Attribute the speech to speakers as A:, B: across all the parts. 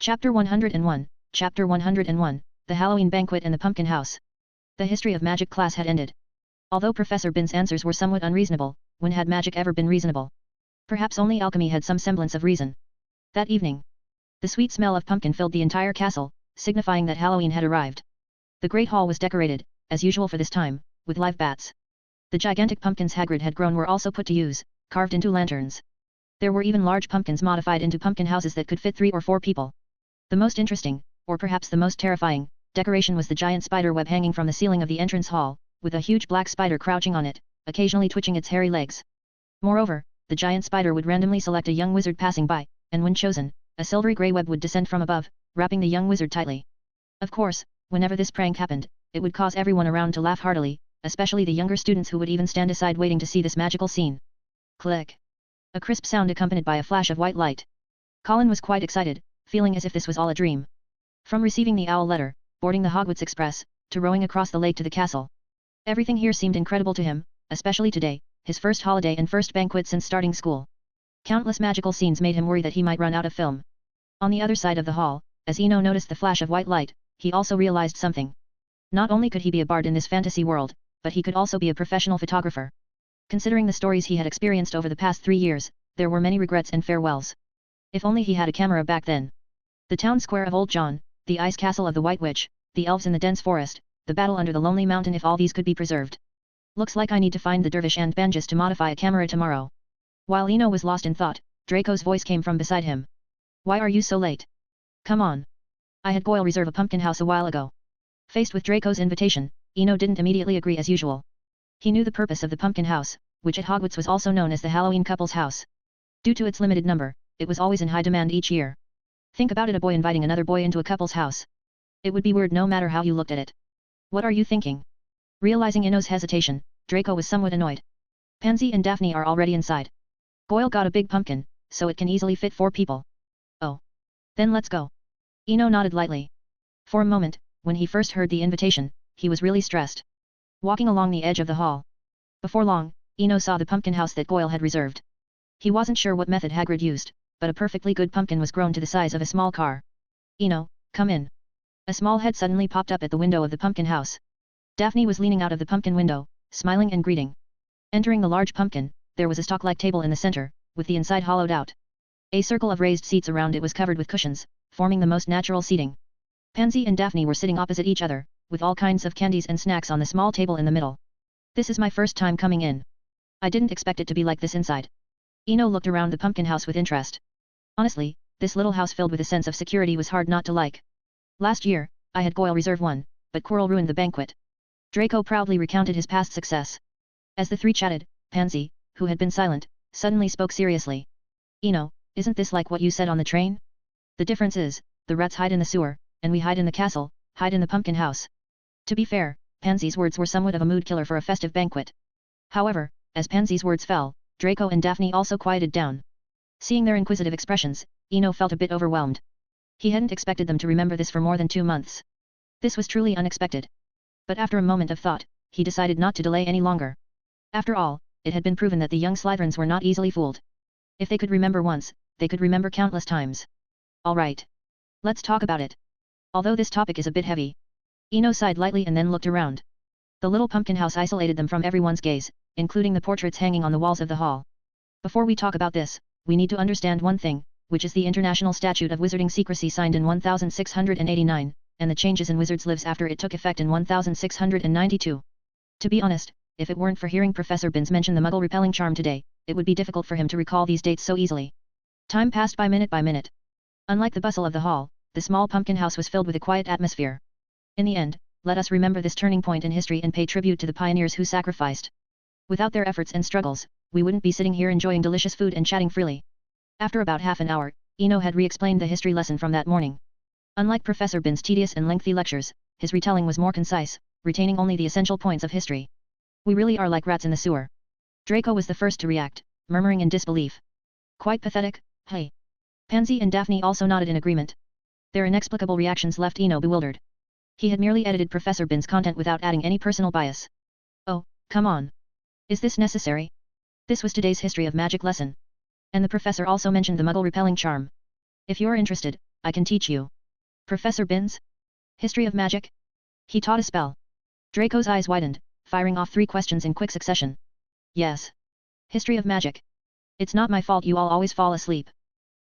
A: Chapter 101, Chapter 101, The Halloween Banquet and the Pumpkin House. The history of magic class had ended. Although Professor Bin's answers were somewhat unreasonable, when had magic ever been reasonable? Perhaps only alchemy had some semblance of reason. That evening, the sweet smell of pumpkin filled the entire castle, signifying that Halloween had arrived. The great hall was decorated, as usual for this time, with live bats. The gigantic pumpkins Hagrid had grown were also put to use, carved into lanterns. There were even large pumpkins modified into pumpkin houses that could fit 3 or 4 people. The most interesting, or perhaps the most terrifying, decoration was the giant spider web hanging from the ceiling of the entrance hall, with a huge black spider crouching on it, occasionally twitching its hairy legs. Moreover, the giant spider would randomly select a young wizard passing by, and when chosen, a silvery grey web would descend from above, wrapping the young wizard tightly. Of course, whenever this prank happened, it would cause everyone around to laugh heartily, especially the younger students who would even stand aside waiting to see this magical scene. Click. A crisp sound accompanied by a flash of white light. Colin was quite excited, feeling as if this was all a dream. From receiving the owl letter, boarding the Hogwarts Express, to rowing across the lake to the castle. Everything here seemed incredible to him, especially today, his first holiday and first banquet since starting school. Countless magical scenes made him worry that he might run out of film. On the other side of the hall, as Eno noticed the flash of white light, he also realized something. Not only could he be a bard in this fantasy world, but he could also be a professional photographer. Considering the stories he had experienced over the past 3 years, there were many regrets and farewells. If only he had a camera back then. The town square of Old John, the ice castle of the White Witch, the elves in the dense forest, the battle under the lonely mountain, if all these could be preserved. Looks like I need to find the dervish and banjas to modify a camera tomorrow. While Eno was lost in thought, Draco's voice came from beside him. Why are you so late? Come on. I had Goyle reserve a pumpkin house a while ago. Faced with Draco's invitation, Eno didn't immediately agree as usual. He knew the purpose of the pumpkin house, which at Hogwarts was also known as the Halloween couple's house. Due to its limited number, it was always in high demand each year. Think about it, a boy inviting another boy into a couple's house. It would be weird no matter how you looked at it. What are you thinking? Realizing Eno's hesitation, Draco was somewhat annoyed. Pansy and Daphne are already inside. Goyle got a big pumpkin, so it can easily fit 4 people. Oh. Then let's go. Eno nodded lightly. For a moment, when he first heard the invitation, he was really stressed. Walking along the edge of the hall. Before long, Eno saw the pumpkin house that Goyle had reserved. He wasn't sure what method Hagrid used, but a perfectly good pumpkin was grown to the size of a small car. Eno, come in. A small head suddenly popped up at the window of the pumpkin house. Daphne was leaning out of the pumpkin window, smiling and greeting. Entering the large pumpkin, there was a stalk-like table in the center, with the inside hollowed out. A circle of raised seats around it was covered with cushions, forming the most natural seating. Pansy and Daphne were sitting opposite each other, with all kinds of candies and snacks on the small table in the middle. This is my first time coming in. I didn't expect it to be like this inside. Eno looked around the pumpkin house with interest. Honestly, this little house filled with a sense of security was hard not to like. Last year, I had Goyle reserve one, but Quirrell ruined the banquet. Draco proudly recounted his past success. As the 3 chatted, Pansy, who had been silent, suddenly spoke seriously. Eno, isn't this like what you said on the train? The difference is, the rats hide in the sewer, and we hide in the castle, hide in the pumpkin house. To be fair, Pansy's words were somewhat of a mood killer for a festive banquet. However, as Pansy's words fell, Draco and Daphne also quieted down. Seeing their inquisitive expressions, Eno felt a bit overwhelmed. He hadn't expected them to remember this for more than 2 months. This was truly unexpected. But after a moment of thought, he decided not to delay any longer. After all, it had been proven that the young Slytherins were not easily fooled. If they could remember once, they could remember countless times. All right. Let's talk about it. Although this topic is a bit heavy. Eno sighed lightly and then looked around. The little pumpkin house isolated them from everyone's gaze, including the portraits hanging on the walls of the hall. Before we talk about this, we need to understand one thing, which is the International Statute of Wizarding Secrecy signed in 1689, and the changes in wizards' lives after it took effect in 1692. To be honest, if it weren't for hearing Professor Binns mention the Muggle repelling charm today, it would be difficult for him to recall these dates so easily. Time passed by minute by minute. Unlike the bustle of the hall, the small pumpkin house was filled with a quiet atmosphere. In the end, let us remember this turning point in history and pay tribute to the pioneers who sacrificed. Without their efforts and struggles, we wouldn't be sitting here enjoying delicious food and chatting freely. After about half an hour, Eno had re-explained the history lesson from that morning. Unlike Professor Binns' tedious and lengthy lectures, his retelling was more concise, retaining only the essential points of history. We really are like rats in the sewer. Draco was the first to react, murmuring in disbelief. Quite pathetic, hey. Pansy and Daphne also nodded in agreement. Their inexplicable reactions left Eno bewildered. He had merely edited Professor Binns' content without adding any personal bias. Oh, come on. Is this necessary? This was today's history of magic lesson. And the professor also mentioned the Muggle repelling charm. If you're interested, I can teach you. Professor Binns? History of magic? He taught a spell. Draco's eyes widened, firing off 3 questions in quick succession. Yes. History of magic. It's not my fault you all always fall asleep.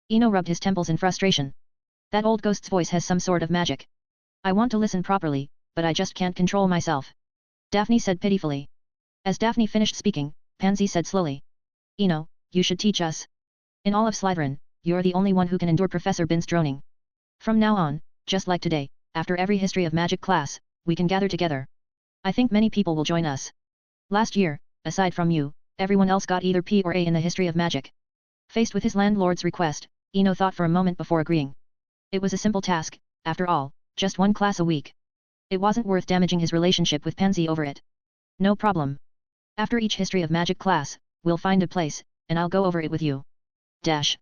A: Eno rubbed his temples in frustration. That old ghost's voice has some sort of magic. I want to listen properly, but I just can't control myself. Daphne said pitifully. As Daphne finished speaking, Pansy said slowly. Eno, you should teach us. In all of Slytherin, you're the only one who can endure Professor Binns' droning. From now on, just like today, after every history of magic class, we can gather together. I think many people will join us. Last year, aside from you, everyone else got either P or A in the history of magic. Faced with his landlord's request, Eno thought for a moment before agreeing. It was a simple task, after all, just 1 class a week. It wasn't worth damaging his relationship with Pansy over it. No problem. After each history of magic class, we'll find a place, and I'll go over it with you. Dash.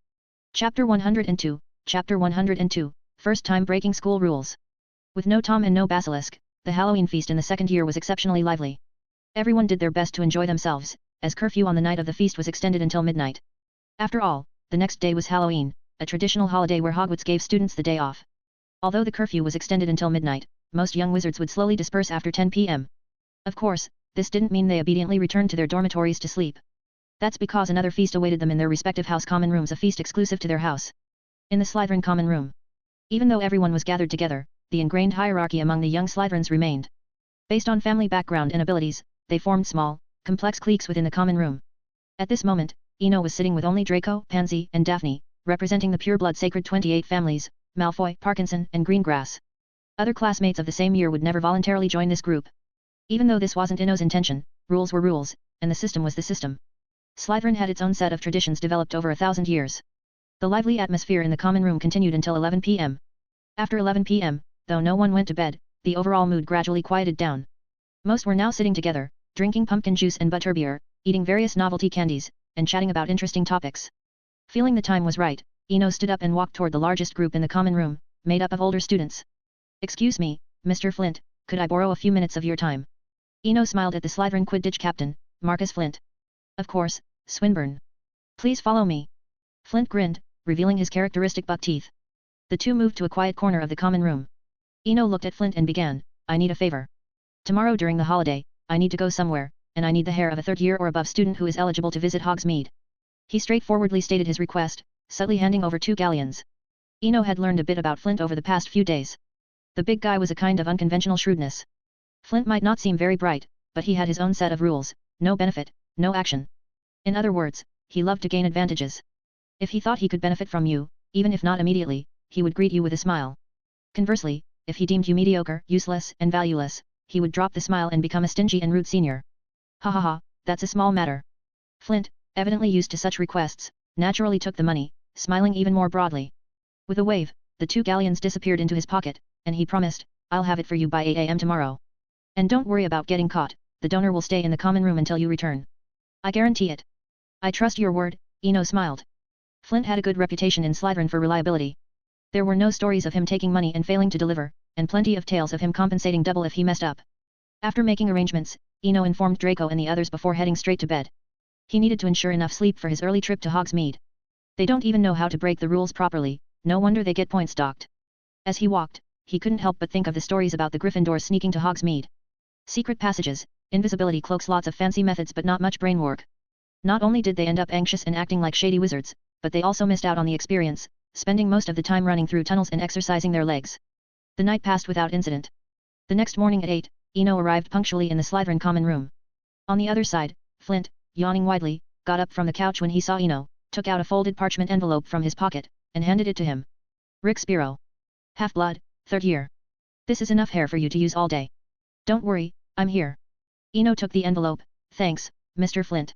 A: Chapter 102, Chapter 102, First time breaking school rules. With no Tom and no Basilisk, the Halloween feast in the 2nd year was exceptionally lively. Everyone did their best to enjoy themselves, as curfew on the night of the feast was extended until midnight. After all, the next day was Halloween, a traditional holiday where Hogwarts gave students the day off. Although the curfew was extended until midnight, most young wizards would slowly disperse after 10 p.m. Of course, this didn't mean they obediently returned to their dormitories to sleep. That's because another feast awaited them in their respective house common rooms, a feast exclusive to their house. In the Slytherin common room. Even though everyone was gathered together, the ingrained hierarchy among the young Slytherins remained. Based on family background and abilities, they formed small, complex cliques within the common room. At this moment, Eno was sitting with only Draco, Pansy, and Daphne, representing the pureblood sacred 28 families, Malfoy, Parkinson, and Greengrass. Other classmates of the same year would never voluntarily join this group. Even though this wasn't Eno's intention, rules were rules, and the system was the system. Slytherin had its own set of traditions developed over 1,000 years. The lively atmosphere in the common room continued until 11 p.m. After 11 p.m., though no one went to bed, the overall mood gradually quieted down. Most were now sitting together, drinking pumpkin juice and butterbeer, eating various novelty candies, and chatting about interesting topics. Feeling the time was right, Eno stood up and walked toward the largest group in the common room, made up of older students. Excuse me, Mr. Flint, could I borrow a few minutes of your time? Eno smiled at the Slytherin Quidditch captain, Marcus Flint. Of course, Swinburne. Please follow me. Flint grinned, revealing his characteristic buck teeth. The two moved to a quiet corner of the common room. Eno looked at Flint and began, I need a favor. Tomorrow during the holiday, I need to go somewhere, and I need the hair of a 3rd year or above student who is eligible to visit Hogsmeade. He straightforwardly stated his request, subtly handing over 2 galleons. Eno had learned a bit about Flint over the past few days. The big guy was a kind of unconventional shrewdness. Flint might not seem very bright, but he had his own set of rules, no benefit, no action. In other words, he loved to gain advantages. If he thought he could benefit from you, even if not immediately, he would greet you with a smile. Conversely, if he deemed you mediocre, useless, and valueless, he would drop the smile and become a stingy and rude senior. Ha ha ha, that's a small matter. Flint, evidently used to such requests, naturally took the money, smiling even more broadly. With a wave, the 2 galleons disappeared into his pocket, and he promised, I'll have it for you by 8 a.m. tomorrow. And don't worry about getting caught, the donor will stay in the common room until you return. I guarantee it. I trust your word, Eno smiled. Flint had a good reputation in Slytherin for reliability. There were no stories of him taking money and failing to deliver, and plenty of tales of him compensating double if he messed up. After making arrangements, Eno informed Draco and the others before heading straight to bed. He needed to ensure enough sleep for his early trip to Hogsmeade. They don't even know how to break the rules properly, no wonder they get points docked. As he walked, he couldn't help but think of the stories about the Gryffindors sneaking to Hogsmeade. Secret passages, invisibility cloaks, lots of fancy methods but not much brain work. Not only did they end up anxious and acting like shady wizards, but they also missed out on the experience, spending most of the time running through tunnels and exercising their legs. The night passed without incident. The next morning at 8, Eno arrived punctually in the Slytherin common room. On the other side, Flint, yawning widely, got up from the couch when he saw Eno, took out a folded parchment envelope from his pocket, and handed it to him. Rick Spiro. Half-blood, 3rd year. This is enough hair for you to use all day. Don't worry, I'm here. Eno took the envelope, thanks, Mr. Flint.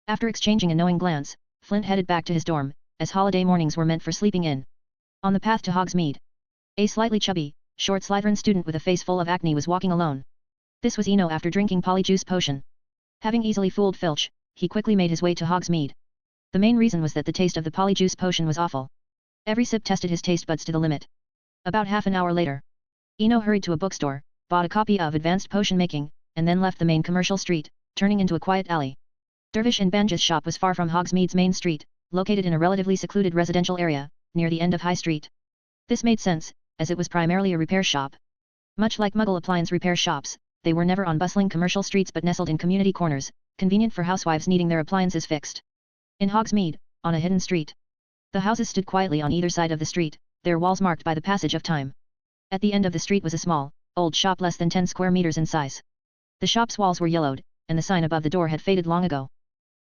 A: After exchanging a knowing glance, Flint headed back to his dorm, as holiday mornings were meant for sleeping in. On the path to Hogsmeade, a slightly chubby, short Slytherin student with a face full of acne was walking alone. This was Eno after drinking Polyjuice Potion. Having easily fooled Filch, he quickly made his way to Hogsmeade. The main reason was that the taste of the Polyjuice Potion was awful. Every sip tested his taste buds to the limit. About half an hour later, Eno hurried to a bookstore, bought a copy of Advanced Potion Making, and then left the main commercial street, turning into a quiet alley. Dervish and Banja's shop was far from Hogsmeade's main street, located in a relatively secluded residential area, near the end of High Street. This made sense, as it was primarily a repair shop. Much like Muggle appliance repair shops, they were never on bustling commercial streets but nestled in community corners, convenient for housewives needing their appliances fixed. In Hogsmeade, on a hidden street. The houses stood quietly on either side of the street, their walls marked by the passage of time. At the end of the street was a small, old shop less than 10 square meters in size. The shop's walls were yellowed, and the sign above the door had faded long ago.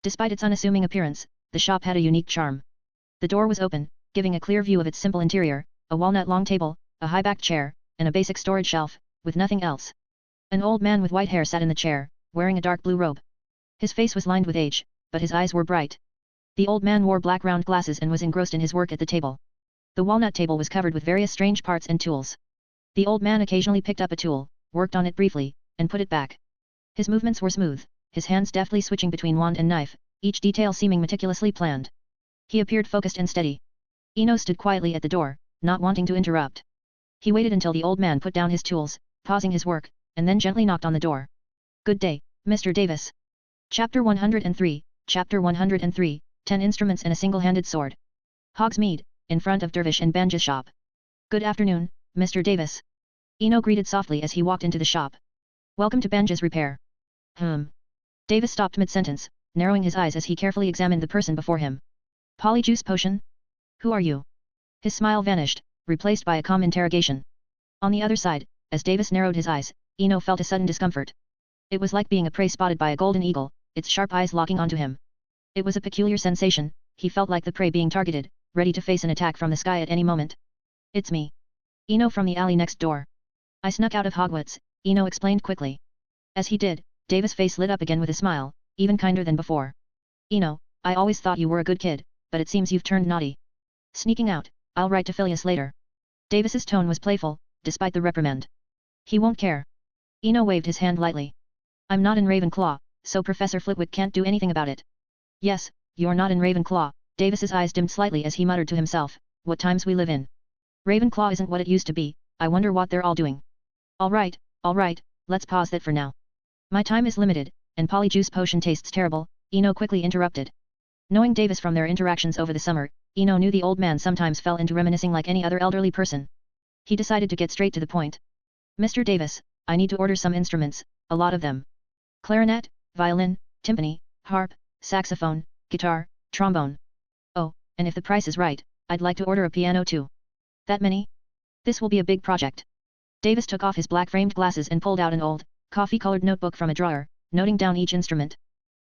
A: Despite its unassuming appearance, the shop had a unique charm. The door was open, giving a clear view of its simple interior, a walnut-long table, a high-backed chair, and a basic storage shelf, with nothing else. An old man with white hair sat in the chair, wearing a dark blue robe. His face was lined with age, but his eyes were bright. The old man wore black round glasses and was engrossed in his work at the table. The walnut table was covered with various strange parts and tools. The old man occasionally picked up a tool, worked on it briefly, and put it back. His movements were smooth, his hands deftly switching between wand and knife, each detail seeming meticulously planned. He appeared focused and steady. Eno stood quietly at the door, not wanting to interrupt. He waited until the old man put down his tools, pausing his work, and then gently knocked on the door. "Good day, Mr. Davis." Chapter 103, Chapter 103, 10 Instruments and a Single-Handed Sword. Hogsmeade, in front of Dervish and Banja's shop. "Good afternoon, Mr. Davis." Eno greeted softly as he walked into the shop. "Welcome to Banja's repair." Davis stopped mid-sentence, narrowing his eyes as he carefully examined the person before him. "Polyjuice potion? Who are you?" His smile vanished, replaced by a calm interrogation. On the other side, as Davis narrowed his eyes, Eno felt a sudden discomfort. It was like being a prey spotted by a golden eagle, its sharp eyes locking onto him. It was a peculiar sensation, he felt like the prey being targeted, ready to face an attack from the sky at any moment. "It's me. Eno from the alley next door. I snuck out of Hogwarts," Eno explained quickly. As he did, Davis' face lit up again with a smile, even kinder than before. "Eno, I always thought you were a good kid, but it seems you've turned naughty. Sneaking out, I'll write to Phileas later." Davis's tone was playful, despite the reprimand. "He won't care." Eno waved his hand lightly. "I'm not in Ravenclaw, so Professor Flitwick can't do anything about it." "Yes, you're not in Ravenclaw." Davis's eyes dimmed slightly as he muttered to himself, "What times we live in. Ravenclaw isn't what it used to be, I wonder what they're all doing." All right, let's pause that for now. My time is limited, and Polyjuice potion tastes terrible," Eno quickly interrupted. Knowing Davis from their interactions over the summer, Eno knew the old man sometimes fell into reminiscing like any other elderly person. He decided to get straight to the point. "Mr. Davis, I need to order some instruments, a lot of them. Clarinet, violin, timpani, harp, saxophone, guitar, trombone. Oh, and if the price is right, I'd like to order a piano too." "That many? This will be a big project." Davis took off his black-framed glasses and pulled out an old, coffee-colored notebook from a drawer, noting down each instrument.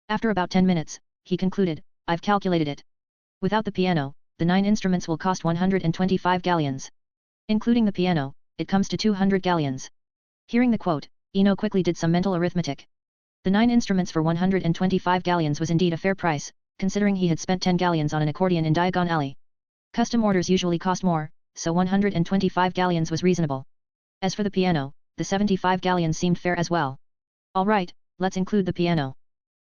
A: After about 10 minutes, he concluded, "I've calculated it. Without the piano, the 9 instruments will cost 125 galleons. Including the piano, it comes to 200 galleons." Hearing the quote, Eno quickly did some mental arithmetic. The 9 instruments for 125 galleons was indeed a fair price, considering he had spent 10 galleons on an accordion in Diagon Alley. Custom orders usually cost more, so 125 galleons was reasonable. As for the piano, the 75 galleons seemed fair as well. "All right, let's include the piano.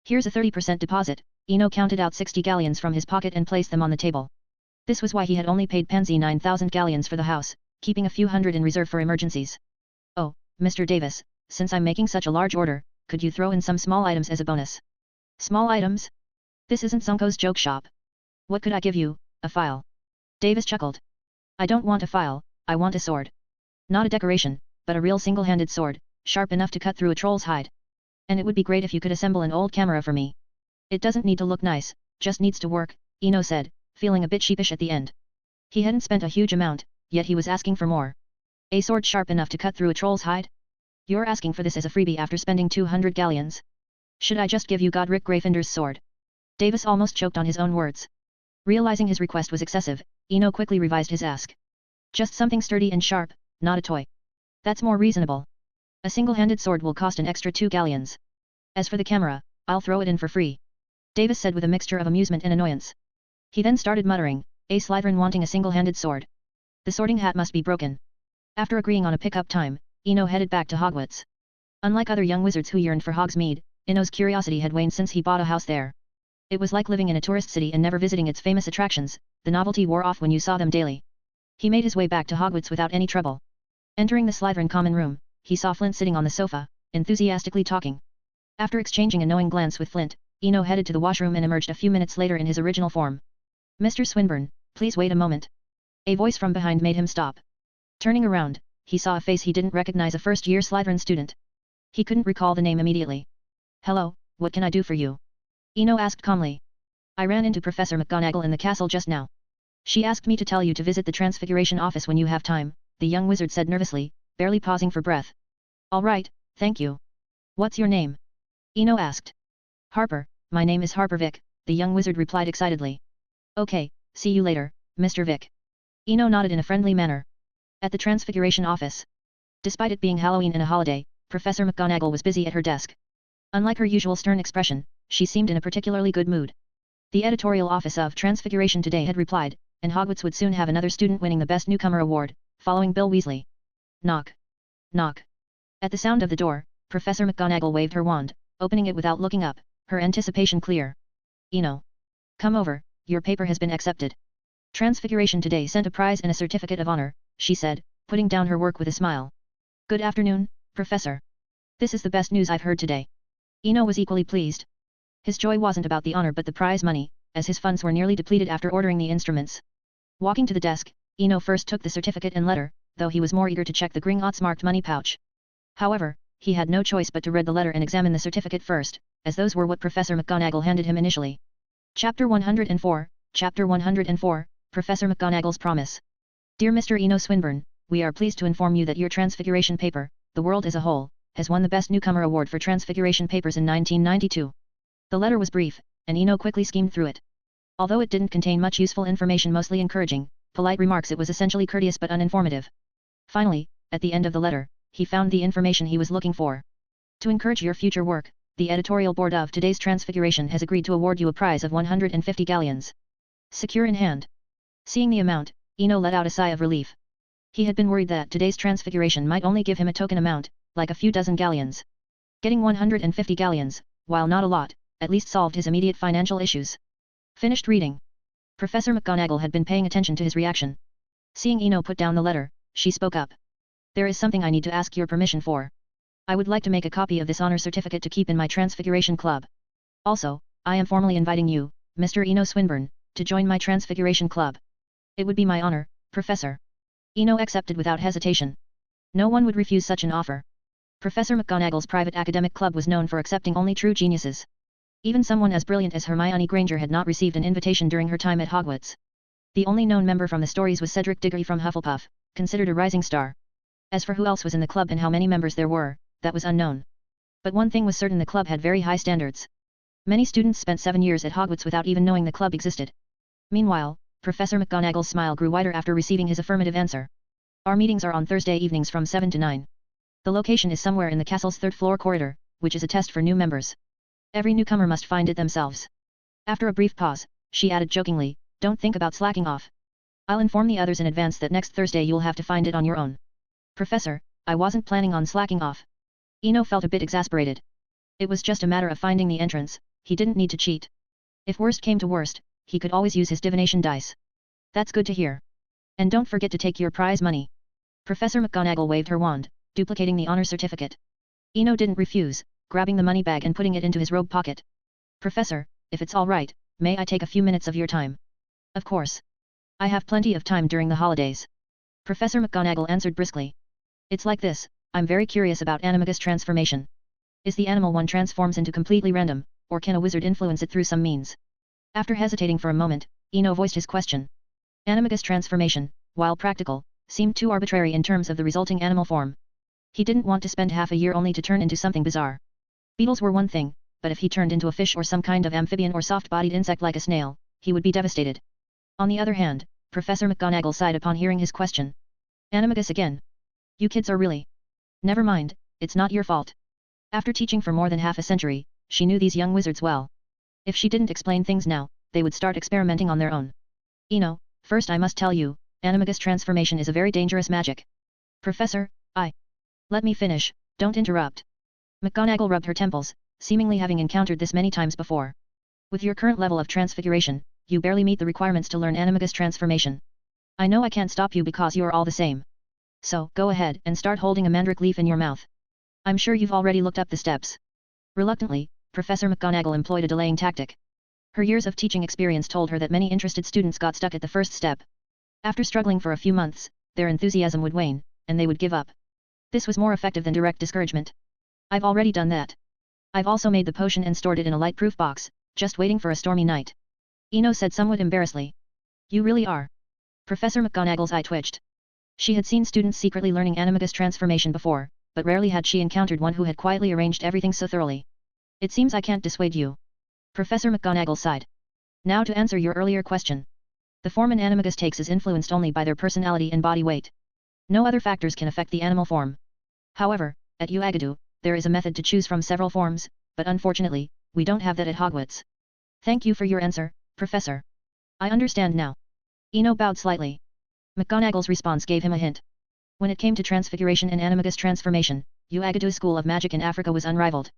A: Here's a 30% deposit." Eno counted out 60 galleons from his pocket and placed them on the table. This was why he had only paid Pansy 9,000 galleons for the house, keeping a few hundred in reserve for emergencies. "Oh, Mr. Davis, since I'm making such a large order, could you throw in some small items as a bonus?" "Small items? This isn't Sunko's joke shop. What could I give you? A file?" Davis chuckled. "I don't want a file, I want a sword. Not a decoration, but a real single-handed sword, sharp enough to cut through a troll's hide. And it would be great if you could assemble an old camera for me." "It doesn't need to look nice, just needs to work," Eno said, feeling a bit sheepish at the end. He hadn't spent a huge amount, yet he was asking for more. "A sword sharp enough to cut through a troll's hide? You're asking for this as a freebie after spending 200 galleons? Should I just give you Godric Gryffindor's sword?" Davis almost choked on his own words. Realizing his request was excessive, Eno quickly revised his ask. "Just something sturdy and sharp, not a toy. That's more reasonable. A single-handed sword will cost an extra 2 galleons. As for the camera, I'll throw it in for free," Davis said with a mixture of amusement and annoyance. He then started muttering, "A Slytherin wanting a single-handed sword. The sorting hat must be broken." After agreeing on a pick-up time, Eno headed back to Hogwarts. Unlike other young wizards who yearned for Hogsmeade, Eno's curiosity had waned since he bought a house there. It was like living in a tourist city and never visiting its famous attractions, the novelty wore off when you saw them daily. He made his way back to Hogwarts without any trouble. Entering the Slytherin common room, he saw Flint sitting on the sofa, enthusiastically talking. After exchanging a knowing glance with Flint, Eno headed to the washroom and emerged a few minutes later in his original form. "Mr. Swinburne, please wait a moment." A voice from behind made him stop. Turning around, he saw a face he didn't recognize, a first-year Slytherin student. He couldn't recall the name immediately. "Hello, what can I do for you?" Eno asked calmly. "I ran into Professor McGonagall in the castle just now. She asked me to tell you to visit the Transfiguration office when you have time," the young wizard said nervously, barely pausing for breath. "All right, thank you. What's your name?" Eno asked. "Harper, my name is Harper Vick," the young wizard replied excitedly. "Okay, see you later, Mr. Vick." Eno nodded in a friendly manner. At the Transfiguration office. Despite it being Halloween and a holiday, Professor McGonagall was busy at her desk. Unlike her usual stern expression, she seemed in a particularly good mood. The editorial office of Transfiguration today had replied, and Hogwarts would soon have another student winning the Best Newcomer award, following Bill Weasley. Knock. Knock. At the sound of the door, Professor McGonagall waved her wand, opening it without looking up, her anticipation clear. "Eno. Come over, your paper has been accepted. Transfiguration today sent a prize and a certificate of honor," she said, putting down her work with a smile. "Good afternoon, Professor. This is the best news I've heard today." Eno was equally pleased. His joy wasn't about the honor but the prize money, as his funds were nearly depleted after ordering the instruments. Walking to the desk, Eno first took the certificate and letter, though he was more eager to check the Gringotts marked money pouch. However, he had no choice but to read the letter and examine the certificate first, as those were what Professor McGonagall handed him initially. Chapter 104, Chapter 104, Professor McGonagall's Promise. Dear Mr. Eno Swinburne, we are pleased to inform you that your Transfiguration paper, The World as a Whole, has won the Best Newcomer Award for Transfiguration Papers in 1992. The letter was brief, and Eno quickly skimmed through it. Although it didn't contain much useful information, mostly encouraging, polite remarks, it was essentially courteous but uninformative. Finally, at the end of the letter, he found the information he was looking for. To encourage your future work, the editorial board of today's Transfiguration has agreed to award you a prize of 150 galleons. Secure in hand. Seeing the amount, Eno let out a sigh of relief. He had been worried that today's Transfiguration might only give him a token amount, like a few dozen galleons. Getting 150 galleons, while not a lot, at least solved his immediate financial issues. Finished reading. Professor McGonagall had been paying attention to his reaction. Seeing Eno put down the letter, she spoke up. "There is something I need to ask your permission for. I would like to make a copy of this honor certificate to keep in my Transfiguration Club. Also, I am formally inviting you, Mr. Eno Swinburne, to join my Transfiguration Club." "It would be my honor, Professor." Eno accepted without hesitation. No one would refuse such an offer. Professor McGonagall's private academic club was known for accepting only true geniuses. Even someone as brilliant as Hermione Granger had not received an invitation during her time at Hogwarts. The only known member from the stories was Cedric Diggory from Hufflepuff, considered a rising star. As for who else was in the club and how many members there were, that was unknown. But one thing was certain: the club had very high standards. Many students spent 7 years at Hogwarts without even knowing the club existed. Meanwhile, Professor McGonagall's smile grew wider after receiving his affirmative answer. "Our meetings are on Thursday evenings from 7 to 9. The location is somewhere in the castle's third-floor corridor, which is a test for new members. Every newcomer must find it themselves." After a brief pause, she added jokingly, "Don't think about slacking off. I'll inform the others in advance that next Thursday you'll have to find it on your own." "Professor, I wasn't planning on slacking off." Eno felt a bit exasperated. It was just a matter of finding the entrance, he didn't need to cheat. If worst came to worst, he could always use his divination dice. "That's good to hear. And don't forget to take your prize money." Professor McGonagall waved her wand, duplicating the honor certificate. Eno didn't refuse, grabbing the money bag and putting it into his robe pocket. "Professor, if it's all right, may I take a few minutes of your time?" "Of course. I have plenty of time during the holidays." Professor McGonagall answered briskly. "It's like this, I'm very curious about Animagus transformation. Is the animal one transforms into completely random, or can a wizard influence it through some means?" After hesitating for a moment, Eno voiced his question. Animagus transformation, while practical, seemed too arbitrary in terms of the resulting animal form. He didn't want to spend half a year only to turn into something bizarre. Beetles were one thing, but if he turned into a fish or some kind of amphibian or soft-bodied insect like a snail, he would be devastated. On the other hand, Professor McGonagall sighed upon hearing his question. "Animagus again? You kids are really... Never mind, it's not your fault." After teaching for more than half a century, she knew these young wizards well. If she didn't explain things now, they would start experimenting on their own. "Eno, first I must tell you, Animagus transformation is a very dangerous magic." "Professor, Let me finish, don't interrupt." McGonagall rubbed her temples, seemingly having encountered this many times before. "With your current level of transfiguration, you barely meet the requirements to learn Animagus transformation. I know I can't stop you because you're all the same. So, go ahead and start holding a mandrake leaf in your mouth. I'm sure you've already looked up the steps." Reluctantly, Professor McGonagall employed a delaying tactic. Her years of teaching experience told her that many interested students got stuck at the first step. After struggling for a few months, their enthusiasm would wane, and they would give up. This was more effective than direct discouragement. I've already done that. I've also made the potion and stored it in a light-proof box, just waiting for a stormy night. Eno said somewhat embarrassedly. You really are. Professor McGonagall's eye twitched. She had seen students secretly learning Animagus transformation before, but rarely had she encountered one who had quietly arranged everything so thoroughly. It seems I can't dissuade you. Professor McGonagall sighed. Now to answer your earlier question. The form an Animagus takes is influenced only by their personality and body weight. No other factors can affect the animal form. However, at UAgadu, there is a method to choose from several forms, but unfortunately, we don't have that at Hogwarts. Thank you for your answer, Professor. I understand now. Eno bowed slightly. McGonagall's response gave him a hint. When it came to Transfiguration and Animagus transformation, UAgadu's school of magic in Africa was unrivaled.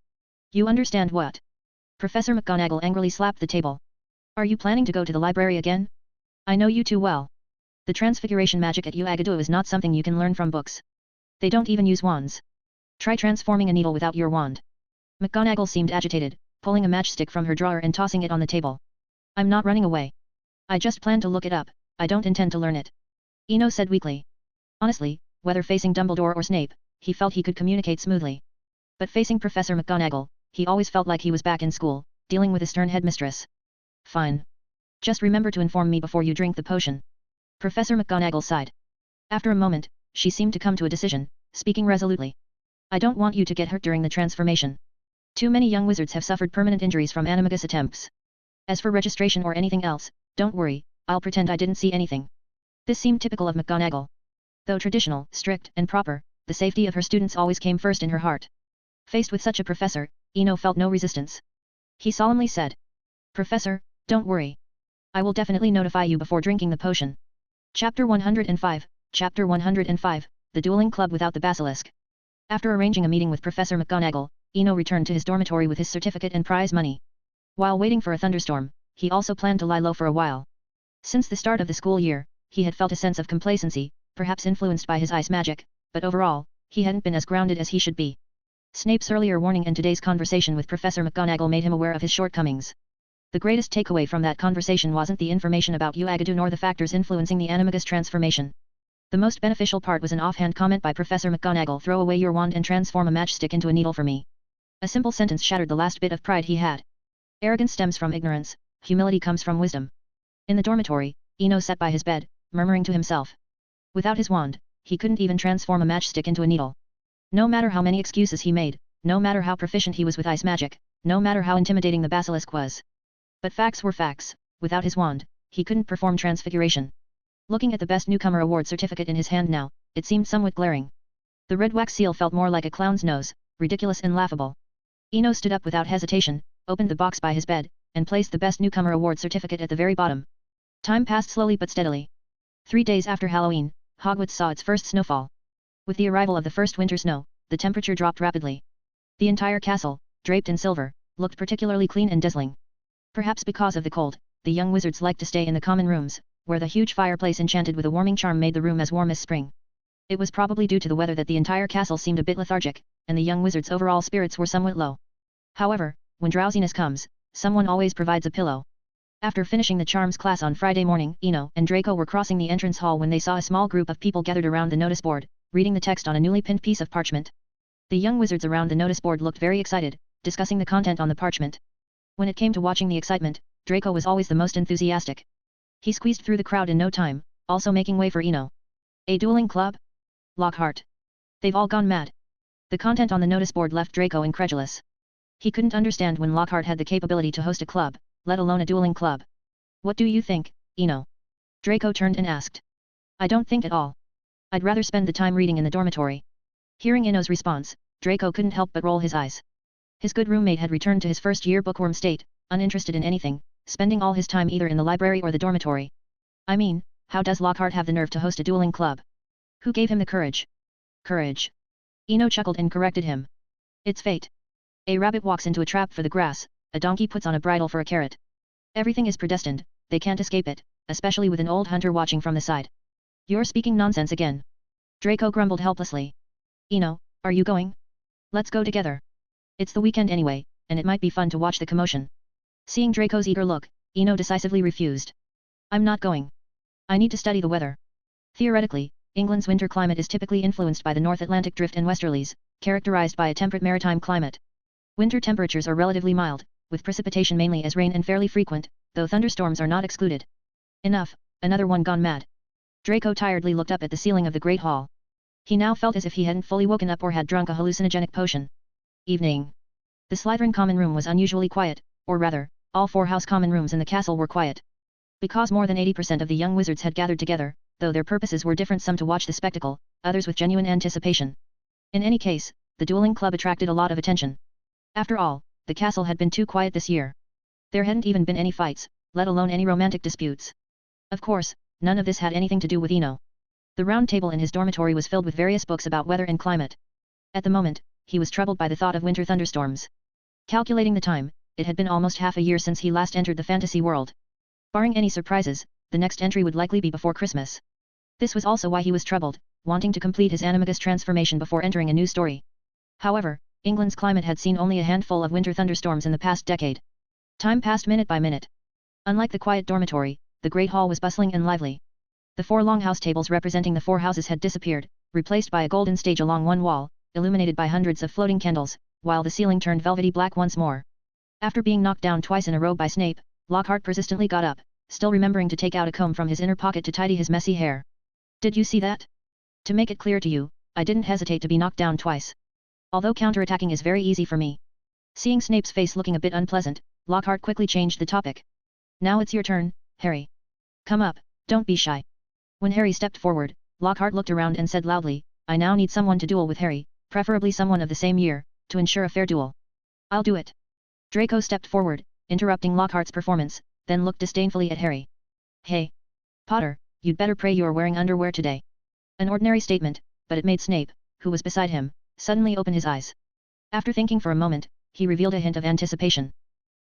A: You understand what? Professor McGonagall angrily slapped the table. Are you planning to go to the library again? I know you too well. The transfiguration magic at UAgadu is not something you can learn from books. They don't even use wands. Try transforming a needle without your wand. McGonagall seemed agitated, pulling a matchstick from her drawer and tossing it on the table. I'm not running away. I just plan to look it up, I don't intend to learn it. Eno said weakly. Honestly, whether facing Dumbledore or Snape, he felt he could communicate smoothly. But facing Professor McGonagall, he always felt like he was back in school, dealing with a stern headmistress. Fine. Just remember to inform me before you drink the potion. Professor McGonagall sighed. After a moment, she seemed to come to a decision, speaking resolutely. I don't want you to get hurt during the transformation. Too many young wizards have suffered permanent injuries from Animagus attempts. As for registration or anything else, don't worry, I'll pretend I didn't see anything. This seemed typical of McGonagall. Though traditional, strict, and proper, the safety of her students always came first in her heart. Faced with such a professor, Eno felt no resistance. He solemnly said. Professor, don't worry. I will definitely notify you before drinking the potion. Chapter 105, Chapter 105, The Dueling Club Without the Basilisk. After arranging a meeting with Professor McGonagall, Eno returned to his dormitory with his certificate and prize money. While waiting for a thunderstorm, he also planned to lie low for a while. Since the start of the school year, he had felt a sense of complacency, perhaps influenced by his ice magic, but overall, he hadn't been as grounded as he should be. Snape's earlier warning and today's conversation with Professor McGonagall made him aware of his shortcomings. The greatest takeaway from that conversation wasn't the information about UAgadu nor the factors influencing the Animagus transformation. The most beneficial part was an offhand comment by Professor McGonagall: throw away your wand and transform a matchstick into a needle for me. A simple sentence shattered the last bit of pride he had. Arrogance stems from ignorance, humility comes from wisdom. In the dormitory, Eno sat by his bed, murmuring to himself. Without his wand, he couldn't even transform a matchstick into a needle. No matter how many excuses he made, no matter how proficient he was with ice magic, no matter how intimidating the basilisk was. But facts were facts, without his wand, he couldn't perform transfiguration. Looking at the Best Newcomer Award certificate in his hand now, it seemed somewhat glaring. The red wax seal felt more like a clown's nose, ridiculous and laughable. Eno stood up without hesitation, opened the box by his bed, and placed the Best Newcomer Award certificate at the very bottom. Time passed slowly but steadily. 3 days after Halloween, Hogwarts saw its first snowfall. With the arrival of the first winter snow, the temperature dropped rapidly. The entire castle, draped in silver, looked particularly clean and dazzling. Perhaps because of the cold, the young wizards liked to stay in the common rooms, where the huge fireplace enchanted with a warming charm made the room as warm as spring. It was probably due to the weather that the entire castle seemed a bit lethargic, and the young wizards' overall spirits were somewhat low. However, when drowsiness comes, someone always provides a pillow. After finishing the charms class on Friday morning, Eno and Draco were crossing the entrance hall when they saw a small group of people gathered around the notice board, reading the text on a newly pinned piece of parchment. The young wizards around the notice board looked very excited, discussing the content on the parchment. When it came to watching the excitement, Draco was always the most enthusiastic. He squeezed through the crowd in no time, also making way for Eno. A dueling club? Lockhart. They've all gone mad. The content on the notice board left Draco incredulous. He couldn't understand when Lockhart had the capability to host a club, let alone a dueling club. What do you think, Eno? Draco turned and asked. I don't think at all. I'd rather spend the time reading in the dormitory. Hearing Eno's response, Draco couldn't help but roll his eyes. His good roommate had returned to his first-year bookworm state, uninterested in anything, spending all his time either in the library or the dormitory. I mean, how does Lockhart have the nerve to host a dueling club? Who gave him the courage? Courage. Eno chuckled and corrected him. It's fate. A rabbit walks into a trap for the grass, a donkey puts on a bridle for a carrot. Everything is predestined, they can't escape it, especially with an old hunter watching from the side. You're speaking nonsense again. Draco grumbled helplessly. Eno, are you going? Let's go together. It's the weekend anyway, and it might be fun to watch the commotion. Seeing Draco's eager look, Eno decisively refused. I'm not going. I need to study the weather. Theoretically, England's winter climate is typically influenced by the North Atlantic drift and westerlies, characterized by a temperate maritime climate. Winter temperatures are relatively mild, with precipitation mainly as rain and fairly frequent, though thunderstorms are not excluded. Enough, another one gone mad. Draco tiredly looked up at the ceiling of the Great Hall. He now felt as if he hadn't fully woken up or had drunk a hallucinogenic potion. Evening. The Slytherin common room was unusually quiet, or rather, all 4 house common rooms in the castle were quiet. Because more than 80% of the young wizards had gathered together, though their purposes were different, some to watch the spectacle, others with genuine anticipation. In any case, the Dueling Club attracted a lot of attention. After all, the castle had been too quiet this year. There hadn't even been any fights, let alone any romantic disputes. Of course, none of this had anything to do with Eno. The round table in his dormitory was filled with various books about weather and climate. At the moment, he was troubled by the thought of winter thunderstorms. Calculating the time, it had been almost half a year since he last entered the fantasy world. Barring any surprises, the next entry would likely be before Christmas. This was also why he was troubled, wanting to complete his Animagus transformation before entering a new story. However, England's climate had seen only a handful of winter thunderstorms in the past decade. Time passed minute by minute. Unlike the quiet dormitory, the Great Hall was bustling and lively. The 4 long house tables representing the 4 houses had disappeared, replaced by a golden stage along one wall, illuminated by hundreds of floating candles, while the ceiling turned velvety black once more. After being knocked down twice in a row by Snape, Lockhart persistently got up, still remembering to take out a comb from his inner pocket to tidy his messy hair. Did you see that? To make it clear to you, I didn't hesitate to be knocked down twice. Although counterattacking is very easy for me. Seeing Snape's face looking a bit unpleasant, Lockhart quickly changed the topic. Now it's your turn, Harry. Come up, don't be shy. When Harry stepped forward, Lockhart looked around and said loudly, I now need someone to duel with Harry, preferably someone of the same year, to ensure a fair duel. I'll do it. Draco stepped forward, interrupting Lockhart's performance, then looked disdainfully at Harry. Hey! Potter, you'd better pray you're wearing underwear today. An ordinary statement, but it made Snape, who was beside him, suddenly open his eyes. After thinking for a moment, he revealed a hint of anticipation.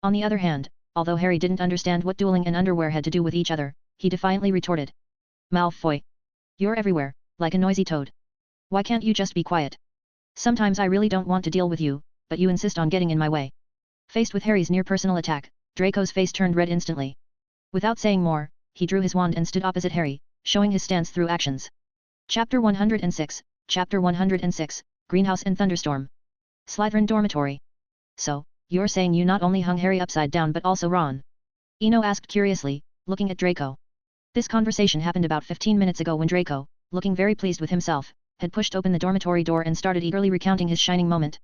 A: On the other hand, although Harry didn't understand what dueling and underwear had to do with each other, he defiantly retorted. Malfoy. You're everywhere, like a noisy toad. Why can't you just be quiet? Sometimes I really don't want to deal with you, but you insist on getting in my way. Faced with Harry's near-personal attack, Draco's face turned red instantly. Without saying more, he drew his wand and stood opposite Harry, showing his stance through actions. Chapter 106, Chapter 106, Greenhouse and Thunderstorm. Slytherin Dormitory. So, you're saying you not only hung Harry upside down but also Ron? Eno asked curiously, looking at Draco. This conversation happened about 15 minutes ago when Draco, looking very pleased with himself, had pushed open the dormitory door and started eagerly recounting his shining moment.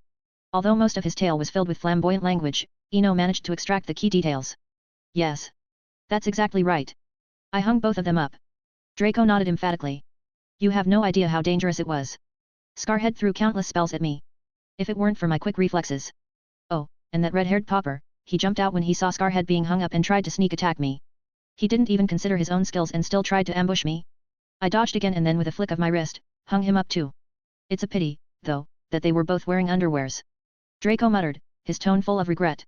A: Although most of his tale was filled with flamboyant language, Eno managed to extract the key details. Yes. That's exactly right. I hung both of them up. Draco nodded emphatically. You have no idea how dangerous it was. Scarhead threw countless spells at me. If it weren't for my quick reflexes. Oh, and that red-haired pauper, he jumped out when he saw Scarhead being hung up and tried to sneak attack me. He didn't even consider his own skills and still tried to ambush me. I dodged again and then with a flick of my wrist, hung him up too. It's a pity, though, that they were both wearing underwears. Draco muttered, his tone full of regret.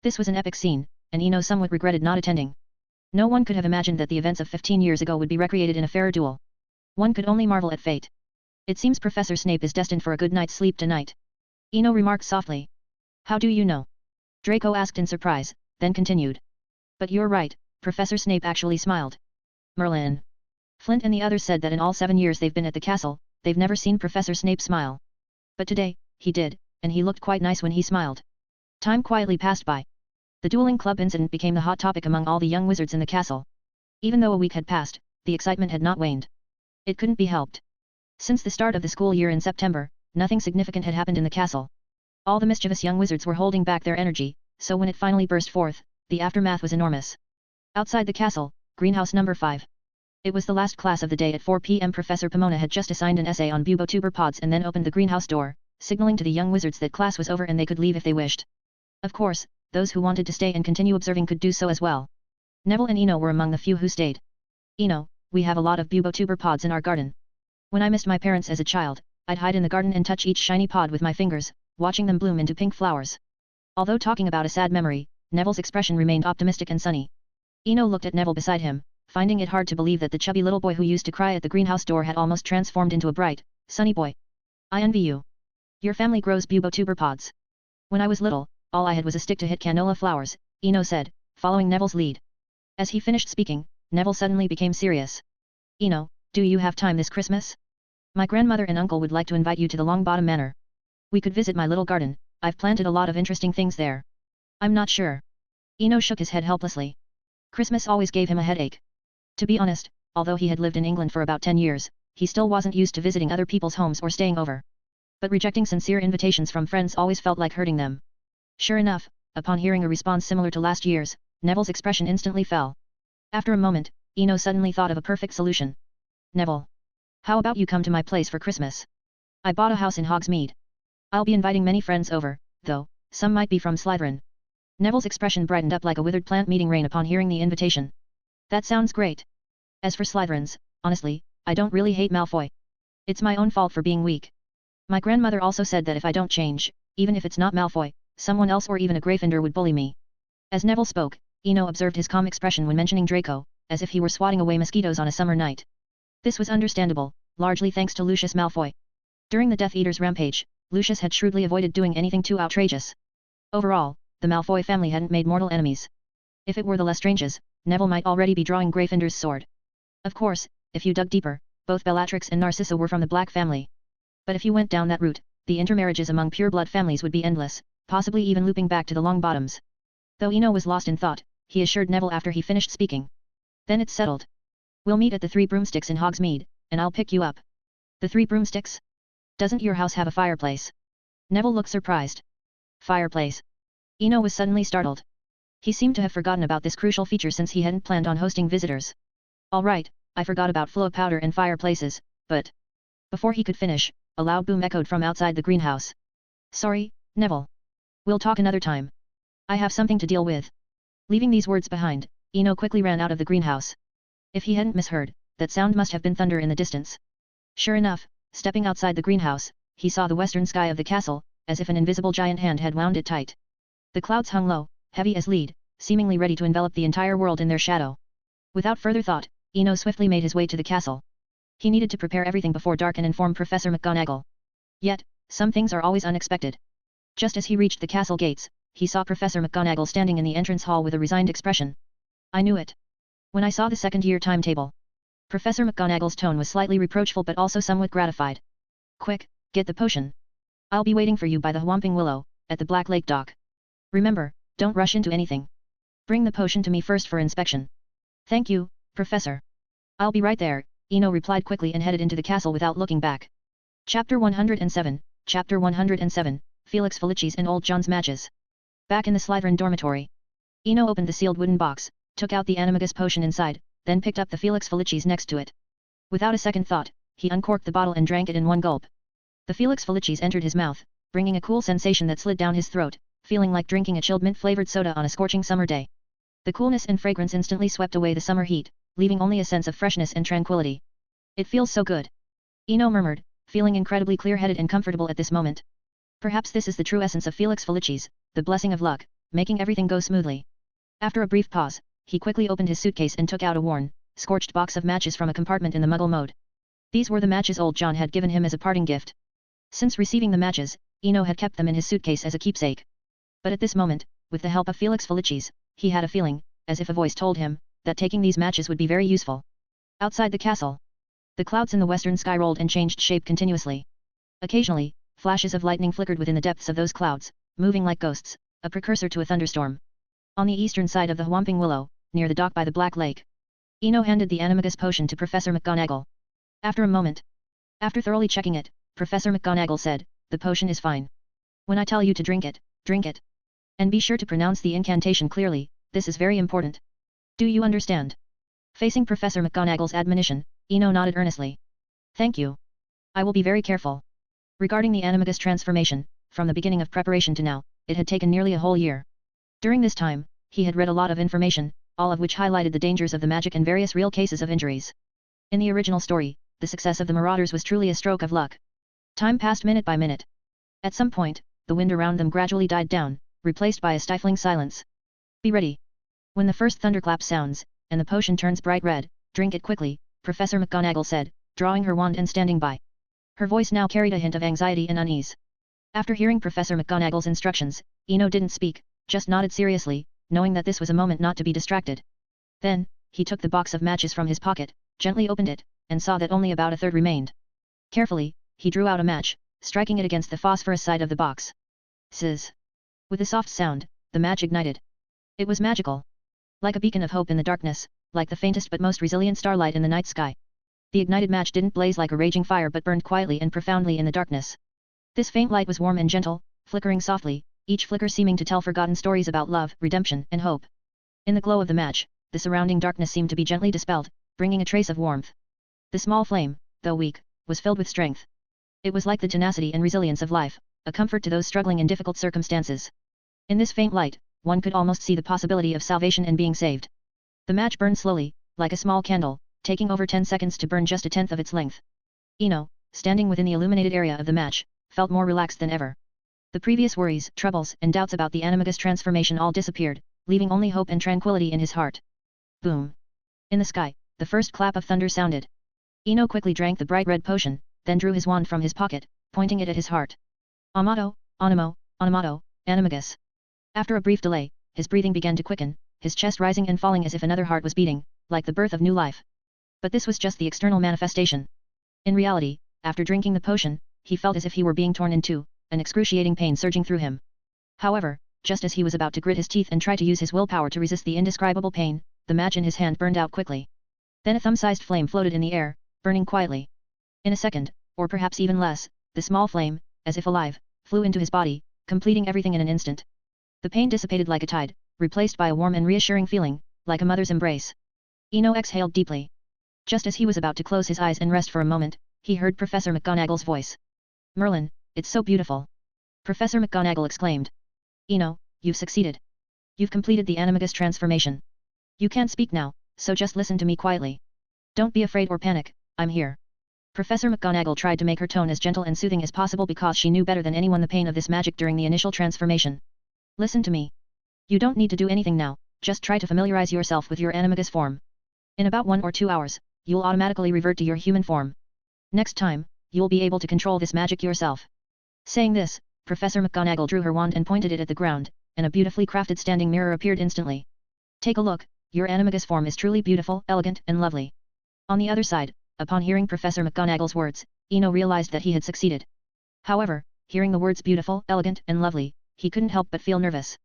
A: This was an epic scene, and Eno somewhat regretted not attending. No one could have imagined that the events of 15 years ago would be recreated in a fairer duel. One could only marvel at fate. It seems Professor Snape is destined for a good night's sleep tonight. Eno remarked softly. How do you know? Draco asked in surprise, then continued. But you're right, Professor Snape actually smiled. Merlin. Flint and the others said that in all 7 years they've been at the castle, they've never seen Professor Snape smile. But today, he did, and he looked quite nice when he smiled. Time quietly passed by. The Dueling Club incident became the hot topic among all the young wizards in the castle. Even though a week had passed, the excitement had not waned. It couldn't be helped. Since the start of the school year in September, nothing significant had happened in the castle. All the mischievous young wizards were holding back their energy, so when it finally burst forth, the aftermath was enormous. Outside the castle, Greenhouse number 5. It was the last class of the day at 4 p.m. Professor Pomona had just assigned an essay on bubotuber pods and then opened the greenhouse door, signaling to the young wizards that class was over and they could leave if they wished. Of course, those who wanted to stay and continue observing could do so as well. Neville and Eno were among the few who stayed. Eno, we have a lot of bubotuber pods in our garden. When I missed my parents as a child, I'd hide in the garden and touch each shiny pod with my fingers, watching them bloom into pink flowers. Although talking about a sad memory, Neville's expression remained optimistic and sunny. Eno looked at Neville beside him, finding it hard to believe that the chubby little boy who used to cry at the greenhouse door had almost transformed into a bright, sunny boy. I envy you. Your family grows bubotuber pods. When I was little, all I had was a stick to hit canola flowers, Eno said, following Neville's lead. As he finished speaking, Neville suddenly became serious. Do you have time this Christmas? My grandmother and uncle would like to invite you to the Longbottom Manor. We could visit my little garden, I've planted a lot of interesting things there. I'm not sure. Shook his head helplessly. Christmas always gave him a headache. To be honest, although he had lived in England for about 10 years, he still wasn't used to visiting other people's homes or staying over. But rejecting sincere invitations from friends always felt like hurting them. Sure enough, upon hearing a response similar to last year's, Neville's expression instantly fell. After a moment, suddenly thought of a perfect solution. Neville. How about you come to my place for Christmas? I bought a house in Hogsmeade. I'll be inviting many friends over, though, some might be from Slytherin. Neville's expression brightened up like a withered plant meeting rain upon hearing the invitation. That sounds great. As for Slytherins, honestly, I don't really hate Malfoy. It's my own fault for being weak. My grandmother also said that if I don't change, even if it's not Malfoy, someone else or even a Gryffindor would bully me. As Neville spoke, observed his calm expression when mentioning Draco, as if he were swatting away mosquitoes on a summer night. This was understandable, largely thanks to Lucius Malfoy. During the Death Eater's rampage, Lucius had shrewdly avoided doing anything too outrageous. Overall, the Malfoy family hadn't made mortal enemies. If it were the Lestranges, Neville might already be drawing Gryffindor's sword. Of course, if you dug deeper, both Bellatrix and Narcissa were from the Black family. But if you went down that route, the intermarriages among pure-blood families would be endless, possibly even looping back to the Longbottoms. Though was lost in thought, he assured Neville after he finished speaking. Then it's settled. We'll meet at the Three Broomsticks in Hogsmeade, and I'll pick you up. The Three Broomsticks? Doesn't your house have a fireplace? Neville looked surprised. Fireplace? Was suddenly startled. He seemed to have forgotten about this crucial feature since he hadn't planned on hosting visitors. All right, I forgot about flow powder and fireplaces, but... Before he could finish, a loud boom echoed from outside the greenhouse. Sorry, Neville. We'll talk another time. I have something to deal with. Leaving these words behind, quickly ran out of the greenhouse. If he hadn't misheard, that sound must have been thunder in the distance. Sure enough, stepping outside the greenhouse, he saw the western sky of the castle, as if an invisible giant hand had wound it tight. The clouds hung low, heavy as lead, seemingly ready to envelop the entire world in their shadow. Without further thought, swiftly made his way to the castle. He needed to prepare everything before dark and inform Professor McGonagall. Yet, some things are always unexpected. Just as he reached the castle gates, he saw Professor McGonagall standing in the entrance hall with a resigned expression. I knew it. When I saw the second-year timetable. Professor McGonagall's tone was slightly reproachful but also somewhat gratified. Quick, get the potion. I'll be waiting for you by the Whomping Willow, at the Black Lake dock. Remember, don't rush into anything. Bring the potion to me first for inspection. Thank you, Professor. I'll be right there, replied quickly and headed into the castle without looking back. Chapter 107, Chapter 107, Felix Felicis and Old John's Matches. Back in the Slytherin dormitory. Opened the sealed wooden box, took out the Animagus potion inside, then picked up the Felix Felicis next to it. Without a second thought, he uncorked the bottle and drank it in one gulp. The Felix Felicis entered his mouth, bringing a cool sensation that slid down his throat, feeling like drinking a chilled mint-flavored soda on a scorching summer day. The coolness and fragrance instantly swept away the summer heat, leaving only a sense of freshness and tranquility. It feels so good. Murmured, feeling incredibly clear-headed and comfortable at this moment. Perhaps this is the true essence of Felix Felicis, the blessing of luck, making everything go smoothly. After a brief pause, he quickly opened his suitcase and took out a worn, scorched box of matches from a compartment in the Muggle mode. These were the matches old John had given him as a parting gift. Since receiving the matches, had kept them in his suitcase as a keepsake. But at this moment, with the help of Felix Felicis, he had a feeling, as if a voice told him, that taking these matches would be very useful. Outside the castle, the clouds in the western sky rolled and changed shape continuously. Occasionally, flashes of lightning flickered within the depths of those clouds, moving like ghosts, a precursor to a thunderstorm. On the eastern side of the Whomping Willow, near the dock by the Black Lake, handed the Animagus potion to Professor McGonagall. After a moment, after thoroughly checking it, Professor McGonagall said, "The potion is fine. When I tell you to drink it, drink it. And be sure to pronounce the incantation clearly, this is very important. Do you understand?" Facing Professor McGonagall's admonition, nodded earnestly. "Thank you. I will be very careful." Regarding the Animagus transformation, from the beginning of preparation to now, it had taken nearly a whole year. During this time, he had read a lot of information, all of which highlighted the dangers of the magic and various real cases of injuries. In the original story, the success of the Marauders was truly a stroke of luck. Time passed minute by minute. At some point, the wind around them gradually died down, replaced by a stifling silence. "Be ready. When the first thunderclap sounds, and the potion turns bright red, drink it quickly," Professor McGonagall said, drawing her wand and standing by. Her voice now carried a hint of anxiety and unease. After hearing Professor McGonagall's instructions, didn't speak, just nodded seriously, knowing that this was a moment not to be distracted. Then, he took the box of matches from his pocket, gently opened it, and saw that only about a third remained. Carefully, he drew out a match, striking it against the phosphorus side of the box. Sizz. With a soft sound, the match ignited. It was magical. Like a beacon of hope in the darkness, like the faintest but most resilient starlight in the night sky. The ignited match didn't blaze like a raging fire but burned quietly and profoundly in the darkness. This faint light was warm and gentle, flickering softly, each flicker seeming to tell forgotten stories about love, redemption, and hope. In the glow of the match, the surrounding darkness seemed to be gently dispelled, bringing a trace of warmth. The small flame, though weak, was filled with strength. It was like the tenacity and resilience of life, a comfort to those struggling in difficult circumstances. In this faint light, one could almost see the possibility of salvation and being saved. The match burned slowly, like a small candle, taking over 10 seconds to burn just a tenth of its length. Eno, standing within the illuminated area of the match, felt more relaxed than ever. The previous worries, troubles, and doubts about the Animagus transformation all disappeared, leaving only hope and tranquility in his heart. Boom! In the sky, the first clap of thunder sounded. Eno quickly drank the bright red potion, then drew his wand from his pocket, pointing it at his heart. Amato, Animo, Animato, Animagus. After a brief delay, his breathing began to quicken, his chest rising and falling as if another heart was beating, like the birth of new life. But this was just the external manifestation. In reality, after drinking the potion, he felt as if he were being torn in two, an excruciating pain surging through him. However, just as he was about to grit his teeth and try to use his willpower to resist the indescribable pain, the match in his hand burned out quickly. Then a thumb-sized flame floated in the air, burning quietly. In a second, or perhaps even less, the small flame, as if alive, flew into his body, completing everything in an instant. The pain dissipated like a tide, replaced by a warm and reassuring feeling, like a mother's embrace. Eno exhaled deeply. Just as he was about to close his eyes and rest for a moment, he heard Professor McGonagall's voice. Merlin, it's so beautiful. Professor McGonagall exclaimed. Eno, you've succeeded. You've completed the Animagus transformation. You can't speak now, so just listen to me quietly. Don't be afraid or panic, I'm here. Professor McGonagall tried to make her tone as gentle and soothing as possible because she knew better than anyone the pain of this magic during the initial transformation. Listen to me. You don't need to do anything now, just try to familiarize yourself with your Animagus form. In about 1 or 2 hours, you'll automatically revert to your human form. Next time, you'll be able to control this magic yourself. Saying this, Professor McGonagall drew her wand and pointed it at the ground, and a beautifully crafted standing mirror appeared instantly. Take a look, your Animagus form is truly beautiful, elegant, and lovely. On the other side, upon hearing Professor McGonagall's words, Eno realized that he had succeeded. However, hearing the words beautiful, elegant, and lovely, he couldn't help but feel nervous.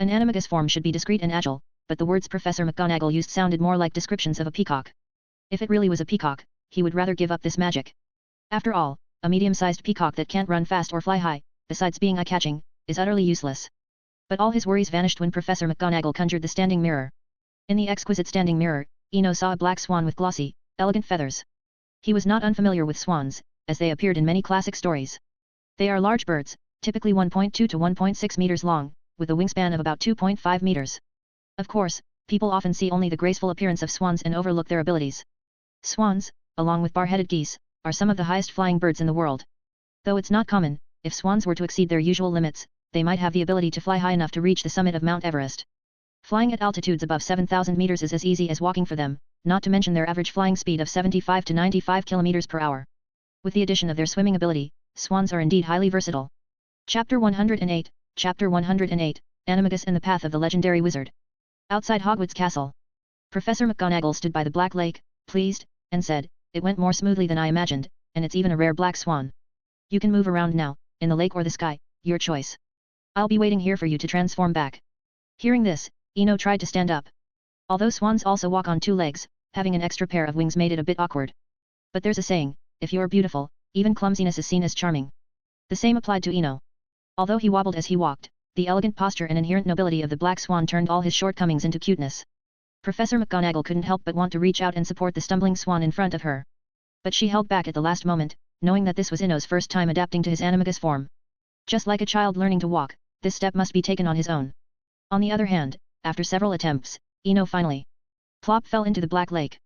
A: An Animagus form should be discreet and agile, but the words Professor McGonagall used sounded more like descriptions of a peacock. If it really was a peacock, he would rather give up this magic. After all, a medium-sized peacock that can't run fast or fly high, besides being eye-catching, is utterly useless. But all his worries vanished when Professor McGonagall conjured the standing mirror. In the exquisite standing mirror, Eno saw a black swan with glossy, elegant feathers. He was not unfamiliar with swans, as they appeared in many classic stories. They are large birds, typically 1.2 to 1.6 meters long, with a wingspan of about 2.5 meters. Of course, people often see only the graceful appearance of swans and overlook their abilities. Swans, along with bar-headed geese, are some of the highest flying birds in the world. Though it's not common, if swans were to exceed their usual limits, they might have the ability to fly high enough to reach the summit of Mount Everest. Flying at altitudes above 7,000 meters is as easy as walking for them, not to mention their average flying speed of 75 to 95 kilometers per hour. With the addition of their swimming ability, swans are indeed highly versatile. Chapter 108, Chapter 108, Animagus and the Path of the Legendary Wizard. Outside Hogwarts Castle. Professor McGonagall stood by the Black Lake, pleased, and said, "It went more smoothly than I imagined, and it's even a rare black swan. You can move around now, in the lake or the sky, your choice. I'll be waiting here for you to transform back." Hearing this, Eno tried to stand up. Although swans also walk on 2 legs, having an extra pair of wings made it a bit awkward. But there's a saying, if you're beautiful, even clumsiness is seen as charming. The same applied to Eno. Although he wobbled as he walked, the elegant posture and inherent nobility of the black swan turned all his shortcomings into cuteness. Professor McGonagall couldn't help but want to reach out and support the stumbling swan in front of her. But she held back at the last moment, knowing that this was Eno's first time adapting to his Animagus form. Just like a child learning to walk, this step must be taken on his own. On the other hand, after several attempts, Eno finally plop fell into the Black Lake.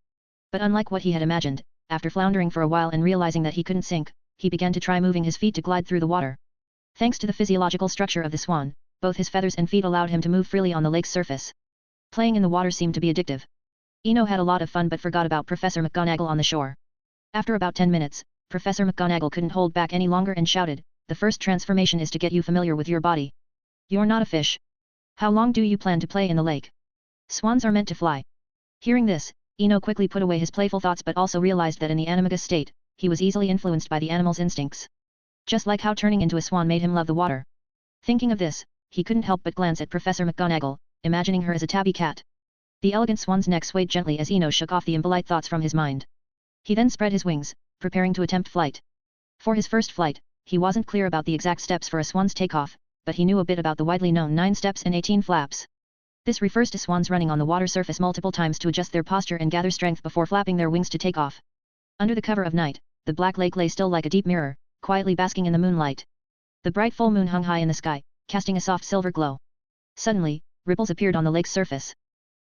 A: But unlike what he had imagined, after floundering for a while and realizing that he couldn't sink, he began to try moving his feet to glide through the water. Thanks to the physiological structure of the swan, both his feathers and feet allowed him to move freely on the lake's surface. Playing in the water seemed to be addictive. Eno had a lot of fun but forgot about Professor McGonagall on the shore. After about 10 minutes, Professor McGonagall couldn't hold back any longer and shouted, "The first transformation is to get you familiar with your body. You're not a fish. How long do you plan to play in the lake? Swans are meant to fly. Hearing this, Eno quickly put away his playful thoughts but also realized that in the Animagus state, he was easily influenced by the animal's instincts. Just like how turning into a swan made him love the water. Thinking of this, he couldn't help but glance at Professor McGonagall, imagining her as a tabby cat. The elegant swan's neck swayed gently as Eno shook off the impolite thoughts from his mind. He then spread his wings, preparing to attempt flight. For his first flight, he wasn't clear about the exact steps for a swan's takeoff, but he knew a bit about the widely known 9 steps and 18 flaps. This refers to swans running on the water surface multiple times to adjust their posture and gather strength before flapping their wings to take off. Under the cover of night, the black lake lay still like a deep mirror, quietly basking in the moonlight. The bright full moon hung high in the sky, casting a soft silver glow. Suddenly, ripples appeared on the lake's surface.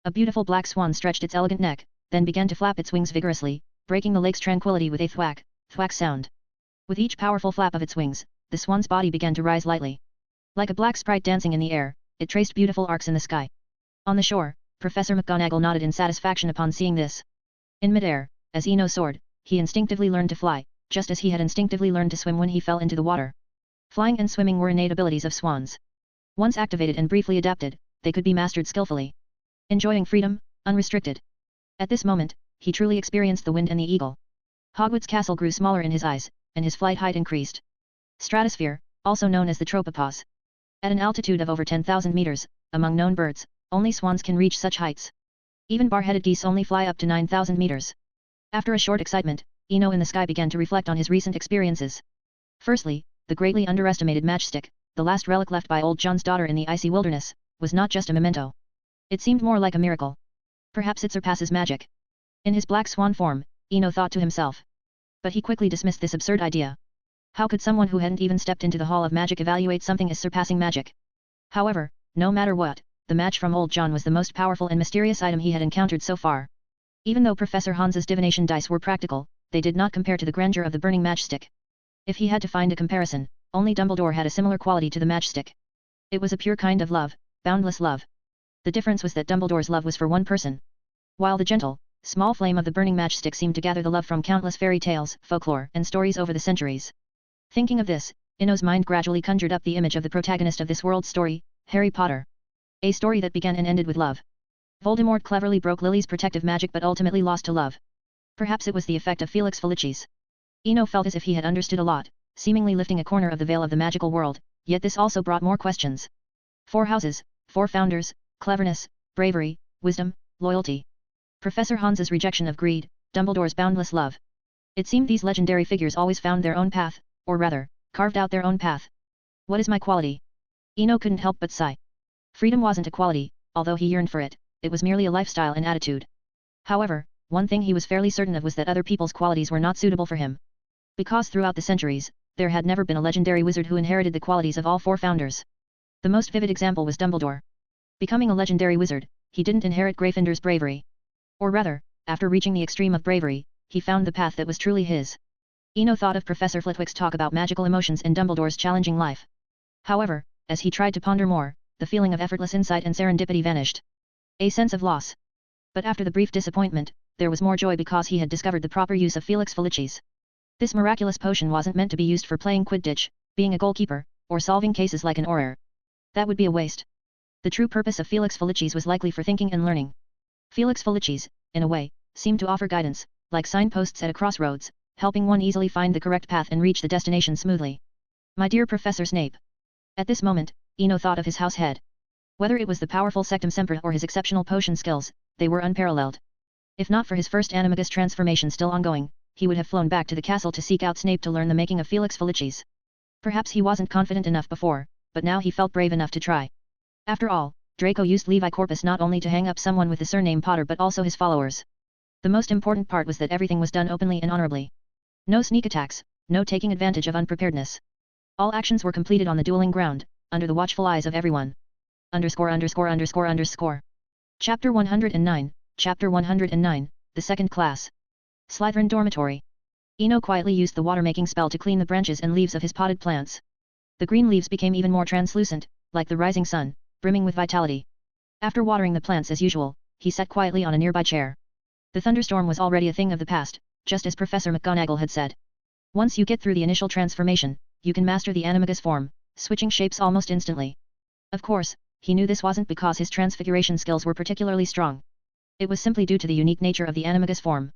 A: A beautiful black swan stretched its elegant neck, then began to flap its wings vigorously, breaking the lake's tranquility with a thwack, thwack sound. With each powerful flap of its wings, the swan's body began to rise lightly. Like a black sprite dancing in the air, it traced beautiful arcs in the sky. On the shore, Professor McGonagall nodded in satisfaction upon seeing this. In midair, as Eno soared, he instinctively learned to fly, just as he had instinctively learned to swim when he fell into the water. Flying and swimming were innate abilities of swans. Once activated and briefly adapted, they could be mastered skillfully. Enjoying freedom, unrestricted. At this moment, he truly experienced the wind and the eagle. Hogwarts Castle grew smaller in his eyes, and his flight height increased. Stratosphere, also known as the tropopause. At an altitude of over 10,000 meters, among known birds, only swans can reach such heights. Even bar-headed geese only fly up to 9,000 meters. After a short excitement, Eno in the sky began to reflect on his recent experiences. Firstly, the greatly underestimated Matchstick, the last relic left by old John's daughter in the icy wilderness, was not just a memento. It seemed more like a miracle. Perhaps it surpasses magic. In his black swan form, Eno thought to himself. But he quickly dismissed this absurd idea. How could someone who hadn't even stepped into the Hall of Magic evaluate something as surpassing magic? However, no matter what, the match from old John was the most powerful and mysterious item he had encountered so far. Even though Professor Hans's divination dice were practical, they did not compare to the grandeur of the burning matchstick. If he had to find a comparison, only Dumbledore had a similar quality to the matchstick. It was a pure kind of love, boundless love. The difference was that Dumbledore's love was for one person. While the gentle, small flame of the burning matchstick seemed to gather the love from countless fairy tales, folklore, and stories over the centuries. Thinking of this, Eno's mind gradually conjured up the image of the protagonist of this world's story, Harry Potter. A story that began and ended with love. Voldemort cleverly broke Lily's protective magic but ultimately lost to love. Perhaps it was the effect of Felix Felicis. Eno felt as if he had understood a lot, seemingly lifting a corner of the veil of the magical world, yet this also brought more questions. 4 houses, 4 founders, cleverness, bravery, wisdom, loyalty. Professor Hans's rejection of greed, Dumbledore's boundless love. It seemed these legendary figures always found their own path, or rather, carved out their own path. What is my quality? Eno couldn't help but sigh. Freedom wasn't a quality, although he yearned for it, it was merely a lifestyle and attitude. However, one thing he was fairly certain of was that other people's qualities were not suitable for him. Because throughout the centuries, there had never been a legendary wizard who inherited the qualities of all 4 founders. The most vivid example was Dumbledore. Becoming a legendary wizard, he didn't inherit Gryffindor's bravery. Or rather, after reaching the extreme of bravery, he found the path that was truly his. Eno thought of Professor Flitwick's talk about magical emotions and Dumbledore's challenging life. However, as he tried to ponder more, the feeling of effortless insight and serendipity vanished. A sense of loss. But after the brief disappointment, there was more joy because he had discovered the proper use of Felix Felicis. This miraculous potion wasn't meant to be used for playing Quidditch, being a goalkeeper, or solving cases like an Auror. That would be a waste. The true purpose of Felix Felicis was likely for thinking and learning. Felix Felicis, in a way, seemed to offer guidance, like signposts at a crossroads, helping one easily find the correct path and reach the destination smoothly. My dear Professor Snape. At this moment, Eno thought of his house head. Whether it was the powerful Sectum Sempra or his exceptional potion skills, they were unparalleled. If not for his first Animagus transformation still ongoing, he would have flown back to the castle to seek out Snape to learn the making of Felix Felicis. Perhaps he wasn't confident enough before, but now he felt brave enough to try. After all, Draco used Levi Corpus not only to hang up someone with the surname Potter but also his followers. The most important part was that everything was done openly and honorably. No sneak attacks, no taking advantage of unpreparedness. All actions were completed on the dueling ground, under the watchful eyes of everyone. Chapter 109, Chapter 109, The Second Class. Slytherin Dormitory. Eno quietly used the water-making spell to clean the branches and leaves of his potted plants. The green leaves became even more translucent, like the rising sun, brimming with vitality. After watering the plants as usual, he sat quietly on a nearby chair. The thunderstorm was already a thing of the past, just as Professor McGonagall had said. Once you get through the initial transformation, you can master the Animagus form, switching shapes almost instantly. Of course, he knew this wasn't because his transfiguration skills were particularly strong. It was simply due to the unique nature of the Animagus form.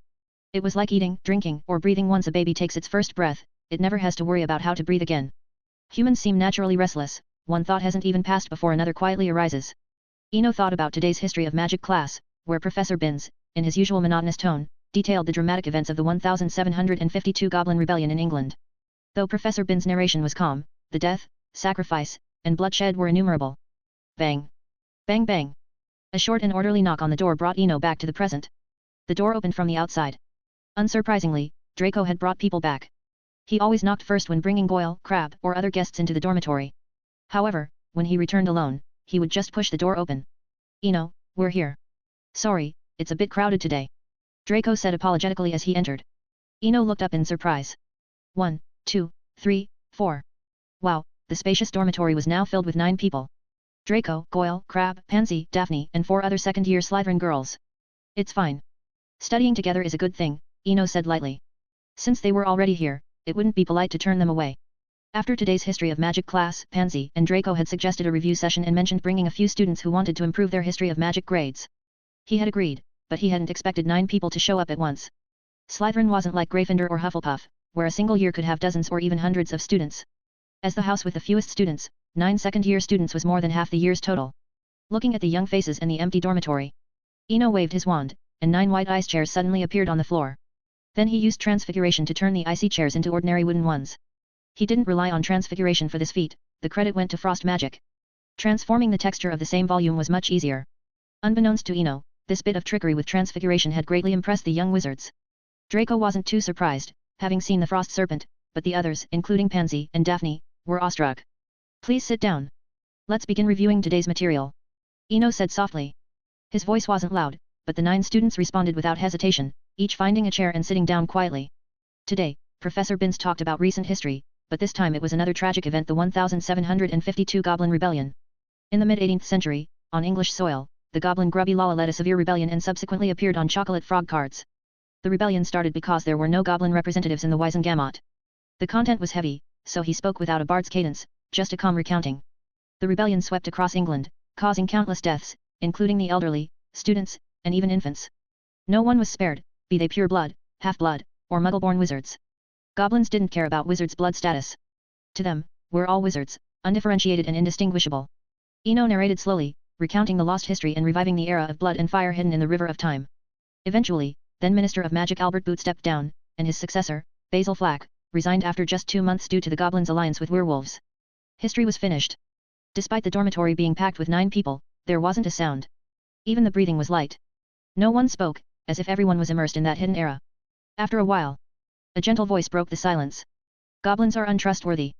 A: It was like eating, drinking, or breathing. Once a baby takes its first breath, it never has to worry about how to breathe again. Humans seem naturally restless, one thought hasn't even passed before another quietly arises. Eno thought about today's history of magic class, where Professor Binns, in his usual monotonous tone, detailed the dramatic events of the 1752 Goblin Rebellion in England. Though Professor Binns' narration was calm, the death, sacrifice, and bloodshed were innumerable. Bang! Bang bang! A short and orderly knock on the door brought Eno back to the present. The door opened from the outside. Unsurprisingly, Draco had brought people back. He always knocked first when bringing Goyle, Crabbe, or other guests into the dormitory. However, when he returned alone, he would just push the door open. Eno, we're here. Sorry, it's a bit crowded today. Draco said apologetically as he entered. Eno looked up in surprise. 1, 2, 3, 4. Wow, the spacious dormitory was now filled with 9 people. Draco, Goyle, Crabbe, Pansy, Daphne, and 4 other second-year Slytherin girls. It's fine. Studying together is a good thing, Eno said lightly. Since they were already here, it wouldn't be polite to turn them away. After today's history of magic class, Pansy and Draco had suggested a review session and mentioned bringing a few students who wanted to improve their history of magic grades. He had agreed, but he hadn't expected 9 people to show up at once. Slytherin wasn't like Gryffindor or Hufflepuff, where a single year could have dozens or even hundreds of students. As the house with the fewest students, 9 second-year students was more than half the year's total. Looking at the young faces and the empty dormitory, Eno waved his wand, and 9 white ice chairs suddenly appeared on the floor. Then he used Transfiguration to turn the icy chairs into ordinary wooden ones. He didn't rely on Transfiguration for this feat, the credit went to frost magic. Transforming the texture of the same volume was much easier. Unbeknownst to Eno, this bit of trickery with Transfiguration had greatly impressed the young wizards. Draco wasn't too surprised, having seen the frost serpent, but the others, including Pansy and Daphne, were awestruck. Please sit down. Let's begin reviewing today's material. Eno said softly. His voice wasn't loud, but the 9 students responded without hesitation, each finding a chair and sitting down quietly. Today, Professor Binns talked about recent history, but this time it was another tragic event, the 1752 Goblin Rebellion. In the mid-18th century, on English soil, the Goblin Grubby Lala led a severe rebellion and subsequently appeared on chocolate frog cards. The rebellion started because there were no Goblin representatives in the Wizengamot. The content was heavy, so he spoke without a bard's cadence, just a calm recounting. The rebellion swept across England, causing countless deaths, including the elderly, students, and even infants. No one was spared, be they pure blood, half-blood, or muggle-born wizards. Goblins didn't care about wizards' blood status. To them, we're all wizards, undifferentiated and indistinguishable. Eno narrated slowly, recounting the lost history and reviving the era of blood and fire hidden in the river of time. Eventually, then Minister of Magic Albert Boot stepped down, and his successor, Basil Flack, resigned after just 2 months due to the Goblins' alliance with werewolves. History was finished. Despite the dormitory being packed with 9 people, there wasn't a sound. Even the breathing was light. No one spoke, as if everyone was immersed in that hidden era. After a while, a gentle voice broke the silence. Goblins are untrustworthy.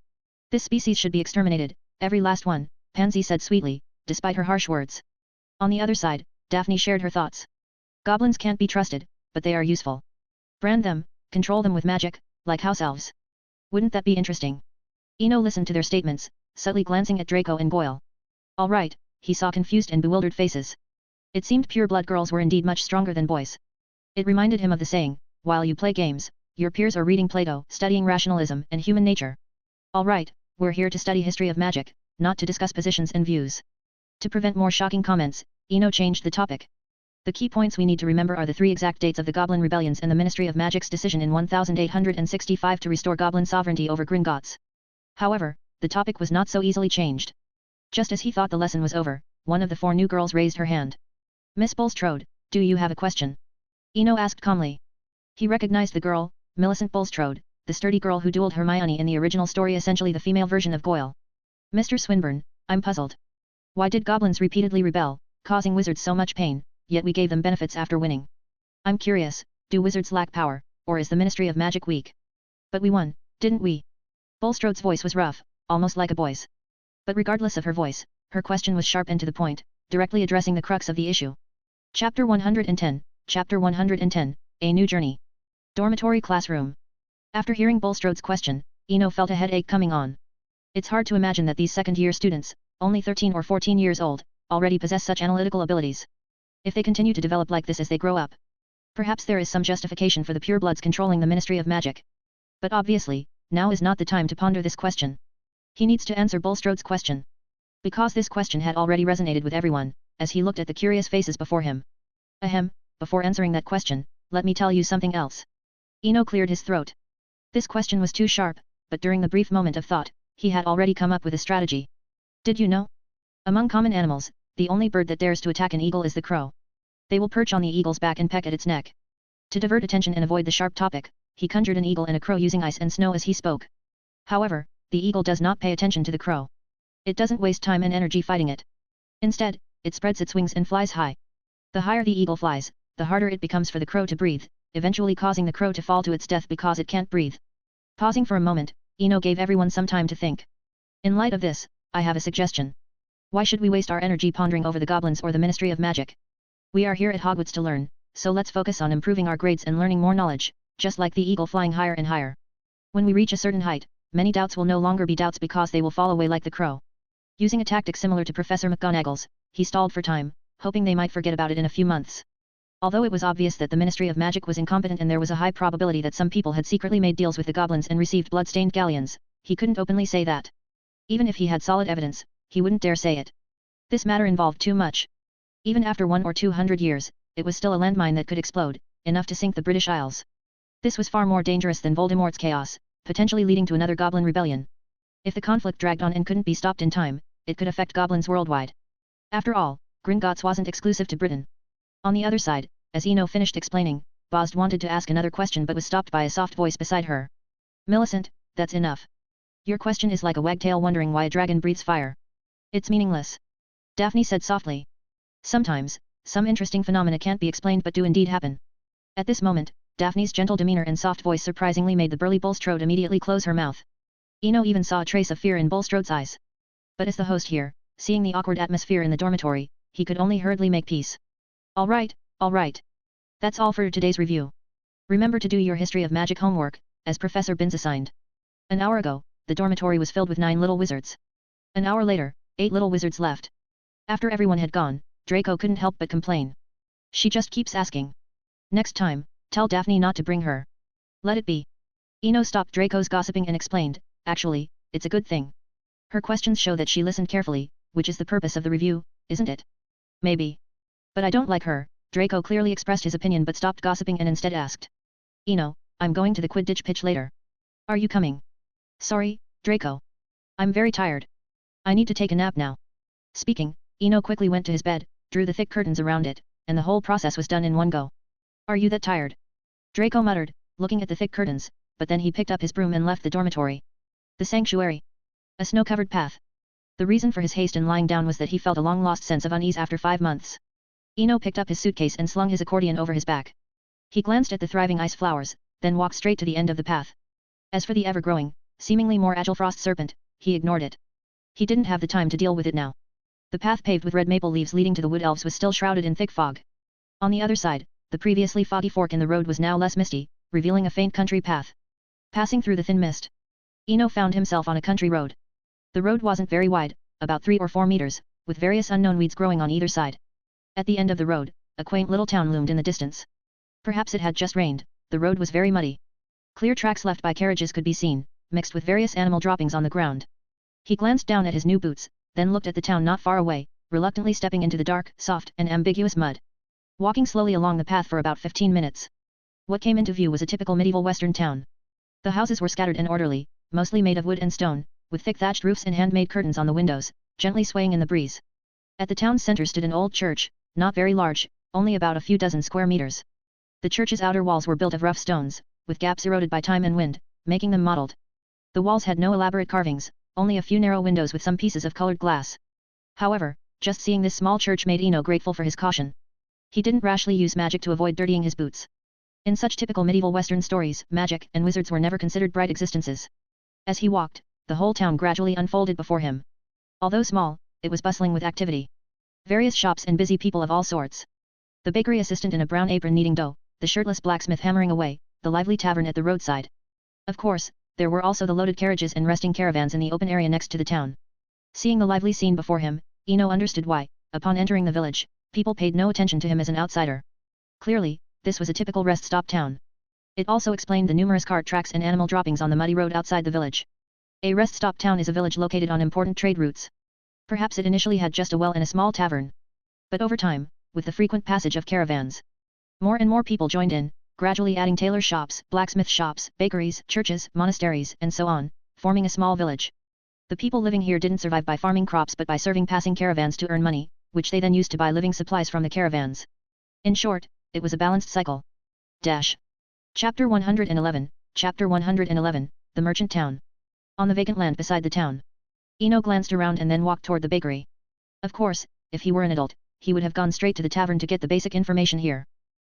A: This species should be exterminated, every last one, Pansy said sweetly, despite her harsh words. On the other side, Daphne shared her thoughts. Goblins can't be trusted, but they are useful. Brand them, control them with magic, like house elves. Wouldn't that be interesting? Eno listened to their statements, subtly glancing at Draco and Goyle. All right, he saw confused and bewildered faces. It seemed pure-blood girls were indeed much stronger than boys. It reminded him of the saying, while you play games, your peers are reading Plato, studying rationalism and human nature. All right, we're here to study history of magic, not to discuss positions and views. To prevent more shocking comments, Eno changed the topic. The key points we need to remember are the 3 exact dates of the Goblin Rebellions and the Ministry of Magic's decision in 1865 to restore Goblin sovereignty over Gringotts. However, the topic was not so easily changed. Just as he thought the lesson was over, one of the 4 new girls raised her hand. Miss Bulstrode, do you have a question? Eno asked calmly. He recognized the girl, Millicent Bulstrode, the sturdy girl who dueled Hermione in the original story, essentially the female version of Goyle. Mr. Swinburne, I'm puzzled. Why did goblins repeatedly rebel, causing wizards so much pain, yet we gave them benefits after winning? I'm curious, do wizards lack power, or is the Ministry of Magic weak? But we won, didn't we? Bulstrode's voice was rough, almost like a boy's. But regardless of her voice, her question was sharp and to the point, directly addressing the crux of the issue. Chapter 110, Chapter 110, A New Journey. Dormitory Classroom. After hearing Bulstrode's question, Eno felt a headache coming on. It's hard to imagine that these second-year students, only 13 or 14 years old, already possess such analytical abilities. If they continue to develop like this as they grow up, perhaps there is some justification for the purebloods controlling the Ministry of Magic. But obviously, now is not the time to ponder this question. He needs to answer Bulstrode's question. Because this question had already resonated with everyone, as he looked at the curious faces before him. Ahem, before answering that question, let me tell you something else. Eno cleared his throat. This question was too sharp, but during the brief moment of thought, he had already come up with a strategy. Did you know? Among common animals, the only bird that dares to attack an eagle is the crow. They will perch on the eagle's back and peck at its neck. To divert attention and avoid the sharp topic, he conjured an eagle and a crow using ice and snow as he spoke. However, the eagle does not pay attention to the crow. It doesn't waste time and energy fighting it. Instead, it spreads its wings and flies high. The higher the eagle flies, the harder it becomes for the crow to breathe, eventually causing the crow to fall to its death because it can't breathe. Pausing for a moment, Eno gave everyone some time to think. In light of this, I have a suggestion. Why should we waste our energy pondering over the goblins or the Ministry of Magic? We are here at Hogwarts to learn, so let's focus on improving our grades and learning more knowledge, just like the eagle flying higher and higher. When we reach a certain height, many doubts will no longer be doubts because they will fall away like the crow. Using a tactic similar to Professor McGonagall's, he stalled for time, hoping they might forget about it in a few months. Although it was obvious that the Ministry of Magic was incompetent and there was a high probability that some people had secretly made deals with the goblins and received blood-stained galleons, he couldn't openly say that. Even if he had solid evidence, he wouldn't dare say it. This matter involved too much. Even after 100 or 200 years, it was still a landmine that could explode, enough to sink the British Isles. This was far more dangerous than Voldemort's chaos, potentially leading to another goblin rebellion. If the conflict dragged on and couldn't be stopped in time, it could affect goblins worldwide. After all, Gringotts wasn't exclusive to Britain. On the other side, as Eno finished explaining, Bozd wanted to ask another question but was stopped by a soft voice beside her. Millicent, that's enough. Your question is like a wagtail wondering why a dragon breathes fire. It's meaningless. Daphne said softly. Sometimes, some interesting phenomena can't be explained but do indeed happen. At this moment, Daphne's gentle demeanor and soft voice surprisingly made the burly Bulstrode immediately close her mouth. Eno even saw a trace of fear in Bulstrode's eyes. But as the host here, seeing the awkward atmosphere in the dormitory, he could only hurriedly make peace. All right. That's all for today's review. Remember to do your History of Magic homework, as Professor Binns assigned. An hour ago, the dormitory was filled with 9 little wizards. An hour later, 8 little wizards left. After everyone had gone, Draco couldn't help but complain. She just keeps asking. Next time, tell Daphne not to bring her. Let it be. Eno stopped Draco's gossiping and explained, actually, it's a good thing. Her questions show that she listened carefully, which is the purpose of the review, isn't it? Maybe. But I don't like her. Draco clearly expressed his opinion but stopped gossiping and instead asked. Eno, I'm going to the Quidditch pitch later. Are you coming? Sorry, Draco. I'm very tired. I need to take a nap now. Speaking, Eno quickly went to his bed, drew the thick curtains around it, and the whole process was done in one go. Are you that tired? Draco muttered, looking at the thick curtains, but then he picked up his broom and left the dormitory. The sanctuary. A snow-covered path. The reason for his haste in lying down was that he felt a long-lost sense of unease after 5 months. Eno picked up his suitcase and slung his accordion over his back. He glanced at the thriving ice flowers, then walked straight to the end of the path. As for the ever-growing, seemingly more agile frost serpent, he ignored it. He didn't have the time to deal with it now. The path paved with red maple leaves leading to the wood elves was still shrouded in thick fog. On the other side, the previously foggy fork in the road was now less misty, revealing a faint country path. Passing through the thin mist, Eno found himself on a country road. The road wasn't very wide, about 3 or 4 meters, with various unknown weeds growing on either side. At the end of the road, a quaint little town loomed in the distance. Perhaps it had just rained, the road was very muddy. Clear tracks left by carriages could be seen, mixed with various animal droppings on the ground. He glanced down at his new boots, then looked at the town not far away, reluctantly stepping into the dark, soft, and ambiguous mud. Walking slowly along the path for about 15 minutes. What came into view was a typical medieval western town. The houses were scattered and orderly, mostly made of wood and stone, with thick thatched roofs and handmade curtains on the windows, gently swaying in the breeze. At the town's center stood an old church, not very large, only about a few dozen square meters. The church's outer walls were built of rough stones, with gaps eroded by time and wind, making them mottled. The walls had no elaborate carvings, only a few narrow windows with some pieces of colored glass. However, just seeing this small church made Eno grateful for his caution. He didn't rashly use magic to avoid dirtying his boots. In such typical medieval western stories, magic and wizards were never considered bright existences. As he walked, the whole town gradually unfolded before him. Although small, it was bustling with activity. Various shops and busy people of all sorts. The bakery assistant in a brown apron kneading dough, the shirtless blacksmith hammering away, the lively tavern at the roadside. Of course, there were also the loaded carriages and resting caravans in the open area next to the town. Seeing the lively scene before him, Eno understood why, upon entering the village, people paid no attention to him as an outsider. Clearly, this was a typical rest stop town. It also explained the numerous cart tracks and animal droppings on the muddy road outside the village. A rest stop town is a village located on important trade routes. Perhaps it initially had just a well and a small tavern. But over time, with the frequent passage of caravans. More and more people joined in, gradually adding tailor shops, blacksmith shops, bakeries, churches, monasteries, and so on, forming a small village. The people living here didn't survive by farming crops but by serving passing caravans to earn money, which they then used to buy living supplies from the caravans. In short, it was a balanced cycle. Chapter 111, Chapter 111, The Merchant Town. On the vacant land beside the town. Eno glanced around and then walked toward the bakery. Of course, if he were an adult, he would have gone straight to the tavern to get the basic information here.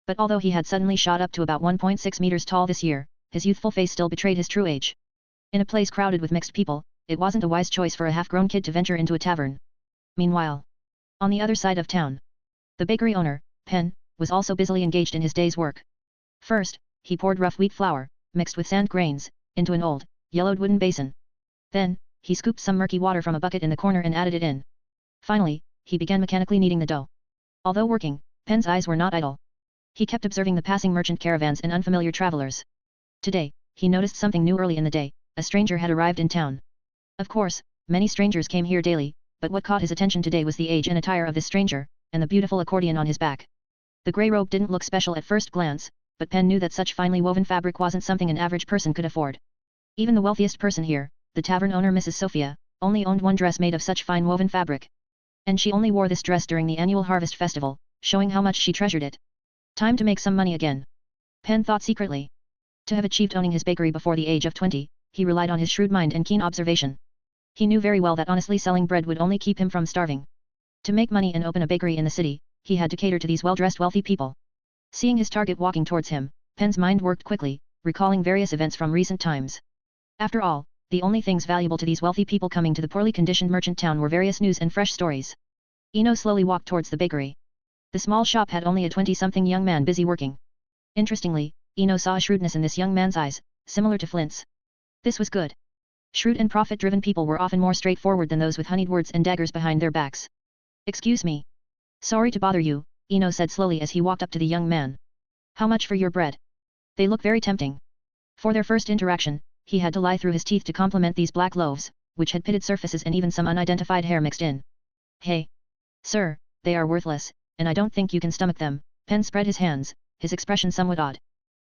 A: But although he had suddenly shot up to about 1.6 meters tall this year, his youthful face still betrayed his true age. In a place crowded with mixed people, it wasn't a wise choice for a half-grown kid to venture into a tavern. Meanwhile, on the other side of town, the bakery owner, Pen, was also busily engaged in his day's work. First, he poured rough wheat flour, mixed with sand grains, into an old, yellowed wooden basin. Then, he scooped some murky water from a bucket in the corner and added it in. Finally, he began mechanically kneading the dough. Although working, Pen's eyes were not idle. He kept observing the passing merchant caravans and unfamiliar travelers. Today, he noticed something new early in the day. A stranger had arrived in town. Of course, many strangers came here daily, but what caught his attention today was the age and attire of this stranger, and the beautiful accordion on his back. The grey robe didn't look special at first glance, but Pen knew that such finely woven fabric wasn't something an average person could afford. Even the wealthiest person here, the tavern owner Mrs. Sophia, only owned one dress made of such fine woven fabric. And she only wore this dress during the annual harvest festival, showing how much she treasured it. Time to make some money again. Pen thought secretly. To have achieved owning his bakery before the age of 20, he relied on his shrewd mind and keen observation. He knew very well that honestly selling bread would only keep him from starving. To make money and open a bakery in the city, he had to cater to these well-dressed wealthy people. Seeing his target walking towards him, Pen's mind worked quickly, recalling various events from recent times. After all, the only things valuable to these wealthy people coming to the poorly conditioned merchant town were various news and fresh stories. Eno slowly walked towards the bakery. The small shop had only a 20-something young man busy working. Interestingly, Eno saw a shrewdness in this young man's eyes, similar to Flint's. This was good. Shrewd and profit-driven people were often more straightforward than those with honeyed words and daggers behind their backs. "Excuse me. Sorry to bother you," Eno said slowly as he walked up to the young man. "How much for your bread? They look very tempting." For their first interaction, he had to lie through his teeth to compliment these black loaves, which had pitted surfaces and even some unidentified hair mixed in. "Hey. Sir, they are worthless, and I don't think you can stomach them." Pen spread his hands, his expression somewhat odd.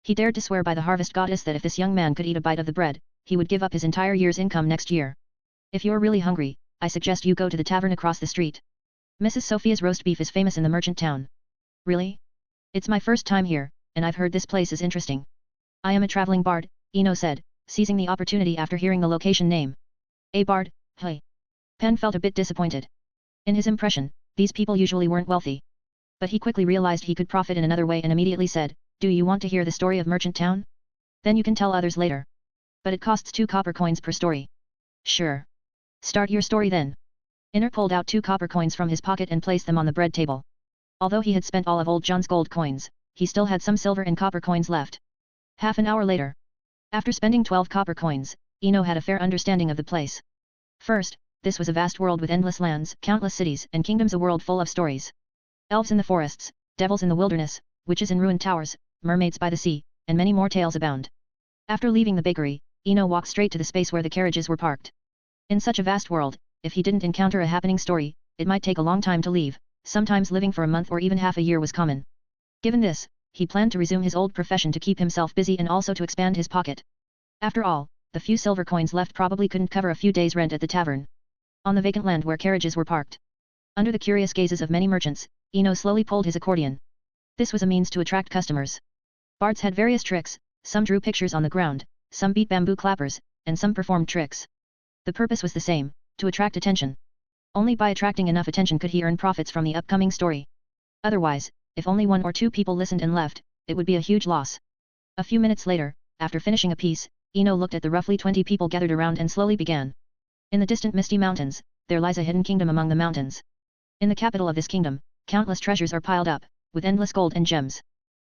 A: He dared to swear by the harvest goddess that if this young man could eat a bite of the bread, he would give up his entire year's income next year. "If you're really hungry, I suggest you go to the tavern across the street. Mrs. Sophia's roast beef is famous in the merchant town." "Really? It's my first time here, and I've heard this place is interesting." "I am a traveling bard," Eno said, seizing the opportunity after hearing the location name. "A bard, hey." Pen felt a bit disappointed. In his impression, these people usually weren't wealthy. But he quickly realized he could profit in another way and immediately said, "Do you want to hear the story of Merchant Town? Then you can tell others later. But it costs 2 copper coins per story." "Sure. Start your story then." Inner pulled out 2 copper coins from his pocket and placed them on the bread table. Although he had spent all of old John's gold coins, he still had some silver and copper coins left. Half an hour later. After spending 12 copper coins, Eno had a fair understanding of the place. First, this was a vast world with endless lands, countless cities and kingdoms, a world full of stories. Elves in the forests, devils in the wilderness, witches in ruined towers, mermaids by the sea, and many more tales abound. After leaving the bakery, Eno walked straight to the space where the carriages were parked. In such a vast world, if he didn't encounter a happening story, it might take a long time to leave. Sometimes living for a month or even half a year was common. Given this, he planned to resume his old profession to keep himself busy and also to expand his pocket. After all, the few silver coins left probably couldn't cover a few days' rent at the tavern. On the vacant land where carriages were parked, under the curious gazes of many merchants, Eno slowly pulled his accordion. This was a means to attract customers. Bards had various tricks, some drew pictures on the ground, some beat bamboo clappers, and some performed tricks. The purpose was the same, to attract attention. Only by attracting enough attention could he earn profits from the upcoming story. Otherwise, if only 1 or 2 people listened and left, it would be a huge loss. A few minutes later, after finishing a piece, Eno looked at the roughly 20 people gathered around and slowly began. In the distant misty mountains, there lies a hidden kingdom among the mountains. In the capital of this kingdom, countless treasures are piled up, with endless gold and gems.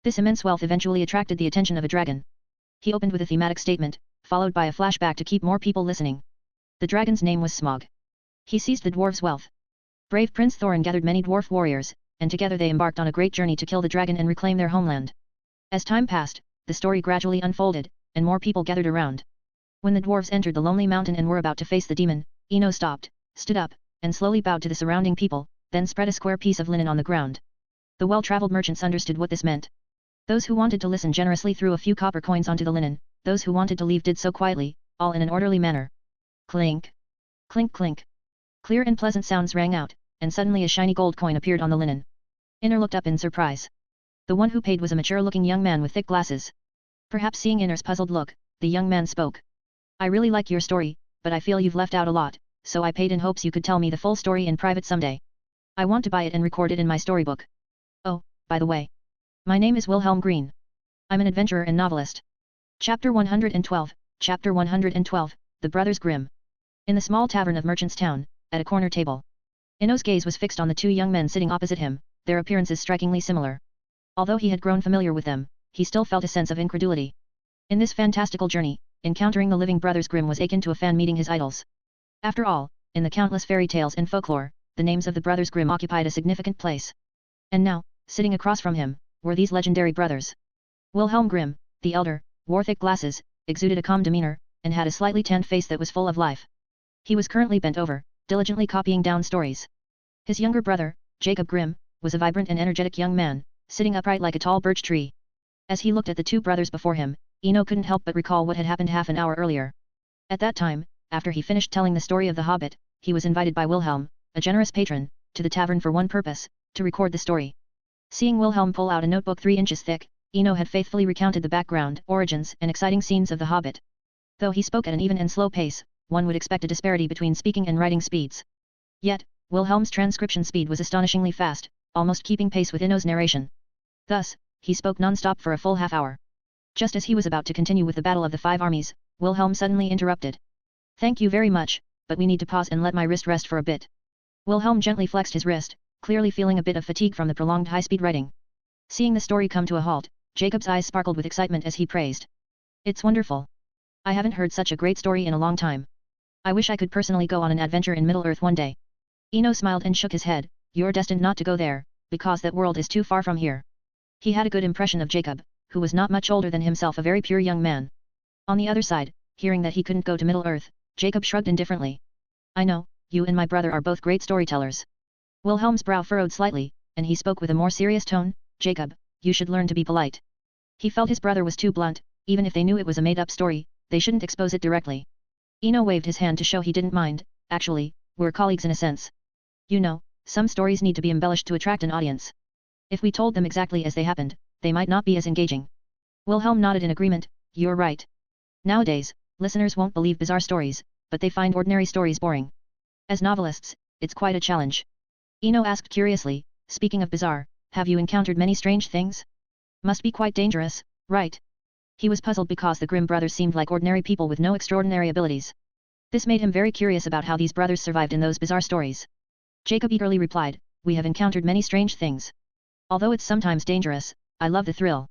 A: This immense wealth eventually attracted the attention of a dragon. He opened with a thematic statement, followed by a flashback to keep more people listening. The dragon's name was Smog. He seized the dwarves' wealth. Brave Prince Thorin gathered many dwarf warriors, and together they embarked on a great journey to kill the dragon and reclaim their homeland. As time passed, the story gradually unfolded, and more people gathered around. When the dwarves entered the lonely mountain and were about to face the demon, Eno stopped, stood up, and slowly bowed to the surrounding people, then spread a square piece of linen on the ground. The well-traveled merchants understood what this meant. Those who wanted to listen generously threw a few copper coins onto the linen, those who wanted to leave did so quietly, all in an orderly manner. Clink. Clink clink. Clear and pleasant sounds rang out, and suddenly a shiny gold coin appeared on the linen. Inner looked up in surprise. The one who paid was a mature-looking young man with thick glasses. Perhaps seeing Inner's puzzled look, the young man spoke. I really like your story, but I feel you've left out a lot, so I paid in hopes you could tell me the full story in private someday. I want to buy it and record it in my storybook. Oh, by the way. My name is Wilhelm Green. I'm an adventurer and novelist. Chapter 112, Chapter 112, The Brothers Grimm. In the small tavern of Merchant's Town, at a corner table. Inno's gaze was fixed on the two young men sitting opposite him, their appearances strikingly similar. Although he had grown familiar with them, he still felt a sense of incredulity. In this fantastical journey, encountering the living brothers Grimm was akin to a fan meeting his idols. After all, in the countless fairy tales and folklore, the names of the brothers Grimm occupied a significant place. And now, sitting across from him, were these legendary brothers. Wilhelm Grimm, the elder, wore thick glasses, exuded a calm demeanor, and had a slightly tanned face that was full of life. He was currently bent over, diligently copying down stories. His younger brother, Jacob Grimm, was a vibrant and energetic young man, sitting upright like a tall birch tree. As he looked at the two brothers before him, Eno couldn't help but recall what had happened half an hour earlier. At that time, after he finished telling the story of the Hobbit, he was invited by Wilhelm, a generous patron, to the tavern for one purpose, to record the story. Seeing Wilhelm pull out a notebook 3 inches thick, Eno had faithfully recounted the background, origins, and exciting scenes of the Hobbit. Though he spoke at an even and slow pace, one would expect a disparity between speaking and writing speeds. Yet, Wilhelm's transcription speed was astonishingly fast, almost keeping pace with Eno's narration. Thus, he spoke non-stop for a full half-hour. Just as he was about to continue with the Battle of the Five Armies, Wilhelm suddenly interrupted. Thank you very much, but we need to pause and let my wrist rest for a bit. Wilhelm gently flexed his wrist, clearly feeling a bit of fatigue from the prolonged high-speed writing. Seeing the story come to a halt, Jacob's eyes sparkled with excitement as he praised. It's wonderful. I haven't heard such a great story in a long time. I wish I could personally go on an adventure in Middle-earth one day. Eno smiled and shook his head. You're destined not to go there, because that world is too far from here. He had a good impression of Jacob, who was not much older than himself, a very pure young man. On the other side, hearing that he couldn't go to Middle-earth, Jacob shrugged indifferently. I know, you and my brother are both great storytellers. Wilhelm's brow furrowed slightly, and he spoke with a more serious tone. Jacob, you should learn to be polite. He felt his brother was too blunt. Even if they knew it was a made-up story, they shouldn't expose it directly. Eno waved his hand to show he didn't mind. Actually, we're colleagues in a sense. You know, some stories need to be embellished to attract an audience. If we told them exactly as they happened, they might not be as engaging. Wilhelm nodded in agreement. You're right. Nowadays, listeners won't believe bizarre stories, but they find ordinary stories boring. As novelists, it's quite a challenge. Eno asked curiously, speaking of bizarre, have you encountered many strange things? Must be quite dangerous, right? He was puzzled because the Grimm brothers seemed like ordinary people with no extraordinary abilities. This made him very curious about how these brothers survived in those bizarre stories. Jacob eagerly replied, we have encountered many strange things. Although it's sometimes dangerous, I love the thrill.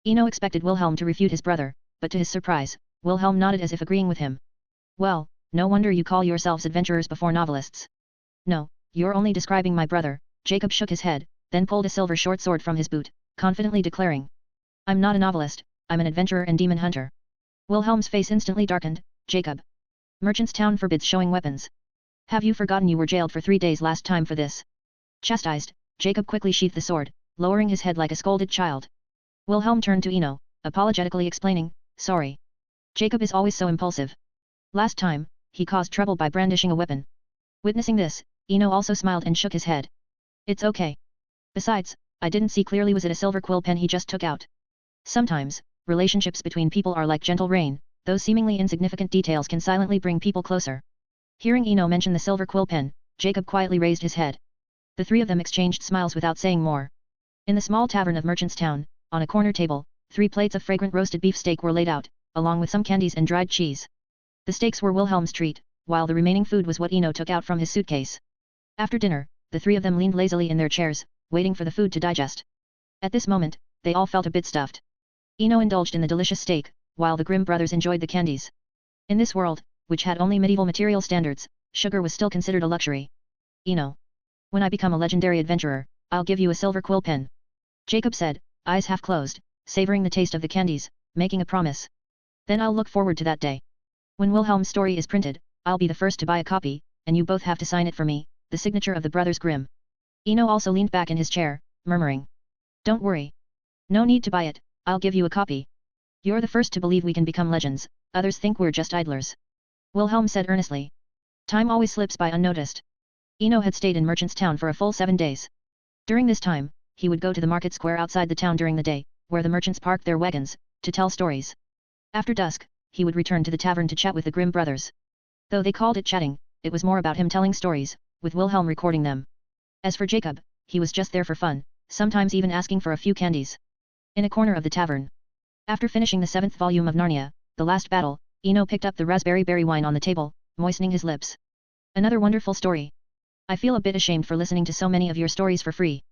A: Eno expected Wilhelm to refute his brother, but to his surprise, Wilhelm nodded as if agreeing with him. Well, no wonder you call yourselves adventurers before novelists. No, you're only describing my brother. Jacob shook his head, then pulled a silver short sword from his boot, confidently declaring. I'm not a novelist, I'm an adventurer and demon hunter. Wilhelm's face instantly darkened. Jacob. Merchant's Town forbids showing weapons. Have you forgotten you were jailed for 3 days last time for this? Chastised, Jacob quickly sheathed the sword, lowering his head like a scolded child. Wilhelm turned to Eno, apologetically explaining, sorry. Jacob is always so impulsive. Last time, he caused trouble by brandishing a weapon. Witnessing this, Eno also smiled and shook his head. It's okay. Besides, I didn't see clearly, was it a silver quill pen he just took out? Sometimes, relationships between people are like gentle rain, those seemingly insignificant details can silently bring people closer. Hearing Eno mention the silver quill pen, Jacob quietly raised his head. The three of them exchanged smiles without saying more. In the small tavern of Merchant's Town, on a corner table, 3 plates of fragrant roasted beef steak were laid out, along with some candies and dried cheese. The steaks were Wilhelm's treat, while the remaining food was what Eno took out from his suitcase. After dinner, the 3 of them leaned lazily in their chairs, waiting for the food to digest. At this moment, they all felt a bit stuffed. Eno indulged in the delicious steak, while the Grimm brothers enjoyed the candies. In this world, which had only medieval material standards, sugar was still considered a luxury. Eno. When I become a legendary adventurer, I'll give you a silver quill pen. Jacob said, eyes half closed, savoring the taste of the candies, making a promise. Then I'll look forward to that day. When Wilhelm's story is printed, I'll be the first to buy a copy, and you both have to sign it for me, the signature of the brothers Grimm. Eno also leaned back in his chair, murmuring. Don't worry. No need to buy it, I'll give you a copy. You're the first to believe we can become legends, others think we're just idlers. Wilhelm said earnestly. Time always slips by unnoticed. Eno had stayed in Merchant's Town for a full 7 days. During this time, he would go to the market square outside the town during the day, where the merchants parked their wagons, to tell stories. After dusk, he would return to the tavern to chat with the Grimm brothers. Though they called it chatting, it was more about him telling stories, with Wilhelm recording them. As for Jacob, he was just there for fun, sometimes even asking for a few candies. In a corner of the tavern. After finishing the 7th volume of Narnia, The Last Battle, Eno picked up the raspberry berry wine on the table, moistening his lips. Another wonderful story. I feel a bit ashamed for listening to so many of your stories for free.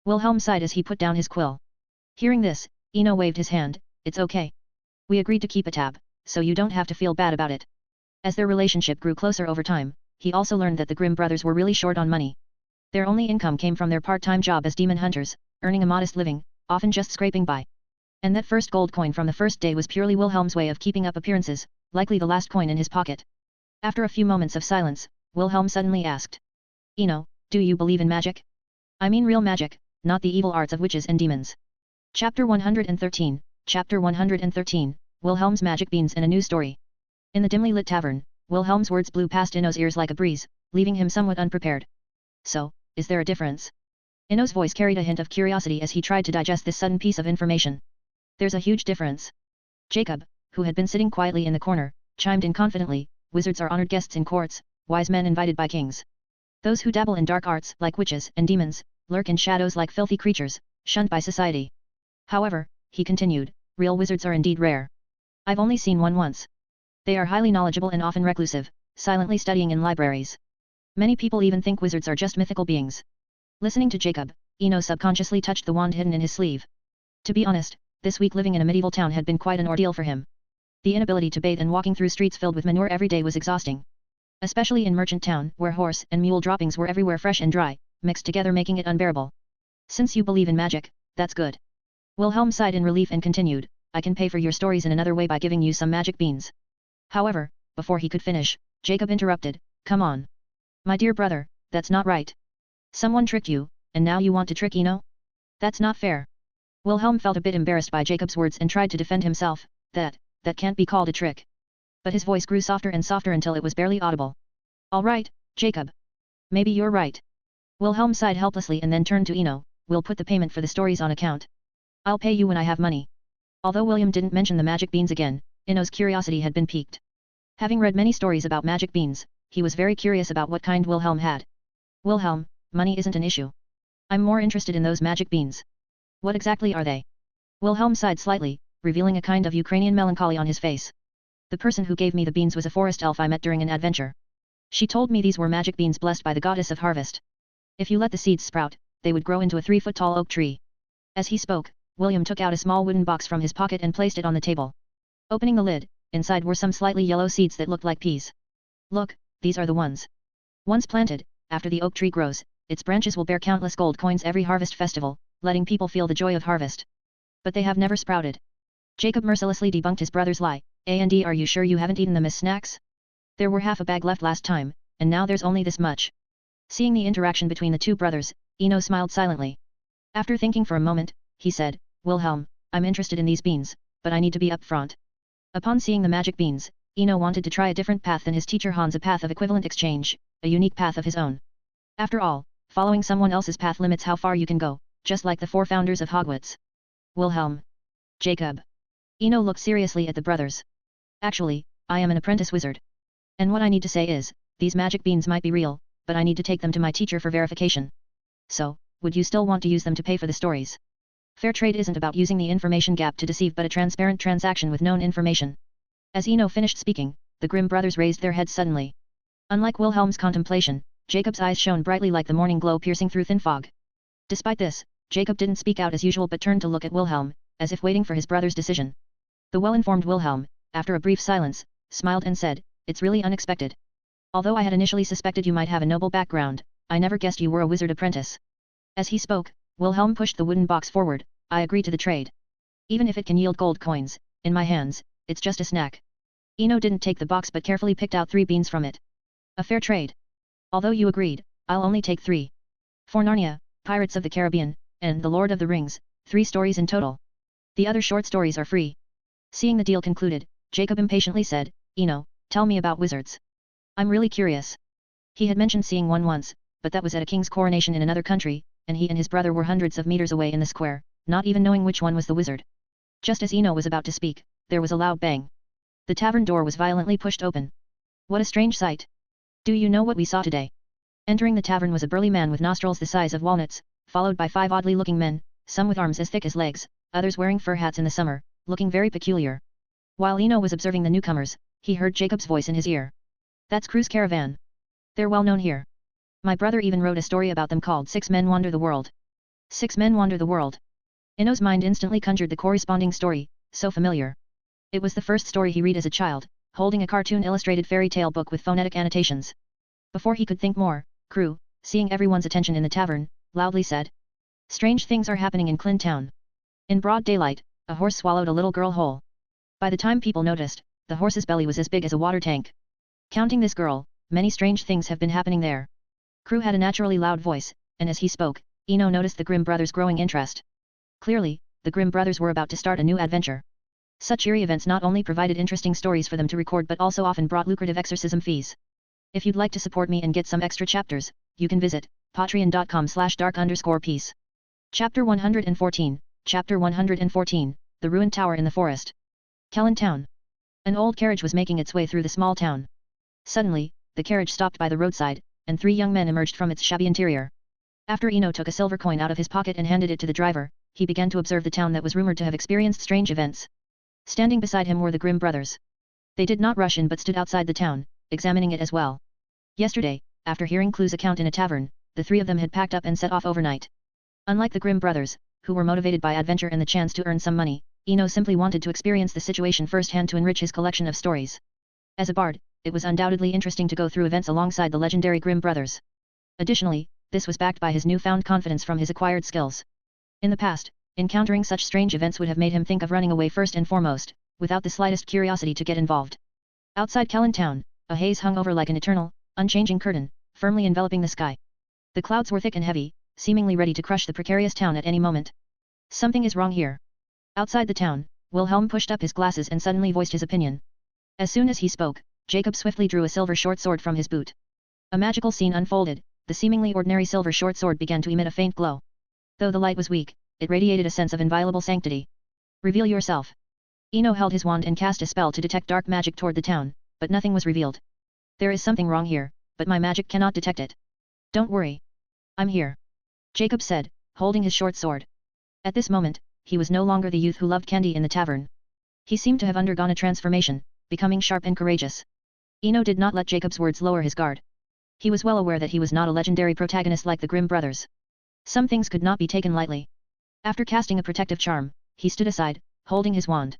A: Wilhelm sighed as he put down his quill. Hearing this, Eno waved his hand. It's okay. We agreed to keep a tab, so you don't have to feel bad about it. As their relationship grew closer over time, he also learned that the Grimm brothers were really short on money. Their only income came from their part-time job as demon hunters, earning a modest living, often just scraping by. And that first gold coin from the first day was purely Wilhelm's way of keeping up appearances, likely the last coin in his pocket. After a few moments of silence, Wilhelm suddenly asked. Eno, do you believe in magic? I mean real magic, not the evil arts of witches and demons. Chapter 113, Chapter 113, Wilhelm's Magic Beans and a New Story. In the dimly lit tavern, Wilhelm's words blew past Eno's ears like a breeze, leaving him somewhat unprepared. So, is there a difference? Eno's voice carried a hint of curiosity as he tried to digest this sudden piece of information. There's a huge difference. Jacob, who had been sitting quietly in the corner, chimed in confidently, wizards are honored guests in courts, wise men invited by kings. Those who dabble in dark arts, like witches and demons, lurk in shadows like filthy creatures, shunned by society. However, he continued, real wizards are indeed rare. I've only seen one once. They are highly knowledgeable and often reclusive, silently studying in libraries. Many people even think wizards are just mythical beings. Listening to Jacob, Eno subconsciously touched the wand hidden in his sleeve. To be honest, this week living in a medieval town had been quite an ordeal for him. The inability to bathe and walking through streets filled with manure every day was exhausting. Especially in Merchant Town, where horse and mule droppings were everywhere fresh and dry, mixed together making it unbearable. Since you believe in magic, that's good. Wilhelm sighed in relief and continued, I can pay for your stories in another way by giving you some magic beans. However, before he could finish, Jacob interrupted, come on. My dear brother, that's not right. Someone tricked you, and now you want to trick Eno? That's not fair. Wilhelm felt a bit embarrassed by Jacob's words and tried to defend himself, that can't be called a trick. But his voice grew softer and softer until it was barely audible. All right, Jacob. Maybe you're right. Wilhelm sighed helplessly and then turned to Eno, we'll put the payment for the stories on account. I'll pay you when I have money. Although William didn't mention the magic beans again, Eno's curiosity had been piqued. Having read many stories about magic beans, he was very curious about what kind Wilhelm had. Wilhelm, money isn't an issue. I'm more interested in those magic beans. What exactly are they? Wilhelm sighed slightly, revealing a kind of Ukrainian melancholy on his face. The person who gave me the beans was a forest elf I met during an adventure. She told me these were magic beans blessed by the goddess of harvest. If you let the seeds sprout, they would grow into a 3-foot-tall oak tree. As he spoke, William took out a small wooden box from his pocket and placed it on the table. Opening the lid, inside were some slightly yellow seeds that looked like peas. Look, these are the ones. Once planted, after the oak tree grows, its branches will bear countless gold coins every harvest festival, letting people feel the joy of harvest. But they have never sprouted. Jacob mercilessly debunked his brother's lie. And are you sure you haven't eaten them as snacks? There were half a bag left last time, and now there's only this much. Seeing the interaction between the two brothers, Eno smiled silently. After thinking for a moment, he said, Wilhelm, I'm interested in these beans, but I need to be upfront. Upon seeing the magic beans, Eno wanted to try a different path than his teacher Hans, a path of equivalent exchange, a unique path of his own. After all, following someone else's path limits how far you can go, just like the 4 founders of Hogwarts. Wilhelm. Jacob. Eno looked seriously at the brothers. Actually, I am an apprentice wizard. And what I need to say is, these magic beans might be real, but I need to take them to my teacher for verification. So, would you still want to use them to pay for the stories? Fair trade isn't about using the information gap to deceive but a transparent transaction with known information. As Eno finished speaking, the Grimm brothers raised their heads suddenly. Unlike Wilhelm's contemplation, Jacob's eyes shone brightly like the morning glow piercing through thin fog. Despite this, Jacob didn't speak out as usual but turned to look at Wilhelm, as if waiting for his brother's decision. The well-informed Wilhelm, after a brief silence, smiled and said, it's really unexpected. Although I had initially suspected you might have a noble background, I never guessed you were a wizard apprentice. As he spoke, Wilhelm pushed the wooden box forward, I agree to the trade. Even if it can yield gold coins, in my hands, it's just a snack. Eno didn't take the box but carefully picked out 3 beans from it. A fair trade. Although you agreed, I'll only take 3. For Narnia, Pirates of the Caribbean, and The Lord of the Rings, 3 stories in total. The other short stories are free. Seeing the deal concluded, Jacob impatiently said, tell me about wizards. I'm really curious. He had mentioned seeing one once, but that was at a king's coronation in another country, and he and his brother were hundreds of meters away in the square, not even knowing which one was the wizard. Just as was about to speak, there was a loud bang. The tavern door was violently pushed open. What a strange sight. Do you know what we saw today? Entering the tavern was a burly man with nostrils the size of walnuts, followed by 5 oddly looking men, some with arms as thick as legs, others wearing fur hats in the summer, looking very peculiar. While was observing the newcomers, he heard Jacob's voice in his ear. That's Cruise Caravan. They're well known here. My brother even wrote a story about them called 6 Men Wander the World. 6 Men Wander the World. Ino's mind instantly conjured the corresponding story, so familiar. It was the first story he read as a child, holding a cartoon-illustrated fairy tale book with phonetic annotations. Before he could think more, Crew, seeing everyone's attention in the tavern, loudly said. Strange things are happening in Clint Town. In broad daylight, a horse swallowed a little girl whole. By the time people noticed, the horse's belly was as big as a water tank. Counting this girl, many strange things have been happening there. Crew had a naturally loud voice, and as he spoke, noticed the Grimm brothers' growing interest. Clearly, the Grimm brothers were about to start a new adventure. Such eerie events not only provided interesting stories for them to record but also often brought lucrative exorcism fees. If you'd like to support me and get some extra chapters, you can visit patreon.com/dark_peace. Chapter 114, Chapter 114, The Ruined Tower in the Forest. Kellen Town. An old carriage was making its way through the small town. Suddenly, the carriage stopped by the roadside, and 3 young men emerged from its shabby interior. After took a silver coin out of his pocket and handed it to the driver, he began to observe the town that was rumored to have experienced strange events. Standing beside him were the Grimm brothers. They did not rush in but stood outside the town, examining it as well. Yesterday, after hearing Clue's account in a tavern, the 3 of them had packed up and set off overnight. Unlike the Grimm brothers, who were motivated by adventure and the chance to earn some money, simply wanted to experience the situation firsthand to enrich his collection of stories. As a bard, it was undoubtedly interesting to go through events alongside the legendary Grimm brothers. Additionally, this was backed by his newfound confidence from his acquired skills. In the past, encountering such strange events would have made him think of running away first and foremost, without the slightest curiosity to get involved. Outside Kellen Town, a haze hung over like an eternal, unchanging curtain, firmly enveloping the sky. The clouds were thick and heavy, seemingly ready to crush the precarious town at any moment. Something is wrong here. Outside the town, Wilhelm pushed up his glasses and suddenly voiced his opinion. As soon as he spoke, Jacob swiftly drew a silver short sword from his boot. A magical scene unfolded, the seemingly ordinary silver short sword began to emit a faint glow. Though the light was weak, it radiated a sense of inviolable sanctity. Reveal yourself. Held his wand and cast a spell to detect dark magic toward the town, but nothing was revealed. There is something wrong here, but my magic cannot detect it. Don't worry. I'm here. Jacob said, holding his short sword. At this moment, he was no longer the youth who loved candy in the tavern. He seemed to have undergone a transformation, becoming sharp and courageous. Did not let Jacob's words lower his guard. He was well aware that he was not a legendary protagonist like the Grimm brothers. Some things could not be taken lightly. After casting a protective charm, he stood aside, holding his wand.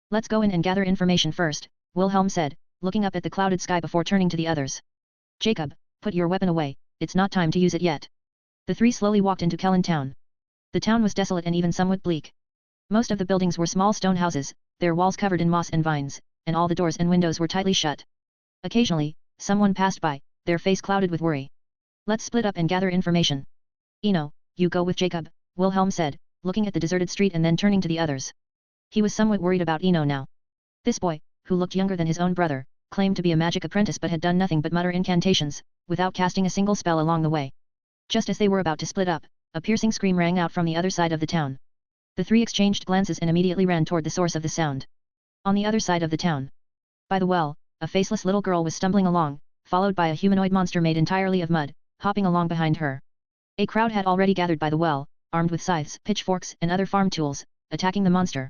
A: Let's go in and gather information first, Wilhelm said, looking up at the clouded sky before turning to the others. Jacob, put your weapon away, it's not time to use it yet. The 3 slowly walked into Kellen Town. The town was desolate and even somewhat bleak. Most of the buildings were small stone houses, their walls covered in moss and vines, and all the doors and windows were tightly shut. Occasionally, someone passed by, their face clouded with worry. Let's split up and gather information. You go with Jacob, Wilhelm said, looking at the deserted street and then turning to the others. He was somewhat worried about now. This boy, who looked younger than his own brother, claimed to be a magic apprentice but had done nothing but mutter incantations, without casting a single spell along the way. Just as they were about to split up, a piercing scream rang out from the other side of the town. The 3 exchanged glances and immediately ran toward the source of the sound. On the other side of the town, by the well, a faceless little girl was stumbling along, followed by a humanoid monster made entirely of mud, hopping along behind her. A crowd had already gathered by the well, armed with scythes, pitchforks, and other farm tools, attacking the monster.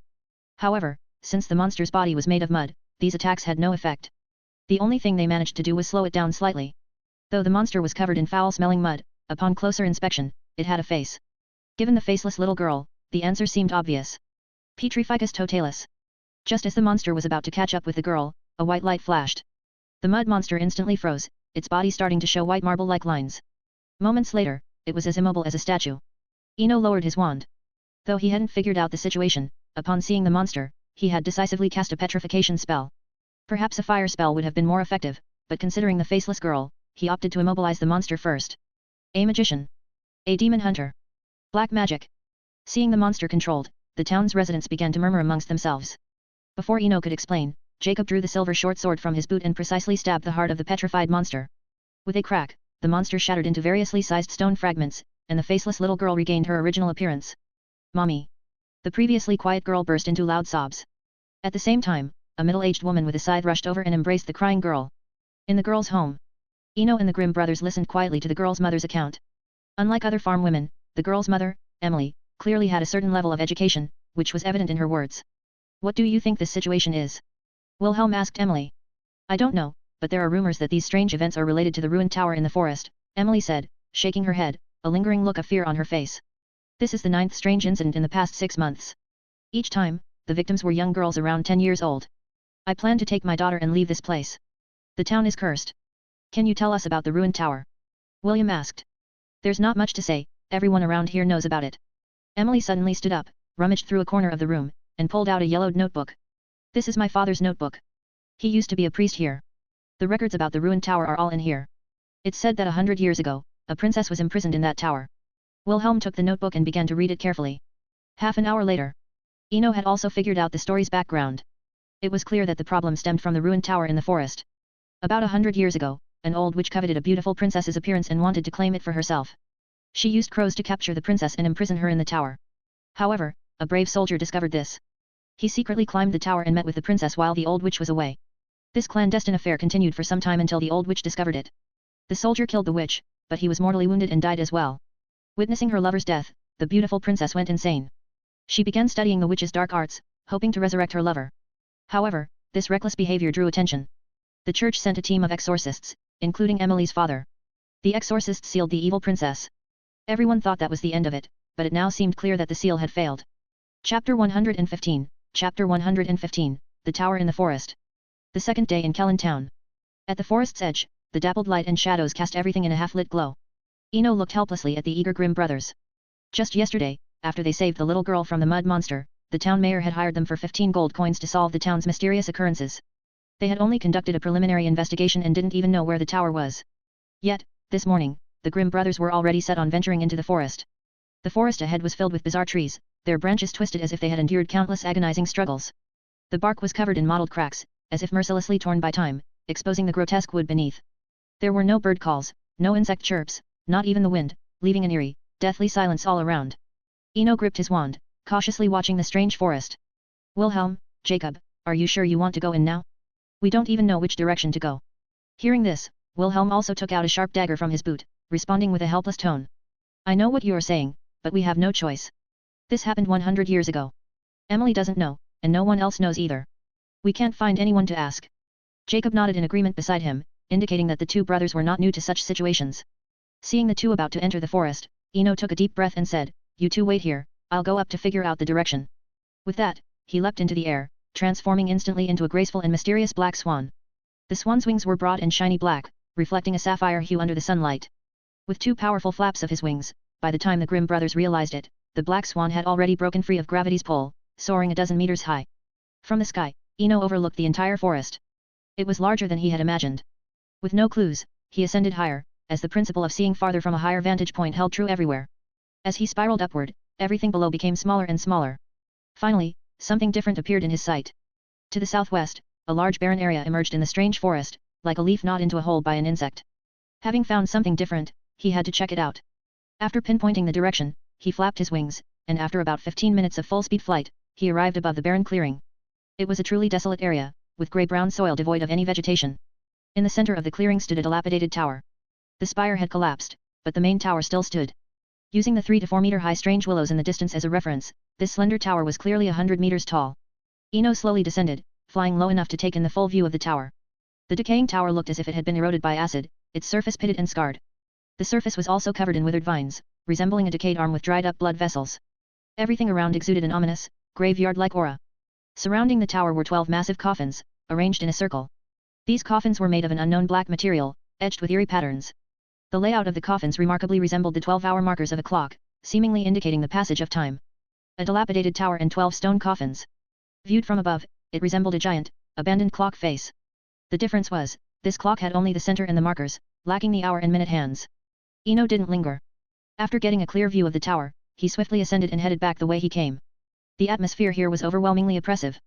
A: However, since the monster's body was made of mud, these attacks had no effect. The only thing they managed to do was slow it down slightly. Though the monster was covered in foul-smelling mud, upon closer inspection, it had a face. Given the faceless little girl, the answer seemed obvious. Petrificus totalis. Just as the monster was about to catch up with the girl, a white light flashed. The mud monster instantly froze, its body starting to show white marble-like lines. Moments later, it was as immobile as a statue. Lowered his wand. Though he hadn't figured out the situation, upon seeing the monster, he had decisively cast a petrification spell. Perhaps a fire spell would have been more effective, but considering the faceless girl, he opted to immobilize the monster first. A magician. A demon hunter. Black magic, Seeing the monster controlled, the town's residents began to murmur amongst themselves. Before Eno could explain, Jacob drew the silver short sword from his boot and precisely stabbed the heart of the petrified monster. With a crack, the monster shattered into variously sized stone fragments, and the faceless little girl regained her original appearance. "Mommy!" The previously quiet girl burst into loud sobs. At the same time, a middle-aged woman with a scythe rushed over and embraced the crying girl. In the girl's home, Eno and the Grimm brothers listened quietly to the girl's mother's account. Unlike other farm women, the girl's mother, Emily, clearly had a certain level of education, which was evident in her words. "What do you think this situation is?" Wilhelm asked Emily. "I don't know, but there are rumors that these strange events are related to the ruined tower in the forest," Emily said, shaking her head, a lingering look of fear on her face. "This is the 9th strange incident in the past 6 months. Each time, the victims were young girls around 10 years old. I plan to take my daughter and leave this place. The town is cursed. Can you tell us about the ruined tower?" William asked. "There's not much to say, everyone around here knows about it." Emily suddenly stood up, rummaged through a corner of the room, and pulled out a yellowed notebook. "This is my father's notebook. He used to be a priest here. The records about the ruined tower are all in here. It's said that 100 years ago, a princess was imprisoned in that tower." Wilhelm took the notebook and began to read it carefully. Half an hour later, Eno had also figured out the story's background. It was clear that the problem stemmed from the ruined tower in the forest. About 100 years ago, an old witch coveted a beautiful princess's appearance and wanted to claim it for herself. She used crows to capture the princess and imprison her in the tower. However, a brave soldier discovered this. He secretly climbed the tower and met with the princess while the old witch was away. This clandestine affair continued for some time until the old witch discovered it. The soldier killed the witch, but he was mortally wounded and died as well. Witnessing her lover's death, the beautiful princess went insane. She began studying the witch's dark arts, hoping to resurrect her lover. However, this reckless behavior drew attention. The church sent a team of exorcists, including Emily's father. The exorcists sealed the evil princess. Everyone thought that was the end of it, but it now seemed clear that the seal had failed. Chapter 115, Chapter 115, The Tower in the Forest. The second day in Kellen Town. At the forest's edge, the dappled light and shadows cast everything in a half-lit glow. Eno looked helplessly at the eager Grimm brothers. Just yesterday, after they saved the little girl from the mud monster, the town mayor had hired them for 15 gold coins to solve the town's mysterious occurrences. They had only conducted a preliminary investigation and didn't even know where the tower was. Yet, this morning, the Grimm brothers were already set on venturing into the forest. The forest ahead was filled with bizarre trees, their branches twisted as if they had endured countless agonizing struggles. The bark was covered in mottled cracks, as if mercilessly torn by time, exposing the grotesque wood beneath. There were no bird calls, no insect chirps, not even the wind, leaving an eerie, deathly silence all around. Eno gripped his wand, cautiously watching the strange forest. "Wilhelm, Jacob, are you sure you want to go in now? We don't even know which direction to go." Hearing this, Wilhelm also took out a sharp dagger from his boot, responding with a helpless tone. "I know what you are saying, but we have no choice. This happened 100 years ago. Emily doesn't know, and no one else knows either. We can't find anyone to ask." Jacob nodded in agreement beside him, indicating that the two brothers were not new to such situations. Seeing the two about to enter the forest, Eno took a deep breath and said, "You two wait here, I'll go up to figure out the direction." With that, he leapt into the air, transforming instantly into a graceful and mysterious black swan. The swan's wings were broad and shiny black, reflecting a sapphire hue under the sunlight. With two powerful flaps of his wings, by the time the Grimm brothers realized it, the black swan had already broken free of gravity's pull, soaring a dozen meters high. From the sky, Eno overlooked the entire forest. It was larger than he had imagined. With no clues, he ascended higher, as the principle of seeing farther from a higher vantage point held true everywhere. As he spiraled upward, everything below became smaller and smaller. Finally, something different appeared in his sight. To the southwest, a large barren area emerged in the strange forest, like a leaf gnawed into a hole by an insect. Having found something different, he had to check it out. After pinpointing the direction, he flapped his wings, and after about 15 minutes of full-speed flight, he arrived above the barren clearing. It was a truly desolate area, with grey-brown soil devoid of any vegetation. In the center of the clearing stood a dilapidated tower. The spire had collapsed, but the main tower still stood. Using the 3 to 4 meter high strange willows in the distance as a reference, this slender tower was clearly 100 meters tall. Eno slowly descended, flying low enough to take in the full view of the tower. The decaying tower looked as if it had been eroded by acid, its surface pitted and scarred. The surface was also covered in withered vines, resembling a decayed arm with dried-up blood vessels. Everything around exuded an ominous, graveyard-like aura. Surrounding the tower were 12 massive coffins, arranged in a circle. These coffins were made of an unknown black material, edged with eerie patterns. The layout of the coffins remarkably resembled the 12-hour markers of a clock, seemingly indicating the passage of time. A dilapidated tower and 12 stone coffins. Viewed from above, it resembled a giant, abandoned clock face. The difference was, this clock had only the center and the markers, lacking the hour and minute hands. Eno didn't linger. After getting a clear view of the tower, he swiftly ascended and headed back the way he came. The atmosphere here was overwhelmingly oppressive.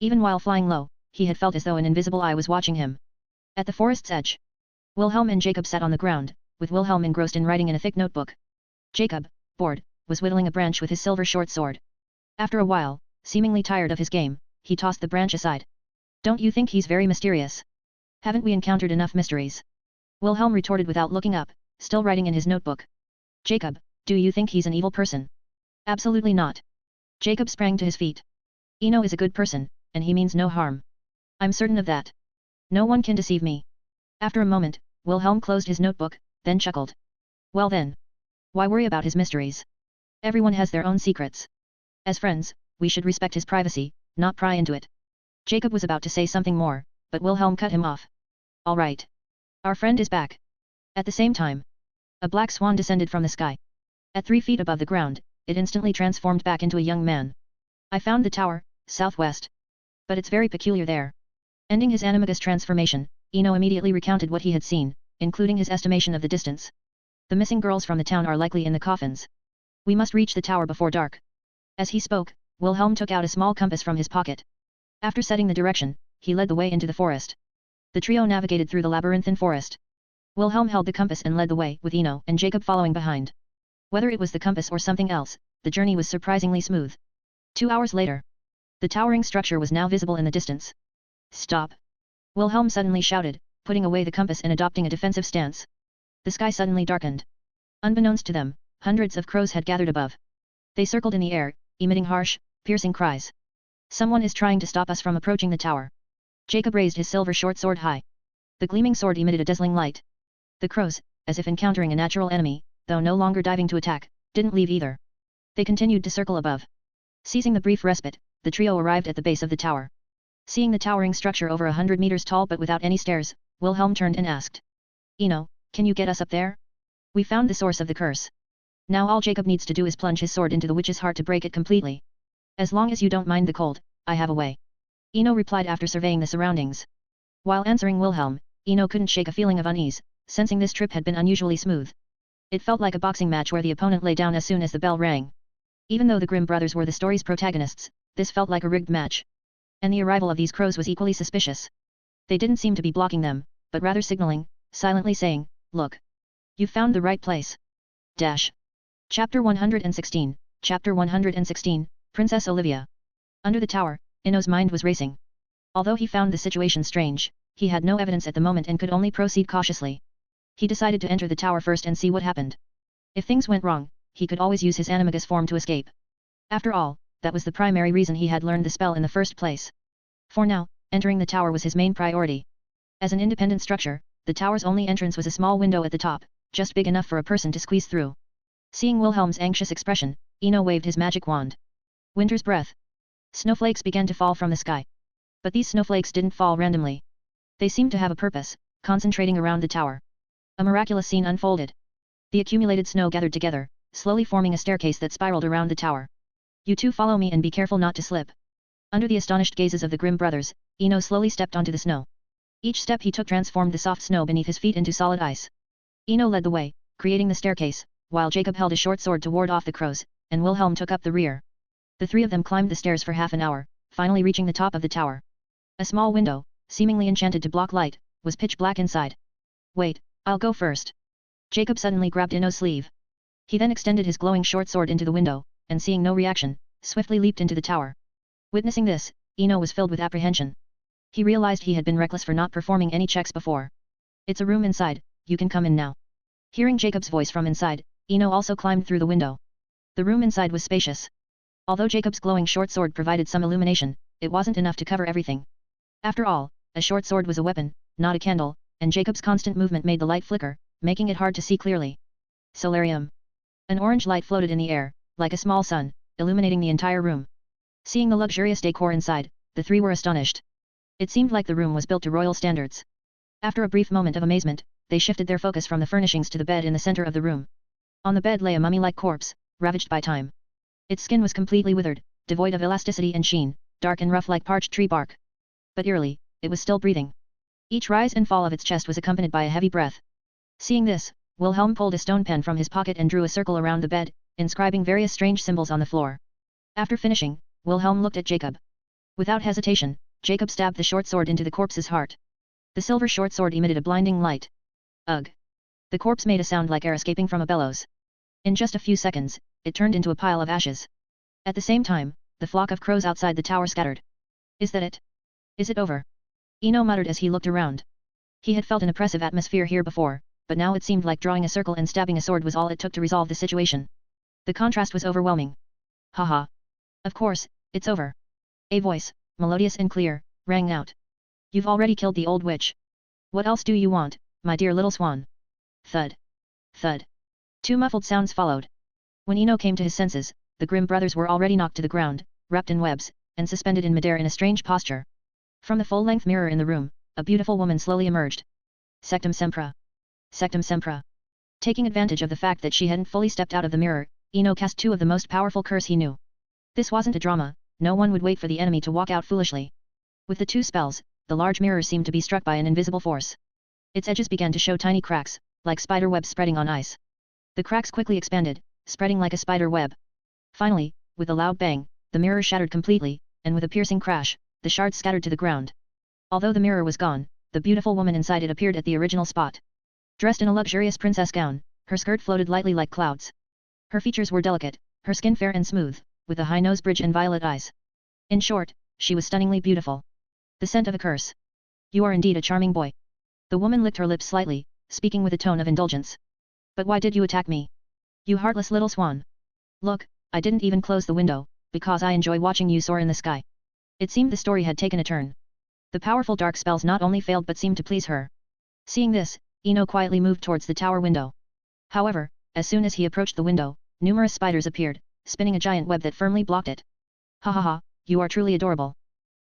A: Even while flying low, he had felt as though an invisible eye was watching him. At the forest's edge, Wilhelm and Jacob sat on the ground, with Wilhelm engrossed in writing in a thick notebook. Jacob, bored, was whittling a branch with his silver short sword. After a while, seemingly tired of his game, he tossed the branch aside. "Don't you think he's very mysterious? Haven't we encountered enough mysteries?" Wilhelm retorted without looking up, still writing in his notebook. "Jacob, do you think he's an evil person?" "Absolutely not." Jacob sprang to his feet. "Eno is a good person, and he means no harm. I'm certain of that. No one can deceive me." After a moment, Wilhelm closed his notebook, then chuckled. "Well then. Why worry about his mysteries? Everyone has their own secrets. As friends, we should respect his privacy, not pry into it." Jacob was about to say something more, but Wilhelm cut him off. "All right. Our friend is back." At the same time, a black swan descended from the sky. At 3 feet above the ground, it instantly transformed back into a young man. "I found the tower, southwest. But it's very peculiar there." Ending his Animagus transformation, Eno immediately recounted what he had seen, including his estimation of the distance. "The missing girls from the town are likely in the coffins. We must reach the tower before dark." As he spoke, Wilhelm took out a small compass from his pocket. After setting the direction, he led the way into the forest. The trio navigated through the labyrinthine forest. Wilhelm held the compass and led the way, with Eno and Jacob following behind. Whether it was the compass or something else, the journey was surprisingly smooth. 2 hours later, the towering structure was now visible in the distance. "Stop!" Wilhelm suddenly shouted, putting away the compass and adopting a defensive stance. The sky suddenly darkened. Unbeknownst to them, hundreds of crows had gathered above. They circled in the air, emitting harsh, piercing cries. "Someone is trying to stop us from approaching the tower." Jacob raised his silver short sword high. The gleaming sword emitted a dazzling light. The crows, as if encountering a natural enemy, though no longer diving to attack, didn't leave either. They continued to circle above. Seizing the brief respite, the trio arrived at the base of the tower. Seeing the towering structure over 100 meters tall but without any stairs, Wilhelm turned and asked. "Eno, can you get us up there? We found the source of the curse. Now all Jacob needs to do is plunge his sword into the witch's heart to break it completely. As long as you don't mind the cold, I have a way." Eno replied after surveying the surroundings. While answering Wilhelm, Eno couldn't shake a feeling of unease, sensing this trip had been unusually smooth. It felt like a boxing match where the opponent lay down as soon as the bell rang. Even though the Grimm brothers were the story's protagonists, this felt like a rigged match. And the arrival of these crows was equally suspicious. They didn't seem to be blocking them, but rather signaling, silently saying, "Look. You found the right place." Chapter 116, Chapter 116, Princess Olivia. Under the tower, Eno's mind was racing. Although he found the situation strange, he had no evidence at the moment and could only proceed cautiously. He decided to enter the tower first and see what happened. If things went wrong, he could always use his Animagus form to escape. After all, that was the primary reason he had learned the spell in the first place. For now, entering the tower was his main priority. As an independent structure, the tower's only entrance was a small window at the top, just big enough for a person to squeeze through. Seeing Wilhelm's anxious expression, Eno waved his magic wand. Winter's breath. Snowflakes began to fall from the sky. But these snowflakes didn't fall randomly. They seemed to have a purpose, concentrating around the tower. A miraculous scene unfolded. The accumulated snow gathered together, slowly forming a staircase that spiraled around the tower. "You two follow me and be careful not to slip." Under the astonished gazes of the Grimm brothers, Eno slowly stepped onto the snow. Each step he took transformed the soft snow beneath his feet into solid ice. Eno led the way, creating the staircase, while Jacob held a short sword to ward off the crows, and Wilhelm took up the rear. The three of them climbed the stairs for half an hour, finally reaching the top of the tower. A small window, seemingly enchanted to block light, was pitch black inside. "Wait, I'll go first." Jacob suddenly grabbed Eno's sleeve. He then extended his glowing short sword into the window, and seeing no reaction, swiftly leaped into the tower. Witnessing this, Eno was filled with apprehension. He realized he had been reckless for not performing any checks before. "It's a room inside, you can come in now." Hearing Jacob's voice from inside, Eno also climbed through the window. The room inside was spacious. Although Jacob's glowing short sword provided some illumination, it wasn't enough to cover everything. After all, a short sword was a weapon, not a candle, and Jacob's constant movement made the light flicker, making it hard to see clearly. Solarium. An orange light floated in the air, like a small sun, illuminating the entire room. Seeing the luxurious decor inside, the three were astonished. It seemed like the room was built to royal standards. After a brief moment of amazement, they shifted their focus from the furnishings to the bed in the center of the room. On the bed lay a mummy-like corpse, ravaged by time. Its skin was completely withered, devoid of elasticity and sheen, dark and rough like parched tree bark. But eerily, it was still breathing. Each rise and fall of its chest was accompanied by a heavy breath. Seeing this, Wilhelm pulled a stone pen from his pocket and drew a circle around the bed, inscribing various strange symbols on the floor. After finishing, Wilhelm looked at Jacob. Without hesitation, Jacob stabbed the short sword into the corpse's heart. The silver short sword emitted a blinding light. Ugh! The corpse made a sound like air escaping from a bellows. In just a few seconds, it turned into a pile of ashes. At the same time, the flock of crows outside the tower scattered. Is that it? Is it over? Eno muttered as he looked around. He had felt an oppressive atmosphere here before, but now it seemed like drawing a circle and stabbing a sword was all it took to resolve the situation. The contrast was overwhelming. Haha! Of course, it's over. A voice, melodious and clear, rang out. You've already killed the old witch. What else do you want, my dear little swan? Thud. Thud. Two muffled sounds followed. When Eno came to his senses, the Grimm brothers were already knocked to the ground, wrapped in webs, and suspended in midair in a strange posture. From the full-length mirror in the room, a beautiful woman slowly emerged. Sectum Sempra. Sectum Sempra. Taking advantage of the fact that she hadn't fully stepped out of the mirror, Eno cast two of the most powerful curse he knew. This wasn't a drama, no one would wait for the enemy to walk out foolishly. With the two spells, the large mirror seemed to be struck by an invisible force. Its edges began to show tiny cracks, like spider webs spreading on ice. The cracks quickly expanded, spreading like a spider web. Finally, with a loud bang, the mirror shattered completely, and with a piercing crash, the shards scattered to the ground. Although the mirror was gone, the beautiful woman inside it appeared at the original spot. Dressed in a luxurious princess gown, her skirt floated lightly like clouds. Her features were delicate, her skin fair and smooth, with a high nose bridge and violet eyes. In short, she was stunningly beautiful. The scent of a curse. You are indeed a charming boy. The woman licked her lips slightly, speaking with a tone of indulgence. But why did you attack me? You heartless little swan. Look, I didn't even close the window, because I enjoy watching you soar in the sky. It seemed the story had taken a turn. The powerful dark spells not only failed but seemed to please her. Seeing this, Eno quietly moved towards the tower window. However, as soon as he approached the window, numerous spiders appeared, spinning a giant web that firmly blocked it. Ha ha ha, you are truly adorable.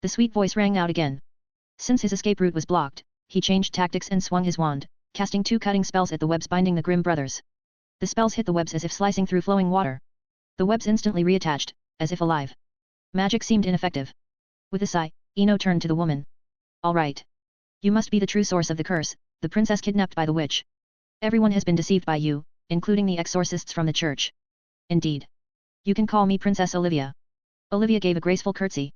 A: The sweet voice rang out again. Since his escape route was blocked, he changed tactics and swung his wand, casting two cutting spells at the webs binding the Grimm brothers. The spells hit the webs as if slicing through flowing water. The webs instantly reattached, as if alive. Magic seemed ineffective. With a sigh, Eno turned to the woman. All right. You must be the true source of the curse, the princess kidnapped by the witch. Everyone has been deceived by you, including the exorcists from the church. Indeed. You can call me Princess Olivia. Olivia gave a graceful curtsy.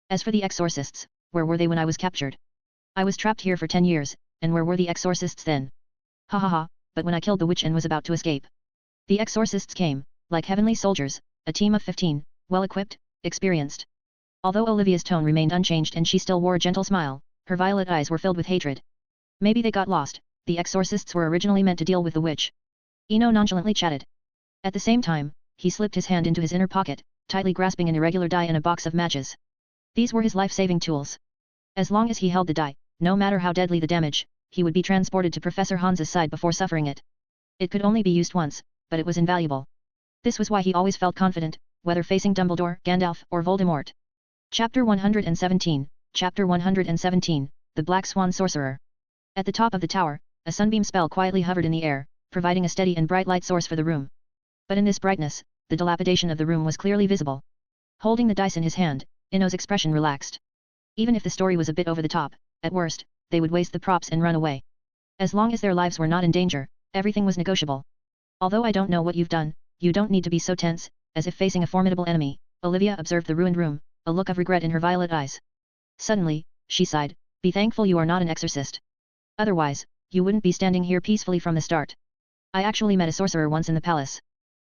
A: As for the exorcists, where were they when I was captured? I was trapped here for 10 years, and where were the exorcists then? Ha ha ha, but when I killed the witch and was about to escape. The exorcists came, like heavenly soldiers, a team of 15, well-equipped, experienced. Although Olivia's tone remained unchanged and she still wore a gentle smile, her violet eyes were filled with hatred. Maybe they got lost, the exorcists were originally meant to deal with the witch. Eno nonchalantly chatted. At the same time, he slipped his hand into his inner pocket, tightly grasping an irregular die and a box of matches. These were his life-saving tools. As long as he held the die, no matter how deadly the damage, he would be transported to Professor Hans's side before suffering it. It could only be used once, but it was invaluable. This was why he always felt confident, whether facing Dumbledore, Gandalf, or Voldemort. Chapter 117, Chapter 117, The Black Swan Sorcerer. At the top of the tower, a sunbeam spell quietly hovered in the air, providing a steady and bright light source for the room. But in this brightness, the dilapidation of the room was clearly visible. Holding the dice in his hand, Eno's expression relaxed. Even if the story was a bit over the top, at worst, they would waste the props and run away. As long as their lives were not in danger, everything was negotiable. Although I don't know what you've done, you don't need to be so tense, as if facing a formidable enemy. Olivia observed the ruined room, a look of regret in her violet eyes. Suddenly, she sighed, be thankful you are not an exorcist. Otherwise, you wouldn't be standing here peacefully from the start. I actually met a sorcerer once in the palace.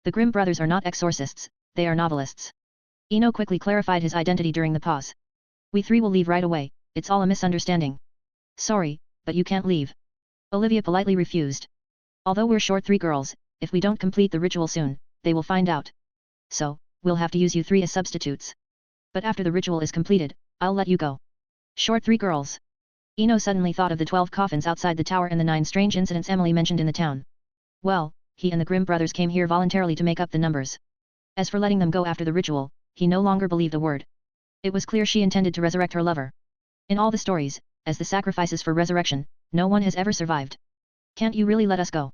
A: The Grimm brothers are not exorcists, they are novelists. Eno quickly clarified his identity during the pause. We three will leave right away, it's all a misunderstanding. Sorry, but you can't leave. Olivia politely refused. Although we're short 3 girls, if we don't complete the ritual soon, they will find out. So, we'll have to use you 3 as substitutes. But after the ritual is completed, I'll let you go. Short 3 girls. Eno suddenly thought of the 12 coffins outside the tower and the 9 strange incidents Emily mentioned in the town. Well, he and the Grimm brothers came here voluntarily to make up the numbers. As for letting them go after the ritual, he no longer believed a word. It was clear she intended to resurrect her lover. In all the stories, as the sacrifices for resurrection, no one has ever survived. Can't you really let us go?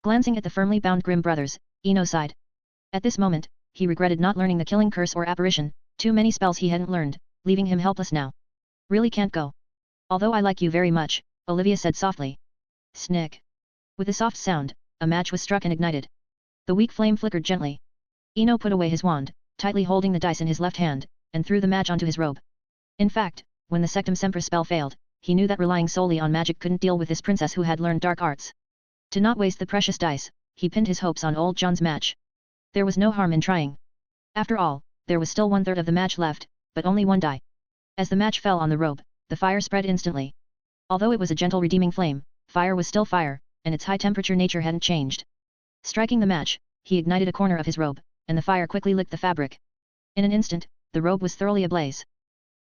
A: Glancing at the firmly bound Grimm brothers, Eno sighed. At this moment, he regretted not learning the killing curse or apparition, too many spells he hadn't learned, leaving him helpless now. Really can't go. Although I like you very much, Olivia said softly. Snick. With a soft sound, a match was struck and ignited. The weak flame flickered gently. Eno put away his wand, tightly holding the dice in his left hand, and threw the match onto his robe. In fact, when the Sectum Sempra spell failed, he knew that relying solely on magic couldn't deal with this princess who had learned dark arts. To not waste the precious dice, he pinned his hopes on old John's match. There was no harm in trying. After all, there was still 1/3 of the match left, but only one die. As the match fell on the robe, the fire spread instantly. Although it was a gentle redeeming flame, fire was still fire, and its high-temperature nature hadn't changed. Striking the match, he ignited a corner of his robe, and the fire quickly licked the fabric. In an instant, the robe was thoroughly ablaze.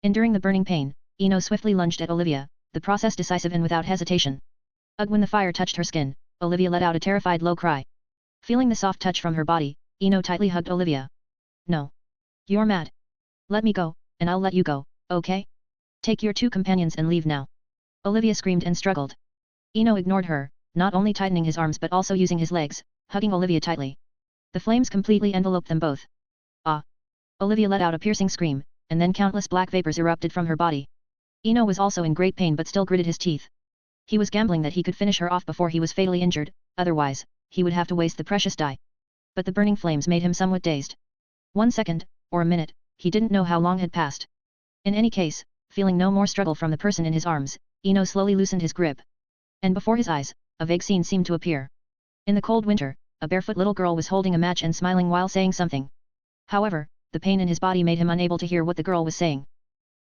A: Enduring the burning pain, Eno swiftly lunged at Olivia, the process decisive and without hesitation. Ugh! When the fire touched her skin, Olivia let out a terrified low cry. Feeling the soft touch from her body, Eno tightly hugged Olivia. No. You're mad. Let me go, and I'll let you go, okay? Take your 2 companions and leave now. Olivia screamed and struggled. Eno ignored her, not only tightening his arms but also using his legs, hugging Olivia tightly. The flames completely enveloped them both. Ah! Olivia let out a piercing scream, and then countless black vapors erupted from her body. Eno was also in great pain but still gritted his teeth. He was gambling that he could finish her off before he was fatally injured, otherwise, he would have to waste the precious die. But the burning flames made him somewhat dazed. 1 second, or a minute, he didn't know how long had passed. In any case, feeling no more struggle from the person in his arms, Eno slowly loosened his grip. And before his eyes, a vague scene seemed to appear. In the cold winter, a barefoot little girl was holding a match and smiling while saying something. However, the pain in his body made him unable to hear what the girl was saying.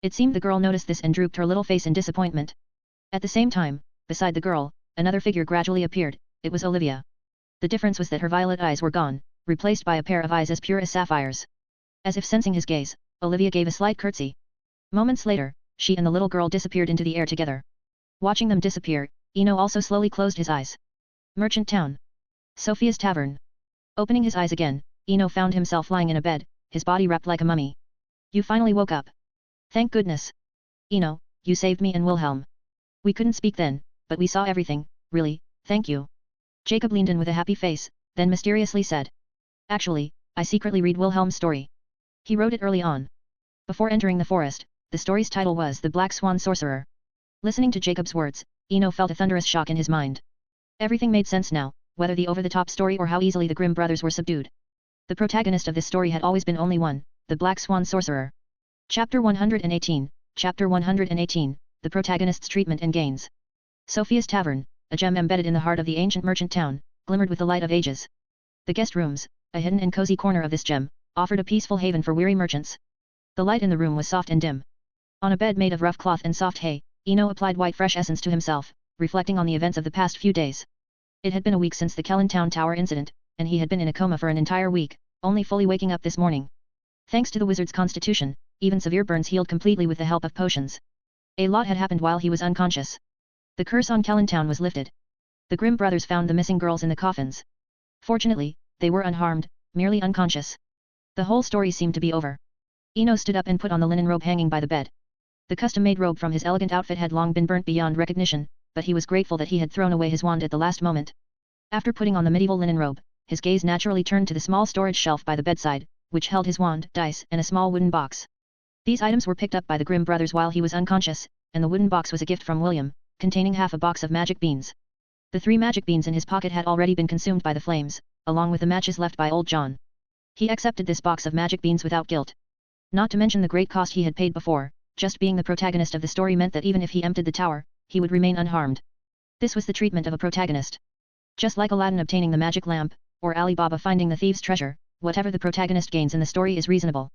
A: It seemed the girl noticed this and drooped her little face in disappointment. At the same time, beside the girl, another figure gradually appeared. It was Olivia. The difference was that her violet eyes were gone, replaced by a pair of eyes as pure as sapphires. As if sensing his gaze, Olivia gave a slight curtsy. Moments later, she and the little girl disappeared into the air together. Watching them disappear, Eno also slowly closed his eyes. Merchant Town. Sophia's Tavern. Opening his eyes again, Eno found himself lying in a bed, his body wrapped like a mummy. You finally woke up. Thank goodness. Eno, you saved me and Wilhelm. We couldn't speak then, but we saw everything, really, thank you. Jacob leaned in with a happy face, then mysteriously said. Actually, I secretly read Wilhelm's story. He wrote it early on. Before entering the forest, the story's title was The Black Swan Sorcerer. Listening to Jacob's words, Eno felt a thunderous shock in his mind. Everything made sense now, whether the over-the-top story or how easily the Grimm brothers were subdued. The protagonist of this story had always been only one, the Black Swan Sorcerer. Chapter 118, Chapter 118, The Protagonist's Treatment and Gains. Sophia's Tavern, a gem embedded in the heart of the ancient merchant town, glimmered with the light of ages. The guest rooms, a hidden and cozy corner of this gem, offered a peaceful haven for weary merchants. The light in the room was soft and dim. On a bed made of rough cloth and soft hay, Eno applied white fresh essence to himself, reflecting on the events of the past few days. It had been a week since the Kellentown Tower incident, and he had been in a coma for an entire week, only fully waking up this morning. Thanks to the wizard's constitution, even severe burns healed completely with the help of potions. A lot had happened while he was unconscious. The curse on Kellentown was lifted. The Grimm brothers found the missing girls in the coffins. Fortunately, they were unharmed, merely unconscious. The whole story seemed to be over. Eno stood up and put on the linen robe hanging by the bed. The custom-made robe from his elegant outfit had long been burnt beyond recognition, but he was grateful that he had thrown away his wand at the last moment. After putting on the medieval linen robe, his gaze naturally turned to the small storage shelf by the bedside, which held his wand, dice, and a small wooden box. These items were picked up by the Grimm brothers while he was unconscious, and the wooden box was a gift from William, containing half a box of magic beans. The 3 magic beans in his pocket had already been consumed by the flames, along with the matches left by old John. He accepted this box of magic beans without guilt. Not to mention the great cost he had paid before, just being the protagonist of the story meant that even if he emptied the tower, he would remain unharmed. This was the treatment of a protagonist. Just like Aladdin obtaining the magic lamp, or Ali Baba finding the thieves' treasure, whatever the protagonist gains in the story is reasonable.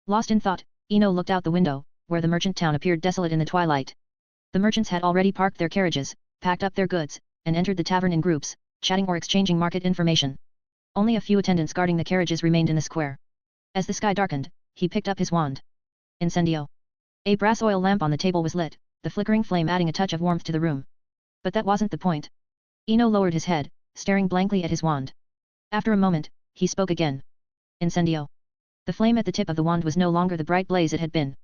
A: Lost in thought, Eno looked out the window, where the merchant town appeared desolate in the twilight. The merchants had already parked their carriages, packed up their goods, and entered the tavern in groups, chatting or exchanging market information. Only a few attendants guarding the carriages remained in the square. As the sky darkened, he picked up his wand. Incendio. A brass oil lamp on the table was lit, the flickering flame adding a touch of warmth to the room. But that wasn't the point. Eno lowered his head, staring blankly at his wand. After a moment, he spoke again. Incendio. The flame at the tip of the wand was no longer the bright blaze it had been.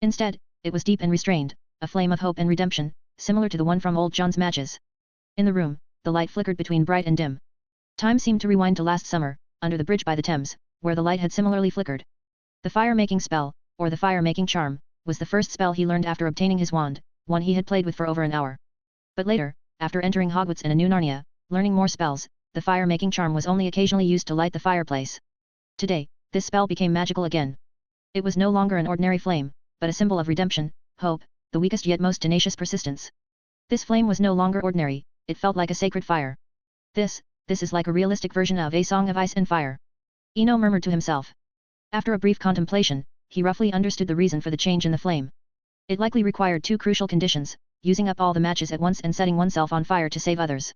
A: Instead, it was deep and restrained, a flame of hope and redemption, similar to the one from old John's matches. In the room, the light flickered between bright and dim. Time seemed to rewind to last summer, under the bridge by the Thames, where the light had similarly flickered. The fire-making spell, or the fire-making charm, was the first spell he learned after obtaining his wand, one he had played with for over an hour. But later, after entering Hogwarts and a new Narnia, learning more spells, the fire-making charm was only occasionally used to light the fireplace. Today, this spell became magical again. It was no longer an ordinary flame, but a symbol of redemption, hope, the weakest yet most tenacious persistence. This flame was no longer ordinary, it felt like a sacred fire. This is like a realistic version of A Song of Ice and Fire. Eno murmured to himself. After a brief contemplation, he roughly understood the reason for the change in the flame. It likely required two crucial conditions, using up all the matches at once and setting oneself on fire to save others.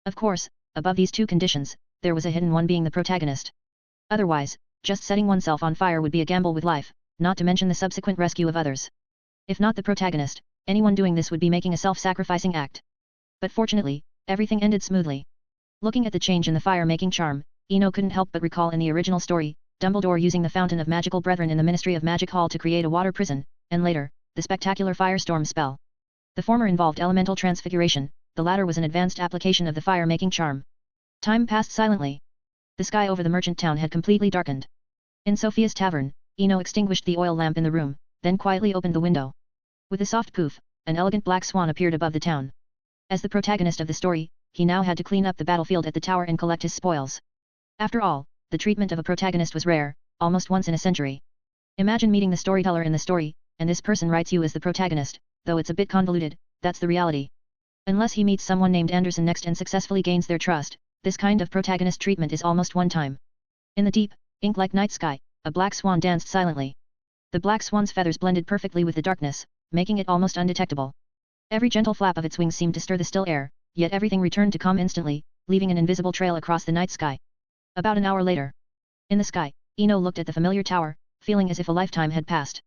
A: Of course, above these two conditions, there was a hidden one being the protagonist. Otherwise, just setting oneself on fire would be a gamble with life, not to mention the subsequent rescue of others. If not the protagonist, anyone doing this would be making a self-sacrificing act. But fortunately, everything ended smoothly. Looking at the change in the fire-making charm, Eno couldn't help but recall in the original story, Dumbledore using the Fountain of Magical Brethren in the Ministry of Magic Hall to create a water prison, and later, the spectacular firestorm spell. The former involved elemental transfiguration, the latter was an advanced application of the fire-making charm. Time passed silently. The sky over the merchant town had completely darkened. In Sophia's tavern, Eno extinguished the oil lamp in the room, then quietly opened the window. With a soft poof, an elegant black swan appeared above the town. As the protagonist of the story, he now had to clean up the battlefield at the tower and collect his spoils. After all, the treatment of a protagonist was rare, almost once in a century. Imagine meeting the storyteller in the story, and this person writes you as the protagonist, though it's a bit convoluted, that's the reality. Unless he meets someone named Anderson next and successfully gains their trust, this kind of protagonist treatment is almost one time. In the deep, ink-like night sky, a black swan danced silently. The black swan's feathers blended perfectly with the darkness, making it almost undetectable. Every gentle flap of its wings seemed to stir the still air, yet everything returned to calm instantly, leaving an invisible trail across the night sky. About an hour later. In the sky, Eno looked at the familiar tower, feeling as if a lifetime had passed.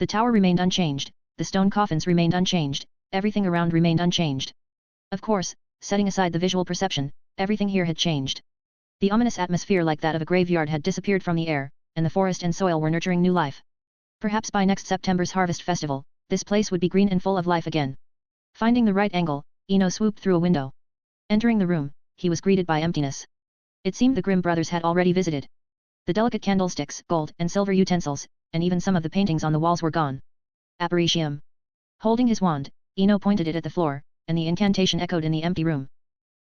A: The tower remained unchanged, the stone coffins remained unchanged, everything around remained unchanged. Of course, setting aside the visual perception, everything here had changed. The ominous atmosphere like that of a graveyard had disappeared from the air, and the forest and soil were nurturing new life. Perhaps by next September's harvest festival, this place would be green and full of life again. Finding the right angle, Eno swooped through a window. Entering the room, he was greeted by emptiness. It seemed the Grimm brothers had already visited. The delicate candlesticks, gold and silver utensils, and even some of the paintings on the walls were gone. Apparitium. Holding his wand, Eno pointed it at the floor, and the incantation echoed in the empty room.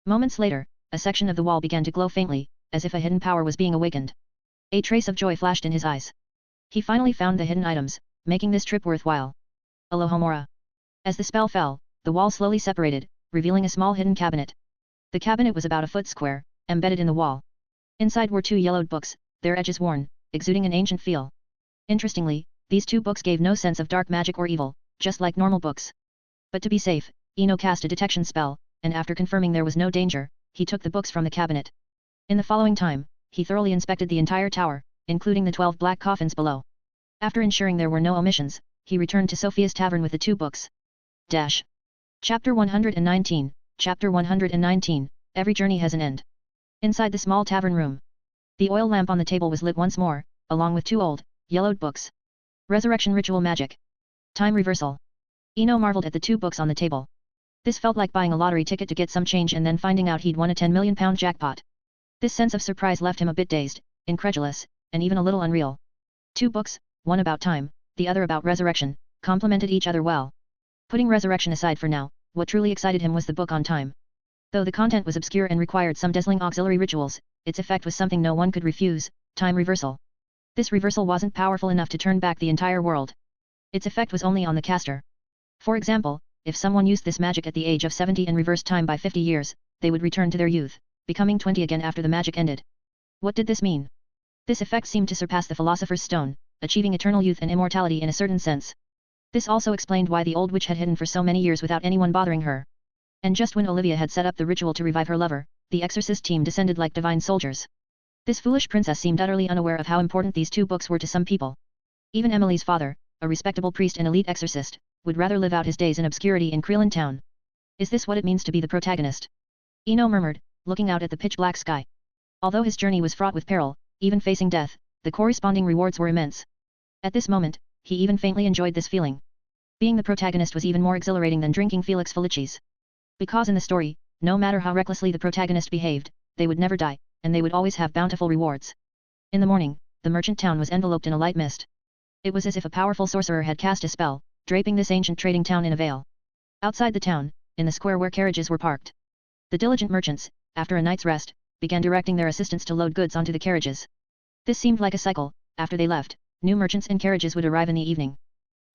A: Moments later, a section of the wall began to glow faintly, as if a hidden power was being awakened. A trace of joy flashed in his eyes. He finally found the hidden items, making this trip worthwhile. Alohomora. As the spell fell, the wall slowly separated, revealing a small hidden cabinet. The cabinet was about a foot square, embedded in the wall. Inside were two yellowed books, their edges worn, exuding an ancient feel. Interestingly, these two books gave no sense of dark magic or evil, just like normal books. But to be safe, Eno cast a detection spell, and after confirming there was no danger, he took the books from the cabinet. In the following time, he thoroughly inspected the entire tower, including the 12 black coffins below. After ensuring there were no omissions, he returned to Sophia's tavern with the two books. Chapter 119, Chapter 119, Every journey has an end. Inside the small tavern room. The oil lamp on the table was lit once more, along with two old, yellowed books. Resurrection Ritual Magic. Time Reversal. Eno marveled at the two books on the table. This felt like buying a lottery ticket to get some change and then finding out he'd won a £10 million jackpot. This sense of surprise left him a bit dazed, incredulous, and even a little unreal. Two books, one about time, the other about resurrection, complemented each other well. Putting resurrection aside for now, what truly excited him was the book on time. Though the content was obscure and required some dazzling auxiliary rituals, its effect was something no one could refuse: time reversal. This reversal wasn't powerful enough to turn back the entire world. Its effect was only on the caster. For example, if someone used this magic at the age of 70 and reversed time by 50 years, they would return to their youth, becoming 20 again after the magic ended. What did this mean? This effect seemed to surpass the Philosopher's Stone, achieving eternal youth and immortality in a certain sense. This also explained why the old witch had hidden for so many years without anyone bothering her. And just when Olivia had set up the ritual to revive her lover, the exorcist team descended like divine soldiers. This foolish princess seemed utterly unaware of how important these two books were to some people. Even Emily's father, a respectable priest and elite exorcist, would rather live out his days in obscurity in Creelan Town. Is this what it means to be the protagonist? Eno murmured, looking out at the pitch-black sky. Although his journey was fraught with peril, even facing death, the corresponding rewards were immense. At this moment, he even faintly enjoyed this feeling. Being the protagonist was even more exhilarating than drinking Felix Felicis. Because in the story, no matter how recklessly the protagonist behaved, they would never die, and they would always have bountiful rewards. In the morning, the merchant town was enveloped in a light mist. It was as if a powerful sorcerer had cast a spell, draping this ancient trading town in a veil. Outside the town, in the square where carriages were parked, the diligent merchants, after a night's rest, began directing their assistants to load goods onto the carriages. This seemed like a cycle. After they left, new merchants and carriages would arrive in the evening.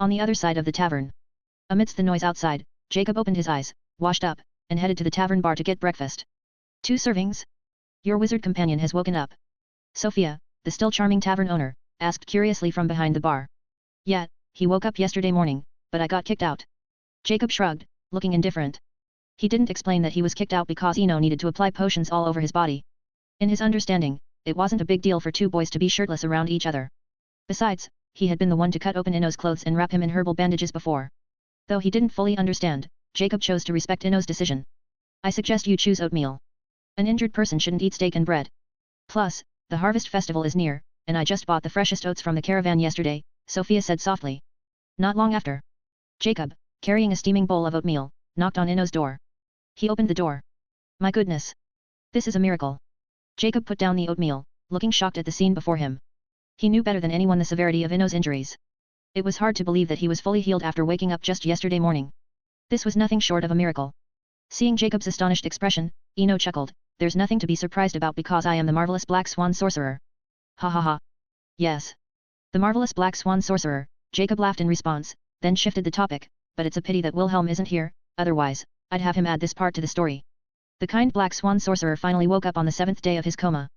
A: On the other side of the tavern, amidst the noise outside, Jacob opened his eyes, washed up, and headed to the tavern bar to get breakfast. 2 servings? Your wizard companion has woken up. Sophia, the still charming tavern owner, asked curiously from behind the bar. Yeah, he woke up yesterday morning, but I got kicked out. Jacob shrugged, looking indifferent. He didn't explain that he was kicked out because Eno needed to apply potions all over his body. In his understanding, it wasn't a big deal for 2 boys to be shirtless around each other. Besides, he had been the one to cut open Eno's clothes and wrap him in herbal bandages before. Though he didn't fully understand, Jacob chose to respect Eno's decision. I suggest you choose oatmeal. An injured person shouldn't eat steak and bread. Plus, the harvest festival is near, and I just bought the freshest oats from the caravan yesterday, Sophia said softly. Not long after, Jacob, carrying a steaming bowl of oatmeal, knocked on Eno's door. He opened the door. My goodness! This is a miracle. Jacob put down the oatmeal, looking shocked at the scene before him. He knew better than anyone the severity of Eno's injuries. It was hard to believe that he was fully healed after waking up just yesterday morning. This was nothing short of a miracle. Seeing Jacob's astonished expression, Eno chuckled, there's nothing to be surprised about because I am the marvelous Black Swan sorcerer. Ha ha ha. Yes. The marvelous Black Swan sorcerer, Jacob laughed in response, then shifted the topic, but it's a pity that Wilhelm isn't here, otherwise, I'd have him add this part to the story. The kind Black Swan sorcerer finally woke up on the 7th day of his coma.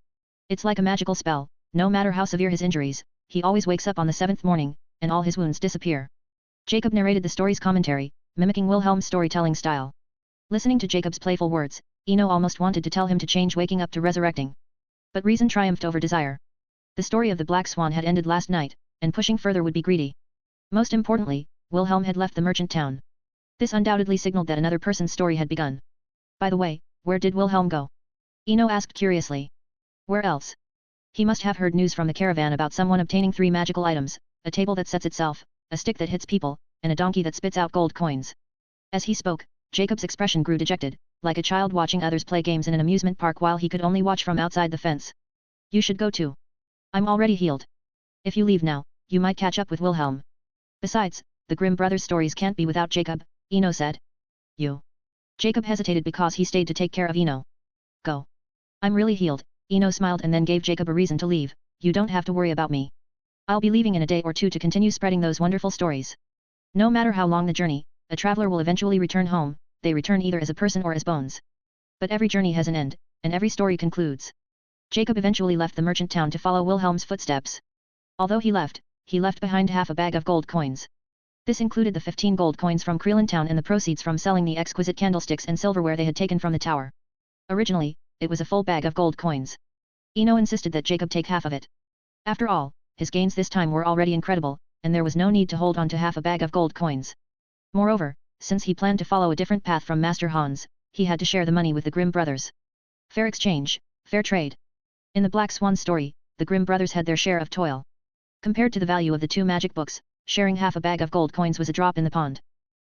A: It's like a magical spell, no matter how severe his injuries, he always wakes up on the 7th morning, and all his wounds disappear. Jacob narrated the story's commentary, mimicking Wilhelm's storytelling style. Listening to Jacob's playful words, Eno almost wanted to tell him to change waking up to resurrecting. But reason triumphed over desire. The story of the Black Swan had ended last night, and pushing further would be greedy. Most importantly, Wilhelm had left the merchant town. This undoubtedly signaled that another person's story had begun. By the way, where did Wilhelm go? Eno asked curiously. Where else? He must have heard news from the caravan about someone obtaining 3 magical items, a table that sets itself, a stick that hits people, and a donkey that spits out gold coins. As he spoke, Jacob's expression grew dejected, like a child watching others play games in an amusement park while he could only watch from outside the fence. You should go too. I'm already healed. If you leave now, you might catch up with Wilhelm. Besides, the Grimm brothers' stories can't be without Jacob, Eno said. You. Jacob hesitated because he stayed to take care of Eno. Go. I'm really healed, Eno smiled and then gave Jacob a reason to leave, you don't have to worry about me. I'll be leaving in a day or 2 to continue spreading those wonderful stories. No matter how long the journey, a traveler will eventually return home, they return either as a person or as bones. But every journey has an end, and every story concludes. Jacob eventually left the merchant town to follow Wilhelm's footsteps. Although he left behind half a bag of gold coins. This included the 15 gold coins from Creelan Town and the proceeds from selling the exquisite candlesticks and silverware they had taken from the tower. Originally, it was a full bag of gold coins. Eno insisted that Jacob take half of it. After all, his gains this time were already incredible, and there was no need to hold on to half a bag of gold coins. Moreover, since he planned to follow a different path from Master Hans, he had to share the money with the Grimm brothers. Fair exchange, fair trade. In the Black Swan story, the Grimm brothers had their share of toil. Compared to the value of the 2 magic books, sharing half a bag of gold coins was a drop in the pond.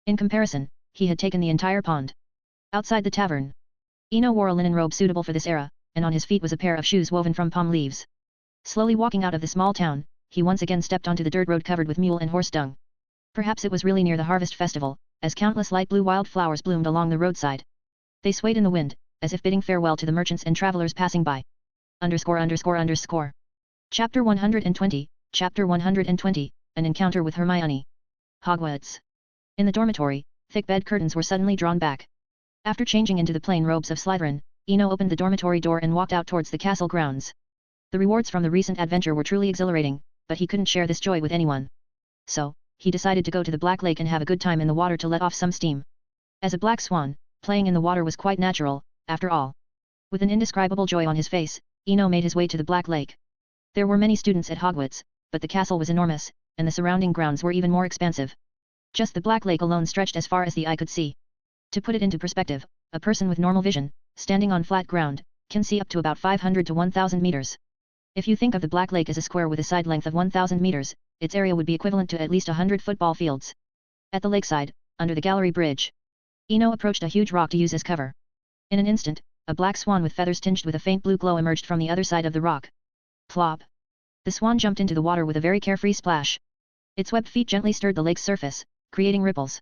A: In comparison, he had taken the entire pond. Outside the tavern, Eno wore a linen robe suitable for this era, and on his feet was a pair of shoes woven from palm leaves. Slowly walking out of the small town, he once again stepped onto the dirt road covered with mule and horse dung. Perhaps it was really near the harvest festival, as countless light blue wildflowers bloomed along the roadside. They swayed in the wind, as if bidding farewell to the merchants and travelers passing by. Chapter 120, Chapter 120, An Encounter with Hermione. Hogwarts. In the dormitory, thick bed curtains were suddenly drawn back. After changing into the plain robes of Slytherin, Eno opened the dormitory door and walked out towards the castle grounds. The rewards from the recent adventure were truly exhilarating, but he couldn't share this joy with anyone. So, he decided to go to the Black Lake and have a good time in the water to let off some steam. As a black swan, playing in the water was quite natural, after all. With an indescribable joy on his face, Eno made his way to the Black Lake. There were many students at Hogwarts, but the castle was enormous, and the surrounding grounds were even more expansive. Just the Black Lake alone stretched as far as the eye could see. To put it into perspective, a person with normal vision, standing on flat ground, can see up to about 500 to 1,000 meters. If you think of the Black Lake as a square with a side length of 1,000 meters, its area would be equivalent to at least 100 football fields. At the lakeside, under the gallery bridge, Eno approached a huge rock to use as cover. In an instant, a black swan with feathers tinged with a faint blue glow emerged from the other side of the rock. Plop! The swan jumped into the water with a very carefree splash. Its webbed feet gently stirred the lake's surface, creating ripples.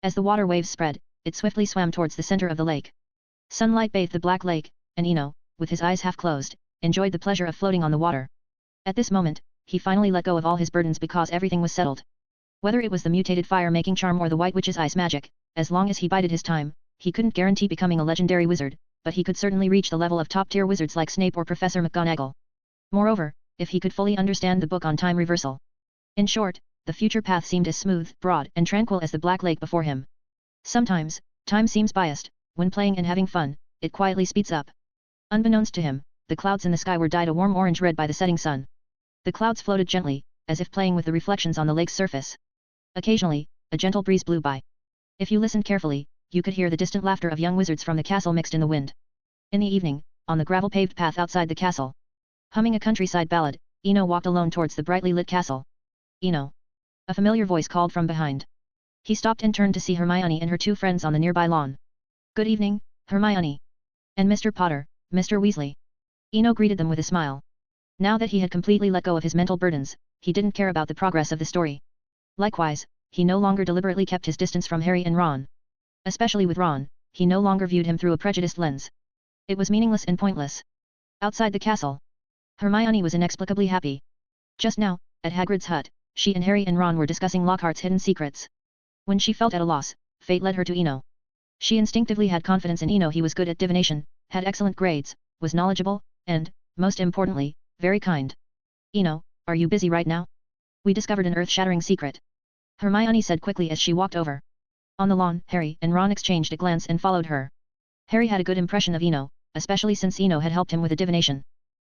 A: As the water waves spread, it swiftly swam towards the center of the lake. Sunlight bathed the Black Lake, and Eno, with his eyes half closed, enjoyed the pleasure of floating on the water. At this moment, he finally let go of all his burdens because everything was settled. Whether it was the mutated fire-making charm or the White Witch's ice magic, as long as he bided his time, he couldn't guarantee becoming a legendary wizard, but he could certainly reach the level of top-tier wizards like Snape or Professor McGonagall. Moreover, if he could fully understand the book on time reversal. In short, the future path seemed as smooth, broad, and tranquil as the black lake before him. Sometimes, time seems biased. When playing and having fun, it quietly speeds up. Unbeknownst to him, the clouds in the sky were dyed a warm orange-red by the setting sun. The clouds floated gently, as if playing with the reflections on the lake's surface. Occasionally, a gentle breeze blew by. If you listened carefully, you could hear the distant laughter of young wizards from the castle mixed in the wind. In the evening, on the gravel-paved path outside the castle, humming a countryside ballad, Eno walked alone towards the brightly lit castle. Eno! A familiar voice called from behind. He stopped and turned to see Hermione and her two friends on the nearby lawn. "Good evening, Hermione. And Mr. Potter, Mr. Weasley." Eno greeted them with a smile. Now that he had completely let go of his mental burdens, he didn't care about the progress of the story. Likewise, he no longer deliberately kept his distance from Harry and Ron. Especially with Ron, he no longer viewed him through a prejudiced lens. It was meaningless and pointless. Outside the castle, Hermione was inexplicably happy. Just now, at Hagrid's hut, she and Harry and Ron were discussing Lockhart's hidden secrets. When she felt at a loss, fate led her to Eno. She instinctively had confidence in Eno. He was good at divination, had excellent grades, was knowledgeable, and, most importantly, very kind. "Eno, are you busy right now? We discovered an earth-shattering secret," Hermione said quickly as she walked over. On the lawn, Harry and Ron exchanged a glance and followed her. Harry had a good impression of Eno, especially since Eno had helped him with a divination.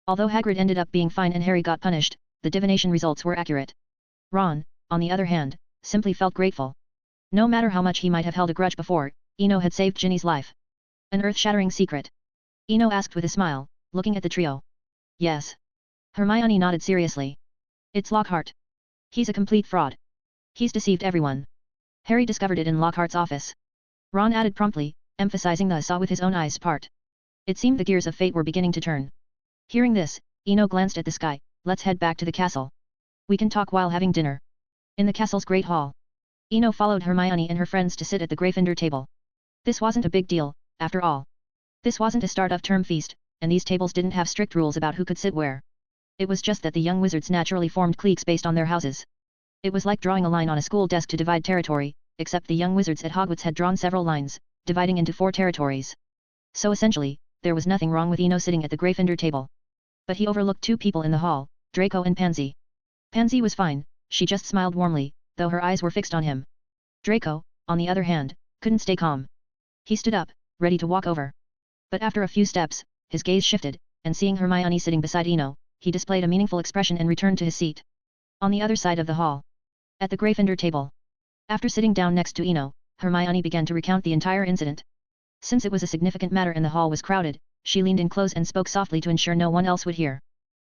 A: Although Hagrid ended up being fine and Harry got punished, the divination results were accurate. Ron, on the other hand, simply felt grateful. No matter how much he might have held a grudge before, Eno had saved Ginny's life. An earth-shattering secret? Eno asked with a smile, looking at the trio. Yes. Hermione nodded seriously. It's Lockhart. He's a complete fraud. He's deceived everyone. Harry discovered it in Lockhart's office. Ron added promptly, emphasizing the saw with his own eyes part. It seemed the gears of fate were beginning to turn. Hearing this, Eno glanced at the sky. Let's head back to the castle. We can talk while having dinner. In the castle's great hall, Eno followed Hermione and her friends to sit at the Gryffindor table. This wasn't a big deal, after all. This wasn't a start-of-term feast, and these tables didn't have strict rules about who could sit where. It was just that the young wizards naturally formed cliques based on their houses. It was like drawing a line on a school desk to divide territory, except the young wizards at Hogwarts had drawn several lines, dividing into 4 territories. So essentially, there was nothing wrong with Eno sitting at the Gryffindor table. But he overlooked 2 people in the hall, Draco and Pansy. Pansy was fine, she just smiled warmly, though her eyes were fixed on him. Draco, on the other hand, couldn't stay calm. He stood up, ready to walk over. But after a few steps, his gaze shifted, and seeing Hermione sitting beside Eno, he displayed a meaningful expression and returned to his seat. On the other side of the hall, at the Gryffindor table. After sitting down next to Eno, Hermione began to recount the entire incident. Since it was a significant matter and the hall was crowded, she leaned in close and spoke softly to ensure no one else would hear.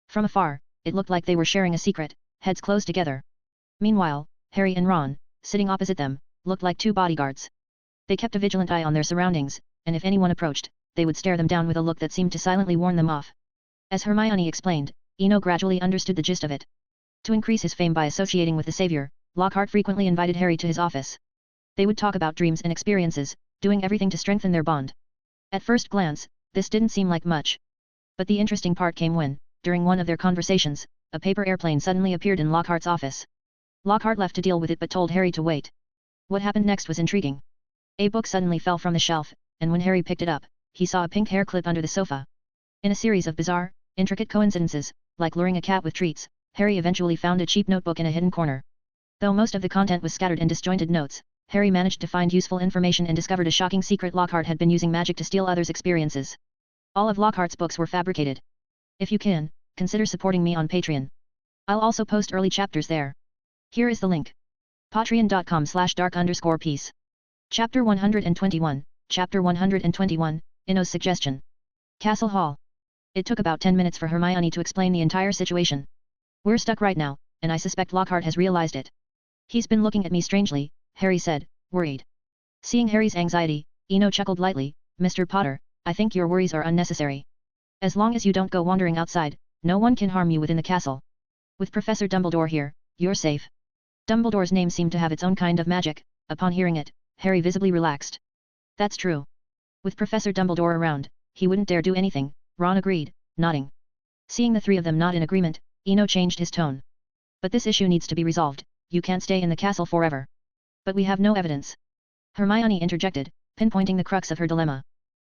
A: From afar, it looked like they were sharing a secret, heads close together. Meanwhile, Harry and Ron, sitting opposite them, looked like 2 bodyguards. They kept a vigilant eye on their surroundings, and if anyone approached, they would stare them down with a look that seemed to silently warn them off. As Hermione explained, Eno gradually understood the gist of it. To increase his fame by associating with the Savior, Lockhart frequently invited Harry to his office. They would talk about dreams and experiences, doing everything to strengthen their bond. At first glance, this didn't seem like much. But the interesting part came when, during one of their conversations, a paper airplane suddenly appeared in Lockhart's office. Lockhart left to deal with it but told Harry to wait. What happened next was intriguing. A book suddenly fell from the shelf, and when Harry picked it up, he saw a pink hair clip under the sofa. In a series of bizarre, intricate coincidences, like luring a cat with treats, Harry eventually found a cheap notebook in a hidden corner. Though most of the content was scattered in disjointed notes, Harry managed to find useful information and discovered a shocking secret: Lockhart had been using magic to steal others' experiences. All of Lockhart's books were fabricated. If you can, consider supporting me on Patreon. I'll also post early chapters there. Here is the link. patreon.com/dark_peace. Chapter 121, Chapter 121, Eno's Suggestion. Castle Hall. It took about 10 minutes for Hermione to explain the entire situation. We're stuck right now, and I suspect Lockhart has realized it. He's been looking at me strangely, Harry said, worried. Seeing Harry's anxiety, Eno chuckled lightly. Mr. Potter, I think your worries are unnecessary. As long as you don't go wandering outside, no one can harm you within the castle. With Professor Dumbledore here, you're safe. Dumbledore's name seemed to have its own kind of magic. Upon hearing it, Harry visibly relaxed. That's true. With Professor Dumbledore around, he wouldn't dare do anything, Ron agreed, nodding. Seeing the 3 of them nod in agreement, Eno changed his tone. But this issue needs to be resolved, you can't stay in the castle forever. But we have no evidence. Hermione interjected, pinpointing the crux of her dilemma.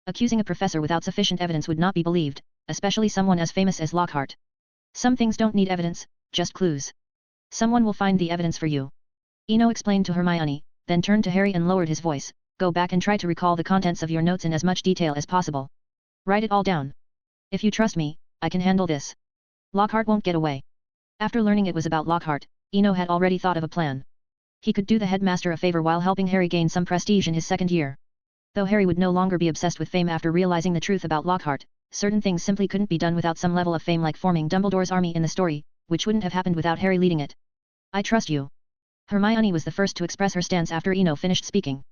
A: Accusing a professor without sufficient evidence would not be believed, especially someone as famous as Lockhart. Some things don't need evidence, just clues. Someone will find the evidence for you. Eno explained to Hermione, then turned to Harry and lowered his voice, go back and try to recall the contents of your notes in as much detail as possible. Write it all down. If you trust me, I can handle this. Lockhart won't get away. After learning it was about Lockhart, Eno had already thought of a plan. He could do the headmaster a favor while helping Harry gain some prestige in his second year. Though Harry would no longer be obsessed with fame after realizing the truth about Lockhart, certain things simply couldn't be done without some level of fame, like forming Dumbledore's army in the story, which wouldn't have happened without Harry leading it. I trust you. Hermione was the first to express her stance after Eno finished speaking.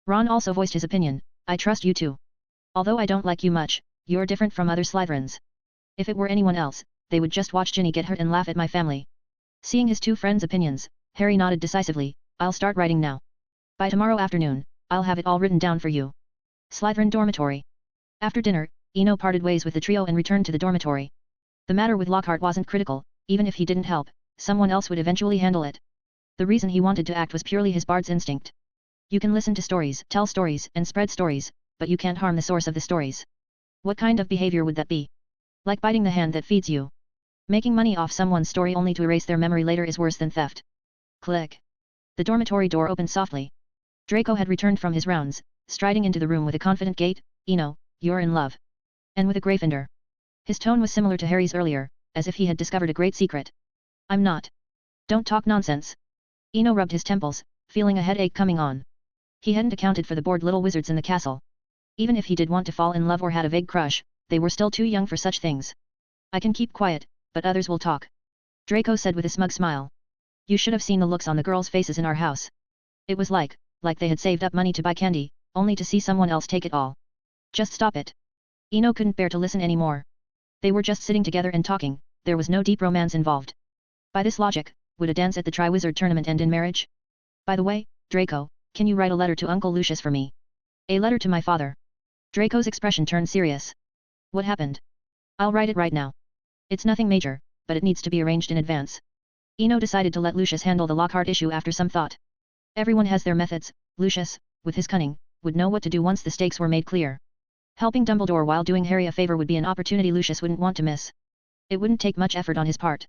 A: Ron also voiced his opinion, I trust you too. Although I don't like you much, you're different from other Slytherins. If it were anyone else, they would just watch Ginny get hurt and laugh at my family. Seeing his two friends' opinions, Harry nodded decisively, I'll start writing now. By tomorrow afternoon, I'll have it all written down for you. Slytherin Dormitory. After dinner, Eno parted ways with the trio and returned to the dormitory. The matter with Lockhart wasn't critical, even if he didn't help, someone else would eventually handle it. The reason he wanted to act was purely his bard's instinct. You can listen to stories, tell stories, and spread stories, but you can't harm the source of the stories. What kind of behavior would that be? Like biting the hand that feeds you. Making money off someone's story only to erase their memory later is worse than theft. Click. The dormitory door opened softly. Draco had returned from his rounds, striding into the room with a confident gait, Eno, you're in love. And with a Gryffindor. His tone was similar to Harry's earlier, as if he had discovered a great secret. I'm not. Don't talk nonsense. Eno rubbed his temples, feeling a headache coming on. He hadn't accounted for the bored little wizards in the castle. Even if he did want to fall in love or had a vague crush, they were still too young for such things. I can keep quiet, but others will talk. Draco said with a smug smile. You should have seen the looks on the girls' faces in our house. It was like they had saved up money to buy candy, only to see someone else take it all. Just stop it. Eno couldn't bear to listen anymore. They were just sitting together and talking, there was no deep romance involved. By this logic, would a dance at the Triwizard Tournament end in marriage? By the way, Draco, can you write a letter to Uncle Lucius for me? A letter to my father. Draco's expression turned serious. What happened? I'll write it right now. It's nothing major, but it needs to be arranged in advance. Eno decided to let Lucius handle the Lockhart issue after some thought. Everyone has their methods, Lucius, with his cunning, would know what to do once the stakes were made clear. Helping Dumbledore while doing Harry a favor would be an opportunity Lucius wouldn't want to miss. It wouldn't take much effort on his part.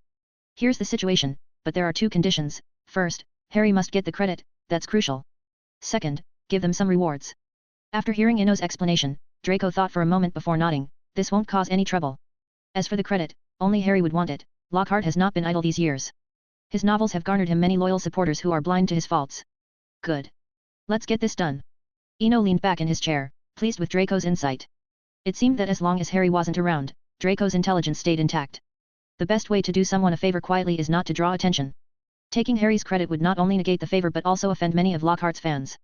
A: Here's the situation, but there are two conditions. First, Harry must get the credit, that's crucial. Second, give them some rewards. After hearing Eno's explanation, Draco thought for a moment before nodding, this won't cause any trouble. As for the credit, only Harry would want it, Lockhart has not been idle these years. His novels have garnered him many loyal supporters who are blind to his faults. Good. Let's get this done. Eno leaned back in his chair, pleased with Draco's insight. It seemed that as long as Harry wasn't around, Draco's intelligence stayed intact. The best way to do someone a favor quietly is not to draw attention. Taking Harry's credit would not only negate the favor but also offend many of Lockhart's fans.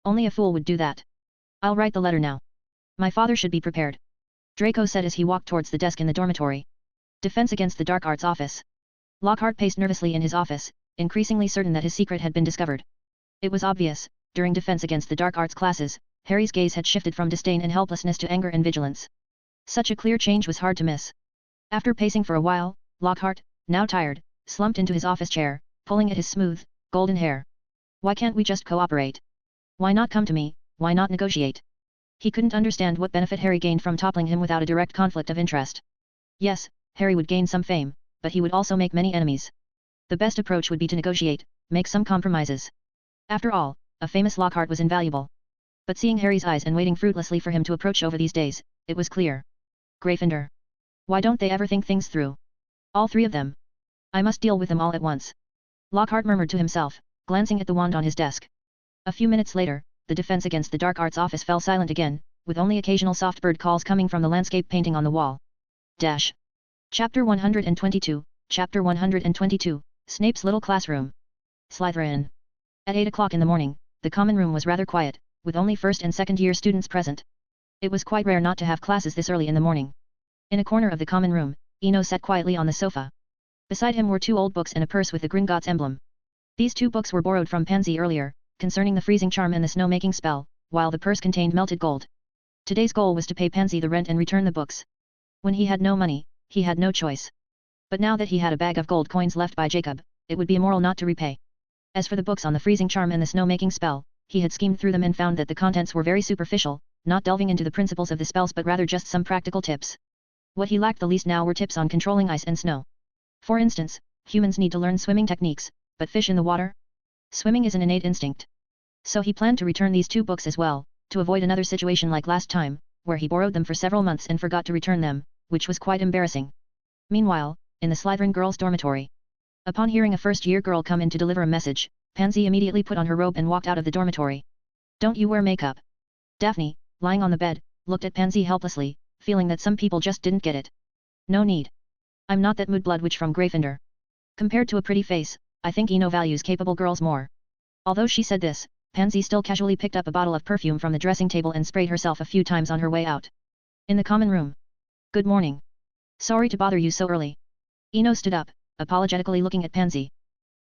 A: Only a fool would do that. I'll write the letter now. My father should be prepared. Draco said as he walked towards the desk in the dormitory. Defense against the Dark Arts office. Lockhart paced nervously in his office, increasingly certain that his secret had been discovered. It was obvious, during defense against the Dark Arts classes, Harry's gaze had shifted from disdain and helplessness to anger and vigilance. Such a clear change was hard to miss. After pacing for a while, Lockhart, now tired, slumped into his office chair, pulling at his smooth, golden hair. Why can't we just cooperate? Why not come to me, why not negotiate? He couldn't understand what benefit Harry gained from toppling him without a direct conflict of interest. Yes, Harry would gain some fame, but he would also make many enemies. The best approach would be to negotiate, make some compromises. After all, a famous Lockhart was invaluable. But seeing Harry's eyes and waiting fruitlessly for him to approach over these days, it was clear. Gryffindor. Why don't they ever think things through? All three of them. I must deal with them all at once. Lockhart murmured to himself, glancing at the wand on his desk. A few minutes later, the defense against the Dark Arts office fell silent again, with only occasional soft bird calls coming from the landscape painting on the wall. Dash. Chapter 122, Chapter 122, Snape's Little Classroom. Slytherin. At 8 o'clock in the morning, the common room was rather quiet, with only first and second year students present. It was quite rare not to have classes this early in the morning. In a corner of the common room, Eno sat quietly on the sofa. Beside him were two old books and a purse with the Gringotts emblem. These two books were borrowed from Pansy earlier, concerning the freezing charm and the snow-making spell, while the purse contained melted gold. Today's goal was to pay Pansy the rent and return the books. When he had no money, he had no choice. But now that he had a bag of gold coins left by Jacob, it would be immoral not to repay. As for the books on the freezing charm and the snow-making spell, he had schemed through them and found that the contents were very superficial, not delving into the principles of the spells but rather just some practical tips. What he lacked the least now were tips on controlling ice and snow. For instance, humans need to learn swimming techniques, but fish in the water? Swimming is an innate instinct. So he planned to return these 2 books as well, to avoid another situation like last time, where he borrowed them for several months and forgot to return them, which was quite embarrassing. Meanwhile, in the Slytherin girls' dormitory. Upon hearing a first-year girl come in to deliver a message, Pansy immediately put on her robe and walked out of the dormitory. "Don't you wear makeup?" Daphne, lying on the bed, looked at Pansy helplessly, feeling that some people just didn't get it. "No need. I'm not that Moodblood witch from Gryffindor. Compared to a pretty face, I think Eno values capable girls more." Although she said this, Pansy still casually picked up a bottle of perfume from the dressing table and sprayed herself a few times on her way out. In the common room. "Good morning. Sorry to bother you so early." Eno stood up, apologetically looking at Pansy.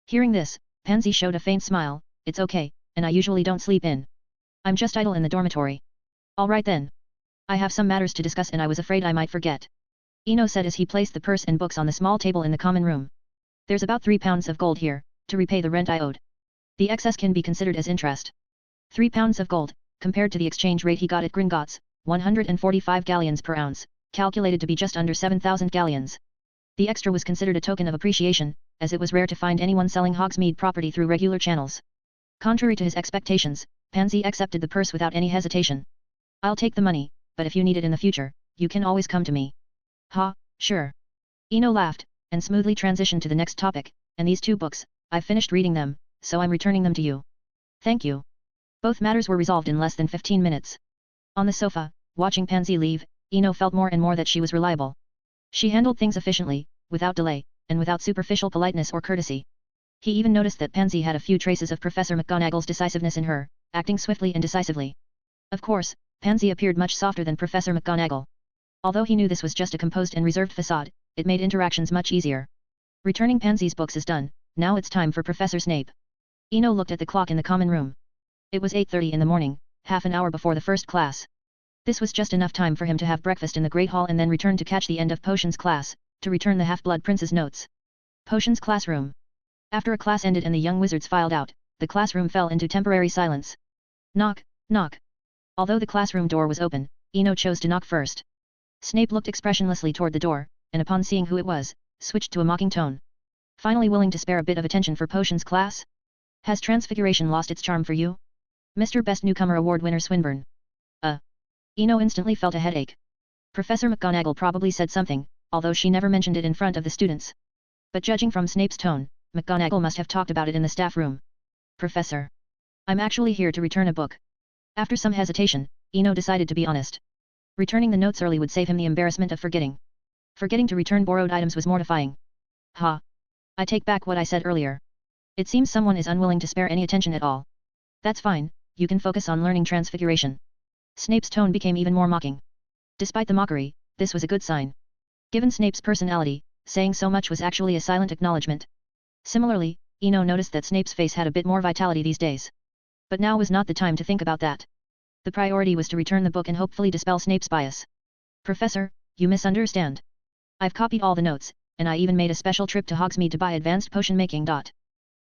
A: Hearing this, Pansy showed a faint smile. "It's okay, and I usually don't sleep in. I'm just idle in the dormitory." "All right then. I have some matters to discuss and I was afraid I might forget," Eno said as he placed the purse and books on the small table in the common room. "There's about 3 pounds of gold here, to repay the rent I owed. The excess can be considered as interest." 3 pounds of gold, compared to the exchange rate he got at Gringotts, 145 galleons per ounce, calculated to be just under 7,000 galleons. The extra was considered a token of appreciation, as it was rare to find anyone selling Hogsmeade property through regular channels. Contrary to his expectations, Pansy accepted the purse without any hesitation. "I'll take the money, but if you need it in the future, you can always come to me." "Ha, sure." Eno laughed, and smoothly transitioned to the next topic. "And these 2 books, I've finished reading them, so I'm returning them to you." "Thank you." Both matters were resolved in less than 15 minutes. On the sofa, watching Pansy leave, Eno felt more and more that she was reliable. She handled things efficiently, without delay, and without superficial politeness or courtesy. He even noticed that Pansy had a few traces of Professor McGonagall's decisiveness in her, acting swiftly and decisively. Of course, Pansy appeared much softer than Professor McGonagall. Although he knew this was just a composed and reserved facade, it made interactions much easier. Returning Pansy's books is done, now it's time for Professor Snape. Eno looked at the clock in the common room. It was 8:30 in the morning, half an hour before the first class. This was just enough time for him to have breakfast in the Great Hall and then return to catch the end of Potions class, to return the Half-Blood Prince's notes. Potions classroom. After a class ended and the young wizards filed out, the classroom fell into temporary silence. Knock, knock. Although the classroom door was open, Eno chose to knock first. Snape looked expressionlessly toward the door, and upon seeing who it was, switched to a mocking tone. "Finally willing to spare a bit of attention for Potions class? Has Transfiguration lost its charm for you? Mr. Best Newcomer Award winner Swinburne." Eno instantly felt a headache. Professor McGonagall probably said something, although she never mentioned it in front of the students. But judging from Snape's tone, McGonagall must have talked about it in the staff room. "Professor. I'm actually here to return a book." After some hesitation, Eno decided to be honest. Returning the notes early would save him the embarrassment of forgetting. Forgetting to return borrowed items was mortifying. "Ha. I take back what I said earlier. It seems someone is unwilling to spare any attention at all. That's fine, you can focus on learning Transfiguration." Snape's tone became even more mocking. Despite the mockery, this was a good sign. Given Snape's personality, saying so much was actually a silent acknowledgement. Similarly, Eno noticed that Snape's face had a bit more vitality these days. But now was not the time to think about that. The priority was to return the book and hopefully dispel Snape's bias. "Professor, you misunderstand. I've copied all the notes, and I even made a special trip to Hogsmeade to buy advanced potion making.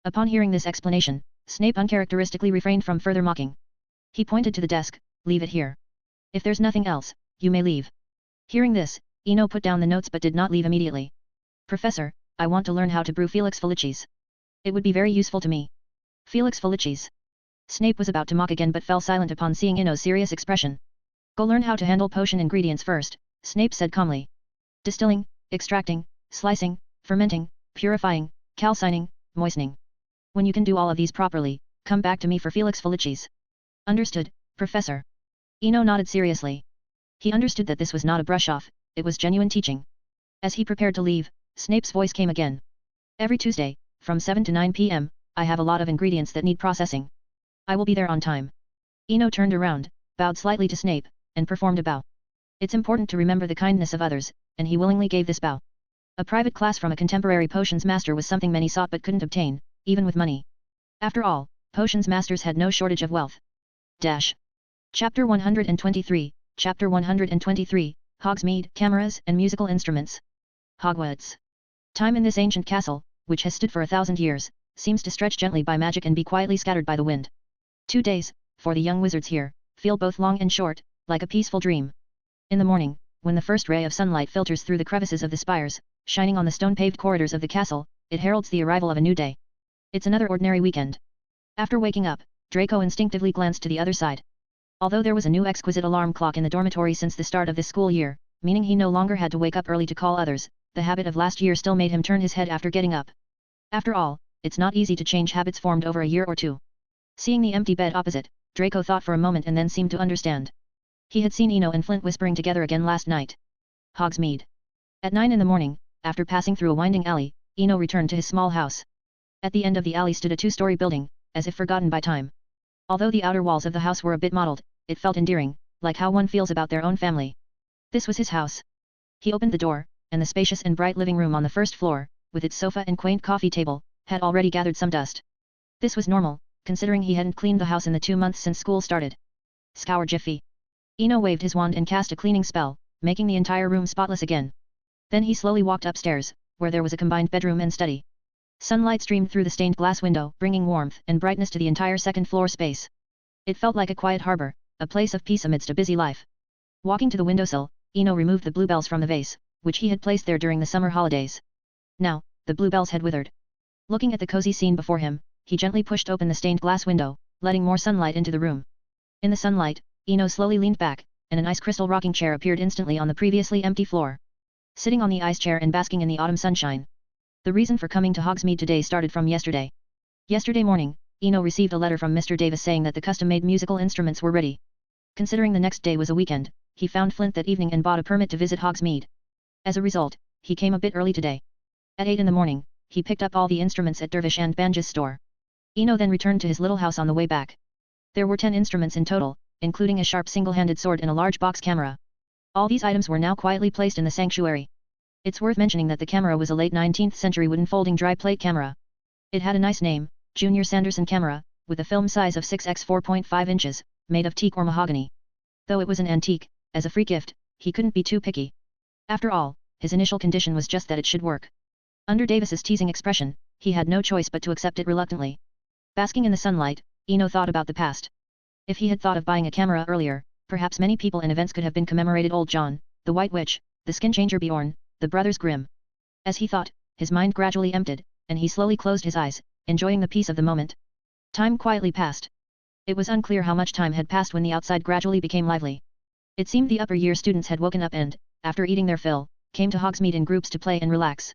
A: Upon hearing this explanation, Snape uncharacteristically refrained from further mocking. He pointed to the desk. "Leave it here. If there's nothing else, you may leave." Hearing this, Eno put down the notes but did not leave immediately. "Professor, I want to learn how to brew Felix Felicis. It would be very useful to me." Felix Felicis. Snape was about to mock again but fell silent upon seeing Eno's serious expression. "Go learn how to handle potion ingredients first," Snape said calmly. "Distilling, extracting, slicing, fermenting, purifying, calcining, moistening. When you can do all of these properly, come back to me for Felix Felicis." "Understood, Professor." Eno nodded seriously. He understood that this was not a brush-off, it was genuine teaching. As he prepared to leave, Snape's voice came again. "Every Tuesday, from 7 to 9 p.m., I have a lot of ingredients that need processing. I will be there on time." Eno turned around, bowed slightly to Snape, and performed a bow. It's important to remember the kindness of others, and he willingly gave this bow. A private class from a contemporary potions master was something many sought but couldn't obtain, even with money. After all, potions masters had no shortage of wealth. Chapter 123, Chapter 123, Hogsmeade, Cameras and Musical Instruments. Hogwarts. Time in this ancient castle, which has stood for 1,000 years, seems to stretch gently by magic and be quietly scattered by the wind. 2 days, for the young wizards here, feel both long and short, like a peaceful dream. In the morning, when the first ray of sunlight filters through the crevices of the spires, shining on the stone-paved corridors of the castle, it heralds the arrival of a new day. It's another ordinary weekend. After waking up, Draco instinctively glanced to the other side. Although there was a new exquisite alarm clock in the dormitory since the start of this school year, meaning he no longer had to wake up early to call others, the habit of last year still made him turn his head after getting up. After all, it's not easy to change habits formed over a year or two. Seeing the empty bed opposite, Draco thought for a moment and then seemed to understand. He had seen Eno and Flint whispering together again last night. Hogsmeade. At 9 in the morning, after passing through a winding alley, Eno returned to his small house. At the end of the alley stood a 2-story building, as if forgotten by time. Although the outer walls of the house were a bit mottled, it felt endearing, like how one feels about their own family. This was his house. He opened the door, and the spacious and bright living room on the first floor, with its sofa and quaint coffee table, had already gathered some dust. This was normal, considering he hadn't cleaned the house in the 2 months since school started. Scour Jiffy. Eno waved his wand and cast a cleaning spell, making the entire room spotless again. Then he slowly walked upstairs, where there was a combined bedroom and study. Sunlight streamed through the stained glass window, bringing warmth and brightness to the entire second-floor space. It felt like a quiet harbor, a place of peace amidst a busy life. Walking to the windowsill, Eno removed the bluebells from the vase, which he had placed there during the summer holidays. Now, the bluebells had withered. Looking at the cozy scene before him, he gently pushed open the stained glass window, letting more sunlight into the room. In the sunlight, Eno slowly leaned back, and an ice crystal rocking chair appeared instantly on the previously empty floor. Sitting on the ice chair and basking in the autumn sunshine. The reason for coming to Hogsmeade today started from yesterday. Yesterday morning, Eno received a letter from Mr. Davis saying that the custom-made musical instruments were ready. Considering the next day was a weekend, he found Flint that evening and bought a permit to visit Hogsmeade. As a result, he came a bit early today. At 8 in the morning, he picked up all the instruments at Dervish and Banj's store. Eno then returned to his little house on the way back. There were 10 instruments in total, including a sharp single-handed sword and a large box camera. All these items were now quietly placed in the sanctuary. It's worth mentioning that the camera was a late 19th century wooden folding dry plate camera. It had a nice name, Junior Sanderson Camera, with a film size of 6x 4.5 inches, made of teak or mahogany. Though it was an antique, as a free gift, he couldn't be too picky. After all, his initial condition was just that it should work. Under Davis's teasing expression, he had no choice but to accept it reluctantly. Basking in the sunlight, Eno thought about the past. If he had thought of buying a camera earlier, perhaps many people and events could have been commemorated: Old John, the White Witch, the Skin Changer Bjorn, the brothers Grimm. As he thought, his mind gradually emptied, and he slowly closed his eyes, enjoying the peace of the moment. Time quietly passed. It was unclear how much time had passed when the outside gradually became lively. It seemed the upper year students had woken up and, after eating their fill, came to Hogsmeade in groups to play and relax.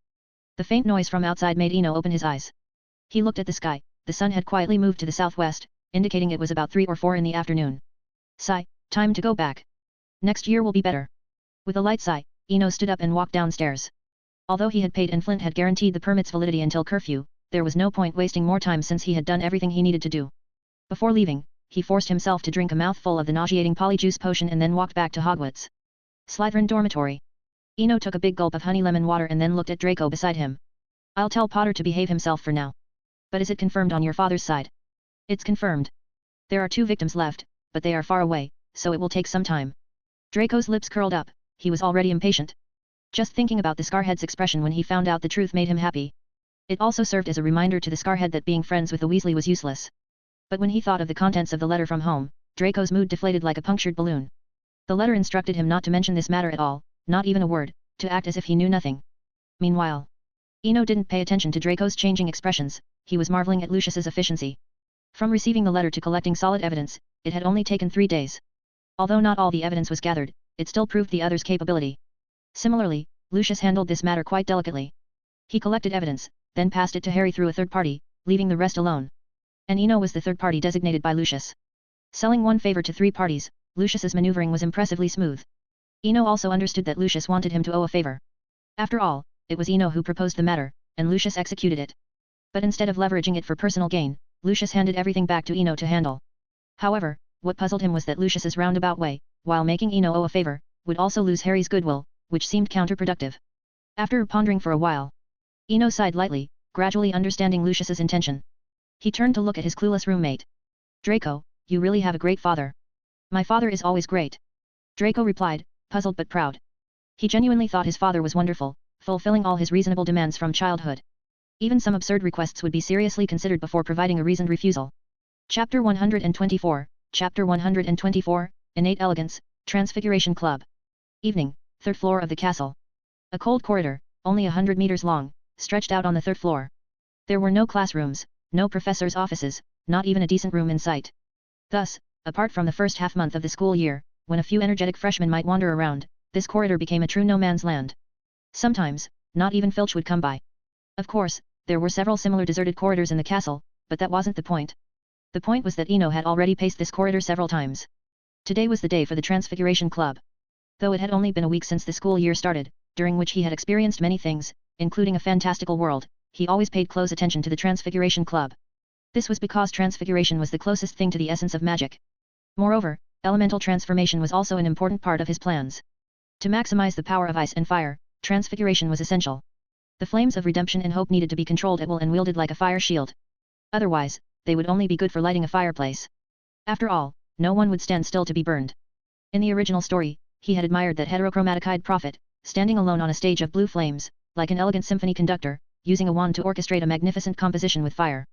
A: The faint noise from outside made Eno open his eyes. He looked at the sky. The sun had quietly moved to the southwest, indicating it was about 3 or 4 in the afternoon. Sigh, time to go back. Next year will be better. With a light sigh, Eno stood up and walked downstairs. Although he had paid and Flint had guaranteed the permit's validity until curfew, there was no point wasting more time since he had done everything he needed to do. Before leaving, he forced himself to drink a mouthful of the nauseating polyjuice potion and then walked back to Hogwarts. Slytherin dormitory. Eno took a big gulp of honey lemon water and then looked at Draco beside him. I'll tell Potter to behave himself for now. But is it confirmed on your father's side? It's confirmed. There are 2 victims left, but they are far away, so it will take some time. Draco's lips curled up, he was already impatient. Just thinking about the Scarhead's expression when he found out the truth made him happy. It also served as a reminder to the Scarhead that being friends with the Weasley was useless. But when he thought of the contents of the letter from home, Draco's mood deflated like a punctured balloon. The letter instructed him not to mention this matter at all, not even a word, to act as if he knew nothing. Meanwhile, Eno didn't pay attention to Draco's changing expressions, he was marveling at Lucius's efficiency. From receiving the letter to collecting solid evidence, it had only taken 3 days. Although not all the evidence was gathered, it still proved the other's capability. Similarly, Lucius handled this matter quite delicately. He collected evidence, then passed it to Harry through a third party, leaving the rest alone. And Eno was the third party designated by Lucius. Selling one favor to 3 parties, Lucius's maneuvering was impressively smooth. Eno also understood that Lucius wanted him to owe a favor. After all, it was Eno who proposed the matter, and Lucius executed it. But instead of leveraging it for personal gain, Lucius handed everything back to Eno to handle. However, what puzzled him was that Lucius's roundabout way, while making Eno owe a favor, would also lose Harry's goodwill, which seemed counterproductive. After pondering for a while, Eno sighed lightly, gradually understanding Lucius's intention. He turned to look at his clueless roommate. Draco, you really have a great father. My father is always great. Draco replied, puzzled but proud. He genuinely thought his father was wonderful, fulfilling all his reasonable demands from childhood. Even some absurd requests would be seriously considered before providing a reasoned refusal. Chapter 124, Chapter 124, Innate Elegance, Transfiguration Club. Evening, 3rd floor of the castle. A cold corridor, only 100 meters long, stretched out on the 3rd floor. There were no classrooms, no professors' offices, not even a decent room in sight. Thus, apart from the first half-month of the school year, when a few energetic freshmen might wander around, this corridor became a true no-man's land. Sometimes, not even Filch would come by. Of course, there were several similar deserted corridors in the castle, but that wasn't the point. The point was that Eno had already paced this corridor several times. Today was the day for the Transfiguration Club. Though it had only been a week since the school year started, during which he had experienced many things, including a fantastical world, he always paid close attention to the Transfiguration Club. This was because transfiguration was the closest thing to the essence of magic. Moreover, elemental transformation was also an important part of his plans. To maximize the power of ice and fire, transfiguration was essential. The flames of redemption and hope needed to be controlled at will and wielded like a fire shield. Otherwise, they would only be good for lighting a fireplace. After all, no one would stand still to be burned. In the original story, he had admired that heterochromatic-eyed prophet, standing alone on a stage of blue flames, like an elegant symphony conductor, using a wand to orchestrate a magnificent composition with fire.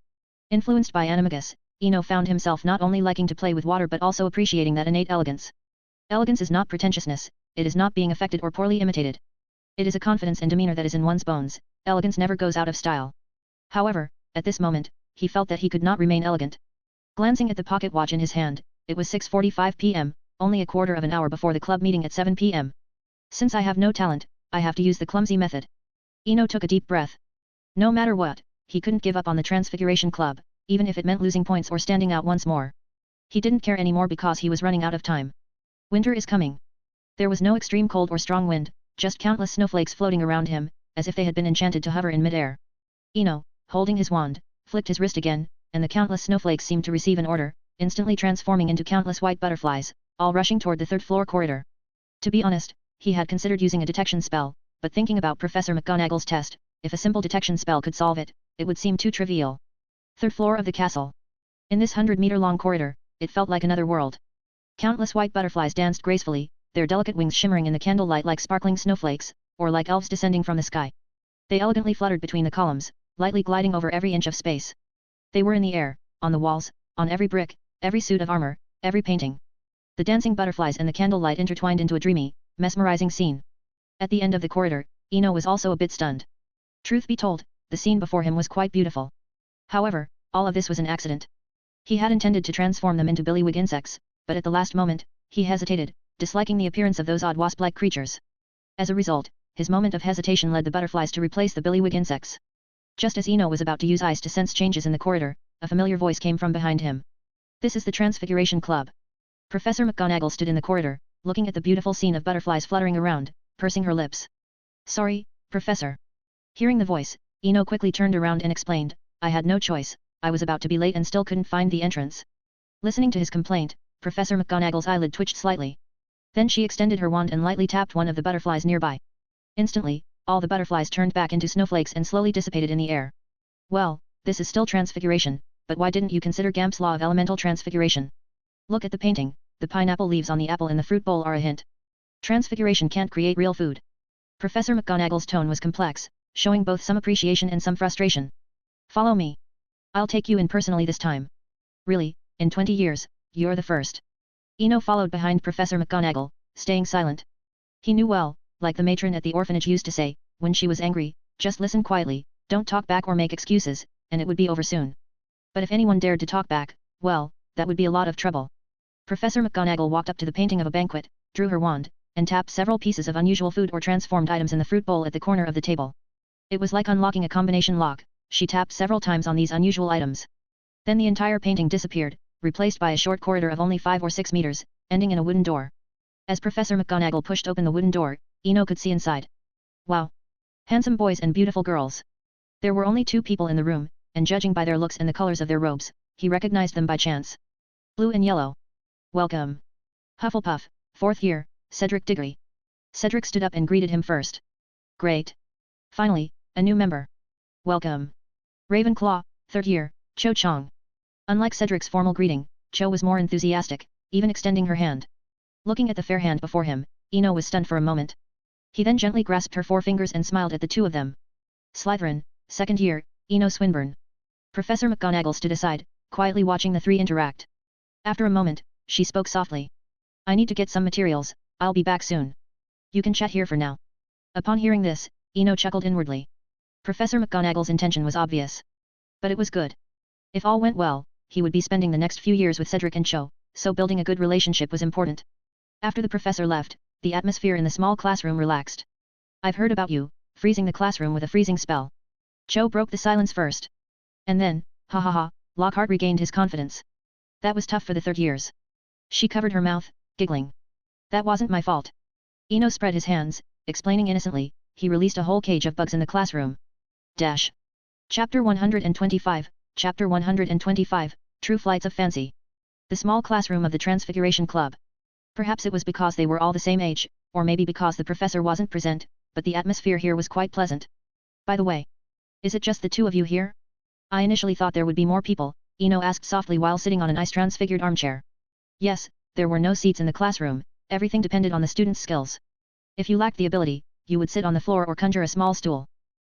A: Influenced by Animagus, Eno found himself not only liking to play with water but also appreciating that innate elegance. Elegance is not pretentiousness, it is not being affected or poorly imitated. It is a confidence and demeanor that is in one's bones. Elegance never goes out of style. However, at this moment, he felt that he could not remain elegant. Glancing at the pocket watch in his hand, it was 6:45 p.m., only a quarter of an hour before the club meeting at 7 p.m. Since I have no talent, I have to use the clumsy method. Eno took a deep breath. No matter what, he couldn't give up on the Transfiguration Club, even if it meant losing points or standing out once more. He didn't care anymore because he was running out of time. Winter is coming. There was no extreme cold or strong wind, just countless snowflakes floating around him, as if they had been enchanted to hover in midair. Eno, holding his wand, flicked his wrist again, and the countless snowflakes seemed to receive an order, instantly transforming into countless white butterflies, all rushing toward the 3rd floor corridor. To be honest, he had considered using a detection spell, but thinking about Professor McGonagall's test, if a simple detection spell could solve it, it would seem too trivial. 3rd floor of the castle. In this 100-meter-long corridor, it felt like another world. Countless white butterflies danced gracefully, their delicate wings shimmering in the candlelight like sparkling snowflakes, or like elves descending from the sky. They elegantly fluttered between the columns, lightly gliding over every inch of space. They were in the air, on the walls, on every brick, every suit of armor, every painting. The dancing butterflies and the candlelight intertwined into a dreamy, mesmerizing scene. At the end of the corridor, Eno was also a bit stunned. Truth be told, the scene before him was quite beautiful. However, all of this was an accident. He had intended to transform them into billywig insects, but at the last moment, he hesitated, disliking the appearance of those odd wasp-like creatures. As a result, his moment of hesitation led the butterflies to replace the billywig insects. Just as Eno was about to use ice to sense changes in the corridor, a familiar voice came from behind him. This is the Transfiguration Club. Professor McGonagall stood in the corridor, looking at the beautiful scene of butterflies fluttering around, pursing her lips. Sorry, Professor. Hearing the voice, Eno quickly turned around and explained, I had no choice, I was about to be late and still couldn't find the entrance. Listening to his complaint, Professor McGonagall's eyelid twitched slightly. Then she extended her wand and lightly tapped one of the butterflies nearby. Instantly, all the butterflies turned back into snowflakes and slowly dissipated in the air. Well, this is still transfiguration, but why didn't you consider Gamp's law of elemental transfiguration? Look at the painting, the pineapple leaves on the apple and the fruit bowl are a hint. Transfiguration can't create real food. Professor McGonagall's tone was complex, showing both some appreciation and some frustration. Follow me. I'll take you in personally this time. Really, in 20 years, you're the first. Eno followed behind Professor McGonagall, staying silent. He knew well, like the matron at the orphanage used to say, when she was angry, just listen quietly, don't talk back or make excuses, and it would be over soon. But if anyone dared to talk back, well, that would be a lot of trouble. Professor McGonagall walked up to the painting of a banquet, drew her wand, and tapped several pieces of unusual food or transformed items in the fruit bowl at the corner of the table. It was like unlocking a combination lock, she tapped several times on these unusual items. Then the entire painting disappeared, replaced by a short corridor of only 5 or 6 meters, ending in a wooden door. As Professor McGonagall pushed open the wooden door, Eno could see inside. Wow! Handsome boys and beautiful girls. There were only 2 people in the room, and judging by their looks and the colors of their robes, he recognized them by chance. Blue and yellow. Welcome. Hufflepuff, 4th year, Cedric Diggory. Cedric stood up and greeted him first. Great. Finally, a new member. Welcome. Ravenclaw, 3rd year, Cho Chang. Unlike Cedric's formal greeting, Cho was more enthusiastic, even extending her hand. Looking at the fair hand before him, Eno was stunned for a moment. He then gently grasped her forefingers and smiled at the two of them. Slytherin, second year, Eno Swinburne. Professor McGonagall stood aside, quietly watching the three interact. After a moment, she spoke softly. I need to get some materials, I'll be back soon. You can chat here for now. Upon hearing this, Eno chuckled inwardly. Professor McGonagall's intention was obvious. But it was good. If all went well, he would be spending the next few years with Cedric and Cho, so building a good relationship was important. After the professor left, the atmosphere in the small classroom relaxed. I've heard about you, freezing the classroom with a freezing spell. Cho broke the silence first. And then, ha ha ha, Lockhart regained his confidence. That was tough for the third years. She covered her mouth, giggling. That wasn't my fault. Eno spread his hands, explaining innocently, he released a whole cage of bugs in the classroom. Dash. Chapter 125, Chapter 125, True Flights of Fancy. The small classroom of the Transfiguration Club. Perhaps it was because they were all the same age, or maybe because the professor wasn't present, but the atmosphere here was quite pleasant. By the way, is it just the two of you here? I initially thought there would be more people, Eno asked softly while sitting on an ice-transfigured armchair. Yes, there were no seats in the classroom, everything depended on the student's skills. If you lacked the ability, you would sit on the floor or conjure a small stool.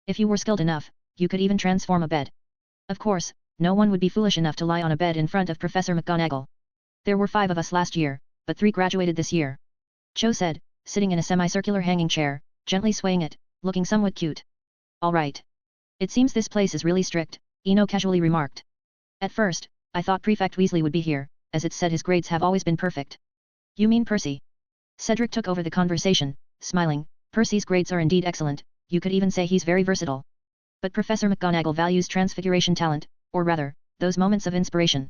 A: If you were skilled enough, you could even transform a bed. Of course, no one would be foolish enough to lie on a bed in front of Professor McGonagall. There were 5 of us last year, but 3 graduated this year. Cho said, sitting in a semicircular hanging chair, gently swaying it, looking somewhat cute. All right. It seems this place is really strict, Eno casually remarked. At first, I thought Prefect Weasley would be here, as it's said his grades have always been perfect. You mean Percy? Cedric took over the conversation, smiling. Percy's grades are indeed excellent, you could even say he's very versatile. But Professor McGonagall values transfiguration talent, or rather, those moments of inspiration.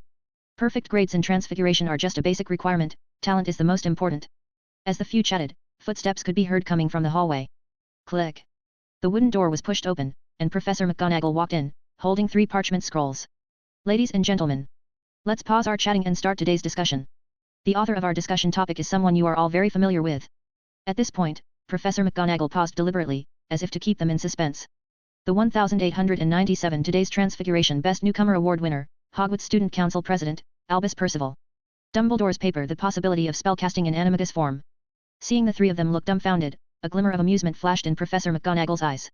A: Perfect grades in transfiguration are just a basic requirement, talent is the most important. As the few chatted, footsteps could be heard coming from the hallway. Click. The wooden door was pushed open, and Professor McGonagall walked in, holding 3 parchment scrolls. Ladies and gentlemen, let's pause our chatting and start today's discussion. The author of our discussion topic is someone you are all very familiar with. At this point, Professor McGonagall paused deliberately, as if to keep them in suspense. The 1897 Today's Transfiguration Best Newcomer Award winner, Hogwarts Student Council President, Albus Percival. Dumbledore's paper The Possibility of Spellcasting in Animagus Form. Seeing the 3 of them look dumbfounded, a glimmer of amusement flashed in Professor McGonagall's eyes.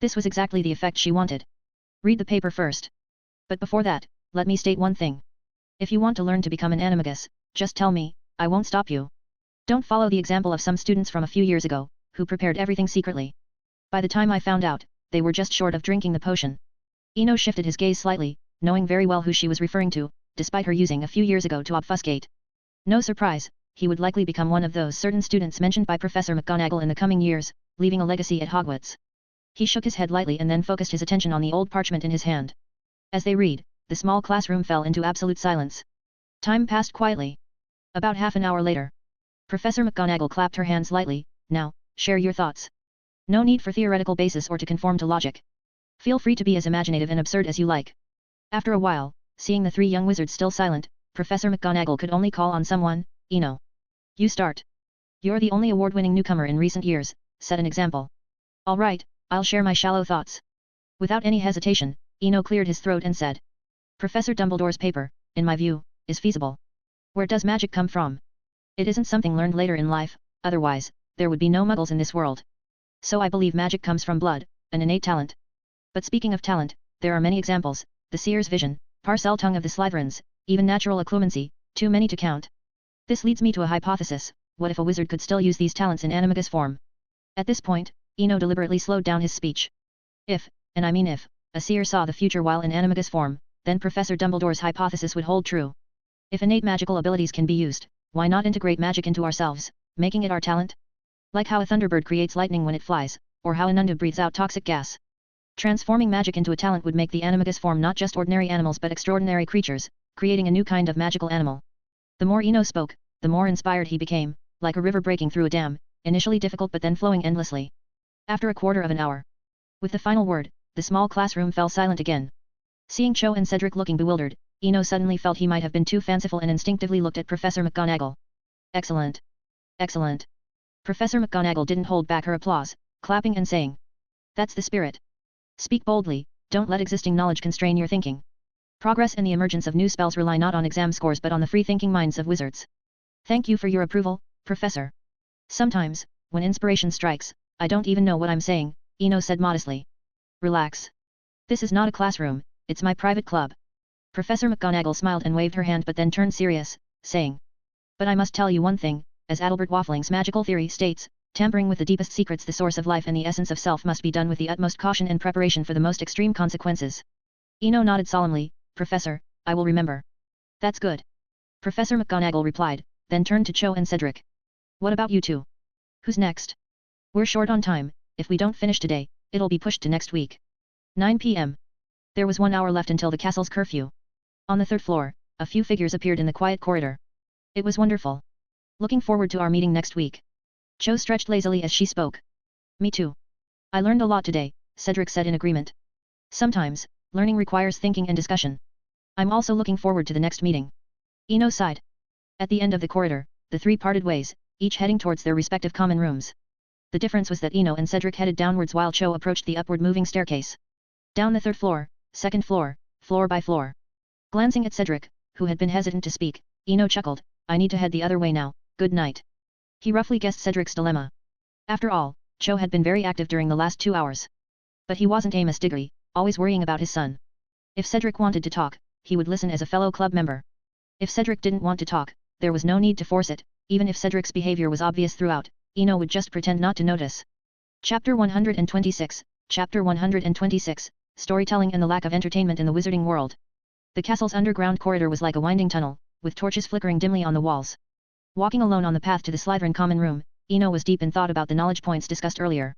A: This was exactly the effect she wanted. Read the paper first. But before that, let me state one thing. If you want to learn to become an Animagus, just tell me, I won't stop you. Don't follow the example of some students from a few years ago, who prepared everything secretly. By the time I found out, they were just short of drinking the potion. Eno shifted his gaze slightly, knowing very well who she was referring to, despite her using a few years ago to obfuscate. No surprise, he would likely become one of those certain students mentioned by Professor McGonagall in the coming years, leaving a legacy at Hogwarts. He shook his head lightly and then focused his attention on the old parchment in his hand. As they read, the small classroom fell into absolute silence. Time passed quietly. About half an hour later. Professor McGonagall clapped her hands lightly. Now, share your thoughts. No need for theoretical basis or to conform to logic. Feel free to be as imaginative and absurd as you like. After a while, seeing the 3 young wizards still silent, Professor McGonagall could only call on someone. Eno. You start. You're the only award-winning newcomer in recent years, set an example. All right, I'll share my shallow thoughts. Without any hesitation, Eno cleared his throat and said. Professor Dumbledore's paper, in my view, is feasible. Where does magic come from? It isn't something learned later in life, otherwise, there would be no muggles in this world. So I believe magic comes from blood, an innate talent. But speaking of talent, there are many examples, the seer's vision, parcel tongue of the Slytherins, even natural occlumency, too many to count. This leads me to a hypothesis, what if a wizard could still use these talents in animagus form? At this point, Eno deliberately slowed down his speech. If, and I mean if, a seer saw the future while in animagus form, then Professor Dumbledore's hypothesis would hold true. If innate magical abilities can be used, why not integrate magic into ourselves, making it our talent? Like how a thunderbird creates lightning when it flies, or how a nunda breathes out toxic gas. Transforming magic into a talent would make the animagus form not just ordinary animals but extraordinary creatures, creating a new kind of magical animal. The more Eno spoke, the more inspired he became, like a river breaking through a dam, initially difficult but then flowing endlessly. After a quarter of an hour. With the final word, the small classroom fell silent again. Seeing Cho and Cedric looking bewildered, Eno suddenly felt he might have been too fanciful and instinctively looked at Professor McGonagall. Excellent. Excellent. Professor McGonagall didn't hold back her applause, clapping and saying. That's the spirit. Speak boldly, don't let existing knowledge constrain your thinking. Progress and the emergence of new spells rely not on exam scores but on the free-thinking minds of wizards. Thank you for your approval, Professor. Sometimes, when inspiration strikes, I don't even know what I'm saying, Eno said modestly. Relax. This is not a classroom, it's my private club. Professor McGonagall smiled and waved her hand but then turned serious, saying. But I must tell you one thing, as Adalbert Waffling's magical theory states, tampering with the deepest secrets, the source of life and the essence of self, must be done with the utmost caution and preparation for the most extreme consequences. Eno nodded solemnly. Professor, I will remember. That's good. Professor McGonagall replied, then turned to Cho and Cedric. What about you two? Who's next? We're short on time, if we don't finish today, it'll be pushed to next week. 9 p.m. There was 1 hour left until the castle's curfew. On the third floor, a few figures appeared in the quiet corridor. It was wonderful. Looking forward to our meeting next week. Cho stretched lazily as she spoke. Me too. I learned a lot today, Cedric said in agreement. Sometimes, learning requires thinking and discussion. I'm also looking forward to the next meeting. Eno sighed. At the end of the corridor, the three parted ways, each heading towards their respective common rooms. The difference was that Eno and Cedric headed downwards while Cho approached the upward moving staircase. Down the third floor, second floor, floor by floor. Glancing at Cedric, who had been hesitant to speak, Eno chuckled, I need to head the other way now, good night. He roughly guessed Cedric's dilemma. After all, Cho had been very active during the last 2 hours. But he wasn't Amos Diggory, always worrying about his son. If Cedric wanted to talk, he would listen as a fellow club member. If Cedric didn't want to talk, there was no need to force it, even if Cedric's behavior was obvious throughout, Eno would just pretend not to notice. Chapter 126, Chapter 126, Storytelling and the Lack of Entertainment in the Wizarding World. The castle's underground corridor was like a winding tunnel, with torches flickering dimly on the walls. Walking alone on the path to the Slytherin common room, Eno was deep in thought about the knowledge points discussed earlier.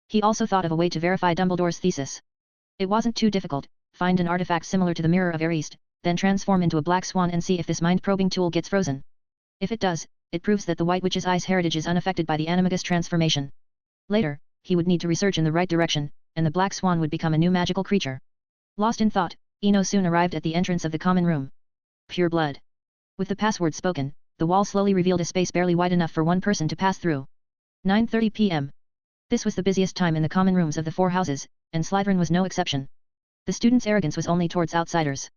A: He also thought of a way to verify Dumbledore's thesis. It wasn't too difficult. Find an artifact similar to the Mirror of East, then transform into a black swan and see if this mind-probing tool gets frozen. If it does, it proves that the White Witch's Eye's heritage is unaffected by the Animagus transformation. Later, he would need to research in the right direction, and the black swan would become a new magical creature. Lost in thought, Eno soon arrived at the entrance of the common room. Pure blood. With the password spoken, the wall slowly revealed a space barely wide enough for one person to pass through. 9:30 p.m. This was the busiest time in the common rooms of the four houses, and Slytherin was no exception. The students' arrogance was only towards outsiders.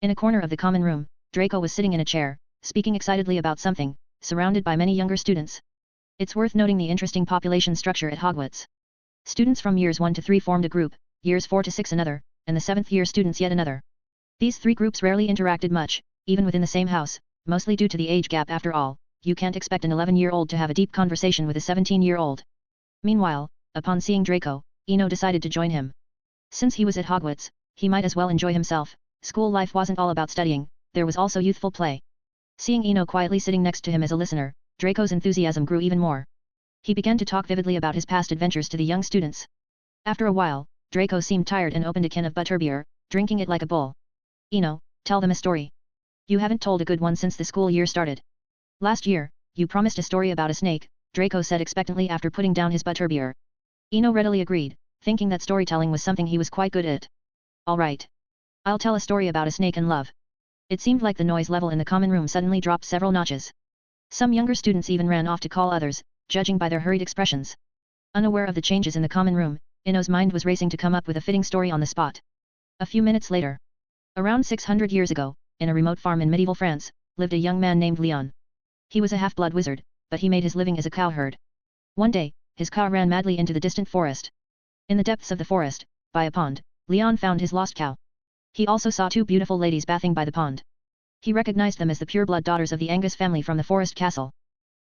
A: In a corner of the common room, Draco was sitting in a chair, speaking excitedly about something, surrounded by many younger students. It's worth noting the interesting population structure at Hogwarts. Students from years 1 to 3 formed a group, years 4 to 6 another, and the 7th year students yet another. These three groups rarely interacted much, even within the same house, mostly due to the age gap. After all, you can't expect an 11-year-old to have a deep conversation with a 17-year-old. Meanwhile, upon seeing Draco, Eno decided to join him. Since he was at Hogwarts, he might as well enjoy himself. School life wasn't all about studying, there was also youthful play. Seeing Eno quietly sitting next to him as a listener, Draco's enthusiasm grew even more. He began to talk vividly about his past adventures to the young students. After a while, Draco seemed tired and opened a can of butterbeer, drinking it like a bull. Eno, tell them a story. You haven't told a good one since the school year started. Last year, you promised a story about a snake, Draco said expectantly after putting down his butterbeer. Eno readily agreed, thinking that storytelling was something he was quite good at. All right. I'll tell a story about a snake and love. It seemed like the noise level in the common room suddenly dropped several notches. Some younger students even ran off to call others, judging by their hurried expressions. Unaware of the changes in the common room, Eno's mind was racing to come up with a fitting story on the spot. A few minutes later. Around 600 years ago, in a remote farm in medieval France, lived a young man named Leon. He was a half-blood wizard, but he made his living as a cowherd. One day, his cow ran madly into the distant forest. In the depths of the forest, by a pond, Leon found his lost cow. He also saw two beautiful ladies bathing by the pond. He recognized them as the pure-blood daughters of the Angus family from the forest castle.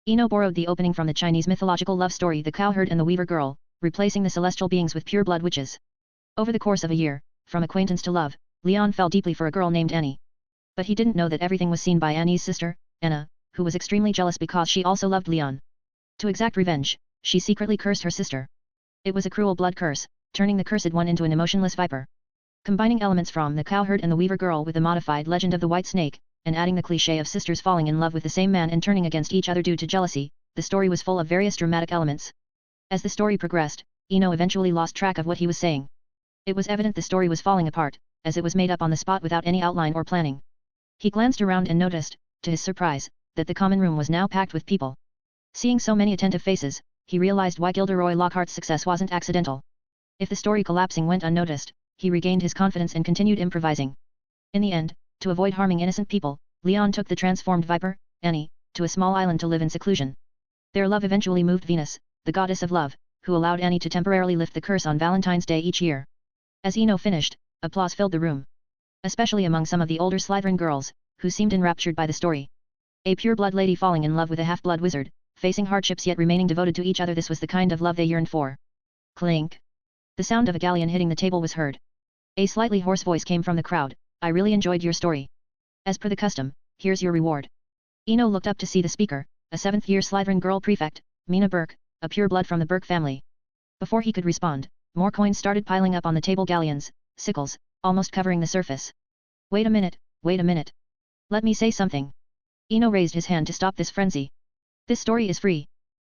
A: Eno borrowed the opening from the Chinese mythological love story The Cowherd and the Weaver Girl, replacing the celestial beings with pure-blood witches. Over the course of a year, from acquaintance to love, Leon fell deeply for a girl named Annie. But he didn't know that everything was seen by Annie's sister, Anna, who was extremely jealous because she also loved Leon. To exact revenge, she secretly cursed her sister. It was a cruel blood curse, turning the cursed one into an emotionless viper. Combining elements from The Cowherd and the Weaver Girl with the modified legend of the White Snake, and adding the cliché of sisters falling in love with the same man and turning against each other due to jealousy, the story was full of various dramatic elements. As the story progressed, Eno eventually lost track of what he was saying. It was evident the story was falling apart, as it was made up on the spot without any outline or planning. He glanced around and noticed, to his surprise, that the common room was now packed with people. Seeing so many attentive faces, he realized why Gilderoy Lockhart's success wasn't accidental. If the story collapsing went unnoticed, he regained his confidence and continued improvising. In the end, to avoid harming innocent people, Leon took the transformed viper, Annie, to a small island to live in seclusion. Their love eventually moved Venus, the goddess of love, who allowed Annie to temporarily lift the curse on Valentine's Day each year. As Eno finished, applause filled the room. Especially among some of the older Slytherin girls, who seemed enraptured by the story. A pure-blood lady falling in love with a half-blood wizard, facing hardships yet remaining devoted to each other, this was the kind of love they yearned for. Clink. The sound of a galleon hitting the table was heard. A slightly hoarse voice came from the crowd. I really enjoyed your story. As per the custom, here's your reward. Eno looked up to see the speaker, a 7th-year Slytherin girl prefect, Mina Burke, a pure-blood from the Burke family. Before he could respond, more coins started piling up on the table, galleons, sickles, almost covering the surface. Wait a minute, wait a minute. Let me say something. Eno raised his hand to stop this frenzy. This story is free.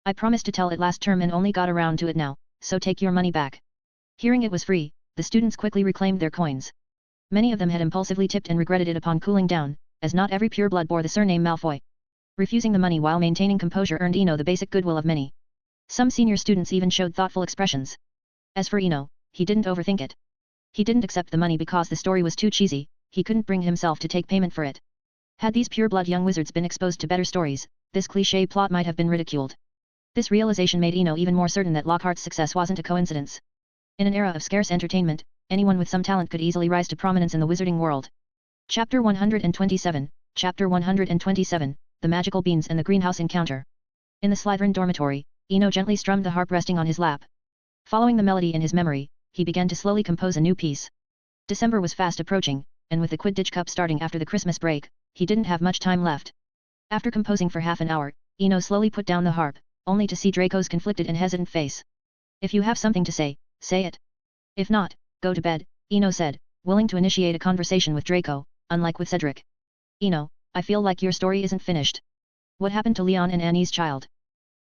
A: I promised to tell it last term and only got around to it now, so take your money back. Hearing it was free, the students quickly reclaimed their coins. Many of them had impulsively tipped and regretted it upon cooling down, as not every pureblood bore the surname Malfoy. Refusing the money while maintaining composure earned Eno the basic goodwill of many. Some senior students even showed thoughtful expressions. As for Eno, he didn't overthink it. He didn't accept the money because the story was too cheesy, he couldn't bring himself to take payment for it. Had these pureblood young wizards been exposed to better stories, this cliché plot might have been ridiculed. This realization made Eno even more certain that Lockhart's success wasn't a coincidence. In an era of scarce entertainment, anyone with some talent could easily rise to prominence in the wizarding world. Chapter 127, Chapter 127, The Magical Beans and the Greenhouse Encounter. In the Slytherin dormitory, Eno gently strummed the harp resting on his lap. Following the melody in his memory, he began to slowly compose a new piece. December was fast approaching, and with the Quidditch Cup starting after the Christmas break, he didn't have much time left. After composing for half an hour, Eno slowly put down the harp, only to see Draco's conflicted and hesitant face. If you have something to say, say it. If not, go to bed, Eno said, willing to initiate a conversation with Draco, unlike with Cedric. Eno, I feel like your story isn't finished. What happened to Leon and Annie's child?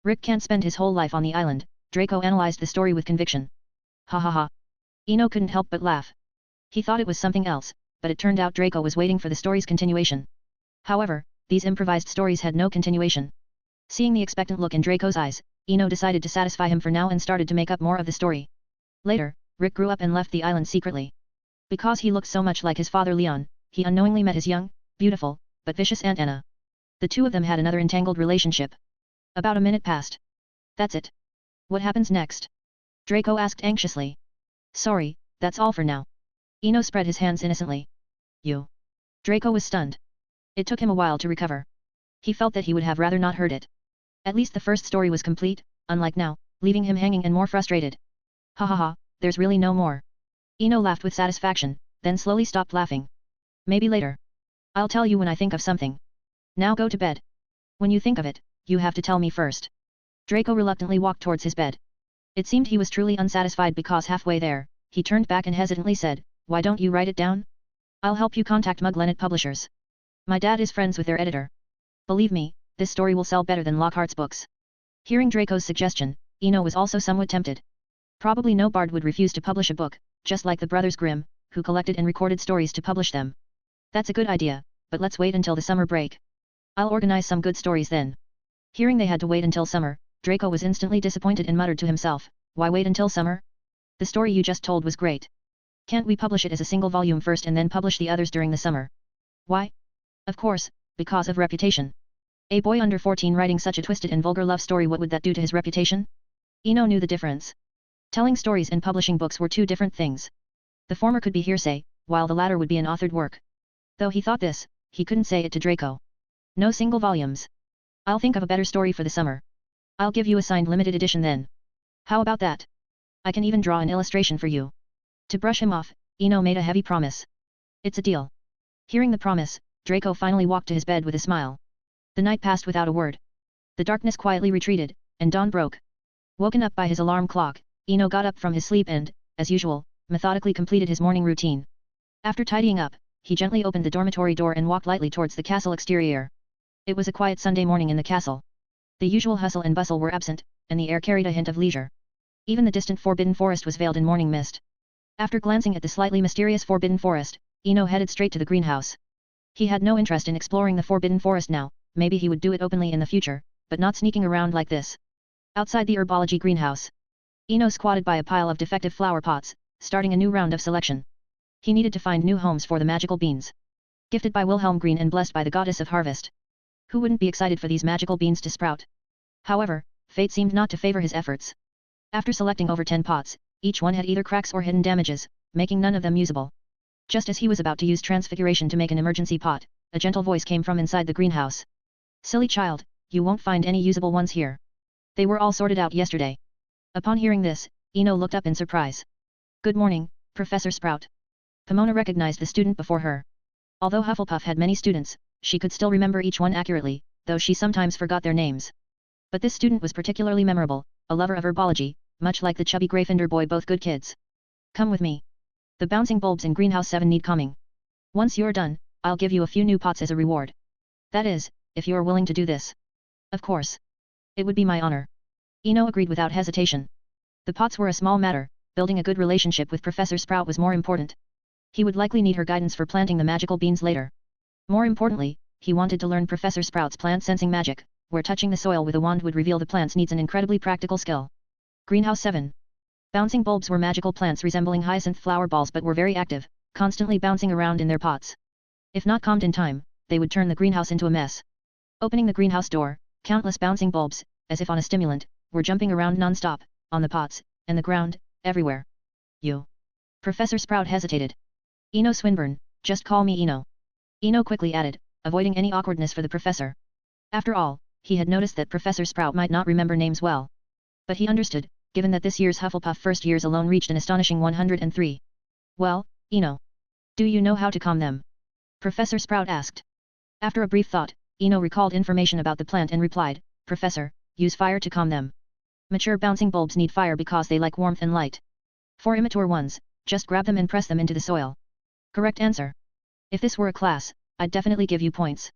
A: Rick can't spend his whole life on the island, Draco analyzed the story with conviction. Ha ha ha. Eno couldn't help but laugh. He thought it was something else, but it turned out Draco was waiting for the story's continuation. However, these improvised stories had no continuation. Seeing the expectant look in Draco's eyes, Eno decided to satisfy him for now and started to make up more of the story. Later, Rick grew up and left the island secretly. Because he looked so much like his father Leon, he unknowingly met his young, beautiful, but vicious Aunt Anna. The two of them had another entangled relationship. About a minute passed. That's it. What happens next? Draco asked anxiously. Sorry, that's all for now. Eno spread his hands innocently. You. Draco was stunned. It took him a while to recover. He felt that he would have rather not heard it. At least the first story was complete, unlike now, leaving him hanging and more frustrated. Ha ha ha, there's really no more. Eno laughed with satisfaction, then slowly stopped laughing. Maybe later. I'll tell you when I think of something. Now go to bed. When you think of it, you have to tell me first. Draco reluctantly walked towards his bed. It seemed he was truly unsatisfied because halfway there, he turned back and hesitantly said, Why don't you write it down? I'll help you contact Muglenet Publishers. My dad is friends with their editor. Believe me, this story will sell better than Lockhart's books. Hearing Draco's suggestion, Eno was also somewhat tempted. Probably no bard would refuse to publish a book, just like the brothers Grimm, who collected and recorded stories to publish them. That's a good idea, but let's wait until the summer break. I'll organize some good stories then. Hearing they had to wait until summer, Draco was instantly disappointed and muttered to himself, Why wait until summer? The story you just told was great. Can't we publish it as a single volume first and then publish the others during the summer? Why? Of course, because of reputation. A boy under 14 writing such a twisted and vulgar love story, what would that do to his reputation? Eno knew the difference. Telling stories and publishing books were two different things. The former could be hearsay, while the latter would be an authored work. Though he thought this, he couldn't say it to Draco. No single volumes. I'll think of a better story for the summer. I'll give you a signed limited edition then. How about that? I can even draw an illustration for you. To brush him off, Eno made a heavy promise. It's a deal. Hearing the promise, Draco finally walked to his bed with a smile. The night passed without a word. The darkness quietly retreated, and dawn broke. Woken up by his alarm clock, Eno got up from his sleep and, as usual, methodically completed his morning routine. After tidying up, he gently opened the dormitory door and walked lightly towards the castle exterior. It was a quiet Sunday morning in the castle. The usual hustle and bustle were absent, and the air carried a hint of leisure. Even the distant Forbidden Forest was veiled in morning mist. After glancing at the slightly mysterious Forbidden Forest, Eno headed straight to the greenhouse. He had no interest in exploring the Forbidden Forest now, maybe he would do it openly in the future, but not sneaking around like this. Outside the Herbology greenhouse, Eno squatted by a pile of defective flower pots, starting a new round of selection. He needed to find new homes for the magical beans. Gifted by Wilhelm Green and blessed by the goddess of harvest. Who wouldn't be excited for these magical beans to sprout? However, fate seemed not to favor his efforts. After selecting over 10 pots, each one had either cracks or hidden damages, making none of them usable. Just as he was about to use Transfiguration to make an emergency pot, a gentle voice came from inside the greenhouse. Silly child, you won't find any usable ones here. They were all sorted out yesterday. Upon hearing this, Eno looked up in surprise. Good morning, Professor Sprout. Pomona recognized the student before her. Although Hufflepuff had many students, she could still remember each one accurately, though she sometimes forgot their names. But this student was particularly memorable, a lover of herbology, much like the chubby Gryffindor boy, both good kids. Come with me. The bouncing bulbs in Greenhouse 7 need calming. Once you're done, I'll give you a few new pots as a reward. That is, if you're willing to do this. Of course. It would be my honor. Eno agreed without hesitation. The pots were a small matter, building a good relationship with Professor Sprout was more important. He would likely need her guidance for planting the magical beans later. More importantly, he wanted to learn Professor Sprout's plant sensing magic, where touching the soil with a wand would reveal the plants needs an incredibly practical skill. Greenhouse 7. Bouncing bulbs were magical plants resembling hyacinth flower balls but were very active, constantly bouncing around in their pots. If not calmed in time, they would turn the greenhouse into a mess. Opening the greenhouse door, countless bouncing bulbs, as if on a stimulant, were jumping around non-stop, on the pots, and the ground, everywhere. You. Professor Sprout hesitated. Eno Swinburne, just call me Eno. Eno quickly added, avoiding any awkwardness for the professor. After all, he had noticed that Professor Sprout might not remember names well. But he understood, given that this year's Hufflepuff first years alone reached an astonishing 103. Well, Eno. Do you know how to calm them? Professor Sprout asked. After a brief thought, Eno recalled information about the plant and replied, Professor, use fire to calm them. Mature bouncing bulbs need fire because they like warmth and light. For immature ones, just grab them and press them into the soil. Correct answer. If this were a class, I'd definitely give you points.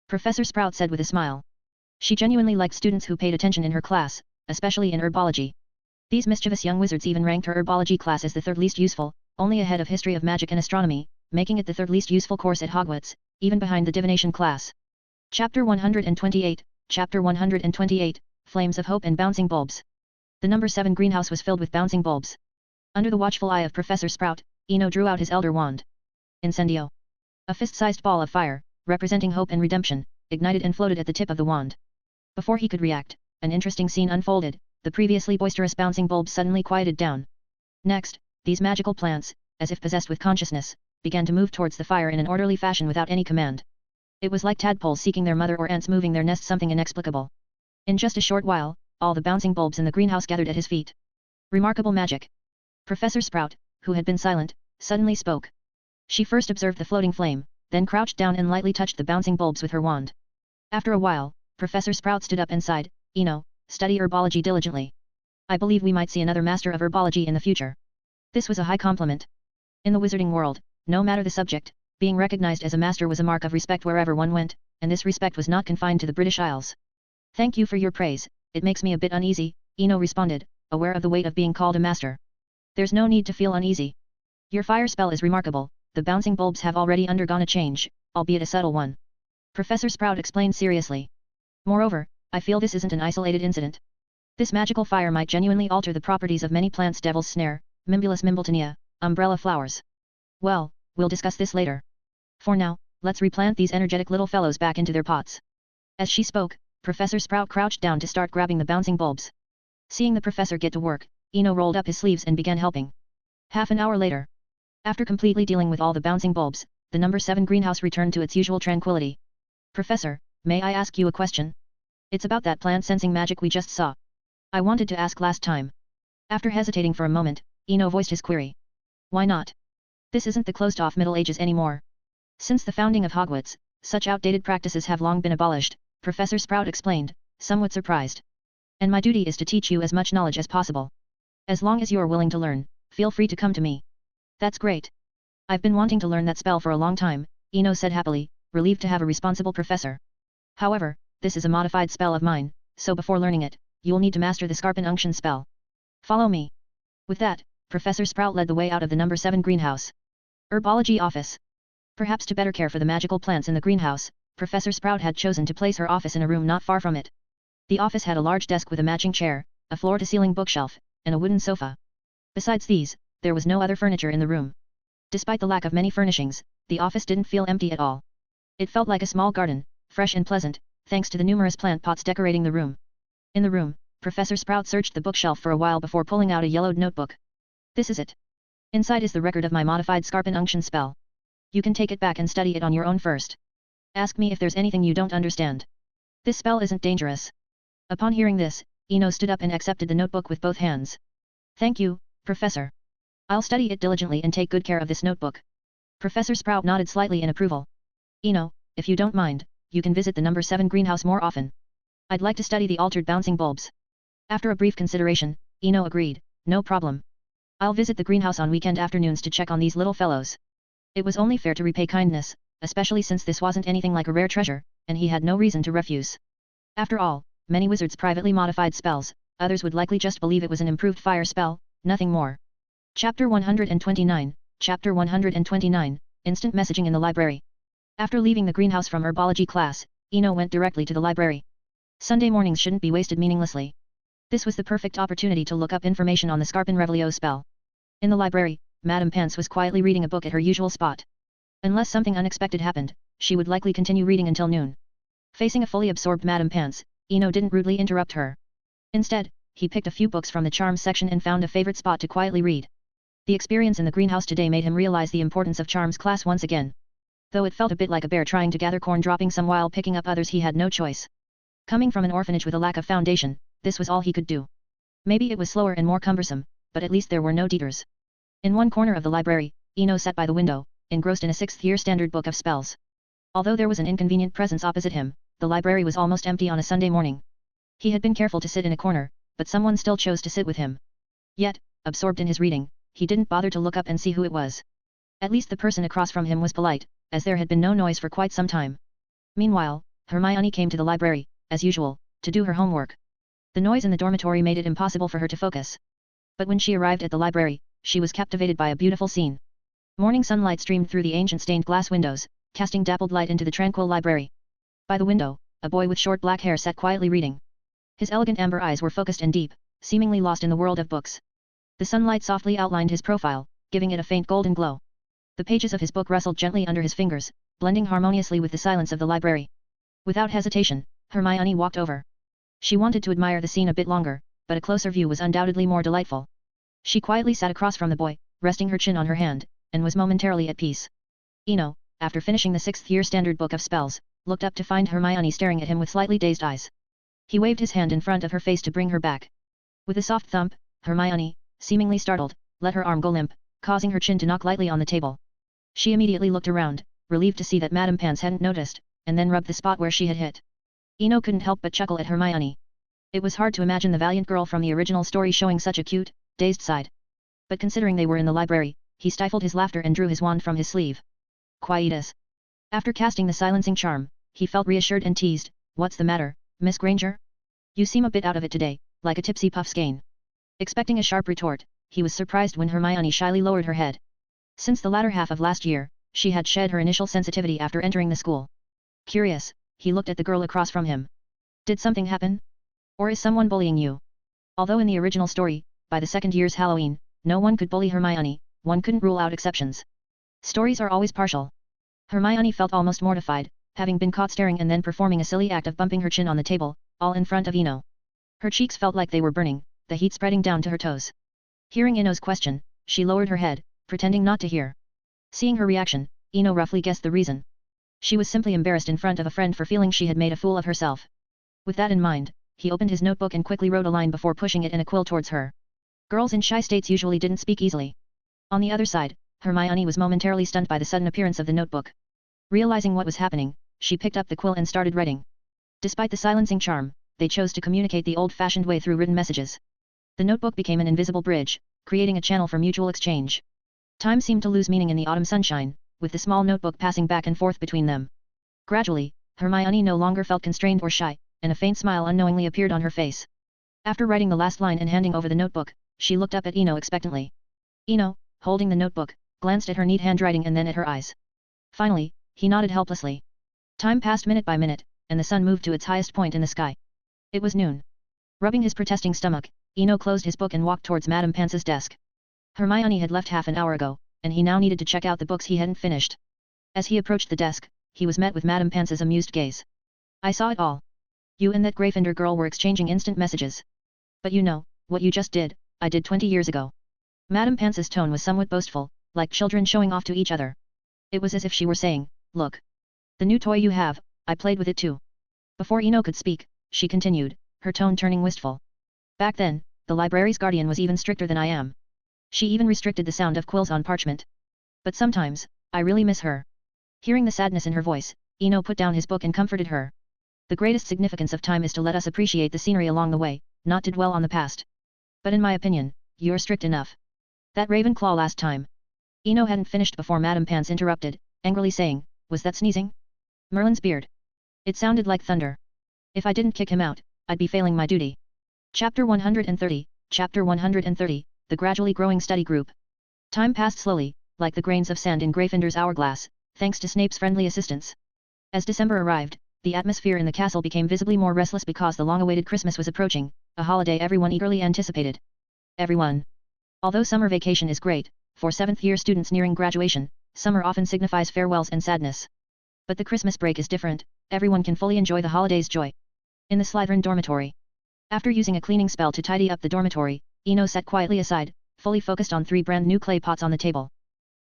A: Professor Sprout said with a smile. She genuinely liked students who paid attention in her class, especially in herbology. These mischievous young wizards even ranked her herbology class as the third least useful, only ahead of history of magic and astronomy, making it the third least useful course at Hogwarts, even behind the divination class. Chapter 128, Chapter 128, Flames of Hope and Bouncing Bulbs. The number 7 greenhouse was filled with bouncing bulbs. Under the watchful eye of Professor Sprout, Eno drew out his elder wand. Incendio. A fist-sized ball of fire, representing hope and redemption, ignited and floated at the tip of the wand. Before he could react, an interesting scene unfolded. The previously boisterous bouncing bulbs suddenly quieted down. Next, these magical plants, as if possessed with consciousness, began to move towards the fire in an orderly fashion without any command. It was like tadpoles seeking their mother or ants moving their nest, something inexplicable. In just a short while, all the bouncing bulbs in the greenhouse gathered at his feet. Remarkable magic. Professor Sprout, who had been silent, suddenly spoke. She first observed the floating flame, then crouched down and lightly touched the bouncing bulbs with her wand. After a while, Professor Sprout stood up and sighed, Eno, study herbology diligently. I believe we might see another master of herbology in the future. This was a high compliment. In the wizarding world, no matter the subject, being recognized as a master was a mark of respect wherever one went, and this respect was not confined to the British Isles. Thank you for your praise, it makes me a bit uneasy, Eno responded, aware of the weight of being called a master. There's no need to feel uneasy. Your fire spell is remarkable, the bouncing bulbs have already undergone a change, albeit a subtle one. Professor Sprout explained seriously. Moreover, I feel this isn't an isolated incident. This magical fire might genuinely alter the properties of many plants. Devil's Snare, Mimbulus Mimbletonia, umbrella flowers. Well, we'll discuss this later. For now, let's replant these energetic little fellows back into their pots. As she spoke, Professor Sprout crouched down to start grabbing the bouncing bulbs. Seeing the professor get to work, Eno rolled up his sleeves and began helping. Half an hour later. After completely dealing with all the bouncing bulbs, the number 7 greenhouse returned to its usual tranquility. Professor, may I ask you a question? It's about that plant sensing magic we just saw. I wanted to ask last time. After hesitating for a moment, Eno voiced his query. Why not? This isn't the closed-off Middle Ages anymore. Since the founding of Hogwarts, such outdated practices have long been abolished, Professor Sprout explained, somewhat surprised. And my duty is to teach you as much knowledge as possible. As long as you are willing to learn, feel free to come to me. That's great. I've been wanting to learn that spell for a long time, Eno said happily, relieved to have a responsible professor. However, this is a modified spell of mine, so before learning it, you'll need to master the Scarpin Unction spell. Follow me. With that, Professor Sprout led the way out of the number 7 greenhouse. Herbology office. Perhaps to better care for the magical plants in the greenhouse, Professor Sprout had chosen to place her office in a room not far from it. The office had a large desk with a matching chair, a floor-to-ceiling bookshelf, and a wooden sofa. Besides these, there was no other furniture in the room. Despite the lack of many furnishings, the office didn't feel empty at all. It felt like a small garden, fresh and pleasant, thanks to the numerous plant pots decorating the room. In the room, Professor Sprout searched the bookshelf for a while before pulling out a yellowed notebook. This is it. Inside is the record of my modified Scarpin Unction spell. You can take it back and study it on your own first. Ask me if there's anything you don't understand. This spell isn't dangerous. Upon hearing this, Eno stood up and accepted the notebook with both hands. Thank you, Professor. I'll study it diligently and take good care of this notebook. Professor Sprout nodded slightly in approval. Eno, if you don't mind, you can visit the number 7 greenhouse more often. I'd like to study the altered bouncing bulbs. After a brief consideration, Eno agreed, no problem. I'll visit the greenhouse on weekend afternoons to check on these little fellows. It was only fair to repay kindness, especially since this wasn't anything like a rare treasure, and he had no reason to refuse. After all, many wizards privately modified spells, others would likely just believe it was an improved fire spell, nothing more. Chapter 129, Chapter 129, Instant Messaging in the Library. After leaving the greenhouse from Herbology class, Eno went directly to the library. Sunday mornings shouldn't be wasted meaninglessly. This was the perfect opportunity to look up information on the Scarpin Revelio spell. In the library, Madame Pants was quietly reading a book at her usual spot. Unless something unexpected happened, she would likely continue reading until noon. Facing a fully absorbed Madame Pants, Eno didn't rudely interrupt her. Instead, he picked a few books from the charms section and found a favorite spot to quietly read. The experience in the greenhouse today made him realize the importance of charms class once again. Though it felt a bit like a bear trying to gather corn dropping some while picking up others, he had no choice. Coming from an orphanage with a lack of foundation, this was all he could do. Maybe it was slower and more cumbersome, but at least there were no deeters. In one corner of the library, Eno sat by the window, engrossed in a 6th year standard book of spells. Although there was an inconvenient presence opposite him, the library was almost empty on a Sunday morning. He had been careful to sit in a corner, but someone still chose to sit with him. Yet, absorbed in his reading, he didn't bother to look up and see who it was. At least the person across from him was polite, as there had been no noise for quite some time. Meanwhile, Hermione came to the library, as usual, to do her homework. The noise in the dormitory made it impossible for her to focus. But when she arrived at the library, she was captivated by a beautiful scene. Morning sunlight streamed through the ancient stained glass windows, casting dappled light into the tranquil library. By the window, a boy with short black hair sat quietly reading. His elegant amber eyes were focused and deep, seemingly lost in the world of books. The sunlight softly outlined his profile, giving it a faint golden glow. The pages of his book rustled gently under his fingers, blending harmoniously with the silence of the library. Without hesitation, Hermione walked over. She wanted to admire the scene a bit longer, but a closer view was undoubtedly more delightful. She quietly sat across from the boy, resting her chin on her hand, and was momentarily at peace. Eno, after finishing the 6th year standard book of spells, looked up to find Hermione staring at him with slightly dazed eyes. He waved his hand in front of her face to bring her back. With a soft thump, Hermione, seemingly startled, let her arm go limp, causing her chin to knock lightly on the table. She immediately looked around, relieved to see that Madame Pants hadn't noticed, and then rubbed the spot where she had hit. Eno couldn't help but chuckle at Hermione. It was hard to imagine the valiant girl from the original story showing such a cute, dazed side. But considering they were in the library, he stifled his laughter and drew his wand from his sleeve. Quietus. After casting the silencing charm, he felt reassured and teased, "What's the matter, Miss Granger? You seem a bit out of it today, like a tipsy puffskein." Expecting a sharp retort, he was surprised when Hermione shyly lowered her head. Since the latter half of last year, she had shed her initial sensitivity after entering the school. Curious, he looked at the girl across from him. "Did something happen? Or is someone bullying you?" Although in the original story, by the second year's Halloween, no one could bully Hermione, one couldn't rule out exceptions. Stories are always partial. Hermione felt almost mortified, having been caught staring and then performing a silly act of bumping her chin on the table, all in front of Eno. Her cheeks felt like they were burning, the heat spreading down to her toes. Hearing Eno's question, she lowered her head, pretending not to hear. Seeing her reaction, Eno roughly guessed the reason. She was simply embarrassed in front of a friend for feeling she had made a fool of herself. With that in mind, he opened his notebook and quickly wrote a line before pushing it in a quill towards her. Girls in shy states usually didn't speak easily. On the other side, Hermione was momentarily stunned by the sudden appearance of the notebook. Realizing what was happening, she picked up the quill and started writing. Despite the silencing charm, they chose to communicate the old-fashioned way through written messages. The notebook became an invisible bridge, creating a channel for mutual exchange. Time seemed to lose meaning in the autumn sunshine, with the small notebook passing back and forth between them. Gradually, Hermione no longer felt constrained or shy, and a faint smile unknowingly appeared on her face. After writing the last line and handing over the notebook, she looked up at Eno expectantly. Eno, holding the notebook, glanced at her neat handwriting and then at her eyes. Finally, he nodded helplessly. Time passed minute by minute, and the sun moved to its highest point in the sky. It was noon. Rubbing his protesting stomach, Eno closed his book and walked towards Madame Pance's desk. Hermione had left half an hour ago, and he now needed to check out the books he hadn't finished. As he approached the desk, he was met with Madame Pance's amused gaze. "I saw it all. You and that Gryffindor girl were exchanging instant messages. But you know, what you just did, I did 20 years ago. Madame Pance's tone was somewhat boastful, like children showing off to each other. It was as if she were saying, look. The new toy you have, I played with it too. Before Eno could speak, she continued, her tone turning wistful. Back then, the library's guardian was even stricter than I am. She even restricted the sound of quills on parchment. But sometimes, I really miss her. Hearing the sadness in her voice, Eno put down his book and comforted her. The greatest significance of time is to let us appreciate the scenery along the way, not to dwell on the past. But in my opinion, you're strict enough. That Ravenclaw last time. Eno hadn't finished before Madame Pance interrupted, angrily saying, was that sneezing? Merlin's beard. It sounded like thunder. If I didn't kick him out, I'd be failing my duty. Chapter 130, Chapter 130, The Gradually Growing Study Group. Time passed slowly, like the grains of sand in Gryffindor's hourglass, thanks to Snape's friendly assistance. As December arrived, the atmosphere in the castle became visibly more restless because the long-awaited Christmas was approaching, a holiday everyone eagerly anticipated. Everyone. Although summer vacation is great, for 7th-year students nearing graduation, summer often signifies farewells and sadness. But the Christmas break is different, everyone can fully enjoy the holiday's joy. In the Slytherin dormitory. After using a cleaning spell to tidy up the dormitory, Eno sat quietly aside, fully focused on 3 brand new clay pots on the table.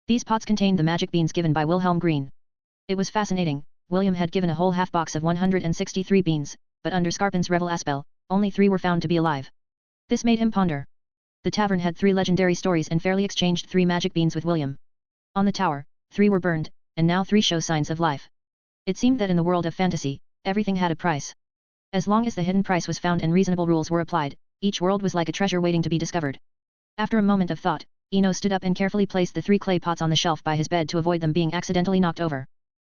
A: These pots contained the magic beans given by Wilhelm Green. It was fascinating, William had given a whole half box of 163 beans, but under Scarpin's Revel spell, only 3 were found to be alive. This made him ponder. The tavern had 3 legendary stories and fairly exchanged 3 magic beans with William. On the tower, 3 were burned, and now 3 show signs of life. It seemed that in the world of fantasy, everything had a price. As long as the hidden price was found and reasonable rules were applied, each world was like a treasure waiting to be discovered. After a moment of thought, Eno stood up and carefully placed the 3 clay pots on the shelf by his bed to avoid them being accidentally knocked over.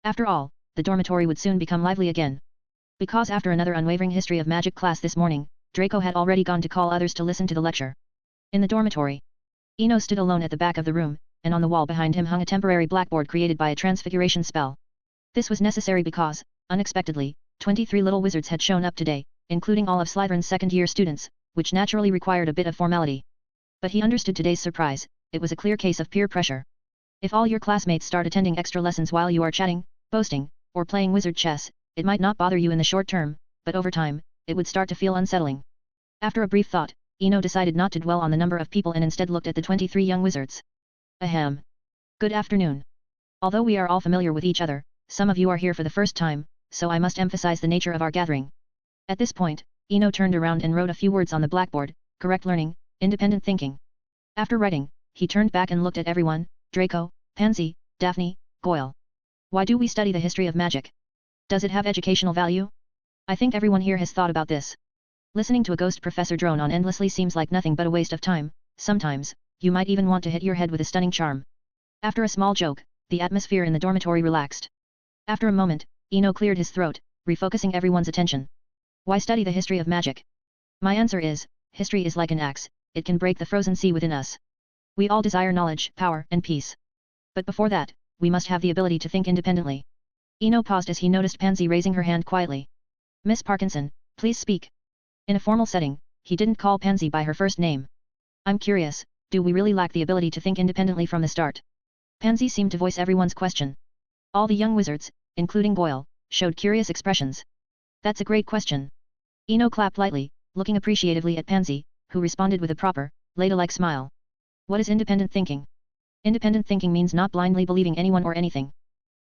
A: After all, the dormitory would soon become lively again. Because after another unwavering history of magic class this morning, Draco had already gone to call others to listen to the lecture. In the dormitory, Eno stood alone at the back of the room, and on the wall behind him hung a temporary blackboard created by a transfiguration spell. This was necessary because, unexpectedly, 23 little wizards had shown up today, including all of Slytherin's second-year students, which naturally required a bit of formality. But he understood today's surprise, it was a clear case of peer pressure. If all your classmates start attending extra lessons while you are chatting, boasting, or playing wizard chess, it might not bother you in the short term, but over time, it would start to feel unsettling. After a brief thought, Eno decided not to dwell on the number of people and instead looked at the 23 young wizards. Ahem. Good afternoon. Although we are all familiar with each other, some of you are here for the first time, so I must emphasize the nature of our gathering. At this point, Eno turned around and wrote a few words on the blackboard, correct learning, independent thinking. After writing, he turned back and looked at everyone, Draco, Pansy, Daphne, Goyle. Why do we study the history of magic? Does it have educational value? I think everyone here has thought about this. Listening to a ghost professor drone on endlessly seems like nothing but a waste of time, sometimes, you might even want to hit your head with a stunning charm. After a small joke, the atmosphere in the dormitory relaxed. After a moment, Eno cleared his throat, refocusing everyone's attention. Why study the history of magic? My answer is, history is like an axe, it can break the frozen sea within us. We all desire knowledge, power, and peace. But before that, we must have the ability to think independently. Eno paused as he noticed Pansy raising her hand quietly. Miss Parkinson, please speak. In a formal setting, he didn't call Pansy by her first name. I'm curious, do we really lack the ability to think independently from the start? Pansy seemed to voice everyone's question. All the young wizards, including Goyle, showed curious expressions. That's a great question. Eno clapped lightly, looking appreciatively at Pansy, who responded with a proper, ladylike smile. What is independent thinking? Independent thinking means not blindly believing anyone or anything.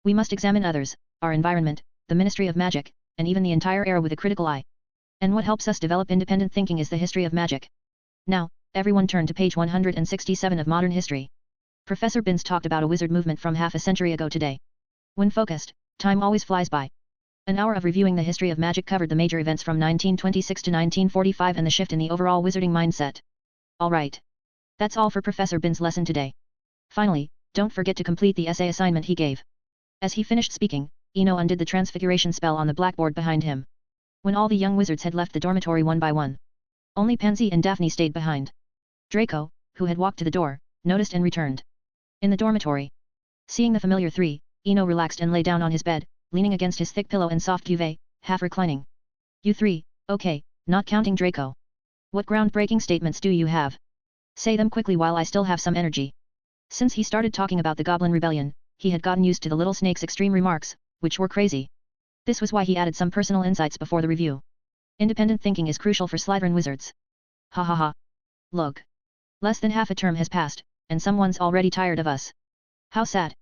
A: We must examine others, our environment, the Ministry of Magic, and even the entire era with a critical eye. And what helps us develop independent thinking is the history of magic. Now, everyone turn to page 167 of Modern History. Professor Binns talked about a wizard movement from half a century ago today. When focused, time always flies by. An hour of reviewing the history of magic covered the major events from 1926 to 1945 and the shift in the overall wizarding mindset. Alright. That's all for Professor Binns' lesson today. Finally, don't forget to complete the essay assignment he gave. As he finished speaking, Eno undid the transfiguration spell on the blackboard behind him. When all the young wizards had left the dormitory one by one, only Pansy and Daphne stayed behind. Draco, who had walked to the door, noticed and returned. In the dormitory, seeing the familiar 3, Eno relaxed and lay down on his bed, leaning against his thick pillow and soft duvet, half reclining. You 3, okay, not counting Draco. What groundbreaking statements do you have? Say them quickly while I still have some energy. Since he started talking about the Goblin Rebellion, he had gotten used to the little snake's extreme remarks, which were crazy. This was why he added some personal insights before the review. Independent thinking is crucial for Slytherin wizards. Ha ha ha. Look. Less than half a term has passed, and someone's already tired of us. How sad.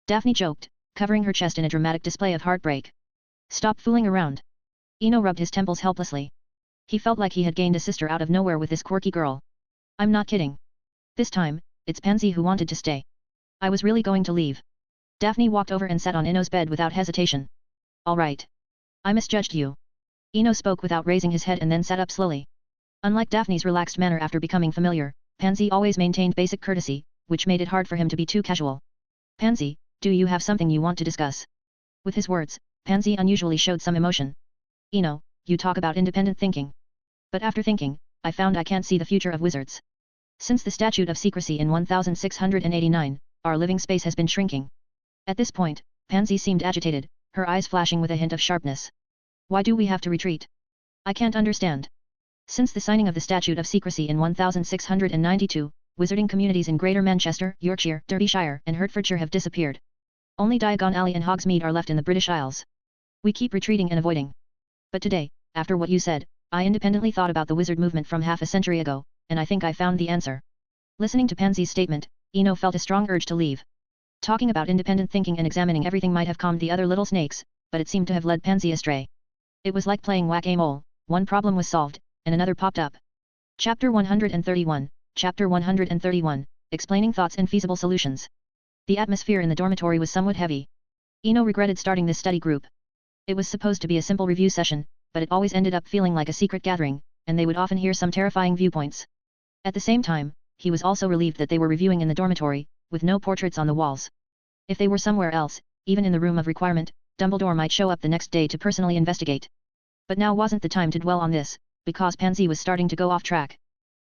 A: Daphne joked, covering her chest in a dramatic display of heartbreak. Stop fooling around. Eno rubbed his temples helplessly. He felt like he had gained a sister out of nowhere with this quirky girl. I'm not kidding. This time, it's Pansy who wanted to stay. I was really going to leave. Daphne walked over and sat on Eno's bed without hesitation. All right. I misjudged you. Eno spoke without raising his head and then sat up slowly. Unlike Daphne's relaxed manner after becoming familiar, Pansy always maintained basic courtesy, which made it hard for him to be too casual. Pansy, do you have something you want to discuss? With his words, Pansy unusually showed some emotion. Eno, you talk about independent thinking. But after thinking, I found I can't see the future of wizards. Since the Statute of Secrecy in 1689, our living space has been shrinking. At this point, Pansy seemed agitated, her eyes flashing with a hint of sharpness. Why do we have to retreat? I can't understand. Since the signing of the Statute of Secrecy in 1692, wizarding communities in Greater Manchester, Yorkshire, Derbyshire, and Hertfordshire have disappeared. Only Diagon Alley and Hogsmeade are left in the British Isles. We keep retreating and avoiding. But today, after what you said, I independently thought about the wizard movement from half a century ago, and I think I found the answer. Listening to Pansy's statement, Eno felt a strong urge to leave. Talking about independent thinking and examining everything might have calmed the other little snakes, but it seemed to have led Pansy astray. It was like playing whack-a-mole, one problem was solved, and another popped up. Chapter 131, Chapter 131, Explaining Thoughts and Feasible Solutions. The atmosphere in the dormitory was somewhat heavy. Eno regretted starting this study group. It was supposed to be a simple review session, but it always ended up feeling like a secret gathering, and they would often hear some terrifying viewpoints. At the same time, he was also relieved that they were reviewing in the dormitory, with no portraits on the walls. If they were somewhere else, even in the room of requirement, Dumbledore might show up the next day to personally investigate. But now wasn't the time to dwell on this, because Pansy was starting to go off track.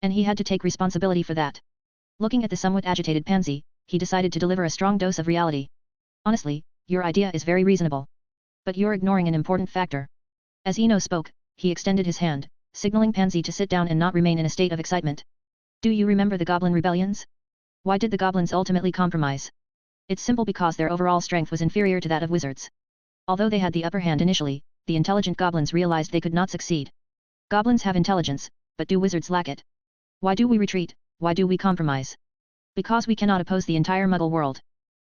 A: And he had to take responsibility for that. Looking at the somewhat agitated Pansy, he decided to deliver a strong dose of reality. Honestly, your idea is very reasonable. But you're ignoring an important factor. As Eno spoke, he extended his hand, signaling Pansy to sit down and not remain in a state of excitement. Do you remember the Goblin rebellions? Why did the Goblins ultimately compromise? It's simple because their overall strength was inferior to that of wizards. Although they had the upper hand initially, the intelligent Goblins realized they could not succeed. Goblins have intelligence, but do wizards lack it? Why do we retreat? Why do we compromise? Because we cannot oppose the entire Muggle world.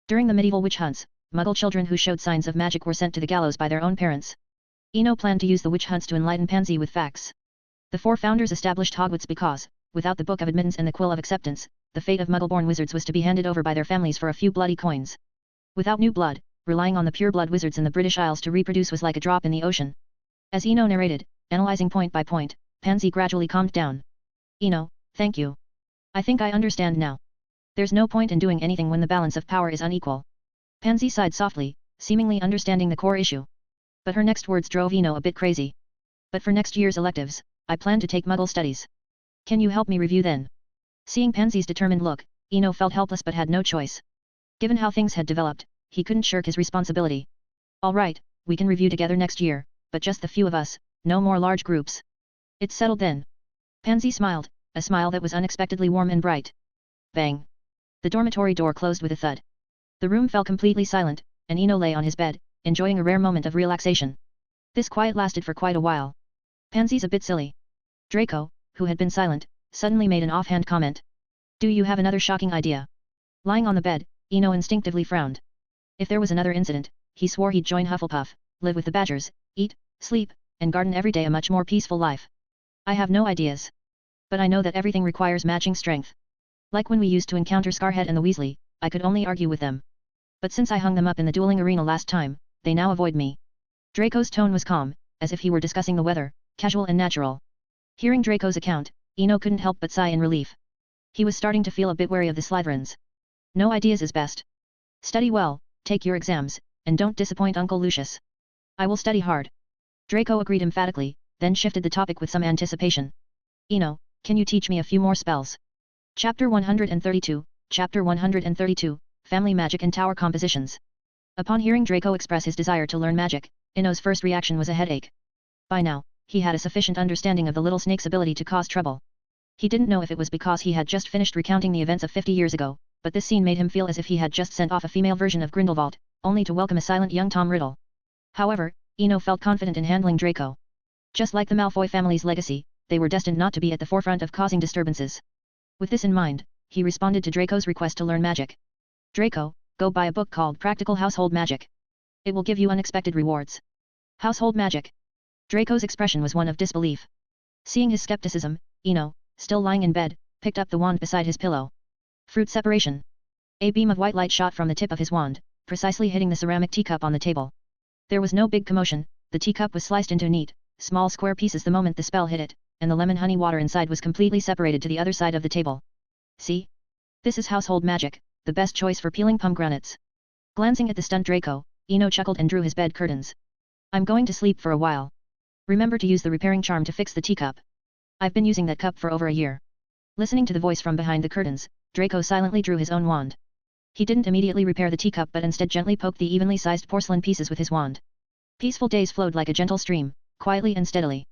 A: During the medieval witch hunts, Muggle children who showed signs of magic were sent to the gallows by their own parents. Eno planned to use the witch hunts to enlighten Pansy with facts. The four founders established Hogwarts because, without the Book of Admittance and the Quill of Acceptance, the fate of Muggle-born wizards was to be handed over by their families for a few bloody coins. Without new blood, relying on the pure-blood wizards in the British Isles to reproduce was like a drop in the ocean. As Eno narrated, analyzing point by point, Pansy gradually calmed down. Eno, thank you. I think I understand now. There's no point in doing anything when the balance of power is unequal. Pansy sighed softly, seemingly understanding the core issue. But her next words drove Eno a bit crazy. But for next year's electives, I plan to take Muggle studies. Can you help me review then? Seeing Pansy's determined look, Eno felt helpless but had no choice. Given how things had developed, he couldn't shirk his responsibility. All right, we can review together next year, but just the few of us, no more large groups. It's settled then. Pansy smiled, a smile that was unexpectedly warm and bright. Bang. The dormitory door closed with a thud. The room fell completely silent, and Eno lay on his bed, enjoying a rare moment of relaxation. This quiet lasted for quite a while. Pansy's a bit silly. Draco, who had been silent, suddenly made an offhand comment. Do you have another shocking idea? Lying on the bed, Eno instinctively frowned. If there was another incident, he swore he'd join Hufflepuff, live with the Badgers, eat, sleep, and garden every day, a much more peaceful life. I have no ideas. But I know that everything requires matching strength. Like when we used to encounter Scarhead and the Weasley, I could only argue with them. But since I hung them up in the dueling arena last time, they now avoid me. Draco's tone was calm, as if he were discussing the weather, casual and natural. Hearing Draco's account, Eno couldn't help but sigh in relief. He was starting to feel a bit wary of the Slytherins. No ideas is best. Study well, take your exams, and don't disappoint Uncle Lucius. I will study hard. Draco agreed emphatically, then shifted the topic with some anticipation. Eno, can you teach me a few more spells? Chapter 132, Chapter 132, Family Magic and Tower Compositions. Upon hearing Draco express his desire to learn magic, Eno's first reaction was a headache. By now, he had a sufficient understanding of the little snake's ability to cause trouble. He didn't know if it was because he had just finished recounting the events of 50 years ago, but this scene made him feel as if he had just sent off a female version of Grindelwald, only to welcome a silent young Tom Riddle. However, Eno felt confident in handling Draco. Just like the Malfoy family's legacy, they were destined not to be at the forefront of causing disturbances. With this in mind, he responded to Draco's request to learn magic. Draco, go buy a book called Practical Household Magic. It will give you unexpected rewards. Household magic. Draco's expression was one of disbelief. Seeing his skepticism, Eno, still lying in bed, picked up the wand beside his pillow. Fruit separation. A beam of white light shot from the tip of his wand, precisely hitting the ceramic teacup on the table. There was no big commotion, the teacup was sliced into neat, small square pieces the moment the spell hit it, and the lemon honey water inside was completely separated to the other side of the table. See? This is household magic, the best choice for peeling pomegranates. Glancing at the stunned Draco, Eno chuckled and drew his bed curtains. I'm going to sleep for a while. Remember to use the repairing charm to fix the teacup. I've been using that cup for over a year. Listening to the voice from behind the curtains, Draco silently drew his own wand. He didn't immediately repair the teacup but instead gently poked the evenly sized porcelain pieces with his wand. Peaceful days flowed like a gentle stream, quietly and steadily.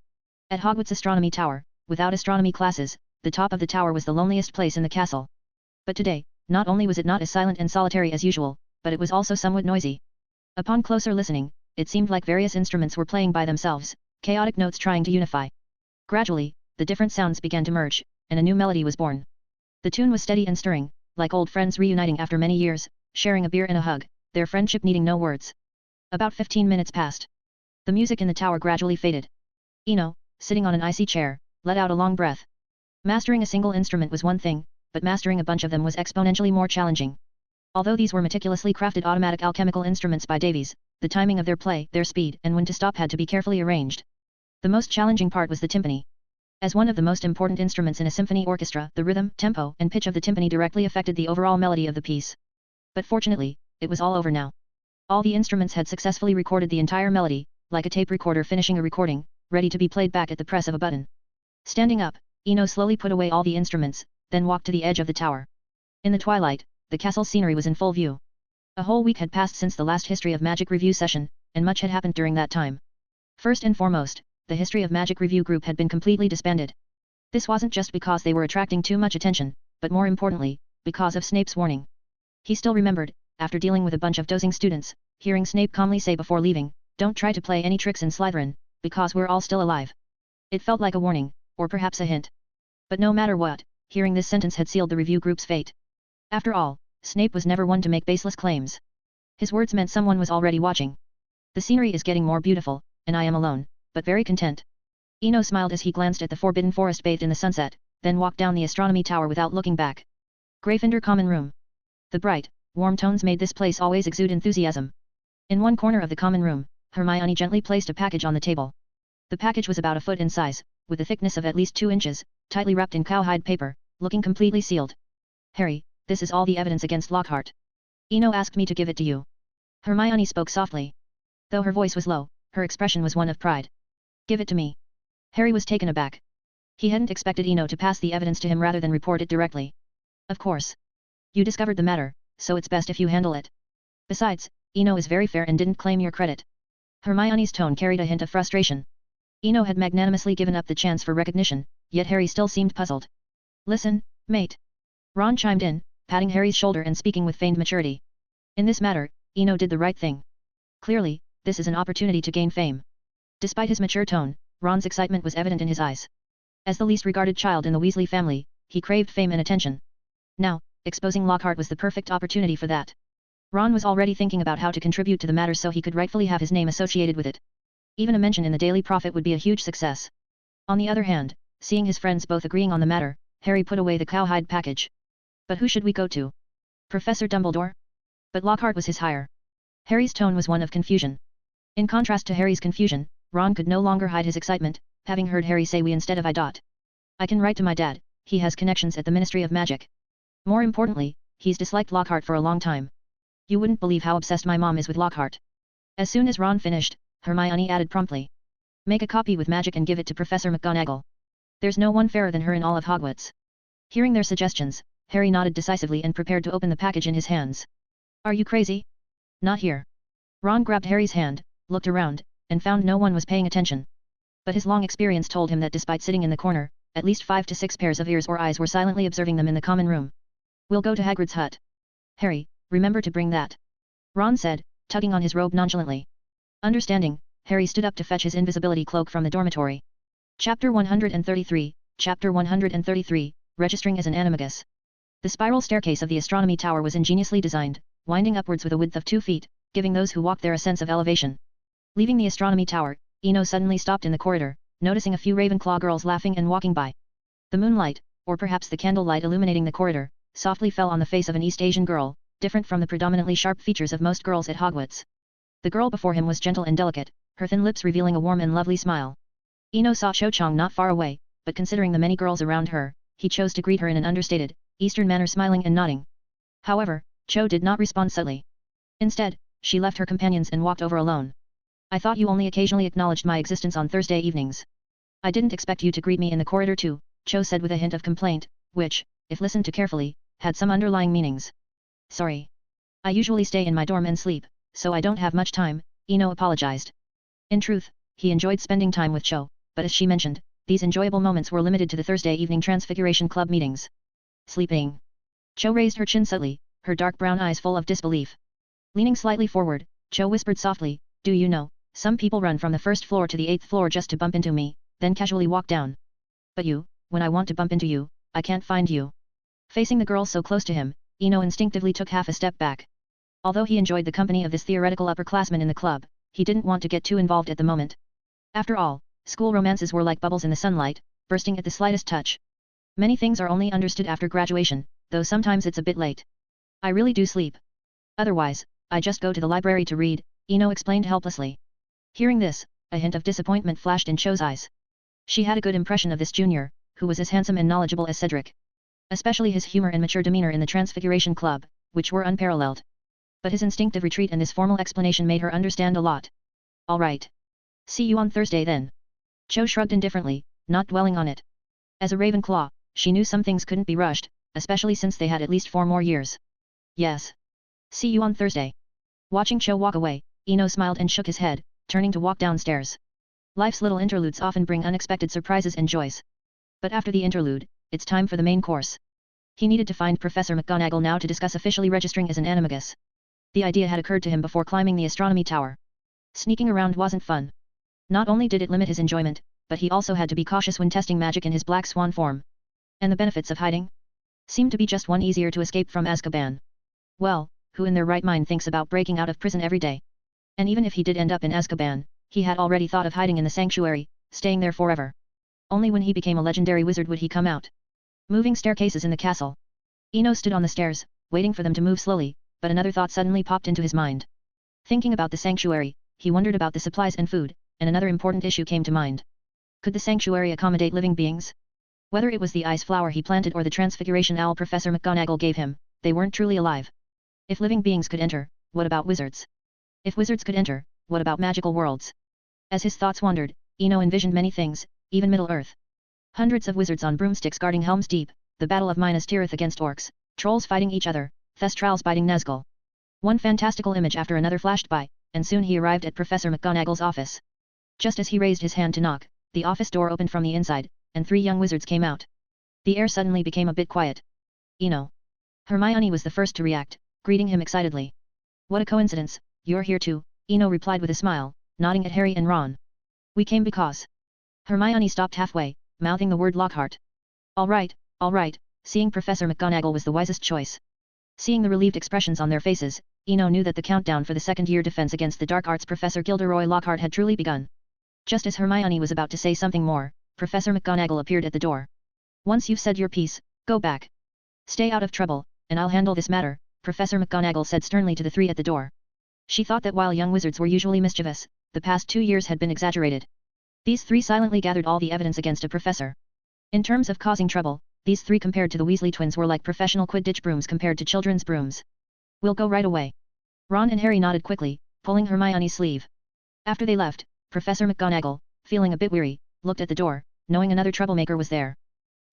A: At Hogwarts Astronomy Tower, without astronomy classes, the top of the tower was the loneliest place in the castle. But today, not only was it not as silent and solitary as usual, but it was also somewhat noisy. Upon closer listening, it seemed like various instruments were playing by themselves, chaotic notes trying to unify. Gradually, the different sounds began to merge, and a new melody was born. The tune was steady and stirring, like old friends reuniting after many years, sharing a beer and a hug, their friendship needing no words. About 15 minutes passed. The music in the tower gradually faded. Eno, sitting on an icy chair, let out a long breath. Mastering a single instrument was one thing, but mastering a bunch of them was exponentially more challenging. Although these were meticulously crafted automatic alchemical instruments by Davies, the timing of their play, their speed, and when to stop had to be carefully arranged. The most challenging part was the timpani. As one of the most important instruments in a symphony orchestra, the rhythm, tempo, and pitch of the timpani directly affected the overall melody of the piece. But fortunately, it was all over now. All the instruments had successfully recorded the entire melody, like a tape recorder finishing a recording, ready to be played back at the press of a button. Standing up, Eno slowly put away all the instruments, then walked to the edge of the tower. In the twilight, the castle scenery was in full view. A whole week had passed since the last History of Magic review session, and much had happened during that time. First and foremost, the History of Magic review group had been completely disbanded. This wasn't just because they were attracting too much attention, but more importantly, because of Snape's warning. He still remembered, after dealing with a bunch of dozing students, hearing Snape calmly say before leaving, "Don't try to play any tricks in Slytherin, because we're all still alive." It felt like a warning, or perhaps a hint. But no matter what, hearing this sentence had sealed the review group's fate. After all, Snape was never one to make baseless claims. His words meant someone was already watching. The scenery is getting more beautiful, and I am alone, but very content. Eno smiled as he glanced at the Forbidden Forest bathed in the sunset, then walked down the astronomy tower without looking back. Gryffindor Common Room. The bright, warm tones made this place always exude enthusiasm. In one corner of the common room, Hermione gently placed a package on the table. The package was about a foot in size, with a thickness of at least 2 inches, tightly wrapped in cowhide paper, looking completely sealed. "Harry, this is all the evidence against Lockhart. Eno asked me to give it to you." Hermione spoke softly. Though her voice was low, her expression was one of pride. "Give it to me." Harry was taken aback. He hadn't expected Eno to pass the evidence to him rather than report it directly. "Of course. You discovered the matter, so it's best if you handle it. Besides, Eno is very fair and didn't claim your credit." Hermione's tone carried a hint of frustration. Eno had magnanimously given up the chance for recognition, yet Harry still seemed puzzled. "Listen, mate." Ron chimed in, patting Harry's shoulder and speaking with feigned maturity. "In this matter, Eno did the right thing. Clearly, this is an opportunity to gain fame." Despite his mature tone, Ron's excitement was evident in his eyes. As the least regarded child in the Weasley family, he craved fame and attention. Now, exposing Lockhart was the perfect opportunity for that. Ron was already thinking about how to contribute to the matter so he could rightfully have his name associated with it. Even a mention in the Daily Prophet would be a huge success. On the other hand, seeing his friends both agreeing on the matter, Harry put away the cowhide package. "But who should we go to? Professor Dumbledore?" But Lockhart was his hire. Harry's tone was one of confusion. In contrast to Harry's confusion, Ron could no longer hide his excitement, having heard Harry say "we" instead of "I." "I can write to my dad, he has connections at the Ministry of Magic. More importantly, he's disliked Lockhart for a long time. You wouldn't believe how obsessed my mom is with Lockhart." As soon as Ron finished, Hermione added promptly. "Make a copy with magic and give it to Professor McGonagall. There's no one fairer than her in all of Hogwarts." Hearing their suggestions, Harry nodded decisively and prepared to open the package in his hands. "Are you crazy? Not here." Ron grabbed Harry's hand, looked around, and found no one was paying attention. But his long experience told him that despite sitting in the corner, at least 5 to 6 pairs of ears or eyes were silently observing them in the common room. "We'll go to Hagrid's hut. Harry, remember to bring that," Ron said, tugging on his robe nonchalantly. Understanding, Harry stood up to fetch his invisibility cloak from the dormitory. Chapter 133, Chapter 133, Registering as an Animagus. The spiral staircase of the astronomy tower was ingeniously designed, winding upwards with a width of 2 feet, giving those who walked there a sense of elevation. Leaving the astronomy tower, Eno suddenly stopped in the corridor, noticing a few Ravenclaw girls laughing and walking by. The moonlight, or perhaps the candlelight illuminating the corridor, softly fell on the face of an East Asian girl, different from the predominantly sharp features of most girls at Hogwarts. The girl before him was gentle and delicate, her thin lips revealing a warm and lovely smile. Eno saw Cho Chang not far away, but considering the many girls around her, he chose to greet her in an understated, Eastern manner, smiling and nodding. However, Cho did not respond subtly. Instead, she left her companions and walked over alone. I thought you only occasionally acknowledged my existence on Thursday evenings. I didn't expect you to greet me in the corridor too, Cho said with a hint of complaint, which, if listened to carefully, had some underlying meanings. Sorry. I usually stay in my dorm and sleep, so I don't have much time, Eno apologized. In truth, he enjoyed spending time with Cho, but as she mentioned, these enjoyable moments were limited to the Thursday evening Transfiguration Club meetings. Sleeping. Cho raised her chin subtly, her dark brown eyes full of disbelief. Leaning slightly forward, Cho whispered softly, do you know, some people run from the first floor to the 8th floor just to bump into me, then casually walk down. But you, when I want to bump into you, I can't find you. Facing the girl so close to him, Eno instinctively took half a step back. Although he enjoyed the company of this theoretical upperclassman in the club, he didn't want to get too involved at the moment. After all, school romances were like bubbles in the sunlight, bursting at the slightest touch. Many things are only understood after graduation, though sometimes it's a bit late. I really do sleep. Otherwise, I just go to the library to read, Eno explained helplessly. Hearing this, a hint of disappointment flashed in Cho's eyes. She had a good impression of this junior, who was as handsome and knowledgeable as Cedric. Especially his humor and mature demeanor in the Transfiguration Club, which were unparalleled. But his instinctive retreat and this formal explanation made her understand a lot. All right. See you on Thursday then. Cho shrugged indifferently, not dwelling on it. As a Ravenclaw, she knew some things couldn't be rushed, especially since they had at least 4 more years. Yes. See you on Thursday. Watching Cho walk away, Eno smiled and shook his head, turning to walk downstairs. Life's little interludes often bring unexpected surprises and joys. But after the interlude, it's time for the main course. He needed to find Professor McGonagall now to discuss officially registering as an Animagus. The idea had occurred to him before climbing the astronomy tower. Sneaking around wasn't fun. Not only did it limit his enjoyment, but he also had to be cautious when testing magic in his Black Swan form. And the benefits of hiding? Seemed to be just one easier to escape from Azkaban. Well, who in their right mind thinks about breaking out of prison every day? And even if he did end up in Azkaban, he had already thought of hiding in the sanctuary, staying there forever. Only when he became a legendary wizard would he come out. Moving staircases in the castle. Eno stood on the stairs, waiting for them to move slowly, but another thought suddenly popped into his mind. Thinking about the sanctuary, he wondered about the supplies and food, and another important issue came to mind. Could the sanctuary accommodate living beings? Whether it was the ice flower he planted or the transfiguration owl Professor McGonagall gave him, they weren't truly alive. If living beings could enter, what about wizards? If wizards could enter, what about magical worlds? As his thoughts wandered, Eno envisioned many things, even Middle-earth. Hundreds of wizards on broomsticks guarding Helm's Deep, the battle of Minas Tirith against orcs, trolls fighting each other, Thestrals biting Nazgul. One fantastical image after another flashed by, and soon he arrived at Professor McGonagall's office. Just as he raised his hand to knock, the office door opened from the inside, and 3 young wizards came out. The air suddenly became a bit quiet. Eno. Hermione was the first to react, greeting him excitedly. What a coincidence, you're here too, Eno replied with a smile, nodding at Harry and Ron. We came because. Hermione stopped halfway, mouthing the word Lockhart. All right, seeing Professor McGonagall was the wisest choice. Seeing the relieved expressions on their faces, Eno knew that the countdown for the second-year defense against the dark arts Professor Gilderoy Lockhart had truly begun. Just as Hermione was about to say something more, Professor McGonagall appeared at the door. Once you've said your piece, go back. Stay out of trouble, and I'll handle this matter, Professor McGonagall said sternly to the 3 at the door. She thought that while young wizards were usually mischievous, the past 2 years had been exaggerated. These 3 silently gathered all the evidence against a professor. In terms of causing trouble, these 3 compared to the Weasley twins were like professional Quidditch brooms compared to children's brooms. We'll go right away. Ron and Harry nodded quickly, pulling Hermione's sleeve. After they left, Professor McGonagall, feeling a bit weary, looked at the door, knowing another troublemaker was there.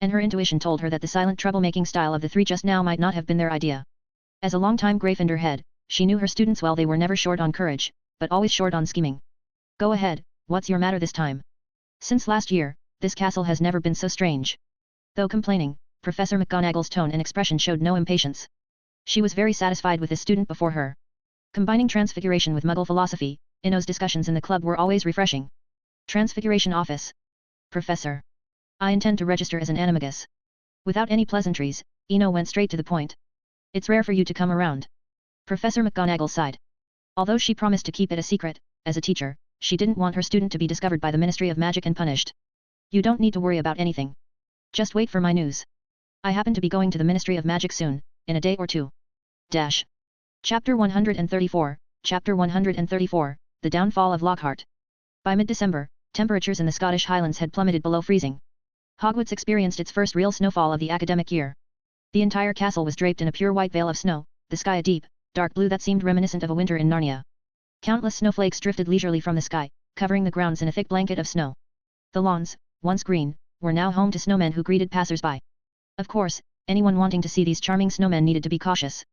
A: And her intuition told her that the silent troublemaking style of the 3 just now might not have been their idea. As a long-time Gryffindor head, she knew her students well. They were never short on courage, but always short on scheming. Go ahead, what's your matter this time? Since last year, this castle has never been so strange. Though complaining, Professor McGonagall's tone and expression showed no impatience. She was very satisfied with the student before her. Combining transfiguration with Muggle philosophy, Eno's discussions in the club were always refreshing. Transfiguration Office. Professor. I intend to register as an Animagus. Without any pleasantries, Eno went straight to the point. It's rare for you to come around. Professor McGonagall sighed. Although she promised to keep it a secret, as a teacher, she didn't want her student to be discovered by the Ministry of Magic and punished. You don't need to worry about anything. Just wait for my news. I happen to be going to the Ministry of Magic soon, in a day or two. Dash. Chapter 134, Chapter 134, The Downfall of Lockhart. By mid-December, temperatures in the Scottish Highlands had plummeted below freezing. Hogwarts experienced its first real snowfall of the academic year. The entire castle was draped in a pure white veil of snow, the sky a deep, dark blue that seemed reminiscent of a winter in Narnia. Countless snowflakes drifted leisurely from the sky, covering the grounds in a thick blanket of snow. The lawns, once green, were now home to snowmen who greeted passers-by. Of course, anyone wanting to see these charming snowmen needed to be cautious.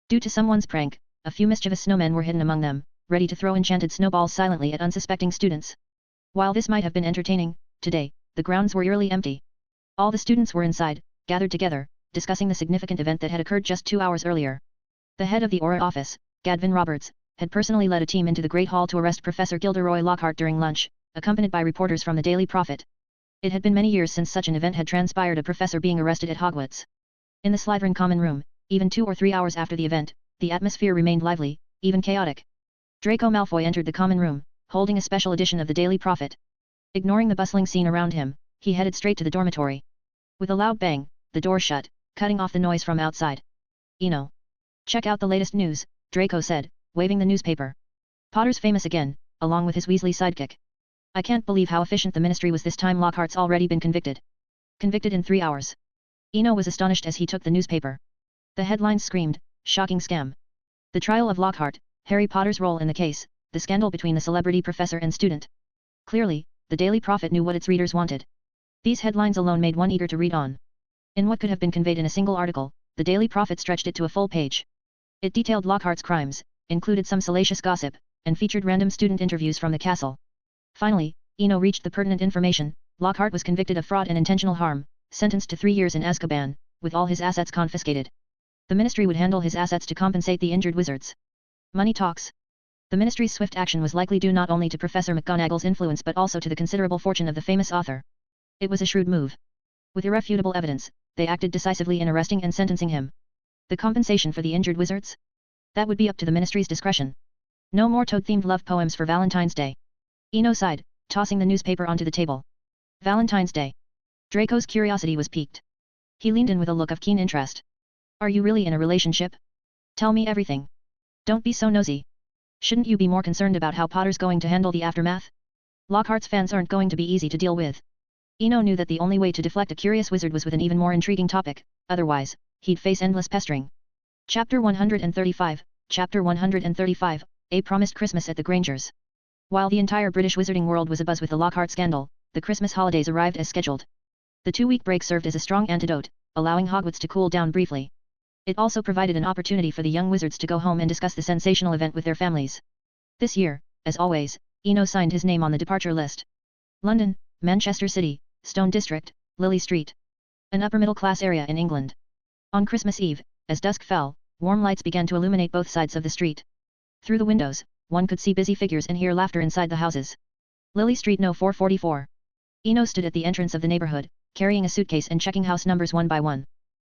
A: Due to someone's prank, a few mischievous snowmen were hidden among them, ready to throw enchanted snowballs silently at unsuspecting students. While this might have been entertaining, today, the grounds were eerily empty. All the students were inside, gathered together, discussing the significant event that had occurred just 2 hours earlier. The head of the Aura office, Gadvin Roberts, had personally led a team into the Great Hall to arrest Professor Gilderoy Lockhart during lunch, accompanied by reporters from the Daily Prophet. It had been many years since such an event had transpired, a professor being arrested at Hogwarts. In the Slytherin common room, even 2 or 3 hours after the event, the atmosphere remained lively, even chaotic. Draco Malfoy entered the common room, holding a special edition of the Daily Prophet. Ignoring the bustling scene around him, he headed straight to the dormitory. With a loud bang, the door shut, cutting off the noise from outside. Eno. Check out the latest news, Draco said, waving the newspaper. Potter's famous again, along with his Weasley sidekick. I can't believe how efficient the ministry was this time. Lockhart's already been convicted. Convicted in 3 hours. Eno was astonished as he took the newspaper. The headlines screamed, shocking scam. The trial of Lockhart, Harry Potter's role in the case, the scandal between the celebrity professor and student. Clearly, the Daily Prophet knew what its readers wanted. These headlines alone made one eager to read on. In what could have been conveyed in a single article, the Daily Prophet stretched it to a full page. It detailed Lockhart's crimes, included some salacious gossip, and featured random student interviews from the castle. Finally, Eno reached the pertinent information. Lockhart was convicted of fraud and intentional harm, sentenced to 3 years in Azkaban, with all his assets confiscated. The ministry would handle his assets to compensate the injured wizards. Money talks. The ministry's swift action was likely due not only to Professor McGonagall's influence but also to the considerable fortune of the famous author. It was a shrewd move. With irrefutable evidence, they acted decisively in arresting and sentencing him. The compensation for the injured wizards? That would be up to the ministry's discretion. No more toad-themed love poems for Valentine's Day. Eno sighed, tossing the newspaper onto the table. Valentine's Day. Draco's curiosity was piqued. He leaned in with a look of keen interest. Are you really in a relationship? Tell me everything. Don't be so nosy. Shouldn't you be more concerned about how Potter's going to handle the aftermath? Lockhart's fans aren't going to be easy to deal with. Eno knew that the only way to deflect a curious wizard was with an even more intriguing topic, otherwise, he'd face endless pestering. Chapter 135, Chapter 135, A Promised Christmas at the Grangers. While the entire British wizarding world was abuzz with the Lockhart scandal, the Christmas holidays arrived as scheduled. The 2-week break served as a strong antidote, allowing Hogwarts to cool down briefly. It also provided an opportunity for the young wizards to go home and discuss the sensational event with their families. This year, as always, Eno signed his name on the departure list. London, Manchester City, Stone District, Lily Street. An upper-middle-class area in England. On Christmas Eve, as dusk fell, warm lights began to illuminate both sides of the street. Through the windows, one could see busy figures and hear laughter inside the houses. Lily Street No. 444. Eno stood at the entrance of the neighborhood, carrying a suitcase and checking house numbers one by one.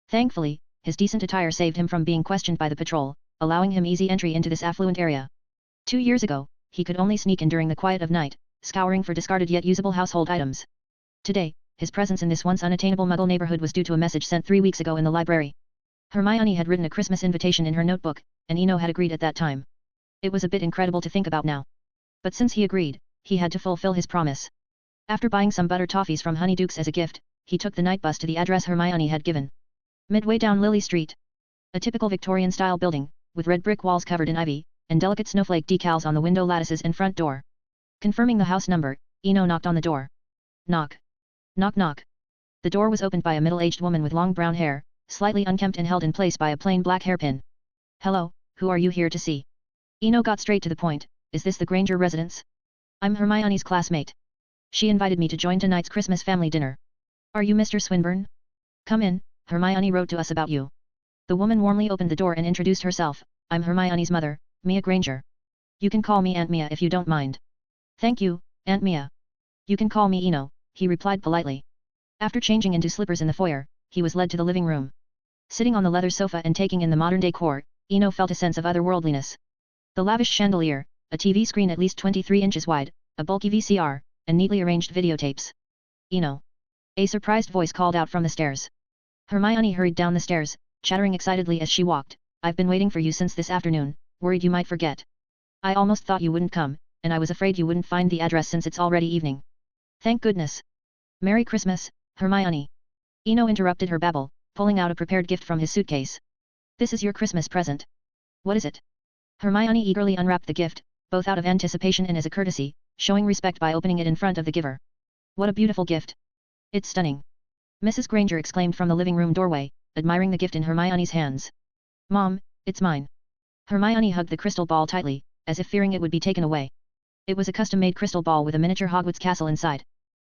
A: Thankfully, his decent attire saved him from being questioned by the patrol, allowing him easy entry into this affluent area. 2 years ago, he could only sneak in during the quiet of night, scouring for discarded yet usable household items. Today, his presence in this once unattainable Muggle neighborhood was due to a message sent 3 weeks ago in the library. Hermione had written a Christmas invitation in her notebook, and Eno had agreed at that time. It was a bit incredible to think about now. But since he agreed, he had to fulfill his promise. After buying some butter toffees from Honeydukes as a gift, he took the night bus to the address Hermione had given. Midway down Lily Street. A typical Victorian-style building, with red brick walls covered in ivy, and delicate snowflake decals on the window lattices and front door. Confirming the house number, Eno knocked on the door. Knock. Knock knock. The door was opened by a middle-aged woman with long brown hair, slightly unkempt and held in place by a plain black hairpin. Hello, who are you here to see? Eno got straight to the point. Is this the Granger residence? I'm Hermione's classmate. She invited me to join tonight's Christmas family dinner. Are you Mr. Swinburne? Come in, Hermione wrote to us about you. The woman warmly opened the door and introduced herself. I'm Hermione's mother, Mia Granger. You can call me Aunt Mia if you don't mind. Thank you, Aunt Mia. You can call me Eno, he replied politely. After changing into slippers in the foyer, he was led to the living room. Sitting on the leather sofa and taking in the modern decor, Eno felt a sense of otherworldliness. The lavish chandelier, a TV screen at least 23 inches wide, a bulky VCR, and neatly arranged videotapes. Eno. A surprised voice called out from the stairs. Hermione hurried down the stairs, chattering excitedly as she walked. I've been waiting for you since this afternoon, worried you might forget. I almost thought you wouldn't come, and I was afraid you wouldn't find the address since it's already evening. Thank goodness. Merry Christmas, Hermione. Eno interrupted her babble, pulling out a prepared gift from his suitcase. This is your Christmas present. What is it? Hermione eagerly unwrapped the gift, both out of anticipation and as a courtesy, showing respect by opening it in front of the giver. What a beautiful gift. It's stunning. Mrs. Granger exclaimed from the living room doorway, admiring the gift in Hermione's hands. Mom, it's mine. Hermione hugged the crystal ball tightly, as if fearing it would be taken away. It was a custom-made crystal ball with a miniature Hogwarts castle inside.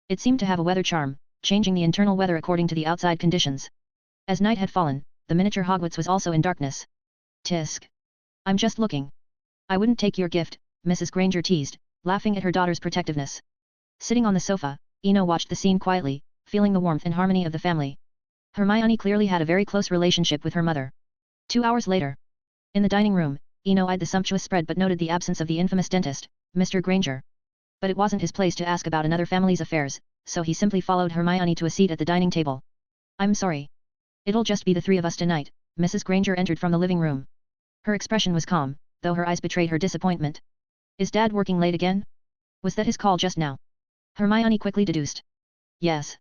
A: It seemed to have a weather charm, changing the internal weather according to the outside conditions. As night had fallen, the miniature Hogwarts was also in darkness. Tisk. I'm just looking. I wouldn't take your gift, Mrs. Granger teased, laughing at her daughter's protectiveness. Sitting on the sofa, Eno watched the scene quietly, feeling the warmth and harmony of the family. Hermione clearly had a very close relationship with her mother. 2 hours later. In the dining room, Eno eyed the sumptuous spread but noted the absence of the infamous dentist, Mr. Granger. But it wasn't his place to ask about another family's affairs, so he simply followed Hermione to a seat at the dining table. I'm sorry. It'll just be the three of us tonight. Mrs. Granger entered from the living room. Her expression was calm, though her eyes betrayed her disappointment. Is Dad working late again? Was that his call just now? Hermione quickly deduced. Yes.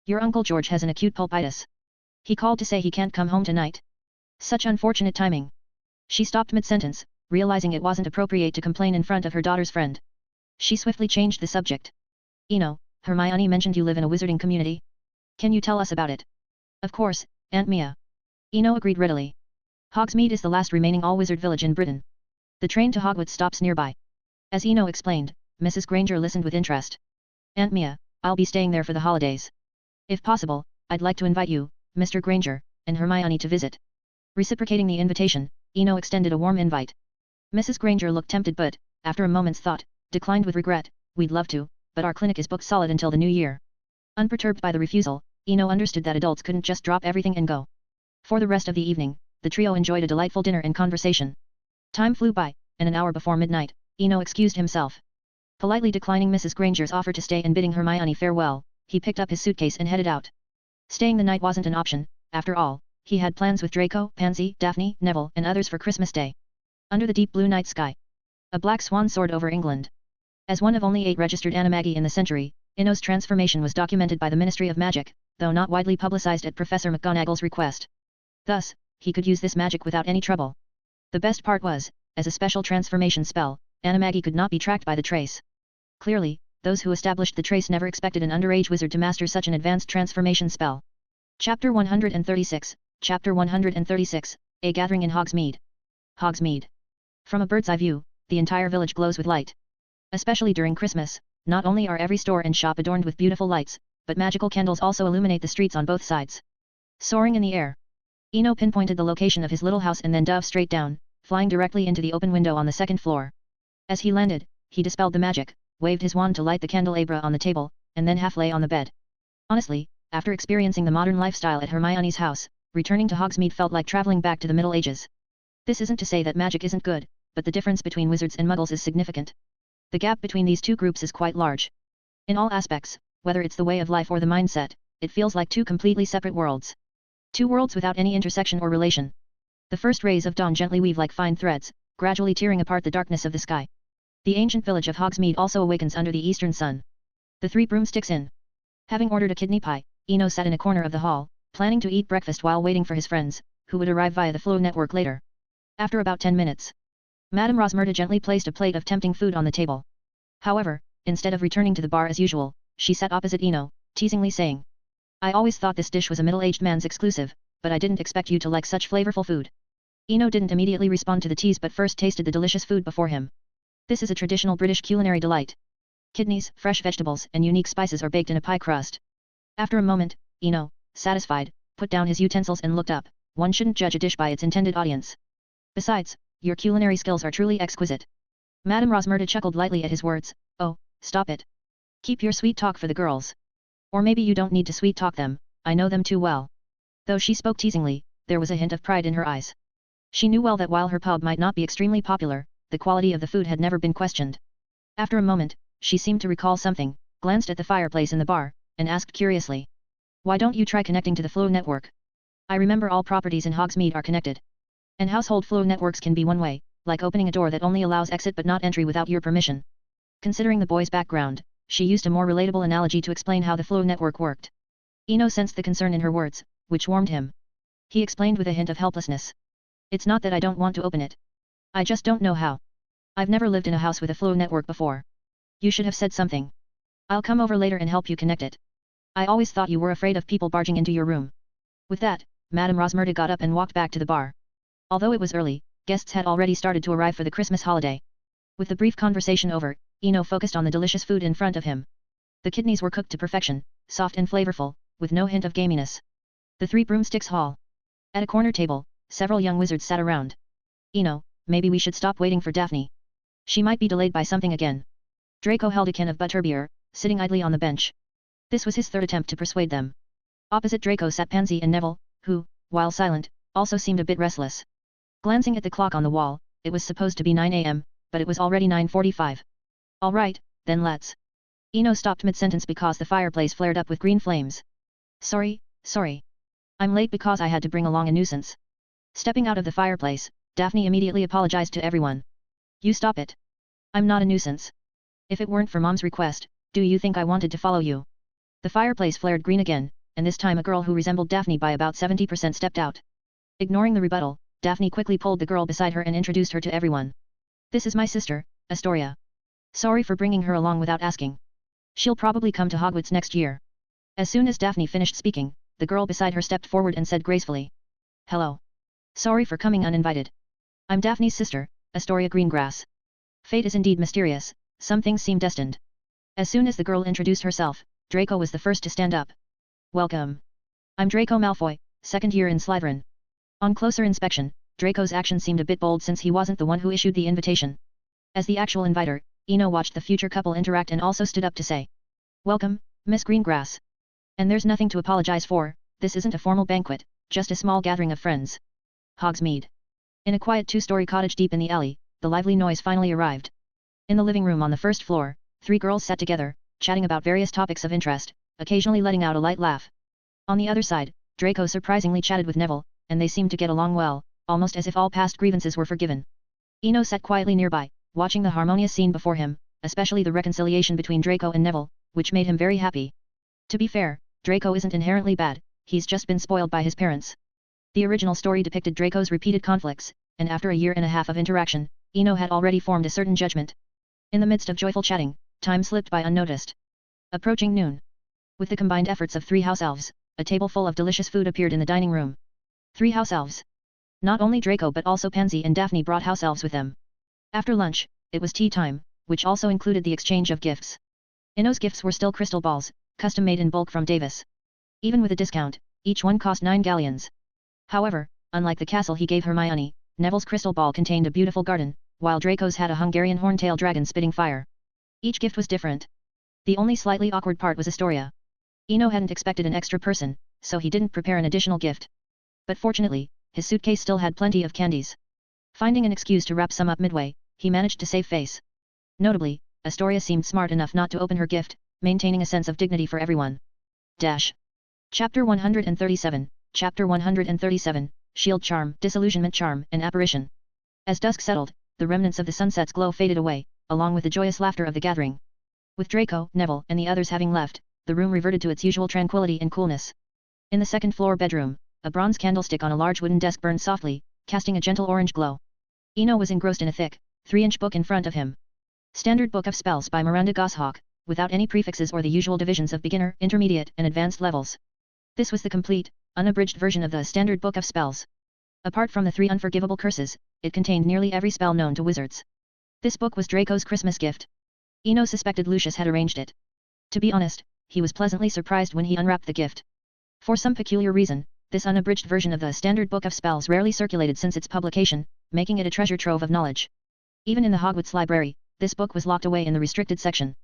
A: Your Uncle George has an acute pulpitis. He called to say he can't come home tonight. Such unfortunate timing. She stopped mid-sentence, realizing it wasn't appropriate to complain in front of her daughter's friend. She swiftly changed the subject. Eno, Hermione mentioned you live in a wizarding community. Can you tell us about it? Of course, Aunt Mia. Eno agreed readily. Hogsmeade is the last remaining all-wizard village in Britain. The train to Hogwarts stops nearby. As Eno explained, Mrs. Granger listened with interest. Aunt Mia, I'll be staying there for the holidays. If possible, I'd like to invite you, Mr. Granger, and Hermione to visit. Reciprocating the invitation, Eno extended a warm invite. Mrs. Granger looked tempted but, after a moment's thought, declined with regret. We'd love to, but our clinic is booked solid until the new year. Unperturbed by the refusal, Eno understood that adults couldn't just drop everything and go. For the rest of the evening, the trio enjoyed a delightful dinner and conversation. Time flew by, and an hour before midnight, Eno excused himself. Politely declining Mrs. Granger's offer to stay and bidding Hermione farewell, he picked up his suitcase and headed out. Staying the night wasn't an option, after all, he had plans with Draco, Pansy, Daphne, Neville and others for Christmas Day. Under the deep blue night sky. A black swan soared over England. As one of only 8 registered Animagi in the century, Eno's transformation was documented by the Ministry of Magic, though not widely publicized at Professor McGonagall's request. Thus, he could use this magic without any trouble. The best part was, as a special transformation spell, Animagi could not be tracked by the trace. Clearly, those who established the trace never expected an underage wizard to master such an advanced transformation spell. Chapter 136, Chapter 136, A Gathering in Hogsmeade. Hogsmeade. From a bird's eye view, the entire village glows with light. Especially during Christmas, not only are every store and shop adorned with beautiful lights, but magical candles also illuminate the streets on both sides. Soaring in the air. Eno pinpointed the location of his little house and then dove straight down, flying directly into the open window on the second floor. As he landed, he dispelled the magic, waved his wand to light the candelabra on the table, and then half lay on the bed. Honestly, after experiencing the modern lifestyle at Hermione's house, returning to Hogsmeade felt like traveling back to the Middle Ages. This isn't to say that magic isn't good, but the difference between wizards and muggles is significant. The gap between these two groups is quite large. In all aspects, whether it's the way of life or the mindset, it feels like two completely separate worlds. Two worlds without any intersection or relation. The first rays of dawn gently weave like fine threads, gradually tearing apart the darkness of the sky. The ancient village of Hogsmeade also awakens under the eastern sun. The 3 broomsticks in. Having ordered a kidney pie, Eno sat in a corner of the hall, planning to eat breakfast while waiting for his friends, who would arrive via the Flow network later. After about 10 minutes, Madame Rosmerta gently placed a plate of tempting food on the table. However, instead of returning to the bar as usual, she sat opposite Eno, teasingly saying, I always thought this dish was a middle-aged man's exclusive, but I didn't expect you to like such flavorful food. Eno didn't immediately respond to the tease but first tasted the delicious food before him. This is a traditional British culinary delight. Kidneys, fresh vegetables and unique spices are baked in a pie crust. After a moment, Eno, satisfied, put down his utensils and looked up. One shouldn't judge a dish by its intended audience. Besides, your culinary skills are truly exquisite. Madame Rosmerta chuckled lightly at his words. Oh, stop it. Keep your sweet talk for the girls. Or maybe you don't need to sweet-talk them, I know them too well. Though she spoke teasingly, there was a hint of pride in her eyes. She knew well that while her pub might not be extremely popular, the quality of the food had never been questioned. After a moment, she seemed to recall something, glanced at the fireplace in the bar, and asked curiously. Why don't you try connecting to the flow network? I remember all properties in Hogsmeade are connected. And household flow networks can be one way, like opening a door that only allows exit but not entry without your permission. Considering the boy's background, she used a more relatable analogy to explain how the flow network worked. Eno sensed the concern in her words, which warmed him. He explained with a hint of helplessness. It's not that I don't want to open it. I just don't know how. I've never lived in a house with a flow network before. You should have said something. I'll come over later and help you connect it. I always thought you were afraid of people barging into your room. With that, Madame Rosmerta got up and walked back to the bar. Although it was early, guests had already started to arrive for the Christmas holiday. With the brief conversation over, Eno focused on the delicious food in front of him. The kidneys were cooked to perfection, soft and flavorful, with no hint of gaminess. The Three Broomsticks Hall. At a corner table, several young wizards sat around. Eno, maybe we should stop waiting for Daphne. She might be delayed by something again. Draco held a can of butterbeer, sitting idly on the bench. This was his third attempt to persuade them. Opposite Draco sat Pansy and Neville, who, while silent, also seemed a bit restless. Glancing at the clock on the wall, it was supposed to be 9 a.m., but it was already 9:45. All right, then let's. Eno stopped mid-sentence because the fireplace flared up with green flames. Sorry. I'm late because I had to bring along a nuisance. Stepping out of the fireplace, Daphne immediately apologized to everyone. You stop it. I'm not a nuisance. If it weren't for Mom's request, do you think I wanted to follow you? The fireplace flared green again, and this time a girl who resembled Daphne by about 70% stepped out. Ignoring the rebuttal, Daphne quickly pulled the girl beside her and introduced her to everyone. This is my sister, Astoria. Sorry for bringing her along without asking. She'll probably come to Hogwarts next year. As soon as Daphne finished speaking, the girl beside her stepped forward and said gracefully. Hello. Sorry for coming uninvited. I'm Daphne's sister, Astoria Greengrass. Fate is indeed mysterious, some things seem destined. As soon as the girl introduced herself, Draco was the first to stand up. Welcome. I'm Draco Malfoy, second year in Slytherin. On closer inspection, Draco's action seemed a bit bold since he wasn't the one who issued the invitation. As the actual inviter, Eno watched the future couple interact and also stood up to say. Welcome, Miss Greengrass. And there's nothing to apologize for, this isn't a formal banquet, just a small gathering of friends. Hogsmeade. In a quiet two-story cottage deep in the alley, the lively noise finally arrived. In the living room on the first floor, three girls sat together, chatting about various topics of interest, occasionally letting out a light laugh. On the other side, Draco surprisingly chatted with Neville, and they seemed to get along well, almost as if all past grievances were forgiven. Eno sat quietly nearby, watching the harmonious scene before him, especially the reconciliation between Draco and Neville, which made him very happy. To be fair, Draco isn't inherently bad, he's just been spoiled by his parents. The original story depicted Draco's repeated conflicts, and after a year and a half of interaction, Eno had already formed a certain judgment. In the midst of joyful chatting, time slipped by unnoticed. Approaching noon. With the combined efforts of 3 house elves, a table full of delicious food appeared in the dining room. 3 house elves. Not only Draco but also Pansy and Daphne brought house elves with them. After lunch, it was tea time, which also included the exchange of gifts. Eno's gifts were still crystal balls, custom made in bulk from Davis. Even with a discount, each one cost 9 galleons. However, unlike the castle he gave Hermione, Neville's crystal ball contained a beautiful garden, while Draco's had a Hungarian horntail dragon spitting fire. Each gift was different. The only slightly awkward part was Astoria. Eno hadn't expected an extra person, so he didn't prepare an additional gift. But fortunately, his suitcase still had plenty of candies. Finding an excuse to wrap some up midway, he managed to save face. Notably, Astoria seemed smart enough not to open her gift, maintaining a sense of dignity for everyone. Chapter 137, Chapter 137, Shield Charm, Disillusionment Charm, and Apparition. As dusk settled, the remnants of the sunset's glow faded away, along with the joyous laughter of the gathering. With Draco, Neville, and the others having left, the room reverted to its usual tranquility and coolness. In the second-floor bedroom, a bronze candlestick on a large wooden desk burned softly, casting a gentle orange glow. Eno was engrossed in a thick, 3-inch book in front of him. Standard Book of Spells by Miranda Goshawk, without any prefixes or the usual divisions of beginner, intermediate, and advanced levels. This was the complete, unabridged version of the Standard Book of Spells. Apart from the 3 unforgivable curses, it contained nearly every spell known to wizards. This book was Draco's Christmas gift. Eno suspected Lucius had arranged it. To be honest, he was pleasantly surprised when he unwrapped the gift. For some peculiar reason, this unabridged version of the Standard Book of Spells rarely circulated since its publication, making it a treasure trove of knowledge. Even in the Hogwarts library, this book was locked away in the restricted section.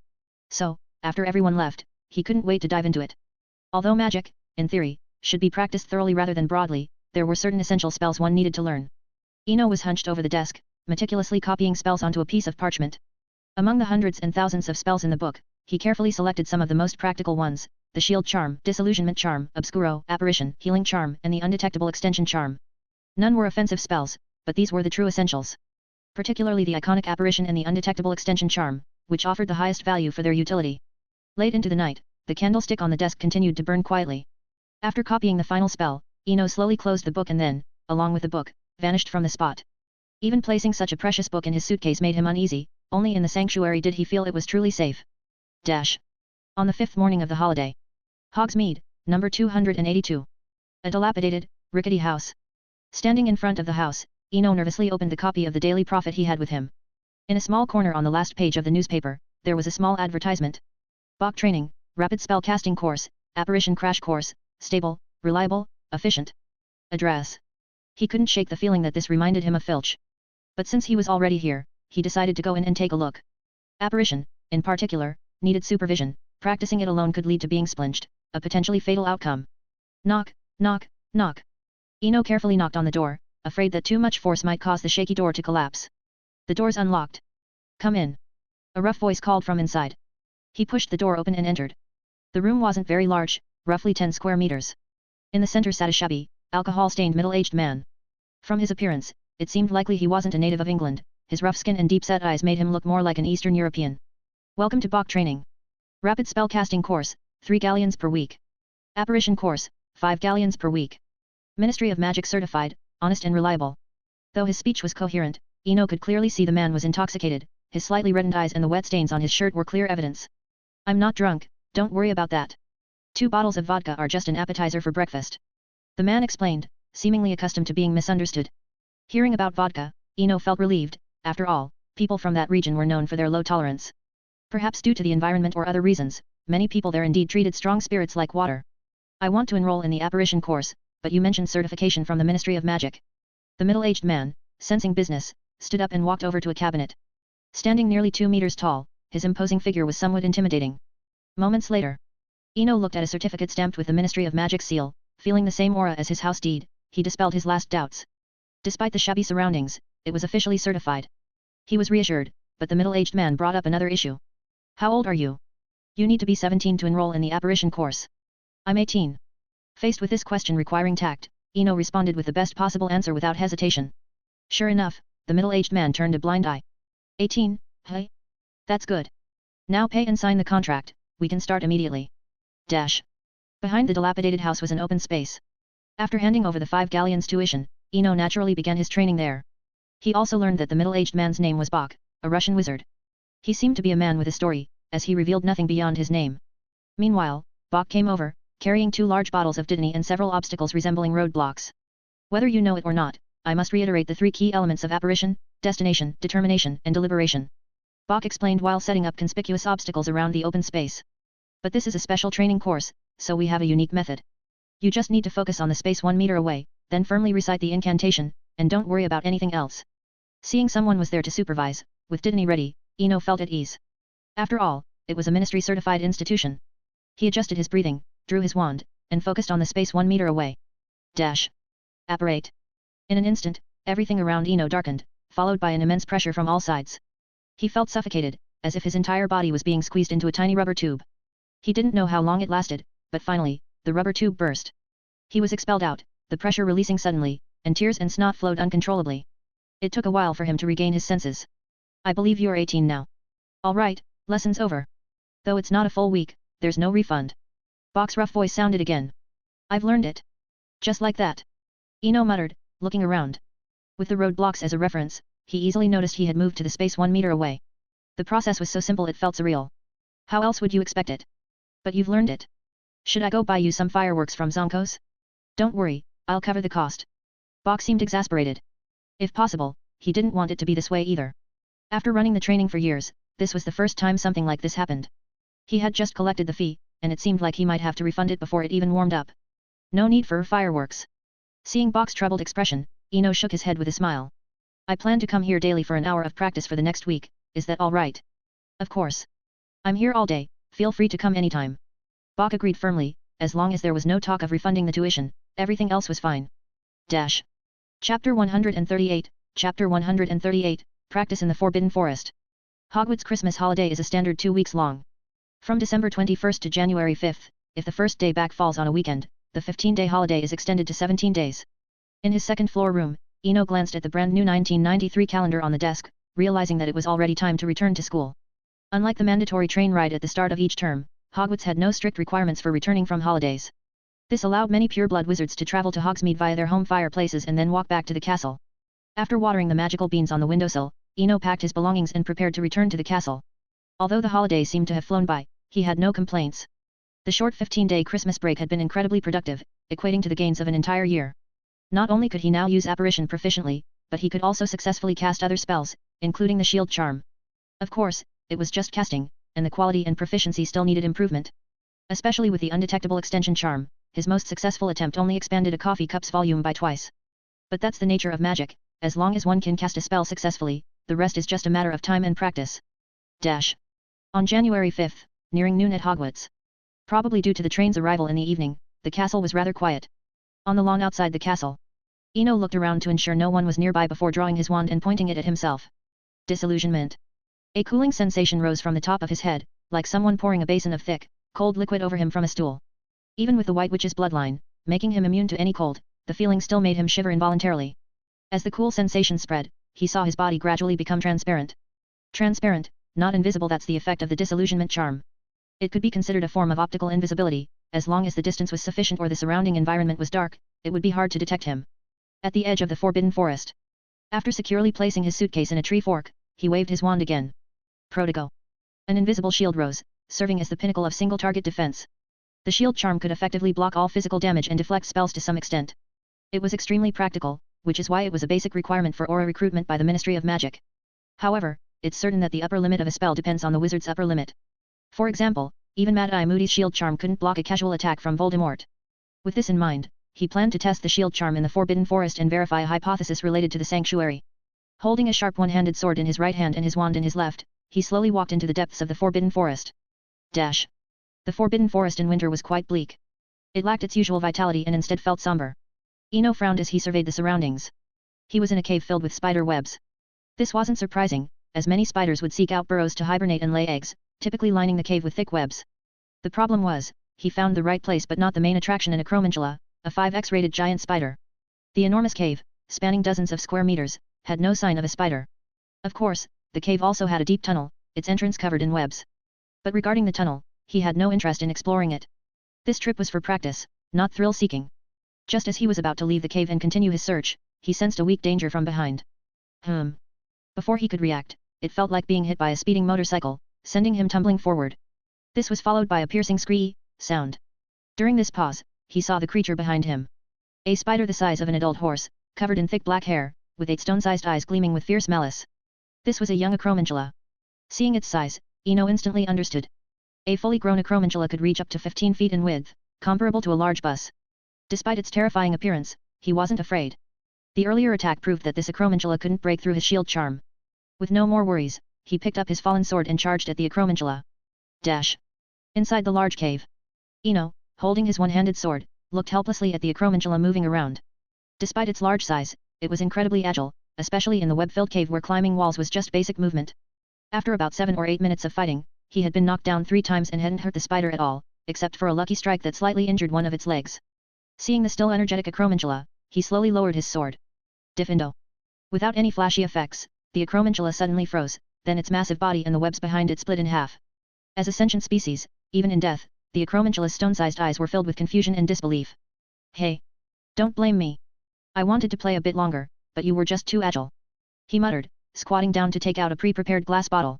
A: So, after everyone left, he couldn't wait to dive into it. Although magic, in theory, should be practiced thoroughly rather than broadly, there were certain essential spells one needed to learn. Eno was hunched over the desk, meticulously copying spells onto a piece of parchment. Among the hundreds and thousands of spells in the book, he carefully selected some of the most practical ones: the Shield Charm, Disillusionment Charm, Obscuro, Apparition, Healing Charm, and the Undetectable Extension Charm. None were offensive spells, but these were the true essentials. Particularly the iconic Apparition and the Undetectable Extension Charm, which offered the highest value for their utility. Late into the night, the candlestick on the desk continued to burn quietly. After copying the final spell, Eno slowly closed the book and then, along with the book, vanished from the spot. Even placing such a precious book in his suitcase made him uneasy. Only in the sanctuary did he feel it was truly safe. On the 5th morning of the holiday. Hogsmeade, number 282. A dilapidated, rickety house. Standing in front of the house, Eno nervously opened the copy of the Daily Prophet he had with him. In a small corner on the last page of the newspaper, there was a small advertisement. Bach Training, Rapid Spell Casting Course, Apparition Crash Course, Stable, Reliable, Efficient. Address. He couldn't shake the feeling that this reminded him of Filch. But since he was already here, he decided to go in and take a look. Apparition, in particular, needed supervision. Practicing it alone could lead to being splinged, a potentially fatal outcome. Knock, knock, knock. Eno carefully knocked on the door, afraid that too much force might cause the shaky door to collapse. The door's unlocked. Come in. A rough voice called from inside. He pushed the door open and entered. The room wasn't very large, roughly 10 square meters. In the center sat a shabby, alcohol-stained middle-aged man. From his appearance, it seemed likely he wasn't a native of England. His rough skin and deep-set eyes made him look more like an Eastern European. Welcome to Bach Training. Rapid Spellcasting Course, 3 galleons per week. Apparition Course, 5 galleons per week. Ministry of Magic Certified, honest and reliable. Though his speech was coherent, Eno could clearly see the man was intoxicated. His slightly reddened eyes and the wet stains on his shirt were clear evidence. I'm not drunk, don't worry about that. 2 bottles of vodka are just an appetizer for breakfast. The man explained, seemingly accustomed to being misunderstood. Hearing about vodka, Eno felt relieved. After all, people from that region were known for their low tolerance. Perhaps due to the environment or other reasons, many people there indeed treated strong spirits like water. I want to enroll in the Apparition course, but you mentioned certification from the Ministry of Magic. The middle-aged man, sensing business, stood up and walked over to a cabinet. Standing nearly 2 meters tall, his imposing figure was somewhat intimidating. Moments later, Eno looked at a certificate stamped with the Ministry of Magic seal. Feeling the same aura as his house deed, he dispelled his last doubts. Despite the shabby surroundings, it was officially certified. He was reassured, but the middle-aged man brought up another issue. How old are you? You need to be 17 to enroll in the Apparition course. I'm 18. Faced with this question requiring tact, Eno responded with the best possible answer without hesitation. Sure enough, the middle-aged man turned a blind eye. 18, hey? That's good. Now pay and sign the contract, we can start immediately. Behind the dilapidated house was an open space. After handing over the 5 galleons tuition, Eno naturally began his training there. He also learned that the middle-aged man's name was Bach, a Russian wizard. He seemed to be a man with a story, as he revealed nothing beyond his name. Meanwhile, Bach came over, carrying 2 large bottles of dittany and several obstacles resembling roadblocks. Whether you know it or not, I must reiterate the 3 key elements of apparition: destination, determination, and deliberation. Bach explained while setting up conspicuous obstacles around the open space. But this is a special training course, so we have a unique method. You just need to focus on the space 1 meter away, then firmly recite the incantation, and don't worry about anything else. Seeing someone was there to supervise, with dittany ready, Eno felt at ease. After all, it was a ministry-certified institution. He adjusted his breathing, drew his wand, and focused on the space 1 meter away. Apparate. In an instant, everything around Eno darkened, followed by an immense pressure from all sides. He felt suffocated, as if his entire body was being squeezed into a tiny rubber tube. He didn't know how long it lasted, but finally, the rubber tube burst. He was expelled out, the pressure releasing suddenly, and tears and snot flowed uncontrollably. It took a while for him to regain his senses. I believe you're 18 now. All right, lesson's over. Though it's not a full week, there's no refund. Bach's rough voice sounded again. I've learned it. Just like that. Eno muttered, looking around. With the roadblocks as a reference, he easily noticed he had moved to the space 1 meter away. The process was so simple it felt surreal. How else would you expect it? But you've learned it. Should I go buy you some fireworks from Zonko's? Don't worry, I'll cover the cost. Bach seemed exasperated. If possible, he didn't want it to be this way either. After running the training for years, this was the first time something like this happened. He had just collected the fee, and it seemed like he might have to refund it before it even warmed up. No need for fireworks. Seeing Bach's troubled expression, Eno shook his head with a smile. I plan to come here daily for an hour of practice for the next week, is that all right? Of course. I'm here all day, feel free to come anytime. Bach agreed firmly, as long as there was no talk of refunding the tuition, everything else was fine. Dash. Chapter 138, Chapter 138, Practice in the Forbidden Forest. Hogwarts Christmas holiday is a standard 2 weeks long. From December 21st to January 5th, if the first day back falls on a weekend, the 15-day holiday is extended to 17 days. In his second-floor room, Eno glanced at the brand new 1993 calendar on the desk, realizing that it was already time to return to school. Unlike the mandatory train ride at the start of each term, Hogwarts had no strict requirements for returning from holidays. This allowed many pureblood wizards to travel to Hogsmeade via their home fireplaces and then walk back to the castle. After watering the magical beans on the windowsill, Eno packed his belongings and prepared to return to the castle. Although the holidays seemed to have flown by, he had no complaints. The short 15-day Christmas break had been incredibly productive, equating to the gains of an entire year. Not only could he now use apparition proficiently, but he could also successfully cast other spells, including the shield charm. Of course, it was just casting, and the quality and proficiency still needed improvement. Especially with the undetectable extension charm, his most successful attempt only expanded a coffee cup's volume by twice. But that's the nature of magic, as long as one can cast a spell successfully, the rest is just a matter of time and practice. Dash. On January 5th, nearing noon at Hogwarts. Probably due to the train's arrival in the evening, the castle was rather quiet. On the lawn outside the castle, Eno looked around to ensure no one was nearby before drawing his wand and pointing it at himself. Disillusionment. A cooling sensation rose from the top of his head, like someone pouring a basin of thick, cold liquid over him from a stool. Even with the White Witch's bloodline, making him immune to any cold, the feeling still made him shiver involuntarily. As the cool sensation spread, he saw his body gradually become transparent. Transparent, not invisible, that's the effect of the disillusionment charm. It could be considered a form of optical invisibility, as long as the distance was sufficient or the surrounding environment was dark, it would be hard to detect him. At the edge of the Forbidden Forest. After securely placing his suitcase in a tree fork, he waved his wand again. Protego. An invisible shield rose, serving as the pinnacle of single-target defense. The shield charm could effectively block all physical damage and deflect spells to some extent. It was extremely practical, which is why it was a basic requirement for aura recruitment by the Ministry of Magic. However, it's certain that the upper limit of a spell depends on the wizard's upper limit. For example, even Mad-Eye Moody's shield charm couldn't block a casual attack from Voldemort. With this in mind, he planned to test the shield charm in the Forbidden Forest and verify a hypothesis related to the sanctuary. Holding a sharp one-handed sword in his right hand and his wand in his left, he slowly walked into the depths of the Forbidden Forest. Dash. The Forbidden Forest in winter was quite bleak. It lacked its usual vitality and instead felt somber. Eno frowned as he surveyed the surroundings. He was in a cave filled with spider webs. This wasn't surprising, as many spiders would seek out burrows to hibernate and lay eggs, typically lining the cave with thick webs. The problem was, he found the right place but not the main attraction in Acromantula, a 5x rated giant spider. The enormous cave, spanning dozens of square meters, had no sign of a spider. Of course, the cave also had a deep tunnel, its entrance covered in webs. But regarding the tunnel, he had no interest in exploring it. This trip was for practice, not thrill-seeking. Just as he was about to leave the cave and continue his search, he sensed a weak danger from behind. Before he could react, it felt like being hit by a speeding motorcycle, sending him tumbling forward. This was followed by a piercing screech sound. During this pause, he saw the creature behind him. A spider the size of an adult horse, covered in thick black hair, with 8 stone-sized eyes gleaming with fierce malice. This was a young Acromantula. Seeing its size, Eno instantly understood. A fully grown Acromantula could reach up to 15 feet in width, comparable to a large bus. Despite its terrifying appearance, he wasn't afraid. The earlier attack proved that this Acromantula couldn't break through his shield charm. With no more worries, he picked up his fallen sword and charged at the Acromantula. Dash. Inside the large cave. Eno, holding his one-handed sword, looked helplessly at the Acromantula moving around. Despite its large size, it was incredibly agile, especially in the web-filled cave where climbing walls was just basic movement. After about 7 or 8 minutes of fighting, he had been knocked down 3 times and hadn't hurt the spider at all, except for a lucky strike that slightly injured one of its legs. Seeing the still energetic Acromantula, he slowly lowered his sword. Diffindo. Without any flashy effects, the Acromantula suddenly froze, then its massive body and the webs behind it split in half. As a sentient species, even in death, the Acromantula's stone-sized eyes were filled with confusion and disbelief. Hey! Don't blame me. I wanted to play a bit longer, but you were just too agile. He muttered, squatting down to take out a pre-prepared glass bottle.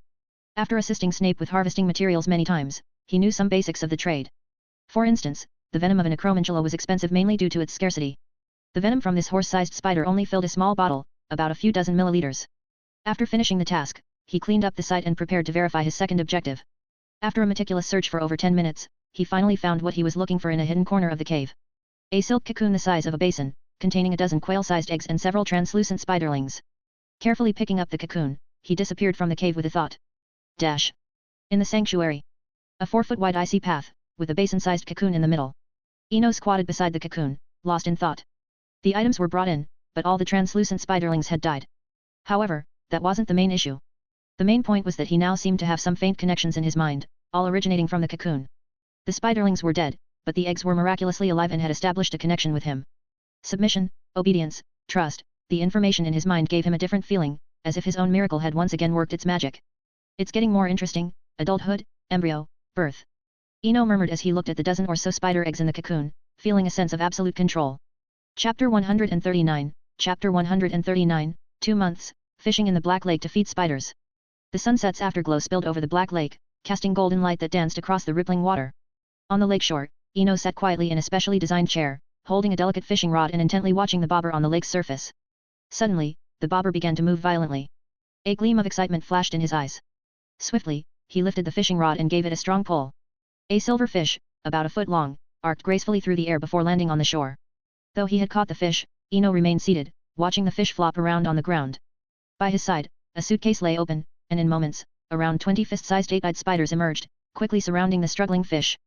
A: After assisting Snape with harvesting materials many times, he knew some basics of the trade. For instance, the venom of an Acromantula was expensive mainly due to its scarcity. The venom from this horse-sized spider only filled a small bottle, about a few dozen milliliters. After finishing the task, he cleaned up the site and prepared to verify his second objective. After a meticulous search for over 10 minutes, he finally found what he was looking for in a hidden corner of the cave. A silk cocoon the size of a basin, containing a dozen quail-sized eggs and several translucent spiderlings. Carefully picking up the cocoon, he disappeared from the cave with a thought. Dash. In the sanctuary. A 4-foot-wide icy path, with a basin-sized cocoon in the middle. Eno squatted beside the cocoon, lost in thought. The items were brought in, but all the translucent spiderlings had died. However, that wasn't the main issue. The main point was that he now seemed to have some faint connections in his mind, all originating from the cocoon. The spiderlings were dead, but the eggs were miraculously alive and had established a connection with him. Submission, obedience, trust, the information in his mind gave him a different feeling, as if his own miracle had once again worked its magic. It's getting more interesting, adulthood, embryo, birth. Eno murmured as he looked at the dozen or so spider eggs in the cocoon, feeling a sense of absolute control. Chapter 139, Chapter 139, 2 months, fishing in the Black Lake to feed spiders. The sunset's afterglow spilled over the Black Lake, casting golden light that danced across the rippling water. On the lakeshore, Eno sat quietly in a specially designed chair, holding a delicate fishing rod and intently watching the bobber on the lake's surface. Suddenly, the bobber began to move violently. A gleam of excitement flashed in his eyes. Swiftly, he lifted the fishing rod and gave it a strong pull. A silver fish, about a foot long, arced gracefully through the air before landing on the shore. Though he had caught the fish, Eno remained seated, watching the fish flop around on the ground. By his side, a suitcase lay open, and in moments, around 20 fist-sized 8-eyed spiders emerged, quickly surrounding the struggling fish.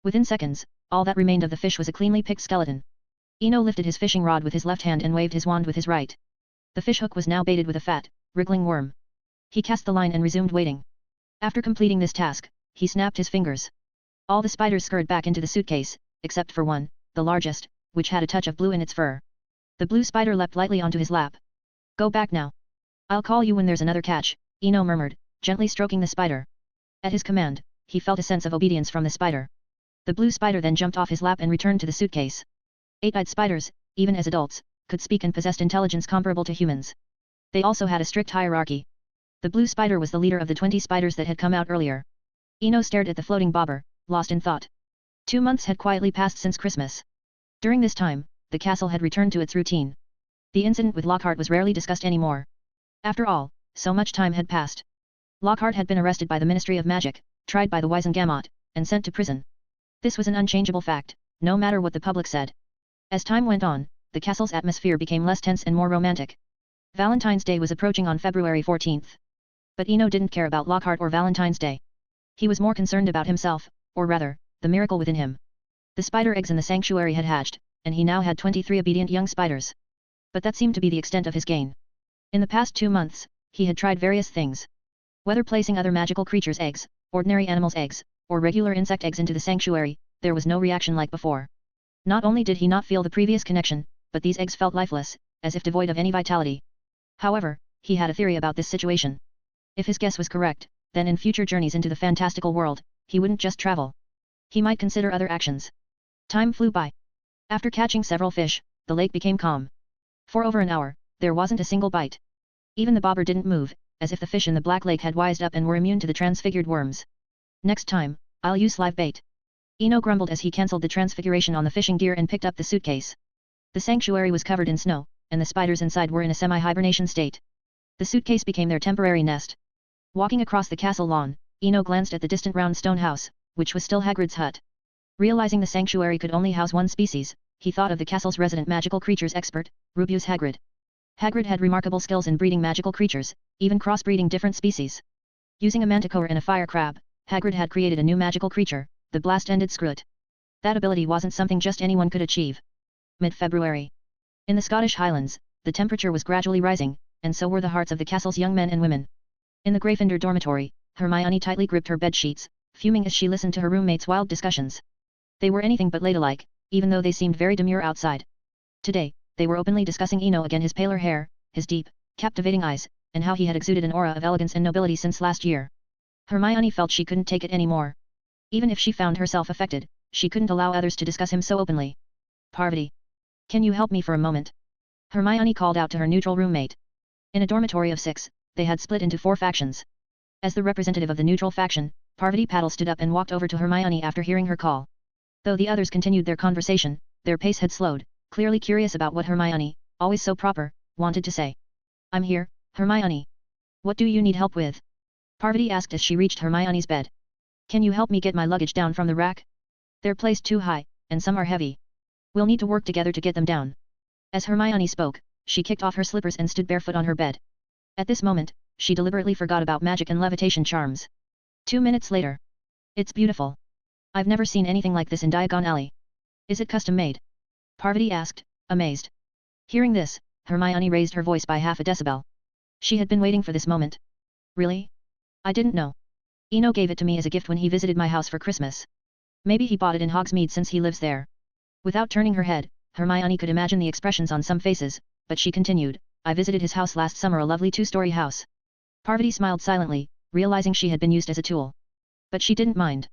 A: Within seconds, all that remained of the fish was a cleanly picked skeleton. Eno lifted his fishing rod with his left hand and waved his wand with his right. The fishhook was now baited with a fat, wriggling worm. He cast the line and resumed waiting. After completing this task, he snapped his fingers. All the spiders scurried back into the suitcase, except for one, the largest, which had a touch of blue in its fur. The blue spider leapt lightly onto his lap. Go back now. I'll call you when there's another catch, Eno murmured, gently stroking the spider. At his command, he felt a sense of obedience from the spider. The blue spider then jumped off his lap and returned to the suitcase. 8-eyed spiders, even as adults, could speak and possessed intelligence comparable to humans. They also had a strict hierarchy. The blue spider was the leader of the 20 spiders that had come out earlier. Eno stared at the floating bobber, lost in thought. 2 months had quietly passed since Christmas. During this time, the castle had returned to its routine. The incident with Lockhart was rarely discussed anymore. After all, so much time had passed. Lockhart had been arrested by the Ministry of Magic, tried by the Wisengamot, and sent to prison. This was an unchangeable fact, no matter what the public said. As time went on, the castle's atmosphere became less tense and more romantic. Valentine's Day was approaching on February 14th. But Eno didn't care about Lockhart or Valentine's Day. He was more concerned about himself, or rather, the miracle within him. The spider eggs in the sanctuary had hatched, and he now had 23 obedient young spiders. But that seemed to be the extent of his gain. In the past 2 months, he had tried various things. Whether placing other magical creatures' eggs, ordinary animals' eggs, or regular insect eggs into the sanctuary, there was no reaction like before. Not only did he not feel the previous connection, but these eggs felt lifeless, as if devoid of any vitality. However, he had a theory about this situation. If his guess was correct, then in future journeys into the fantastical world, he wouldn't just travel. He might consider other actions. Time flew by. After catching several fish, the lake became calm. For over an hour, there wasn't a single bite. Even the bobber didn't move, as if the fish in the Black Lake had wised up and were immune to the transfigured worms. Next time, I'll use live bait. Eno grumbled as he cancelled the transfiguration on the fishing gear and picked up the suitcase. The sanctuary was covered in snow, and the spiders inside were in a semi-hibernation state. The suitcase became their temporary nest. Walking across the castle lawn, Eno glanced at the distant round stone house, which was still Hagrid's hut. Realizing the sanctuary could only house one species, he thought of the castle's resident magical creatures expert, Rubius Hagrid. Hagrid had remarkable skills in breeding magical creatures, even crossbreeding different species. Using a manticore and a fire crab, Hagrid had created a new magical creature, the blast-ended Scroot. That ability wasn't something just anyone could achieve. Mid-February. In the Scottish Highlands, the temperature was gradually rising, and so were the hearts of the castle's young men and women. In the Gryffindor dormitory, Hermione tightly gripped her bedsheets, fuming as she listened to her roommates' wild discussions. They were anything but ladylike, even though they seemed very demure outside. Today, they were openly discussing Eno again, his paler hair, his deep, captivating eyes, and how he had exuded an aura of elegance and nobility since last year. Hermione felt she couldn't take it anymore. Even if she found herself affected, she couldn't allow others to discuss him so openly. Parvati. Can you help me for a moment? Hermione called out to her neutral roommate. In a dormitory of 6, they had split into 4 factions. As the representative of the neutral faction, Parvati Patil stood up and walked over to Hermione after hearing her call. Though the others continued their conversation, their pace had slowed, clearly curious about what Hermione, always so proper, wanted to say. I'm here, Hermione. What do you need help with? Parvati asked as she reached Hermione's bed. Can you help me get my luggage down from the rack? They're placed too high, and some are heavy. We'll need to work together to get them down. As Hermione spoke, she kicked off her slippers and stood barefoot on her bed. At this moment, she deliberately forgot about magic and levitation charms. 2 minutes later. It's beautiful. I've never seen anything like this in Diagon Alley. Is it custom made? Parvati asked, amazed. Hearing this, Hermione raised her voice by half a decibel. She had been waiting for this moment. Really? I didn't know. Eno gave it to me as a gift when he visited my house for Christmas. Maybe he bought it in Hogsmeade since he lives there. Without turning her head, Hermione could imagine the expressions on some faces, but she continued, I visited his house last summer, a lovely two-story house. Parvati smiled silently, realizing she had been used as a tool. But she didn't mind.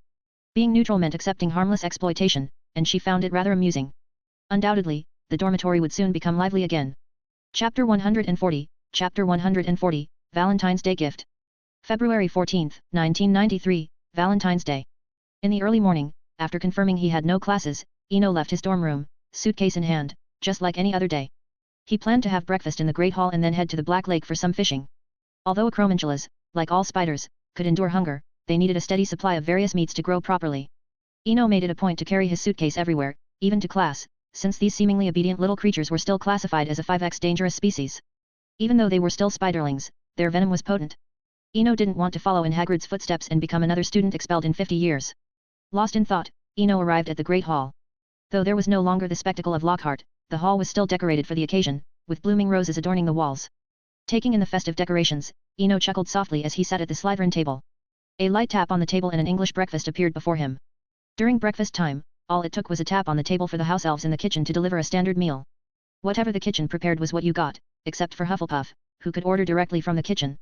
A: Being neutral meant accepting harmless exploitation, and she found it rather amusing. Undoubtedly, the dormitory would soon become lively again. Chapter 140, Chapter 140, Valentine's Day Gift. February 14, 1993, Valentine's Day. In the early morning, after confirming he had no classes, Eno left his dorm room, suitcase in hand, just like any other day. He planned to have breakfast in the Great Hall and then head to the Black Lake for some fishing. Although Acromantulas, like all spiders, could endure hunger, they needed a steady supply of various meats to grow properly. Eno made it a point to carry his suitcase everywhere, even to class, since these seemingly obedient little creatures were still classified as a 5x dangerous species. Even though they were still spiderlings, their venom was potent. Eno didn't want to follow in Hagrid's footsteps and become another student expelled in 50 years. Lost in thought, Eno arrived at the Great Hall. Though there was no longer the spectacle of Lockhart, the hall was still decorated for the occasion, with blooming roses adorning the walls. Taking in the festive decorations, Eno chuckled softly as he sat at the Slytherin table. A light tap on the table and an English breakfast appeared before him. During breakfast time, all it took was a tap on the table for the house elves in the kitchen to deliver a standard meal. Whatever the kitchen prepared was what you got, except for Hufflepuff, who could order directly from the kitchen.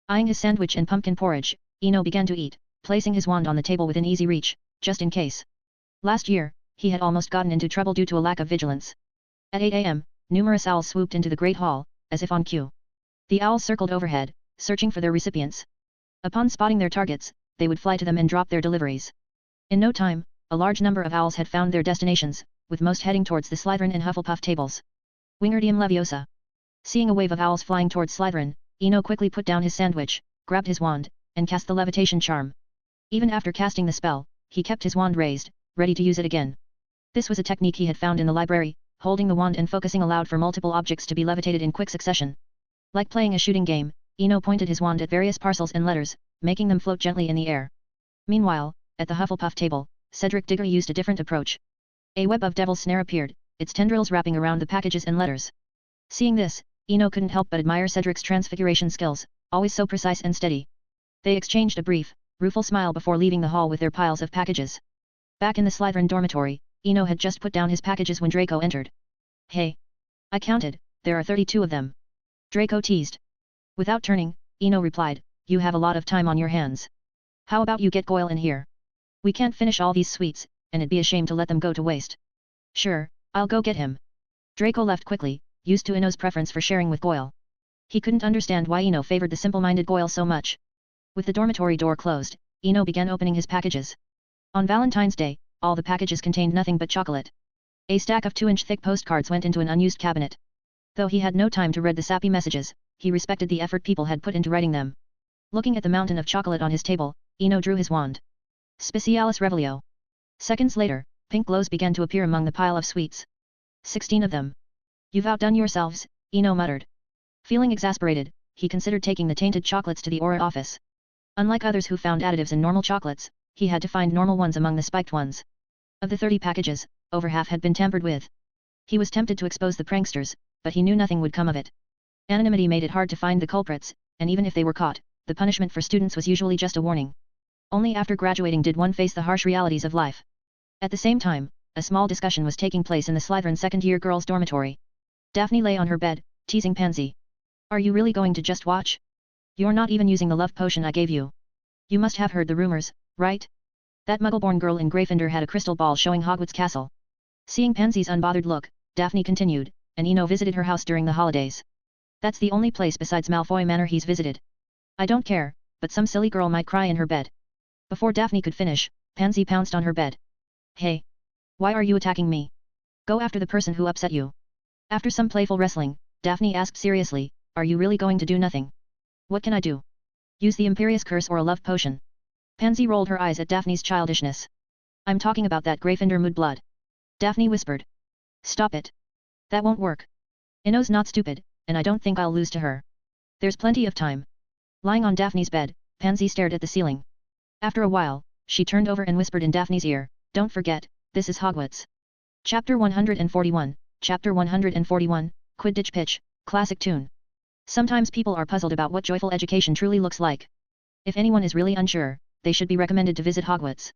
A: Eyeing his sandwich and pumpkin porridge, Eno began to eat, placing his wand on the table within easy reach, just in case. Last year, he had almost gotten into trouble due to a lack of vigilance. At 8 a.m., numerous owls swooped into the Great Hall, as if on cue. The owls circled overhead, searching for their recipients. Upon spotting their targets, they would fly to them and drop their deliveries. In no time, a large number of owls had found their destinations, with most heading towards the Slytherin and Hufflepuff tables. Wingardium Leviosa. Seeing a wave of owls flying towards Slytherin, Eno quickly put down his sandwich, grabbed his wand, and cast the levitation charm. Even after casting the spell, he kept his wand raised, ready to use it again. This was a technique he had found in the library, holding the wand and focusing allowed for multiple objects to be levitated in quick succession. Like playing a shooting game, Eno pointed his wand at various parcels and letters, making them float gently in the air. Meanwhile, at the Hufflepuff table, Cedric Diggory used a different approach. A web of devil's snare appeared, its tendrils wrapping around the packages and letters. Seeing this, Eno couldn't help but admire Cedric's transfiguration skills, always so precise and steady. They exchanged a brief, rueful smile before leaving the hall with their piles of packages. Back in the Slytherin dormitory, Eno had just put down his packages when Draco entered. Hey! I counted, there are 32 of them. Draco teased. Without turning, Eno replied, you have a lot of time on your hands. How about you get Goyle in here? We can't finish all these sweets, and it'd be a shame to let them go to waste. Sure, I'll go get him. Draco left quickly, used to Eno's preference for sharing with Goyle. He couldn't understand why Eno favored the simple-minded Goyle so much. With the dormitory door closed, Eno began opening his packages. On Valentine's Day, all the packages contained nothing but chocolate. A stack of 2-inch thick postcards went into an unused cabinet. Though he had no time to read the sappy messages, he respected the effort people had put into writing them. Looking at the mountain of chocolate on his table, Eno drew his wand. Specialis Revelio. Seconds later, pink glows began to appear among the pile of sweets. 16 of them. You've outdone yourselves, Eno muttered. Feeling exasperated, he considered taking the tainted chocolates to the Aura office. Unlike others who found additives in normal chocolates, he had to find normal ones among the spiked ones. Of the 30 packages, over half had been tampered with. He was tempted to expose the pranksters, but he knew nothing would come of it. Anonymity made it hard to find the culprits, and even if they were caught, the punishment for students was usually just a warning. Only after graduating did one face the harsh realities of life. At the same time, a small discussion was taking place in the Slytherin second-year girls' dormitory. Daphne lay on her bed, teasing Pansy. Are you really going to just watch? You're not even using the love potion I gave you. You must have heard the rumors, right? That muggle-born girl in Gryffindor had a crystal ball showing Hogwarts Castle. Seeing Pansy's unbothered look, Daphne continued, and Eno visited her house during the holidays. That's the only place besides Malfoy Manor he's visited. I don't care, but some silly girl might cry in her bed. Before Daphne could finish, Pansy pounced on her bed. Hey! Why are you attacking me? Go after the person who upset you. After some playful wrestling, Daphne asked seriously, are you really going to do nothing? What can I do? Use the Imperious Curse or a love potion. Pansy rolled her eyes at Daphne's childishness. I'm talking about that Gryffindor mood blood. Daphne whispered. Stop it. That won't work. Eno's not stupid, and I don't think I'll lose to her. There's plenty of time. Lying on Daphne's bed, Pansy stared at the ceiling. After a while, she turned over and whispered in Daphne's ear, "Don't forget, this is Hogwarts." Chapter 141, Chapter 141, Quidditch Pitch, Classic Tune. Sometimes people are puzzled about what joyful education truly looks like. If anyone is really unsure, they should be recommended to visit Hogwarts.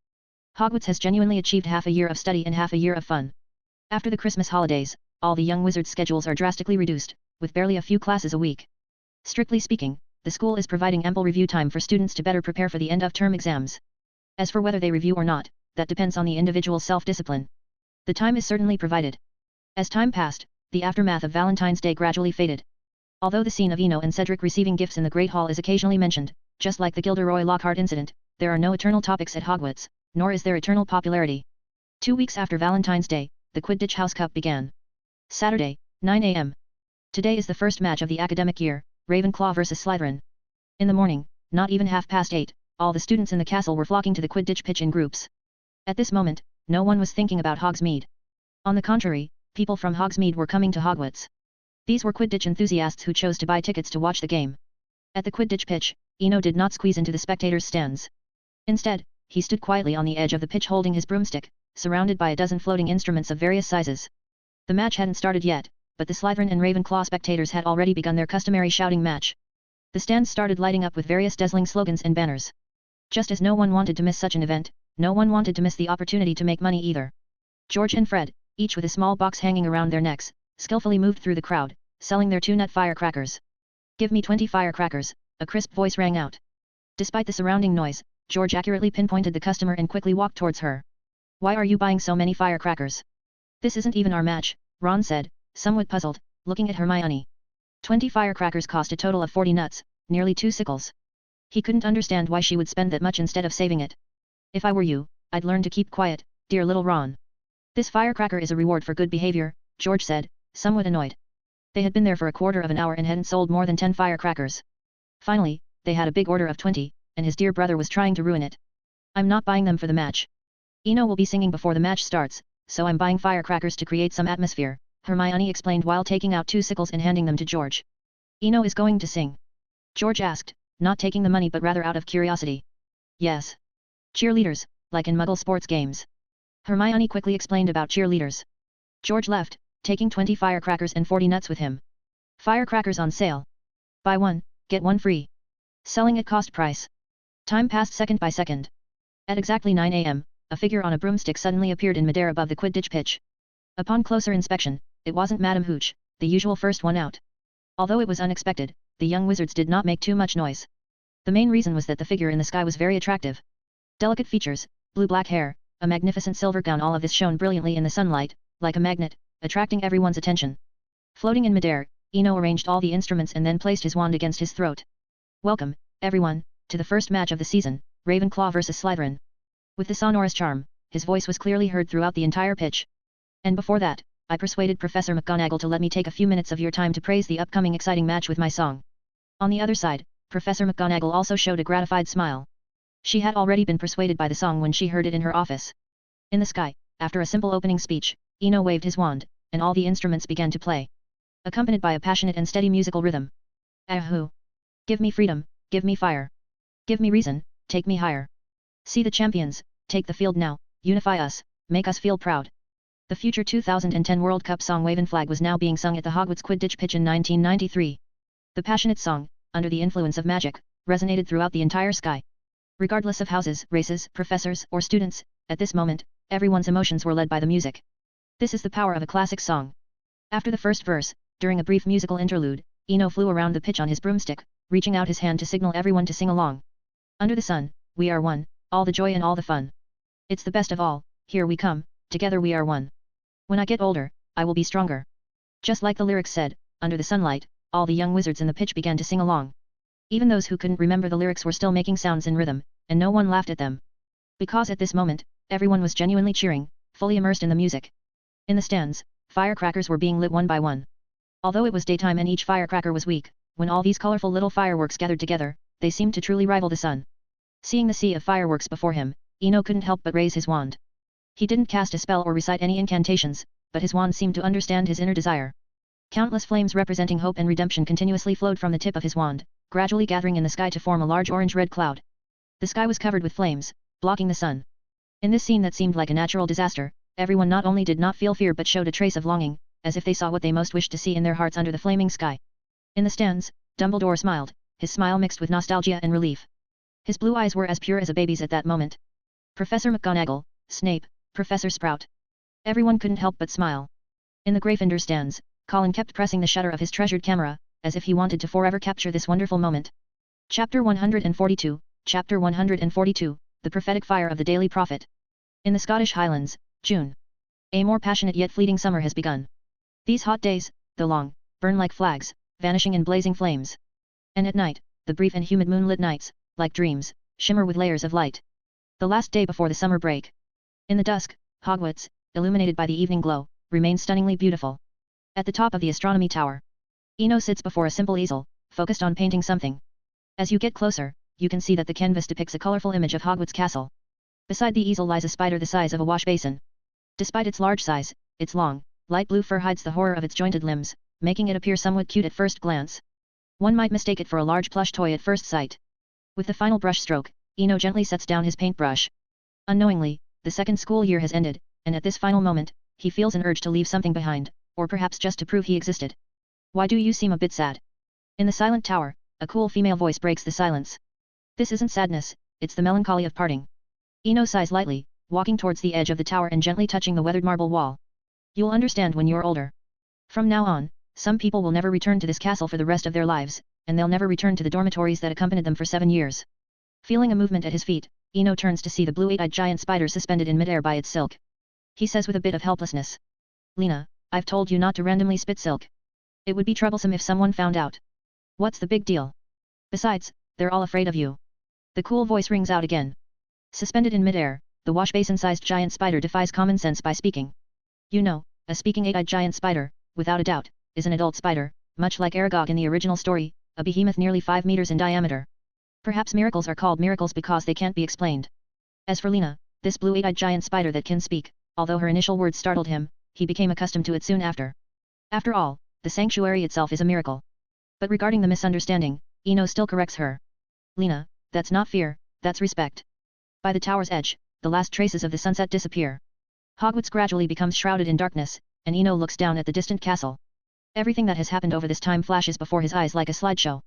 A: Hogwarts has genuinely achieved half a year of study and half a year of fun. After the Christmas holidays, all the young wizards' schedules are drastically reduced, with barely a few classes a week. Strictly speaking, the school is providing ample review time for students to better prepare for the end-of-term exams. As for whether they review or not, that depends on the individual's self-discipline. The time is certainly provided. As time passed, the aftermath of Valentine's Day gradually faded. Although the scene of Eno and Cedric receiving gifts in the Great Hall is occasionally mentioned, just like the Gilderoy Lockhart incident, there are no eternal topics at Hogwarts, nor is there eternal popularity. 2 weeks after Valentine's Day, the Quidditch House Cup began. Saturday, 9 a.m. Today is the first match of the academic year, Ravenclaw vs Slytherin. In the morning, not even 8:30, all the students in the castle were flocking to the Quidditch pitch in groups. At this moment, no one was thinking about Hogsmeade. On the contrary, people from Hogsmeade were coming to Hogwarts. These were Quidditch enthusiasts who chose to buy tickets to watch the game. At the Quidditch pitch, Eno did not squeeze into the spectators' stands. Instead, he stood quietly on the edge of the pitch holding his broomstick, surrounded by a dozen floating instruments of various sizes. The match hadn't started yet, but the Slytherin and Ravenclaw spectators had already begun their customary shouting match. The stands started lighting up with various dazzling slogans and banners. Just as no one wanted to miss such an event, no one wanted to miss the opportunity to make money either. George and Fred, each with a small box hanging around their necks, skillfully moved through the crowd, selling their 2-nut firecrackers. "Give me 20 firecrackers," a crisp voice rang out. Despite the surrounding noise, George accurately pinpointed the customer and quickly walked towards her. "Why are you buying so many firecrackers?" "This isn't even our match," Ron said, somewhat puzzled, looking at Hermione. 20 firecrackers cost a total of 40 nuts, nearly 2 sickles. He couldn't understand why she would spend that much instead of saving it. "If I were you, I'd learn to keep quiet, dear little Ron." "This firecracker is a reward for good behavior," George said, somewhat annoyed. They had been there for a quarter of an hour and hadn't sold more than 10 firecrackers. Finally, they had a big order of 20, and his dear brother was trying to ruin it. "I'm not buying them for the match. Eno will be singing before the match starts, so I'm buying firecrackers to create some atmosphere," Hermione explained while taking out 2 sickles and handing them to George. "Eno is going to sing?" George asked, not taking the money but rather out of curiosity. "Yes. Cheerleaders, like in Muggle sports games." Hermione quickly explained about cheerleaders. George left, taking 20 firecrackers and 40 nuts with him. Firecrackers on sale. Buy one, get one free. Selling at cost price. Time passed second by second. At exactly 9 a.m., a figure on a broomstick suddenly appeared in midair above the Quidditch pitch. Upon closer inspection, it wasn't Madame Hooch, the usual first one out. Although it was unexpected, the young wizards did not make too much noise. The main reason was that the figure in the sky was very attractive. Delicate features, blue-black hair, a magnificent silver gown, all of this shone brilliantly in the sunlight, like a magnet, attracting everyone's attention. Floating in midair, Eno arranged all the instruments and then placed his wand against his throat. "Welcome, everyone, to the first match of the season, Ravenclaw vs Slytherin." With the sonorous charm, his voice was clearly heard throughout the entire pitch. "And before that, I persuaded Professor McGonagall to let me take a few minutes of your time to praise the upcoming exciting match with my song." On the other side, Professor McGonagall also showed a gratified smile. She had already been persuaded by the song when she heard it in her office. In the sky, after a simple opening speech, Eno waved his wand, and all the instruments began to play. Accompanied by a passionate and steady musical rhythm. "Ahoo! Give me freedom, give me fire. Give me reason, take me higher. See the champions, take the field now, unify us, make us feel proud." The future 2010 World Cup song Wave and Flag was now being sung at the Hogwarts Quidditch pitch in 1993. The passionate song, under the influence of magic, resonated throughout the entire sky. Regardless of houses, races, professors, or students, at this moment, everyone's emotions were led by the music. This is the power of a classic song. After the first verse, during a brief musical interlude, Eno flew around the pitch on his broomstick, reaching out his hand to signal everyone to sing along. "Under the sun, we are one, all the joy and all the fun. It's the best of all, here we come, together we are one. When I get older, I will be stronger." Just like the lyrics said, under the sunlight, all the young wizards in the pitch began to sing along. Even those who couldn't remember the lyrics were still making sounds in rhythm, and no one laughed at them. Because at this moment, everyone was genuinely cheering, fully immersed in the music. In the stands, firecrackers were being lit one by one. Although it was daytime and each firecracker was weak, when all these colorful little fireworks gathered together, they seemed to truly rival the sun. Seeing the sea of fireworks before him, Eno couldn't help but raise his wand. He didn't cast a spell or recite any incantations, but his wand seemed to understand his inner desire. Countless flames representing hope and redemption continuously flowed from the tip of his wand, gradually gathering in the sky to form a large orange-red cloud. The sky was covered with flames, blocking the sun. In this scene that seemed like a natural disaster, everyone not only did not feel fear but showed a trace of longing, as if they saw what they most wished to see in their hearts under the flaming sky. In the stands, Dumbledore smiled, his smile mixed with nostalgia and relief. His blue eyes were as pure as a baby's at that moment. Professor McGonagall, Snape, Professor Sprout. Everyone couldn't help but smile. In the Gryffindor stands, Colin kept pressing the shutter of his treasured camera, as if he wanted to forever capture this wonderful moment. Chapter 142, Chapter 142, The Prophetic Fire of the Daily Prophet. In the Scottish Highlands, June. A more passionate yet fleeting summer has begun. These hot days, though long, burn like flags, vanishing in blazing flames. And at night, the brief and humid moonlit nights, like dreams, shimmer with layers of light. The last day before the summer break. In the dusk, Hogwarts, illuminated by the evening glow, remains stunningly beautiful. At the top of the astronomy tower, Eno sits before a simple easel, focused on painting something. As you get closer, you can see that the canvas depicts a colorful image of Hogwarts Castle. Beside the easel lies a spider the size of a wash basin. Despite its large size, its long, light blue fur hides the horror of its jointed limbs, making it appear somewhat cute at first glance. One might mistake it for a large plush toy at first sight. With the final brush stroke, Eno gently sets down his paintbrush. Unknowingly, the second school year has ended, and at this final moment, he feels an urge to leave something behind, or perhaps just to prove he existed. Why do you seem a bit sad? In the silent tower, a cool female voice breaks the silence. This isn't sadness, it's the melancholy of parting. Eno sighs lightly, walking towards the edge of the tower and gently touching the weathered marble wall. You'll understand when you're older. From now on, some people will never return to this castle for the rest of their lives, and they'll never return to the dormitories that accompanied them for 7 years. Feeling a movement at his feet, Eno turns to see the blue eight-eyed giant spider suspended in midair by its silk. He says with a bit of helplessness. Lena, I've told you not to randomly spit silk. It would be troublesome if someone found out. What's the big deal? Besides, they're all afraid of you. The cool voice rings out again. Suspended in midair, the wash-basin-sized giant spider defies common sense by speaking. You know, a speaking eight-eyed giant spider, without a doubt, is an adult spider, much like Aragog in the original story, a behemoth nearly 5 meters in diameter. Perhaps miracles are called miracles because they can't be explained. As for Lena, this blue eight-eyed giant spider that can speak, although her initial words startled him, he became accustomed to it soon after. After all, the sanctuary itself is a miracle. But regarding the misunderstanding, Eno still corrects her. Lena, that's not fear, that's respect. By the tower's edge, the last traces of the sunset disappear. Hogwarts gradually becomes shrouded in darkness, and Eno looks down at the distant castle. Everything that has happened over this time flashes before his eyes like a slideshow.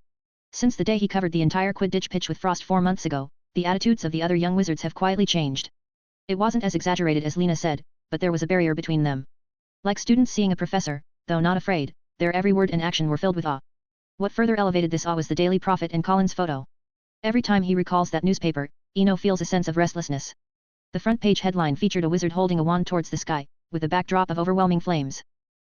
A: Since the day he covered the entire Quidditch pitch with Frost 4 months ago, the attitudes of the other young wizards have quietly changed. It wasn't as exaggerated as Lena said, but there was a barrier between them. Like students seeing a professor, though not afraid, their every word and action were filled with awe. What further elevated this awe was the Daily Prophet and Colin's photo. Every time he recalls that newspaper, Eno feels a sense of restlessness. The front page headline featured a wizard holding a wand towards the sky, with a backdrop of overwhelming flames.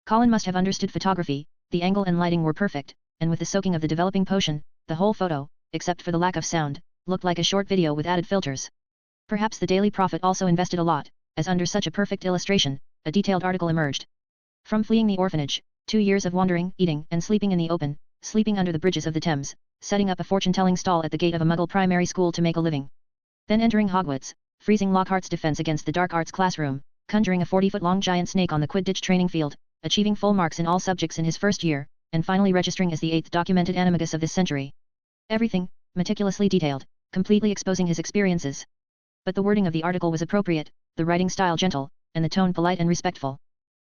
A: Colin must have understood photography, the angle and lighting were perfect, and with the soaking of the developing potion, the whole photo, except for the lack of sound, looked like a short video with added filters. Perhaps the Daily Prophet also invested a lot, as under such a perfect illustration, a detailed article emerged. From fleeing the orphanage, 2 years of wandering, eating and sleeping in the open, sleeping under the bridges of the Thames, setting up a fortune-telling stall at the gate of a Muggle primary school to make a living. Then entering Hogwarts, freezing Lockhart's defense against the dark arts classroom, conjuring a 40-foot-long giant snake on the Quidditch training field, achieving full marks in all subjects in his first year, and finally registering as the 8th documented Animagus of this century. Everything, meticulously detailed, completely exposing his experiences. But the wording of the article was appropriate, the writing style gentle, and the tone polite and respectful.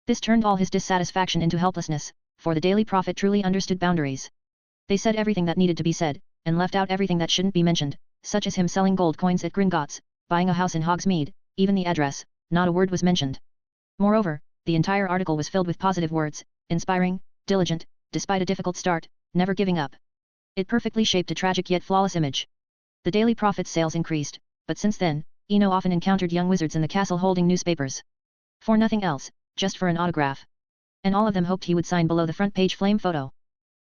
A: This turned all his dissatisfaction into helplessness, for the Daily Prophet truly understood boundaries. They said everything that needed to be said, and left out everything that shouldn't be mentioned, such as him selling gold coins at Gringotts, buying a house in Hogsmeade, even the address, not a word was mentioned. Moreover, the entire article was filled with positive words, inspiring, diligent, despite a difficult start, never giving up. It perfectly shaped a tragic yet flawless image. The Daily Prophet's sales increased, but since then, Eno often encountered young wizards in the castle holding newspapers. For nothing else, just for an autograph. And all of them hoped he would sign below the front page flame photo.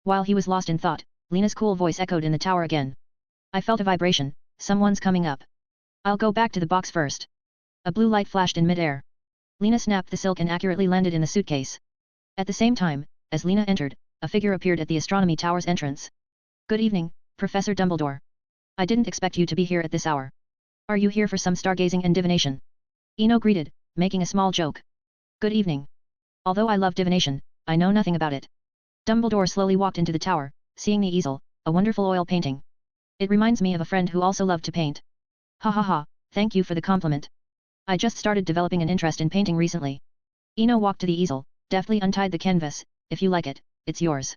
A: While he was lost in thought, Lena's cool voice echoed in the tower again. I felt a vibration, someone's coming up. I'll go back to the box first. A blue light flashed in midair. Lena snapped the silk and accurately landed in the suitcase. At the same time, as Lena entered, a figure appeared at the astronomy tower's entrance. Good evening, Professor Dumbledore. I didn't expect you to be here at this hour. Are you here for some stargazing and divination? Eno greeted, making a small joke. Good evening. Although I love divination, I know nothing about it. Dumbledore slowly walked into the tower, seeing the easel, a wonderful oil painting. It reminds me of a friend who also loved to paint. Ha ha ha, Thank you for the compliment. I just started developing an interest in painting recently. Eno walked to the easel, deftly untied the canvas. If you like it, it's yours.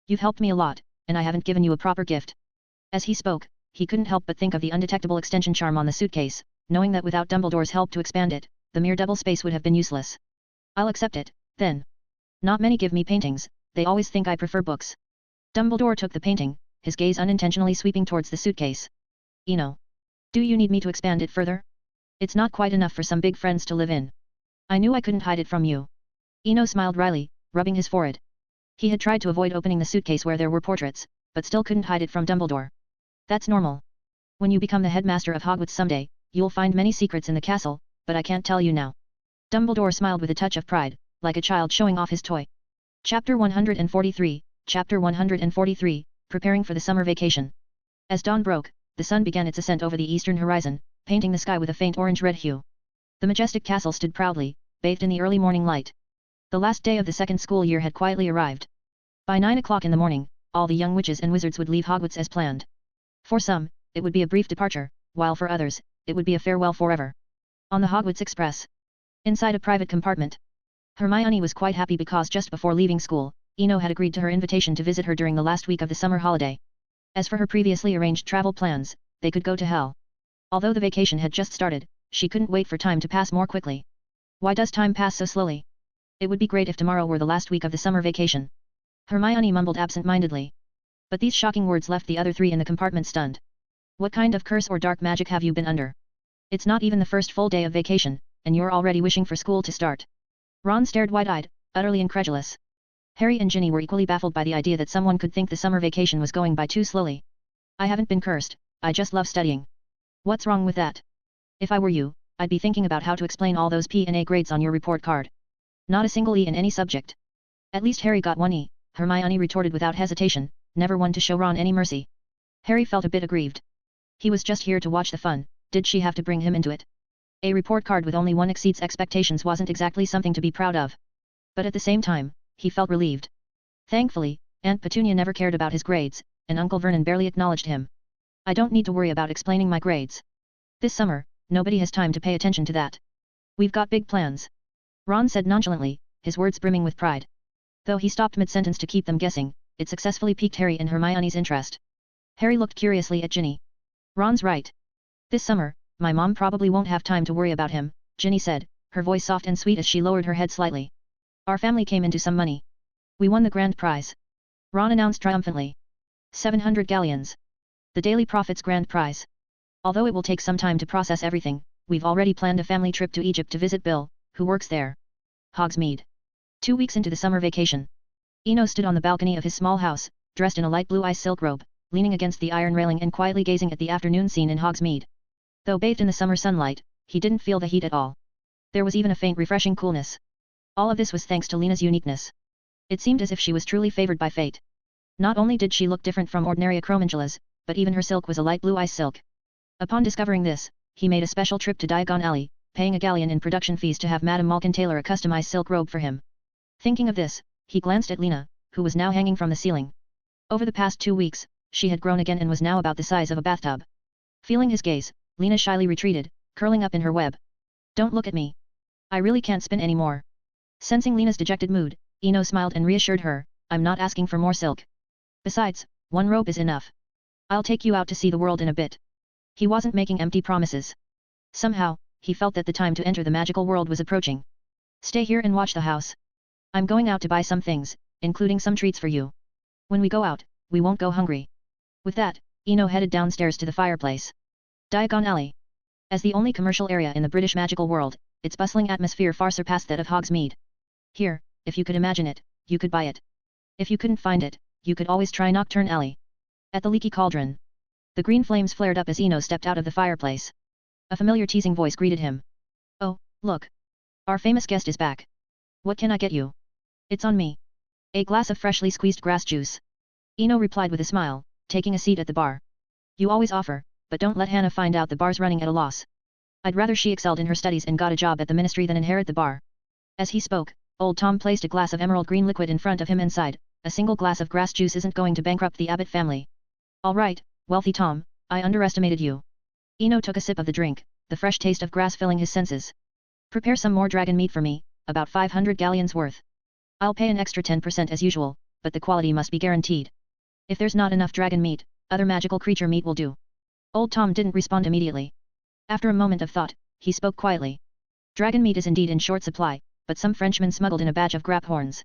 A: You've helped me a lot, and I haven't given you a proper gift. As he spoke, he couldn't help but think of the undetectable extension charm on the suitcase, knowing that without Dumbledore's help to expand it, the mere double space would have been useless. I'll accept it, then. Not many give me paintings, they always think I prefer books. Dumbledore took the painting, his gaze unintentionally sweeping towards the suitcase. Eno. Do you need me to expand it further? It's not quite enough for some big friends to live in. I knew I couldn't hide it from you. Eno smiled wryly, rubbing his forehead. He had tried to avoid opening the suitcase where there were portraits, but still couldn't hide it from Dumbledore. That's normal. When you become the headmaster of Hogwarts someday, you'll find many secrets in the castle, but I can't tell you now. Dumbledore smiled with a touch of pride, like a child showing off his toy. Chapter 143, Chapter 143, Preparing for the Summer Vacation. As dawn broke, the sun began its ascent over the eastern horizon, painting the sky with a faint orange-red hue. The majestic castle stood proudly, bathed in the early morning light. The last day of the second school year had quietly arrived. By 9 o'clock in the morning, all the young witches and wizards would leave Hogwarts as planned. For some, it would be a brief departure, while for others, it would be a farewell forever. On the Hogwarts Express. Inside a private compartment. Hermione was quite happy because just before leaving school, Eno had agreed to her invitation to visit her during the last week of the summer holiday. As for her previously arranged travel plans, they could go to hell. Although the vacation had just started, she couldn't wait for time to pass more quickly. Why does time pass so slowly? It would be great if tomorrow were the last week of the summer vacation. Hermione mumbled absent-mindedly. But these shocking words left the other three in the compartment stunned. What kind of curse or dark magic have you been under? It's not even the first full day of vacation, and you're already wishing for school to start. Ron stared wide-eyed, utterly incredulous. Harry and Ginny were equally baffled by the idea that someone could think the summer vacation was going by too slowly. I haven't been cursed, I just love studying. What's wrong with that? If I were you, I'd be thinking about how to explain all those P and A grades on your report card. Not a single E in any subject. At least Harry got one E, Hermione retorted without hesitation, never one to show Ron any mercy. Harry felt a bit aggrieved. He was just here to watch the fun, did she have to bring him into it? A report card with only one exceeds expectations wasn't exactly something to be proud of. But at the same time, he felt relieved. Thankfully, Aunt Petunia never cared about his grades, and Uncle Vernon barely acknowledged him. I don't need to worry about explaining my grades. This summer, nobody has time to pay attention to that. We've got big plans. Ron said nonchalantly, his words brimming with pride. Though he stopped mid-sentence to keep them guessing, it successfully piqued Harry and Hermione's interest. Harry looked curiously at Ginny. Ron's right. This summer, my mom probably won't have time to worry about him, Ginny said, her voice soft and sweet as she lowered her head slightly. Our family came into some money. We won the grand prize. Ron announced triumphantly. 700 galleons. The Daily Prophet's grand prize. Although it will take some time to process everything, we've already planned a family trip to Egypt to visit Bill, who works there. Hogsmeade. 2 weeks into the summer vacation. Eno stood on the balcony of his small house, dressed in a light blue ice silk robe, leaning against the iron railing and quietly gazing at the afternoon scene in Hogsmeade. Though bathed in the summer sunlight, he didn't feel the heat at all. There was even a faint refreshing coolness. All of this was thanks to Lena's uniqueness. It seemed as if she was truly favored by fate. Not only did she look different from ordinary Acromantulas, but even her silk was a light blue ice silk. Upon discovering this, he made a special trip to Diagon Alley, paying a galleon in production fees to have Madame Malkin tailor a customized silk robe for him. Thinking of this, he glanced at Lena, who was now hanging from the ceiling. Over the past 2 weeks, she had grown again and was now about the size of a bathtub. Feeling his gaze, Lena shyly retreated, curling up in her web. Don't look at me. I really can't spin anymore. Sensing Lena's dejected mood, Eno smiled and reassured her, I'm not asking for more silk. Besides, one robe is enough. I'll take you out to see the world in a bit. He wasn't making empty promises. Somehow, he felt that the time to enter the magical world was approaching. Stay here and watch the house. I'm going out to buy some things, including some treats for you. When we go out, we won't go hungry. With that, Eno headed downstairs to the fireplace. Diagon Alley. As the only commercial area in the British magical world, its bustling atmosphere far surpassed that of Hogsmeade. Here, if you could imagine it, you could buy it. If you couldn't find it, you could always try Nocturne Alley. At the Leaky Cauldron. The green flames flared up as Eno stepped out of the fireplace. A familiar teasing voice greeted him. Oh, look. Our famous guest is back. What can I get you? It's on me. A glass of freshly squeezed grass juice. Eno replied with a smile, taking a seat at the bar. You always offer, but don't let Hannah find out the bar's running at a loss. I'd rather she excelled in her studies and got a job at the ministry than inherit the bar. As he spoke, old Tom placed a glass of emerald green liquid in front of him and sighed, a single glass of grass juice isn't going to bankrupt the Abbott family. All right, wealthy Tom, I underestimated you. Eno took a sip of the drink, the fresh taste of grass filling his senses. Prepare some more dragon meat for me, about 500 galleons worth. I'll pay an extra 10% as usual, but the quality must be guaranteed. If there's not enough dragon meat, other magical creature meat will do. Old Tom didn't respond immediately. After a moment of thought, he spoke quietly. Dragon meat is indeed in short supply, but some Frenchmen smuggled in a batch of grap horns.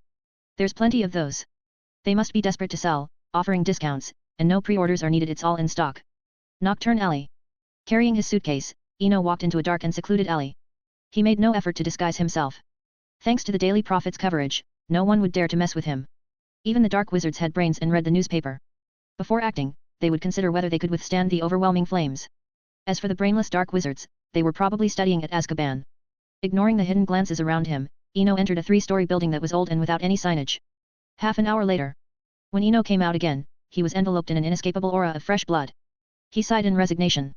A: There's plenty of those. They must be desperate to sell, offering discounts, and no pre-orders are needed, it's all in stock. Nocturne Alley. Carrying his suitcase, Eno walked into a dark and secluded alley. He made no effort to disguise himself. Thanks to the Daily Prophet's coverage, no one would dare to mess with him. Even the dark wizards had brains and read the newspaper. Before acting, they would consider whether they could withstand the overwhelming flames. As for the brainless dark wizards, they were probably studying at Azkaban. Ignoring the hidden glances around him, Eno entered a 3-story building that was old and without any signage. Half an hour later. When Eno came out again, he was enveloped in an inescapable aura of fresh blood. He sighed in resignation.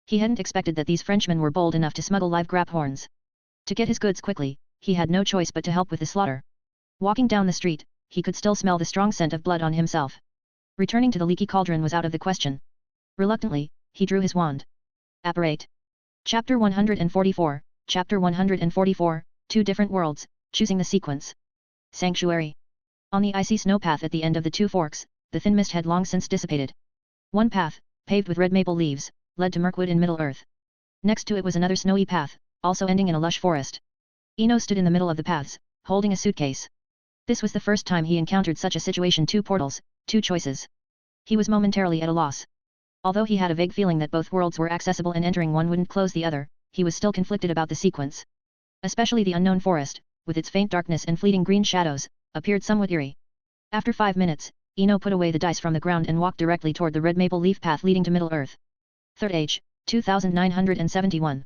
A: He hadn't expected that these Frenchmen were bold enough to smuggle live grap horns. To get his goods quickly, he had no choice but to help with the slaughter. Walking down the street, he could still smell the strong scent of blood on himself. Returning to the leaky cauldron was out of the question. Reluctantly, he drew his wand. Apparate. Chapter 144, Chapter 144, Two Different Worlds, Choosing the Sequence. Sanctuary. On the icy snow path at the end of the two forks, the thin mist had long since dissipated. One path, paved with red maple leaves, led to Mirkwood in Middle-earth. Next to it was another snowy path, also ending in a lush forest. Eno stood in the middle of the paths, holding a suitcase. This was the first time he encountered such a situation: two portals, two choices. He was momentarily at a loss. Although he had a vague feeling that both worlds were accessible and entering one wouldn't close the other, he was still conflicted about the sequence. Especially the unknown forest, with its faint darkness and fleeting green shadows, appeared somewhat eerie. After 5 minutes, Eno put away the dice from the ground and walked directly toward the red maple leaf path leading to Middle-earth. Third Age, 2971.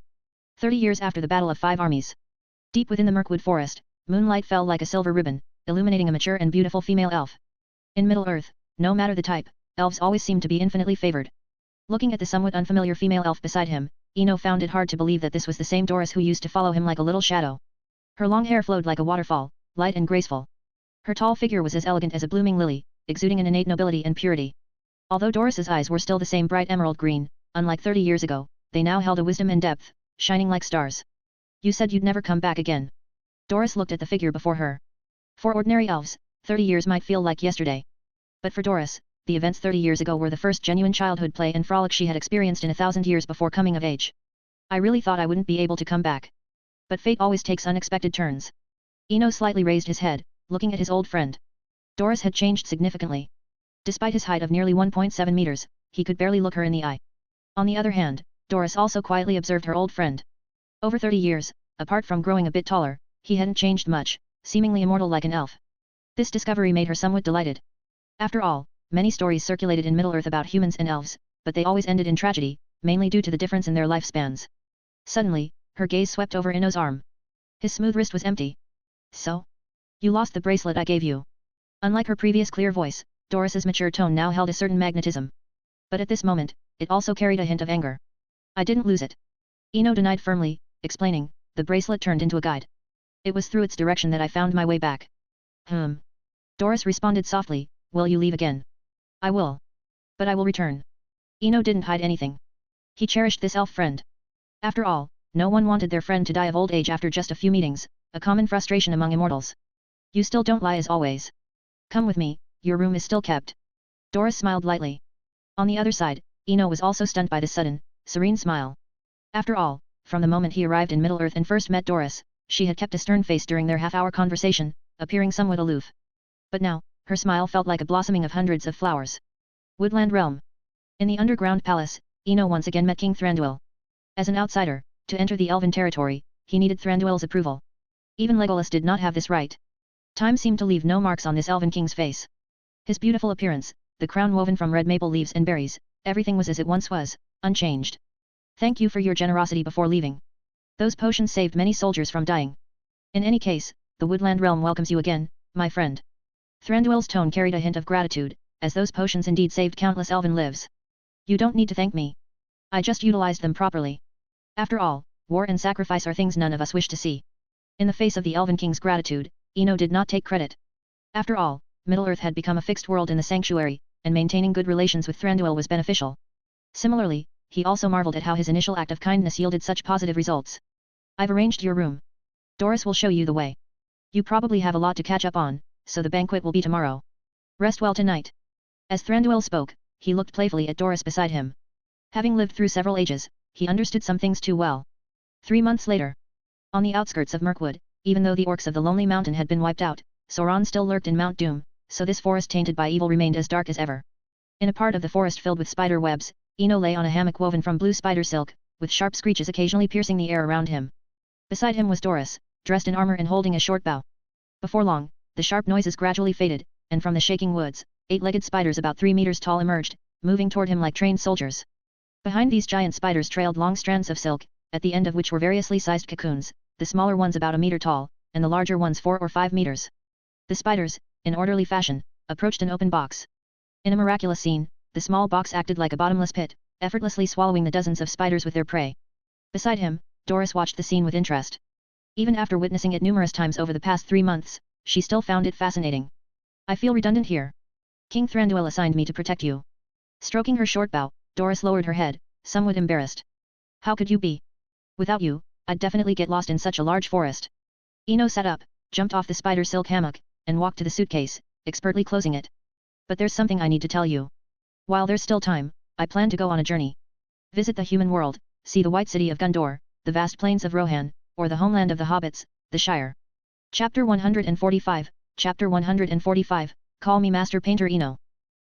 A: 30 years after the Battle of Five Armies. Deep within the Mirkwood forest, moonlight fell like a silver ribbon, illuminating a mature and beautiful female elf. In Middle-earth, no matter the type, elves always seemed to be infinitely favored. Looking at the somewhat unfamiliar female elf beside him, Eno found it hard to believe that this was the same Doris who used to follow him like a little shadow. Her long hair flowed like a waterfall, light and graceful. Her tall figure was as elegant as a blooming lily, exuding an innate nobility and purity. Although Doris's eyes were still the same bright emerald green, unlike 30 years ago, they now held a wisdom and depth, shining like stars. You said you'd never come back again. Doris looked at the figure before her. For ordinary elves, 30 years might feel like yesterday. But for Doris, the events 30 years ago were the first genuine childhood play and frolic she had experienced in 1,000 years before coming of age. I really thought I wouldn't be able to come back. But fate always takes unexpected turns. Eno slightly raised his head, looking at his old friend. Doris had changed significantly. Despite his height of nearly 1.7 meters, he could barely look her in the eye. On the other hand, Doris also quietly observed her old friend. Over 30 years, apart from growing a bit taller, he hadn't changed much, seemingly immortal like an elf. This discovery made her somewhat delighted. After all, many stories circulated in Middle-earth about humans and elves, but they always ended in tragedy, mainly due to the difference in their lifespans. Suddenly, her gaze swept over Eno's arm. His smooth wrist was empty. So? You lost the bracelet I gave you. Unlike her previous clear voice, Doris's mature tone now held a certain magnetism. But at this moment, it also carried a hint of anger. I didn't lose it. Eno denied firmly, explaining, the bracelet turned into a guide. It was through its direction that I found my way back. Doris responded softly, will you leave again? I will. But I will return. Eno didn't hide anything. He cherished this elf friend. After all, no one wanted their friend to die of old age after just a few meetings, a common frustration among immortals. You still don't lie as always. Come with me, your room is still kept. Doris smiled lightly. On the other side, Eno was also stunned by the sudden, serene smile. After all, from the moment he arrived in Middle-earth and first met Doris, she had kept a stern face during their half-hour conversation, appearing somewhat aloof. But now, her smile felt like a blossoming of hundreds of flowers. Woodland Realm. In the underground palace, Eno once again met King Thranduil. As an outsider, to enter the elven territory, he needed Thranduil's approval. Even Legolas did not have this right. Time seemed to leave no marks on this elven king's face. His beautiful appearance, the crown woven from red maple leaves and berries, everything was as it once was, unchanged. Thank you for your generosity before leaving. Those potions saved many soldiers from dying. In any case, the Woodland Realm welcomes you again, my friend. Thranduil's tone carried a hint of gratitude, as those potions indeed saved countless elven lives. You don't need to thank me. I just utilized them properly. After all, war and sacrifice are things none of us wish to see. In the face of the Elven King's gratitude, Eno did not take credit. After all, Middle-earth had become a fixed world in the sanctuary, and maintaining good relations with Thranduil was beneficial. Similarly, he also marveled at how his initial act of kindness yielded such positive results. I've arranged your room. Doris will show you the way. You probably have a lot to catch up on, so the banquet will be tomorrow. Rest well tonight. As Thranduil spoke, he looked playfully at Doris beside him. Having lived through several ages, he understood some things too well. 3 months later. On the outskirts of Mirkwood, even though the orcs of the Lonely Mountain had been wiped out, Sauron still lurked in Mount Doom, so this forest tainted by evil remained as dark as ever. In a part of the forest filled with spider webs, Eno lay on a hammock woven from blue spider silk, with sharp screeches occasionally piercing the air around him. Beside him was Doris, dressed in armor and holding a short bow. Before long, the sharp noises gradually faded, and from the shaking woods, 8-legged spiders about 3 meters tall emerged, moving toward him like trained soldiers. Behind these giant spiders trailed long strands of silk, at the end of which were variously sized cocoons, the smaller ones about a meter tall, and the larger ones 4 or 5 meters. The spiders, in orderly fashion, approached an open box. In a miraculous scene, the small box acted like a bottomless pit, effortlessly swallowing the dozens of spiders with their prey. Beside him, Doris watched the scene with interest. Even after witnessing it numerous times over the past 3 months, she still found it fascinating. I feel redundant here. King Thranduil assigned me to protect you. Stroking her short bow, Doris lowered her head, somewhat embarrassed. How could you be? Without you, I'd definitely get lost in such a large forest. Eno sat up, jumped off the spider silk hammock, and walked to the suitcase, expertly closing it. But there's something I need to tell you. While there's still time, I plan to go on a journey. Visit the human world, see the White City of Gondor, the vast plains of Rohan, or the homeland of the hobbits, the Shire. Chapter 145, Chapter 145, Call me Master Painter Eno.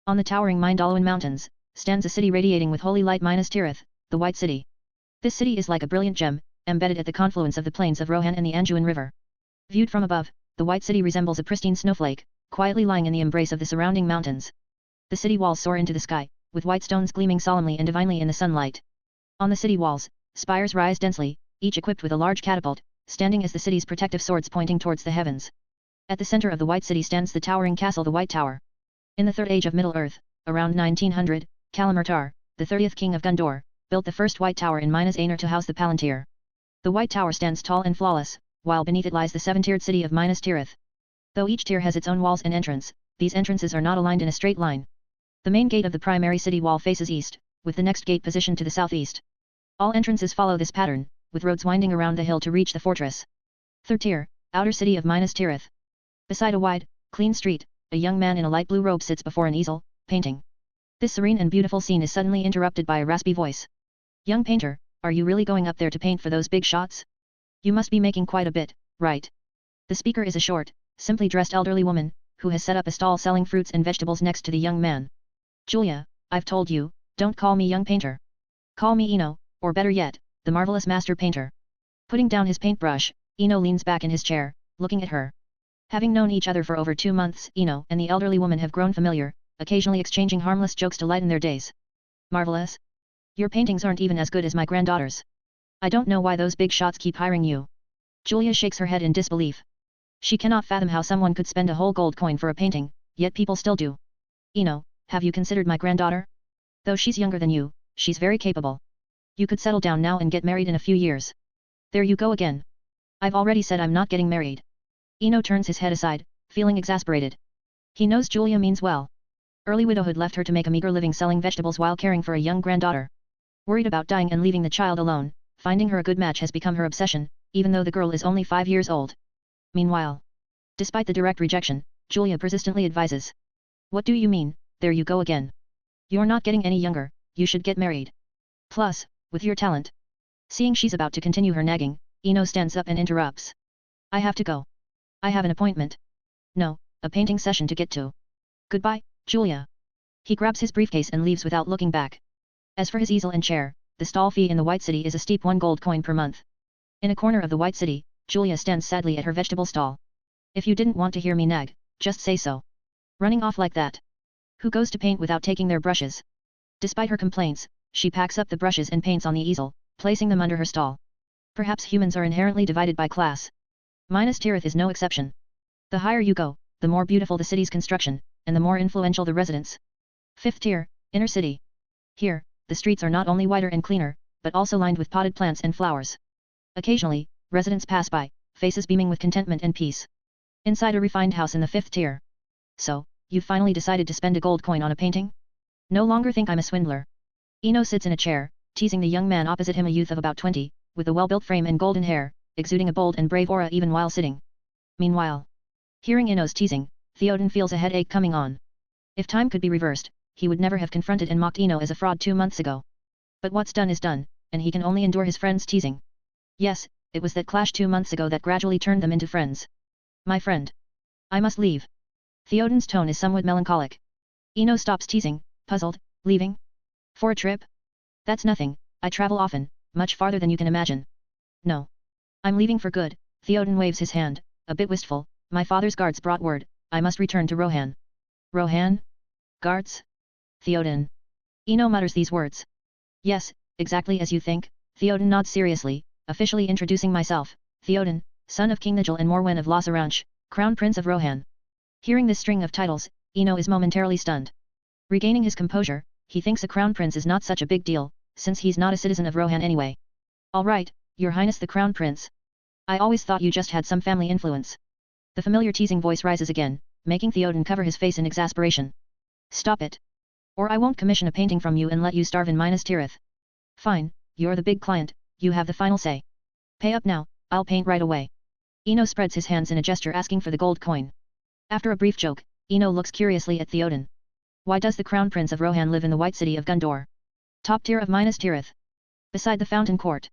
A: On the towering Mindallowan Mountains, stands a city radiating with holy light Minas Tirith, the White City. This city is like a brilliant gem, embedded at the confluence of the plains of Rohan and the Anduin River. Viewed from above, the White City resembles a pristine snowflake, quietly lying in the embrace of the surrounding mountains. The city walls soar into the sky, with white stones gleaming solemnly and divinely in the sunlight. On the city walls, spires rise densely, each equipped with a large catapult, standing as the city's protective swords pointing towards the heavens. At the center of the White City stands the towering castle the White Tower. In the Third Age of Middle-earth, around 1900, Kalamurtar, the 30th king of Gondor, built the first White Tower in Minas Aenir to house the Palantir. The White Tower stands tall and flawless, while beneath it lies the 7-tiered city of Minas Tirith. Though each tier has its own walls and entrance, these entrances are not aligned in a straight line. The main gate of the primary city wall faces east, with the next gate positioned to the southeast. All entrances follow this pattern, with roads winding around the hill to reach the fortress. Third tier, outer city of Minas Tirith. Beside a wide, clean street, a young man in a light blue robe sits before an easel, painting. This serene and beautiful scene is suddenly interrupted by a raspy voice. Young painter, are you really going up there to paint for those big shots? You must be making quite a bit, right? The speaker is a short, simply dressed elderly woman, who has set up a stall selling fruits and vegetables next to the young man. Julia, I've told you, don't call me young painter. Call me Eno, or better yet, the marvelous master painter. Putting down his paintbrush, Eno leans back in his chair, looking at her. Having known each other for over 2 months, Eno and the elderly woman have grown familiar, occasionally exchanging harmless jokes to lighten their days. Marvelous? Your paintings aren't even as good as my granddaughter's. I don't know why those big shots keep hiring you. Julia shakes her head in disbelief. She cannot fathom how someone could spend a whole gold coin for a painting, yet people still do. Eno, have you considered my granddaughter? Though she's younger than you, she's very capable. You could settle down now and get married in a few years. There you go again. I've already said I'm not getting married. Eno turns his head aside, feeling exasperated. He knows Julia means well. Early widowhood left her to make a meager living selling vegetables while caring for a young granddaughter. Worried about dying and leaving the child alone, finding her a good match has become her obsession, even though the girl is only 5 years old. Meanwhile, despite the direct rejection, Julia persistently advises. What do you mean, there you go again? You're not getting any younger, you should get married. Plus, with your talent. Seeing she's about to continue her nagging, Eno stands up and interrupts. I have to go. I have an appointment. No, a painting session to get to. Goodbye, Julia. He grabs his briefcase and leaves without looking back. As for his easel and chair, the stall fee in the White City is a steep 1 gold coin per month. In a corner of the White City, Julia stands sadly at her vegetable stall. If you didn't want to hear me nag, just say so. Running off like that. Who goes to paint without taking their brushes? Despite her complaints, she packs up the brushes and paints on the easel, placing them under her stall. Perhaps humans are inherently divided by class. Minas Tirith is no exception. The higher you go, the more beautiful the city's construction, and the more influential the residents. 5th tier, inner city. Here, the streets are not only wider and cleaner, but also lined with potted plants and flowers. Occasionally, residents pass by, faces beaming with contentment and peace. Inside a refined house in the 5th tier. So, you've finally decided to spend a gold coin on a painting? No longer think I'm a swindler. Eno sits in a chair, teasing the young man opposite him, a youth of about 20, with a well-built frame and golden hair, exuding a bold and brave aura even while sitting. Meanwhile, hearing Ino's teasing, Theoden feels a headache coming on. If time could be reversed, he would never have confronted and mocked Ino as a fraud 2 months ago. But what's done is done, and he can only endure his friend's teasing. Yes, it was that clash 2 months ago that gradually turned them into friends. My friend. I must leave. Theoden's tone is somewhat melancholic. Ino stops teasing, puzzled. Leaving? For a trip? That's nothing, I travel often, much farther than you can imagine. No. I'm leaving for good. Theoden waves his hand, a bit wistful. My father's guards brought word, I must return to Rohan. Rohan? Guards? Theoden. Ino mutters these words. Yes, exactly as you think. Theoden nods seriously, officially introducing myself, Theoden, son of King Nigel and Morwen of Losaranch, Crown Prince of Rohan. Hearing this string of titles, Ino is momentarily stunned. Regaining his composure, he thinks a Crown Prince is not such a big deal, since he's not a citizen of Rohan anyway. All right, Your Highness the Crown Prince. I always thought you just had some family influence. The familiar teasing voice rises again, making Theoden cover his face in exasperation. Stop it. Or I won't commission a painting from you and let you starve in Minas Tirith. Fine, you're the big client, you have the final say. Pay up now, I'll paint right away. Ino spreads his hands in a gesture asking for the gold coin. After a brief joke, Ino looks curiously at Theoden. Why does the Crown Prince of Rohan live in the White City of Gondor? Top tier of Minas Tirith. Beside the fountain court.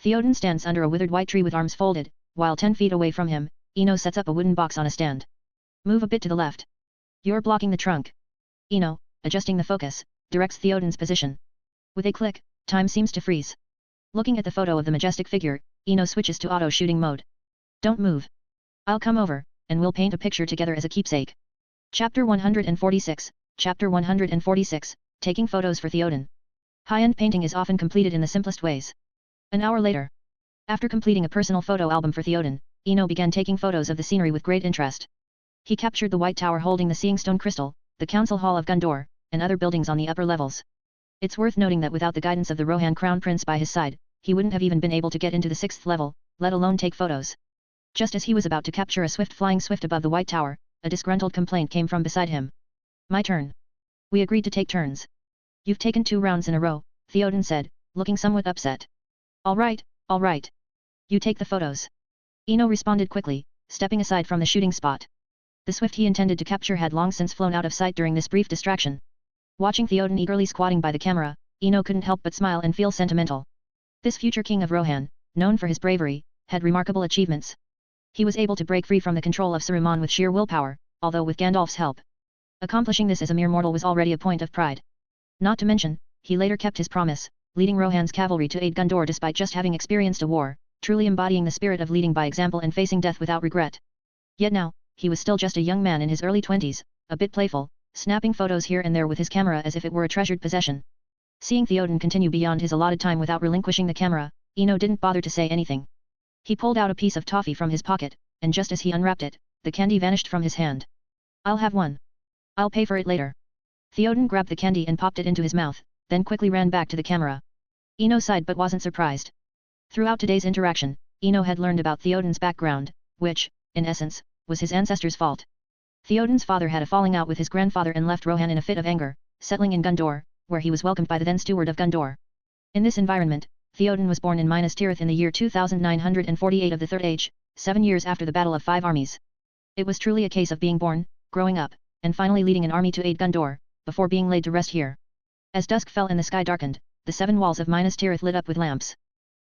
A: Theoden stands under a withered white tree with arms folded, while 10 feet away from him, Ino sets up a wooden box on a stand. Move a bit to the left. You're blocking the trunk. Ino, adjusting the focus, directs Theoden's position. With a click, time seems to freeze. Looking at the photo of the majestic figure, Ino switches to auto shooting mode. Don't move. I'll come over, and we'll paint a picture together as a keepsake. Chapter 146, Chapter 146, Taking Photos for Theoden. High-end painting is often completed in the simplest ways. An hour later. After completing a personal photo album for Theoden, Ino began taking photos of the scenery with great interest. He captured the White Tower holding the Seeing Stone Crystal, the Council Hall of Gondor, and other buildings on the upper levels. It's worth noting that without the guidance of the Rohan Crown Prince by his side, he wouldn't have even been able to get into the 6th level, let alone take photos. Just as he was about to capture a swift flying swift above the White Tower, a disgruntled complaint came from beside him. My turn. We agreed to take turns. You've taken 2 rounds in a row, Theoden said, looking somewhat upset. All right. You take the photos. Ino responded quickly, stepping aside from the shooting spot. The swift he intended to capture had long since flown out of sight during this brief distraction. Watching Theoden eagerly squatting by the camera, Ino couldn't help but smile and feel sentimental. This future king of Rohan, known for his bravery, had remarkable achievements. He was able to break free from the control of Saruman with sheer willpower, although with Gandalf's help. Accomplishing this as a mere mortal was already a point of pride. Not to mention, he later kept his promise, leading Rohan's cavalry to aid Gondor despite just having experienced a war, truly embodying the spirit of leading by example and facing death without regret. Yet now, he was still just a young man in his early 20s, a bit playful, snapping photos here and there with his camera as if it were a treasured possession. Seeing Theoden continue beyond his allotted time without relinquishing the camera, Ino didn't bother to say anything. He pulled out a piece of toffee from his pocket, and just as he unwrapped it, the candy vanished from his hand. I'll have one. I'll pay for it later. Theoden grabbed the candy and popped it into his mouth, then quickly ran back to the camera. Ino sighed but wasn't surprised. Throughout today's interaction, Ino had learned about Theoden's background, which, in essence, was his ancestors' fault. Theoden's father had a falling out with his grandfather and left Rohan in a fit of anger, settling in Gondor, where he was welcomed by the then steward of Gondor. In this environment, Theoden was born in Minas Tirith in the year 2948 of the Third Age, 7 years after the Battle of 5 Armies. It was truly a case of being born, growing up, and finally leading an army to aid Gondor, before being laid to rest here. As dusk fell and the sky darkened, the 7 walls of Minas Tirith lit up with lamps.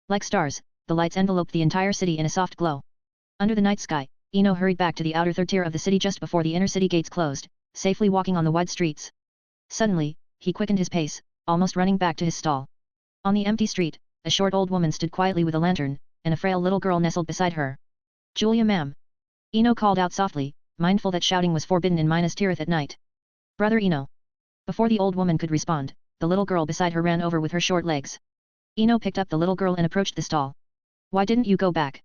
A: Like stars, the lights enveloped the entire city in a soft glow. Under the night sky, Ino hurried back to the outer third tier of the city just before the inner city gates closed, safely walking on the wide streets. Suddenly, he quickened his pace, almost running back to his stall. On the empty street, a short old woman stood quietly with a lantern, and a frail little girl nestled beside her. Julia, ma'am. Ino called out softly, mindful that shouting was forbidden in Minas Tirith at night. Brother Ino. Before the old woman could respond, the little girl beside her ran over with her short legs. Ino picked up the little girl and approached the stall. Why didn't you go back?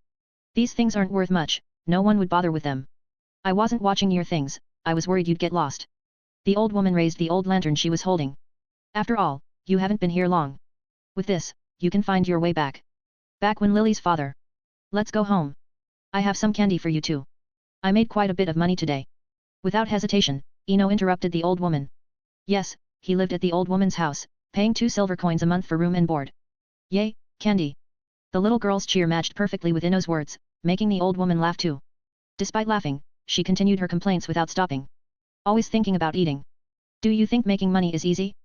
A: These things aren't worth much, no one would bother with them. I wasn't watching your things, I was worried you'd get lost. The old woman raised the old lantern she was holding. After all, you haven't been here long. With this, you can find your way back. Back when Lily's father. Let's go home. I have some candy for you too. I made quite a bit of money today. Without hesitation, Ino interrupted the old woman. Yes, he lived at the old woman's house, paying 2 silver coins a month for room and board. Yay, candy! The little girl's cheer matched perfectly with Ino's words, making the old woman laugh too. Despite laughing, she continued her complaints without stopping. Always thinking about eating. Do you think making money is easy?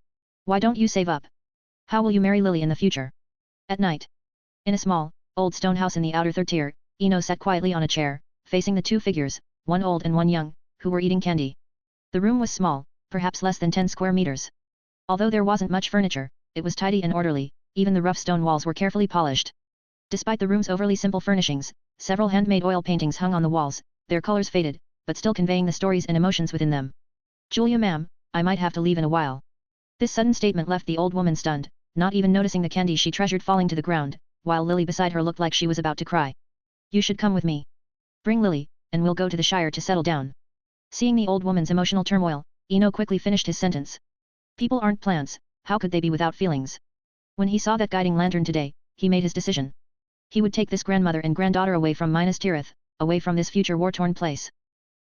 A: Why don't you save up? How will you marry Lily in the future? At night. In a small, old stone house in the outer third tier, Ino sat quietly on a chair, facing the 2 figures, one old and one young, who were eating candy. The room was small, perhaps less than 10 square meters. Although there wasn't much furniture, it was tidy and orderly, even the rough stone walls were carefully polished. Despite the room's overly simple furnishings, several handmade oil paintings hung on the walls, their colors faded, but still conveying the stories and emotions within them. Julia ma'am, I might have to leave in a while. This sudden statement left the old woman stunned, not even noticing the candy she treasured falling to the ground, while Lily beside her looked like she was about to cry. You should come with me. Bring Lily, and we'll go to the Shire to settle down. Seeing the old woman's emotional turmoil, Ino quickly finished his sentence. People aren't plants, how could they be without feelings? When he saw that guiding lantern today, he made his decision. He would take this grandmother and granddaughter away from Minas Tirith, away from this future war-torn place.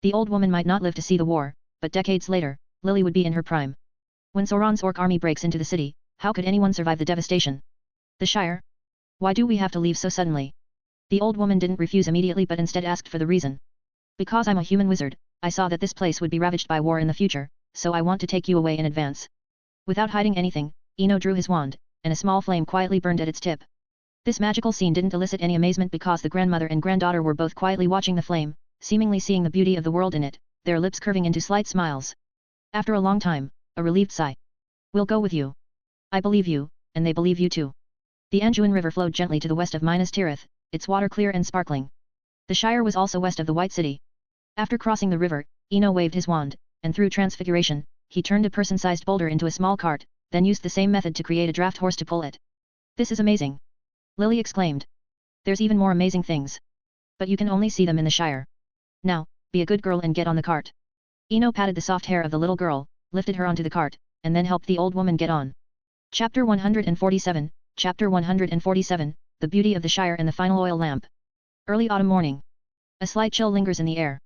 A: The old woman might not live to see the war, but decades later, Lily would be in her prime. When Sauron's orc army breaks into the city, how could anyone survive the devastation? The Shire? Why do we have to leave so suddenly? The old woman didn't refuse immediately but instead asked for the reason. Because I'm a human wizard, I saw that this place would be ravaged by war in the future, so I want to take you away in advance. Without hiding anything, Ino drew his wand, and a small flame quietly burned at its tip. This magical scene didn't elicit any amazement because the grandmother and granddaughter were both quietly watching the flame, seemingly seeing the beauty of the world in it, their lips curving into slight smiles. After a long time, a relieved sigh. We'll go with you. I believe you, and they believe you too. The Anduin River flowed gently to the west of Minas Tirith, its water clear and sparkling. The Shire was also west of the White City. After crossing the river, Ino waved his wand, and through transfiguration, he turned a person-sized boulder into a small cart, then used the same method to create a draft horse to pull it. This is amazing! Lily exclaimed. There's even more amazing things. But you can only see them in the Shire. Now, be a good girl and get on the cart. Ino patted the soft hair of the little girl, lifted her onto the cart, and then helped the old woman get on. Chapter 147, Chapter 147, The Beauty of the Shire and the Final Oil Lamp. Early autumn morning. A slight chill lingers in the air.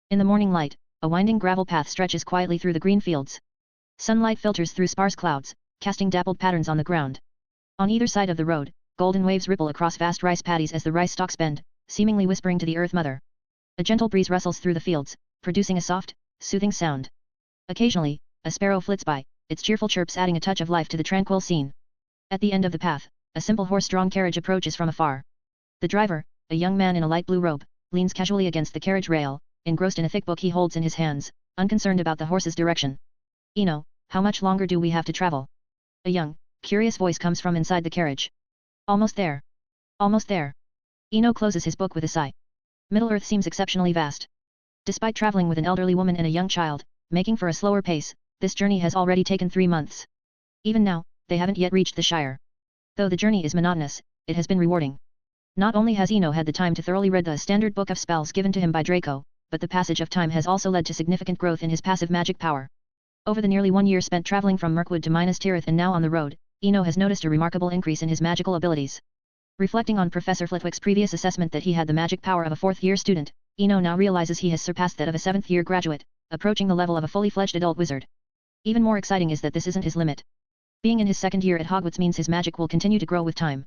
A: In the morning light, a winding gravel path stretches quietly through the green fields. Sunlight filters through sparse clouds, casting dappled patterns on the ground. On either side of the road, golden waves ripple across vast rice paddies as the rice stalks bend, seemingly whispering to the Earth Mother. A gentle breeze rustles through the fields, producing a soft, soothing sound. Occasionally, a sparrow flits by, its cheerful chirps adding a touch of life to the tranquil scene. At the end of the path, a simple horse-drawn carriage approaches from afar. The driver, a young man in a light blue robe, leans casually against the carriage rail, engrossed in a thick book he holds in his hands, unconcerned about the horse's direction. Ino, how much longer do we have to travel? A young, curious voice comes from inside the carriage. Almost there. Almost there. Ino closes his book with a sigh. Middle-earth seems exceptionally vast. Despite traveling with an elderly woman and a young child, making for a slower pace, this journey has already taken 3 months. Even now, they haven't yet reached the Shire. Though the journey is monotonous, it has been rewarding. Not only has Ino had the time to thoroughly read the standard book of spells given to him by Draco, but the passage of time has also led to significant growth in his passive magic power. Over the nearly 1 year spent traveling from Mirkwood to Minas Tirith and now on the road, Ino has noticed a remarkable increase in his magical abilities. Reflecting on Professor Flitwick's previous assessment that he had the magic power of a 4th-year student, Ino now realizes he has surpassed that of a 7th-year graduate, approaching the level of a fully fledged adult wizard. Even more exciting is that this isn't his limit. Being in his 2nd year at Hogwarts means his magic will continue to grow with time.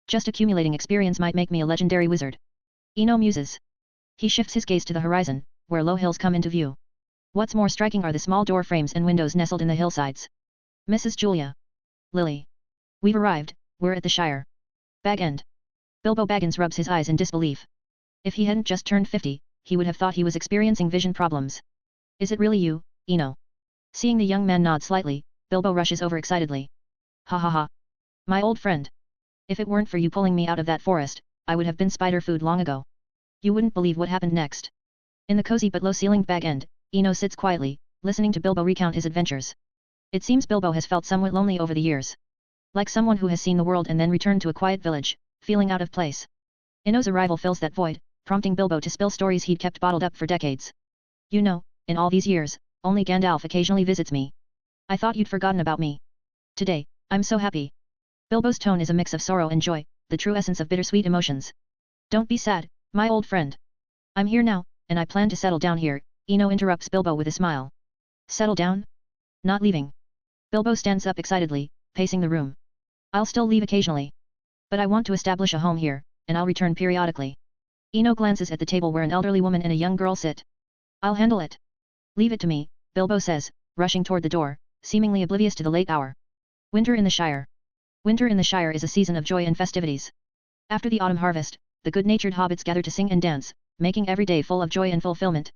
A: Just accumulating experience might make me a legendary wizard. Ino muses. He shifts his gaze to the horizon, where low hills come into view. What's more striking are the small door frames and windows nestled in the hillsides. Mrs. Julia. Lily. We've arrived, we're at the Shire. Bag End. Bilbo Baggins rubs his eyes in disbelief. If he hadn't just turned 50, he would have thought he was experiencing vision problems. Is it really you, Ino? Seeing the young man nod slightly, Bilbo rushes over excitedly. Ha ha ha. My old friend. If it weren't for you pulling me out of that forest, I would have been spider food long ago. You wouldn't believe what happened next. In the cozy but low-ceilinged Bag End, Ino sits quietly, listening to Bilbo recount his adventures. It seems Bilbo has felt somewhat lonely over the years. Like someone who has seen the world and then returned to a quiet village, feeling out of place. Ino's arrival fills that void, prompting Bilbo to spill stories he'd kept bottled up for decades. You know, in all these years, only Gandalf occasionally visits me. I thought you'd forgotten about me. Today, I'm so happy. Bilbo's tone is a mix of sorrow and joy, the true essence of bittersweet emotions. Don't be sad, my old friend. I'm here now, and I plan to settle down here, Ino interrupts Bilbo with a smile. Settle down? Not leaving. Bilbo stands up excitedly, pacing the room. I'll still leave occasionally. But I want to establish a home here, and I'll return periodically. Eno glances at the table where an elderly woman and a young girl sit. I'll handle it. Leave it to me, Bilbo says, rushing toward the door, seemingly oblivious to the late hour. Winter in the Shire. Winter in the Shire is a season of joy and festivities. After the autumn harvest, the good-natured hobbits gather to sing and dance, making every day full of joy and fulfillment.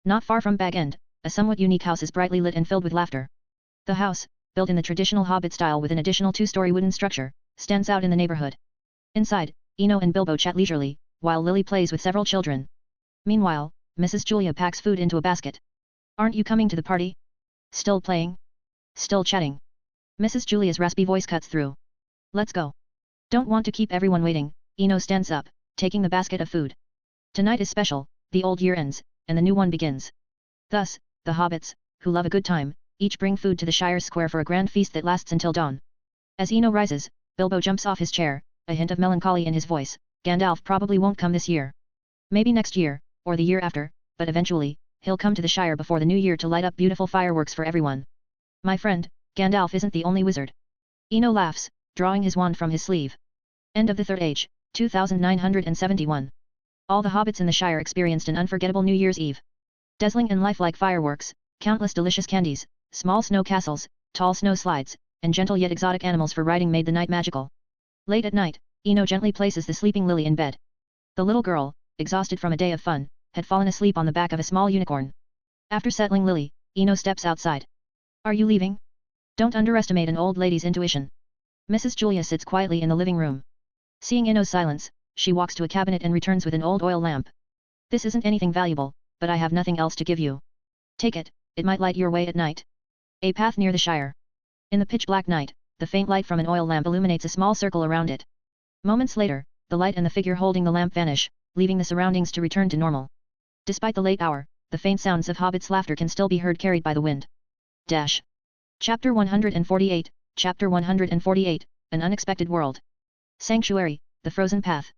A: Not far from Bag End, a somewhat unique house is brightly lit and filled with laughter. The house, built in the traditional hobbit style with an additional two-story wooden structure, stands out in the neighborhood. Inside, Eno and Bilbo chat leisurely, while Lily plays with several children. Meanwhile, Mrs. Julia packs food into a basket. Aren't you coming to the party? Still playing? Still chatting? Mrs. Julia's raspy voice cuts through. Let's go. Don't want to keep everyone waiting, Eno stands up, taking the basket of food. Tonight is special, the old year ends, and the new one begins. Thus, the hobbits, who love a good time, each bring food to the Shire Square for a grand feast that lasts until dawn. As Eno rises, Bilbo jumps off his chair, a hint of melancholy in his voice. Gandalf probably won't come this year. Maybe next year, or the year after, but eventually, he'll come to the Shire before the new year to light up beautiful fireworks for everyone. My friend, Gandalf isn't the only wizard. Eno laughs, drawing his wand from his sleeve. End of the Third Age, 2971. All the hobbits in the Shire experienced an unforgettable New Year's Eve. Dazzling and lifelike fireworks, countless delicious candies, small snow castles, tall snow slides, and gentle yet exotic animals for riding made the night magical. Late at night, Eno gently places the sleeping Lily in bed. The little girl, exhausted from a day of fun, had fallen asleep on the back of a small unicorn. After settling Lily, Eno steps outside. Are you leaving? Don't underestimate an old lady's intuition. Mrs. Julia sits quietly in the living room. Seeing Eno's silence, she walks to a cabinet and returns with an old oil lamp. This isn't anything valuable, but I have nothing else to give you. Take it, it might light your way at night. A path near the Shire. In the pitch-black night, the faint light from an oil lamp illuminates a small circle around it. Moments later, the light and the figure holding the lamp vanish, leaving the surroundings to return to normal. Despite the late hour, the faint sounds of hobbits' laughter can still be heard carried by the wind. Dash. Chapter 148, Chapter 148, An Unexpected World. Sanctuary, the Frozen Path.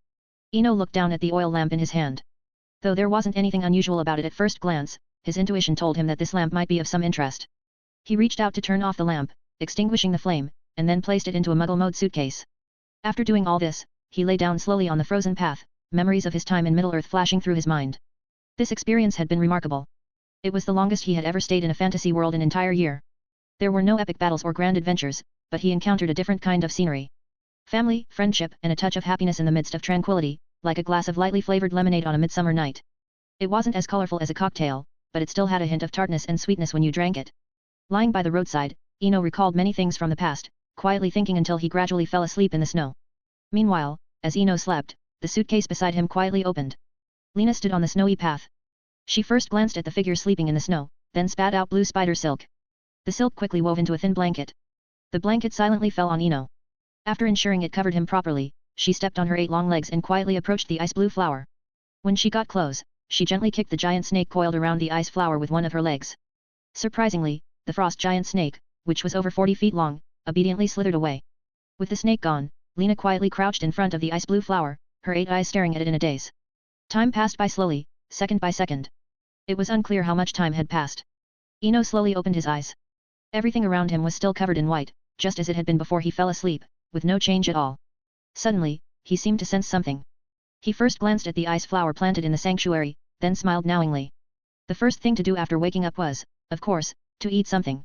A: Eno looked down at the oil lamp in his hand. Though there wasn't anything unusual about it at first glance, his intuition told him that this lamp might be of some interest. He reached out to turn off the lamp, extinguishing the flame, and then placed it into a Muggle-mode suitcase. After doing all this, he lay down slowly on the frozen path, memories of his time in Middle-earth flashing through his mind. This experience had been remarkable. It was the longest he had ever stayed in a fantasy world an entire year. There were no epic battles or grand adventures, but he encountered a different kind of scenery. Family, friendship, and a touch of happiness in the midst of tranquility, like a glass of lightly flavored lemonade on a midsummer night. It wasn't as colorful as a cocktail, but it still had a hint of tartness and sweetness when you drank it. Lying by the roadside, Eno recalled many things from the past, quietly thinking until he gradually fell asleep in the snow. Meanwhile, as Eno slept, the suitcase beside him quietly opened. Lena stood on the snowy path. She first glanced at the figure sleeping in the snow, then spat out blue spider silk. The silk quickly wove into a thin blanket. The blanket silently fell on Eno. After ensuring it covered him properly, she stepped on her 8 long legs and quietly approached the ice blue flower. When she got close, she gently kicked the giant snake coiled around the ice flower with one of her legs. Surprisingly, the frost giant snake, which was over 40 feet long, obediently slithered away. With the snake gone, Lena quietly crouched in front of the ice blue flower, her 8 eyes staring at it in a daze. Time passed by slowly, second by second. It was unclear how much time had passed. Eno slowly opened his eyes. Everything around him was still covered in white, just as it had been before he fell asleep, with no change at all. Suddenly, he seemed to sense something. He first glanced at the ice flower planted in the sanctuary, then smiled knowingly. The first thing to do after waking up was, of course, to eat something.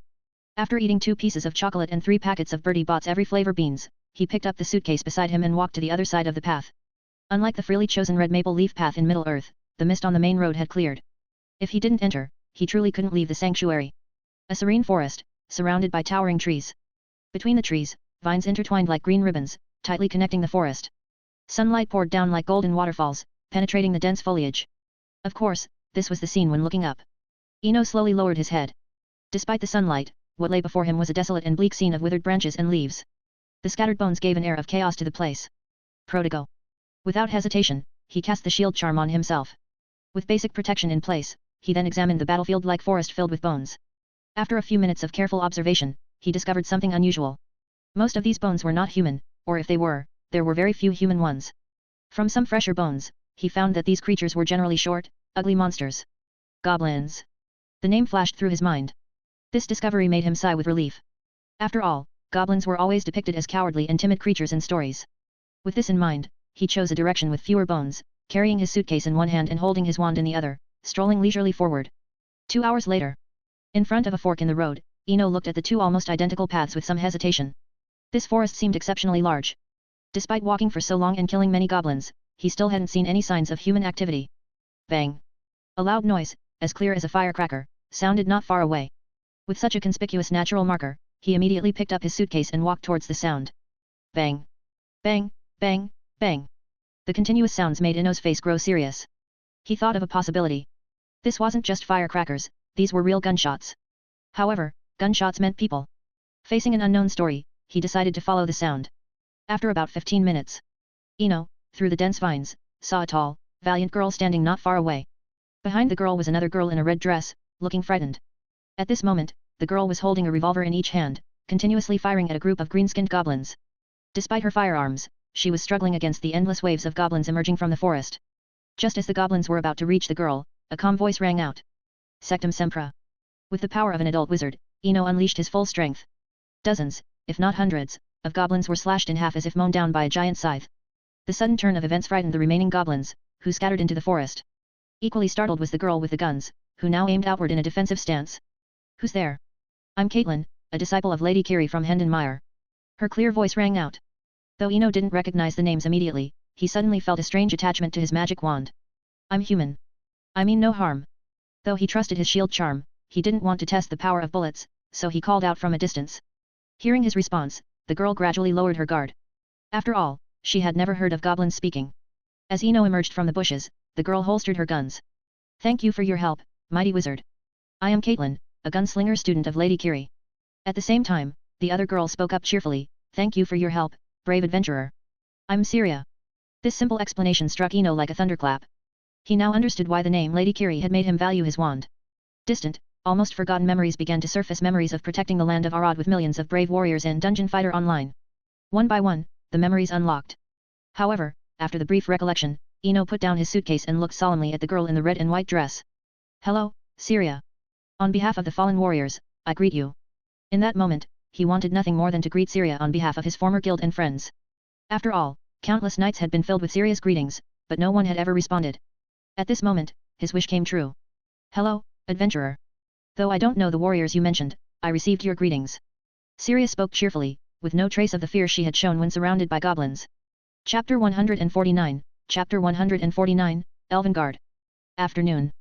A: After eating 2 pieces of chocolate and 3 packets of Bertie Bott's every flavor beans, he picked up the suitcase beside him and walked to the other side of the path. Unlike the freely chosen red maple leaf path in Middle-earth, the mist on the main road had cleared. If he didn't enter, he truly couldn't leave the sanctuary. A serene forest, surrounded by towering trees. Between the trees, vines intertwined like green ribbons, tightly connecting the forest. Sunlight poured down like golden waterfalls, penetrating the dense foliage. Of course, this was the scene when looking up. Eno slowly lowered his head. Despite the sunlight, what lay before him was a desolate and bleak scene of withered branches and leaves. The scattered bones gave an air of chaos to the place. Prodigo. Without hesitation, he cast the shield charm on himself. With basic protection in place, he then examined the battlefield-like forest filled with bones. After a few minutes of careful observation, he discovered something unusual. Most of these bones were not human, or if they were, there were very few human ones. From some fresher bones, he found that these creatures were generally short, ugly monsters. Goblins. The name flashed through his mind. This discovery made him sigh with relief. After all, goblins were always depicted as cowardly and timid creatures in stories. With this in mind, he chose a direction with fewer bones, carrying his suitcase in one hand and holding his wand in the other, strolling leisurely forward. 2 hours later. In front of a fork in the road, Eno looked at the two almost identical paths with some hesitation. This forest seemed exceptionally large. Despite walking for so long and killing many goblins, he still hadn't seen any signs of human activity. Bang! A loud noise, as clear as a firecracker, sounded not far away. With such a conspicuous natural marker, he immediately picked up his suitcase and walked towards the sound. Bang! Bang! Bang! Bang! The continuous sounds made Eno's face grow serious. He thought of a possibility. This wasn't just firecrackers, these were real gunshots. However, gunshots meant people. Facing an unknown story, he decided to follow the sound. After about 15 minutes, Eno, through the dense vines, saw a tall, valiant girl standing not far away. Behind the girl was another girl in a red dress, looking frightened. At this moment, the girl was holding a revolver in each hand, continuously firing at a group of green-skinned goblins. Despite her firearms, she was struggling against the endless waves of goblins emerging from the forest. Just as the goblins were about to reach the girl, a calm voice rang out. Sectum Sempra. With the power of an adult wizard, Eno unleashed his full strength. Dozens, if not hundreds, of goblins were slashed in half as if mown down by a giant scythe. The sudden turn of events frightened the remaining goblins, who scattered into the forest. Equally startled was the girl with the guns, who now aimed outward in a defensive stance. Who's there? I'm Caitlin, a disciple of Lady Curie from Hendenmire. Her clear voice rang out. Though Eno didn't recognize the names immediately, he suddenly felt a strange attachment to his magic wand. I'm human. I mean no harm. Though he trusted his shield charm, he didn't want to test the power of bullets, so he called out from a distance. Hearing his response, the girl gradually lowered her guard. After all, she had never heard of goblins speaking. As Eno emerged from the bushes, the girl holstered her guns. Thank you for your help, mighty wizard. I am Caitlin, a gunslinger student of Lady Curie. At the same time, the other girl spoke up cheerfully, thank you for your help, brave adventurer. I'm Syria. This simple explanation struck Eno like a thunderclap. He now understood why the name Lady Curie had made him value his wand. Distant, almost forgotten memories began to surface, memories of protecting the land of Arad with millions of brave warriors in Dungeon Fighter Online. One by one, the memories unlocked. However, after the brief recollection, Eno put down his suitcase and looked solemnly at the girl in the red and white dress. Hello, Syria. On behalf of the fallen warriors, I greet you. In that moment, he wanted nothing more than to greet Syria on behalf of his former guild and friends. After all, countless nights had been filled with Syria's greetings, but no one had ever responded. At this moment, his wish came true. Hello, adventurer. Though I don't know the warriors you mentioned, I received your greetings. Syria spoke cheerfully, with no trace of the fear she had shown when surrounded by goblins. Chapter 149, Chapter 149, Elvengard. Afternoon.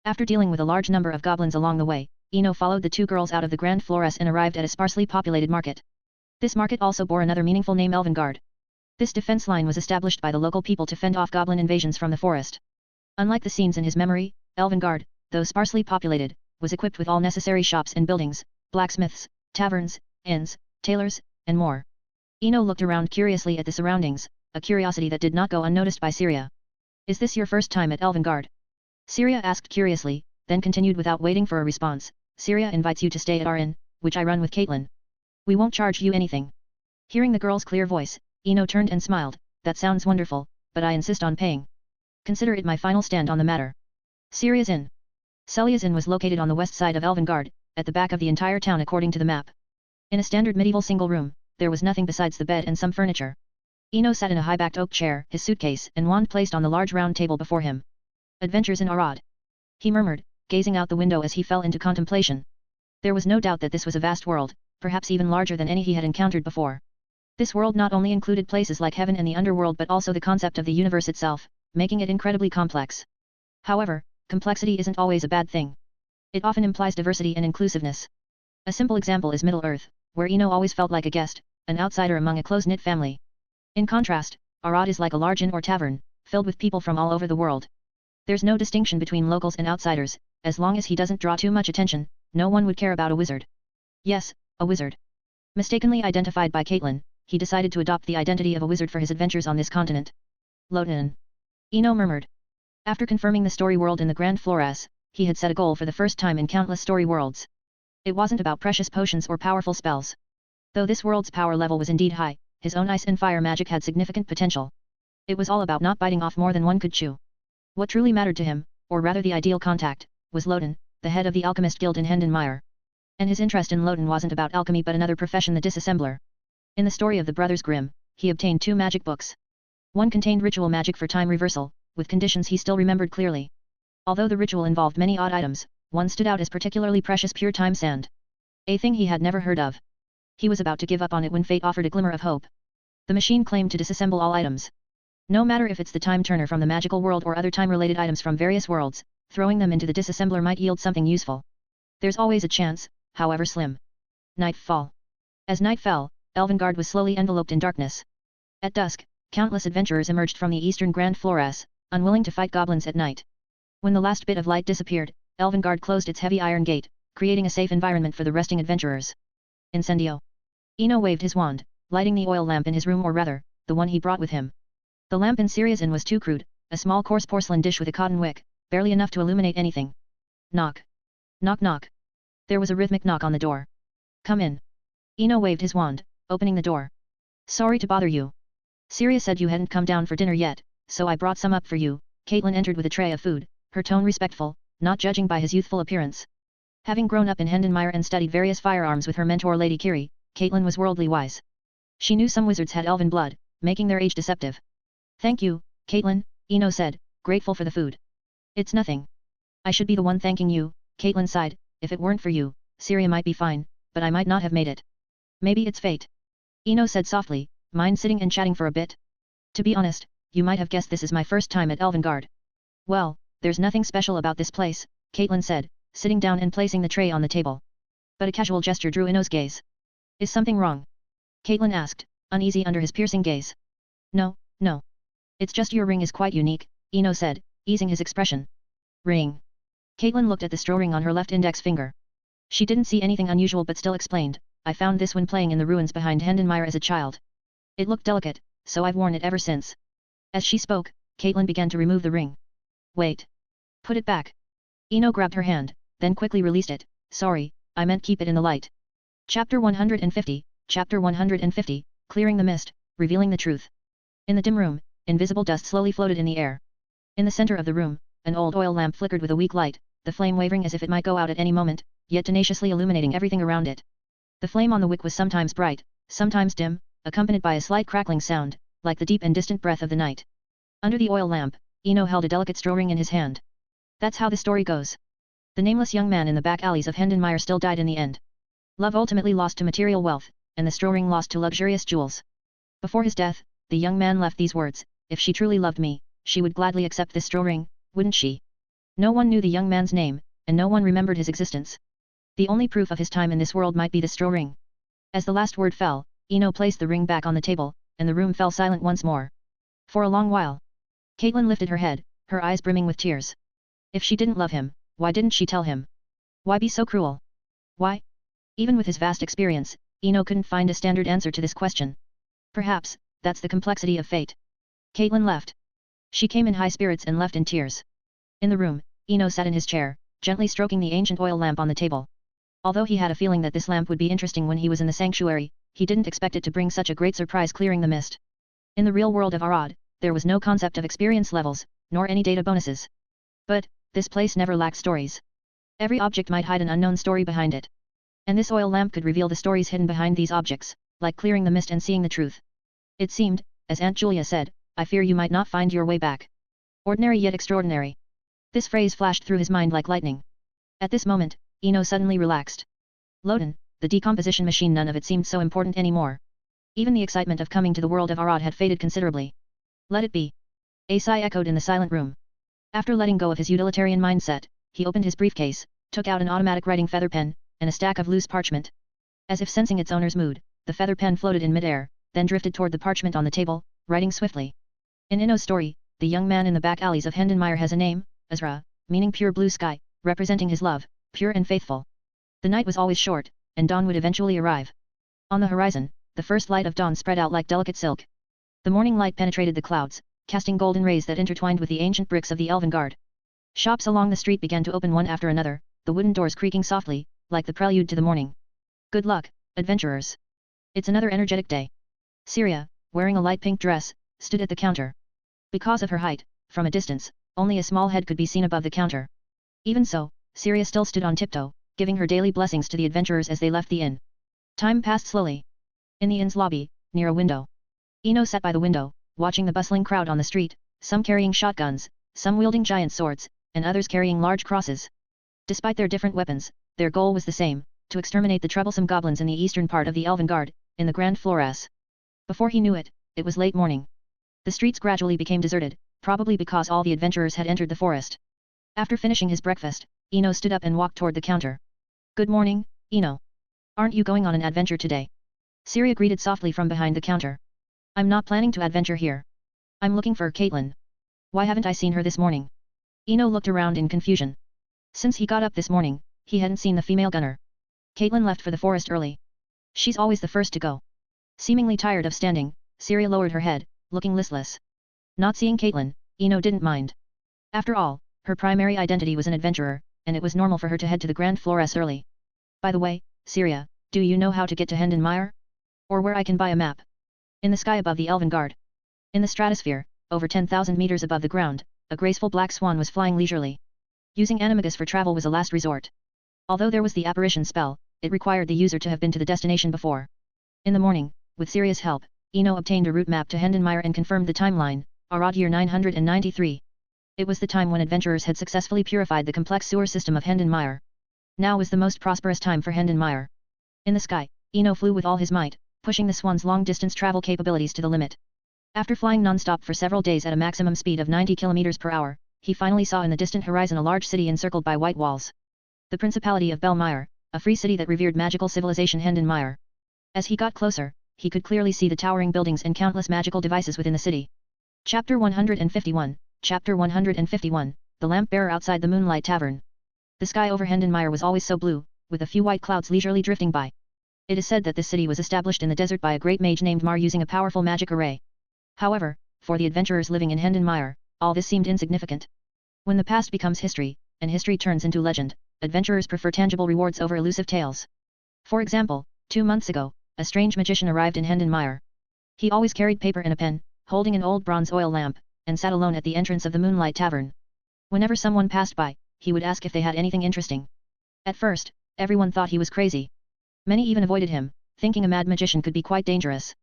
A: After dealing with a large number of goblins along the way, Eno followed the two girls out of the Grand Flores and arrived at a sparsely populated market. This market also bore another meaningful name, Elvengard. This defense line was established by the local people to fend off goblin invasions from the forest. Unlike the scenes in his memory, Elvengard, though sparsely populated, was equipped with all necessary shops and buildings, blacksmiths, taverns, inns, tailors, and more. Eno looked around curiously at the surroundings, a curiosity that did not go unnoticed by Syria. Is this your first time at Elvengard? Syria asked curiously, then continued without waiting for a response. Syria invites you to stay at our inn, which I run with Caitlin. We won't charge you anything. Hearing the girl's clear voice, Eno turned and smiled. That sounds wonderful, but I insist on paying. Consider it my final stand on the matter. Syria's inn. Sullia's inn was located on the west side of Elvengard, at the back of the entire town according to the map. In a standard medieval single room, there was nothing besides the bed and some furniture. Eno sat in a high-backed oak chair, his suitcase and wand placed on the large round table before him. Adventures in Arad. He murmured, gazing out the window as he fell into contemplation. There was no doubt that this was a vast world, perhaps even larger than any he had encountered before. This world not only included places like heaven and the underworld but also the concept of the universe itself, making it incredibly complex. However, complexity isn't always a bad thing. It often implies diversity and inclusiveness. A simple example is Middle-earth, where Eno always felt like a guest, an outsider among a close-knit family. In contrast, Arad is like a large inn or tavern, filled with people from all over the world. There's no distinction between locals and outsiders, as long as he doesn't draw too much attention, no one would care about a wizard. Yes, a wizard. Mistakenly identified by Caitlin, he decided to adopt the identity of a wizard for his adventures on this continent. Lotan. Eno murmured. After confirming the story world in the Grand Flores, he had set a goal for the first time in countless story worlds. It wasn't about precious potions or powerful spells. Though this world's power level was indeed high, his own ice and fire magic had significant potential. It was all about not biting off more than one could chew. What truly mattered to him, or rather the ideal contact, was Lotan, the head of the Alchemist Guild in Hendenmire. And his interest in Lowden wasn't about alchemy but another profession, the disassembler. In the story of the brothers Grimm, he obtained 2 magic books. One contained ritual magic for time reversal, with conditions he still remembered clearly. Although the ritual involved many odd items, one stood out as particularly precious: pure time sand. A thing he had never heard of. He was about to give up on it when fate offered a glimmer of hope. The machine claimed to disassemble all items. No matter if it's the time turner from the magical world or other time-related items from various worlds, throwing them into the disassembler might yield something useful. There's always a chance, however slim. Nightfall. As night fell, Elvengard was slowly enveloped in darkness. At dusk, countless adventurers emerged from the eastern Grand Flores, unwilling to fight goblins at night. When the last bit of light disappeared, Elvengard closed its heavy iron gate, creating a safe environment for the resting adventurers. Incendio. Eno waved his wand, lighting the oil lamp in his room, or rather, the one he brought with him. The lamp in Siria's inn was too crude, a small coarse porcelain dish with a cotton wick, barely enough to illuminate anything. Knock. Knock knock. There was a rhythmic knock on the door. Come in. Eno waved his wand, opening the door. Sorry to bother you. Siria said you hadn't come down for dinner yet, so I brought some up for you. Caitlin entered with a tray of food, her tone respectful, not judging by his youthful appearance. Having grown up in Hendenmire and studied various firearms with her mentor Lady Kiri, Caitlin was worldly wise. She knew some wizards had elven blood, making their age deceptive. Thank you, Caitlin, Eno said, grateful for the food. It's nothing. I should be the one thanking you, Caitlin sighed. If it weren't for you, Siria might be fine, but I might not have made it. Maybe it's fate. Eno said softly, mind sitting and chatting for a bit? To be honest, you might have guessed this is my first time at Elvengard. Well, there's nothing special about this place, Caitlin said, sitting down and placing the tray on the table. But a casual gesture drew Eno's gaze. Is something wrong? Caitlin asked, uneasy under his piercing gaze. No, no. It's just your ring is quite unique, Eno said, easing his expression. Ring. Caitlin looked at the straw ring on her left index finger. She didn't see anything unusual but still explained, I found this when playing in the ruins behind Hendenmire as a child. It looked delicate, so I've worn it ever since. As she spoke, Caitlin began to remove the ring. Wait. Put it back. Eno grabbed her hand, then quickly released it. Sorry, I meant keep it in the light. Chapter 150, Chapter 150, Clearing the Mist, Revealing the Truth. In the dim room, invisible dust slowly floated in the air. In the center of the room, an old oil lamp flickered with a weak light, the flame wavering as if it might go out at any moment, yet tenaciously illuminating everything around it. The flame on the wick was sometimes bright, sometimes dim, accompanied by a slight crackling sound, like the deep and distant breath of the night. Under the oil lamp, Eno held a delicate straw ring in his hand. That's how the story goes. The nameless young man in the back alleys of Hendenmire still died in the end. Love ultimately lost to material wealth, and the straw ring lost to luxurious jewels. Before his death, the young man left these words, if she truly loved me, she would gladly accept this straw ring, wouldn't she? No one knew the young man's name, and no one remembered his existence. The only proof of his time in this world might be the straw ring. As the last word fell, Eno placed the ring back on the table, and the room fell silent once more. For a long while. Caitlin lifted her head, her eyes brimming with tears. If she didn't love him, why didn't she tell him? Why be so cruel? Why? Even with his vast experience, Eno couldn't find a standard answer to this question. Perhaps, that's the complexity of fate. Caitlin left. She came in high spirits and left in tears. In the room, Eno sat in his chair, gently stroking the ancient oil lamp on the table. Although he had a feeling that this lamp would be interesting when he was in the sanctuary, he didn't expect it to bring such a great surprise, clearing the mist. In the real world of Arad, there was no concept of experience levels, nor any data bonuses. But, this place never lacked stories. Every object might hide an unknown story behind it. And this oil lamp could reveal the stories hidden behind these objects, like clearing the mist and seeing the truth. It seemed, as Aunt Julia said, I fear you might not find your way back. Ordinary yet extraordinary. This phrase flashed through his mind like lightning. At this moment, Eno suddenly relaxed. Lowden, the decomposition machine, none of it seemed so important anymore. Even the excitement of coming to the world of Arad had faded considerably. Let it be. A sigh echoed in the silent room. After letting go of his utilitarian mindset, he opened his briefcase, took out an automatic writing feather pen, and a stack of loose parchment. As if sensing its owner's mood, the feather pen floated in midair, then drifted toward the parchment on the table, writing swiftly. In Eno's story, the young man in the back alleys of Hendenmire has a name, Azra, meaning pure blue sky, representing his love, pure and faithful. The night was always short, and dawn would eventually arrive. On the horizon, the first light of dawn spread out like delicate silk. The morning light penetrated the clouds, casting golden rays that intertwined with the ancient bricks of the Elvengard. Shops along the street began to open one after another, the wooden doors creaking softly, like the prelude to the morning. Good luck, adventurers. It's another energetic day. Siria, wearing a light pink dress, stood at the counter. Because of her height, from a distance, only a small head could be seen above the counter. Even so, Siria still stood on tiptoe, giving her daily blessings to the adventurers as they left the inn. Time passed slowly. In the inn's lobby, near a window, Eno sat by the window, watching the bustling crowd on the street, some carrying shotguns, some wielding giant swords, and others carrying large crosses. Despite their different weapons, their goal was the same, to exterminate the troublesome goblins in the eastern part of the Elven Guard, in the Grand Flores. Before he knew it, it was late morning. The streets gradually became deserted, probably because all the adventurers had entered the forest. After finishing his breakfast, Eno stood up and walked toward the counter. "Good morning, Eno. Aren't you going on an adventure today?" Syria greeted softly from behind the counter. "I'm not planning to adventure here. I'm looking for Caitlin. Why haven't I seen her this morning?" Eno looked around in confusion. Since he got up this morning, he hadn't seen the female gunner. Caitlin left for the forest early. She's always the first to go. Seemingly tired of standing, Syria lowered her head, looking listless. Not seeing Caitlin, Eno didn't mind. After all, her primary identity was an adventurer, and it was normal for her to head to the Grand Flores early. "By the way, Syria, do you know how to get to Hendenmire? Or where I can buy a map?" In the sky above the Elven Guard. In the stratosphere, over 10,000 meters above the ground, a graceful black swan was flying leisurely. Using Animagus for travel was a last resort. Although there was the apparition spell, it required the user to have been to the destination before. In the morning, with Syria's help, Eno obtained a route map to Hendenmire and confirmed the timeline, Arad year 993. It was the time when adventurers had successfully purified the complex sewer system of Hendenmire. Now was the most prosperous time for Hendenmire. In the sky, Eno flew with all his might, pushing the swan's long-distance travel capabilities to the limit. After flying non-stop for several days at a maximum speed of 90 km per hour, he finally saw in the distant horizon a large city encircled by white walls. The Principality of Belmire, a free city that revered magical civilization Hendenmire. As he got closer, he could clearly see the towering buildings and countless magical devices within the city. Chapter 151, Chapter 151, The Lamp Bearer Outside the Moonlight Tavern. The sky over Hendenmire was always so blue, with a few white clouds leisurely drifting by. It is said that this city was established in the desert by a great mage named Mar using a powerful magic array. However, for the adventurers living in Hendenmire, all this seemed insignificant. When the past becomes history, and history turns into legend, adventurers prefer tangible rewards over elusive tales. For example, 2 months ago, a strange magician arrived in Hendenmire. He always carried paper and a pen, holding an old bronze oil lamp, and sat alone at the entrance of the Moonlight Tavern. Whenever someone passed by, he would ask if they had anything interesting. At first, everyone thought he was crazy. Many even avoided him, thinking a mad magician could be quite dangerous.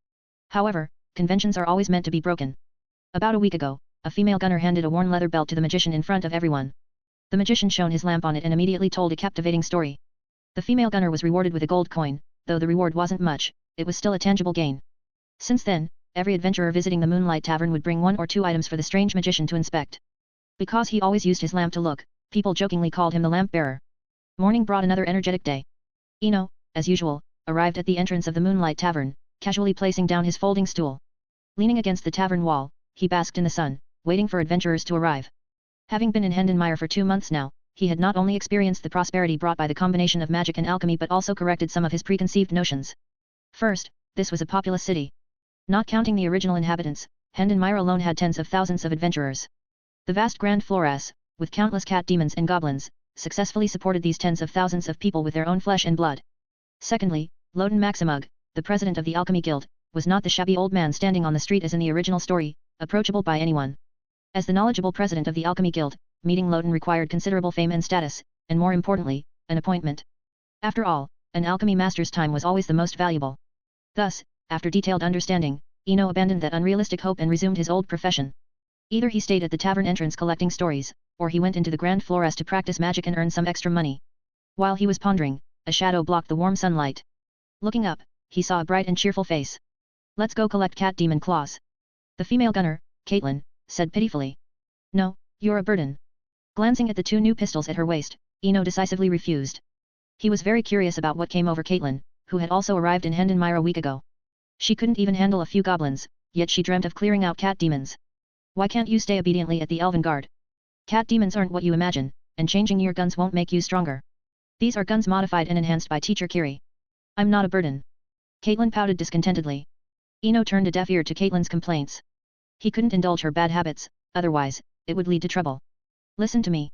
A: However, conventions are always meant to be broken. About a week ago, a female gunner handed a worn leather belt to the magician in front of everyone. The magician shone his lamp on it and immediately told a captivating story. The female gunner was rewarded with a gold coin, though the reward wasn't much, it was still a tangible gain. Since then, every adventurer visiting the Moonlight Tavern would bring 1 or 2 items for the strange magician to inspect. Because he always used his lamp to look, people jokingly called him the lamp bearer. Morning brought another energetic day. Eno, as usual, arrived at the entrance of the Moonlight Tavern, casually placing down his folding stool. Leaning against the tavern wall, he basked in the sun, waiting for adventurers to arrive. Having been in Hendenmire for 2 months now, he had not only experienced the prosperity brought by the combination of magic and alchemy but also corrected some of his preconceived notions. First, this was a populous city. Not counting the original inhabitants, Hendenmire alone had tens of thousands of adventurers. The vast Grand Flores, with countless cat demons and goblins, successfully supported these tens of thousands of people with their own flesh and blood. Secondly, Loden Maximug, the president of the Alchemy Guild, was not the shabby old man standing on the street as in the original story, approachable by anyone. As the knowledgeable president of the Alchemy Guild, meeting Loden required considerable fame and status, and more importantly, an appointment. After all, an alchemy master's time was always the most valuable. Thus, after detailed understanding, Eno abandoned that unrealistic hope and resumed his old profession. Either he stayed at the tavern entrance collecting stories, or he went into the Grand Flores to practice magic and earn some extra money. While he was pondering, a shadow blocked the warm sunlight. Looking up, he saw a bright and cheerful face. "Let's go collect cat demon claws." The female gunner, Caitlin, said pitifully. "No, you're a burden." Glancing at the 2 new pistols at her waist, Eno decisively refused. He was very curious about what came over Caitlin, who had also arrived in Hendenmire a week ago. She couldn't even handle a few goblins, yet she dreamt of clearing out cat demons. "Why can't you stay obediently at the Elven Guard? Cat demons aren't what you imagine, and changing your guns won't make you stronger. These are guns modified and enhanced by Teacher Kiri. I'm not a burden." Caitlin pouted discontentedly. Eno turned a deaf ear to Caitlin's complaints. He couldn't indulge her bad habits, otherwise, it would lead to trouble. "Listen to me.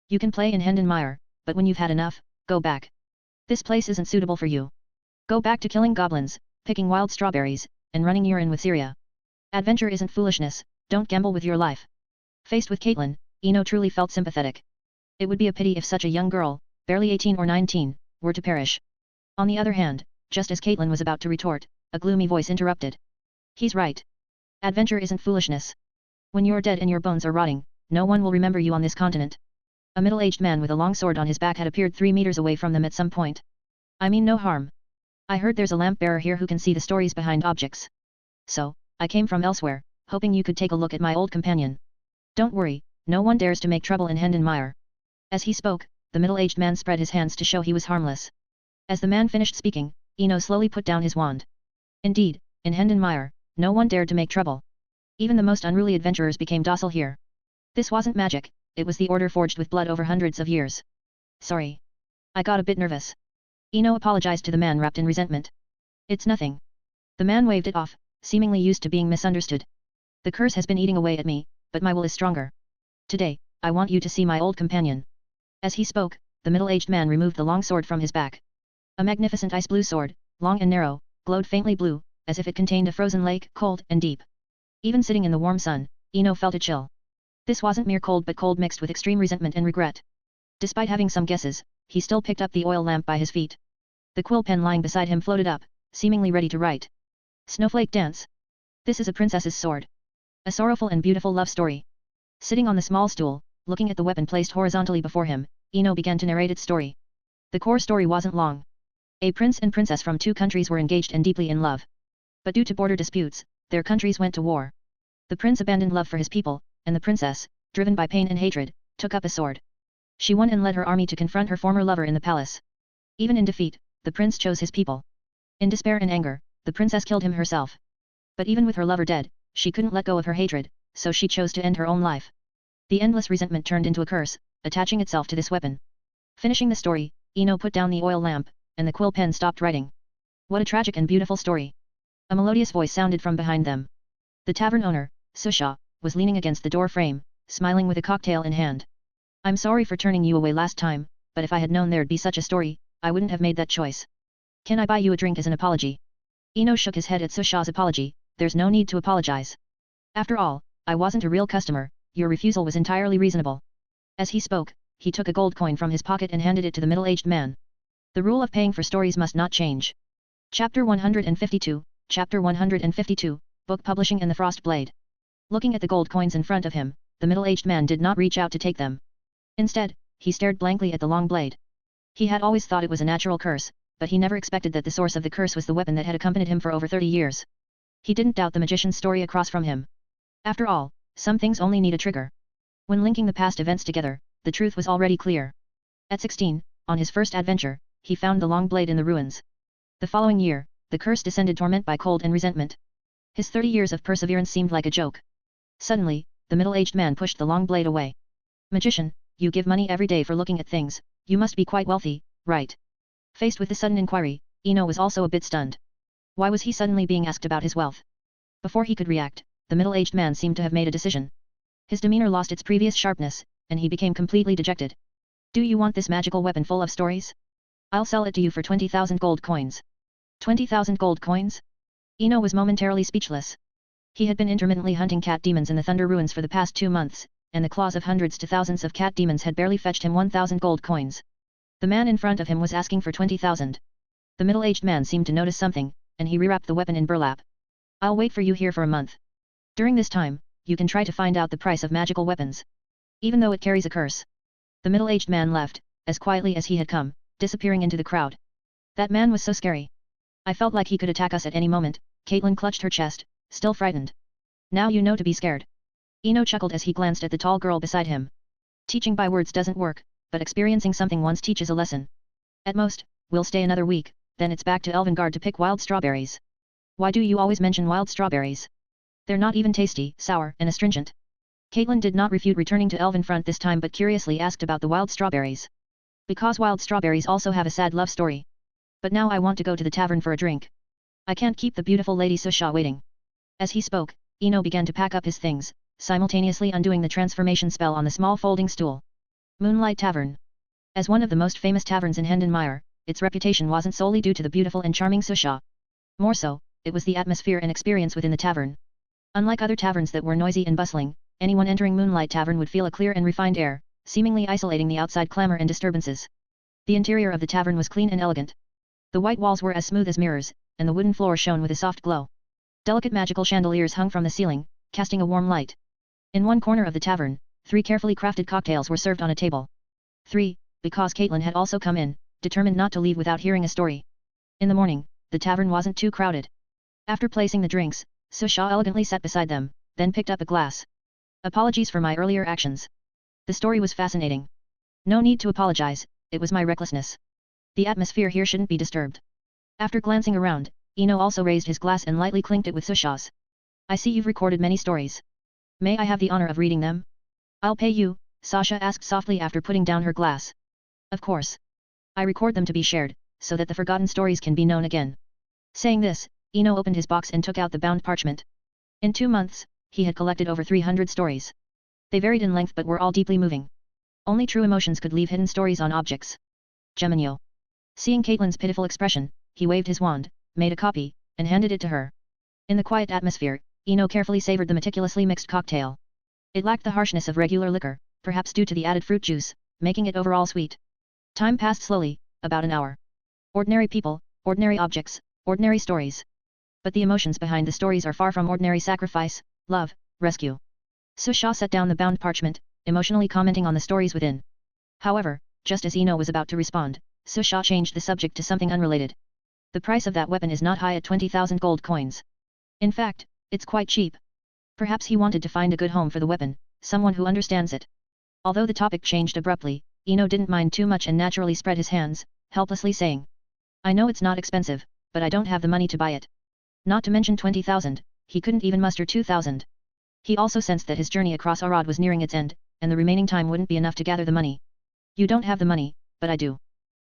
A: You can play in Hendenmire, but when you've had enough, go back. This place isn't suitable for you. Go back to killing goblins, picking wild strawberries, and running urine with Syria. Adventure isn't foolishness, don't gamble with your life." Faced with Caitlin, Eno truly felt sympathetic. It would be a pity if such a young girl, barely 18 or 19, were to perish. On the other hand, just as Caitlin was about to retort, a gloomy voice interrupted. He's right. Adventure isn't foolishness. When you're dead and your bones are rotting, no one will remember you on this continent. A middle-aged man with a long sword on his back had appeared 3 meters away from them at some point. I mean no harm. I heard there's a lamp bearer here who can see the stories behind objects. So, I came from elsewhere, hoping you could take a look at my old companion. Don't worry, no one dares to make trouble in Hendon. As he spoke, the middle-aged man spread his hands to show he was harmless. As the man finished speaking, Eno slowly put down his wand. Indeed, in Hendon, no one dared to make trouble. Even the most unruly adventurers became docile here. This wasn't magic, it was the order forged with blood over hundreds of years. Sorry. I got a bit nervous. Eno apologized to the man wrapped in resentment. It's nothing. The man waved it off, seemingly used to being misunderstood. The curse has been eating away at me, but my will is stronger. Today, I want you to see my old companion. As he spoke, the middle-aged man removed the long sword from his back. A magnificent ice-blue sword, long and narrow, glowed faintly blue, as if it contained a frozen lake, cold and deep. Even sitting in the warm sun, Eno felt a chill. This wasn't mere cold but cold mixed with extreme resentment and regret. Despite having some guesses, he still picked up the oil lamp by his feet. The quill pen lying beside him floated up, seemingly ready to write. Snowflake Dance. This is a princess's sword. A sorrowful and beautiful love story. Sitting on the small stool, looking at the weapon placed horizontally before him, Eno began to narrate its story. The core story wasn't long. A prince and princess from 2 countries were engaged and deeply in love. But due to border disputes, their countries went to war. The prince abandoned love for his people, and the princess, driven by pain and hatred, took up a sword. She won and led her army to confront her former lover in the palace. Even in defeat, the prince chose his people. In despair and anger, the princess killed him herself. But even with her lover dead, she couldn't let go of her hatred, so she chose to end her own life. The endless resentment turned into a curse, attaching itself to this weapon. Finishing the story, Eno put down the oil lamp, and the quill pen stopped writing. What a tragic and beautiful story. A melodious voice sounded from behind them. The tavern owner, Susha, was leaning against the door frame, smiling with a cocktail in hand. I'm sorry for turning you away last time, but if I had known there'd be such a story, I wouldn't have made that choice. Can I buy you a drink as an apology? Eno shook his head at Susha's apology. There's no need to apologize. After all, I wasn't a real customer, your refusal was entirely reasonable. As he spoke, he took a gold coin from his pocket and handed it to the middle-aged man. The rule of paying for stories must not change. Chapter 152, Chapter 152, Book Publishing and the Frost Blade. Looking at the gold coins in front of him, the middle-aged man did not reach out to take them. Instead, he stared blankly at the long blade. He had always thought it was a natural curse, but he never expected that the source of the curse was the weapon that had accompanied him for over 30 years. He didn't doubt the magician's story across from him. After all, some things only need a trigger. When linking the past events together, the truth was already clear. At 16, on his first adventure, he found the long blade in the ruins. The following year, the curse descended torment by cold and resentment. His 30 years of perseverance seemed like a joke. Suddenly, the middle-aged man pushed the long blade away. Magician, you give money every day for looking at things, you must be quite wealthy, right? Faced with the sudden inquiry, Eno was also a bit stunned. Why was he suddenly being asked about his wealth? Before he could react, the middle-aged man seemed to have made a decision. His demeanor lost its previous sharpness, and he became completely dejected. Do you want this magical weapon full of stories? I'll sell it to you for 20,000 gold coins. 20,000 gold coins? Eno was momentarily speechless. He had been intermittently hunting cat demons in the Thunder Ruins for the past 2 months, and the claws of hundreds to thousands of cat demons had barely fetched him 1,000 gold coins. The man in front of him was asking for 20,000. The middle-aged man seemed to notice something, and he rewrapped the weapon in burlap. I'll wait for you here for a month. During this time, you can try to find out the price of magical weapons. Even though it carries a curse. The middle-aged man left, as quietly as he had come, disappearing into the crowd. That man was so scary. I felt like he could attack us at any moment. Caitlin clutched her chest, still frightened. Now you know to be scared. Eno chuckled as he glanced at the tall girl beside him. Teaching by words doesn't work, but experiencing something once teaches a lesson. At most, we'll stay another week, then it's back to Elvengard to pick wild strawberries. Why do you always mention wild strawberries? They're not even tasty, sour and astringent. Caitlin did not refute returning to Elvenfront this time but curiously asked about the wild strawberries. Because wild strawberries also have a sad love story. But now I want to go to the tavern for a drink. I can't keep the beautiful Lady Susha waiting. As he spoke, Eno began to pack up his things, simultaneously undoing the transformation spell on the small folding stool. Moonlight Tavern. As one of the most famous taverns in Hendon, its reputation wasn't solely due to the beautiful and charming Susha. More so, it was the atmosphere and experience within the tavern. Unlike other taverns that were noisy and bustling, anyone entering Moonlight Tavern would feel a clear and refined air, seemingly isolating the outside clamor and disturbances. The interior of the tavern was clean and elegant. The white walls were as smooth as mirrors, and the wooden floor shone with a soft glow. Delicate magical chandeliers hung from the ceiling, casting a warm light. In one corner of the tavern, 3 carefully crafted cocktails were served on a table. 3, because Caitlin had also come in, determined not to leave without hearing a story. In the morning, the tavern wasn't too crowded. After placing the drinks, Susha elegantly sat beside them, then picked up a glass. Apologies for my earlier actions. The story was fascinating. No need to apologize, it was my recklessness. The atmosphere here shouldn't be disturbed. After glancing around, Eno also raised his glass and lightly clinked it with Susha's. I see you've recorded many stories. May I have the honor of reading them? I'll pay you, Sasha asked softly after putting down her glass. Of course. I record them to be shared, so that the forgotten stories can be known again. Saying this, Eno opened his box and took out the bound parchment. In 2 months, he had collected over 300 stories. They varied in length but were all deeply moving. Only true emotions could leave hidden stories on objects. Geminio. Seeing Caitlin's pitiful expression, he waved his wand, made a copy, and handed it to her. In the quiet atmosphere, Eno carefully savored the meticulously mixed cocktail. It lacked the harshness of regular liquor, perhaps due to the added fruit juice, making it overall sweet. Time passed slowly, about an hour. Ordinary people, ordinary objects, ordinary stories. But the emotions behind the stories are far from ordinary: sacrifice, love, rescue. Susha set down the bound parchment, emotionally commenting on the stories within. However, just as Eno was about to respond, Susha changed the subject to something unrelated. The price of that weapon is not high at 20,000 gold coins. In fact, it's quite cheap. Perhaps he wanted to find a good home for the weapon, someone who understands it. Although the topic changed abruptly, Eno didn't mind too much and naturally spread his hands, helplessly saying. I know it's not expensive, but I don't have the money to buy it. Not to mention 20,000, he couldn't even muster 2,000. He also sensed that his journey across Arad was nearing its end, and the remaining time wouldn't be enough to gather the money. You don't have the money, but I do.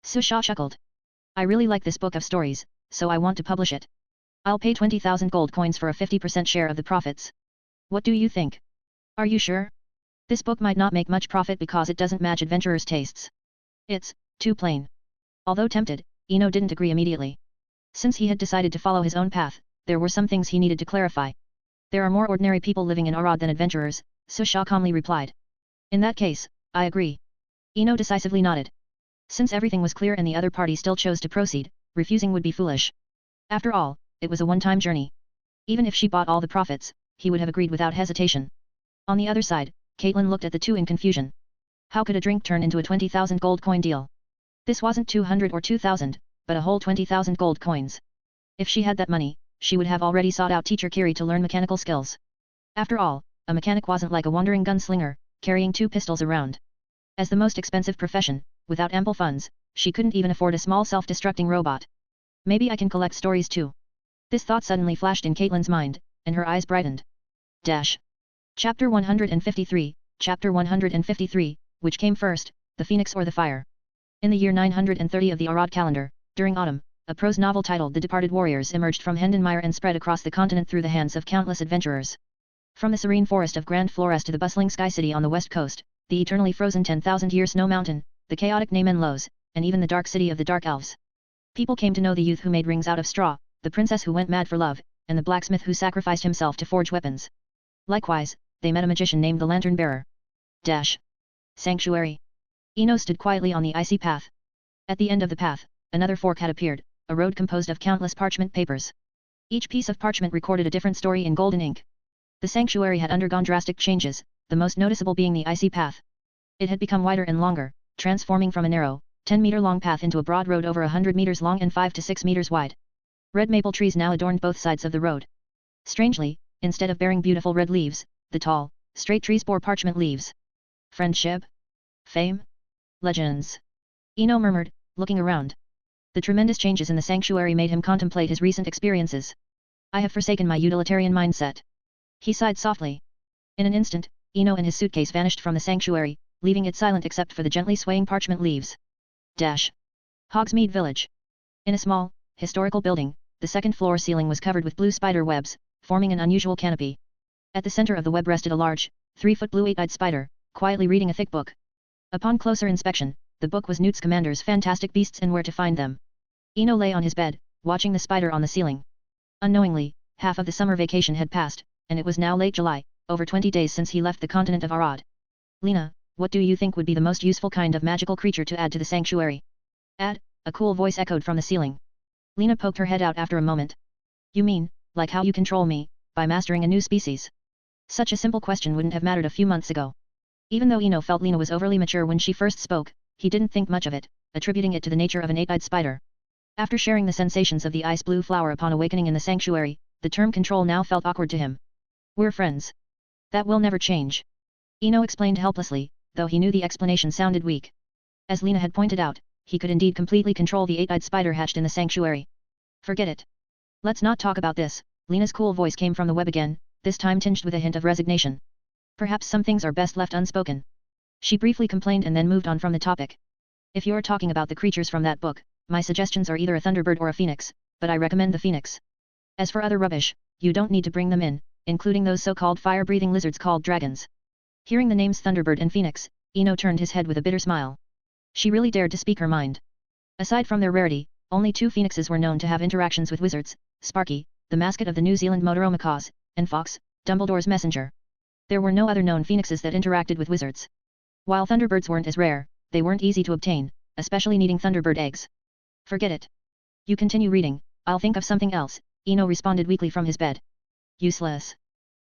A: Susha chuckled. I really like this book of stories, so I want to publish it. I'll pay 20,000 gold coins for a 50% share of the profits. What do you think? Are you sure? This book might not make much profit because it doesn't match adventurers' tastes. It's too plain. Although tempted, Eno didn't agree immediately. Since he had decided to follow his own path, there were some things he needed to clarify. There are more ordinary people living in Arad than adventurers, Susha calmly replied. In that case, I agree. Eno decisively nodded. Since everything was clear and the other party still chose to proceed, refusing would be foolish. After all, it was a one-time journey. Even if she bought all the profits, he would have agreed without hesitation. On the other side, Caitlin looked at the two in confusion. How could a drink turn into a 20,000 gold coin deal? This wasn't 200 or 2,000, but a whole 20,000 gold coins. If she had that money, she would have already sought out teacher Kiri to learn mechanical skills. After all, a mechanic wasn't like a wandering gunslinger, carrying 2 pistols around. As the most expensive profession, without ample funds, she couldn't even afford a small self-destructing robot. Maybe I can collect stories too. This thought suddenly flashed in Caitlin's mind, and her eyes brightened. Chapter 153, Chapter 153, which came first, the Phoenix or the Fire? In the year 930 of the Arad calendar, during autumn, a prose novel titled The Departed Warriors emerged from Hendenmire and spread across the continent through the hands of countless adventurers. From the serene forest of Grand Flores to the bustling sky city on the west coast, the eternally frozen 10,000-year snow mountain, the chaotic Namenlos, and even the dark city of the Dark Elves. People came to know the youth who made rings out of straw, the princess who went mad for love, and the blacksmith who sacrificed himself to forge weapons. Likewise, they met a magician named the Lantern Bearer. Sanctuary. Eno stood quietly on the icy path. At the end of the path, another fork had appeared, a road composed of countless parchment papers. Each piece of parchment recorded a different story in golden ink. The sanctuary had undergone drastic changes, the most noticeable being the icy path. It had become wider and longer, transforming from a narrow, 10-meter-long path into a broad road over 100 meters long and 5 to 6 meters wide. Red maple trees now adorned both sides of the road. Strangely, instead of bearing beautiful red leaves, the tall, straight trees bore parchment leaves. Friendship? Fame? Legends? Eno murmured, looking around. The tremendous changes in the sanctuary made him contemplate his recent experiences. I have forsaken my utilitarian mindset. He sighed softly. In an instant, Eno and his suitcase vanished from the sanctuary, leaving it silent except for the gently swaying parchment leaves. Hogsmeade Village. In a small, historical building, the second-floor ceiling was covered with blue spider webs, forming an unusual canopy. At the center of the web rested a large, 3-foot blue 8-eyed spider, quietly reading a thick book. Upon closer inspection, the book was Newt Scamander's Fantastic Beasts and Where to Find Them. Eno lay on his bed, watching the spider on the ceiling. Unknowingly, half of the summer vacation had passed, and it was now late July, over 20 days since he left the continent of Arad. Lena, what do you think would be the most useful kind of magical creature to add to the sanctuary? A cool voice echoed from the ceiling. Lena poked her head out after a moment. You mean, like how you control me, by mastering a new species? Such a simple question wouldn't have mattered a few months ago. Even though Eno felt Lena was overly mature when she first spoke, he didn't think much of it, attributing it to the nature of an eight-eyed spider. After sharing the sensations of the ice blue flower upon awakening in the sanctuary, the term control now felt awkward to him. We're friends. That will never change. Eno explained helplessly, though he knew the explanation sounded weak. As Lena had pointed out, he could indeed completely control the eight-eyed spider hatched in the sanctuary. Forget it. Let's not talk about this. Lena's cool voice came from the web again, this time tinged with a hint of resignation. Perhaps some things are best left unspoken. She briefly complained and then moved on from the topic. If you're talking about the creatures from that book, my suggestions are either a thunderbird or a phoenix, but I recommend the phoenix. As for other rubbish, you don't need to bring them in, including those so-called fire-breathing lizards called dragons. Hearing the names Thunderbird and Phoenix, Eno turned his head with a bitter smile. She really dared to speak her mind. Aside from their rarity, only two phoenixes were known to have interactions with wizards, Sparky, the mascot of the New Zealand Motoroma Cause, and Fox, Dumbledore's messenger. There were no other known phoenixes that interacted with wizards. While Thunderbirds weren't as rare, they weren't easy to obtain, especially needing Thunderbird eggs. Forget it. You continue reading, I'll think of something else, Eno responded weakly from his bed. Useless.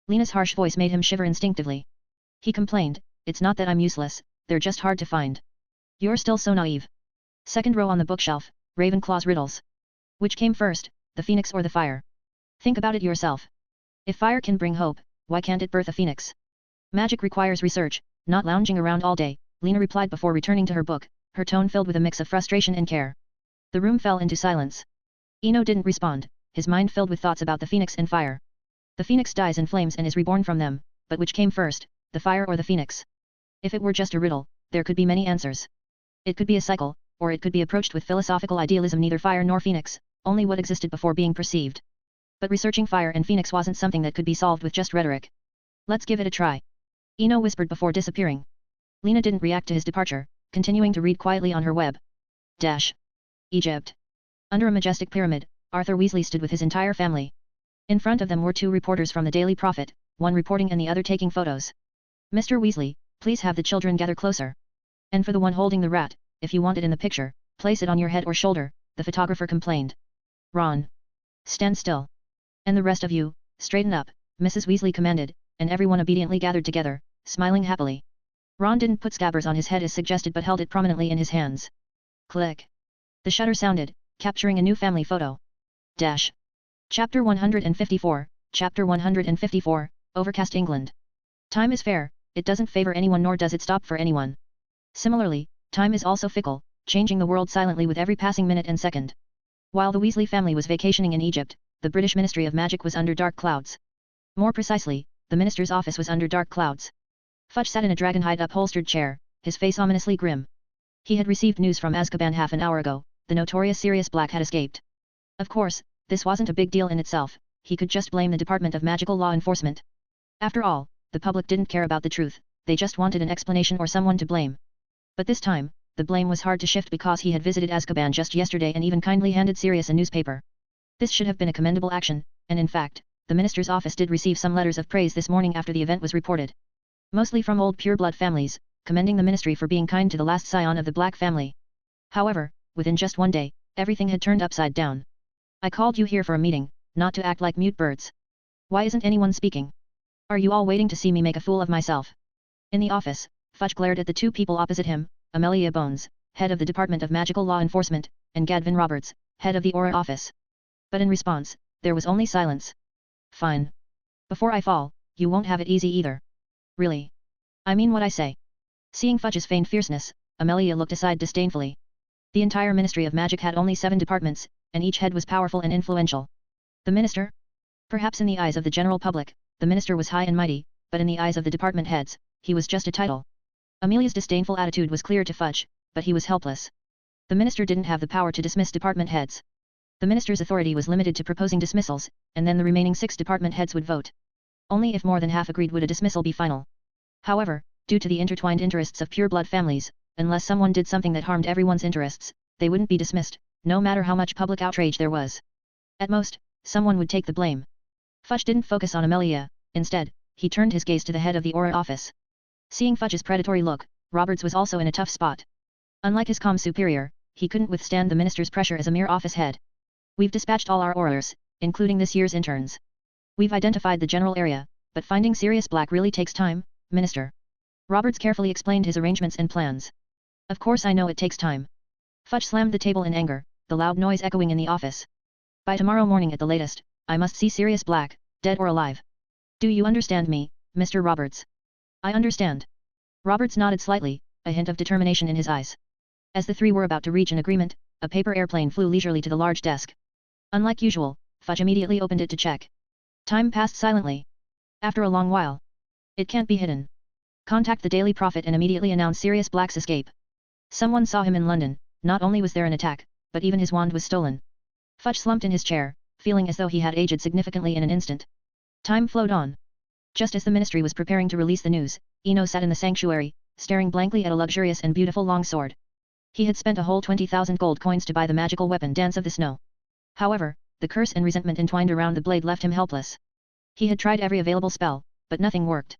A: Lena's harsh voice made him shiver instinctively. He complained, it's not that I'm useless, they're just hard to find. You're still so naive. Second row on the bookshelf, Ravenclaw's riddles. Which came first, the phoenix or the fire? Think about it yourself. If fire can bring hope, why can't it birth a phoenix? Magic requires research, not lounging around all day, Lena replied before returning to her book, her tone filled with a mix of frustration and care. The room fell into silence. Eno didn't respond, his mind filled with thoughts about the phoenix and fire. The phoenix dies in flames and is reborn from them, but which came first, the fire or the phoenix? If it were just a riddle, there could be many answers. It could be a cycle, or it could be approached with philosophical idealism, neither fire nor phoenix, only what existed before being perceived. But researching fire and phoenix wasn't something that could be solved with just rhetoric. Let's give it a try. Eno whispered before disappearing. Lena didn't react to his departure, continuing to read quietly on her web. Egypt. Under a majestic pyramid, Arthur Weasley stood with his entire family. In front of them were two reporters from the Daily Prophet, one reporting and the other taking photos. Mr. Weasley, please have the children gather closer. And for the one holding the rat, if you want it in the picture, place it on your head or shoulder, the photographer complained. Ron. Stand still. And the rest of you, straighten up, Mrs. Weasley commanded, and everyone obediently gathered together, smiling happily. Ron didn't put scabbers on his head as suggested but held it prominently in his hands. Click. The shutter sounded, capturing a new family photo. Chapter 154, Chapter 154, Overcast England. Time is fair, it doesn't favor anyone nor does it stop for anyone. Similarly, time is also fickle, changing the world silently with every passing minute and second. While the Weasley family was vacationing in Egypt, the British Ministry of Magic was under dark clouds. More precisely, the minister's office was under dark clouds. Fudge sat in a dragonhide upholstered chair, his face ominously grim. He had received news from Azkaban half an hour ago, the notorious Sirius Black had escaped. Of course, this wasn't a big deal in itself, he could just blame the Department of Magical Law Enforcement. After all, the public didn't care about the truth, they just wanted an explanation or someone to blame. But this time, the blame was hard to shift because he had visited Azkaban just yesterday and even kindly handed Sirius a newspaper. This should have been a commendable action, and in fact, the minister's office did receive some letters of praise this morning after the event was reported. Mostly from old pureblood families, commending the ministry for being kind to the last scion of the Black family. However, within just one day, everything had turned upside down. I called you here for a meeting, not to act like mute birds. Why isn't anyone speaking? Are you all waiting to see me make a fool of myself? In the office, Fudge glared at the two people opposite him, Amelia Bones, head of the Department of Magical Law Enforcement, and Gadvin Roberts, head of the Aura Office. But in response, there was only silence. Fine. Before I fall, you won't have it easy either. Really? I mean what I say. Seeing Fudge's feigned fierceness, Amelia looked aside disdainfully. The entire Ministry of Magic had only 7 departments, and each head was powerful and influential. The minister? Perhaps in the eyes of the general public, the minister was high and mighty, but in the eyes of the department heads, he was just a title. Amelia's disdainful attitude was clear to Fudge, but he was helpless. The minister didn't have the power to dismiss department heads. The minister's authority was limited to proposing dismissals, and then the remaining 6 department heads would vote. Only if more than half agreed would a dismissal be final. However, due to the intertwined interests of pureblood families, unless someone did something that harmed everyone's interests, they wouldn't be dismissed, no matter how much public outrage there was. At most, someone would take the blame. Fudge didn't focus on Amelia, instead, he turned his gaze to the head of the Aura Office. Seeing Fudge's predatory look, Roberts was also in a tough spot. Unlike his calm superior, he couldn't withstand the minister's pressure as a mere office head. We've dispatched all our aurors, including this year's interns. We've identified the general area, but finding Sirius Black really takes time, Minister. Roberts carefully explained his arrangements and plans. Of course I know it takes time. Fudge slammed the table in anger, the loud noise echoing in the office. By tomorrow morning at the latest, I must see Sirius Black, dead or alive. Do you understand me, Mr. Roberts? I understand. Roberts nodded slightly, a hint of determination in his eyes. As the three were about to reach an agreement, a paper airplane flew leisurely to the large desk. Unlike usual, Fudge immediately opened it to check. Time passed silently. After a long while. It can't be hidden. Contact the Daily Prophet and immediately announce Sirius Black's escape. Someone saw him in London, not only was there an attack, but even his wand was stolen. Fudge slumped in his chair, feeling as though he had aged significantly in an instant. Time flowed on. Just as the ministry was preparing to release the news, Eno sat in the sanctuary, staring blankly at a luxurious and beautiful long sword. He had spent a whole 20,000 gold coins to buy the magical weapon Dance of the Snow. However, the curse and resentment entwined around the blade left him helpless. He had tried every available spell, but nothing worked.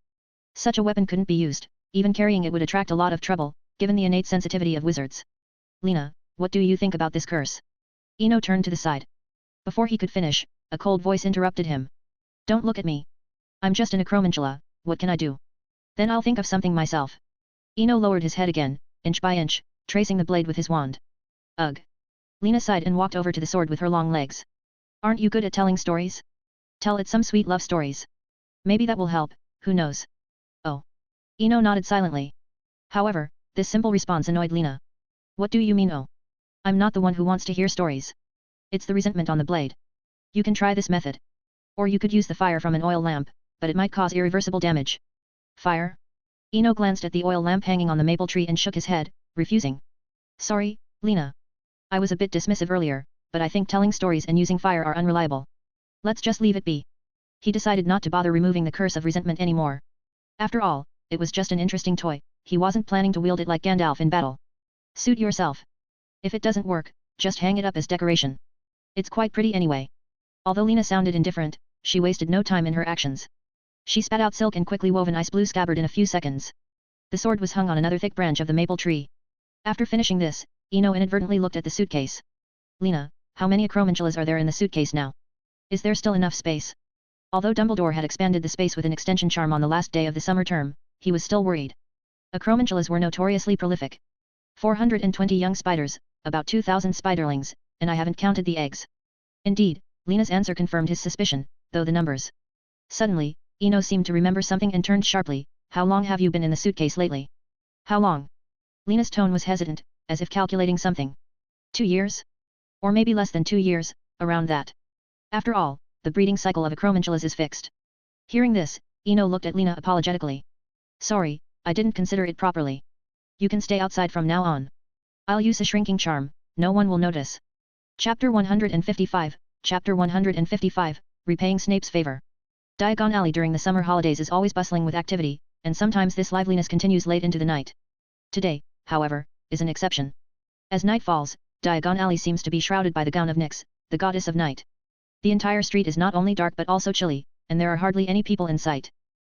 A: Such a weapon couldn't be used, even carrying it would attract a lot of trouble, given the innate sensitivity of wizards. Lena, what do you think about this curse? Eno turned to the side. Before he could finish, a cold voice interrupted him. Don't look at me. I'm just an Acromantula, what can I do? Then I'll think of something myself. Eno lowered his head again, inch by inch, tracing the blade with his wand. Ugh. Lena sighed and walked over to the sword with her long legs. Aren't you good at telling stories? Tell it some sweet love stories. Maybe that will help, who knows? Oh. Eno nodded silently. However, this simple response annoyed Lena. What do you mean oh? I'm not the one who wants to hear stories. It's the resentment on the blade. You can try this method. Or you could use the fire from an oil lamp, but it might cause irreversible damage. Fire? Eno glanced at the oil lamp hanging on the maple tree and shook his head, refusing. Sorry, Lena. I was a bit dismissive earlier, but I think telling stories and using fire are unreliable. Let's just leave it be. He decided not to bother removing the curse of resentment anymore. After all, it was just an interesting toy, he wasn't planning to wield it like Gandalf in battle. Suit yourself. If it doesn't work, just hang it up as decoration. It's quite pretty anyway. Although Lena sounded indifferent, she wasted no time in her actions. She spat out silk and quickly wove an ice blue scabbard in a few seconds. The sword was hung on another thick branch of the maple tree. After finishing this, Eno inadvertently looked at the suitcase. Lena, how many Acromantulas are there in the suitcase now? Is there still enough space? Although Dumbledore had expanded the space with an extension charm on the last day of the summer term, he was still worried. Acromantulas were notoriously prolific. 420 young spiders, about 2,000 spiderlings, and I haven't counted the eggs. Indeed, Lena's answer confirmed his suspicion, though the numbers. Suddenly, Eno seemed to remember something and turned sharply. How long have you been in the suitcase lately? How long? Lena's tone was hesitant, as if calculating something. 2 years? Or maybe less than 2 years, around that. After all, the breeding cycle of Acromantulas is fixed. Hearing this, Eno looked at Lena apologetically. Sorry, I didn't consider it properly. You can stay outside from now on. I'll use a shrinking charm, no one will notice. Chapter 155, Chapter 155, Repaying Snape's Favor. Diagon Alley during the summer holidays is always bustling with activity, and sometimes this liveliness continues late into the night. Today, however, is an exception. As night falls, Diagon Alley seems to be shrouded by the gown of Nyx, the goddess of night. The entire street is not only dark but also chilly, and there are hardly any people in sight.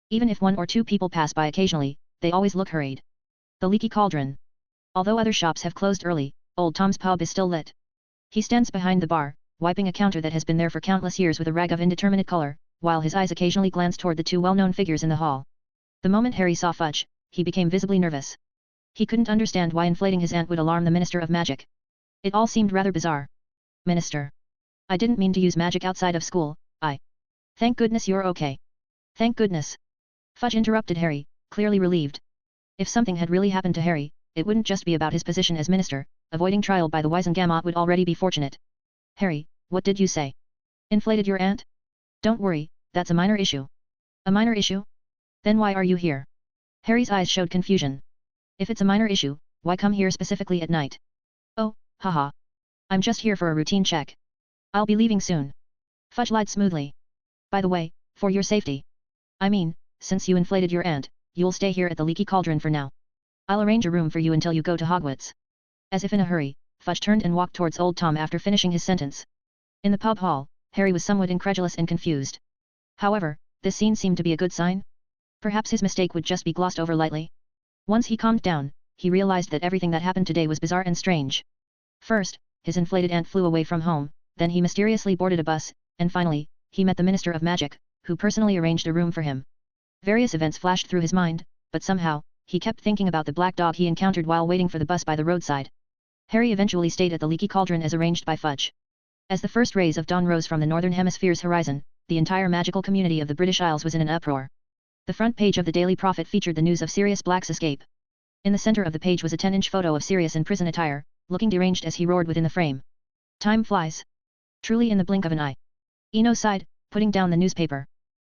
A: Even if 1 or 2 people pass by occasionally, they always look hurried. The Leaky Cauldron. Although other shops have closed early, Old Tom's pub is still lit. He stands behind the bar, wiping a counter that has been there for countless years with a rag of indeterminate color, while his eyes occasionally glance toward the 2 well-known figures in the hall. The moment Harry saw Fudge, he became visibly nervous. He couldn't understand why inflating his aunt would alarm the Minister of Magic. It all seemed rather bizarre. Minister. I didn't mean to use magic outside of school, Thank goodness you're okay. Thank goodness. Fudge interrupted Harry, clearly relieved. If something had really happened to Harry, it wouldn't just be about his position as minister, avoiding trial by the Wisengamot would already be fortunate. Harry, what did you say? Inflated your aunt? Don't worry, that's a minor issue. A minor issue? Then why are you here? Harry's eyes showed confusion. If it's a minor issue, why come here specifically at night? Oh, haha. I'm just here for a routine check. I'll be leaving soon. Fudge lied smoothly. By the way, for your safety. I mean, since you inflated your aunt, you'll stay here at the Leaky Cauldron for now. I'll arrange a room for you until you go to Hogwarts. As if in a hurry, Fudge turned and walked towards Old Tom after finishing his sentence. In the pub hall, Harry was somewhat incredulous and confused. However, this scene seemed to be a good sign. Perhaps his mistake would just be glossed over lightly. Once he calmed down, he realized that everything that happened today was bizarre and strange. First, his inflated ant flew away from home, then he mysteriously boarded a bus, and finally, he met the Minister of Magic, who personally arranged a room for him. Various events flashed through his mind, but somehow, he kept thinking about the black dog he encountered while waiting for the bus by the roadside. Harry eventually stayed at the Leaky Cauldron as arranged by Fudge. As the first rays of dawn rose from the northern hemisphere's horizon, the entire magical community of the British Isles was in an uproar. The front page of the Daily Prophet featured the news of Sirius Black's escape. In the center of the page was a 10-inch photo of Sirius in prison attire, looking deranged as he roared within the frame. Time flies. Truly in the blink of an eye. Eno sighed, putting down the newspaper.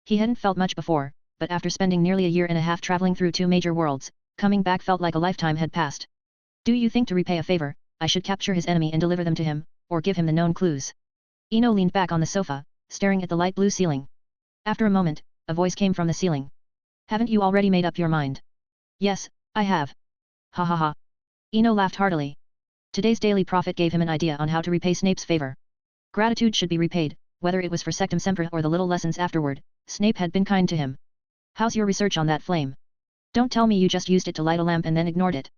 A: He hadn't felt much before, but after spending nearly a year and a half traveling through 2 major worlds, coming back felt like a lifetime had passed. Do you think to repay a favor, I should capture his enemy and deliver them to him, or give him the known clues? Eno leaned back on the sofa, staring at the light blue ceiling. After a moment, a voice came from the ceiling. Haven't you already made up your mind? Yes, I have. Ha ha ha. Eno laughed heartily. Today's Daily Prophet gave him an idea on how to repay Snape's favor. Gratitude should be repaid, whether it was for Sectum Sempra or the little lessons afterward. Snape had been kind to him. How's your research on that flame? Don't tell me you just used it to light a lamp and then ignored it.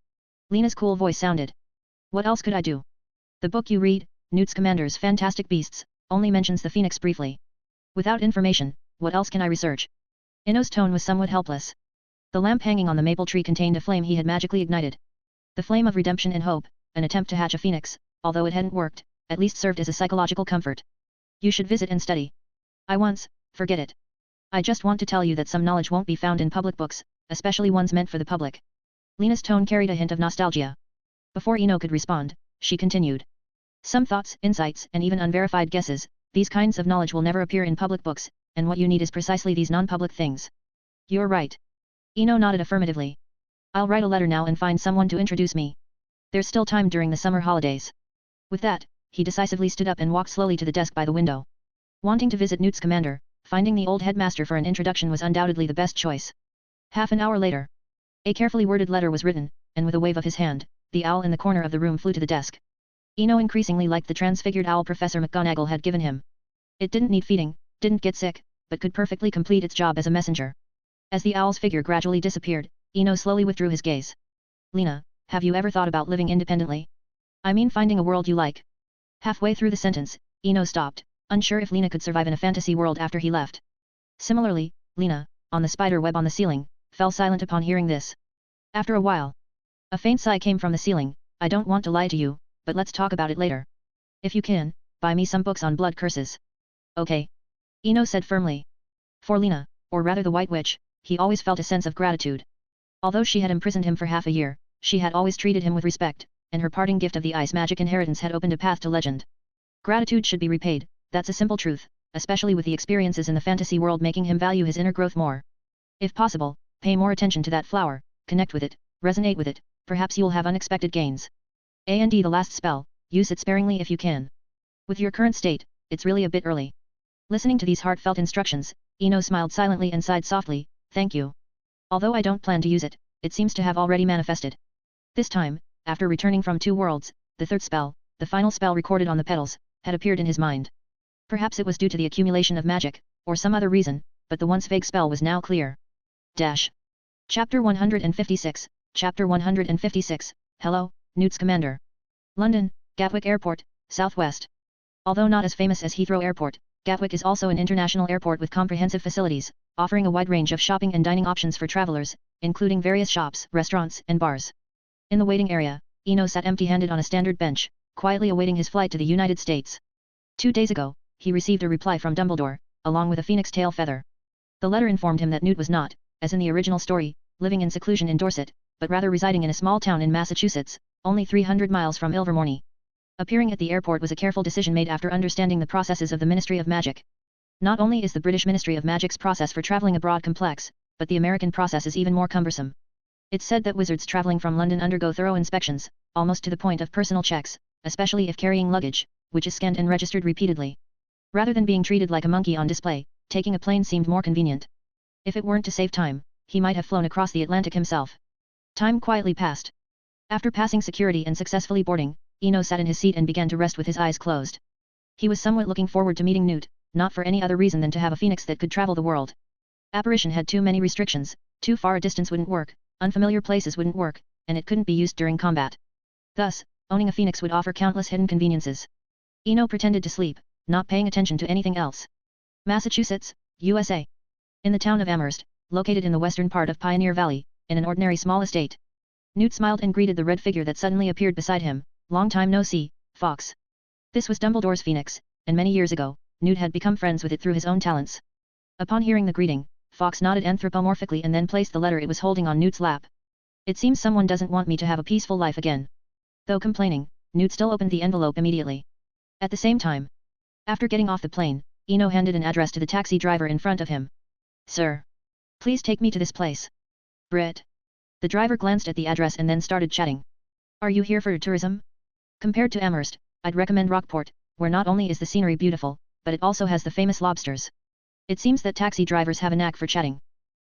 A: Lena's cool voice sounded. What else could I do? The book you read, Newt Scamander's Fantastic Beasts, only mentions the phoenix briefly. Without information, what else can I research? Eno's tone was somewhat helpless. The lamp hanging on the maple tree contained a flame he had magically ignited. The flame of redemption and hope, an attempt to hatch a phoenix, although it hadn't worked, at least served as a psychological comfort. You should visit and study. I once, forget it. I just want to tell you that some knowledge won't be found in public books, especially ones meant for the public. Lena's tone carried a hint of nostalgia. Before Eno could respond, she continued. Some thoughts, insights, and even unverified guesses, these kinds of knowledge will never appear in public books, and what you need is precisely these non-public things. You're right. Eno nodded affirmatively. I'll write a letter now and find someone to introduce me. There's still time during the summer holidays. With that, he decisively stood up and walked slowly to the desk by the window. Wanting to visit Newt Scamander, finding the old headmaster for an introduction was undoubtedly the best choice. Half an hour later, a carefully worded letter was written, and with a wave of his hand, the owl in the corner of the room flew to the desk. Eno increasingly liked the transfigured owl Professor McGonagall had given him. It didn't need feeding, didn't get sick, but could perfectly complete its job as a messenger. As the owl's figure gradually disappeared, Eno slowly withdrew his gaze. Lena, have you ever thought about living independently? I mean finding a world you like. Halfway through the sentence, Eno stopped, unsure if Lena could survive in a fantasy world after he left. Similarly, Lena, on the spider web on the ceiling, fell silent upon hearing this. After a while, a faint sigh came from the ceiling. I don't want to lie to you, but let's talk about it later. If you can, buy me some books on blood curses. Okay. Eno said firmly. For Lena, or rather the White Witch, he always felt a sense of gratitude. Although she had imprisoned him for half a year, she had always treated him with respect, and her parting gift of the ice magic inheritance had opened a path to legend. Gratitude should be repaid, that's a simple truth, especially with the experiences in the fantasy world making him value his inner growth more. If possible, pay more attention to that flower, connect with it, resonate with it, perhaps you'll have unexpected gains. And the last spell, use it sparingly if you can. With your current state, it's really a bit early. Listening to these heartfelt instructions, Eno smiled silently and sighed softly, thank you. Although I don't plan to use it, it seems to have already manifested. This time, after returning from 2 worlds, the third spell, the final spell recorded on the petals, had appeared in his mind. Perhaps it was due to the accumulation of magic, or some other reason, but the once vague spell was now clear. Chapter 156, Chapter 156, Hello, Newt Scamander. London, Gatwick Airport, Southwest. Although not as famous as Heathrow Airport, Gatwick is also an international airport with comprehensive facilities, offering a wide range of shopping and dining options for travelers, including various shops, restaurants, and bars. In the waiting area, Eno sat empty-handed on a standard bench, quietly awaiting his flight to the United States. 2 days ago, he received a reply from Dumbledore, along with a phoenix tail feather. The letter informed him that Newt was not, as in the original story, living in seclusion in Dorset, but rather residing in a small town in Massachusetts, only 300 miles from Ilvermorny. Appearing at the airport was a careful decision made after understanding the processes of the Ministry of Magic. Not only is the British Ministry of Magic's process for traveling abroad complex, but the American process is even more cumbersome. It's said that wizards traveling from London undergo thorough inspections, almost to the point of personal checks, especially if carrying luggage, which is scanned and registered repeatedly. Rather than being treated like a monkey on display, taking a plane seemed more convenient. If it weren't to save time, he might have flown across the Atlantic himself. Time quietly passed. After passing security and successfully boarding, Eno sat in his seat and began to rest with his eyes closed. He was somewhat looking forward to meeting Newt, not for any other reason than to have a phoenix that could travel the world. Apparition had too many restrictions, too far a distance wouldn't work, unfamiliar places wouldn't work, and it couldn't be used during combat. Thus, Owning a phoenix would offer countless hidden conveniences. Eno pretended to sleep, not paying attention to anything else. Massachusetts, USA. In the town of Amherst, located in the western part of Pioneer Valley, in an ordinary small estate. Newt smiled and greeted the red figure that suddenly appeared beside him. Long time no see, Fox. This was Dumbledore's phoenix, and many years ago, Newt had become friends with it through his own talents. Upon hearing the greeting, Fox nodded anthropomorphically and then placed the letter it was holding on Newt's lap. It seems someone doesn't want me to have a peaceful life again. Though complaining, Newt still opened the envelope immediately. At the same time, after getting off the plane, Eno handed an address to the taxi driver in front of him. Sir. Please take me to this place. Brit. The driver glanced at the address and then started chatting. Are you here for tourism? Compared to Amherst, I'd recommend Rockport, where not only is the scenery beautiful, but it also has the famous lobsters. It seems that taxi drivers have a knack for chatting.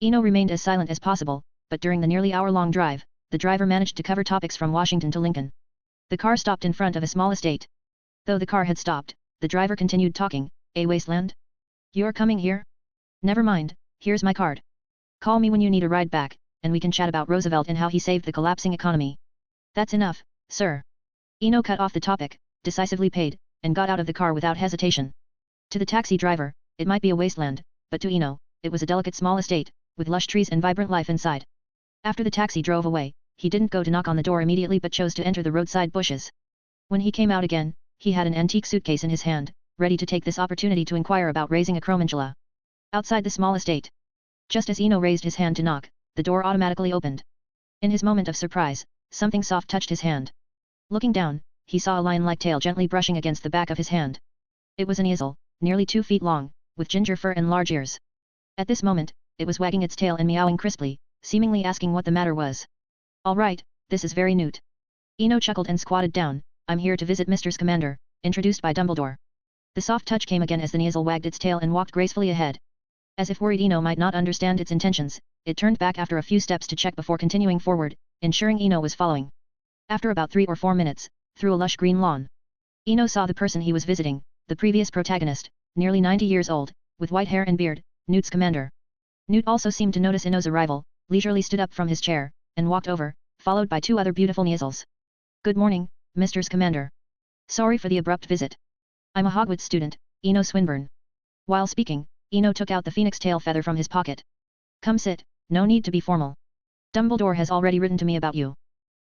A: Eno remained as silent as possible, but during the nearly hour-long drive, the driver managed to cover topics from Washington to Lincoln. The car stopped in front of a small estate. Though the car had stopped, the driver continued talking. A wasteland? You're coming here? Never mind, here's my card. Call me when you need a ride back, and we can chat about Roosevelt and how he saved the collapsing economy. That's enough, sir. Eno cut off the topic, decisively paid, and got out of the car without hesitation. To the taxi driver, it might be a wasteland, but to Eno, it was a delicate small estate, with lush trees and vibrant life inside. After the taxi drove away, he didn't go to knock on the door immediately but chose to enter the roadside bushes. When he came out again, he had an antique suitcase in his hand, ready to take this opportunity to inquire about raising Acromantula. Outside the small estate. Just as Eno raised his hand to knock, the door automatically opened. In his moment of surprise, something soft touched his hand. Looking down, he saw a lion-like tail gently brushing against the back of his hand. It was an easel, nearly 2 feet long, with ginger fur and large ears. At this moment, it was wagging its tail and meowing crisply, seemingly asking what the matter was. All right, this is very Newt. Eno chuckled and squatted down. I'm here to visit Mr. Scamander, introduced by Dumbledore. The soft touch came again as the Neasel wagged its tail and walked gracefully ahead. As if worried Eno might not understand its intentions, it turned back after a few steps to check before continuing forward, ensuring Eno was following. After about 3 or 4 minutes, through a lush green lawn, Eno saw the person he was visiting, the previous protagonist, nearly 90 years old, with white hair and beard, Newt Scamander. Newt also seemed to notice Eno's arrival, leisurely stood up from his chair, and walked over, followed by 2 other beautiful Neasels. Good morning, Mr. Scamander. Sorry for the abrupt visit. I'm a Hogwarts student, Eno Swinburne. While speaking, Eno took out the phoenix tail feather from his pocket. Come sit, no need to be formal. Dumbledore has already written to me about you.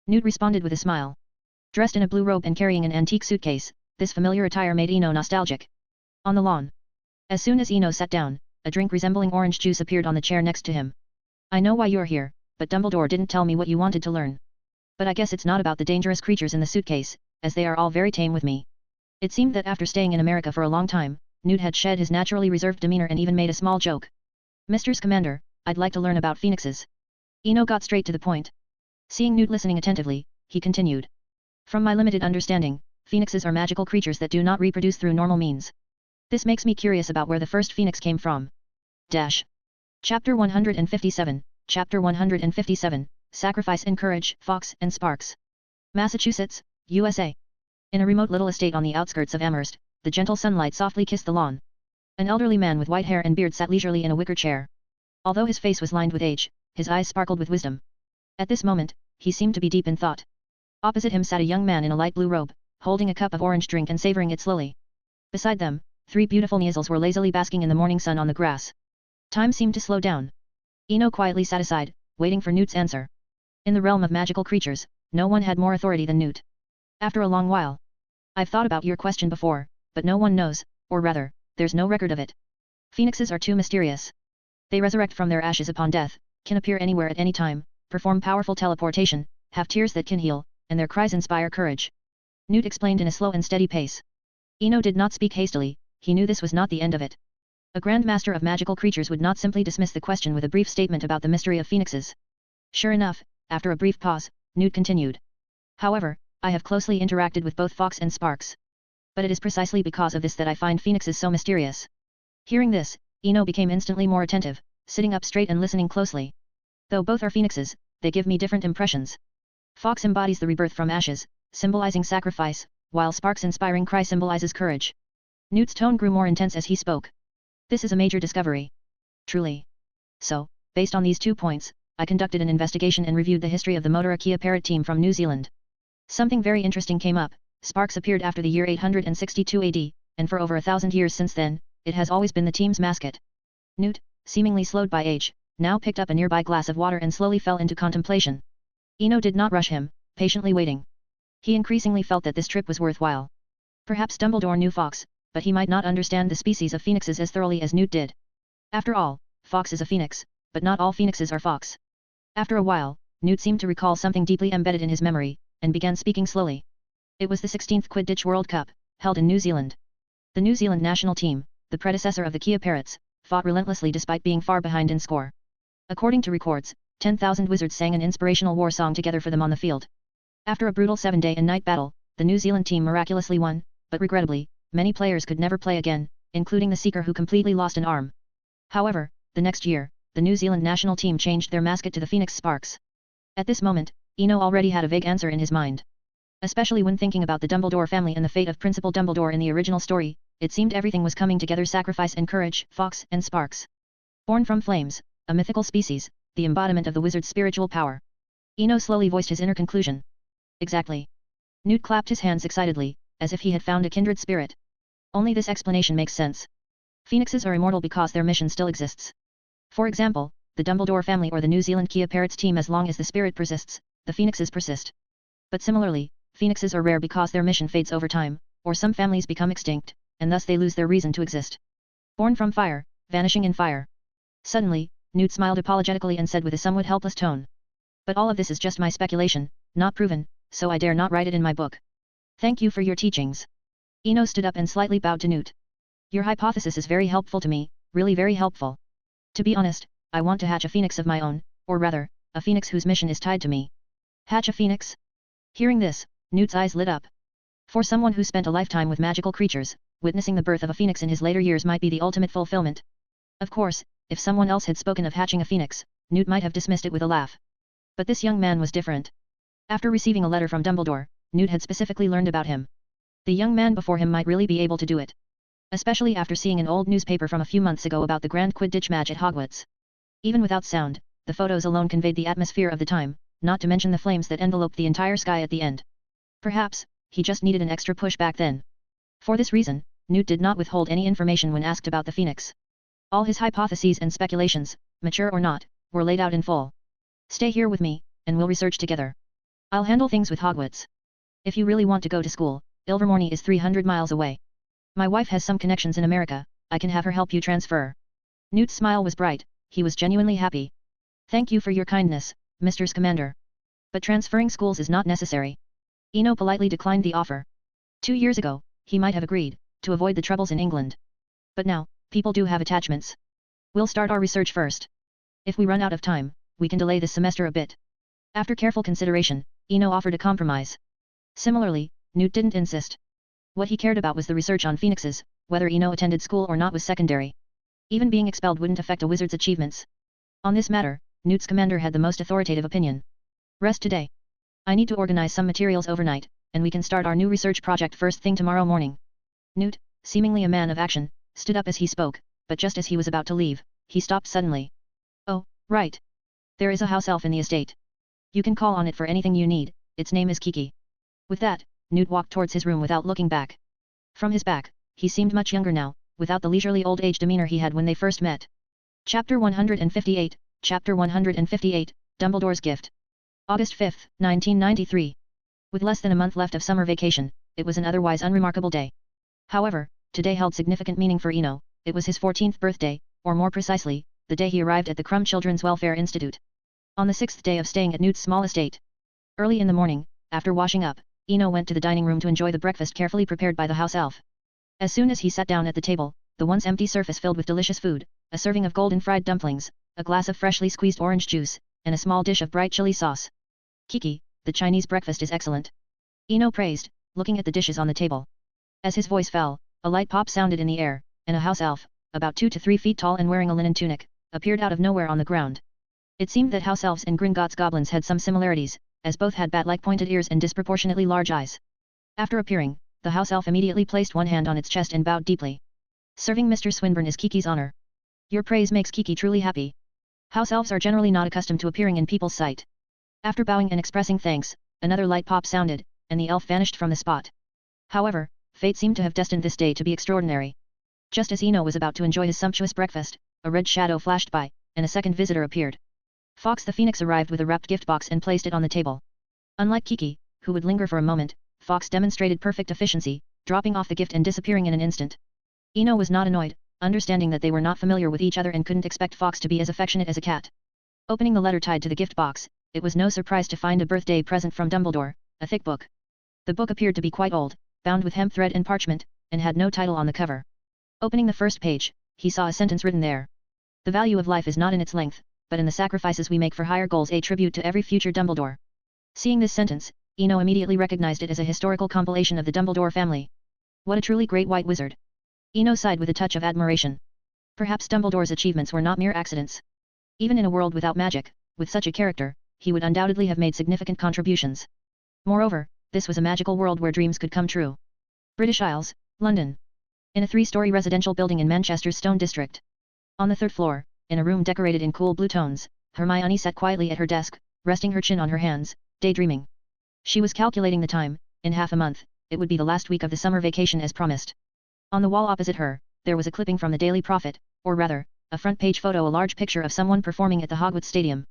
A: Newt responded with a smile. Dressed in a blue robe and carrying an antique suitcase, this familiar attire made Eno nostalgic. On the lawn. As soon as Eno sat down, a drink resembling orange juice appeared on the chair next to him. I know why you're here, but Dumbledore didn't tell me what you wanted to learn. But I guess it's not about the dangerous creatures in the suitcase, as they are all very tame with me. It seemed that after staying in America for a long time, Newt had shed his naturally reserved demeanor and even made a small joke. Mr. Scamander, I'd like to learn about phoenixes. Eno got straight to the point. Seeing Newt listening attentively, he continued. From my limited understanding, phoenixes are magical creatures that do not reproduce through normal means. This makes me curious about where the first phoenix came from. Chapter 157, Chapter 157, Sacrifice and Courage, Fox and Sparks. Massachusetts, USA. In a remote little estate on the outskirts of Amherst, the gentle sunlight softly kissed the lawn. An elderly man with white hair and beard sat leisurely in a wicker chair. Although his face was lined with age, his eyes sparkled with wisdom. At this moment, he seemed to be deep in thought. Opposite him sat a young man in a light blue robe, holding a cup of orange drink and savoring it slowly. Beside them, 3 beautiful Neasels were lazily basking in the morning sun on the grass. Time seemed to slow down. Eno quietly sat aside, waiting for Newt's answer. In the realm of magical creatures, no one had more authority than Newt. After a long while. I've thought about your question before, but no one knows, or rather, there's no record of it. Phoenixes are too mysterious. They resurrect from their ashes upon death, can appear anywhere at any time, perform powerful teleportation, have tears that can heal, and their cries inspire courage. Newt explained in a slow and steady pace. Eno did not speak hastily, he knew this was not the end of it. A Grand Master of magical creatures would not simply dismiss the question with a brief statement about the mystery of phoenixes. Sure enough, after a brief pause, Newt continued. However, I have closely interacted with both Fox and Sparks. But it is precisely because of this that I find phoenixes so mysterious. Hearing this, Eno became instantly more attentive, sitting up straight and listening closely. Though both are phoenixes, they give me different impressions. Fox embodies the rebirth from ashes, symbolizing sacrifice, while Sparks' inspiring cry symbolizes courage. Newt's tone grew more intense as he spoke. This is a major discovery. Truly. So, based on these 2 points, I conducted an investigation and reviewed the history of the Motor Akea Parrot team from New Zealand. Something very interesting came up. Sparks appeared after the year 862 AD, and for over 1,000 years since then, it has always been the team's mascot. Newt, seemingly slowed by age, now picked up a nearby glass of water and slowly fell into contemplation. Eno did not rush him, patiently waiting. He increasingly felt that this trip was worthwhile. Perhaps Dumbledore knew Fawkes, but he might not understand the species of phoenixes as thoroughly as Newt did. After all, Fawkes is a phoenix, but not all phoenixes are Fawkes. After a while, Newt seemed to recall something deeply embedded in his memory, and began speaking slowly. It was the 16th Quidditch World Cup, held in New Zealand. The New Zealand national team, the predecessor of the Kia Parrots, fought relentlessly despite being far behind in score. According to records, 10,000 wizards sang an inspirational war song together for them on the field. After a brutal 7-day and night battle, the New Zealand team miraculously won, but regrettably, many players could never play again, including the Seeker who completely lost an arm. However, the next year, the New Zealand national team changed their mascot to the Phoenix Sparks. At this moment, Eno already had a vague answer in his mind. Especially when thinking about the Dumbledore family and the fate of Principal Dumbledore in the original story, it seemed everything was coming together: sacrifice and courage, Fawkes and Sparks. Born from flames, a mythical species, the embodiment of the wizard's spiritual power. Eno slowly voiced his inner conclusion. Exactly. Newt clapped his hands excitedly, as if he had found a kindred spirit. Only this explanation makes sense. Phoenixes are immortal because their mission still exists. For example, the Dumbledore family or the New Zealand Kia Parrots team, as long as the spirit persists, the phoenixes persist. But similarly, phoenixes are rare because their mission fades over time, or some families become extinct, and thus they lose their reason to exist. Born from fire, vanishing in fire. Suddenly, Newt smiled apologetically and said with a somewhat helpless tone. But all of this is just my speculation, not proven, so I dare not write it in my book. Thank you for your teachings. Eno stood up and slightly bowed to Newt. Your hypothesis is very helpful to me, really very helpful. To be honest, I want to hatch a phoenix of my own, or rather, a phoenix whose mission is tied to me. Hatch a phoenix? Hearing this, Newt's eyes lit up. For someone who spent a lifetime with magical creatures, witnessing the birth of a phoenix in his later years might be the ultimate fulfillment. Of course, if someone else had spoken of hatching a phoenix, Newt might have dismissed it with a laugh. But this young man was different. After receiving a letter from Dumbledore, Newt had specifically learned about him. The young man before him might really be able to do it. Especially after seeing an old newspaper from a few months ago about the Grand Quidditch match at Hogwarts. Even without sound, the photos alone conveyed the atmosphere of the time, not to mention the flames that enveloped the entire sky at the end. Perhaps, he just needed an extra push back then. For this reason, Newt did not withhold any information when asked about the phoenix. All his hypotheses and speculations, mature or not, were laid out in full. Stay here with me, and we'll research together. I'll handle things with Hogwarts. If you really want to go to school, Ilvermorny is 300 miles away. My wife has some connections in America, I can have her help you transfer. Newt's smile was bright, he was genuinely happy. Thank you for your kindness, Mr. Scamander. But transferring schools is not necessary. Eno politely declined the offer. 2 years ago, he might have agreed, to avoid the troubles in England. But now, people do have attachments. We'll start our research first. If we run out of time, we can delay this semester a bit. After careful consideration, Eno offered a compromise. Similarly, Newt didn't insist. What he cared about was the research on phoenixes, whether Eno attended school or not was secondary. Even being expelled wouldn't affect a wizard's achievements. On this matter, Newt's commander had the most authoritative opinion. Rest today. I need to organize some materials overnight, and we can start our new research project first thing tomorrow morning. Newt, seemingly a man of action, stood up as he spoke, but just as he was about to leave, he stopped suddenly. Oh, right. There is a house elf in the estate. You can call on it for anything you need, its name is Kiki. With that, Newt walked towards his room without looking back. From his back, he seemed much younger now, without the leisurely old age demeanor he had when they first met. Chapter 158, Chapter 158, Dumbledore's Gift. August 5, 1993. With less than a month left of summer vacation, it was an otherwise unremarkable day. However, today held significant meaning for Eno. It was his 14th birthday, or more precisely, the day he arrived at the Crumb Children's Welfare Institute. On the 6th day of staying at Newt's small estate. Early in the morning, after washing up, Eno went to the dining room to enjoy the breakfast carefully prepared by the house elf. As soon as he sat down at the table, the once empty surface filled with delicious food, a serving of golden fried dumplings, a glass of freshly squeezed orange juice, and a small dish of bright chili sauce. Kiki, the Chinese breakfast is excellent. Eno praised, looking at the dishes on the table. As his voice fell, a light pop sounded in the air, and a house elf, about 2 to 3 feet tall and wearing a linen tunic, appeared out of nowhere on the ground. It seemed that house elves and Gringotts goblins had some similarities, as both had bat-like pointed ears and disproportionately large eyes. After appearing, the house elf immediately placed one hand on its chest and bowed deeply. Serving Mr. Swinburne is Kiki's honor. Your praise makes Kiki truly happy. House elves are generally not accustomed to appearing in people's sight. After bowing and expressing thanks, another light pop sounded, and the elf vanished from the spot. However, fate seemed to have destined this day to be extraordinary. Just as Eno was about to enjoy his sumptuous breakfast, a red shadow flashed by, and a second visitor appeared. Fawkes the Phoenix arrived with a wrapped gift box and placed it on the table. Unlike Kiki, who would linger for a moment, Fawkes demonstrated perfect efficiency, dropping off the gift and disappearing in an instant. Eno was not annoyed, understanding that they were not familiar with each other and couldn't expect Fawkes to be as affectionate as a cat. Opening the letter tied to the gift box, it was no surprise to find a birthday present from Dumbledore, a thick book. The book appeared to be quite old, bound with hemp thread and parchment, and had no title on the cover. Opening the first page, he saw a sentence written there. The value of life is not in its length, but in the sacrifices we make for higher goals, a tribute to every future Dumbledore. Seeing this sentence, Eno immediately recognized it as a historical compilation of the Dumbledore family. What a truly great white wizard. Eno sighed with a touch of admiration. Perhaps Dumbledore's achievements were not mere accidents. Even in a world without magic, with such a character, he would undoubtedly have made significant contributions. Moreover, this was a magical world where dreams could come true. British Isles, London. In a 3-story residential building in Manchester's Stone District. On the 3rd floor, in a room decorated in cool blue tones, Hermione sat quietly at her desk, resting her chin on her hands, daydreaming. She was calculating the time. In half a month, it would be the last week of the summer vacation as promised. On the wall opposite her, there was a clipping from the Daily Prophet, or rather, a front-page photo, a large picture of someone performing at the Hogwarts Stadium.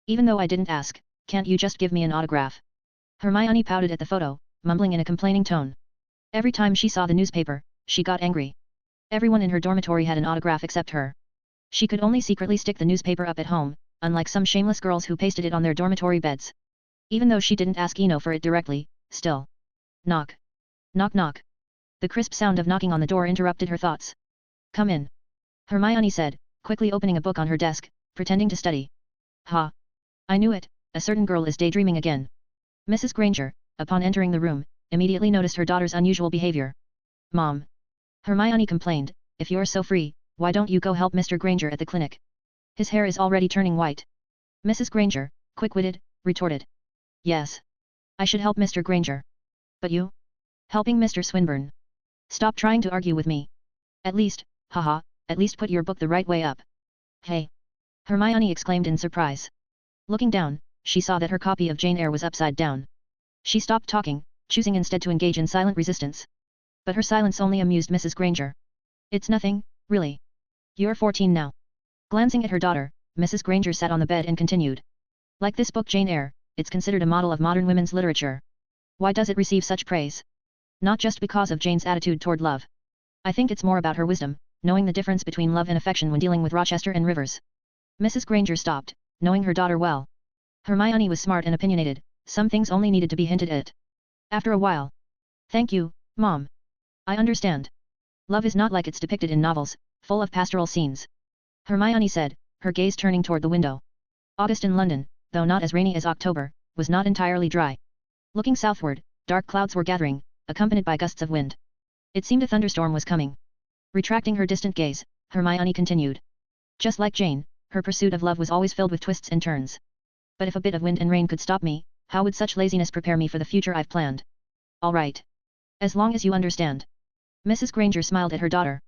A: Even though I didn't ask, can't you just give me an autograph? Hermione pouted at the photo, mumbling in a complaining tone. Every time she saw the newspaper, she got angry. Everyone in her dormitory had an autograph except her. She could only secretly stick the newspaper up at home, unlike some shameless girls who pasted it on their dormitory beds. Even though she didn't ask Eno for it directly, still. Knock. Knock knock. The crisp sound of knocking on the door interrupted her thoughts. Come in. Hermione said, quickly opening a book on her desk, pretending to study. Ha! I knew it, a certain girl is daydreaming again. Mrs. Granger, upon entering the room, immediately noticed her daughter's unusual behavior. Mom. Hermione complained, if you're so free, why don't you go help Mr. Granger at the clinic? His hair is already turning white. Mrs. Granger, quick-witted, retorted. Yes. I should help Mr. Granger. But you? Helping Mr. Swinburne. Stop trying to argue with me. At least, haha, at least put your book the right way up. Hey! Hermione exclaimed in surprise. Looking down, she saw that her copy of Jane Eyre was upside down. She stopped talking, choosing instead to engage in silent resistance. But her silence only amused Mrs. Granger. It's nothing, really. You're 14 now. Glancing at her daughter, Mrs. Granger sat on the bed and continued. Like this book Jane Eyre, it's considered a model of modern women's literature. Why does it receive such praise? Not just because of Jane's attitude toward love. I think it's more about her wisdom, knowing the difference between love and affection when dealing with Rochester and Rivers. Mrs. Granger stopped, knowing her daughter well. Hermione was smart and opinionated, some things only needed to be hinted at. After a while. Thank you, Mom. I understand. Love is not like it's depicted in novels, full of pastoral scenes. Hermione said, her gaze turning toward the window. August in London, though not as rainy as October, was not entirely dry. Looking southward, dark clouds were gathering, accompanied by gusts of wind. It seemed a thunderstorm was coming. Retracting her distant gaze, Hermione continued. Just like Jane, her pursuit of love was always filled with twists and turns. But if a bit of wind and rain could stop me, how would such laziness prepare me for the future I've planned? All right. As long as you understand. Mrs. Granger smiled at her daughter.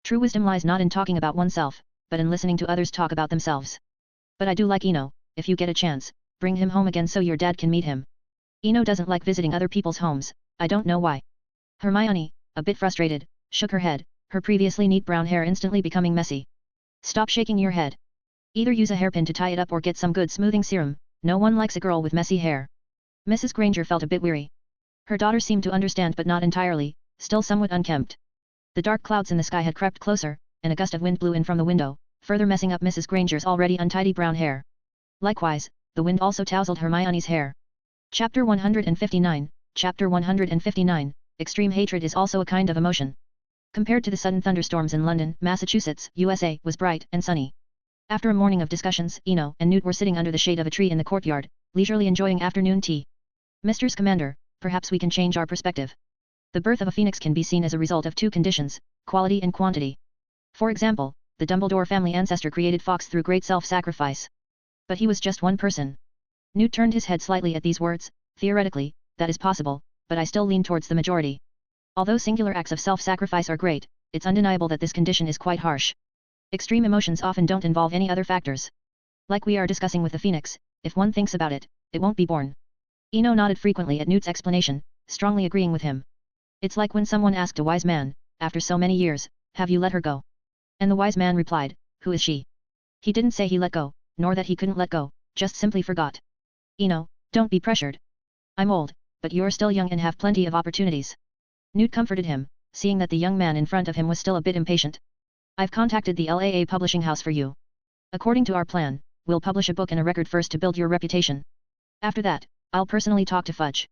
A: True wisdom lies not in talking about oneself, but in listening to others talk about themselves. But I do like Eno, if you get a chance, bring him home again so your dad can meet him. Eno doesn't like visiting other people's homes, I don't know why. Hermione, a bit frustrated, shook her head, her previously neat brown hair instantly becoming messy. Stop shaking your head. Either use a hairpin to tie it up or get some good smoothing serum, no one likes a girl with messy hair. Mrs. Granger felt a bit weary. Her daughter seemed to understand but not entirely, still somewhat unkempt. The dark clouds in the sky had crept closer, and a gust of wind blew in from the window, further messing up Mrs. Granger's already untidy brown hair. Likewise, the wind also tousled Hermione's hair. Chapter 159, Chapter 159, Extreme hatred is also a kind of emotion. Compared to the sudden thunderstorms in London, Massachusetts, USA, was bright and sunny. After a morning of discussions, Eno and Newt were sitting under the shade of a tree in the courtyard, leisurely enjoying afternoon tea. Mr. Scamander, perhaps we can change our perspective. The birth of a phoenix can be seen as a result of two conditions, quality and quantity. For example, the Dumbledore family ancestor created Fawkes through great self-sacrifice. But he was just one person. Newt turned his head slightly at these words. Theoretically, that is possible, but I still lean towards the majority. Although singular acts of self-sacrifice are great, it's undeniable that this condition is quite harsh. Extreme emotions often don't involve any other factors. Like we are discussing with the phoenix, if one thinks about it, it won't be born. Eno nodded frequently at Newt's explanation, strongly agreeing with him. It's like when someone asked a wise man, after so many years, have you let her go? And the wise man replied, who is she? He didn't say he let go, nor that he couldn't let go, just simply forgot. Eno, don't be pressured. I'm old, but you're still young and have plenty of opportunities. Newt comforted him, seeing that the young man in front of him was still a bit impatient. I've contacted the LAA publishing house for you. According to our plan, we'll publish a book and a record first to build your reputation. After that, I'll personally talk to Fudge.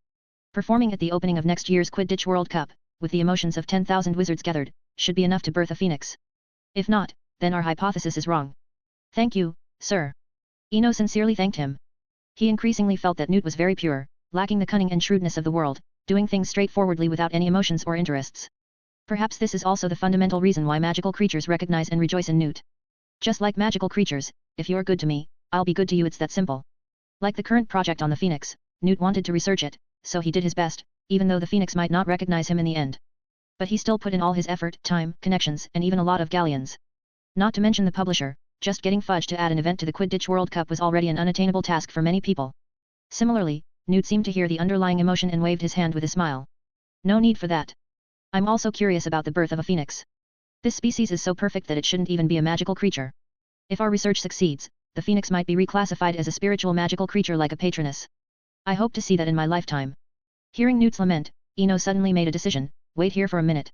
A: Performing at the opening of next year's Quidditch World Cup, with the emotions of 10,000 wizards gathered, should be enough to birth a phoenix. If not, then our hypothesis is wrong. Thank you, sir. Eno sincerely thanked him. He increasingly felt that Newt was very pure, lacking the cunning and shrewdness of the world, doing things straightforwardly without any emotions or interests. Perhaps this is also the fundamental reason why magical creatures recognize and rejoice in Newt. Just like magical creatures, if you're good to me, I'll be good to you, it's that simple. Like the current project on the phoenix, Newt wanted to research it, so he did his best, even though the phoenix might not recognize him in the end. But he still put in all his effort, time, connections, and even a lot of galleons. Not to mention the publisher, just getting Fudge to add an event to the Quidditch World Cup was already an unattainable task for many people. Similarly, Newt seemed to hear the underlying emotion and waved his hand with a smile. No need for that. I'm also curious about the birth of a phoenix. This species is so perfect that it shouldn't even be a magical creature. If our research succeeds, the phoenix might be reclassified as a spiritual magical creature like a patroness. I hope to see that in my lifetime. Hearing Newt's lament, Eno suddenly made a decision, wait here for a minute.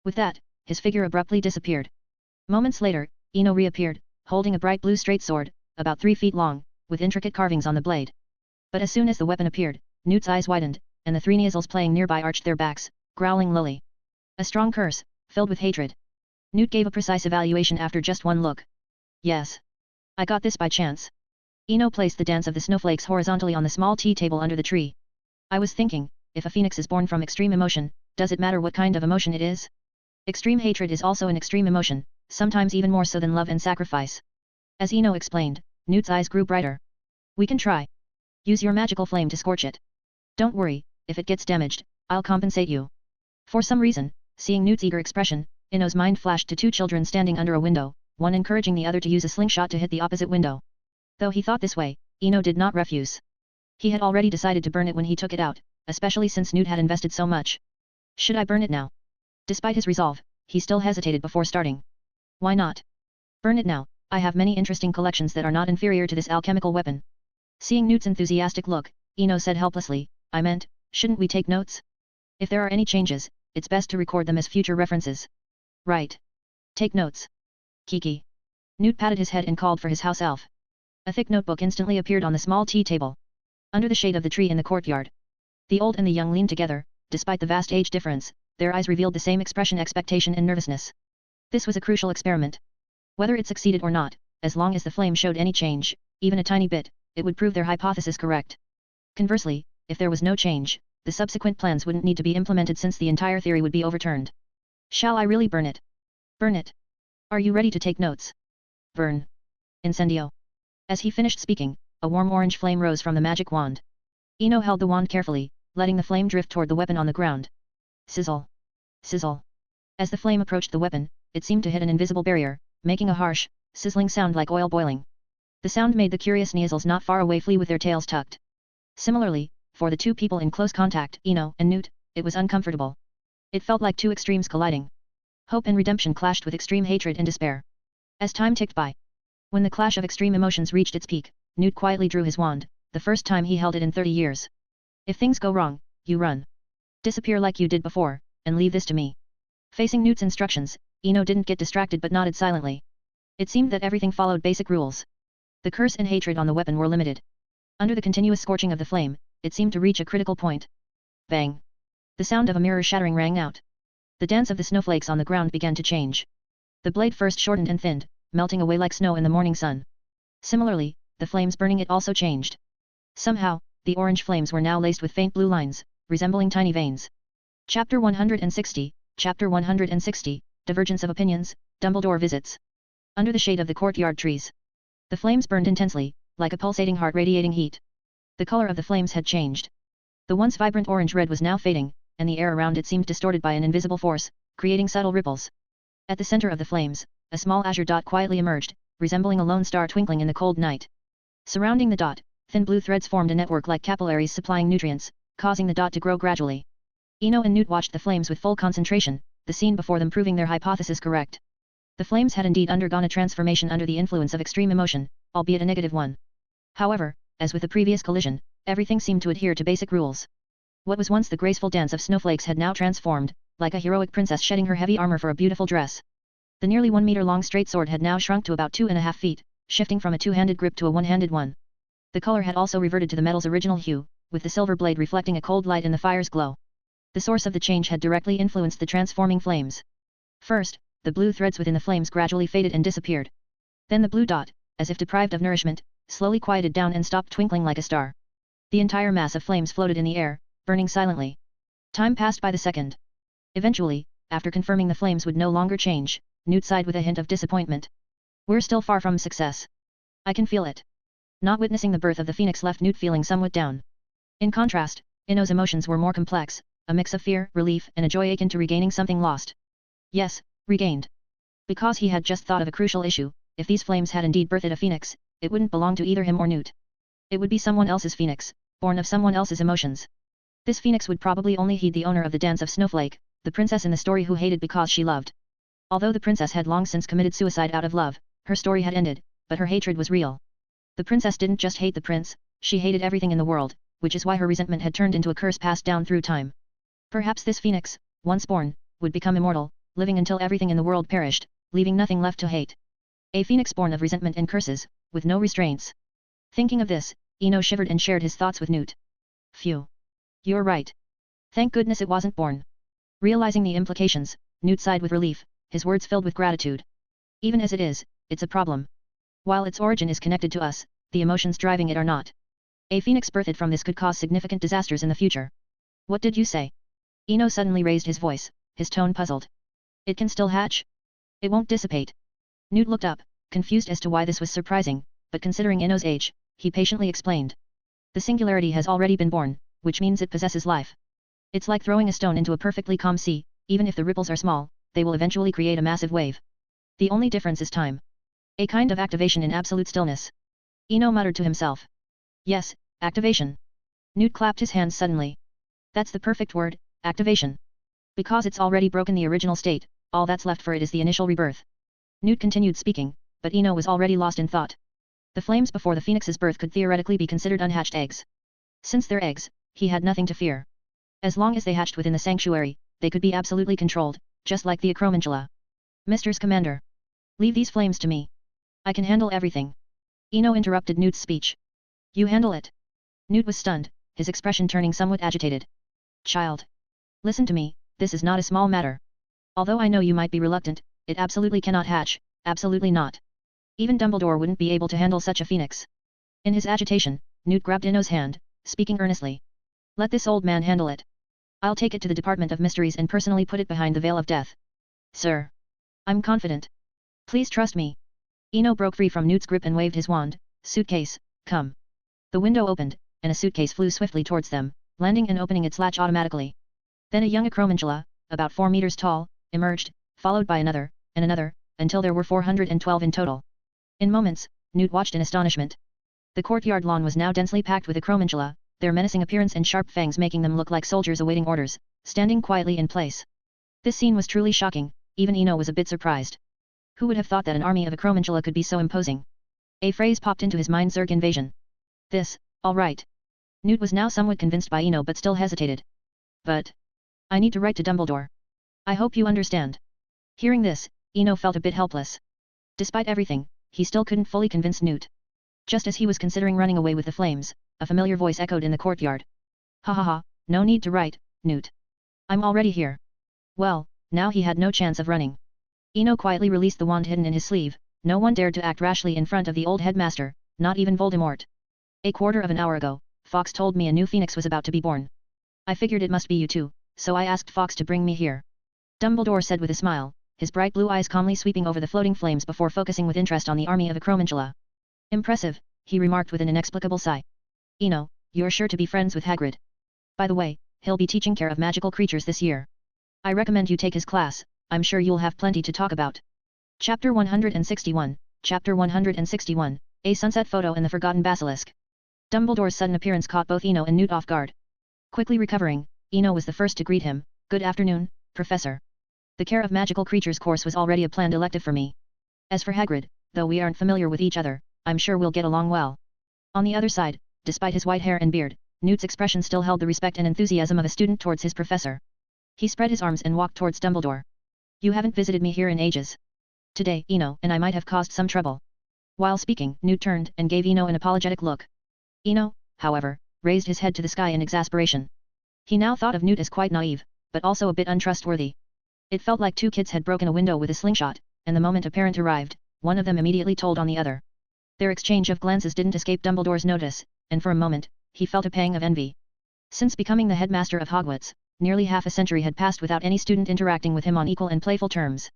A: With that, his figure abruptly disappeared. Moments later, Eno reappeared, holding a bright blue straight sword, about 3 feet long, with intricate carvings on the blade. But as soon as the weapon appeared, Newt's eyes widened, and the 3 Neasels playing nearby arched their backs, growling lowly. A strong curse, filled with hatred. Newt gave a precise evaluation after just one look. Yes. I got this by chance. Eno placed the dance of the snowflakes horizontally on the small tea table under the tree. I was thinking, if a phoenix is born from extreme emotion, does it matter what kind of emotion it is? Extreme hatred is also an extreme emotion, sometimes even more so than love and sacrifice. As Eno explained, Newt's eyes grew brighter. We can try. Use your magical flame to scorch it. Don't worry, if it gets damaged, I'll compensate you. For some reason, seeing Newt's eager expression, Eno's mind flashed to 2 children standing under a window, one encouraging the other to use a slingshot to hit the opposite window. Though he thought this way, Eno did not refuse. He had already decided to burn it when he took it out, especially since Newt had invested so much. Should I burn it now? Despite his resolve, he still hesitated before starting. Why not? Burn it now, I have many interesting collections that are not inferior to this alchemical weapon. Seeing Newt's enthusiastic look, Eno said helplessly, I meant, shouldn't we take notes? If there are any changes, it's best to record them as future references. Right. Take notes. Kiki. Newt patted his head and called for his house elf. A thick notebook instantly appeared on the small tea table. Under the shade of the tree in the courtyard. The old and the young leaned together, despite the vast age difference, their eyes revealed the same expression, expectation and nervousness. This was a crucial experiment. Whether it succeeded or not, as long as the flame showed any change, even a tiny bit, it would prove their hypothesis correct. Conversely, if there was no change, the subsequent plans wouldn't need to be implemented since the entire theory would be overturned. Shall I really burn it? Burn it. Are you ready to take notes? Burn. Incendio. As he finished speaking, a warm orange flame rose from the magic wand. Eno held the wand carefully, letting the flame drift toward the weapon on the ground. Sizzle. Sizzle. As the flame approached the weapon, it seemed to hit an invisible barrier, making a harsh, sizzling sound like oil boiling. The sound made the curious Neasels not far away flee with their tails tucked. Similarly, for the 2 people in close contact, Eno and Newt, it was uncomfortable. It felt like 2 extremes colliding. Hope and redemption clashed with extreme hatred and despair. As time ticked by. When the clash of extreme emotions reached its peak, Newt quietly drew his wand, the first time he held it in 30 years. If things go wrong, you run. Disappear like you did before, and leave this to me. Facing Newt's instructions, Eno didn't get distracted but nodded silently. It seemed that everything followed basic rules. The curse and hatred on the weapon were limited. Under the continuous scorching of the flame, it seemed to reach a critical point. Bang! The sound of a mirror shattering rang out. The dance of the snowflakes on the ground began to change. The blade first shortened and thinned, melting away like snow in the morning sun. Similarly, the flames burning it also changed. Somehow, the orange flames were now laced with faint blue lines, resembling tiny veins. Chapter 160, Chapter 160, Divergence of Opinions, Dumbledore Visits. Under the shade of the courtyard trees. The flames burned intensely, like a pulsating heart radiating heat. The color of the flames had changed. The once vibrant orange-red was now fading, and the air around it seemed distorted by an invisible force, creating subtle ripples. At the center of the flames, a small azure dot quietly emerged, resembling a lone star twinkling in the cold night. Surrounding the dot, Thin blue threads formed a network like capillaries supplying nutrients, causing the dot to grow gradually. Eno and Newt watched the flames with full concentration, the scene before them proving their hypothesis correct. The flames had indeed undergone a transformation under the influence of extreme emotion, albeit a negative one. However, as with the previous collision, everything seemed to adhere to basic rules. What was once the graceful dance of snowflakes had now transformed, like a heroic princess shedding her heavy armor for a beautiful dress. The nearly 1 meter long straight sword had now shrunk to about 2.5 feet, shifting from a two-handed grip to a one-handed one. The color had also reverted to the metal's original hue, with the silver blade reflecting a cold light in the fire's glow. The source of the change had directly influenced the transforming flames. First, the blue threads within the flames gradually faded and disappeared. Then the blue dot, as if deprived of nourishment, slowly quieted down and stopped twinkling like a star. The entire mass of flames floated in the air, burning silently. Time passed by the second. Eventually, after confirming the flames would no longer change, Newt sighed with a hint of disappointment. We're still far from success. I can feel it. Not witnessing the birth of the phoenix left Newt feeling somewhat down. In contrast, Eno's emotions were more complex, a mix of fear, relief, and a joy akin to regaining something lost. Yes, regained. Because he had just thought of a crucial issue, if these flames had indeed birthed a phoenix, it wouldn't belong to either him or Newt. It would be someone else's phoenix, born of someone else's emotions. This phoenix would probably only heed the owner of the dance of Snowflake, the princess in the story who hated because she loved. Although the princess had long since committed suicide out of love, her story had ended, but her hatred was real. The princess didn't just hate the prince, she hated everything in the world, which is why her resentment had turned into a curse passed down through time. Perhaps this phoenix, once born, would become immortal, living until everything in the world perished, leaving nothing left to hate. A phoenix born of resentment and curses, with no restraints. Thinking of this, Eno shivered and shared his thoughts with Newt. Phew. You're right. Thank goodness it wasn't born. Realizing the implications, Newt sighed with relief, his words filled with gratitude. Even as it is, it's a problem. While its origin is connected to us, the emotions driving it are not. A phoenix birthed from this could cause significant disasters in the future. What did you say? Eno suddenly raised his voice, his tone puzzled. It can still hatch? It won't dissipate. Newt looked up, confused as to why this was surprising, but considering Eno's age, he patiently explained. The singularity has already been born, which means it possesses life. It's like throwing a stone into a perfectly calm sea, even if the ripples are small, they will eventually create a massive wave. The only difference is time. A kind of activation in absolute stillness. Eno muttered to himself. Yes, activation. Newt clapped his hands suddenly. That's the perfect word, activation. Because it's already broken the original state, all that's left for it is the initial rebirth. Newt continued speaking, but Eno was already lost in thought. The flames before the phoenix's birth could theoretically be considered unhatched eggs. Since they're eggs, he had nothing to fear. As long as they hatched within the sanctuary, they could be absolutely controlled, just like the Acromantula. Mr. Commander. Leave these flames to me. I can handle everything. Eno interrupted Newt's speech. You handle it. Newt was stunned, his expression turning somewhat agitated. Child. Listen to me, this is not a small matter. Although I know you might be reluctant, it absolutely cannot hatch, absolutely not. Even Dumbledore wouldn't be able to handle such a phoenix. In his agitation, Newt grabbed Eno's hand, speaking earnestly. Let this old man handle it. I'll take it to the Department of Mysteries and personally put it behind the veil of death. Sir. I'm confident. Please trust me. Eno broke free from Newt's grip and waved his wand. Suitcase, come. The window opened, and a suitcase flew swiftly towards them, landing and opening its latch automatically. Then a young Acromantula, about 4 meters tall, emerged, followed by another, and another, until there were 412 in total. In moments, Newt watched in astonishment. The courtyard lawn was now densely packed with Acromantula, their menacing appearance and sharp fangs making them look like soldiers awaiting orders, standing quietly in place. This scene was truly shocking, even Eno was a bit surprised. Who would have thought that an army of Acromantula could be so imposing? A phrase popped into his mind: Zerg invasion. This, all right. Newt was now somewhat convinced by Eno but still hesitated. But I need to write to Dumbledore. I hope you understand. Hearing this, Eno felt a bit helpless. Despite everything, he still couldn't fully convince Newt. Just as he was considering running away with the flames, a familiar voice echoed in the courtyard. Ha ha ha, no need to write, Newt. I'm already here. Well, now he had no chance of running. Eno quietly released the wand hidden in his sleeve. No one dared to act rashly in front of the old headmaster, not even Voldemort. A quarter of an hour ago, Fox told me a new phoenix was about to be born. I figured it must be you too, so I asked Fox to bring me here. Dumbledore said with a smile, his bright blue eyes calmly sweeping over the floating flames before focusing with interest on the army of Acromantula. Impressive, he remarked with an inexplicable sigh. Eno, you're sure to be friends with Hagrid. By the way, he'll be teaching care of magical creatures this year. I recommend you take his class, I'm sure you'll have plenty to talk about. Chapter 161, Chapter 161, A Sunset Photo and the Forgotten Basilisk. Dumbledore's sudden appearance caught both Eno and Newt off guard. Quickly recovering, Eno was the first to greet him. Good afternoon, Professor. The Care of Magical Creatures course was already a planned elective for me. As for Hagrid, though we aren't familiar with each other, I'm sure we'll get along well. On the other side, despite his white hair and beard, Newt's expression still held the respect and enthusiasm of a student towards his professor. He spread his arms and walked towards Dumbledore. You haven't visited me here in ages. Today, Eno and I might have caused some trouble. While speaking, Newt turned and gave Eno an apologetic look. Eno, however, raised his head to the sky in exasperation. He now thought of Newt as quite naive, but also a bit untrustworthy. It felt like two kids had broken a window with a slingshot, and the moment a parent arrived, one of them immediately told on the other. Their exchange of glances didn't escape Dumbledore's notice, and for a moment, he felt a pang of envy. Since becoming the headmaster of Hogwarts, nearly half a century had passed without any student interacting with him on equal and playful terms.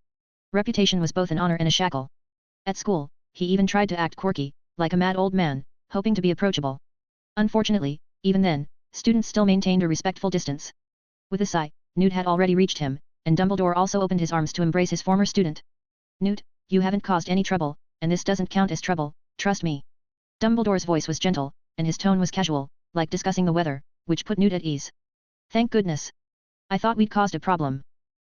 A: Reputation was both an honor and a shackle. At school, he even tried to act quirky, like a mad old man, hoping to be approachable. Unfortunately, even then, students still maintained a respectful distance. With a sigh, Newt had already reached him, and Dumbledore also opened his arms to embrace his former student. Newt, you haven't caused any trouble, and this doesn't count as trouble, trust me. Dumbledore's voice was gentle, and his tone was casual, like discussing the weather, which put Newt at ease. Thank goodness. I thought we'd caused a problem.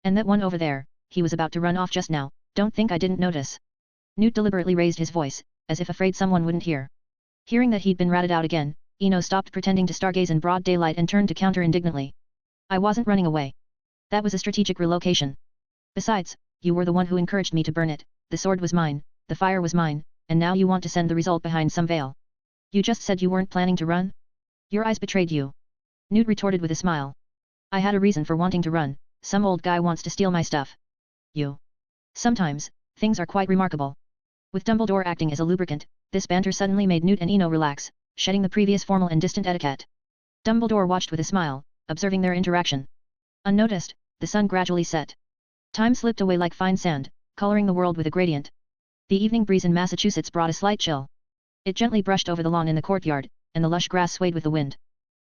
A: And that one over there, he was about to run off just now, don't think I didn't notice. Newt deliberately raised his voice, as if afraid someone wouldn't hear. Hearing that he'd been ratted out again, Eno stopped pretending to stargaze in broad daylight and turned to counter indignantly. I wasn't running away. That was a strategic relocation. Besides, you were the one who encouraged me to burn it, the sword was mine, the fire was mine, and now you want to send the result behind some veil. You just said you weren't planning to run? Your eyes betrayed you. Newt retorted with a smile. I had a reason for wanting to run, some old guy wants to steal my stuff. You. Sometimes, things are quite remarkable. With Dumbledore acting as a lubricant, this banter suddenly made Newt and Eno relax, shedding the previous formal and distant etiquette. Dumbledore watched with a smile, observing their interaction. Unnoticed, the sun gradually set. Time slipped away like fine sand, coloring the world with a gradient. The evening breeze in Massachusetts brought a slight chill. It gently brushed over the lawn in the courtyard, and the lush grass swayed with the wind.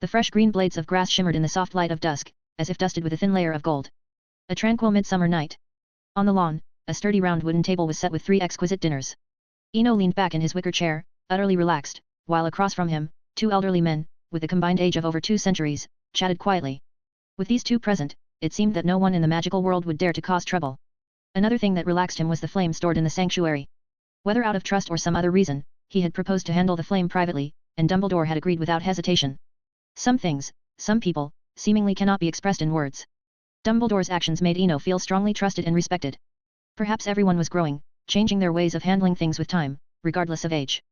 A: The fresh green blades of grass shimmered in the soft light of dusk, as if dusted with a thin layer of gold. A tranquil midsummer night. On the lawn, a sturdy round wooden table was set with 3 exquisite dinners. Eno leaned back in his wicker chair, utterly relaxed, while across from him, 2 elderly men, with a combined age of over 2 centuries, chatted quietly. With these two present, it seemed that no one in the magical world would dare to cause trouble. Another thing that relaxed him was the flame stored in the sanctuary. Whether out of trust or some other reason, he had proposed to handle the flame privately, and Dumbledore had agreed without hesitation. Some things, some people, seemingly cannot be expressed in words. Dumbledore's actions made Eno feel strongly trusted and respected. Perhaps everyone was growing, changing their ways of handling things with time, regardless of age.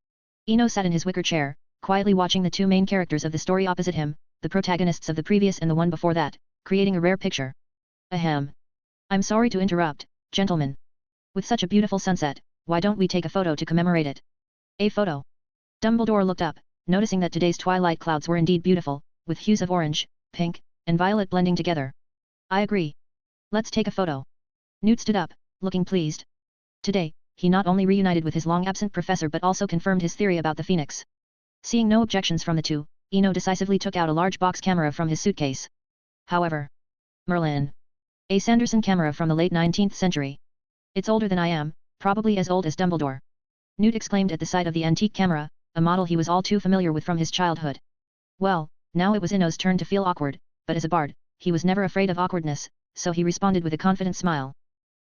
A: Eno sat in his wicker chair, quietly watching the 2 main characters of the story opposite him, the protagonists of the previous and the one before that, creating a rare picture. Ahem. I'm sorry to interrupt, gentlemen. With such a beautiful sunset, why don't we take a photo to commemorate it? A photo. Dumbledore looked up, noticing that today's twilight clouds were indeed beautiful, with hues of orange, pink, and violet blending together. I agree. Let's take a photo. Newt stood up, looking pleased. Today, he not only reunited with his long-absent professor but also confirmed his theory about the phoenix. Seeing no objections from the two, Eno decisively took out a large box camera from his suitcase. However, Merlin. A Sanderson camera from the late 19th century. It's older than I am, probably as old as Dumbledore. Newt exclaimed at the sight of the antique camera, a model he was all too familiar with from his childhood. Well, now it was Eno's turn to feel awkward, but as a bard, he was never afraid of awkwardness, so he responded with a confident smile.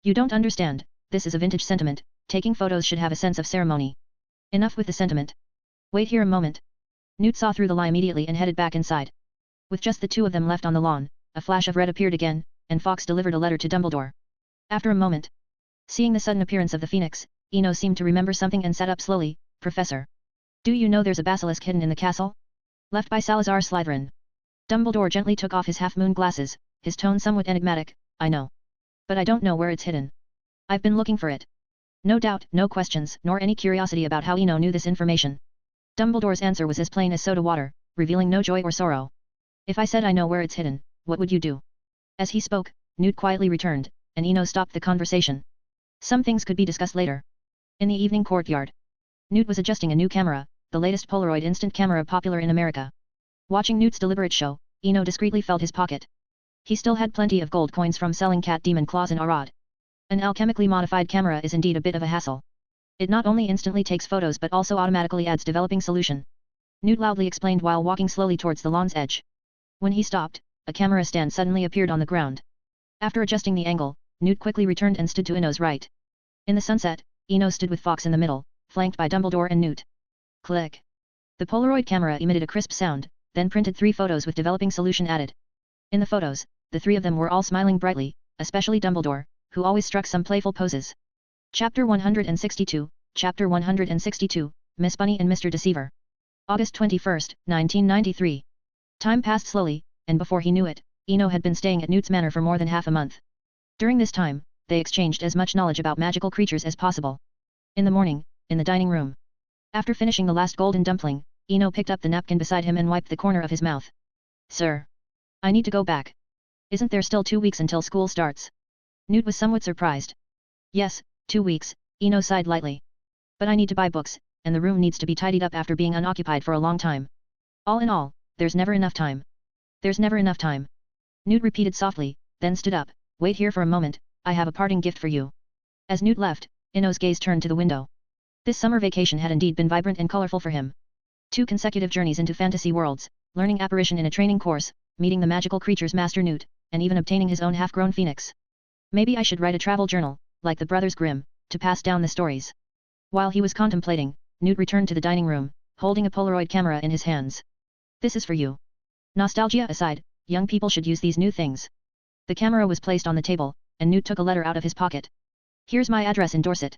A: You don't understand, this is a vintage sentiment, taking photos should have a sense of ceremony. Enough with the sentiment. Wait here a moment. Newt saw through the lie immediately and headed back inside. With just the 2 of them left on the lawn, a flash of red appeared again, and Fawkes delivered a letter to Dumbledore. After a moment, seeing the sudden appearance of the phoenix, Eno seemed to remember something and sat up slowly. Professor. Do you know there's a basilisk hidden in the castle? Left by Salazar Slytherin. Dumbledore gently took off his half-moon glasses, his tone somewhat enigmatic. I know. But I don't know where it's hidden. I've been looking for it. No doubt, no questions, nor any curiosity about how Eno knew this information. Dumbledore's answer was as plain as soda water, revealing no joy or sorrow. If I said I know where it's hidden, what would you do? As he spoke, Newt quietly returned, and Eno stopped the conversation. Some things could be discussed later. In the evening courtyard, Newt was adjusting a new camera, the latest Polaroid instant camera popular in America. Watching Newt's deliberate show, Eno discreetly felt his pocket. He still had plenty of gold coins from selling cat demon claws in Arad. An alchemically modified camera is indeed a bit of a hassle. It not only instantly takes photos but also automatically adds developing solution. Newt loudly explained while walking slowly towards the lawn's edge. When he stopped, a camera stand suddenly appeared on the ground. After adjusting the angle, Newt quickly returned and stood to Eno's right. In the sunset, Eno stood with Fawkes in the middle, flanked by Dumbledore and Newt. Click. The Polaroid camera emitted a crisp sound, then printed 3 photos with developing solution added. In the photos, the 3 of them were all smiling brightly, especially Dumbledore, who always struck some playful poses. Chapter 162, Chapter 162, Miss Bunny and Mr. Deceiver. August 21, 1993. Time passed slowly, and before he knew it, Eno had been staying at Newt's Manor for more than half a month. During this time, they exchanged as much knowledge about magical creatures as possible. In the morning, in the dining room. After finishing the last golden dumpling, Eno picked up the napkin beside him and wiped the corner of his mouth. Sir. I need to go back. Isn't there still 2 weeks until school starts? Newt was somewhat surprised. Yes, 2 weeks, Eno sighed lightly. But I need to buy books, and the room needs to be tidied up after being unoccupied for a long time. All in all, there's never enough time. There's never enough time. Newt repeated softly, then stood up. Wait here for a moment, I have a parting gift for you. As Newt left, Eno's gaze turned to the window. This summer vacation had indeed been vibrant and colorful for him. 2 consecutive journeys into fantasy worlds, learning apparition in a training course, meeting the magical creature's master Newt, and even obtaining his own half-grown phoenix. Maybe I should write a travel journal, like the brothers Grimm, to pass down the stories. While he was contemplating, Newt returned to the dining room, holding a Polaroid camera in his hands. This is for you. Nostalgia aside, young people should use these new things. The camera was placed on the table, and Newt took a letter out of his pocket. Here's my address in Dorset.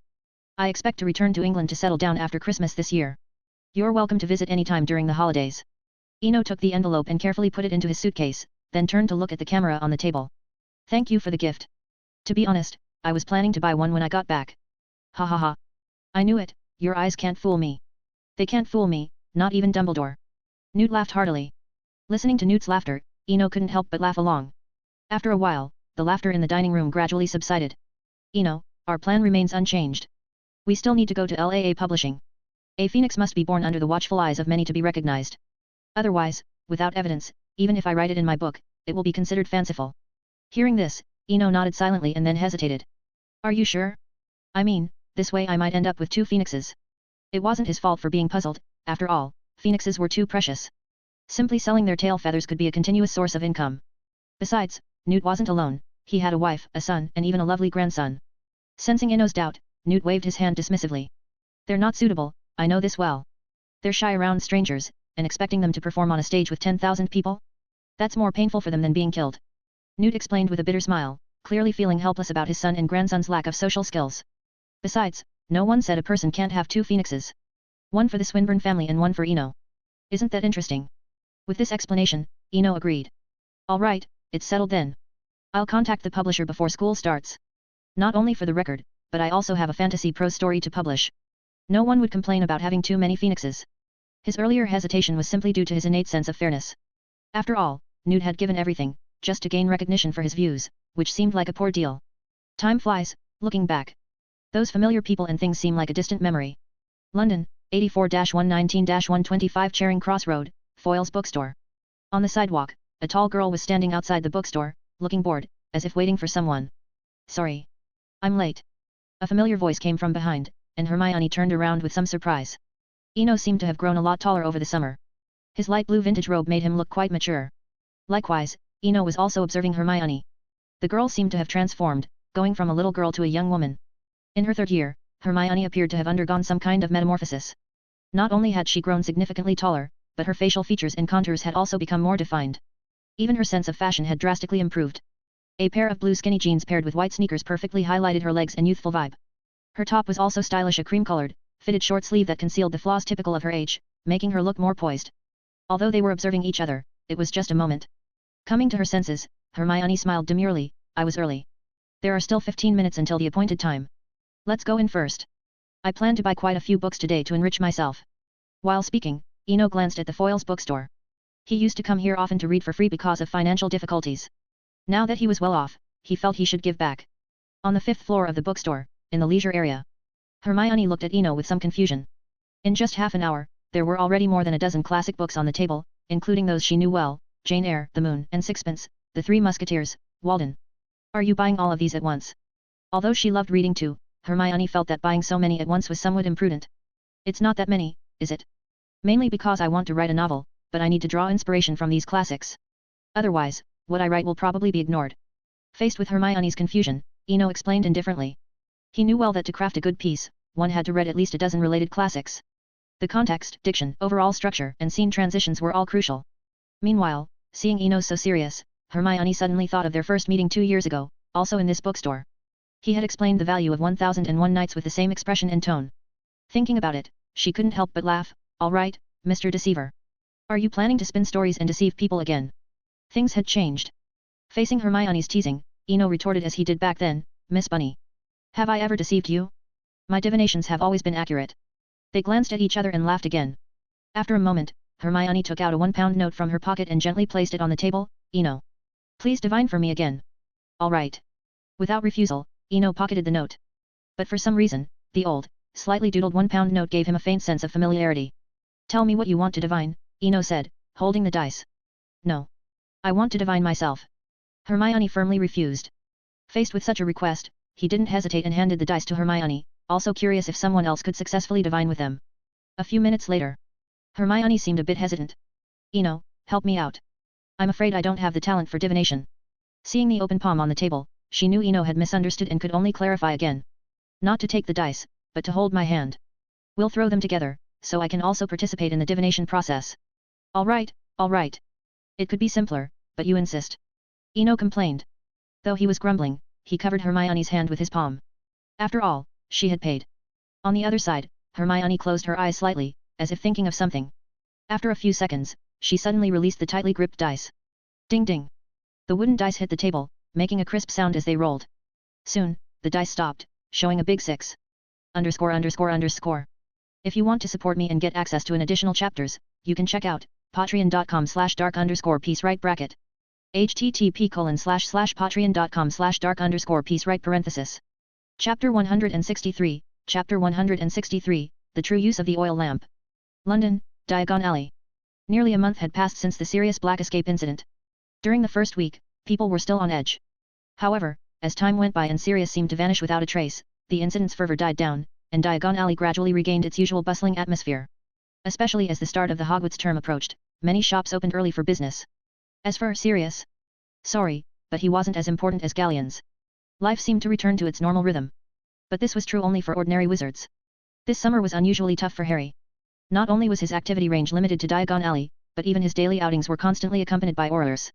A: I expect to return to England to settle down after Christmas this year. You're welcome to visit any time during the holidays. Eno took the envelope and carefully put it into his suitcase, then turned to look at the camera on the table. Thank you for the gift. To be honest, I was planning to buy one when I got back. Ha ha ha. I knew it, your eyes can't fool me. They can't fool me, not even Dumbledore. Newt laughed heartily. Listening to Newt's laughter, Eno couldn't help but laugh along. After a while, the laughter in the dining room gradually subsided. Eno, our plan remains unchanged. We still need to go to LAA Publishing. A phoenix must be born under the watchful eyes of many to be recognized. Otherwise, without evidence, even if I write it in my book, it will be considered fanciful. Hearing this, Eno nodded silently and then hesitated. Are you sure? I mean, this way I might end up with 2 phoenixes. It wasn't his fault for being puzzled, after all, phoenixes were too precious. Simply selling their tail feathers could be a continuous source of income. Besides, Newt wasn't alone, he had a wife, a son, and even a lovely grandson. Sensing Eno's doubt, Newt waved his hand dismissively. They're not suitable, I know this well. They're shy around strangers, and expecting them to perform on a stage with 10,000 people? That's more painful for them than being killed. Newt explained with a bitter smile, clearly feeling helpless about his son and grandson's lack of social skills. Besides, no one said a person can't have 2 phoenixes. One for the Swinburne family and one for Eno. Isn't that interesting? With this explanation, Eno agreed. All right, it's settled then. I'll contact the publisher before school starts. Not only for the record, but I also have a fantasy prose story to publish. No one would complain about having too many phoenixes. His earlier hesitation was simply due to his innate sense of fairness. After all, Newt had given everything, just to gain recognition for his views, which seemed like a poor deal. Time flies, looking back. Those familiar people and things seem like a distant memory. London, 84-119-125 Charing Cross Road, Foyle's bookstore. On the sidewalk, a tall girl was standing outside the bookstore, looking bored, as if waiting for someone. Sorry. I'm late. A familiar voice came from behind, and Hermione turned around with some surprise. Eno seemed to have grown a lot taller over the summer. His light blue vintage robe made him look quite mature. Likewise, Eno was also observing Hermione. The girl seemed to have transformed, going from a little girl to a young woman. In her 3rd year, Hermione appeared to have undergone some kind of metamorphosis. Not only had she grown significantly taller, but her facial features and contours had also become more defined. Even her sense of fashion had drastically improved. A pair of blue skinny jeans paired with white sneakers perfectly highlighted her legs and youthful vibe. Her top was also stylish, a cream-colored, fitted short sleeve that concealed the flaws typical of her age, making her look more poised. Although they were observing each other, it was just a moment. Coming to her senses, Hermione smiled demurely. I was early. There are still 15 minutes until the appointed time. Let's go in first. I plan to buy quite a few books today to enrich myself. While speaking, Eno glanced at the Foyles bookstore. He used to come here often to read for free because of financial difficulties. Now that he was well off, he felt he should give back. On the 5th floor of the bookstore, in the leisure area. Hermione looked at Eno with some confusion. In just half an hour, there were already more than a dozen classic books on the table, including those she knew well, Jane Eyre, The Moon and Sixpence, The Three Musketeers, Walden. Are you buying all of these at once? Although she loved reading too, Hermione felt that buying so many at once was somewhat imprudent. It's not that many, is it? Mainly because I want to write a novel, but I need to draw inspiration from these classics. Otherwise, what I write will probably be ignored. Faced with Hermione's confusion, Eno explained indifferently. He knew well that to craft a good piece, one had to read at least a dozen related classics. The context, diction, overall structure, and scene transitions were all crucial. Meanwhile, seeing Eno so serious, Hermione suddenly thought of their first meeting 2 years ago, also in this bookstore. He had explained the value of 1001 Nights with the same expression and tone. Thinking about it, she couldn't help but laugh. All right, Mr. Deceiver. Are you planning to spin stories and deceive people again? Things had changed. Facing Hermione's teasing, Eno retorted as he did back then, Miss Bunny. Have I ever deceived you? My divinations have always been accurate. They glanced at each other and laughed again. After a moment, Hermione took out a 1-pound note from her pocket and gently placed it on the table. Eno. Please divine for me again. All right. Without refusal, Eno pocketed the note. But for some reason, the old, slightly doodled 1-pound note gave him a faint sense of familiarity. Tell me what you want to divine, Eno said, holding the dice. No. I want to divine myself. Hermione firmly refused. Faced with such a request, he didn't hesitate and handed the dice to Hermione, also curious if someone else could successfully divine with them. A few minutes later, Hermione seemed a bit hesitant. Eno, help me out. I'm afraid I don't have the talent for divination. Seeing the open palm on the table, she knew Eno had misunderstood and could only clarify again. Not to take the dice, but to hold my hand. We'll throw them together, so I can also participate in the divination process. All right, all right. It could be simpler, but you insist. Eno complained. Though he was grumbling, he covered Hermione's hand with his palm. After all, she had paid. On the other side, Hermione closed her eyes slightly, as if thinking of something. After a few seconds, she suddenly released the tightly gripped dice. Ding ding. The wooden dice hit the table, making a crisp sound as they rolled. Soon, the dice stopped, showing a big 6. _____. If you want to support me and get access to an additional chapters, you can check out patreon.com/dark_piece right bracket. http://patreon.com/dark_piece right parenthesis. Chapter 163, Chapter 163, The True Use of the Oil Lamp. London, Diagon Alley. Nearly a month had passed since the serious Black Escape incident. During the first week, people were still on edge. However, as time went by and Sirius seemed to vanish without a trace, the incident's fervor died down, and Diagon Alley gradually regained its usual bustling atmosphere. Especially as the start of the Hogwarts term approached, many shops opened early for business. As for Sirius, sorry, but he wasn't as important as Galleons. Life seemed to return to its normal rhythm. But this was true only for ordinary wizards. This summer was unusually tough for Harry. Not only was his activity range limited to Diagon Alley, but even his daily outings were constantly accompanied by Aurors.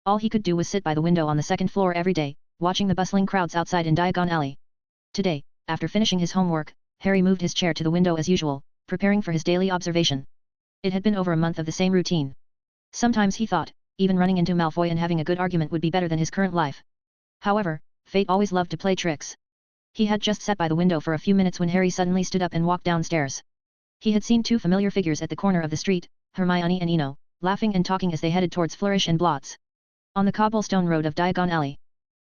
A: All he could do was sit by the window on the second floor every day, watching the bustling crowds outside in Diagon Alley. Today, after finishing his homework, Harry moved his chair to the window as usual, preparing for his daily observation. It had been over a month of the same routine. Sometimes he thought, even running into Malfoy and having a good argument would be better than his current life. However, fate always loved to play tricks. He had just sat by the window for a few minutes when Harry suddenly stood up and walked downstairs. He had seen 2 familiar figures at the corner of the street, Hermione and Eno, laughing and talking as they headed towards Flourish and Blots. On the cobblestone road of Diagon Alley,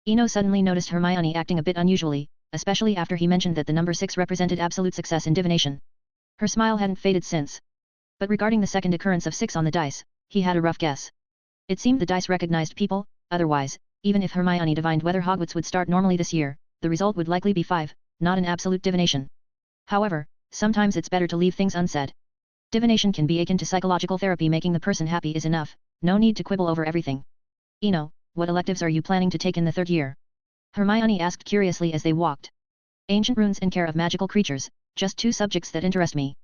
A: Eno suddenly noticed Hermione acting a bit unusually, especially after he mentioned that the number 6 represented absolute success in divination. Her smile hadn't faded since. But regarding the second occurrence of 6 on the dice, he had a rough guess. It seemed the dice recognized people. Otherwise, even if Hermione divined whether Hogwarts would start normally this year, the result would likely be 5, not an absolute divination. However, sometimes it's better to leave things unsaid. Divination can be akin to psychological therapy. Making the person happy is enough, no need to quibble over everything. Eno, what electives are you planning to take in the 3rd year? Hermione asked curiously as they walked. Ancient runes and care of magical creatures, just 2 subjects that interest me.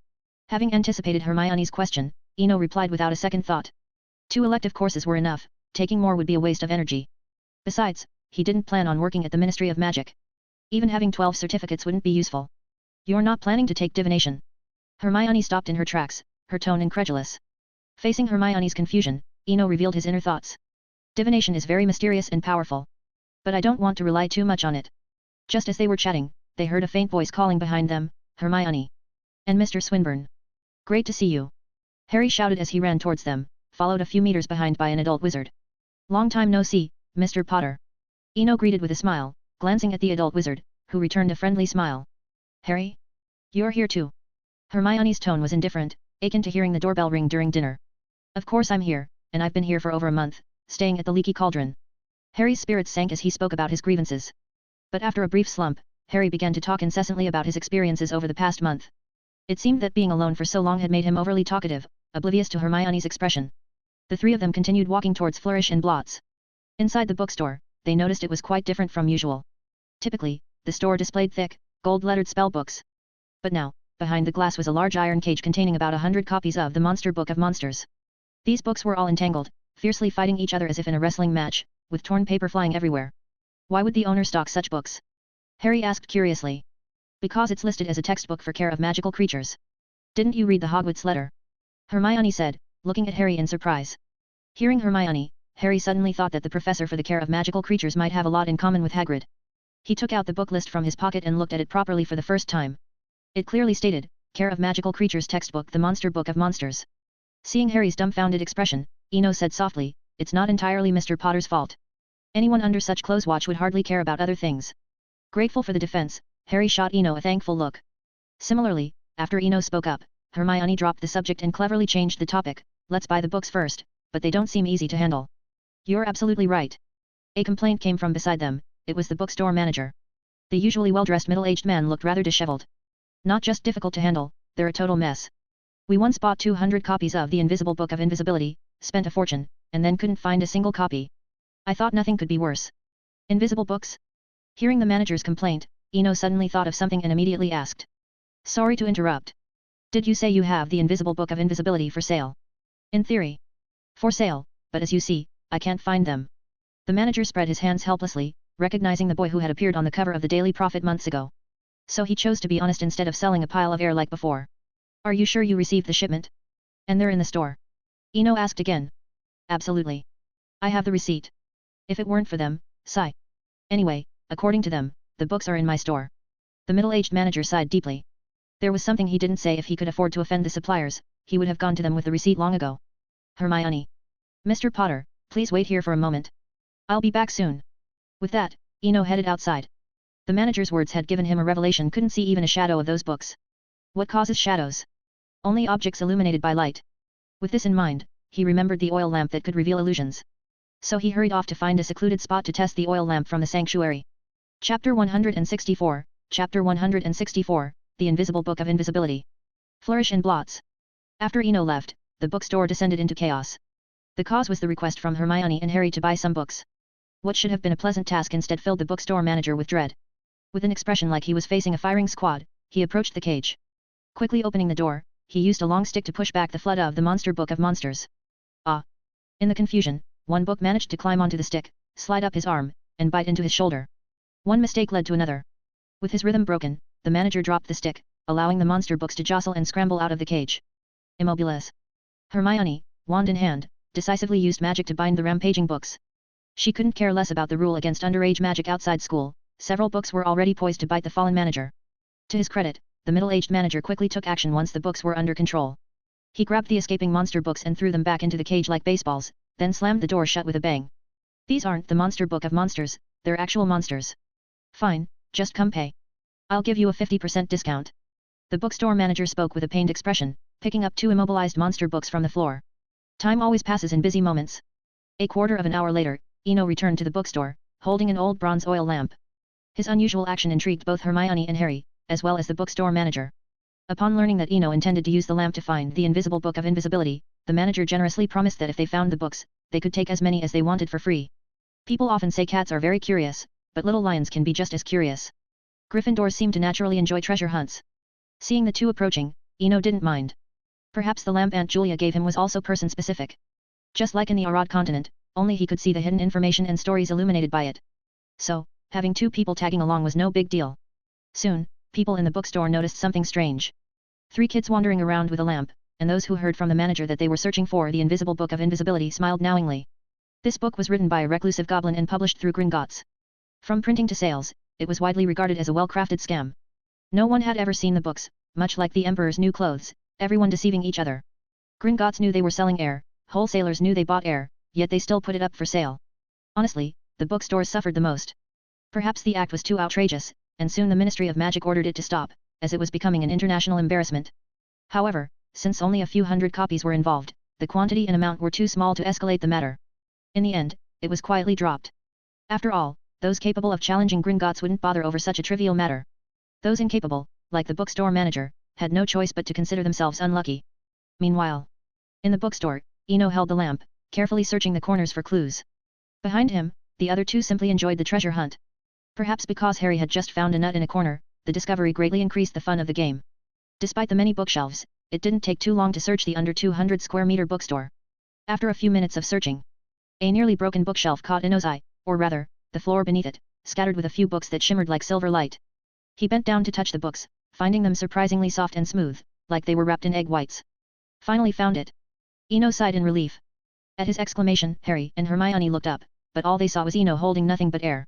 A: Having anticipated Hermione's question, Eno replied without a second thought. 2 elective courses were enough, taking more would be a waste of energy. Besides, he didn't plan on working at the Ministry of Magic. Even having 12 certificates wouldn't be useful. You're not planning to take divination? Hermione stopped in her tracks, her tone incredulous. Facing Hermione's confusion, Eno revealed his inner thoughts. Divination is very mysterious and powerful. But I don't want to rely too much on it. Just as they were chatting, they heard a faint voice calling behind them, Hermione. And Mr. Swinburne. Great to see you. Harry shouted as he ran towards them, followed a few meters behind by an adult wizard. Long time no see, Mr. Potter. Eno greeted with a smile, glancing at the adult wizard, who returned a friendly smile. Harry? You're here too. Hermione's tone was indifferent, akin to hearing the doorbell ring during dinner. Of course I'm here, and I've been here for over a month, staying at the Leaky Cauldron. Harry's spirits sank as he spoke about his grievances. But after a brief slump, Harry began to talk incessantly about his experiences over the past month. It seemed that being alone for so long had made him overly talkative, oblivious to Hermione's expression. The three of them continued walking towards Flourish and Blots. Inside the bookstore, they noticed it was quite different from usual. Typically, the store displayed thick, gold-lettered spell books. But now, behind the glass was a large iron cage containing about 100 copies of the Monster Book of Monsters. These books were all entangled, fiercely fighting each other as if in a wrestling match, with torn paper flying everywhere. Why would the owner stock such books? Harry asked curiously. Because it's listed as a textbook for care of magical creatures. Didn't you read the Hogwarts letter? Hermione said, looking at Harry in surprise. Hearing Hermione, Harry suddenly thought that the professor for the care of magical creatures might have a lot in common with Hagrid. He took out the book list from his pocket and looked at it properly for the first time. It clearly stated, Care of Magical Creatures Textbook, The Monster Book of Monsters. Seeing Harry's dumbfounded expression, Eno said softly, it's not entirely Mr. Potter's fault. Anyone under such close watch would hardly care about other things. Grateful for the defense, Harry shot Eno a thankful look. Similarly, after Eno spoke up, Hermione dropped the subject and cleverly changed the topic, let's buy the books first, but they don't seem easy to handle. You're absolutely right. A complaint came from beside them, it was the bookstore manager. The usually well-dressed middle-aged man looked rather disheveled. Not just difficult to handle, they're a total mess. We once bought 200 copies of the Invisible Book of Invisibility, spent a fortune, and then couldn't find a single copy. I thought nothing could be worse. Invisible books? Hearing the manager's complaint, Eno suddenly thought of something and immediately asked. Sorry to interrupt. Did you say you have the Invisible Book of Invisibility for sale? In theory. For sale, but as you see, I can't find them. The manager spread his hands helplessly, recognizing the boy who had appeared on the cover of the Daily Prophet months ago. So he chose to be honest instead of selling a pile of air like before. Are you sure you received the shipment? And they're in the store? Eno asked again. Absolutely. I have the receipt. If it weren't for them, sigh. Anyway, according to them, the books are in my store. The middle-aged manager sighed deeply. There was something he didn't say. If he could afford to offend the suppliers, he would have gone to them with the receipt long ago. Hermione. Mr. Potter, please wait here for a moment. I'll be back soon. With that, Eno headed outside. The manager's words had given him a revelation. Couldn't see even a shadow of those books. What causes shadows? Only objects illuminated by light. With this in mind, he remembered the oil lamp that could reveal illusions. So he hurried off to find a secluded spot to test the oil lamp from the sanctuary. Chapter 164, Chapter 164, The Invisible Book of Invisibility. Flourish and Blots. After Eno left, the bookstore descended into chaos. The cause was the request from Hermione and Harry to buy some books. What should have been a pleasant task instead filled the bookstore manager with dread. With an expression like he was facing a firing squad, he approached the cage. Quickly opening the door, he used a long stick to push back the flood of the Monster Book of Monsters. Ah! In the confusion, one book managed to climb onto the stick, slide up his arm, and bite into his shoulder. One mistake led to another. With his rhythm broken, the manager dropped the stick, allowing the monster books to jostle and scramble out of the cage. Immobiles. Hermione, wand in hand, decisively used magic to bind the rampaging books. She couldn't care less about the rule against underage magic outside school. Several books were already poised to bite the fallen manager. To his credit, the middle-aged manager quickly took action once the books were under control. He grabbed the escaping monster books and threw them back into the cage like baseballs, then slammed the door shut with a bang. These aren't the Monster Book of Monsters, they're actual monsters. Fine, just come pay. I'll give you a 50% discount. The bookstore manager spoke with a pained expression, picking up two immobilized monster books from the floor. Time always passes in busy moments. A quarter of an hour later, Eno returned to the bookstore, holding an old bronze oil lamp. His unusual action intrigued both Hermione and Harry, as well as the bookstore manager. Upon learning that Eno intended to use the lamp to find the Invisible Book of Invisibility, the manager generously promised that if they found the books, they could take as many as they wanted for free. People often say cats are very curious, but little lions can be just as curious. Gryffindors seem to naturally enjoy treasure hunts. Seeing the two approaching, Eno didn't mind. Perhaps the lamp Aunt Julia gave him was also person-specific. Just like in the Arad continent, only he could see the hidden information and stories illuminated by it. So, having two people tagging along was no big deal. Soon, people in the bookstore noticed something strange. 3 kids wandering around with a lamp, and those who heard from the manager that they were searching for the Invisible Book of Invisibility smiled knowingly. This book was written by a reclusive goblin and published through Gringotts. From printing to sales, it was widely regarded as a well-crafted scam. No one had ever seen the books, much like the Emperor's new clothes, everyone deceiving each other. Gringotts knew they were selling air, wholesalers knew they bought air, yet they still put it up for sale. Honestly, the bookstores suffered the most. Perhaps the act was too outrageous, and soon the Ministry of Magic ordered it to stop, as it was becoming an international embarrassment. However, since only a few hundred copies were involved, the quantity and amount were too small to escalate the matter. In the end, it was quietly dropped. After all, those capable of challenging Gringotts wouldn't bother over such a trivial matter. Those incapable, like the bookstore manager, had no choice but to consider themselves unlucky. Meanwhile, in the bookstore, Eno held the lamp, carefully searching the corners for clues. Behind him, the other two simply enjoyed the treasure hunt. Perhaps because Harry had just found a nut in a corner, the discovery greatly increased the fun of the game. Despite the many bookshelves, it didn't take too long to search the under 200 square meter bookstore. After a few minutes of searching, a nearly broken bookshelf caught Eno's eye, or rather, the floor beneath it, scattered with a few books that shimmered like silver light. He bent down to touch the books, finding them surprisingly soft and smooth, like they were wrapped in egg whites. Finally found it. Eno sighed in relief. At his exclamation, Harry and Hermione looked up, but all they saw was Eno holding nothing but air.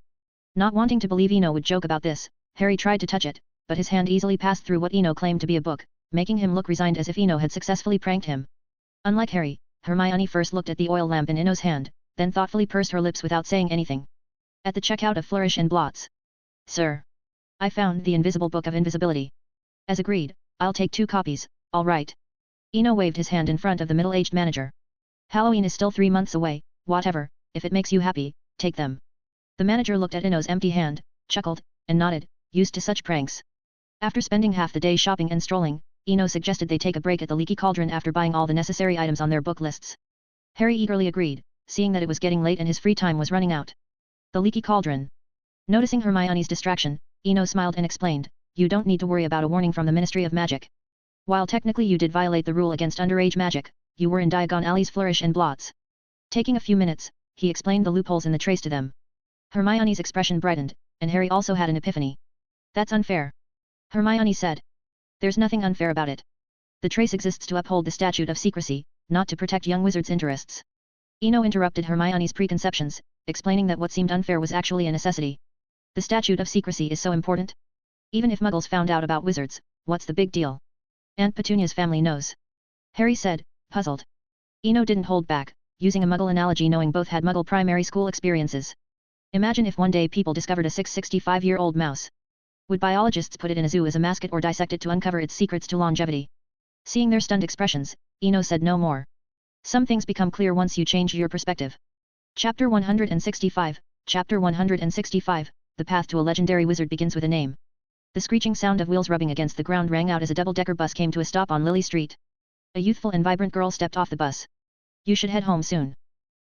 A: Not wanting to believe Eno would joke about this, Harry tried to touch it, but his hand easily passed through what Eno claimed to be a book, making him look resigned as if Eno had successfully pranked him. Unlike Harry, Hermione first looked at the oil lamp in Eno's hand, then thoughtfully pursed her lips without saying anything. At the checkout of Flourish and Blots. Sir. I found the Invisible Book of Invisibility. As agreed, I'll take 2 copies, all right. Eno waved his hand in front of the middle-aged manager. Halloween is still 3 months away, whatever, if it makes you happy, take them. The manager looked at Eno's empty hand, chuckled, and nodded, used to such pranks. After spending half the day shopping and strolling, Eno suggested they take a break at the Leaky Cauldron after buying all the necessary items on their book lists. Harry eagerly agreed, seeing that it was getting late and his free time was running out. The Leaky Cauldron. Noticing Hermione's distraction, Eno smiled and explained, you don't need to worry about a warning from the Ministry of Magic. While technically you did violate the rule against underage magic, you were in Diagon Alley's Flourish and Blots. Taking a few minutes, he explained the loopholes in the trace to them. Hermione's expression brightened, and Harry also had an epiphany. That's unfair. Hermione said. There's nothing unfair about it. The trace exists to uphold the statute of secrecy, not to protect young wizards' interests. Eno interrupted Hermione's preconceptions, explaining that what seemed unfair was actually a necessity. The statute of secrecy is so important. Even if Muggles found out about wizards, what's the big deal? Aunt Petunia's family knows. Harry said, puzzled. Eno didn't hold back, using a Muggle analogy knowing both had Muggle primary school experiences. Imagine if one day people discovered a 665-year-old mouse. Would biologists put it in a zoo as a mascot or dissect it to uncover its secrets to longevity? Seeing their stunned expressions, Eno said no more. Some things become clear once you change your perspective. Chapter 165, Chapter 165, The Path to a Legendary Wizard begins with a name. The screeching sound of wheels rubbing against the ground rang out as a double-decker bus came to a stop on Lily Street. A youthful and vibrant girl stepped off the bus. You should head home soon.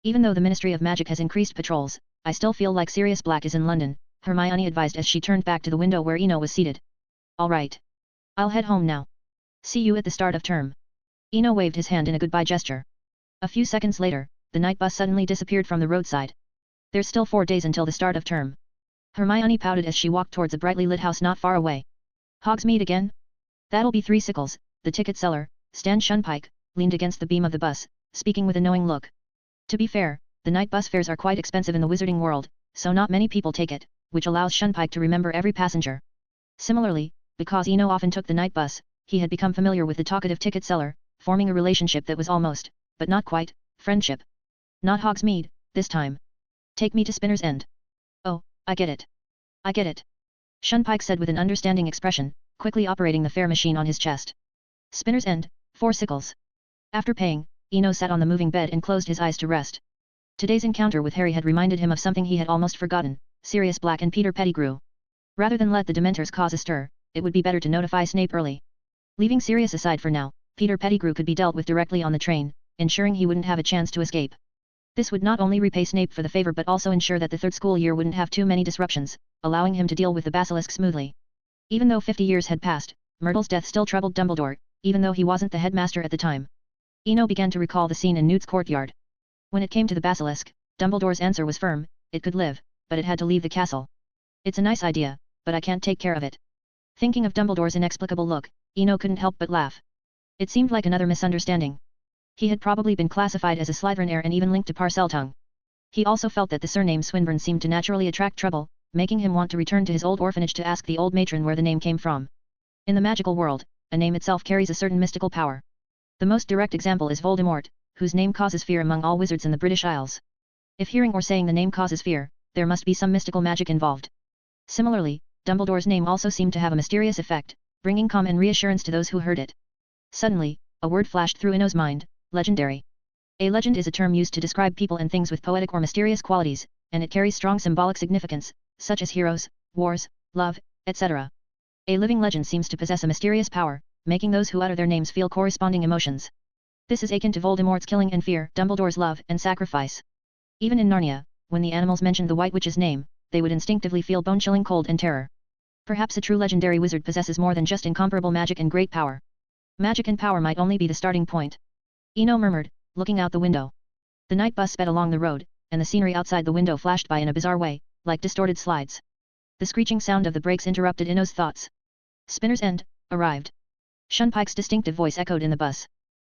A: Even though the Ministry of Magic has increased patrols, I still feel like Sirius Black is in London, Hermione advised as she turned back to the window where Eno was seated. All right. I'll head home now. See you at the start of term. Eno waved his hand in a goodbye gesture. A few seconds later, the night bus suddenly disappeared from the roadside. There's still 4 days until the start of term. Hermione pouted as she walked towards a brightly lit house not far away. Hogsmeade again? That'll be 3 Sickles, the ticket seller, Stan Shunpike, leaned against the beam of the bus, speaking with a knowing look. To be fair, the night bus fares are quite expensive in the wizarding world, so not many people take it, which allows Shunpike to remember every passenger. Similarly, because Eno often took the night bus, he had become familiar with the talkative ticket seller, forming a relationship that was almost, but not quite, friendship. Not Hogsmeade, this time. Take me to Spinner's End. Oh, I get it. I get it. Shunpike said with an understanding expression, quickly operating the fare machine on his chest. Spinner's End, 4 Sickles. After paying, Eno sat on the moving bed and closed his eyes to rest. Today's encounter with Harry had reminded him of something he had almost forgotten, Sirius Black and Peter Pettigrew. Rather than let the Dementors cause a stir, it would be better to notify Snape early. Leaving Sirius aside for now, Peter Pettigrew could be dealt with directly on the train, ensuring he wouldn't have a chance to escape. This would not only repay Snape for the favor but also ensure that the 3rd school year wouldn't have too many disruptions, allowing him to deal with the basilisk smoothly. Even though 50 years had passed, Myrtle's death still troubled Dumbledore, even though he wasn't the headmaster at the time. Eno began to recall the scene in Newt's courtyard. When it came to the basilisk, Dumbledore's answer was firm, it could live, but it had to leave the castle. It's a nice idea, but I can't take care of it. Thinking of Dumbledore's inexplicable look, Eno couldn't help but laugh. It seemed like another misunderstanding. He had probably been classified as a Slytherin heir and even linked to Parseltongue. He also felt that the surname Swinburne seemed to naturally attract trouble, making him want to return to his old orphanage to ask the old matron where the name came from. In the magical world, a name itself carries a certain mystical power. The most direct example is Voldemort, whose name causes fear among all wizards in the British Isles. If hearing or saying the name causes fear, there must be some mystical magic involved. Similarly, Dumbledore's name also seemed to have a mysterious effect, bringing calm and reassurance to those who heard it. Suddenly, a word flashed through Eno's mind, legendary. A legend is a term used to describe people and things with poetic or mysterious qualities, and it carries strong symbolic significance, such as heroes, wars, love, etc. A living legend seems to possess a mysterious power, making those who utter their names feel corresponding emotions. This is akin to Voldemort's killing and fear, Dumbledore's love and sacrifice. Even in Narnia, when the animals mentioned the White Witch's name, they would instinctively feel bone-chilling cold and terror. Perhaps a true legendary wizard possesses more than just incomparable magic and great power. Magic and power might only be the starting point. Eno murmured, looking out the window. The night bus sped along the road, and the scenery outside the window flashed by in a bizarre way, like distorted slides. The screeching sound of the brakes interrupted Eno's thoughts. Spinner's End, arrived. Shunpike's distinctive voice echoed in the bus.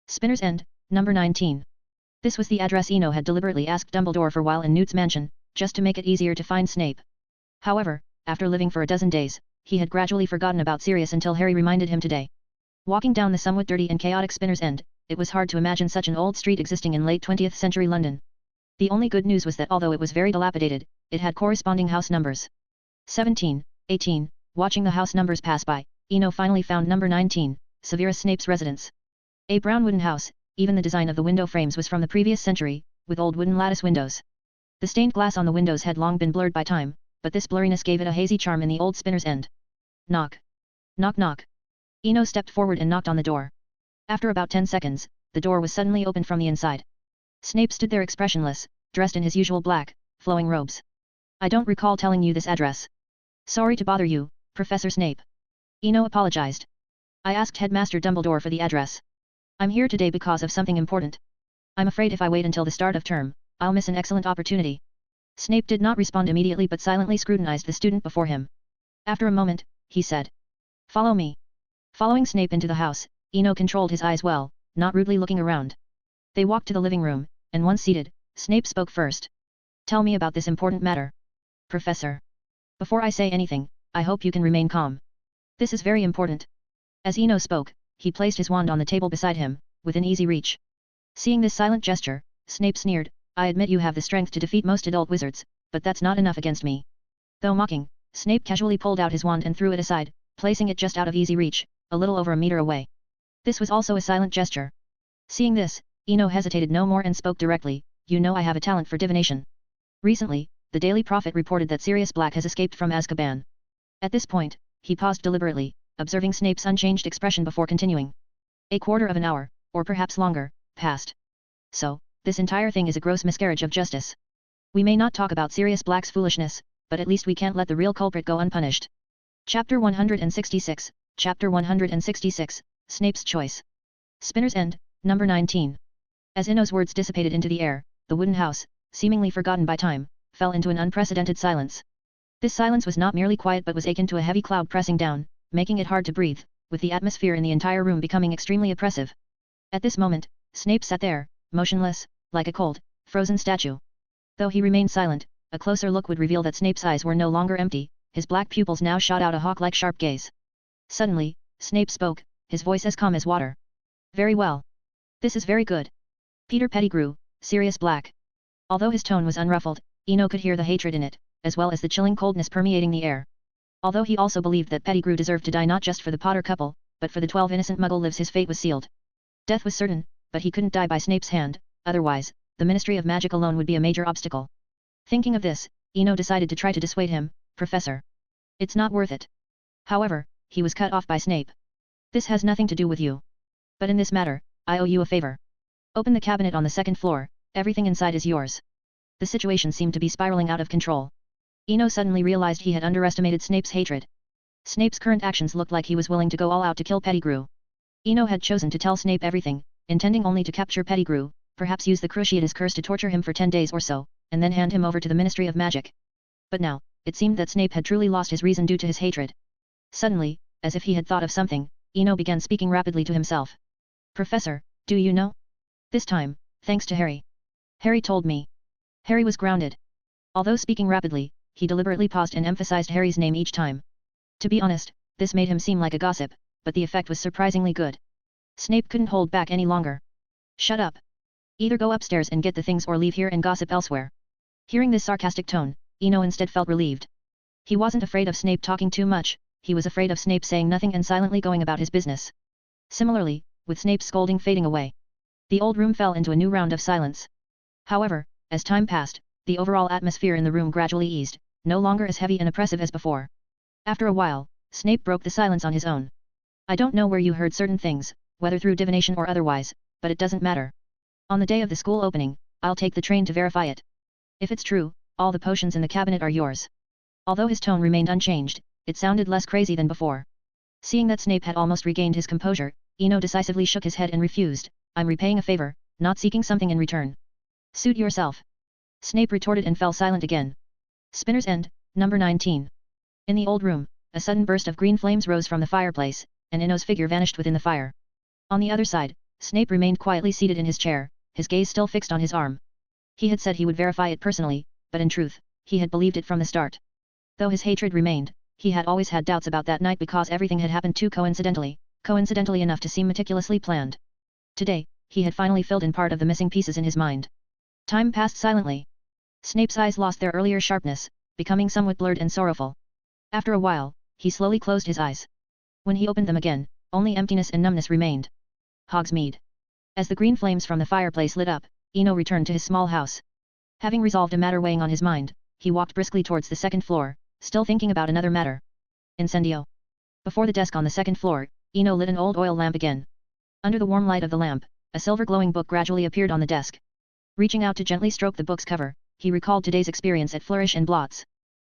A: Spinner's End, number 19. This was the address Eno had deliberately asked Dumbledore for while in Newt's mansion, just to make it easier to find Snape. However, after living for a dozen days, he had gradually forgotten about Sirius until Harry reminded him today. Walking down the somewhat dirty and chaotic Spinner's End, it was hard to imagine such an old street existing in late 20th century London. The only good news was that although it was very dilapidated, it had corresponding house numbers. 17, 18, watching the house numbers pass by, Eno finally found number 19, Severus Snape's residence. A brown wooden house, even the design of the window frames was from the previous century, with old wooden lattice windows. The stained glass on the windows had long been blurred by time, but this blurriness gave it a hazy charm in the old Spinner's End. Knock. Knock knock. Eno stepped forward and knocked on the door. After about 10 seconds, the door was suddenly opened from the inside. Snape stood there expressionless, dressed in his usual black, flowing robes. I don't recall telling you this address. Sorry to bother you, Professor Snape. Eno apologized. I asked Headmaster Dumbledore for the address. I'm here today because of something important. I'm afraid if I wait until the start of term, I'll miss an excellent opportunity. Snape did not respond immediately but silently scrutinized the student before him. After a moment, he said. Follow me. Following Snape into the house, Eno controlled his eyes well, not rudely looking around. They walked to the living room, and once seated, Snape spoke first. Tell me about this important matter. Professor. Before I say anything, I hope you can remain calm. This is very important. As Eno spoke, he placed his wand on the table beside him, within easy reach. Seeing this silent gesture, Snape sneered, I admit you have the strength to defeat most adult wizards, but that's not enough against me. Though mocking, Snape casually pulled out his wand and threw it aside, placing it just out of easy reach, a little over a meter away. This was also a silent gesture. Seeing this, Eno hesitated no more and spoke directly, you know I have a talent for divination. Recently, the Daily Prophet reported that Sirius Black has escaped from Azkaban. At this point, he paused deliberately, observing Snape's unchanged expression before continuing. A quarter of an hour, or perhaps longer, passed. So, this entire thing is a gross miscarriage of justice. We may not talk about Sirius Black's foolishness, but at least we can't let the real culprit go unpunished. Chapter 166, Chapter 166, Snape's Choice. Spinner's End, number 19. As Eno's words dissipated into the air, the wooden house, seemingly forgotten by time, fell into an unprecedented silence. This silence was not merely quiet but was akin to a heavy cloud pressing down, making it hard to breathe, with the atmosphere in the entire room becoming extremely oppressive. At this moment, Snape sat there, motionless, like a cold, frozen statue. Though he remained silent, a closer look would reveal that Snape's eyes were no longer empty, his black pupils now shot out a hawk-like sharp gaze. Suddenly, Snape spoke, his voice as calm as water. Very well. This is very good. Peter Pettigrew, Sirius Black. Although his tone was unruffled, Eno could hear the hatred in it, as well as the chilling coldness permeating the air. Although he also believed that Pettigrew deserved to die not just for the Potter couple, but for the 12 innocent Muggle lives his fate was sealed. Death was certain, but he couldn't die by Snape's hand, otherwise, the Ministry of Magic alone would be a major obstacle. Thinking of this, Eno decided to try to dissuade him, Professor. It's not worth it. However, he was cut off by Snape. This has nothing to do with you. But in this matter, I owe you a favor. Open the cabinet on the second floor, everything inside is yours. The situation seemed to be spiraling out of control. Eno suddenly realized he had underestimated Snape's hatred. Snape's current actions looked like he was willing to go all out to kill Pettigrew. Eno had chosen to tell Snape everything, intending only to capture Pettigrew, perhaps use the Cruciatus curse to torture him for 10 days or so, and then hand him over to the Ministry of Magic. But now, it seemed that Snape had truly lost his reason due to his hatred. Suddenly, as if he had thought of something, Eno began speaking rapidly to himself. Professor, do you know? This time, thanks to Harry. Harry told me. Harry was grounded. Although speaking rapidly, he deliberately paused and emphasized Harry's name each time. To be honest, this made him seem like a gossip, but the effect was surprisingly good. Snape couldn't hold back any longer. Shut up. Either go upstairs and get the things or leave here and gossip elsewhere. Hearing this sarcastic tone, Eno instead felt relieved. He wasn't afraid of Snape talking too much, he was afraid of Snape saying nothing and silently going about his business. Similarly, with Snape's scolding fading away, the old room fell into a new round of silence. However, as time passed, the overall atmosphere in the room gradually eased, no longer as heavy and oppressive as before. After a while, Snape broke the silence on his own. I don't know where you heard certain things, whether through divination or otherwise, but it doesn't matter. On the day of the school opening, I'll take the train to verify it. If it's true, all the potions in the cabinet are yours. Although his tone remained unchanged, it sounded less crazy than before. Seeing that Snape had almost regained his composure, Eno decisively shook his head and refused. I'm repaying a favor, not seeking something in return. Suit yourself. Snape retorted and fell silent again. Spinner's End, number 19. In the old room, a sudden burst of green flames rose from the fireplace, and Eno's figure vanished within the fire. On the other side, Snape remained quietly seated in his chair, his gaze still fixed on his arm. He had said he would verify it personally, but in truth, he had believed it from the start. Though his hatred remained, he had always had doubts about that night because everything had happened too coincidentally enough to seem meticulously planned. Today, he had finally filled in part of the missing pieces in his mind. Time passed silently. Snape's eyes lost their earlier sharpness, becoming somewhat blurred and sorrowful. After a while, he slowly closed his eyes. When he opened them again, only emptiness and numbness remained. Hogsmeade. As the green flames from the fireplace lit up, Eno returned to his small house. Having resolved a matter weighing on his mind, he walked briskly towards the second floor, still thinking about another matter. Incendio. Before the desk on the second floor, Eno lit an old oil lamp again. Under the warm light of the lamp, a silver glowing book gradually appeared on the desk. Reaching out to gently stroke the book's cover, he recalled today's experience at Flourish and Blots.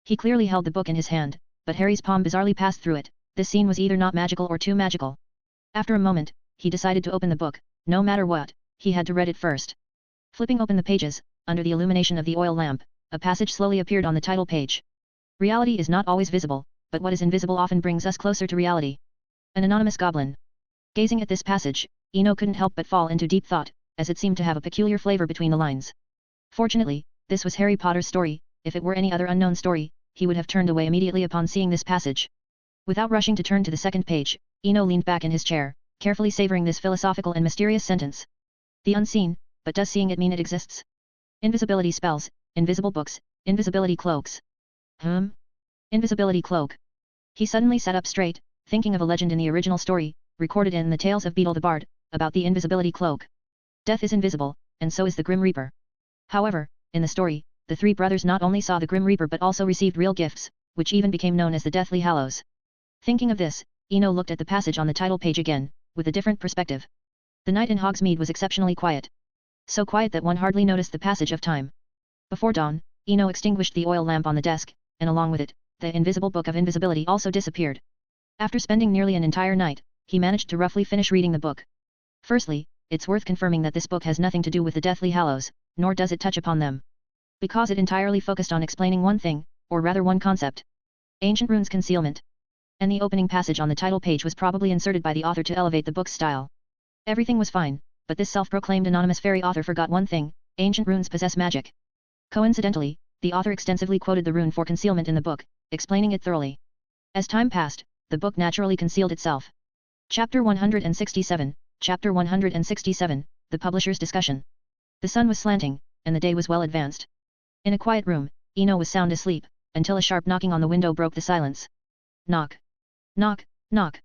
A: He clearly held the book in his hand, but Harry's palm bizarrely passed through it. This scene was either not magical or too magical. After a moment, he decided to open the book. No matter what, he had to read it first. Flipping open the pages, under the illumination of the oil lamp, a passage slowly appeared on the title page. Reality is not always visible, but what is invisible often brings us closer to reality. An anonymous goblin. Gazing at this passage, Eno couldn't help but fall into deep thought, as it seemed to have a peculiar flavor between the lines. Fortunately, this was Harry Potter's story. If it were any other unknown story, he would have turned away immediately upon seeing this passage. Without rushing to turn to the second page, Eno leaned back in his chair, carefully savoring this philosophical and mysterious sentence. The unseen, but does seeing it mean it exists? Invisibility spells, invisible books, invisibility cloaks. Invisibility cloak. He suddenly sat up straight, thinking of a legend in the original story, recorded in the Tales of Beedle the Bard, about the invisibility cloak. Death is invisible, and so is the Grim Reaper. However, in the story, the three brothers not only saw the Grim Reaper but also received real gifts, which even became known as the Deathly Hallows. Thinking of this, Eno looked at the passage on the title page again, with a different perspective. The night in Hogsmeade was exceptionally quiet. So quiet that one hardly noticed the passage of time. Before dawn, Eno extinguished the oil lamp on the desk, and along with it, the invisible book of invisibility also disappeared. After spending nearly an entire night, he managed to roughly finish reading the book. Firstly, it's worth confirming that this book has nothing to do with the Deathly Hallows, nor does it touch upon them. Because it entirely focused on explaining one thing, or rather one concept. Ancient runes concealment. And the opening passage on the title page was probably inserted by the author to elevate the book's style. Everything was fine, but this self-proclaimed anonymous fairy author forgot one thing: ancient runes possess magic. Coincidentally, the author extensively quoted the rune for concealment in the book, explaining it thoroughly. As time passed, the book naturally concealed itself. Chapter 167, Chapter 167, The Publisher's Discussion. The sun was slanting, and the day was well advanced. In a quiet room, Eno was sound asleep, until a sharp knocking on the window broke the silence. Knock. Knock, knock.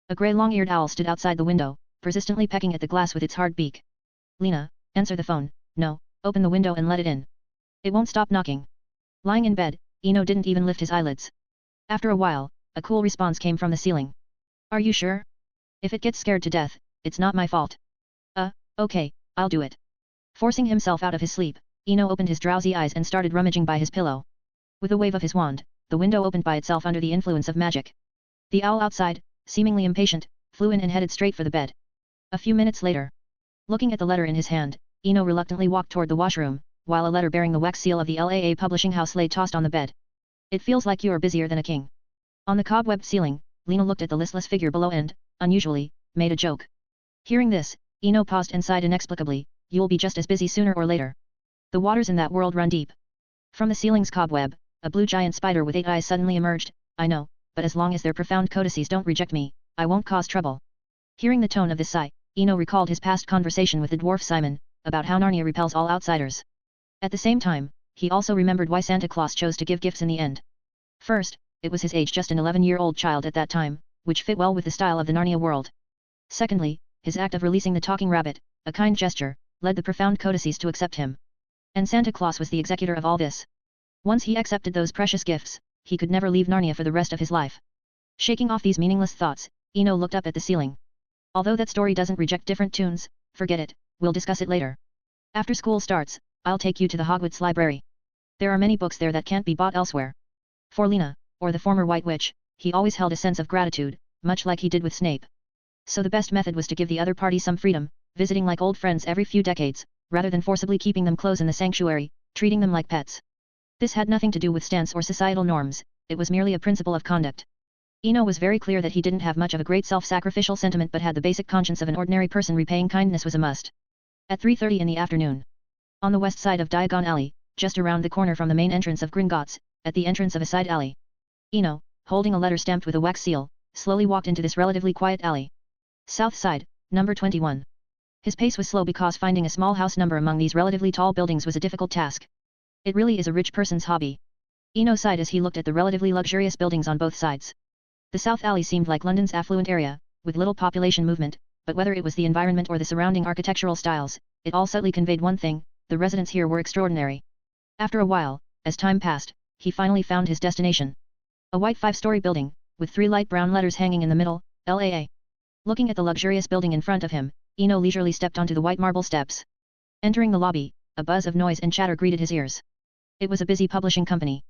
A: A grey long-eared owl stood outside the window, persistently pecking at the glass with its hard beak. Lena, answer the phone. No, open the window and let it in. It won't stop knocking. Lying in bed, Eno didn't even lift his eyelids. After a while, a cool response came from the ceiling. Are you sure? If it gets scared to death, it's not my fault. Okay, I'll do it. Forcing himself out of his sleep, Eno opened his drowsy eyes and started rummaging by his pillow. With a wave of his wand, the window opened by itself under the influence of magic. The owl outside, seemingly impatient, flew in and headed straight for the bed. A few minutes later, looking at the letter in his hand, Eno reluctantly walked toward the washroom, while a letter bearing the wax seal of the LAA publishing house lay tossed on the bed. It feels like you are busier than a king. On the cobwebbed ceiling, Lena looked at the listless figure below and, unusually, made a joke. Hearing this, Eno paused and sighed inexplicably. You'll be just as busy sooner or later. The waters in that world run deep. From the ceiling's cobweb, a blue giant spider with 8 eyes suddenly emerged. I know, but as long as their profound codices don't reject me, I won't cause trouble. Hearing the tone of this sigh, Eno recalled his past conversation with the dwarf Simon, about how Narnia repels all outsiders. At the same time, he also remembered why Santa Claus chose to give gifts in the end. First, it was his age, just an 11-year-old child at that time, which fit well with the style of the Narnia world. Secondly, his act of releasing the talking rabbit, a kind gesture, led the profound codices to accept him. And Santa Claus was the executor of all this. Once he accepted those precious gifts, he could never leave Narnia for the rest of his life. Shaking off these meaningless thoughts, Eno looked up at the ceiling. Although that story doesn't reject different tunes, forget it, we'll discuss it later. After school starts, I'll take you to the Hogwarts library. There are many books there that can't be bought elsewhere. For Lena, or the former White Witch, he always held a sense of gratitude, much like he did with Snape. So the best method was to give the other party some freedom, visiting like old friends every few decades, rather than forcibly keeping them close in the sanctuary, treating them like pets. This had nothing to do with stance or societal norms, it was merely a principle of conduct. Eno was very clear that he didn't have much of a great self-sacrificial sentiment but had the basic conscience of an ordinary person. Repaying kindness was a must. At 3:30 in the afternoon. On the west side of Diagon Alley, just around the corner from the main entrance of Gringotts, at the entrance of a side alley. Eno, holding a letter stamped with a wax seal, slowly walked into this relatively quiet alley. South side, number 21. His pace was slow because finding a small house number among these relatively tall buildings was a difficult task. It really is a rich person's hobby. Eno sighed as he looked at the relatively luxurious buildings on both sides. The South Alley seemed like London's affluent area, with little population movement, but whether it was the environment or the surrounding architectural styles, it all subtly conveyed one thing: the residents here were extraordinary. After a while, as time passed, he finally found his destination. A white 5-story building, with 3 light brown letters hanging in the middle, LAA. Looking at the luxurious building in front of him, Eno leisurely stepped onto the white marble steps. Entering the lobby, a buzz of noise and chatter greeted his ears. It was a busy publishing company.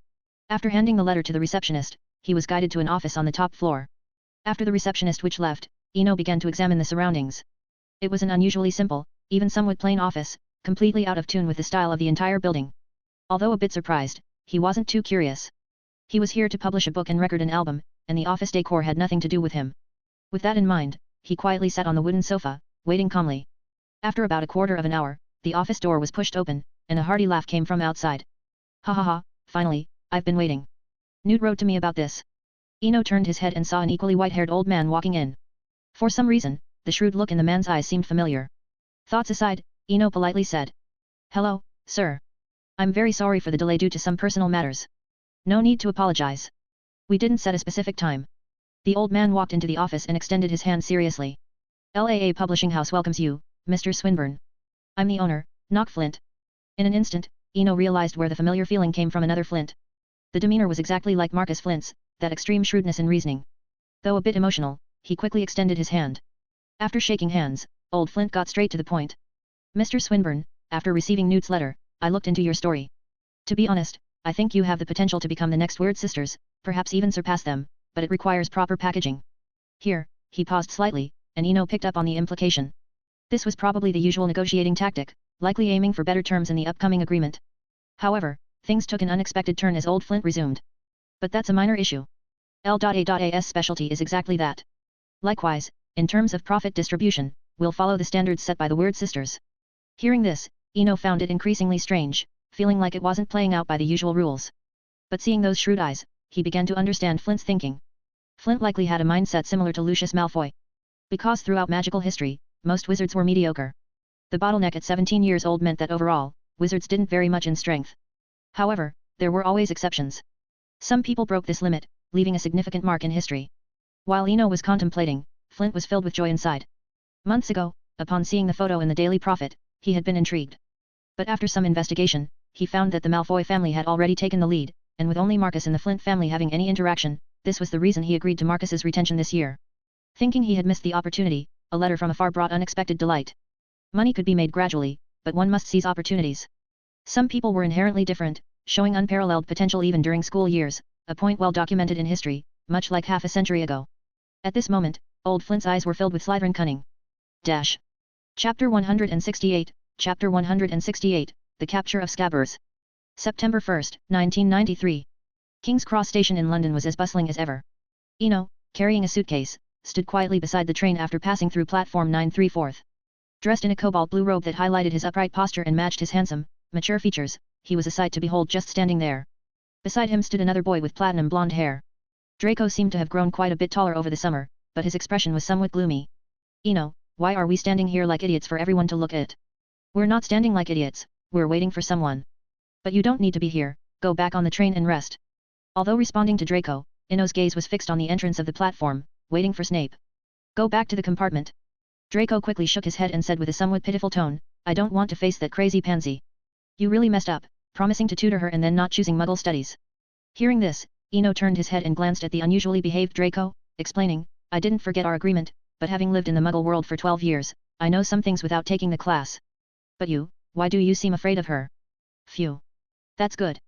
A: After handing the letter to the receptionist, he was guided to an office on the top floor. After the receptionist which left, Eno began to examine the surroundings. It was an unusually simple, even somewhat plain office, completely out of tune with the style of the entire building. Although a bit surprised, he wasn't too curious. He was here to publish a book and record an album, and the office decor had nothing to do with him. With that in mind, he quietly sat on the wooden sofa, waiting calmly. After about a quarter of an hour, the office door was pushed open, and a hearty laugh came from outside. Ha ha ha, finally, I've been waiting. Newt wrote to me about this. Eno turned his head and saw an equally white-haired old man walking in. For some reason, the shrewd look in the man's eyes seemed familiar. Thoughts aside, Eno politely said. Hello, sir. I'm very sorry for the delay due to some personal matters. No need to apologize. We didn't set a specific time. The old man walked into the office and extended his hand seriously. LAA Publishing House welcomes you, Mr. Swinburne. I'm the owner, Knock Flint. In an instant, Eno realized where the familiar feeling came from. Another Flint. The demeanor was exactly like Marcus Flint's, that extreme shrewdness in reasoning. Though a bit emotional, he quickly extended his hand. After shaking hands, old Flint got straight to the point. Mr. Swinburne, after receiving Newt's letter, I looked into your story. To be honest, I think you have the potential to become the next Weird Sisters, perhaps even surpass them, but it requires proper packaging. Here, he paused slightly, and Eno picked up on the implication. This was probably the usual negotiating tactic, likely aiming for better terms in the upcoming agreement. However, things took an unexpected turn as old Flint resumed. But that's a minor issue. L.A.'s specialty is exactly that. Likewise, in terms of profit distribution, we'll follow the standards set by the Weird Sisters. Hearing this, Eno found it increasingly strange, feeling like it wasn't playing out by the usual rules. But seeing those shrewd eyes, he began to understand Flint's thinking. Flint likely had a mindset similar to Lucius Malfoy. Because throughout magical history, most wizards were mediocre. The bottleneck at 17 years old meant that overall, wizards didn't vary much in strength. However, there were always exceptions. Some people broke this limit, leaving a significant mark in history. While Eno was contemplating, Flint was filled with joy inside. Months ago, upon seeing the photo in the Daily Prophet, he had been intrigued. But after some investigation, he found that the Malfoy family had already taken the lead, and with only Marcus and the Flint family having any interaction, this was the reason he agreed to Marcus's retention this year. Thinking he had missed the opportunity, a letter from afar brought unexpected delight. Money could be made gradually, but one must seize opportunities. Some people were inherently different, showing unparalleled potential even during school years, a point well documented in history, much like half a century ago. At this moment, old Flint's eyes were filled with Slytherin cunning. Dash. Chapter 168, Chapter 168, The Capture of Scabbers. September 1, 1993. King's Cross Station in London was as bustling as ever. Eno, carrying a suitcase, stood quietly beside the train after passing through platform 9 3/4. Dressed in a cobalt blue robe that highlighted his upright posture and matched his handsome, mature features, he was a sight to behold just standing there. Beside him stood another boy with platinum blonde hair. Draco seemed to have grown quite a bit taller over the summer, but his expression was somewhat gloomy. Eno, why are we standing here like idiots for everyone to look at? We're not standing like idiots, we're waiting for someone. But you don't need to be here, go back on the train and rest. Although responding to Draco, Eno's gaze was fixed on the entrance of the platform, waiting for Snape. Go back to the compartment. Draco quickly shook his head and said with a somewhat pitiful tone, I don't want to face that crazy pansy. You really messed up, promising to tutor her and then not choosing Muggle studies. Hearing this, Eno turned his head and glanced at the unusually behaved Draco, explaining, I didn't forget our agreement, but having lived in the Muggle world for 12 years, I know some things without taking the class. But you, why do you seem afraid of her? Phew. That's good.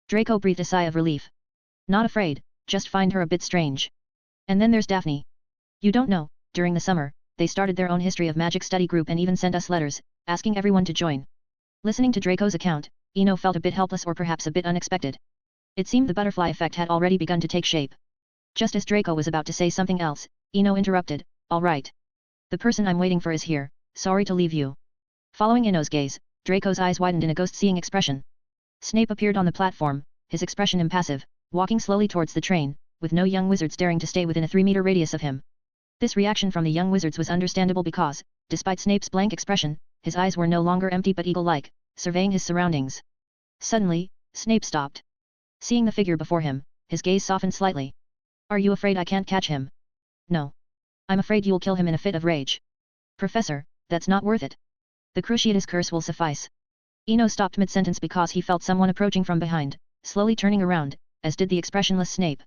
A: Draco breathed a sigh of relief. Not afraid, just find her a bit strange. And then there's Daphne. You don't know, during the summer, they started their own history of magic study group and even sent us letters, asking everyone to join. Listening to Draco's account, Eno felt a bit helpless or perhaps a bit unexpected. It seemed the butterfly effect had already begun to take shape. Just as Draco was about to say something else, Eno interrupted, all right. The person I'm waiting for is here, sorry to leave you. Following Eno's gaze, Draco's eyes widened in a ghost-seeing expression. Snape appeared on the platform, his expression impassive, walking slowly towards the train, with no young wizards daring to stay within a 3-meter radius of him. This reaction from the young wizards was understandable because, despite Snape's blank expression, his eyes were no longer empty but eagle-like, surveying his surroundings. Suddenly, Snape stopped. Seeing the figure before him, his gaze softened slightly. Are you afraid I can't catch him? No. I'm afraid you'll kill him in a fit of rage. Professor, that's not worth it. The Cruciatus curse will suffice. Eno stopped mid-sentence because he felt someone approaching from behind, slowly turning around, as did the expressionless Snape.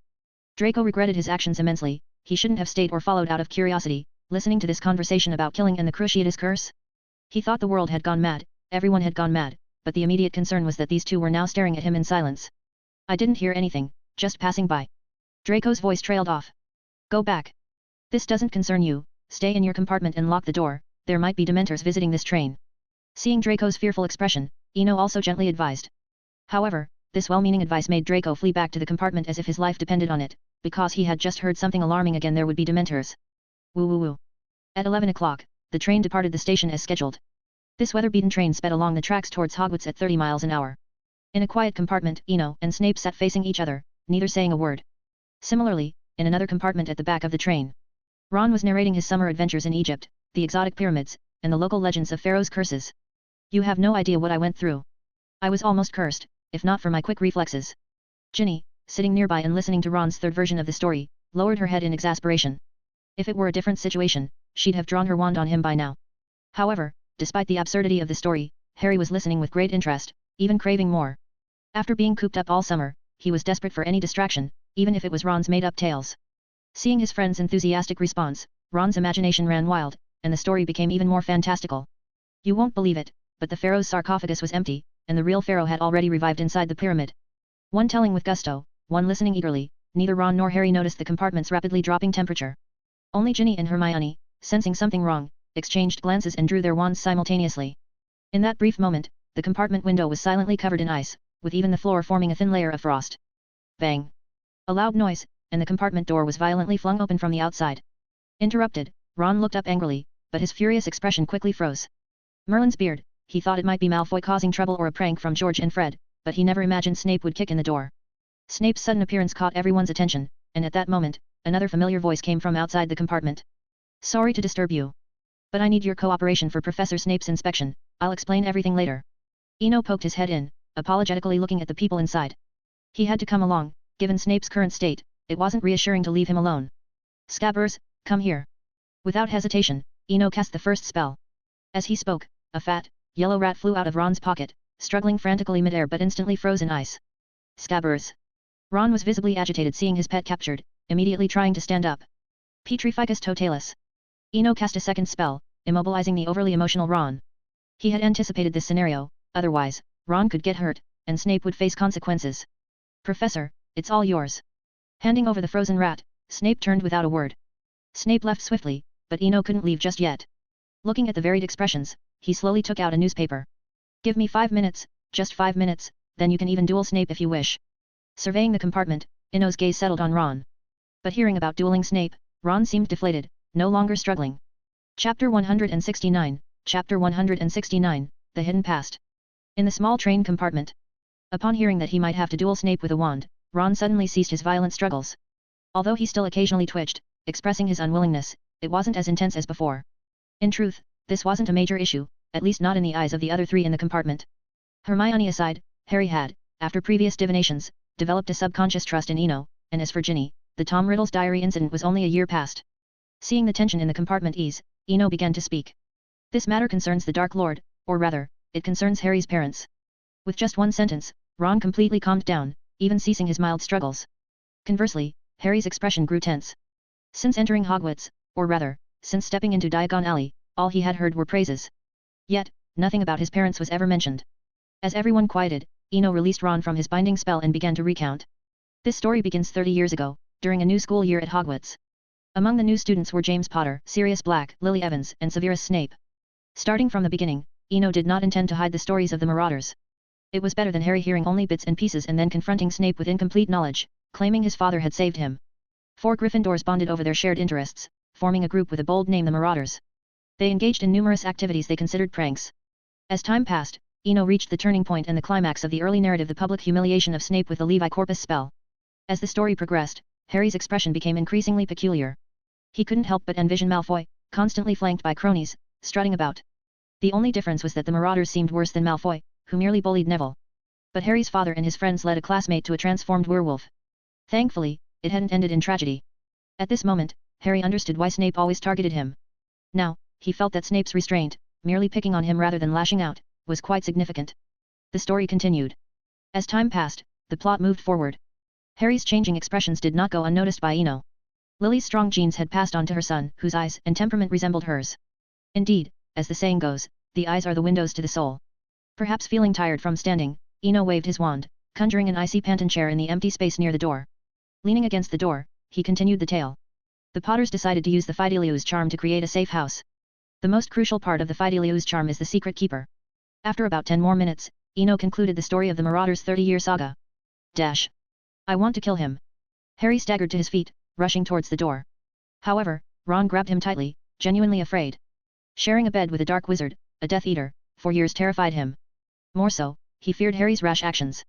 A: Draco regretted his actions immensely. He shouldn't have stayed or followed out of curiosity, listening to this conversation about killing and the Cruciatus curse. He thought the world had gone mad, everyone had gone mad, but the immediate concern was that these two were now staring at him in silence. I didn't hear anything, just passing by. Draco's voice trailed off. Go back. This doesn't concern you, stay in your compartment and lock the door, there might be Dementors visiting this train. Seeing Draco's fearful expression, Eno also gently advised. However, this well-meaning advice made Draco flee back to the compartment as if his life depended on it, because he had just heard something alarming again. There would be Dementors. Woo woo woo. At 11 o'clock, the train departed the station as scheduled. This weather-beaten train sped along the tracks towards Hogwarts at 30 miles an hour. In a quiet compartment, Eno and Snape sat facing each other, neither saying a word. Similarly, in another compartment at the back of the train, Ron was narrating his summer adventures in Egypt, the exotic pyramids, and the local legends of Pharaoh's curses. You have no idea what I went through. I was almost cursed, if not for my quick reflexes. Ginny, sitting nearby and listening to Ron's third version of the story, lowered her head in exasperation. If it were a different situation, she'd have drawn her wand on him by now. However, despite the absurdity of the story, Harry was listening with great interest, even craving more. After being cooped up all summer, he was desperate for any distraction, even if it was Ron's made-up tales. Seeing his friend's enthusiastic response, Ron's imagination ran wild, and the story became even more fantastical. You won't believe it, but the pharaoh's sarcophagus was empty, and the real pharaoh had already revived inside the pyramid. One telling with gusto, one listening eagerly, neither Ron nor Harry noticed the compartment's rapidly dropping temperature. Only Ginny and Hermione, sensing something wrong, exchanged glances and drew their wands simultaneously. In that brief moment, the compartment window was silently covered in ice, with even the floor forming a thin layer of frost. Bang! A loud noise, and the compartment door was violently flung open from the outside. Interrupted, Ron looked up angrily, but his furious expression quickly froze. Merlin's beard, he thought it might be Malfoy causing trouble or a prank from George and Fred, but he never imagined Snape would kick in the door. Snape's sudden appearance caught everyone's attention, and at that moment, another familiar voice came from outside the compartment. Sorry to disturb you. But I need your cooperation for Professor Snape's inspection, I'll explain everything later. Eno poked his head in, apologetically looking at the people inside. He had to come along, given Snape's current state, it wasn't reassuring to leave him alone. Scabbers, come here. Without hesitation, Eno cast the first spell. As he spoke, a fat, yellow rat flew out of Ron's pocket, struggling frantically mid-air but instantly froze in ice. Scabbers. Ron was visibly agitated seeing his pet captured, immediately trying to stand up. Petrificus totalis. Eno cast a second spell, immobilizing the overly emotional Ron. He had anticipated this scenario, otherwise, Ron could get hurt, and Snape would face consequences. Professor, it's all yours. Handing over the frozen rat, Snape turned without a word. Snape left swiftly, but Eno couldn't leave just yet. Looking at the varied expressions, he slowly took out a newspaper. Give me 5 minutes, just 5 minutes, then you can even duel Snape if you wish. Surveying the compartment, Eno's gaze settled on Ron. But hearing about dueling Snape, Ron seemed deflated, no longer struggling. Chapter 169, Chapter 169, The Hidden Past. In the small train compartment. Upon hearing that he might have to duel Snape with a wand, Ron suddenly ceased his violent struggles. Although he still occasionally twitched, expressing his unwillingness, it wasn't as intense as before. In truth, this wasn't a major issue, at least not in the eyes of the other three in the compartment. Hermione aside, Harry had, after previous divinations, developed a subconscious trust in Eno, and as for Ginny, the Tom Riddle's diary incident was only a year past. Seeing the tension in the compartment ease, Eno began to speak. This matter concerns the Dark Lord, or rather, it concerns Harry's parents. With just one sentence, Ron completely calmed down, even ceasing his mild struggles. Conversely, Harry's expression grew tense. Since entering Hogwarts, or rather, since stepping into Diagon Alley, all he had heard were praises. Yet, nothing about his parents was ever mentioned. As everyone quieted, Eno released Ron from his binding spell and began to recount. This story begins 30 years ago, during a new school year at Hogwarts. Among the new students were James Potter, Sirius Black, Lily Evans, and Severus Snape. Starting from the beginning, Eno did not intend to hide the stories of the Marauders. It was better than Harry hearing only bits and pieces and then confronting Snape with incomplete knowledge, claiming his father had saved him. 4 Gryffindors bonded over their shared interests, forming a group with a bold name, the Marauders. They engaged in numerous activities they considered pranks. As time passed, Eno reached the turning point and the climax of the early narrative, the public humiliation of Snape with the Levi Corpus spell. As the story progressed, Harry's expression became increasingly peculiar. He couldn't help but envision Malfoy, constantly flanked by cronies, strutting about. The only difference was that the Marauders seemed worse than Malfoy, who merely bullied Neville. But Harry's father and his friends led a classmate to a transformed werewolf. Thankfully, it hadn't ended in tragedy. At this moment, Harry understood why Snape always targeted him. Now, he felt that Snape's restraint, merely picking on him rather than lashing out, was quite significant. The story continued. As time passed, the plot moved forward. Harry's changing expressions did not go unnoticed by Eno. Lily's strong genes had passed on to her son, whose eyes and temperament resembled hers. Indeed, as the saying goes, the eyes are the windows to the soul. Perhaps feeling tired from standing, Eno waved his wand, conjuring an icy panton chair in the empty space near the door. Leaning against the door, he continued the tale. The Potters decided to use the Fidelius charm to create a safe house. The most crucial part of the Fidelius charm is the secret keeper. After about 10 more minutes, Eno concluded the story of the Marauders' 30-year saga. I want to kill him. Harry staggered to his feet, rushing towards the door. However, Ron grabbed him tightly, genuinely afraid. Sharing a bed with a dark wizard, a Death Eater, for years terrified him. More so, he feared Harry's rash actions.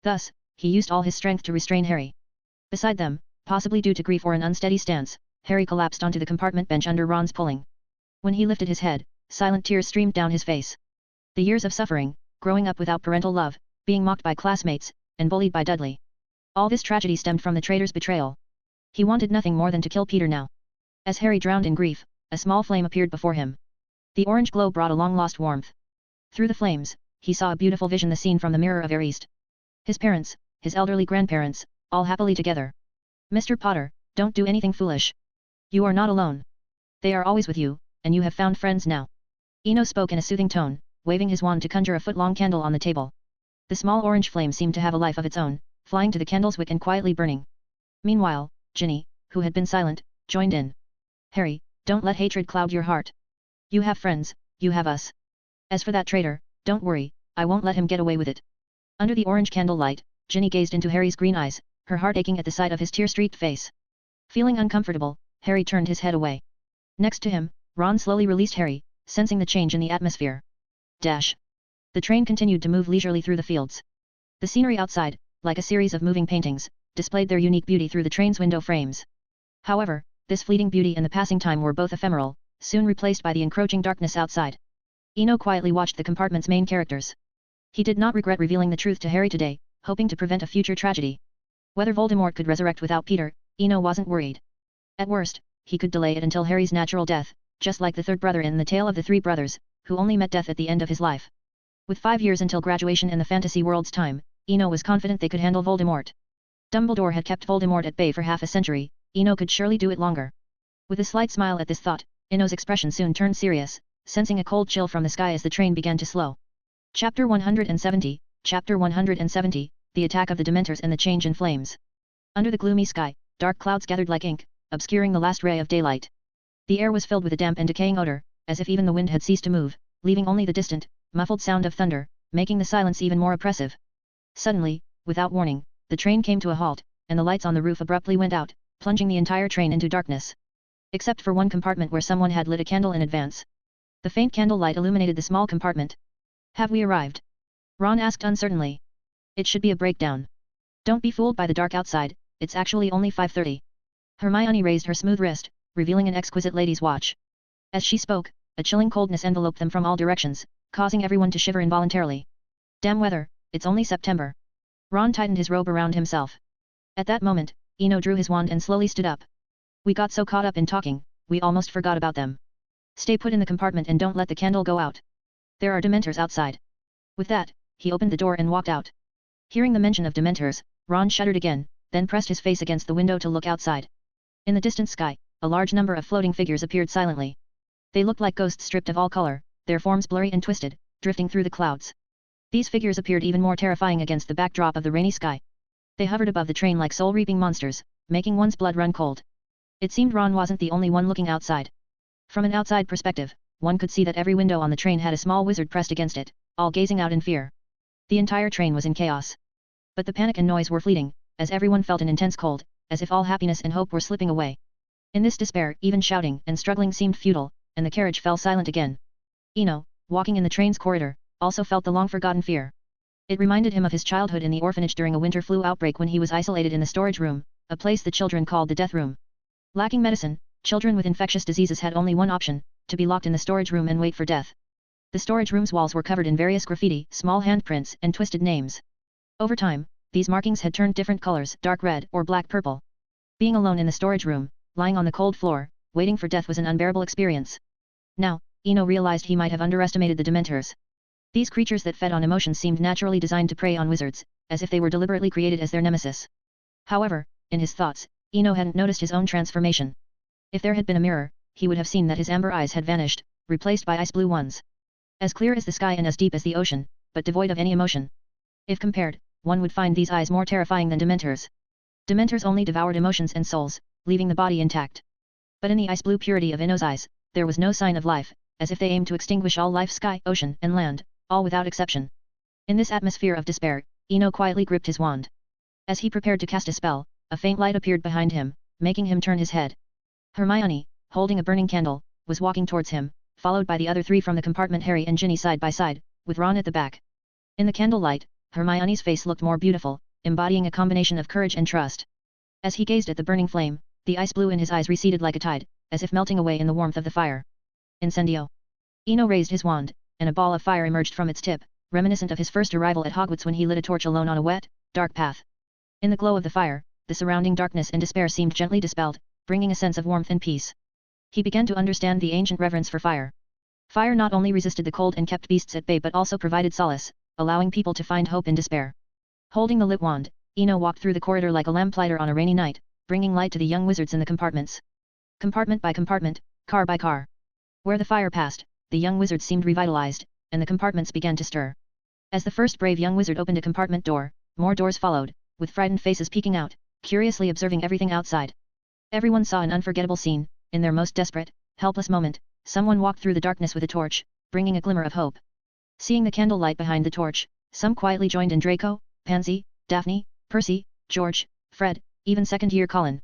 A: Thus, he used all his strength to restrain Harry. Beside them, possibly due to grief or an unsteady stance, Harry collapsed onto the compartment bench under Ron's pulling. When he lifted his head, silent tears streamed down his face. The years of suffering, growing up without parental love, being mocked by classmates, and bullied by Dudley. All this tragedy stemmed from the traitor's betrayal. He wanted nothing more than to kill Peter now. As Harry drowned in grief, a small flame appeared before him. The orange glow brought a long-lost warmth. Through the flames, he saw a beautiful vision, the scene from the Mirror of East. His parents, his elderly grandparents, all happily together. Mr. Potter, don't do anything foolish. You are not alone. They are always with you, and you have found friends now. Eno spoke in a soothing tone, waving his wand to conjure a foot-long candle on the table. The small orange flame seemed to have a life of its own, flying to the candle's wick and quietly burning. Meanwhile, Ginny, who had been silent, joined in. Harry, don't let hatred cloud your heart. You have friends, you have us. As for that traitor, don't worry, I won't let him get away with it. Under the orange candlelight, Ginny gazed into Harry's green eyes, her heart aching at the sight of his tear-streaked face. Feeling uncomfortable, Harry turned his head away. Next to him, Ron slowly released Harry, sensing the change in the atmosphere. The train continued to move leisurely through the fields. The scenery outside, like a series of moving paintings, displayed their unique beauty through the train's window frames. However, this fleeting beauty and the passing time were both ephemeral, soon replaced by the encroaching darkness outside. Eno quietly watched the compartment's main characters. He did not regret revealing the truth to Harry today, hoping to prevent a future tragedy. Whether Voldemort could resurrect without Peter, Eno wasn't worried. At worst, he could delay it until Harry's natural death, just like the third brother in the tale of the three brothers, who only met death at the end of his life. With 5 years until graduation in the fantasy world's time, Eno was confident they could handle Voldemort. Dumbledore had kept Voldemort at bay for half a century, Eno could surely do it longer. With a slight smile at this thought, Eno's expression soon turned serious, sensing a cold chill from the sky as the train began to slow. Chapter 170, The Attack of the Dementors and the Change in Flames. Under the gloomy sky, dark clouds gathered like ink, obscuring the last ray of daylight. The air was filled with a damp and decaying odor, as if even the wind had ceased to move, leaving only the distant, muffled sound of thunder, making the silence even more oppressive. Suddenly, without warning, the train came to a halt, and the lights on the roof abruptly went out, plunging the entire train into darkness. Except for one compartment where someone had lit a candle in advance. The faint candlelight illuminated the small compartment. Have we arrived? Ron asked uncertainly. It should be a breakdown. Don't be fooled by the dark outside, it's actually only 5:30. Hermione raised her smooth wrist, revealing an exquisite lady's watch. As she spoke, a chilling coldness enveloped them from all directions, causing everyone to shiver involuntarily. Damn weather, it's only September. Ron tightened his robe around himself. At that moment, Eno drew his wand and slowly stood up. We got so caught up in talking, we almost forgot about them. Stay put in the compartment and don't let the candle go out. There are Dementors outside. With that, he opened the door and walked out. Hearing the mention of Dementors, Ron shuddered again, then pressed his face against the window to look outside. In the distant sky, a large number of floating figures appeared silently. They looked like ghosts stripped of all color, their forms blurry and twisted, drifting through the clouds. These figures appeared even more terrifying against the backdrop of the rainy sky. They hovered above the train like soul-reaping monsters, making one's blood run cold. It seemed Ron wasn't the only one looking outside. From an outside perspective, one could see that every window on the train had a small wizard pressed against it, all gazing out in fear. The entire train was in chaos. But the panic and noise were fleeting, as everyone felt an intense cold, as if all happiness and hope were slipping away. In this despair, even shouting and struggling seemed futile, and the carriage fell silent again. Eno, walking in the train's corridor, also felt the long-forgotten fear. It reminded him of his childhood in the orphanage during a winter flu outbreak when he was isolated in the storage room, a place the children called the death room. Lacking medicine, children with infectious diseases had only one option, to be locked in the storage room and wait for death. The storage room's walls were covered in various graffiti, small handprints, and twisted names. Over time, these markings had turned different colors, dark red or black purple. Being alone in the storage room, lying on the cold floor, waiting for death was an unbearable experience. Now, Eno realized he might have underestimated the Dementors. These creatures that fed on emotions seemed naturally designed to prey on wizards, as if they were deliberately created as their nemesis. However, in his thoughts, Eno hadn't noticed his own transformation. If there had been a mirror, he would have seen that his amber eyes had vanished, replaced by ice blue ones. As clear as the sky and as deep as the ocean, but devoid of any emotion. If compared, one would find these eyes more terrifying than Dementors. Dementors only devoured emotions and souls, leaving the body intact. But in the ice blue purity of Eno's eyes, there was no sign of life, as if they aimed to extinguish all life, sky, ocean, and land, all without exception. In this atmosphere of despair, Eno quietly gripped his wand. As he prepared to cast a spell, a faint light appeared behind him, making him turn his head. Hermione, holding a burning candle, was walking towards him, followed by the other three from the compartment, Harry and Ginny side by side, with Ron at the back. In the candlelight, Hermione's face looked more beautiful, embodying a combination of courage and trust. As he gazed at the burning flame, the ice blue in his eyes receded like a tide, as if melting away in the warmth of the fire. Incendio. Eno raised his wand, and a ball of fire emerged from its tip, reminiscent of his first arrival at Hogwarts when he lit a torch alone on a wet, dark path. In the glow of the fire, the surrounding darkness and despair seemed gently dispelled, bringing a sense of warmth and peace. He began to understand the ancient reverence for fire. Fire not only resisted the cold and kept beasts at bay but also provided solace, allowing people to find hope in despair. Holding the lit wand, Eno walked through the corridor like a lamplighter on a rainy night, bringing light to the young wizards in the compartments. Compartment by compartment, car by car. Where the fire passed, the young wizards seemed revitalized, and the compartments began to stir. As the first brave young wizard opened a compartment door, more doors followed, with frightened faces peeking out, curiously observing everything outside. Everyone saw an unforgettable scene. In their most desperate, helpless moment, someone walked through the darkness with a torch, bringing a glimmer of hope. Seeing the candlelight behind the torch, some quietly joined in: Draco, Pansy, Daphne, Percy, George, Fred, even second-year Colin.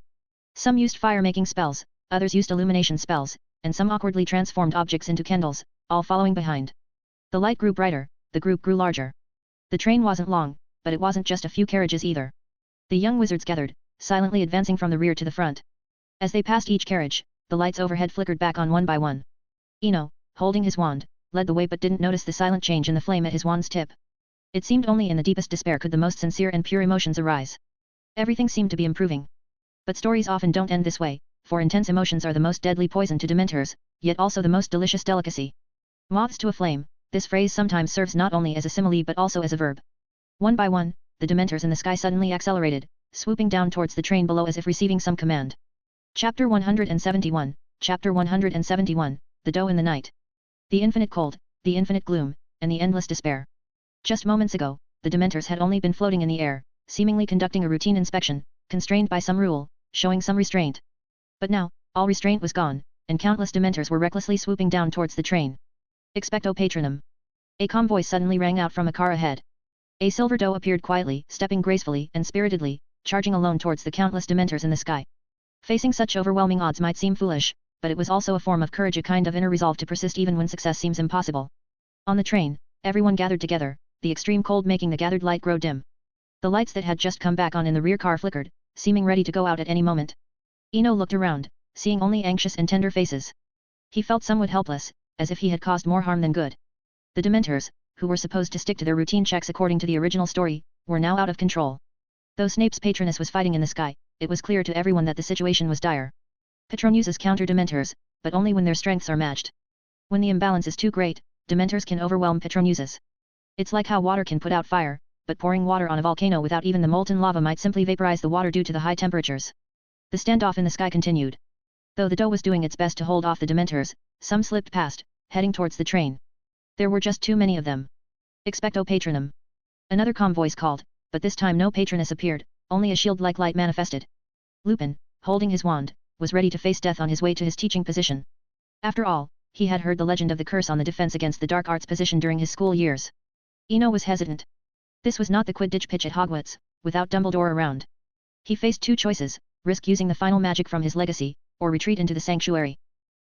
A: Some used fire-making spells, others used illumination spells, and some awkwardly transformed objects into candles, all following behind. The light grew brighter, the group grew larger. The train wasn't long, but it wasn't just a few carriages either. The young wizards gathered, silently advancing from the rear to the front. As they passed each carriage, the lights overhead flickered back on one by one. Eno, holding his wand, led the way but didn't notice the silent change in the flame at his wand's tip. It seemed only in the deepest despair could the most sincere and pure emotions arise. Everything seemed to be improving. But stories often don't end this way, for intense emotions are the most deadly poison to Dementors, yet also the most delicious delicacy. Moths to a flame, this phrase sometimes serves not only as a simile but also as a verb. One by one, the Dementors in the sky suddenly accelerated, swooping down towards the train below as if receiving some command. Chapter 171, Chapter 171, The Doe in the Night. The infinite cold, the infinite gloom, and the endless despair. Just moments ago, the Dementors had only been floating in the air, seemingly conducting a routine inspection, constrained by some rule, showing some restraint. But now, all restraint was gone, and countless Dementors were recklessly swooping down towards the train. Expecto Patronum. A calm voice suddenly rang out from a car ahead. A silver doe appeared quietly, stepping gracefully and spiritedly, charging alone towards the countless Dementors in the sky. Facing such overwhelming odds might seem foolish, but it was also a form of courage, a kind of inner resolve to persist even when success seems impossible. On the train, everyone gathered together, the extreme cold making the gathered light grow dim. The lights that had just come back on in the rear car flickered, seeming ready to go out at any moment. Eno looked around, seeing only anxious and tender faces. He felt somewhat helpless, as if he had caused more harm than good. The Dementors, who were supposed to stick to their routine checks according to the original story, were now out of control. Though Snape's patroness was fighting in the sky, it was clear to everyone that the situation was dire. Patronuses counter Dementors, but only when their strengths are matched. When the imbalance is too great, Dementors can overwhelm Patronuses. It's like how water can put out fire, but pouring water on a volcano without even the molten lava might simply vaporize the water due to the high temperatures. The standoff in the sky continued. Though the doe was doing its best to hold off the Dementors, some slipped past, heading towards the train. There were just too many of them. Expecto Patronum. Another calm voice called, but this time no patroness appeared, only a shield-like light manifested. Lupin, holding his wand, was ready to face death on his way to his teaching position. After all, he had heard the legend of the curse on the defense against the dark arts position during his school years. Eno was hesitant. This was not the Quidditch pitch at Hogwarts, without Dumbledore around. He faced two choices, risk using the final magic from his legacy, or retreat into the sanctuary.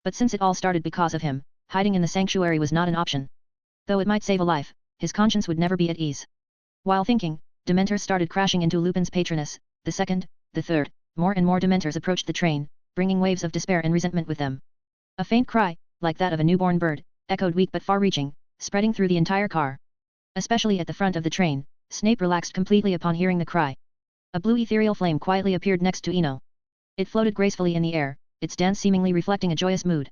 A: But since it all started because of him, hiding in the sanctuary was not an option. Though it might save a life, his conscience would never be at ease. While thinking, Dementors started crashing into Lupin's patroness, the second, the third, more and more Dementors approached the train, bringing waves of despair and resentment with them. A faint cry, like that of a newborn bird, echoed weak but far-reaching, spreading through the entire car. Especially at the front of the train, Snape relaxed completely upon hearing the cry. A blue ethereal flame quietly appeared next to Eno. It floated gracefully in the air, its dance seemingly reflecting a joyous mood.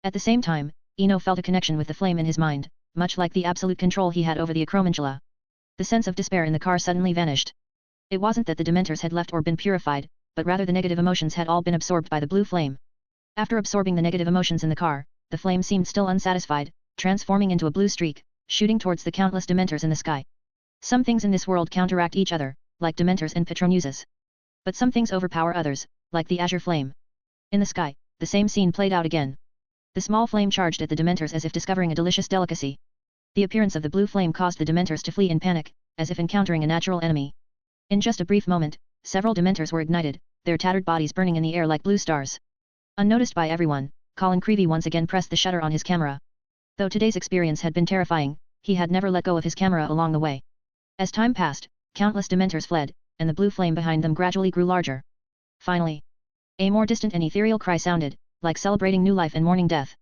A: At the same time, Eno felt a connection with the flame in his mind, much like the absolute control he had over the Acromantula. The sense of despair in the car suddenly vanished. It wasn't that the Dementors had left or been purified, but rather the negative emotions had all been absorbed by the blue flame. After absorbing the negative emotions in the car, the flame seemed still unsatisfied, transforming into a blue streak, shooting towards the countless Dementors in the sky. Some things in this world counteract each other, like Dementors and Patronuses. But some things overpower others, like the azure flame. In the sky, the same scene played out again. The small flame charged at the Dementors as if discovering a delicious delicacy. The appearance of the blue flame caused the Dementors to flee in panic, as if encountering a natural enemy. In just a brief moment, several Dementors were ignited, their tattered bodies burning in the air like blue stars. Unnoticed by everyone, Colin Creevey once again pressed the shutter on his camera. Though today's experience had been terrifying, he had never let go of his camera along the way. As time passed, countless Dementors fled, and the blue flame behind them gradually grew larger. Finally, a more distant and ethereal cry sounded, like celebrating new life and mourning death.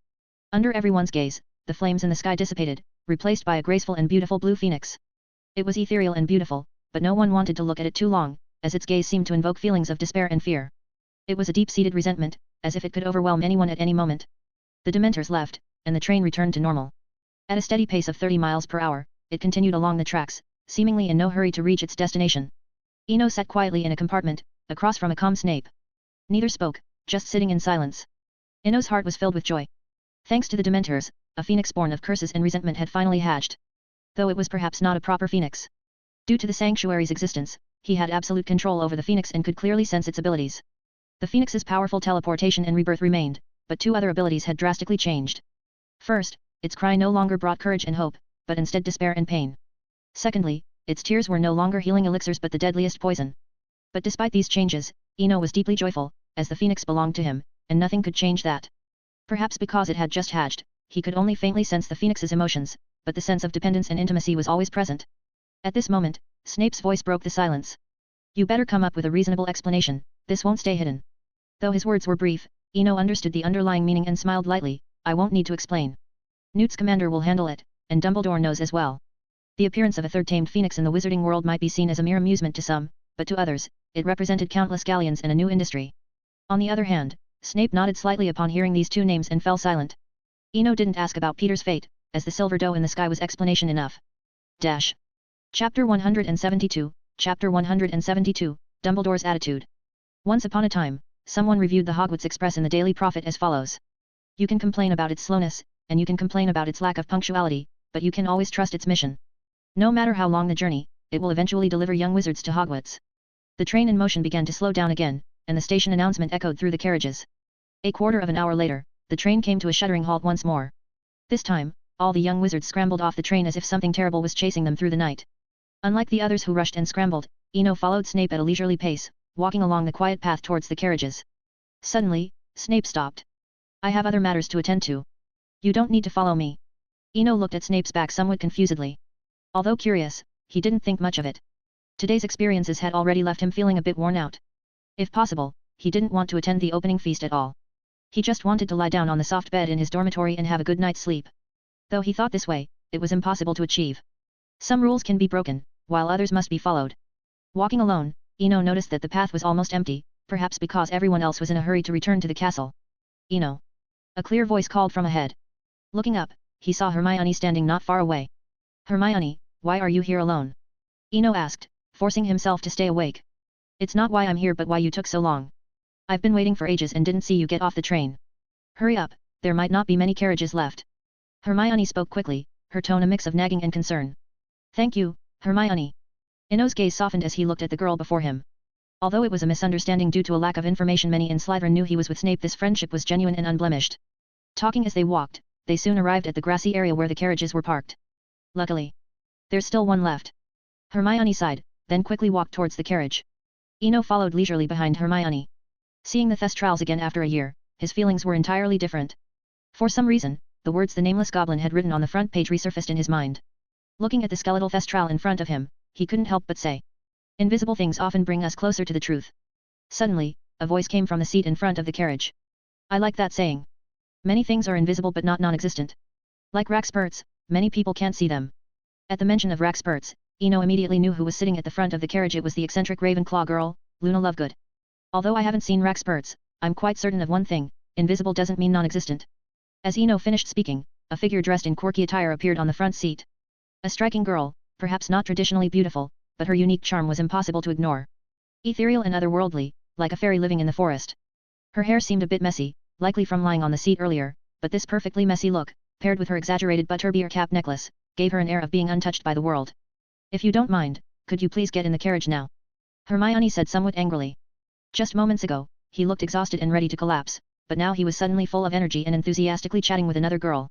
A: Under everyone's gaze, the flames in the sky dissipated, replaced by a graceful and beautiful blue phoenix. It was ethereal and beautiful, but no one wanted to look at it too long, as its gaze seemed to invoke feelings of despair and fear. It was a deep-seated resentment, as if it could overwhelm anyone at any moment. The Dementors left, and the train returned to normal. At a steady pace of 30 miles per hour, it continued along the tracks, seemingly in no hurry to reach its destination. Eno sat quietly in a compartment, across from a calm Snape. Neither spoke, just sitting in silence. Eno's heart was filled with joy. Thanks to the Dementors, a phoenix born of curses and resentment had finally hatched. Though it was perhaps not a proper phoenix. Due to the sanctuary's existence, he had absolute control over the phoenix and could clearly sense its abilities. The phoenix's powerful teleportation and rebirth remained, but two other abilities had drastically changed. First, its cry no longer brought courage and hope, but instead despair and pain. Secondly, its tears were no longer healing elixirs but the deadliest poison. But despite these changes, Eno was deeply joyful, as the phoenix belonged to him, and nothing could change that. Perhaps because it had just hatched, he could only faintly sense the phoenix's emotions, but the sense of dependence and intimacy was always present. At this moment, Snape's voice broke the silence. You better come up with a reasonable explanation, this won't stay hidden. Though his words were brief, Eno understood the underlying meaning and smiled lightly. I won't need to explain. Newt's commander will handle it, and Dumbledore knows as well. The appearance of a third tamed phoenix in the wizarding world might be seen as a mere amusement to some, but to others, it represented countless galleons and a new industry. On the other hand, Snape nodded slightly upon hearing these two names and fell silent. Eno didn't ask about Peter's fate, as the silver doe in the sky was explanation enough. Chapter 172, Chapter 172, Dumbledore's Attitude. Once upon a time, someone reviewed the Hogwarts Express in the Daily Prophet as follows. You can complain about its slowness, and you can complain about its lack of punctuality, but you can always trust its mission. No matter how long the journey, it will eventually deliver young wizards to Hogwarts. The train in motion began to slow down again, and the station announcement echoed through the carriages. A quarter of an hour later, the train came to a shuddering halt once more. This time, all the young wizards scrambled off the train as if something terrible was chasing them through the night. Unlike the others who rushed and scrambled, Eno followed Snape at a leisurely pace, walking along the quiet path towards the carriages. Suddenly, Snape stopped. I have other matters to attend to. You don't need to follow me. Eno looked at Snape's back somewhat confusedly. Although curious, he didn't think much of it. Today's experiences had already left him feeling a bit worn out. If possible, he didn't want to attend the opening feast at all. He just wanted to lie down on the soft bed in his dormitory and have a good night's sleep. Though he thought this way, it was impossible to achieve. Some rules can be broken, while others must be followed. Walking alone, Eno noticed that the path was almost empty, perhaps because everyone else was in a hurry to return to the castle. Eno. A clear voice called from ahead. Looking up, he saw Hermione standing not far away. Hermione, why are you here alone? Eno asked, forcing himself to stay awake. It's not why I'm here but why you took so long. I've been waiting for ages and didn't see you get off the train. Hurry up, there might not be many carriages left. Hermione spoke quickly, her tone a mix of nagging and concern. Thank you, Hermione. Ino's gaze softened as he looked at the girl before him. Although it was a misunderstanding due to a lack of information, many in Slytherin knew he was with Snape. This friendship was genuine and unblemished. Talking as they walked, they soon arrived at the grassy area where the carriages were parked. Luckily, there's still one left. Hermione sighed, then quickly walked towards the carriage. Ino followed leisurely behind Hermione. Seeing the Thestrals again after a year, his feelings were entirely different. For some reason, the words the nameless goblin had written on the front page resurfaced in his mind. Looking at the skeletal Thestral in front of him, he couldn't help but say, "Invisible things often bring us closer to the truth." Suddenly, a voice came from the seat in front of the carriage. I like that saying. Many things are invisible but not non-existent. Like Raxperts, many people can't see them. At the mention of Raxperts, Ino immediately knew who was sitting at the front of the carriage. It was the eccentric Ravenclaw girl, Luna Lovegood. Although I haven't seen Raxperts, I'm quite certain of one thing, invisible doesn't mean non-existent. As Ino finished speaking, a figure dressed in quirky attire appeared on the front seat. A striking girl, perhaps not traditionally beautiful, but her unique charm was impossible to ignore. Ethereal and otherworldly, like a fairy living in the forest. Her hair seemed a bit messy, likely from lying on the seat earlier, but this perfectly messy look, paired with her exaggerated butterbeer cap necklace, gave her an air of being untouched by the world. If you don't mind, could you please get in the carriage now? Hermione said somewhat angrily. Just moments ago, he looked exhausted and ready to collapse, but now he was suddenly full of energy and enthusiastically chatting with another girl.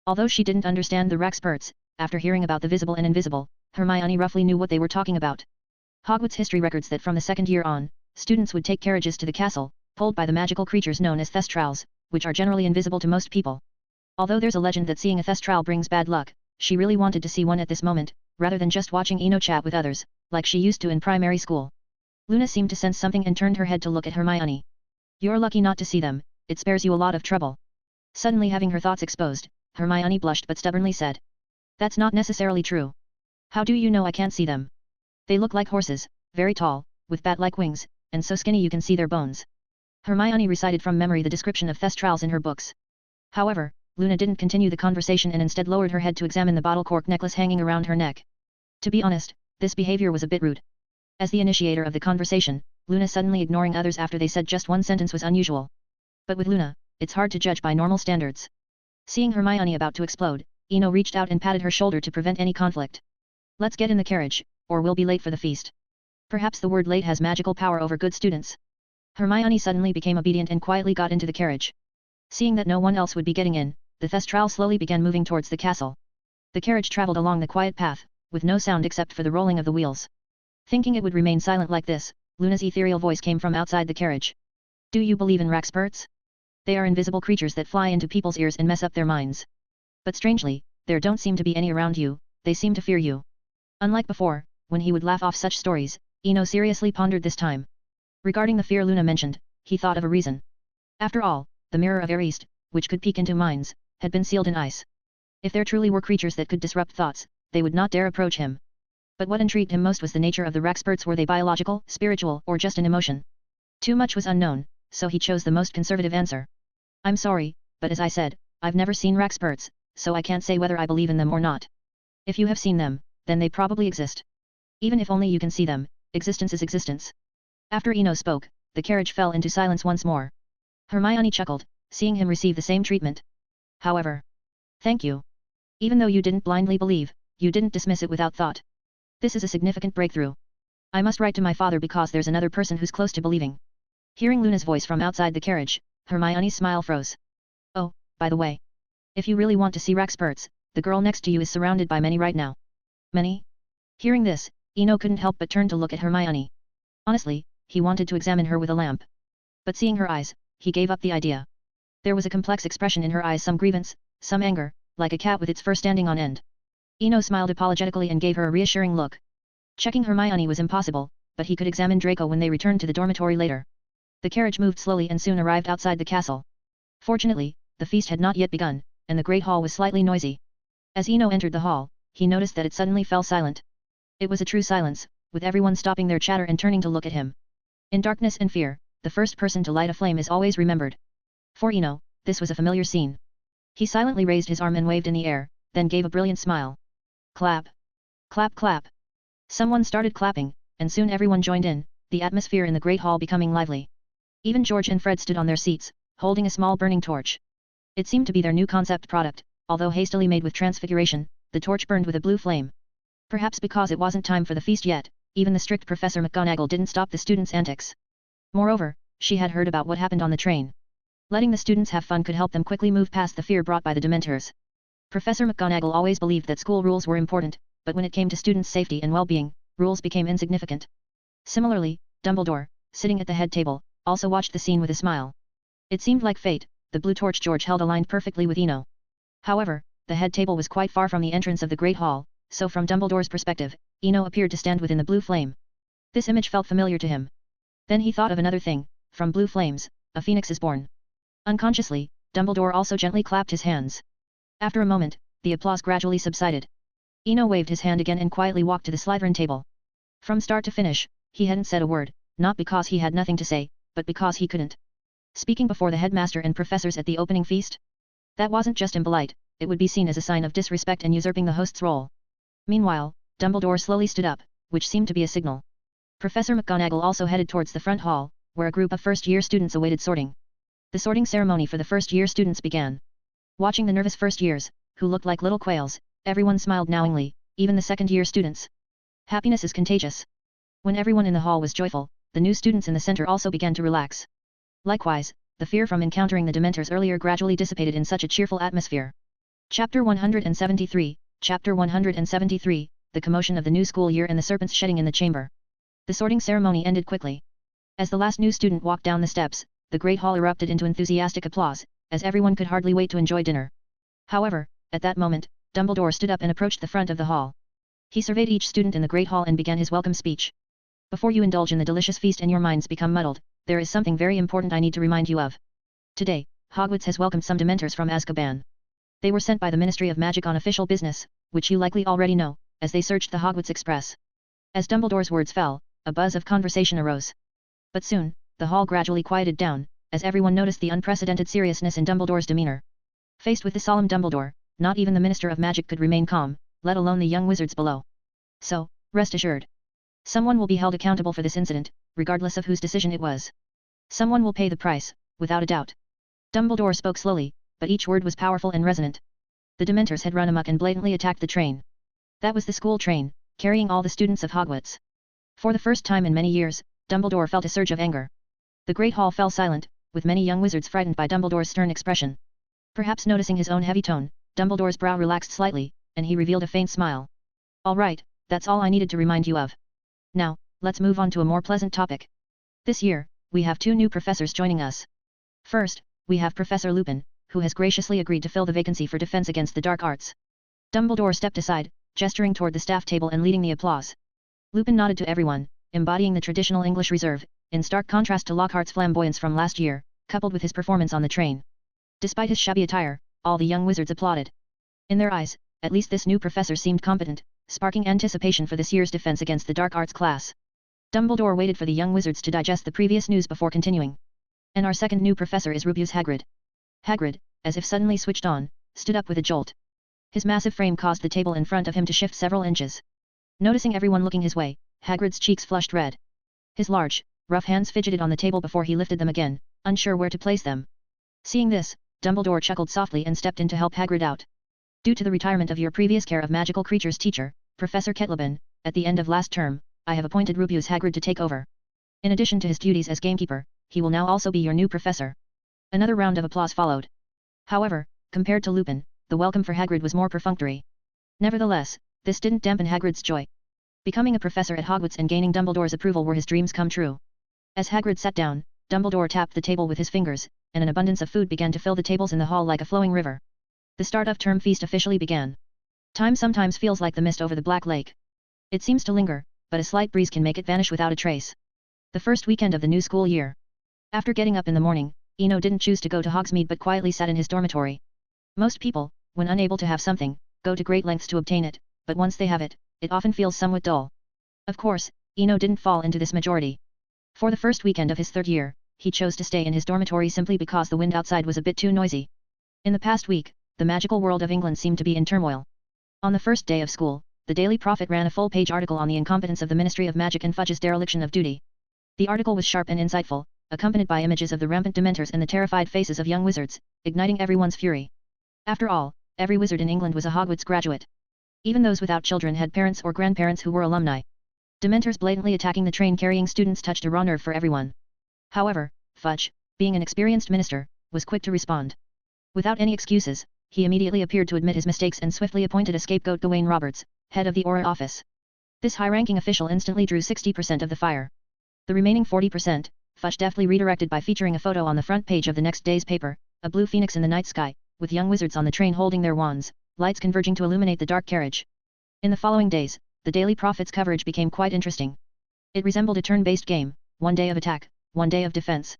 A: Although she didn't understand the Raxperts, after hearing about the visible and invisible, Hermione roughly knew what they were talking about. Hogwarts history records that from the second year on, students would take carriages to the castle, pulled by the magical creatures known as Thestrals, which are generally invisible to most people. Although there's a legend that seeing a Thestral brings bad luck, she really wanted to see one at this moment, rather than just watching Ino chat with others, like she used to in primary school. Luna seemed to sense something and turned her head to look at Hermione. You're lucky not to see them, it spares you a lot of trouble. Suddenly having her thoughts exposed, Hermione blushed but stubbornly said. That's not necessarily true. How do you know I can't see them? They look like horses, very tall, with bat-like wings, and so skinny you can see their bones. Hermione recited from memory the description of Thestrals in her books. However, Luna didn't continue the conversation and instead lowered her head to examine the bottle cork necklace hanging around her neck. To be honest, this behavior was a bit rude. As the initiator of the conversation, Luna suddenly ignoring others after they said just one sentence was unusual. But with Luna, it's hard to judge by normal standards. Seeing Hermione about to explode, Ino reached out and patted her shoulder to prevent any conflict. Let's get in the carriage, or we'll be late for the feast. Perhaps the word late has magical power over good students. Hermione suddenly became obedient and quietly got into the carriage. Seeing that no one else would be getting in, the Thestral slowly began moving towards the castle. The carriage traveled along the quiet path, with no sound except for the rolling of the wheels. Thinking it would remain silent like this, Luna's ethereal voice came from outside the carriage. Do you believe in Raxperts? They are invisible creatures that fly into people's ears and mess up their minds. But strangely, there don't seem to be any around you, they seem to fear you. Unlike before, when he would laugh off such stories, Ino seriously pondered this time. Regarding the fear Luna mentioned, he thought of a reason. After all, the mirror of East, which could peek into minds, had been sealed in ice. If there truly were creatures that could disrupt thoughts, they would not dare approach him. But what intrigued him most was the nature of the Raxperts. Were they biological, spiritual, or just an emotion? Too much was unknown, so he chose the most conservative answer. I'm sorry, but as I said, I've never seen Raxperts, so I can't say whether I believe in them or not. If you have seen them, then they probably exist. Even if only you can see them, existence is existence. After Ino spoke, the carriage fell into silence once more. Hermione chuckled, seeing him receive the same treatment. However, thank you. Even though you didn't blindly believe, you didn't dismiss it without thought. This is a significant breakthrough. I must write to my father because there's another person who's close to believing. Hearing Luna's voice from outside the carriage, Hermione's smile froze. Oh, by the way. If you really want to see Raxperts, the girl next to you is surrounded by many right now. Many? Hearing this, Ino couldn't help but turn to look at Hermione. Honestly, he wanted to examine her with a lamp. But seeing her eyes, he gave up the idea. There was a complex expression in her eyes, some grievance, some anger, like a cat with its fur standing on end. Ino smiled apologetically and gave her a reassuring look. Checking Hermione was impossible, but he could examine Draco when they returned to the dormitory later. The carriage moved slowly and soon arrived outside the castle. Fortunately, the feast had not yet begun, and the great hall was slightly noisy. As Ino entered the hall, he noticed that it suddenly fell silent. It was a true silence, with everyone stopping their chatter and turning to look at him. In darkness and fear, the first person to light a flame is always remembered. For Ino, this was a familiar scene. He silently raised his arm and waved in the air, then gave a brilliant smile. Clap. Clap clap. Someone started clapping, and soon everyone joined in, the atmosphere in the great hall becoming lively. Even George and Fred stood on their seats, holding a small burning torch. It seemed to be their new concept product, although hastily made with Transfiguration, the torch burned with a blue flame. Perhaps because it wasn't time for the feast yet, even the strict Professor McGonagall didn't stop the students' antics. Moreover, she had heard about what happened on the train. Letting the students have fun could help them quickly move past the fear brought by the Dementors. Professor McGonagall always believed that school rules were important, but when it came to students' safety and well-being, rules became insignificant. Similarly, Dumbledore, sitting at the head table, also watched the scene with a smile. It seemed like fate, the blue torch George held aligned perfectly with Eno. However, the head table was quite far from the entrance of the Great Hall, so from Dumbledore's perspective, Eno appeared to stand within the blue flame. This image felt familiar to him. Then he thought of another thing, from blue flames, a phoenix is born. Unconsciously, Dumbledore also gently clapped his hands. After a moment, the applause gradually subsided. Eno waved his hand again and quietly walked to the Slytherin table. From start to finish, he hadn't said a word, not because he had nothing to say, but because he couldn't. Speaking before the headmaster and professors at the opening feast? That wasn't just impolite, it would be seen as a sign of disrespect and usurping the host's role. Meanwhile, Dumbledore slowly stood up, which seemed to be a signal. Professor McGonagall also headed towards the front hall, where a group of first-year students awaited sorting. The sorting ceremony for the first-year students began. Watching the nervous first-years, who looked like little quails, everyone smiled knowingly, even the second-year students. Happiness is contagious. When everyone in the hall was joyful, the new students in the center also began to relax. Likewise, the fear from encountering the Dementors earlier gradually dissipated in such a cheerful atmosphere. Chapter 173, Chapter 173, The Commotion of the New School Year and the Serpents Shedding in the Chamber. The sorting ceremony ended quickly. As the last new student walked down the steps, the Great Hall erupted into enthusiastic applause, as everyone could hardly wait to enjoy dinner. However, at that moment, Dumbledore stood up and approached the front of the hall. He surveyed each student in the Great Hall and began his welcome speech. Before you indulge in the delicious feast and your minds become muddled, there is something very important I need to remind you of. Today, Hogwarts has welcomed some Dementors from Azkaban. They were sent by the Ministry of Magic on official business, which you likely already know, as they searched the Hogwarts Express. As Dumbledore's words fell, a buzz of conversation arose. But soon, the hall gradually quieted down, as everyone noticed the unprecedented seriousness in Dumbledore's demeanor. Faced with the solemn Dumbledore, not even the Minister of Magic could remain calm, let alone the young wizards below. So, rest assured. Someone will be held accountable for this incident, regardless of whose decision it was. Someone will pay the price, without a doubt. Dumbledore spoke slowly, but each word was powerful and resonant. The Dementors had run amok and blatantly attacked the train. That was the school train, carrying all the students of Hogwarts. For the first time in many years, Dumbledore felt a surge of anger. The Great Hall fell silent, with many young wizards frightened by Dumbledore's stern expression. Perhaps noticing his own heavy tone, Dumbledore's brow relaxed slightly, and he revealed a faint smile. All right, that's all I needed to remind you of. Now, let's move on to a more pleasant topic. This year, we have 2 new professors joining us. First, we have Professor Lupin, who has graciously agreed to fill the vacancy for Defense Against the Dark Arts. Dumbledore stepped aside, gesturing toward the staff table and leading the applause. Lupin nodded to everyone, embodying the traditional English reserve, in stark contrast to Lockhart's flamboyance from last year, coupled with his performance on the train. Despite his shabby attire, all the young wizards applauded. In their eyes, at least this new professor seemed competent, sparking anticipation for this year's Defense Against the Dark Arts class. Dumbledore waited for the young wizards to digest the previous news before continuing. And our second new professor is Rubeus Hagrid. Hagrid, as if suddenly switched on, stood up with a jolt. His massive frame caused the table in front of him to shift several inches. Noticing everyone looking his way, Hagrid's cheeks flushed red. His large, rough hands fidgeted on the table before he lifted them again, unsure where to place them. Seeing this, Dumbledore chuckled softly and stepped in to help Hagrid out. Due to the retirement of your previous care of magical creatures teacher, Professor Ketleben, at the end of last term, I have appointed Rubeus Hagrid to take over. In addition to his duties as gamekeeper, he will now also be your new professor. Another round of applause followed. However, compared to Lupin, the welcome for Hagrid was more perfunctory. Nevertheless, this didn't dampen Hagrid's joy. Becoming a professor at Hogwarts and gaining Dumbledore's approval were his dreams come true. As Hagrid sat down, Dumbledore tapped the table with his fingers, and an abundance of food began to fill the tables in the hall like a flowing river. The start of term feast officially began. Time sometimes feels like the mist over the Black Lake. It seems to linger, but a slight breeze can make it vanish without a trace. The first weekend of the new school year. After getting up in the morning, Eno didn't choose to go to Hogsmeade but quietly sat in his dormitory. Most people, when unable to have something, go to great lengths to obtain it, but once they have it, it often feels somewhat dull. Of course, Eno didn't fall into this majority. For the first weekend of his 3rd year, he chose to stay in his dormitory simply because the wind outside was a bit too noisy. In the past week, the magical world of England seemed to be in turmoil. On the first day of school, the Daily Prophet ran a full-page article on the incompetence of the Ministry of Magic and Fudge's dereliction of duty. The article was sharp and insightful, accompanied by images of the rampant Dementors and the terrified faces of young wizards, igniting everyone's fury. After all, every wizard in England was a Hogwarts graduate. Even those without children had parents or grandparents who were alumni. Dementors blatantly attacking the train-carrying students touched a raw nerve for everyone. However, Fudge, being an experienced minister, was quick to respond. Without any excuses, he immediately appeared to admit his mistakes and swiftly appointed a scapegoat, Gawain Roberts, head of the Aura office. This high-ranking official instantly drew 60% of the fire. The remaining 40%, Fudge deftly redirected by featuring a photo on the front page of the next day's paper, a blue phoenix in the night sky, with young wizards on the train holding their wands, lights converging to illuminate the dark carriage. In the following days, the Daily Prophet's coverage became quite interesting. It resembled a turn-based game, one day of attack, one day of defense.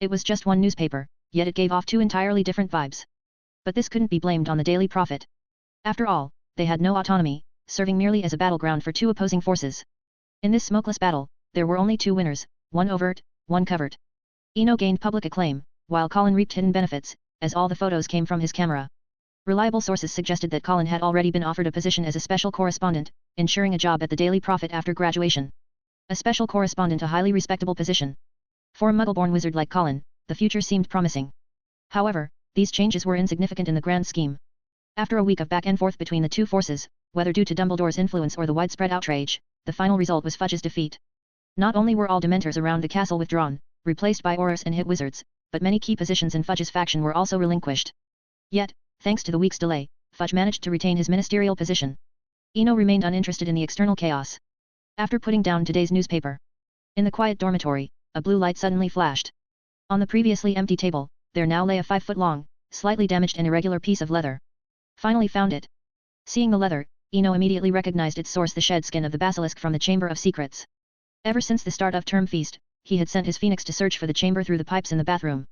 A: It was just one newspaper, yet it gave off two entirely different vibes. But this couldn't be blamed on the Daily Prophet. After all, they had no autonomy, serving merely as a battleground for two opposing forces. In this smokeless battle, there were only two winners, one overt, one covert. Eno gained public acclaim, while Colin reaped hidden benefits, as all the photos came from his camera. Reliable sources suggested that Colin had already been offered a position as a special correspondent, ensuring a job at the Daily Prophet after graduation. A special correspondent, a highly respectable position. For a muggle-born wizard like Colin, the future seemed promising. However, these changes were insignificant in the grand scheme. After a week of back and forth between the two forces, whether due to Dumbledore's influence or the widespread outrage, the final result was Fudge's defeat. Not only were all Dementors around the castle withdrawn, replaced by Aurors and hit wizards, but many key positions in Fudge's faction were also relinquished. Yet, thanks to the week's delay, Fudge managed to retain his ministerial position. Eno remained uninterested in the external chaos. After putting down today's newspaper, in the quiet dormitory, a blue light suddenly flashed. On the previously empty table, there now lay a 5-foot-long, slightly damaged and irregular piece of leather. Finally found it. Seeing the leather, Eno immediately recognized its source, the shed skin of the basilisk from the Chamber of Secrets. Ever since the start of term feast, he had sent his phoenix to search for the chamber through the pipes in the bathroom.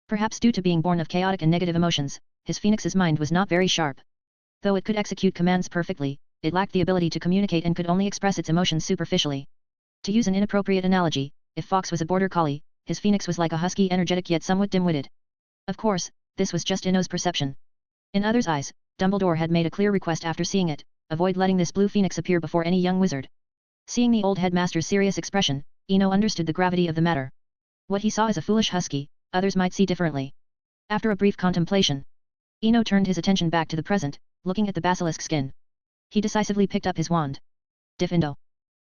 A: Perhaps due to being born of chaotic and negative emotions, his phoenix's mind was not very sharp. Though it could execute commands perfectly, it lacked the ability to communicate and could only express its emotions superficially. To use an inappropriate analogy, if Fox was a border collie, his phoenix was like a husky, energetic yet somewhat dim-witted. Of course, this was just Eno's perception. In others' eyes, Dumbledore had made a clear request after seeing it: avoid letting this blue phoenix appear before any young wizard. Seeing the old headmaster's serious expression, Eno understood the gravity of the matter. What he saw as a foolish husky, others might see differently. After a brief contemplation, Eno turned his attention back to the present, looking at the basilisk skin. He decisively picked up his wand. Diffindo.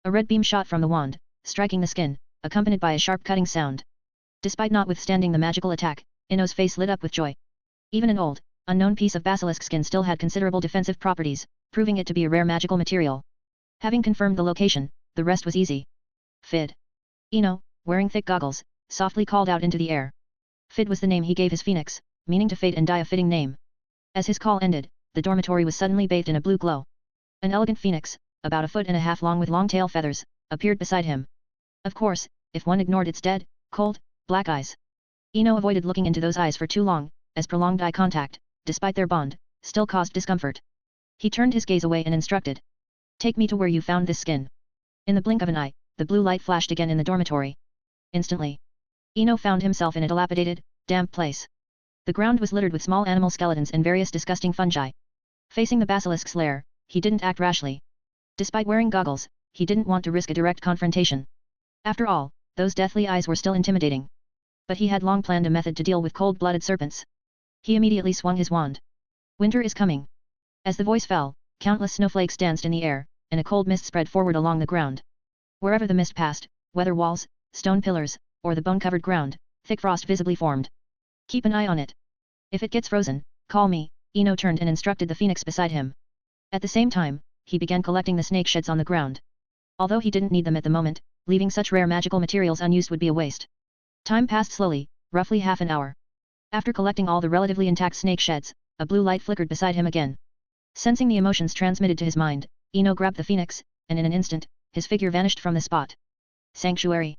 A: A red beam shot from the wand, striking the skin, accompanied by a sharp cutting sound. Despite not withstanding the magical attack, Eno's face lit up with joy. Even an old, unknown piece of basilisk skin still had considerable defensive properties, proving it to be a rare magical material. Having confirmed the location, the rest was easy. Fid. Eno, wearing thick goggles, softly called out into the air. Fid was the name he gave his phoenix, meaning to fade and die a fitting name. As his call ended, the dormitory was suddenly bathed in a blue glow. An elegant phoenix, about 1.5 feet long with long tail feathers, appeared beside him. Of course, if one ignored its dead, cold, black eyes. Eno avoided looking into those eyes for too long, as prolonged eye contact, despite their bond, still caused discomfort. He turned his gaze away and instructed. Take me to where you found this skin. In the blink of an eye, the blue light flashed again in the dormitory. Instantly, Eno found himself in a dilapidated, damp place. The ground was littered with small animal skeletons and various disgusting fungi. Facing the basilisk's lair, he didn't act rashly. Despite wearing goggles, he didn't want to risk a direct confrontation. After all, those deathly eyes were still intimidating. But he had long planned a method to deal with cold-blooded serpents. He immediately swung his wand. Winter is coming. As the voice fell, countless snowflakes danced in the air, and a cold mist spread forward along the ground. Wherever the mist passed, whether walls, stone pillars, or the bone-covered ground, thick frost visibly formed. Keep an eye on it. If it gets frozen, call me. Eno turned and instructed the phoenix beside him. At the same time, he began collecting the snake sheds on the ground. Although he didn't need them at the moment, leaving such rare magical materials unused would be a waste. Time passed slowly, roughly half an hour. After collecting all the relatively intact snake sheds, a blue light flickered beside him again. Sensing the emotions transmitted to his mind, Eno grabbed the phoenix, and in an instant, his figure vanished from the spot. Sanctuary.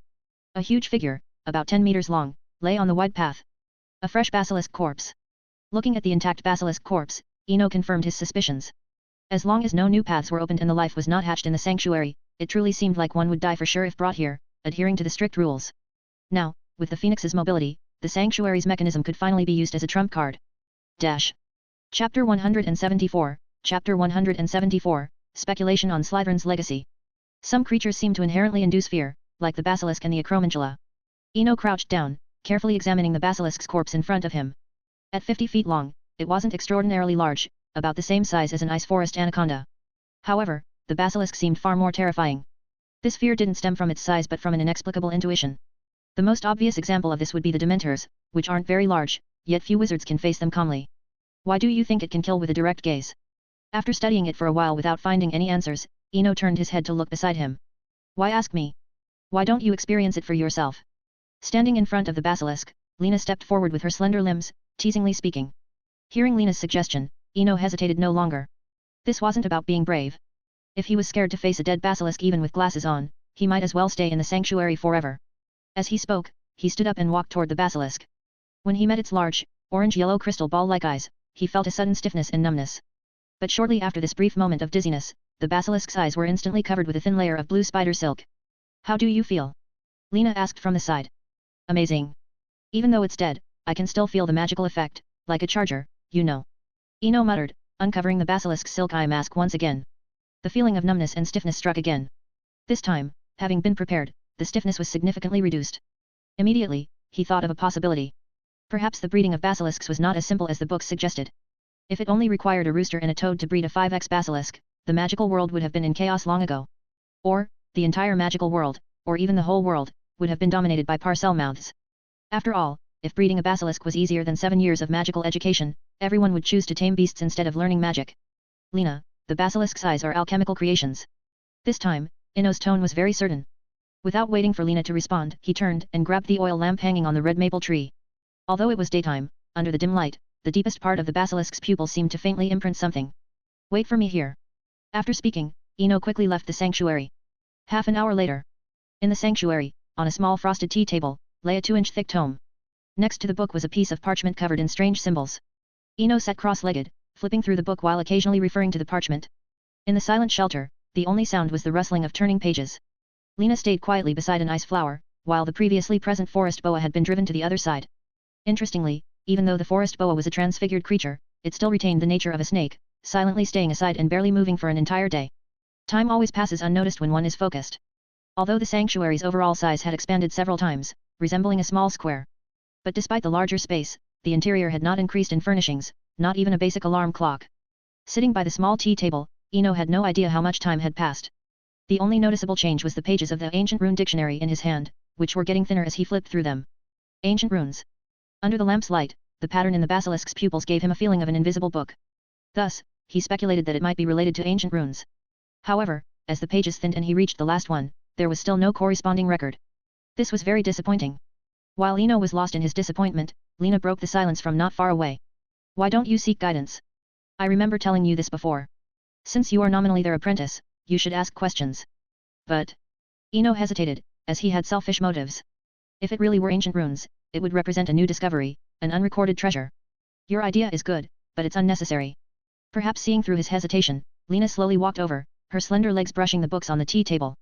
A: A huge figure, about 10 meters long, lay on the wide path. A fresh basilisk corpse. Looking at the intact basilisk corpse, Eno confirmed his suspicions. As long as no new paths were opened and the life was not hatched in the sanctuary, it truly seemed like one would die for sure if brought here, adhering to the strict rules. Now, with the phoenix's mobility, the sanctuary's mechanism could finally be used as a trump card. Chapter 174, Chapter 174, Speculation on Slytherin's Legacy. Some creatures seem to inherently induce fear, like the basilisk and the Acromantula. Eno crouched down, carefully examining the basilisk's corpse in front of him. At 50 feet long, it wasn't extraordinarily large, about the same size as an ice forest anaconda. However, the basilisk seemed far more terrifying. This fear didn't stem from its size but from an inexplicable intuition. The most obvious example of this would be the Dementors, which aren't very large, yet few wizards can face them calmly. Why do you think it can kill with a direct gaze? After studying it for a while without finding any answers, Eno turned his head to look beside him. Why ask me? Why don't you experience it for yourself? Standing in front of the basilisk, Lena stepped forward with her slender limbs, teasingly speaking. Hearing Lena's suggestion, Eno hesitated no longer. This wasn't about being brave. If he was scared to face a dead basilisk even with glasses on, he might as well stay in the sanctuary forever. As he spoke, he stood up and walked toward the basilisk. When he met its large, orange-yellow crystal ball-like eyes, he felt a sudden stiffness and numbness. But shortly after this brief moment of dizziness, the basilisk's eyes were instantly covered with a thin layer of blue spider silk. How do you feel? Lena asked from the side. Amazing. Even though it's dead, I can still feel the magical effect, like a charger, you know. Eno muttered, uncovering the basilisk's silk eye mask once again. The feeling of numbness and stiffness struck again. This time, having been prepared, the stiffness was significantly reduced. Immediately, he thought of a possibility. Perhaps the breeding of basilisks was not as simple as the books suggested. If it only required a rooster and a toad to breed a 5x basilisk, the magical world would have been in chaos long ago. Or, the entire magical world, or even the whole world, would have been dominated by parcel mouths. After all, if breeding a basilisk was easier than 7 years of magical education, everyone would choose to tame beasts instead of learning magic. Lena, the basilisk's eyes are alchemical creations. This time, Eno's tone was very certain. Without waiting for Lena to respond, he turned and grabbed the oil lamp hanging on the red maple tree. Although it was daytime, under the dim light, the deepest part of the basilisk's pupils seemed to faintly imprint something. Wait for me here. After speaking, Eno quickly left the sanctuary. Half an hour later. In the sanctuary, on a small frosted tea table, lay a 2-inch thick tome. Next to the book was a piece of parchment covered in strange symbols. Eno sat cross-legged, flipping through the book while occasionally referring to the parchment. In the silent shelter, the only sound was the rustling of turning pages. Lena stayed quietly beside an ice flower, while the previously present forest boa had been driven to the other side. Interestingly, even though the forest boa was a transfigured creature, it still retained the nature of a snake, silently staying aside and barely moving for an entire day. Time always passes unnoticed when one is focused. Although the sanctuary's overall size had expanded several times, resembling a small square. But despite the larger space, the interior had not increased in furnishings, not even a basic alarm clock. Sitting by the small tea table, Eno had no idea how much time had passed. The only noticeable change was the pages of the ancient rune dictionary in his hand, which were getting thinner as he flipped through them. Ancient runes. Under the lamp's light, the pattern in the basilisk's pupils gave him a feeling of an invisible book. Thus, he speculated that it might be related to ancient runes. However, as the pages thinned and he reached the last one, there was still no corresponding record. This was very disappointing. While Eno was lost in his disappointment, Lena broke the silence from not far away. Why don't you seek guidance? I remember telling you this before. Since you are nominally their apprentice, you should ask questions. But... Eno hesitated, as he had selfish motives. If it really were ancient runes, it would represent a new discovery, an unrecorded treasure. Your idea is good, but it's unnecessary. Perhaps seeing through his hesitation, Lena slowly walked over, her slender legs brushing the books on the tea table.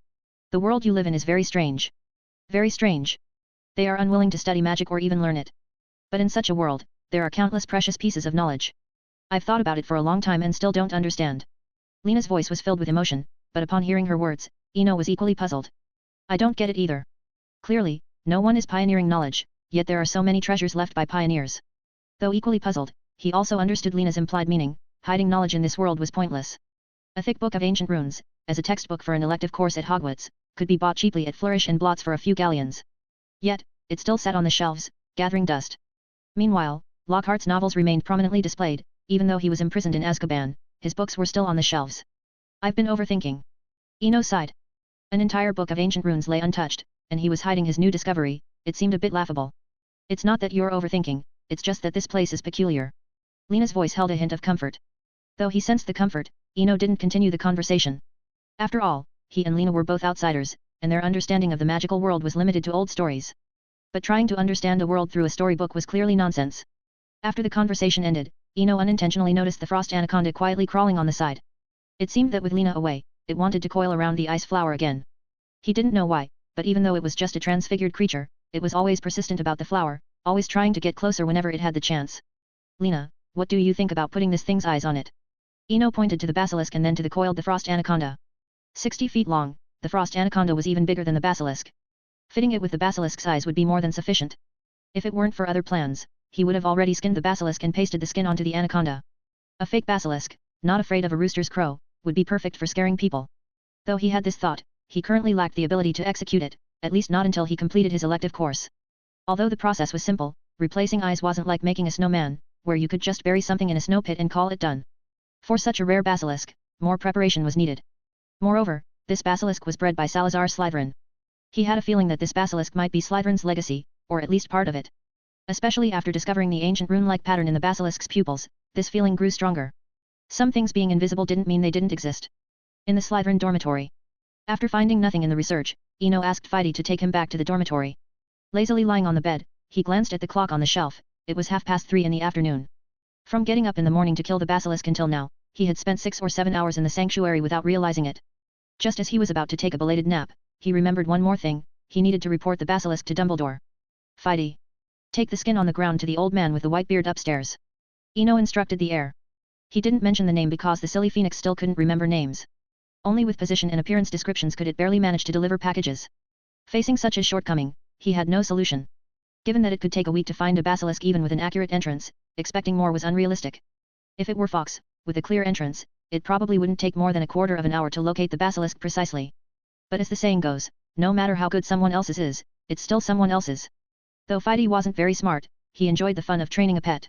A: The world you live in is very strange. Very strange. They are unwilling to study magic or even learn it. But in such a world, there are countless precious pieces of knowledge. I've thought about it for a long time and still don't understand. Lena's voice was filled with emotion, but upon hearing her words, Eno was equally puzzled. I don't get it either. Clearly, no one is pioneering knowledge, yet there are so many treasures left by pioneers. Though equally puzzled, he also understood Lena's implied meaning, hiding knowledge in this world was pointless. A thick book of ancient runes, as a textbook for an elective course at Hogwarts, could be bought cheaply at Flourish and Blots for a few galleons. Yet, it still sat on the shelves, gathering dust. Meanwhile, Lockhart's novels remained prominently displayed, even though he was imprisoned in Azkaban, his books were still on the shelves. I've been overthinking. Eno sighed. An entire book of ancient runes lay untouched, and he was hiding his new discovery. It seemed a bit laughable. It's not that you're overthinking, it's just that this place is peculiar. Lena's voice held a hint of comfort. Though he sensed the comfort, Eno didn't continue the conversation. After all, he and Lena were both outsiders, and their understanding of the magical world was limited to old stories. But trying to understand a world through a storybook was clearly nonsense. After the conversation ended, Eno unintentionally noticed the frost anaconda quietly crawling on the side. It seemed that with Lena away, it wanted to coil around the ice flower again. He didn't know why, but even though it was just a transfigured creature, it was always persistent about the flower, always trying to get closer whenever it had the chance. Lena, what do you think about putting this thing's eyes on it? Eno pointed to the basilisk and then to the coiled the frost anaconda. 60 feet long, the frost anaconda was even bigger than the basilisk. Fitting it with the basilisk's eyes would be more than sufficient. If it weren't for other plans, he would have already skinned the basilisk and pasted the skin onto the anaconda. A fake basilisk, not afraid of a rooster's crow, would be perfect for scaring people. Though he had this thought, he currently lacked the ability to execute it, at least not until he completed his elective course. Although the process was simple, replacing eyes wasn't like making a snowman, where you could just bury something in a snow pit and call it done. For such a rare basilisk, more preparation was needed. Moreover, this basilisk was bred by Salazar Slytherin. He had a feeling that this basilisk might be Slytherin's legacy, or at least part of it. Especially after discovering the ancient rune-like pattern in the basilisk's pupils, this feeling grew stronger. Some things being invisible didn't mean they didn't exist. In the Slytherin dormitory. After finding nothing in the research, Eno asked Fidey to take him back to the dormitory. Lazily lying on the bed, he glanced at the clock on the shelf. It was 3:30 in the afternoon. From getting up in the morning to kill the basilisk until now, he had spent 6 or 7 hours in the sanctuary without realizing it. Just as he was about to take a belated nap, he remembered one more thing: he needed to report the basilisk to Dumbledore. Fidey. Take the skin on the ground to the old man with the white beard upstairs. Eno instructed the heir. He didn't mention the name because the silly phoenix still couldn't remember names. Only with position and appearance descriptions could it barely manage to deliver packages. Facing such a shortcoming, he had no solution. Given that it could take a week to find a basilisk even with an accurate entrance, expecting more was unrealistic. If it were Fox, with a clear entrance, it probably wouldn't take more than a quarter of an hour to locate the basilisk precisely. But as the saying goes, no matter how good someone else's is, it's still someone else's. Though Fidey wasn't very smart, he enjoyed the fun of training a pet.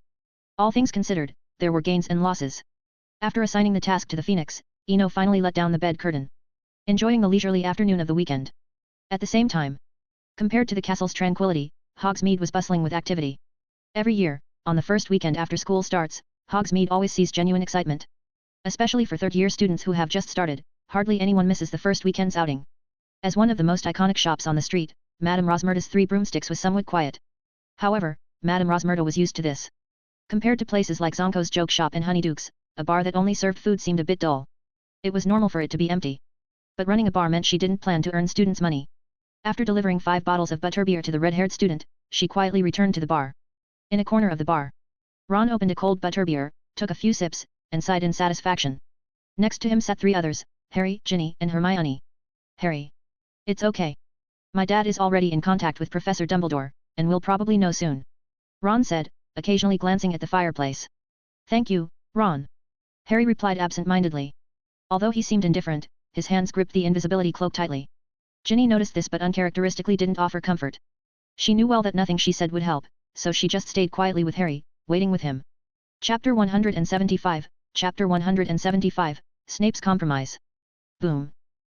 A: All things considered, there were gains and losses. After assigning the task to the phoenix, Eno finally let down the bed curtain. Enjoying the leisurely afternoon of the weekend. At the same time, compared to the castle's tranquility, Hogsmeade was bustling with activity. Every year, on the first weekend after school starts, Hogsmeade always sees genuine excitement. Especially for third-year students who have just started, hardly anyone misses the first weekend's outing. As one of the most iconic shops on the street, Madame Rosmerta's Three Broomsticks was somewhat quiet. However, Madame Rosmerta was used to this. Compared to places like Zonko's Joke Shop and Honeyduke's, a bar that only served food seemed a bit dull. It was normal for it to be empty. But running a bar meant she didn't plan to earn students' money. After delivering 5 bottles of butterbeer to the red-haired student, she quietly returned to the bar. In a corner of the bar, Ron opened a cold butterbeer, took a few sips, and sighed in satisfaction. Next to him sat 3 others, Harry, Ginny, and Hermione. Harry. It's okay. My dad is already in contact with Professor Dumbledore, and will probably know soon. Ron said, occasionally glancing at the fireplace. Thank you, Ron. Harry replied absent-mindedly. Although he seemed indifferent, his hands gripped the invisibility cloak tightly. Ginny noticed this but uncharacteristically didn't offer comfort. She knew well that nothing she said would help, so she just stayed quietly with Harry, waiting with him. Chapter 175, Chapter 175, Snape's Compromise. Boom.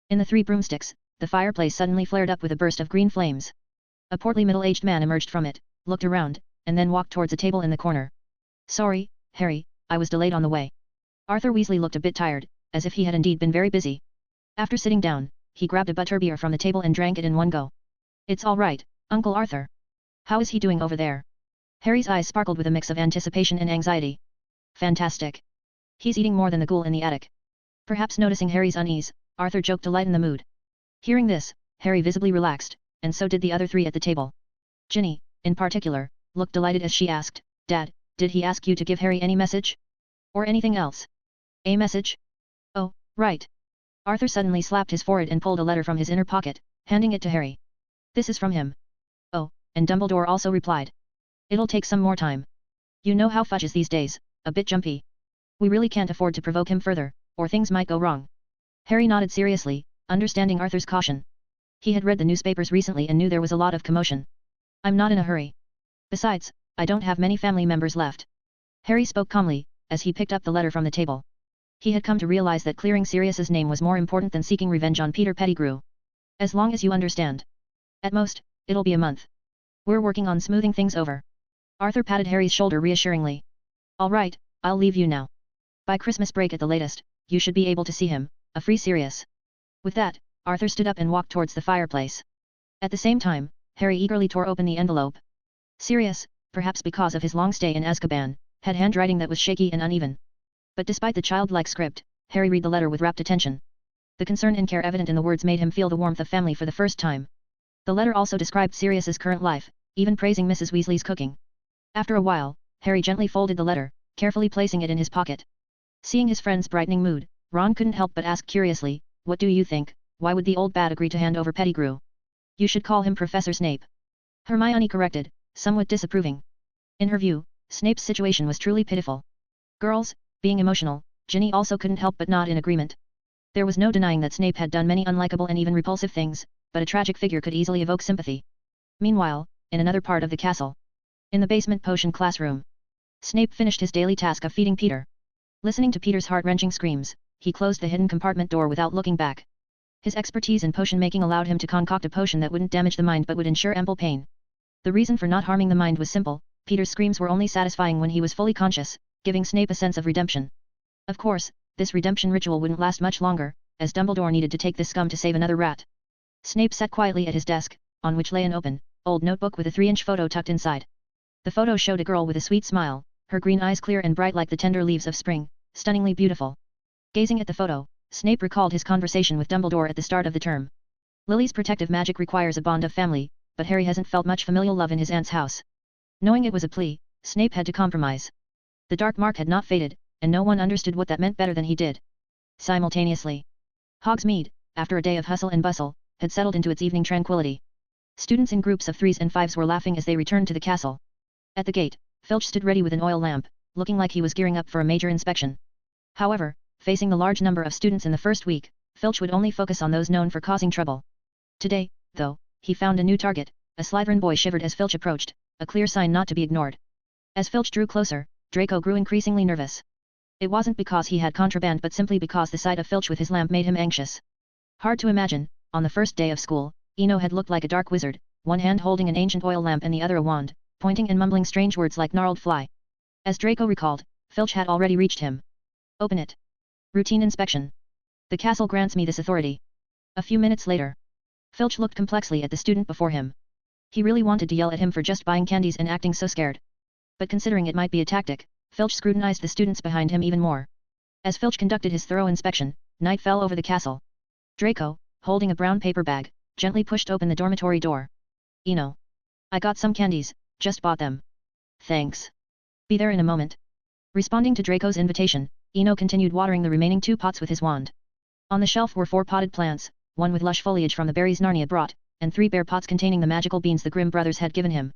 A: In the Three Broomsticks, the fireplace suddenly flared up with a burst of green flames. A portly middle-aged man emerged from it, looked around, and then walked towards a table in the corner. Sorry, Harry, I was delayed on the way. Arthur Weasley looked a bit tired, as if he had indeed been very busy. After sitting down, he grabbed a butterbeer from the table and drank it in one go. It's all right, Uncle Arthur. How is he doing over there? Harry's eyes sparkled with a mix of anticipation and anxiety. Fantastic. He's eating more than the ghoul in the attic. Perhaps noticing Harry's unease, Arthur joked to lighten the mood. Hearing this, Harry visibly relaxed, and so did the other 3 at the table. Ginny, in particular, looked delighted as she asked, Dad, did he ask you to give Harry any message? Or anything else? A message? Oh, right. Arthur suddenly slapped his forehead and pulled a letter from his inner pocket, handing it to Harry. This is from him. Oh, and Dumbledore also replied. It'll take some more time. You know how Fudge is these days, a bit jumpy. We really can't afford to provoke him further, or things might go wrong. Harry nodded seriously, understanding Arthur's caution. He had read the newspapers recently and knew there was a lot of commotion. I'm not in a hurry. Besides, I don't have many family members left. Harry spoke calmly, as he picked up the letter from the table. He had come to realize that clearing Sirius's name was more important than seeking revenge on Peter Pettigrew. As long as you understand. At most, it'll be a month. We're working on smoothing things over. Arthur patted Harry's shoulder reassuringly. All right, I'll leave you now. By Christmas break at the latest, you should be able to see him, a free Sirius. With that, Arthur stood up and walked towards the fireplace. At the same time, Harry eagerly tore open the envelope. Sirius, perhaps because of his long stay in Azkaban, had handwriting that was shaky and uneven. But despite the childlike script, Harry read the letter with rapt attention. The concern and care evident in the words made him feel the warmth of family for the first time. The letter also described Sirius's current life, even praising Mrs. Weasley's cooking. After a while, Harry gently folded the letter, carefully placing it in his pocket. Seeing his friend's brightening mood, Ron couldn't help but ask curiously, what do you think, why would the old bat agree to hand over Pettigrew? You should call him Professor Snape. Hermione corrected, somewhat disapproving. In her view, Snape's situation was truly pitiful. Girls, being emotional, Ginny also couldn't help but nod in agreement. There was no denying that Snape had done many unlikable and even repulsive things, but a tragic figure could easily evoke sympathy. Meanwhile, in another part of the castle. In the basement potion classroom. Snape finished his daily task of feeding Peter. Listening to Peter's heart-wrenching screams, he closed the hidden compartment door without looking back. His expertise in potion making allowed him to concoct a potion that wouldn't damage the mind but would ensure ample pain. The reason for not harming the mind was simple: Peter's screams were only satisfying when he was fully conscious, giving Snape a sense of redemption. Of course, this redemption ritual wouldn't last much longer, as Dumbledore needed to take this scum to save another rat. Snape sat quietly at his desk, on which lay an open, old notebook with a 3-inch photo tucked inside. The photo showed a girl with a sweet smile, her green eyes clear and bright like the tender leaves of spring, stunningly beautiful. Gazing at the photo, Snape recalled his conversation with Dumbledore at the start of the term. Lily's protective magic requires a bond of family, but Harry hasn't felt much familial love in his aunt's house. Knowing it was a plea, Snape had to compromise. The dark mark had not faded, and no one understood what that meant better than he did. Simultaneously, Hogsmeade, after a day of hustle and bustle, had settled into its evening tranquility. Students in groups of 3s and 5s were laughing as they returned to the castle. At the gate, Filch stood ready with an oil lamp, looking like he was gearing up for a major inspection. However, facing the large number of students in the first week, Filch would only focus on those known for causing trouble. Today, though, he found a new target. A Slytherin boy shivered as Filch approached, a clear sign not to be ignored. As Filch drew closer, Draco grew increasingly nervous. It wasn't because he had contraband but simply because the sight of Filch with his lamp made him anxious. Hard to imagine, on the first day of school, Eno had looked like a dark wizard, one hand holding an ancient oil lamp and the other a wand, pointing and mumbling strange words like gnarled fly. As Draco recalled, Filch had already reached him. Open it. Routine inspection. The castle grants me this authority. A few minutes later. Filch looked complexly at the student before him. He really wanted to yell at him for just buying candies and acting so scared. But considering it might be a tactic, Filch scrutinized the students behind him even more. As Filch conducted his thorough inspection, night fell over the castle. Draco, holding a brown paper bag, gently pushed open the dormitory door. Eno. I got some candies, just bought them. Thanks. Be there in a moment. Responding to Draco's invitation, Eno continued watering the remaining 2 pots with his wand. On the shelf were 4 potted plants, 1 with lush foliage from the berries Narnia brought, and 3 bare pots containing the magical beans the Grimm brothers had given him.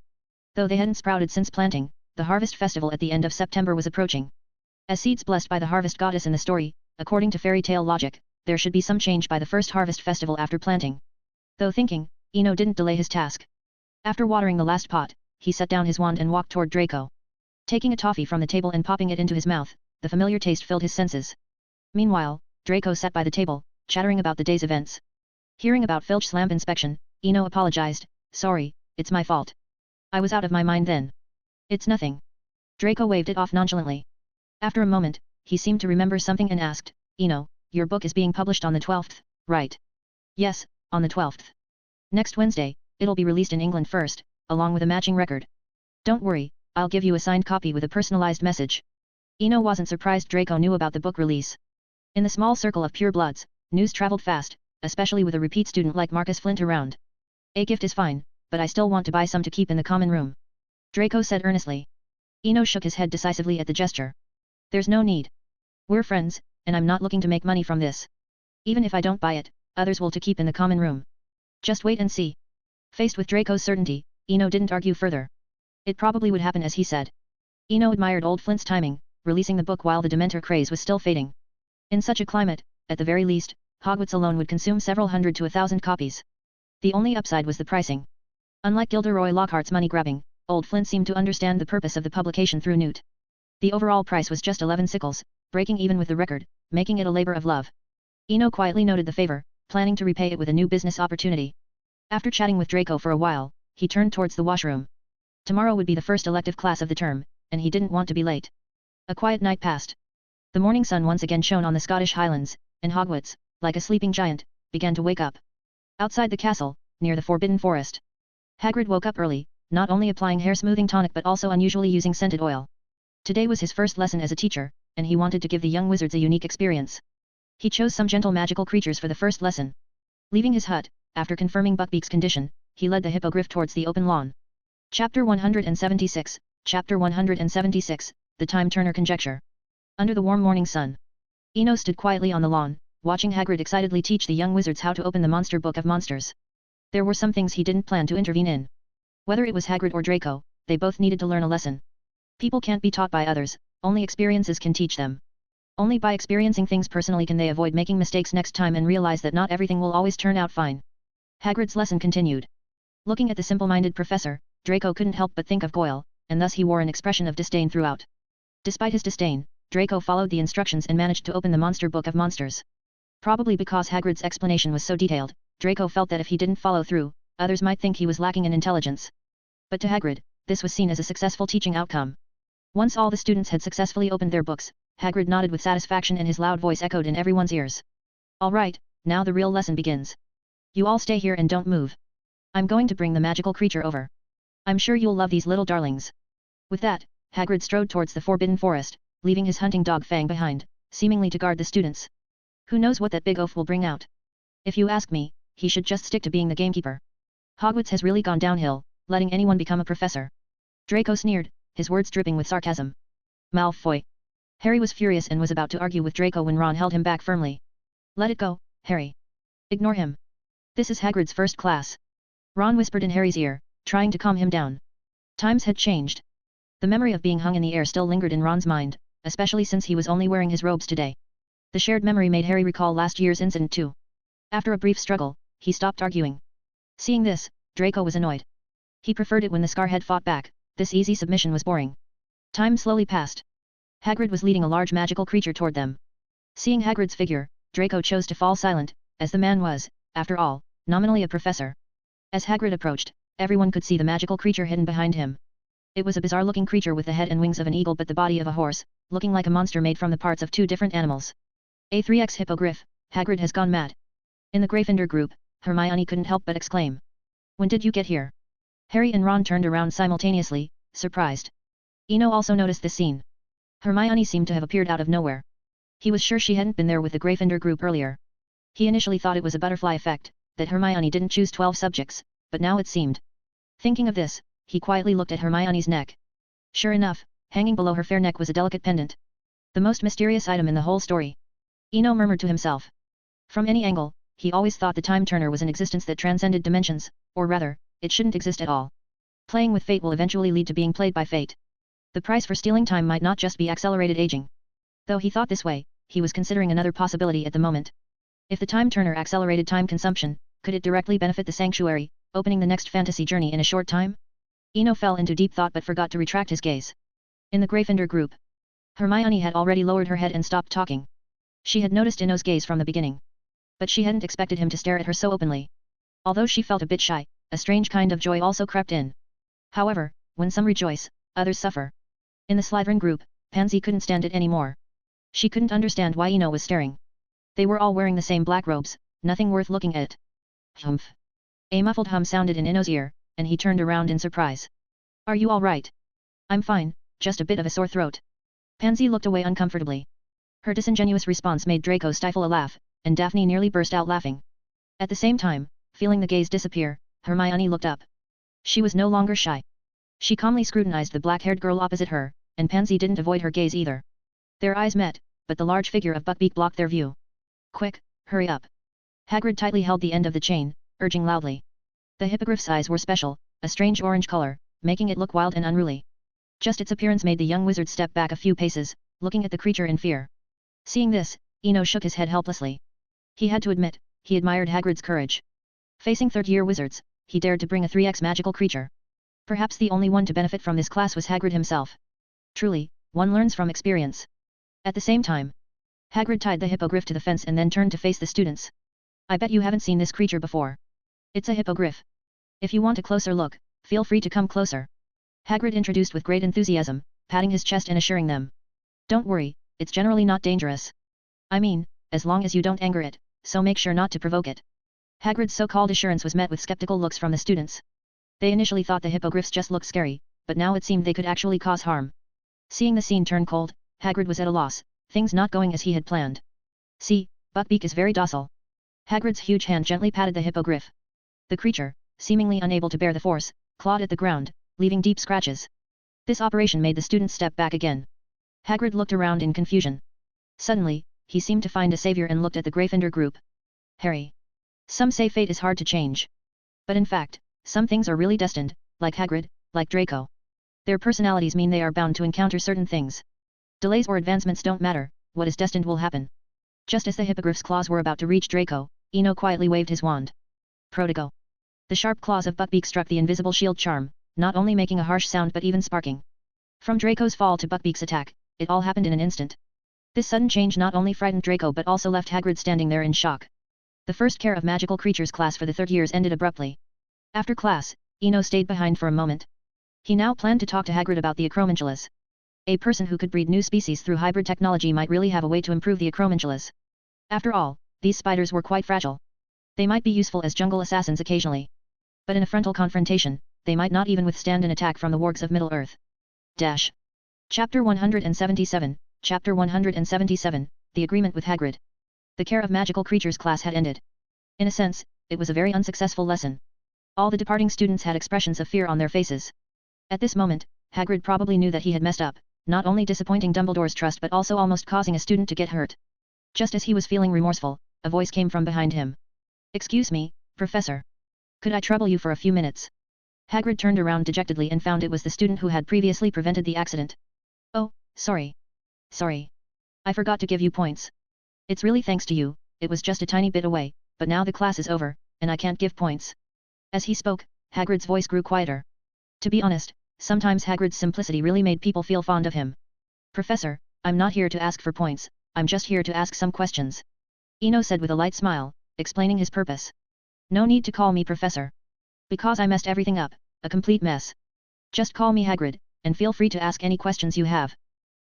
A: Though they hadn't sprouted since planting, the harvest festival at the end of September was approaching. As seeds blessed by the harvest goddess in the story, according to fairy tale logic, there should be some change by the first harvest festival after planting. Though thinking, Eno didn't delay his task. After watering the last pot, he set down his wand and walked toward Draco. Taking a toffee from the table and popping it into his mouth, the familiar taste filled his senses. Meanwhile, Draco sat by the table, chattering about the day's events. Hearing about Filch's lamp inspection, Eno apologized. Sorry, it's my fault. I was out of my mind then. It's nothing. Draco waved it off nonchalantly. After a moment, he seemed to remember something and asked, Eno, your book is being published on the 12th, right? Yes, on the 12th. Next Wednesday, it'll be released in England first, along with a matching record. Don't worry, I'll give you a signed copy with a personalized message. Eno wasn't surprised Draco knew about the book release. In the small circle of purebloods, news traveled fast, especially with a repeat student like Marcus Flint around. A gift is fine, but I still want to buy some to keep in the common room. Draco said earnestly. Eno shook his head decisively at the gesture. There's no need. We're friends, and I'm not looking to make money from this. Even if I don't buy it, others will to keep in the common room. Just wait and see. Faced with Draco's certainty, Eno didn't argue further. It probably would happen as he said. Eno admired old Flint's timing, releasing the book while the Dementor craze was still fading. In such a climate, at the very least, Hogwarts alone would consume several hundred to 1,000 copies. The only upside was the pricing. Unlike Gilderoy Lockhart's money-grabbing, old Flint seemed to understand the purpose of the publication through Newt. The overall price was just 11 sickles, breaking even with the record, making it a labor of love. Eno quietly noted the favor, planning to repay it with a new business opportunity. After chatting with Draco for a while, he turned towards the washroom. Tomorrow would be the first elective class of the term, and he didn't want to be late. A quiet night passed. The morning sun once again shone on the Scottish Highlands, and Hogwarts, like a sleeping giant, began to wake up. Outside the castle, near the Forbidden Forest. Hagrid woke up early, not only applying hair-smoothing tonic but also unusually using scented oil. Today was his first lesson as a teacher, and he wanted to give the young wizards a unique experience. He chose some gentle magical creatures for the first lesson. Leaving his hut, after confirming Buckbeak's condition, he led the hippogriff towards the open lawn. Chapter 176, Chapter 176, The Time Turner Conjecture. Under the warm morning sun. Eno stood quietly on the lawn, watching Hagrid excitedly teach the young wizards how to open the Monster Book of Monsters. There were some things he didn't plan to intervene in. Whether it was Hagrid or Draco, they both needed to learn a lesson. People can't be taught by others, only experiences can teach them. Only by experiencing things personally can they avoid making mistakes next time and realize that not everything will always turn out fine. Hagrid's lesson continued. Looking at the simple-minded professor, Draco couldn't help but think of Goyle, and thus he wore an expression of disdain throughout. Despite his disdain, Draco followed the instructions and managed to open the Monster Book of Monsters. Probably because Hagrid's explanation was so detailed, Draco felt that if he didn't follow through, others might think he was lacking in intelligence. But to Hagrid, this was seen as a successful teaching outcome. Once all the students had successfully opened their books, Hagrid nodded with satisfaction and his loud voice echoed in everyone's ears. All right, now the real lesson begins. You all stay here and don't move. I'm going to bring the magical creature over. I'm sure you'll love these little darlings. With that, Hagrid strode towards the Forbidden Forest, leaving his hunting dog Fang behind, seemingly to guard the students. Who knows what that big oaf will bring out? If you ask me, he should just stick to being the gamekeeper. Hogwarts has really gone downhill, letting anyone become a professor. Draco sneered, his words dripping with sarcasm. Malfoy. Harry was furious and was about to argue with Draco when Ron held him back firmly. Let it go, Harry. Ignore him. This is Hagrid's first class. Ron whispered in Harry's ear, trying to calm him down. Times had changed. The memory of being hung in the air still lingered in Ron's mind, especially since he was only wearing his robes today. The shared memory made Harry recall last year's incident too. After a brief struggle, he stopped arguing. Seeing this, Draco was annoyed. He preferred it when the Scarhead fought back, this easy submission was boring. Time slowly passed. Hagrid was leading a large magical creature toward them. Seeing Hagrid's figure, Draco chose to fall silent, as the man was, after all, nominally a professor. As Hagrid approached, everyone could see the magical creature hidden behind him. It was a bizarre-looking creature with the head and wings of an eagle but the body of a horse, looking like a monster made from the parts of two different animals. A 3x hippogriff, Hagrid has gone mad. In the Gryffindor group, Hermione couldn't help but exclaim. When did you get here? Harry and Ron turned around simultaneously, surprised. Eno also noticed this scene. Hermione seemed to have appeared out of nowhere. He was sure she hadn't been there with the Gryffindor group earlier. He initially thought it was a butterfly effect, that Hermione didn't choose 12 subjects, but now it seemed. Thinking of this, he quietly looked at Hermione's neck. Sure enough, hanging below her fair neck was a delicate pendant. The most mysterious item in the whole story. Eno murmured to himself. From any angle, he always thought the Time Turner was an existence that transcended dimensions, or rather, it shouldn't exist at all. Playing with fate will eventually lead to being played by fate. The price for stealing time might not just be accelerated aging. Though he thought this way, he was considering another possibility at the moment. If the Time Turner accelerated time consumption, could it directly benefit the Sanctuary, opening the next fantasy journey in a short time? Eno fell into deep thought but forgot to retract his gaze. In the Gryffindor group, Hermione had already lowered her head and stopped talking. She had noticed Eno's gaze from the beginning. But she hadn't expected him to stare at her so openly. Although she felt a bit shy, a strange kind of joy also crept in. However, when some rejoice, others suffer. In the Slytherin group, Pansy couldn't stand it anymore. She couldn't understand why Eno was staring. They were all wearing the same black robes, nothing worth looking at. Humph. A muffled hum sounded in Eno's ear, and he turned around in surprise. Are you all right? I'm fine, just a bit of a sore throat. Pansy looked away uncomfortably. Her disingenuous response made Draco stifle a laugh, and Daphne nearly burst out laughing. At the same time, feeling the gaze disappear, Hermione looked up. She was no longer shy. She calmly scrutinized the black-haired girl opposite her, and Pansy didn't avoid her gaze either. Their eyes met, but the large figure of Buckbeak blocked their view. Quick, hurry up. Hagrid tightly held the end of the chain, urging loudly. The hippogriff's eyes were special, a strange orange color, making it look wild and unruly. Just its appearance made the young wizard step back a few paces, looking at the creature in fear. Seeing this, Eno shook his head helplessly. He had to admit, he admired Hagrid's courage. Facing third-year wizards, he dared to bring a 3x magical creature. Perhaps the only one to benefit from this class was Hagrid himself. Truly, one learns from experience. At the same time, Hagrid tied the hippogriff to the fence and then turned to face the students. I bet you haven't seen this creature before. It's a hippogriff. If you want a closer look, feel free to come closer. Hagrid introduced with great enthusiasm, patting his chest and assuring them. Don't worry, it's generally not dangerous. I mean, as long as you don't anger it, so make sure not to provoke it. Hagrid's so-called assurance was met with skeptical looks from the students. They initially thought the hippogriffs just looked scary, but now it seemed they could actually cause harm. Seeing the scene turn cold, Hagrid was at a loss, things not going as he had planned. See, Buckbeak is very docile. Hagrid's huge hand gently patted the hippogriff. The creature, seemingly unable to bear the force, clawed at the ground, leaving deep scratches. This operation made the students step back again. Hagrid looked around in confusion. Suddenly, he seemed to find a savior and looked at the Gryffindor group. Harry. Some say fate is hard to change. But in fact, some things are really destined, like Hagrid, like Draco. Their personalities mean they are bound to encounter certain things. Delays or advancements don't matter, what is destined will happen. Just as the hippogriff's claws were about to reach Draco, Eno quietly waved his wand. Prodigo. The sharp claws of Buckbeak struck the invisible shield charm, not only making a harsh sound but even sparking. From Draco's fall to Buckbeak's attack, it all happened in an instant. This sudden change not only frightened Draco but also left Hagrid standing there in shock. The first Care of Magical Creatures class for the third years ended abruptly. After class, Eno stayed behind for a moment. He now planned to talk to Hagrid about the Acromantulas. A person who could breed new species through hybrid technology might really have a way to improve the Acromantulas. After all, these spiders were quite fragile. They might be useful as jungle assassins occasionally. But in a frontal confrontation, they might not even withstand an attack from the wargs of Middle-earth. Chapter 177, Chapter 177, The Agreement with Hagrid. The Care of Magical Creatures class had ended. In a sense, it was a very unsuccessful lesson. All the departing students had expressions of fear on their faces. At this moment, Hagrid probably knew that he had messed up, not only disappointing Dumbledore's trust but also almost causing a student to get hurt. Just as he was feeling remorseful, a voice came from behind him. "Excuse me, Professor. Could I trouble you for a few minutes?" Hagrid turned around dejectedly and found it was the student who had previously prevented the accident. "Oh, sorry. Sorry. I forgot to give you points. It's really thanks to you, it was just a tiny bit away, but now the class is over, and I can't give points." As he spoke, Hagrid's voice grew quieter. To be honest, sometimes Hagrid's simplicity really made people feel fond of him. "Professor, I'm not here to ask for points, I'm just here to ask some questions," Eno said with a light smile, explaining his purpose. "No need to call me Professor. Because I messed everything up, a complete mess. Just call me Hagrid, and feel free to ask any questions you have."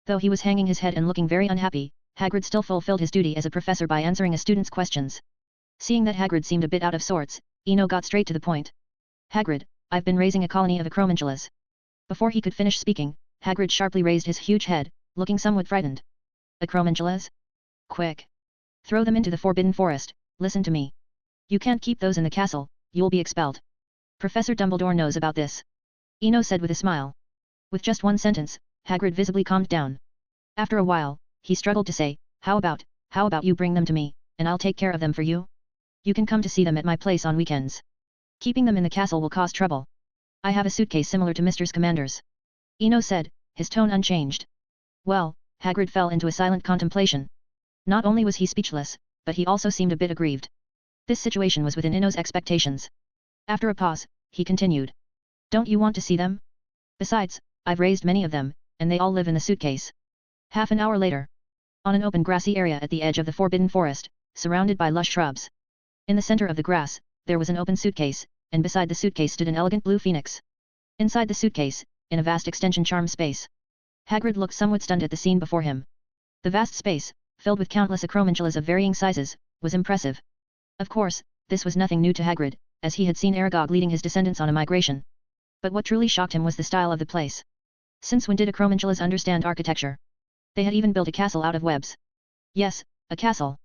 A: Though he was hanging his head and looking very unhappy, Hagrid still fulfilled his duty as a professor by answering a student's questions. Seeing that Hagrid seemed a bit out of sorts, Eno got straight to the point. "Hagrid, I've been raising a colony of Acromantulas." Before he could finish speaking, Hagrid sharply raised his huge head, looking somewhat frightened. "Acromantulas? Quick! Throw them into the Forbidden Forest, listen to me. You can't keep those in the castle, you'll be expelled. Professor Dumbledore knows about this," Eno said with a smile. With just one sentence, Hagrid visibly calmed down. After a while, he struggled to say, how about you bring them to me, and I'll take care of them for you? You can come to see them at my place on weekends. Keeping them in the castle will cause trouble. I have a suitcase similar to Mr. Commander's," Eno said, his tone unchanged. Well, Hagrid fell into a silent contemplation. Not only was he speechless, but he also seemed a bit aggrieved. This situation was within Eno's expectations. After a pause, he continued. "Don't you want to see them? Besides, I've raised many of them, and they all live in the suitcase." Half an hour later. On an open grassy area at the edge of the Forbidden Forest, surrounded by lush shrubs. In the center of the grass, there was an open suitcase, and beside the suitcase stood an elegant blue phoenix. Inside the suitcase, in a vast extension charm space. Hagrid looked somewhat stunned at the scene before him. The vast space, filled with countless Acromantulas of varying sizes, was impressive. Of course, this was nothing new to Hagrid, as he had seen Aragog leading his descendants on a migration. But what truly shocked him was the style of the place. Since when did Acromantulas understand architecture? They had even built a castle out of webs. Yes, a castle.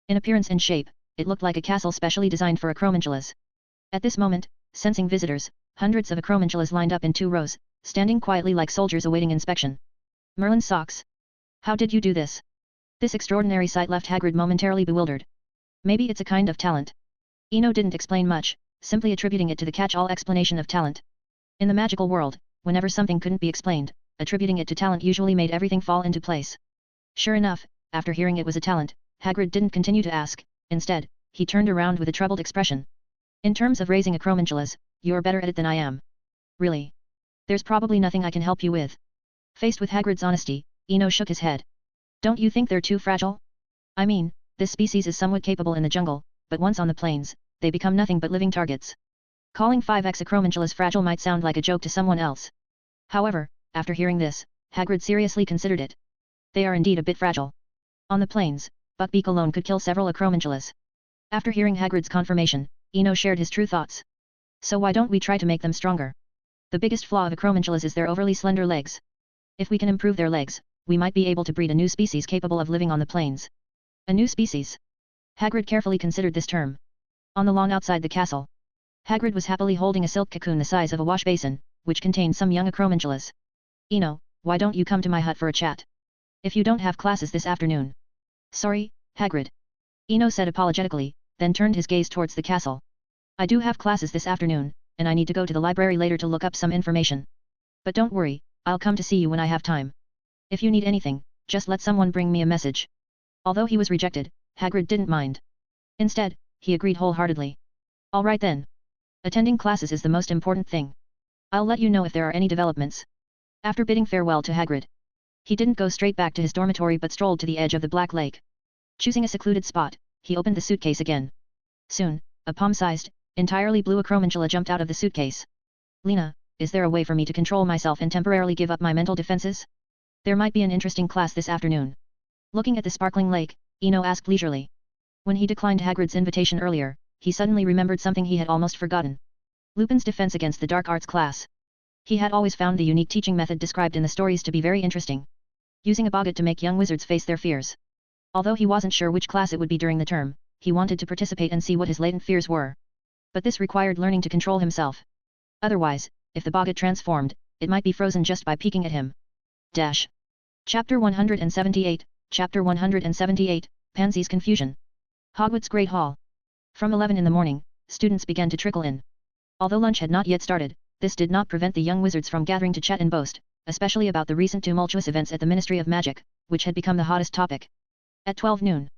A: In appearance and shape, it looked like a castle specially designed for Acromantulas. At this moment, sensing visitors, hundreds of Acromantulas lined up in 2 rows, standing quietly like soldiers awaiting inspection. Merlin's socks. How did you do this? This extraordinary sight left Hagrid momentarily bewildered. Maybe it's a kind of talent. Eno didn't explain much, simply attributing it to the catch-all explanation of talent. In the magical world, whenever something couldn't be explained, attributing it to talent usually made everything fall into place. Sure enough, after hearing it was a talent, Hagrid didn't continue to ask, instead, he turned around with a troubled expression. "In terms of raising Acromantulas, you're better at it than I am. Really? There's probably nothing I can help you with." Faced with Hagrid's honesty, Eno shook his head. "Don't you think they're too fragile? I mean, this species is somewhat capable in the jungle, but once on the plains, they become nothing but living targets." Calling 5x Acromantulas fragile might sound like a joke to someone else. However, after hearing this, Hagrid seriously considered it. They are indeed a bit fragile. On the plains, Buckbeak alone could kill several Acromantulas. After hearing Hagrid's confirmation, Eno shared his true thoughts. "So why don't we try to make them stronger? The biggest flaw of Acromantulas is their overly slender legs. If we can improve their legs, we might be able to breed a new species capable of living on the plains." A new species? Hagrid carefully considered this term. On the lawn outside the castle, Hagrid was happily holding a silk cocoon the size of a wash basin, which contained some young Acromantulas. "Eno, why don't you come to my hut for a chat? If you don't have classes this afternoon." "Sorry, Hagrid," Eno said apologetically, then turned his gaze towards the castle. I do have classes this afternoon, and I need to go to the library later to look up some information. But don't worry, I'll come to see you when I have time. If you need anything, just let someone bring me a message. Although he was rejected, Hagrid didn't mind. Instead, he agreed wholeheartedly. All right then. Attending classes is the most important thing. I'll let you know if there are any developments. After bidding farewell to Hagrid, he didn't go straight back to his dormitory but strolled to the edge of the Black Lake. Choosing a secluded spot, he opened the suitcase again. Soon, a palm-sized, entirely blue Acromantula jumped out of the suitcase. Lena, is there a way for me to control myself and temporarily give up my mental defenses? There might be an interesting class this afternoon. Looking at the sparkling lake, Eno asked leisurely. When he declined Hagrid's invitation earlier, he suddenly remembered something he had almost forgotten. Lupin's defense against the dark arts class. He had always found the unique teaching method described in the stories to be very interesting. Using a boggart to make young wizards face their fears. Although he wasn't sure which class it would be during the term, he wanted to participate and see what his latent fears were. But this required learning to control himself. Otherwise, if the boggart transformed, it might be frozen just by peeking at him. Chapter 178, Chapter 178, Pansy's Confusion. Hogwarts Great Hall. From 11 in the morning, students began to trickle in. Although lunch had not yet started, this did not prevent the young wizards from gathering to chat and boast, especially about the recent tumultuous events at the Ministry of Magic, which had become the hottest topic. At 12 noon,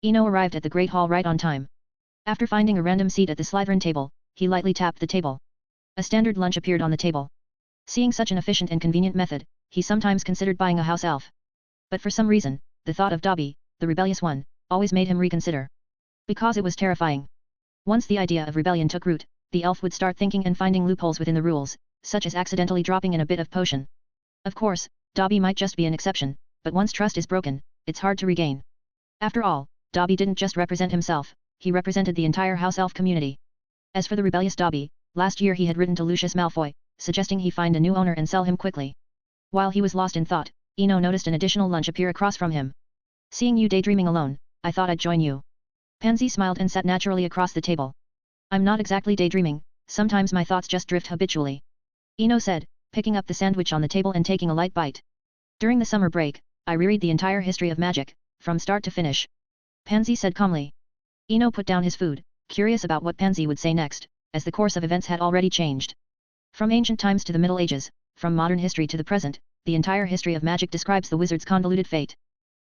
A: Eno arrived at the Great Hall right on time. After finding a random seat at the Slytherin table, he lightly tapped the table. A standard lunch appeared on the table. Seeing such an efficient and convenient method, he sometimes considered buying a house elf. But for some reason, the thought of Dobby, the rebellious one, always made him reconsider. Because it was terrifying. Once the idea of rebellion took root, the elf would start thinking and finding loopholes within the rules, such as accidentally dropping in a bit of potion. Of course, Dobby might just be an exception, but once trust is broken, it's hard to regain. After all, Dobby didn't just represent himself, he represented the entire house elf community. As for the rebellious Dobby, last year he had written to Lucius Malfoy, suggesting he find a new owner and sell him quickly. While he was lost in thought, Eno noticed an additional lunch appear across from him. Seeing you daydreaming alone, I thought I'd join you. Pansy smiled and sat naturally across the table. I'm not exactly daydreaming, sometimes my thoughts just drift habitually. Eno said, picking up the sandwich on the table and taking a light bite. During the summer break, I reread the entire history of magic, from start to finish. Pansy said calmly. Eno put down his food, curious about what Pansy would say next, as the course of events had already changed. From ancient times to the Middle Ages, from modern history to the present, the entire history of magic describes the wizard's convoluted fate.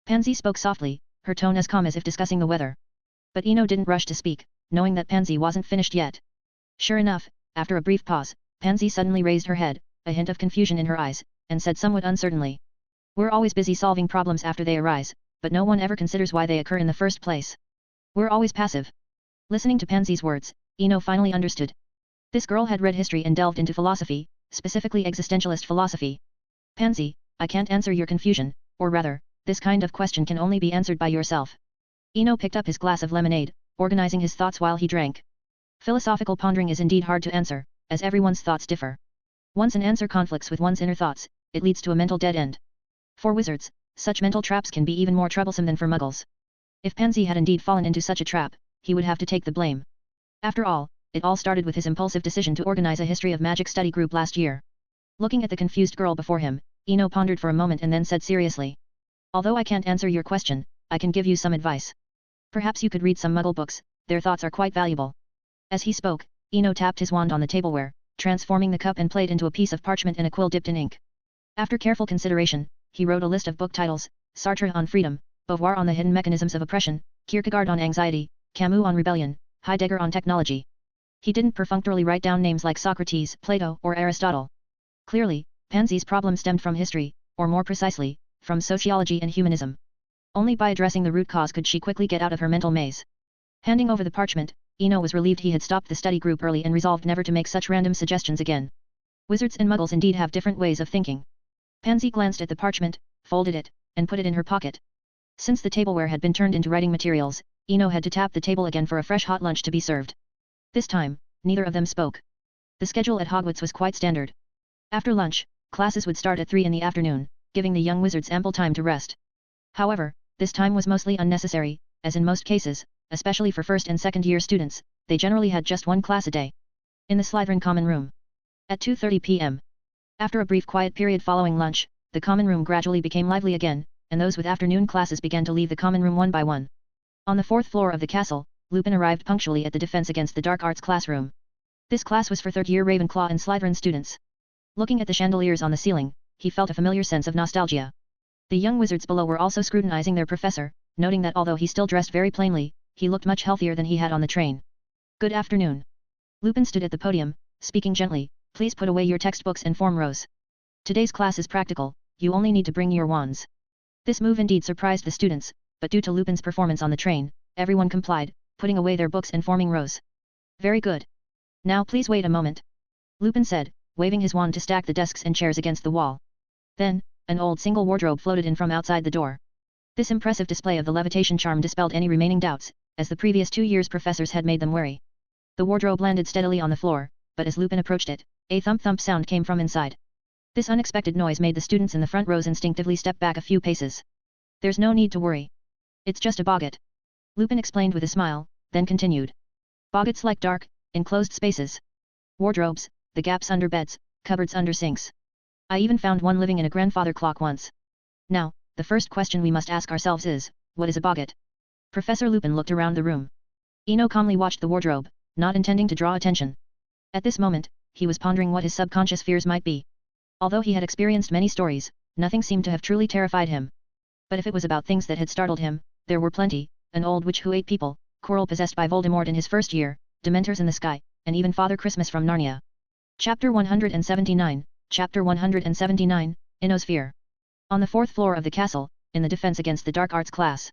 A: Pansy spoke softly, her tone as calm as if discussing the weather. But Eno didn't rush to speak, knowing that Pansy wasn't finished yet. Sure enough, after a brief pause, Pansy suddenly raised her head, a hint of confusion in her eyes, and said somewhat uncertainly. We're always busy solving problems after they arise, but no one ever considers why they occur in the first place. We're always passive. Listening to Pansy's words, Eno finally understood. This girl had read history and delved into philosophy, specifically existentialist philosophy. Pansy, I can't answer your confusion, or rather, this kind of question can only be answered by yourself. Eno picked up his glass of lemonade, organizing his thoughts while he drank. Philosophical pondering is indeed hard to answer, as everyone's thoughts differ. Once an answer conflicts with one's inner thoughts, it leads to a mental dead end. For wizards, such mental traps can be even more troublesome than for muggles. If Pansy had indeed fallen into such a trap, he would have to take the blame. After all, it all started with his impulsive decision to organize a history of magic study group last year. Looking at the confused girl before him, Eno pondered for a moment and then said seriously. Although I can't answer your question, I can give you some advice. Perhaps you could read some muggle books, their thoughts are quite valuable. As he spoke, Eno tapped his wand on the tableware, transforming the cup and plate into a piece of parchment and a quill dipped in ink. After careful consideration, he wrote a list of book titles: Sartre on freedom, Beauvoir on the hidden mechanisms of oppression, Kierkegaard on anxiety, Camus on rebellion, Heidegger on technology. He didn't perfunctorily write down names like Socrates, Plato, or Aristotle. Clearly, Pansy's problem stemmed from history, or more precisely, from sociology and humanism. Only by addressing the root cause could she quickly get out of her mental maze. Handing over the parchment, Eno was relieved he had stopped the study group early and resolved never to make such random suggestions again. Wizards and muggles indeed have different ways of thinking. Pansy glanced at the parchment, folded it, and put it in her pocket. Since the tableware had been turned into writing materials, Eno had to tap the table again for a fresh hot lunch to be served. This time, neither of them spoke. The schedule at Hogwarts was quite standard. After lunch, classes would start at 3 in the afternoon, giving the young wizards ample time to rest. However, this time was mostly unnecessary, as in most cases, especially for first and second year students, they generally had just one class a day. In the Slytherin common room. At 2:30 p.m. After a brief quiet period following lunch, the common room gradually became lively again, and those with afternoon classes began to leave the common room one by one. On the fourth floor of the castle, Lupin arrived punctually at the Defense Against the Dark Arts classroom. This class was for third-year Ravenclaw and Slytherin students. Looking at the chandeliers on the ceiling, he felt a familiar sense of nostalgia. The young wizards below were also scrutinizing their professor, noting that although he still dressed very plainly, he looked much healthier than he had on the train. Good afternoon. Lupin stood at the podium, speaking gently, please put away your textbooks and form rows. Today's class is practical, you only need to bring your wands. This move indeed surprised the students, but due to Lupin's performance on the train, everyone complied, putting away their books and forming rows. Very good. Now please wait a moment. Lupin said, waving his wand to stack the desks and chairs against the wall. Then, an old single wardrobe floated in from outside the door. This impressive display of the levitation charm dispelled any remaining doubts, as the previous 2 years' professors had made them wary. The wardrobe landed steadily on the floor, but as Lupin approached it, a thump-thump sound came from inside. This unexpected noise made the students in the front rows instinctively step back a few paces. There's no need to worry. It's just a boggart. Lupin explained with a smile, then continued. Boggarts like dark, enclosed spaces. Wardrobes, the gaps under beds, cupboards under sinks. I even found one living in a grandfather clock once. Now, the first question we must ask ourselves is, what is a boggart? Professor Lupin looked around the room. Eno calmly watched the wardrobe, not intending to draw attention. At this moment, he was pondering what his subconscious fears might be. Although he had experienced many stories, nothing seemed to have truly terrified him. But if it was about things that had startled him, there were plenty: an old witch who ate people, Quirrell possessed by Voldemort in his first year, Dementors in the sky, and even Father Christmas from Narnia. Chapter 179, Chapter 179, Eno's Fear. On the 4th floor of the castle, in the Defense Against the Dark Arts class.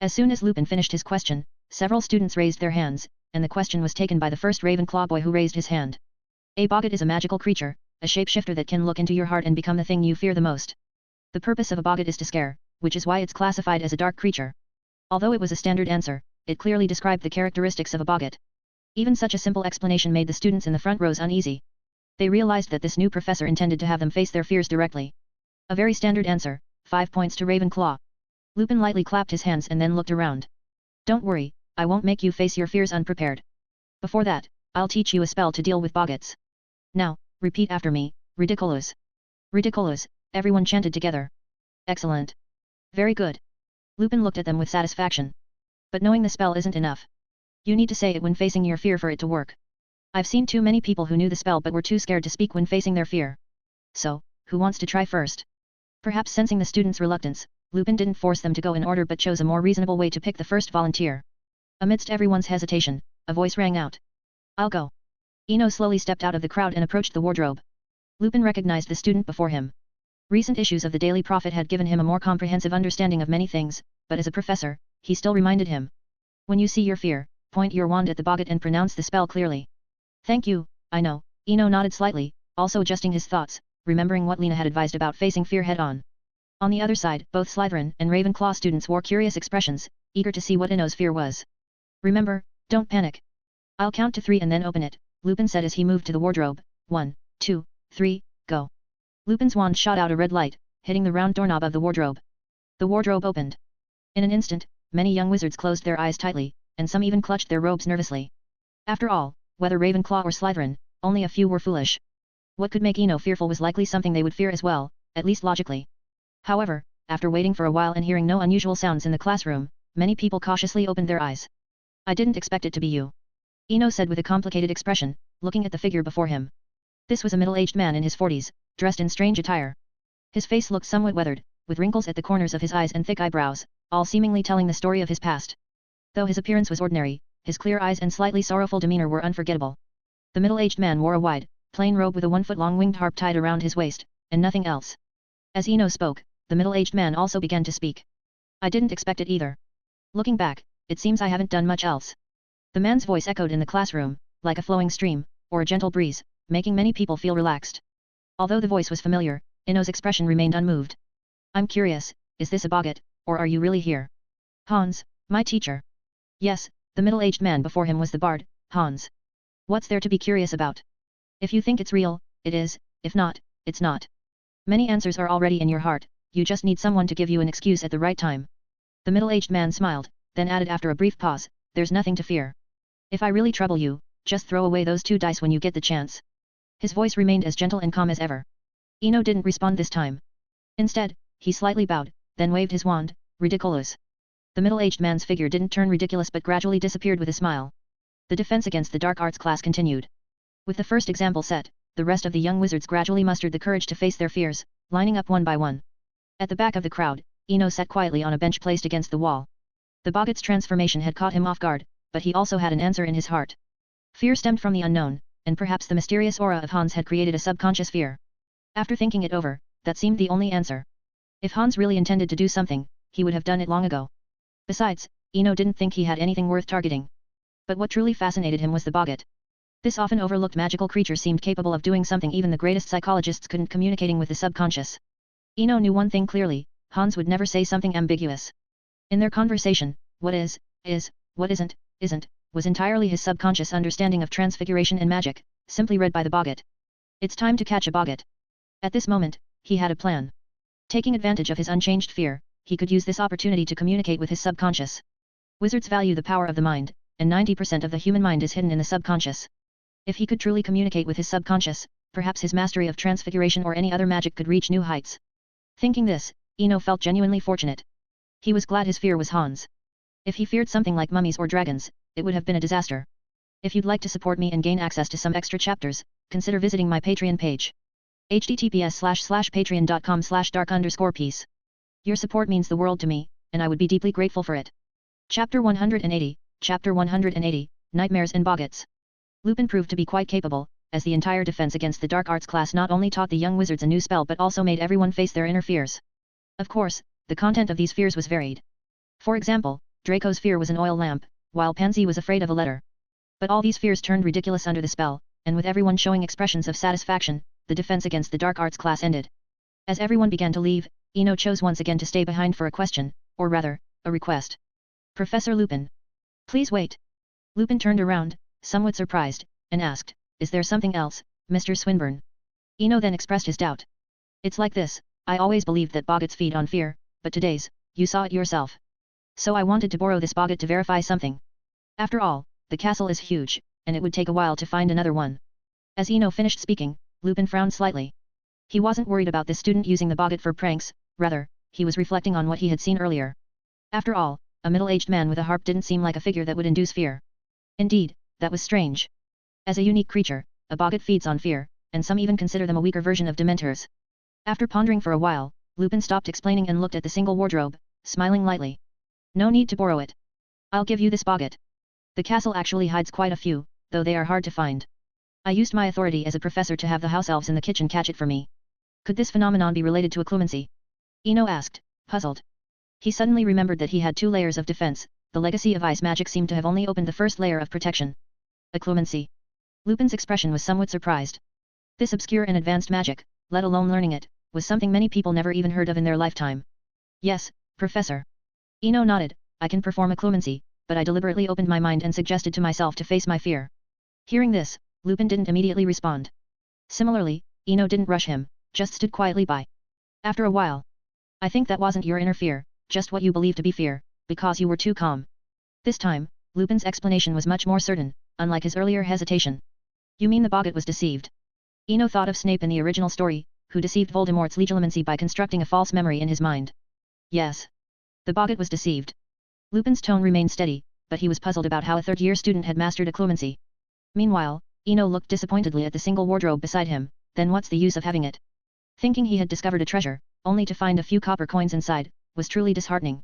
A: As soon as Lupin finished his question, several students raised their hands, and the question was taken by the first Ravenclaw boy who raised his hand. A boggart is a magical creature, a shapeshifter that can look into your heart and become the thing you fear the most. The purpose of a boggart is to scare, which is why it's classified as a dark creature. Although it was a standard answer, it clearly described the characteristics of a boggart. Even such a simple explanation made the students in the front rows uneasy. They realized that this new professor intended to have them face their fears directly. A very standard answer, 5 points to Ravenclaw. Lupin lightly clapped his hands and then looked around. Don't worry, I won't make you face your fears unprepared. Before that, I'll teach you a spell to deal with boggarts. Now, repeat after me, ridiculous. Ridiculous, everyone chanted together. Excellent. Very good. Lupin looked at them with satisfaction. But knowing the spell isn't enough. You need to say it when facing your fear for it to work. I've seen too many people who knew the spell but were too scared to speak when facing their fear. So, who wants to try first? Perhaps sensing the students' reluctance, Lupin didn't force them to go in order but chose a more reasonable way to pick the first volunteer. Amidst everyone's hesitation, a voice rang out. I'll go. Eno slowly stepped out of the crowd and approached the wardrobe. Lupin recognized the student before him. Recent issues of the Daily Prophet had given him a more comprehensive understanding of many things, but as a professor, he still reminded him. When you see your fear, point your wand at the boggart and pronounce the spell clearly. Thank you, I know. Eno nodded slightly, also adjusting his thoughts, remembering what Lena had advised about facing fear head-on. On the other side, both Slytherin and Ravenclaw students wore curious expressions, eager to see what Eno's fear was. Remember, don't panic. I'll count to 3 and then open it, Lupin said as he moved to the wardrobe. 1, 2, 3, go. Lupin's wand shot out a red light, hitting the round doorknob of the wardrobe. The wardrobe opened. In an instant, many young wizards closed their eyes tightly, and some even clutched their robes nervously. After all, whether Ravenclaw or Slytherin, only a few were foolish. What could make Eno fearful was likely something they would fear as well, at least logically. However, after waiting for a while and hearing no unusual sounds in the classroom, many people cautiously opened their eyes. I didn't expect it to be you. Eno said with a complicated expression, looking at the figure before him. This was a middle-aged man in his 40s, dressed in strange attire. His face looked somewhat weathered, with wrinkles at the corners of his eyes and thick eyebrows, all seemingly telling the story of his past. Though his appearance was ordinary, his clear eyes and slightly sorrowful demeanor were unforgettable. The middle-aged man wore a wide, plain robe with a 1-foot-long winged harp tied around his waist, and nothing else. As Eno spoke, the middle-aged man also began to speak. I didn't expect it either. Looking back, it seems I haven't done much else. The man's voice echoed in the classroom, like a flowing stream, or a gentle breeze, making many people feel relaxed. Although the voice was familiar, Eno's expression remained unmoved. I'm curious, is this a boggart, or are you really here? Hans, my teacher. Yes, the middle-aged man before him was the bard, Hans. What's there to be curious about? If you think it's real, it is, if not, it's not. Many answers are already in your heart, you just need someone to give you an excuse at the right time. The middle-aged man smiled, then added after a brief pause, there's nothing to fear. If I really trouble you, just throw away those 2 dice when you get the chance. His voice remained as gentle and calm as ever. Eno didn't respond this time. Instead, he slightly bowed, then waved his wand, ridiculous. The middle-aged man's figure didn't turn ridiculous but gradually disappeared with a smile. The defense against the dark arts class continued. With the first example set, the rest of the young wizards gradually mustered the courage to face their fears, lining up one by one. At the back of the crowd, Eno sat quietly on a bench placed against the wall. The boggart's transformation had caught him off guard, but he also had an answer in his heart. Fear stemmed from the unknown, and perhaps the mysterious aura of Hans had created a subconscious fear. After thinking it over, that seemed the only answer. If Hans really intended to do something, he would have done it long ago. Besides, Eno didn't think he had anything worth targeting. But what truly fascinated him was the boggart. This often overlooked magical creature seemed capable of doing something even the greatest psychologists couldn't, communicating with the subconscious. Eno knew one thing clearly: Hans would never say something ambiguous. In their conversation, what is, what isn't, was entirely his subconscious understanding of transfiguration and magic, simply read by the boggart. It's time to catch a boggart. At this moment, he had a plan. Taking advantage of his unchanged fear, he could use this opportunity to communicate with his subconscious. Wizards value the power of the mind, and 90% of the human mind is hidden in the subconscious. If he could truly communicate with his subconscious, perhaps his mastery of transfiguration or any other magic could reach new heights. Thinking this, Eno felt genuinely fortunate. He was glad his fear was Hans. If he feared something like mummies or dragons, it would have been a disaster. If you'd like to support me and gain access to some extra chapters, consider visiting my Patreon page. https://patreon.com/dark_peace. Your support means the world to me, and I would be deeply grateful for it. Chapter 180, Chapter 180, Nightmares and Boggarts. Lupin proved to be quite capable, as the entire defense against the dark arts class not only taught the young wizards a new spell but also made everyone face their inner fears. Of course, the content of these fears was varied. For example, Draco's fear was an oil lamp, while Pansy was afraid of a letter. But all these fears turned ridiculous under the spell, and with everyone showing expressions of satisfaction, the defense against the dark arts class ended. As everyone began to leave, Eno chose once again to stay behind for a question, or rather, a request. Professor Lupin. Please wait. Lupin turned around, somewhat surprised, and asked, Is there something else, Mr. Swinburne? Eno then expressed his doubt. It's like this, I always believed that boggarts feed on fear, but today's, you saw it yourself. So I wanted to borrow this boggart to verify something. After all, the castle is huge, and it would take a while to find another one. As Eno finished speaking, Lupin frowned slightly. He wasn't worried about this student using the boggart for pranks, rather, he was reflecting on what he had seen earlier. After all, a middle-aged man with a harp didn't seem like a figure that would induce fear. Indeed, that was strange. As a unique creature, a boggart feeds on fear, and some even consider them a weaker version of Dementors. After pondering for a while, Lupin stopped explaining and looked at the single wardrobe, smiling lightly. No need to borrow it. I'll give you this boggart. The castle actually hides quite a few, though they are hard to find. I used my authority as a professor to have the house elves in the kitchen catch it for me. Could this phenomenon be related to occlumency? Eno asked, puzzled. He suddenly remembered that he had 2 layers of defense. The legacy of ice magic seemed to have only opened the first layer of protection. Occlumency. Lupin's expression was somewhat surprised. This obscure and advanced magic, let alone learning it, was something many people never even heard of in their lifetime. Yes, Professor. Eno nodded, I can perform occlumency, but I deliberately opened my mind and suggested to myself to face my fear. Hearing this, Lupin didn't immediately respond. Similarly, Eno didn't rush him, just stood quietly by. After a while. I think that wasn't your inner fear, just what you believed to be fear, because you were too calm. This time, Lupin's explanation was much more certain, unlike his earlier hesitation. You mean the boggart was deceived? Eno thought of Snape in the original story, who deceived Voldemort's legilimency by constructing a false memory in his mind. Yes. The boggart was deceived. Lupin's tone remained steady, but he was puzzled about how a third-year student had mastered occlumency. Meanwhile, Eno looked disappointedly at the single wardrobe beside him, then what's the use of having it? Thinking he had discovered a treasure, only to find a few copper coins inside, was truly disheartening.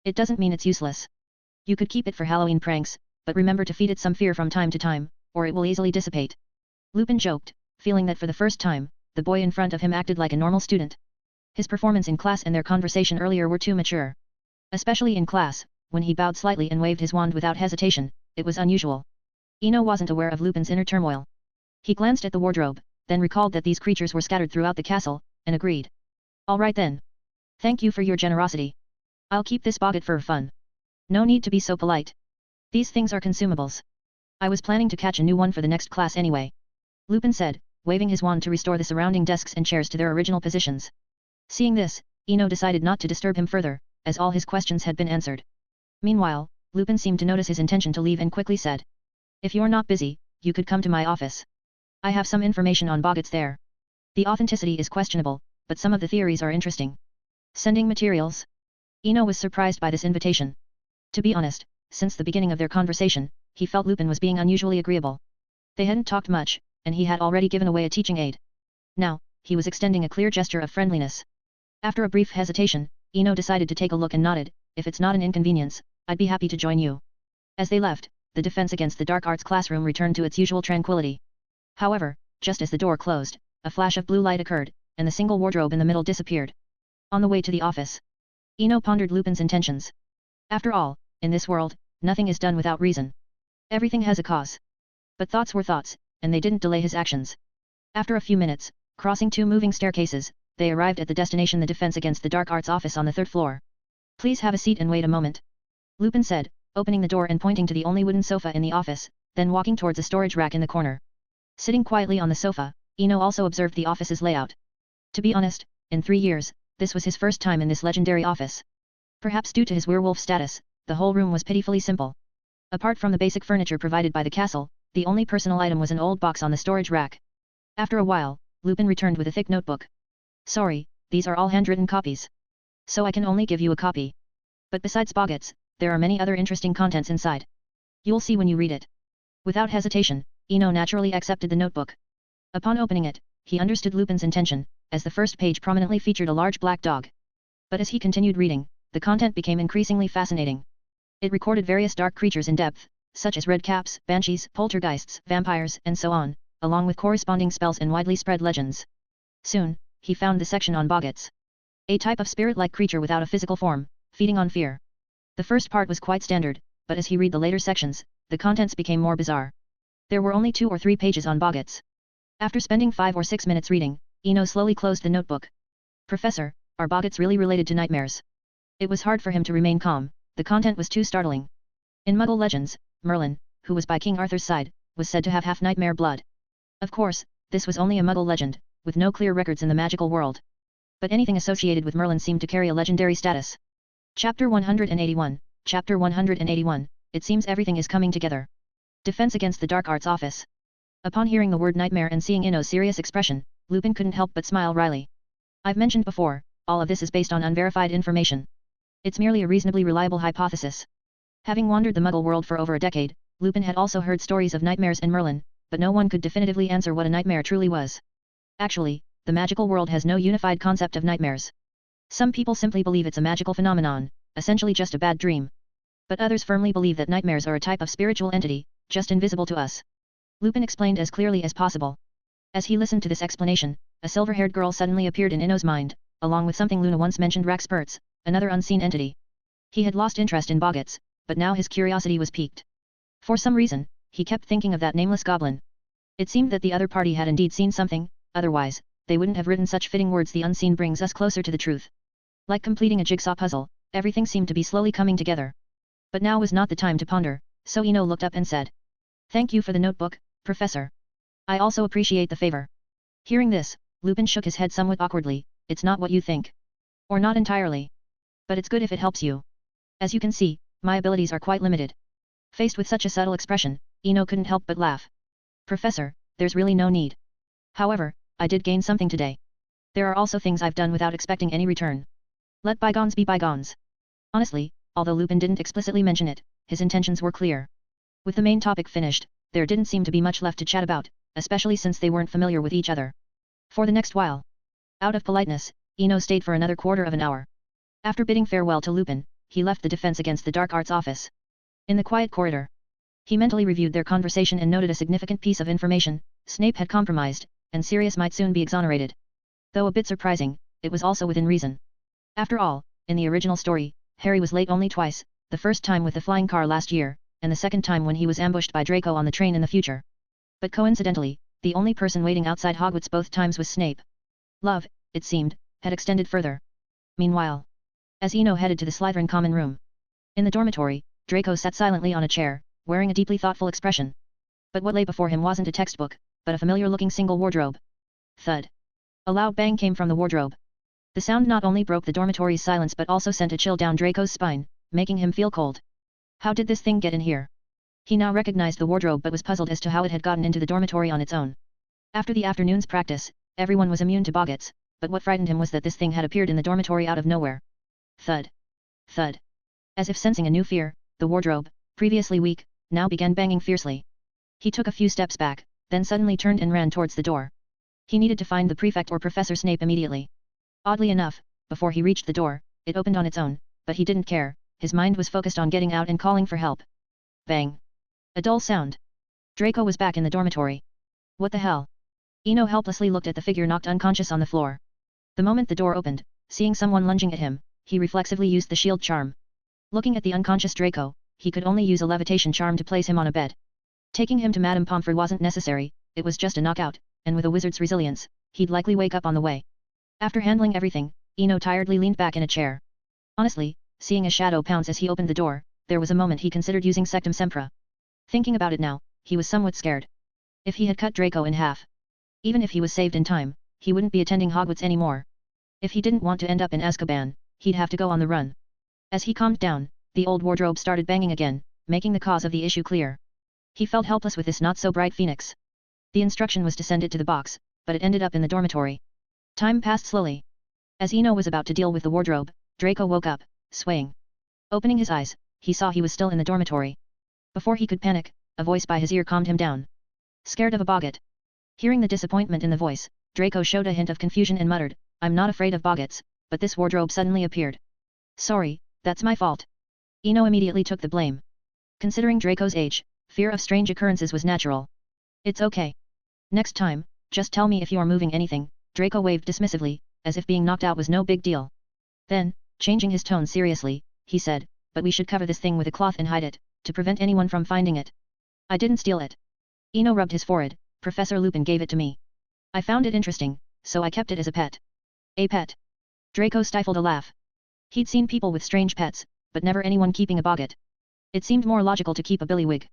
A: It doesn't mean it's useless. You could keep it for Halloween pranks, but remember to feed it some fear from time to time, or it will easily dissipate. Lupin joked, feeling that for the first time, the boy in front of him acted like a normal student. His performance in class and their conversation earlier were too mature. Especially in class, when he bowed slightly and waved his wand without hesitation, it was unusual. Eno wasn't aware of Lupin's inner turmoil. He glanced at the wardrobe, then recalled that these creatures were scattered throughout the castle, and agreed. All right then. Thank you for your generosity. I'll keep this boggart for fun. No need to be so polite. These things are consumables. I was planning to catch a new one for the next class anyway. Lupin said, waving his wand to restore the surrounding desks and chairs to their original positions. Seeing this, Eno decided not to disturb him further, as all his questions had been answered. Meanwhile, Lupin seemed to notice his intention to leave and quickly said. If you're not busy, you could come to my office. I have some information on boggarts there. The authenticity is questionable, but some of the theories are interesting. Sending materials? Eno was surprised by this invitation. To be honest, since the beginning of their conversation, he felt Lupin was being unusually agreeable. They hadn't talked much, and he had already given away a teaching aid. Now, he was extending a clear gesture of friendliness. After a brief hesitation, Eno decided to take a look and nodded, "If it's not an inconvenience, I'd be happy to join you." As they left, the defense against the dark arts classroom returned to its usual tranquility. However, just as the door closed, a flash of blue light occurred, and the single wardrobe in the middle disappeared. On the way to the office, Eno pondered Lupin's intentions. After all, in this world, nothing is done without reason. Everything has a cause. But thoughts were thoughts, and they didn't delay his actions. After a few minutes, crossing 2 moving staircases, they arrived at the destination, the Defense Against the Dark Arts office on the 3rd floor. "Please have a seat and wait a moment," Lupin said, opening the door and pointing to the only wooden sofa in the office, then walking towards a storage rack in the corner. Sitting quietly on the sofa, Eno also observed the office's layout. To be honest, in 3 years, this was his first time in this legendary office. Perhaps due to his werewolf status, the whole room was pitifully simple. Apart from the basic furniture provided by the castle, the only personal item was an old box on the storage rack. After a while, Lupin returned with a thick notebook. "Sorry, these are all handwritten copies. So I can only give you a copy. But besides Boggets, there are many other interesting contents inside. You'll see when you read it." Without hesitation, Eno naturally accepted the notebook. Upon opening it, he understood Lupin's intention, as the first page prominently featured a large black dog. But as he continued reading, the content became increasingly fascinating. It recorded various dark creatures in depth, such as redcaps, banshees, poltergeists, vampires, and so on, along with corresponding spells and widely spread legends. Soon, he found the section on Boggets. A type of spirit-like creature without a physical form, feeding on fear. The first part was quite standard, but as he read the later sections, the contents became more bizarre. There were only 2 or 3 pages on Boggets. After spending 5 or 6 minutes reading, Eno slowly closed the notebook. "Professor, are Boggets really related to nightmares?" It was hard for him to remain calm, the content was too startling. In Muggle legends, Merlin, who was by King Arthur's side, was said to have half nightmare blood. Of course, this was only a Muggle legend, with no clear records in the magical world. But anything associated with Merlin seemed to carry a legendary status. Chapter 181, Chapter 181, It seems everything is coming together. Defense Against the Dark Arts Office. Upon hearing the word nightmare and seeing Eno's serious expression, Lupin couldn't help but smile wryly. "I've mentioned before, all of this is based on unverified information. It's merely a reasonably reliable hypothesis." Having wandered the Muggle world for over a decade, Lupin had also heard stories of nightmares and Merlin, but no one could definitively answer what a nightmare truly was. Actually, the magical world has no unified concept of nightmares. Some people simply believe it's a magical phenomenon, essentially just a bad dream. But others firmly believe that nightmares are a type of spiritual entity, just invisible to us. Lupin explained as clearly as possible. As he listened to this explanation, a silver-haired girl suddenly appeared in Eno's mind, along with something Luna once mentioned, Raxperts, another unseen entity. He had lost interest in Boggets, but now his curiosity was piqued. For some reason, he kept thinking of that nameless goblin. It seemed that the other party had indeed seen something, otherwise, they wouldn't have written such fitting words, "The unseen brings us closer to the truth." Like completing a jigsaw puzzle, everything seemed to be slowly coming together. But now was not the time to ponder, so Eno looked up and said, "Thank you for the notebook, Professor. I also appreciate the favor." Hearing this, Lupin shook his head somewhat awkwardly. "It's not what you think. Or not entirely. But it's good if it helps you. As you can see, my abilities are quite limited." Faced with such a subtle expression, Eno couldn't help but laugh. "Professor, there's really no need. However, I did gain something today. There are also things I've done without expecting any return. Let bygones be bygones." Honestly, although Lupin didn't explicitly mention it, his intentions were clear. With the main topic finished, there didn't seem to be much left to chat about, especially since they weren't familiar with each other. For the next while, out of politeness, Eno stayed for another quarter of an hour. After bidding farewell to Lupin, he left the Defense Against the Dark Arts office. In the quiet corridor, he mentally reviewed their conversation and noted a significant piece of information: Snape had compromised, and Sirius might soon be exonerated. Though a bit surprising, it was also within reason. After all, in the original story, Harry was late only twice, the first time with the flying car last year, and the second time when he was ambushed by Draco on the train in the future. But coincidentally, the only person waiting outside Hogwarts both times was Snape. Love, it seemed, had extended further. Meanwhile, as Eno headed to the Slytherin common room, in the dormitory, Draco sat silently on a chair, wearing a deeply thoughtful expression. But what lay before him wasn't a textbook, but a familiar-looking single wardrobe. Thud. A loud bang came from the wardrobe. The sound not only broke the dormitory's silence but also sent a chill down Draco's spine, making him feel cold. How did this thing get in here? He now recognized the wardrobe but was puzzled as to how it had gotten into the dormitory on its own. After the afternoon's practice, everyone was immune to Boggets, but what frightened him was that this thing had appeared in the dormitory out of nowhere. Thud. Thud. As if sensing a new fear, the wardrobe, previously weak, now began banging fiercely. He took a few steps back, then suddenly turned and ran towards the door. He needed to find the prefect or Professor Snape immediately. Oddly enough, before he reached the door, it opened on its own, but he didn't care, his mind was focused on getting out and calling for help. Bang! A dull sound. Draco was back in the dormitory. What the hell? Eno helplessly looked at the figure knocked unconscious on the floor. The moment the door opened, seeing someone lunging at him, he reflexively used the shield charm. Looking at the unconscious Draco, he could only use a levitation charm to place him on a bed. Taking him to Madame Pomfrey wasn't necessary, it was just a knockout, and with a wizard's resilience, he'd likely wake up on the way. After handling everything, Eno tiredly leaned back in a chair. Honestly, seeing a shadow pounce as he opened the door, there was a moment he considered using Sectum Sempra. Thinking about it now, he was somewhat scared. If he had cut Draco in half, even if he was saved in time, he wouldn't be attending Hogwarts anymore. If he didn't want to end up in Azkaban, he'd have to go on the run. As he calmed down, the old wardrobe started banging again, making the cause of the issue clear. He felt helpless with this not-so-bright phoenix. The instruction was to send it to the box, but it ended up in the dormitory. Time passed slowly. As Eno was about to deal with the wardrobe, Draco woke up, swaying. Opening his eyes, he saw he was still in the dormitory. Before he could panic, a voice by his ear calmed him down. Scared of a boggart? Hearing the disappointment in the voice, Draco showed a hint of confusion and muttered, I'm not afraid of boggarts, but this wardrobe suddenly appeared. Sorry, that's my fault. Eno immediately took the blame. Considering Draco's age, fear of strange occurrences was natural. It's okay. Next time, just tell me if you are moving anything, Draco waved dismissively, as if being knocked out was no big deal. Then, changing his tone seriously, he said, but we should cover this thing with a cloth and hide it, to prevent anyone from finding it. I didn't steal it. Eno rubbed his forehead, Professor Lupin gave it to me. I found it interesting, so I kept it as a pet. A pet? Draco stifled a laugh. He'd seen people with strange pets, but never anyone keeping a boggart. It seemed more logical to keep a billywig.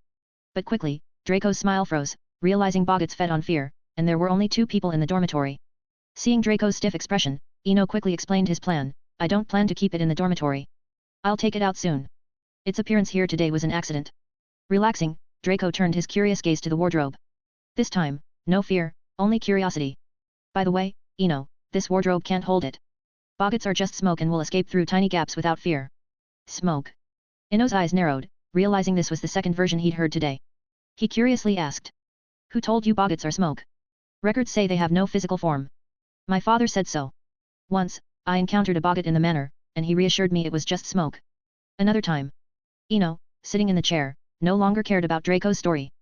A: But quickly, Draco's smile froze, realizing boggarts fed on fear, and there were only 2 people in the dormitory. Seeing Draco's stiff expression, Eno quickly explained his plan, I don't plan to keep it in the dormitory. I'll take it out soon. Its appearance here today was an accident. Relaxing, Draco turned his curious gaze to the wardrobe. This time, no fear, only curiosity. By the way, Eno, this wardrobe can't hold it. Boggarts are just smoke and will escape through tiny gaps without fear. Smoke? Eno's eyes narrowed, realizing this was the second version he'd heard today. He curiously asked. Who told you boggarts are smoke? Records say they have no physical form. My father said so. Once, I encountered a boggart in the manor, and he reassured me it was just smoke. Another time. Eno, sitting in the chair, no longer cared about Draco's story.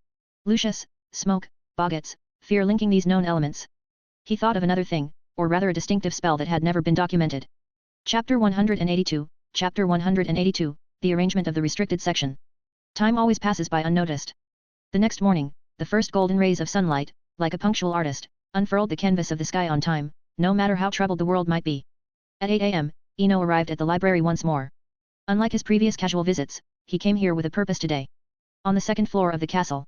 A: Lucius, smoke, boggarts, fear linking these known elements. He thought of another thing, or rather a distinctive spell that had never been documented. Chapter 182, Chapter 182, The Arrangement of the Restricted Section. Time always passes by unnoticed. The next morning, the first golden rays of sunlight, like a punctual artist, unfurled the canvas of the sky on time, no matter how troubled the world might be. At 8 a.m., Eno arrived at the library once more. Unlike his previous casual visits, he came here with a purpose today. On the second floor of the castle,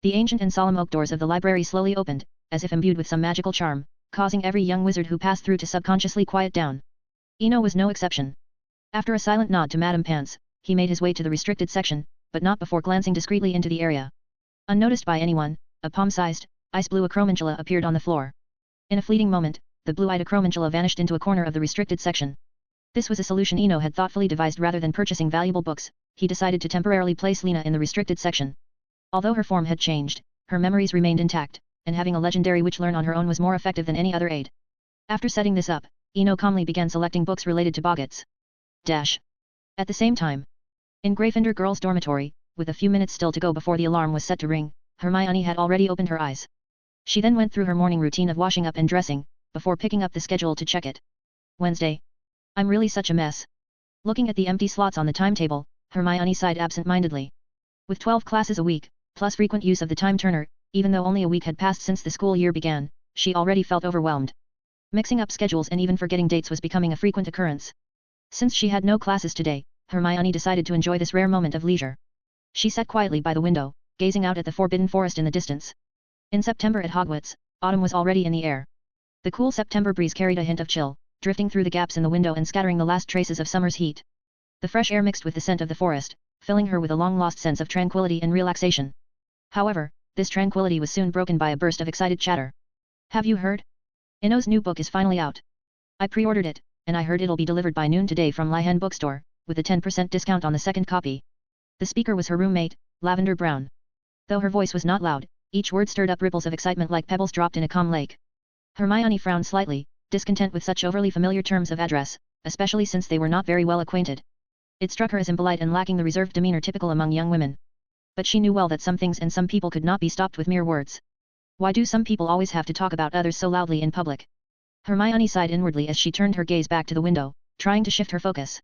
A: the ancient and solemn oak doors of the library slowly opened, as if imbued with some magical charm, causing every young wizard who passed through to subconsciously quiet down. Eno was no exception. After a silent nod to Madame Pants, he made his way to the restricted section, but not before glancing discreetly into the area. Unnoticed by anyone, a palm-sized, ice-blue Acromantula appeared on the floor. In a fleeting moment, the blue-eyed Acromantula vanished into a corner of the restricted section. This was a solution Eno had thoughtfully devised. Rather than purchasing valuable books, he decided to temporarily place Lena in the restricted section. Although her form had changed, her memories remained intact, and having a legendary witch learn on her own was more effective than any other aid. After setting this up, Eno calmly began selecting books related to boggarts. At the same time, in Gryffindor girls' dormitory, with a few minutes still to go before the alarm was set to ring, Hermione had already opened her eyes. She then went through her morning routine of washing up and dressing, before picking up the schedule to check it. Wednesday. I'm really such a mess. Looking at the empty slots on the timetable, Hermione sighed absent-mindedly. With 12 classes a week, plus frequent use of the time turner, even though only a week had passed since the school year began, she already felt overwhelmed. Mixing up schedules and even forgetting dates was becoming a frequent occurrence. Since she had no classes today, Hermione decided to enjoy this rare moment of leisure. She sat quietly by the window, gazing out at the forbidden forest in the distance. In September at Hogwarts, autumn was already in the air. The cool September breeze carried a hint of chill, drifting through the gaps in the window and scattering the last traces of summer's heat. The fresh air mixed with the scent of the forest, filling her with a long-lost sense of tranquility and relaxation. However, this tranquility was soon broken by a burst of excited chatter. Have you heard? Eno's new book is finally out. I pre-ordered it, and I heard it'll be delivered by noon today from Lihen Bookstore, with a 10% discount on the second copy. The speaker was her roommate, Lavender Brown. Though her voice was not loud, each word stirred up ripples of excitement like pebbles dropped in a calm lake. Hermione frowned slightly, discontent with such overly familiar terms of address, especially since they were not very well acquainted. It struck her as impolite and lacking the reserved demeanor typical among young women. But she knew well that some things and some people could not be stopped with mere words. Why do some people always have to talk about others so loudly in public? Hermione sighed inwardly as she turned her gaze back to the window, trying to shift her focus.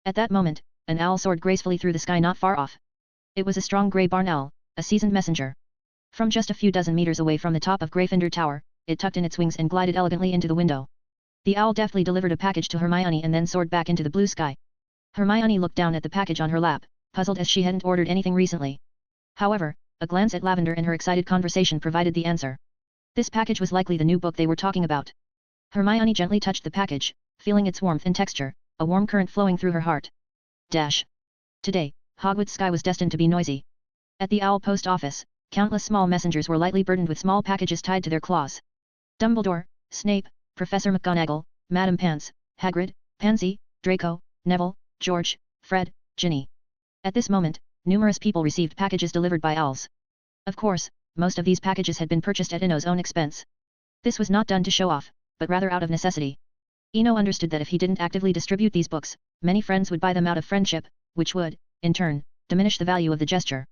A: At that moment, an owl soared gracefully through the sky not far off. It was a strong grey barn owl, a seasoned messenger. From just a few dozen meters away from the top of Gryffindor Tower, it tucked in its wings and glided elegantly into the window. The owl deftly delivered a package to Hermione and then soared back into the blue sky. Hermione looked down at the package on her lap, puzzled as she hadn't ordered anything recently. However, a glance at Lavender and her excited conversation provided the answer. This package was likely the new book they were talking about. Hermione gently touched the package, feeling its warmth and texture, a warm current flowing through her heart. Today, Hogwarts sky was destined to be noisy. At the Owl Post Office, countless small messengers were lightly burdened with small packages tied to their claws. Dumbledore, Snape, Professor McGonagall, Madame Pants, Hagrid, Pansy, Draco, Neville, George, Fred, Ginny. At this moment, numerous people received packages delivered by owls. Of course, most of these packages had been purchased at Ino's own expense. This was not done to show off, but rather out of necessity. Ino understood that if he didn't actively distribute these books, many friends would buy them out of friendship, which would, in turn, diminish the value of the gesture.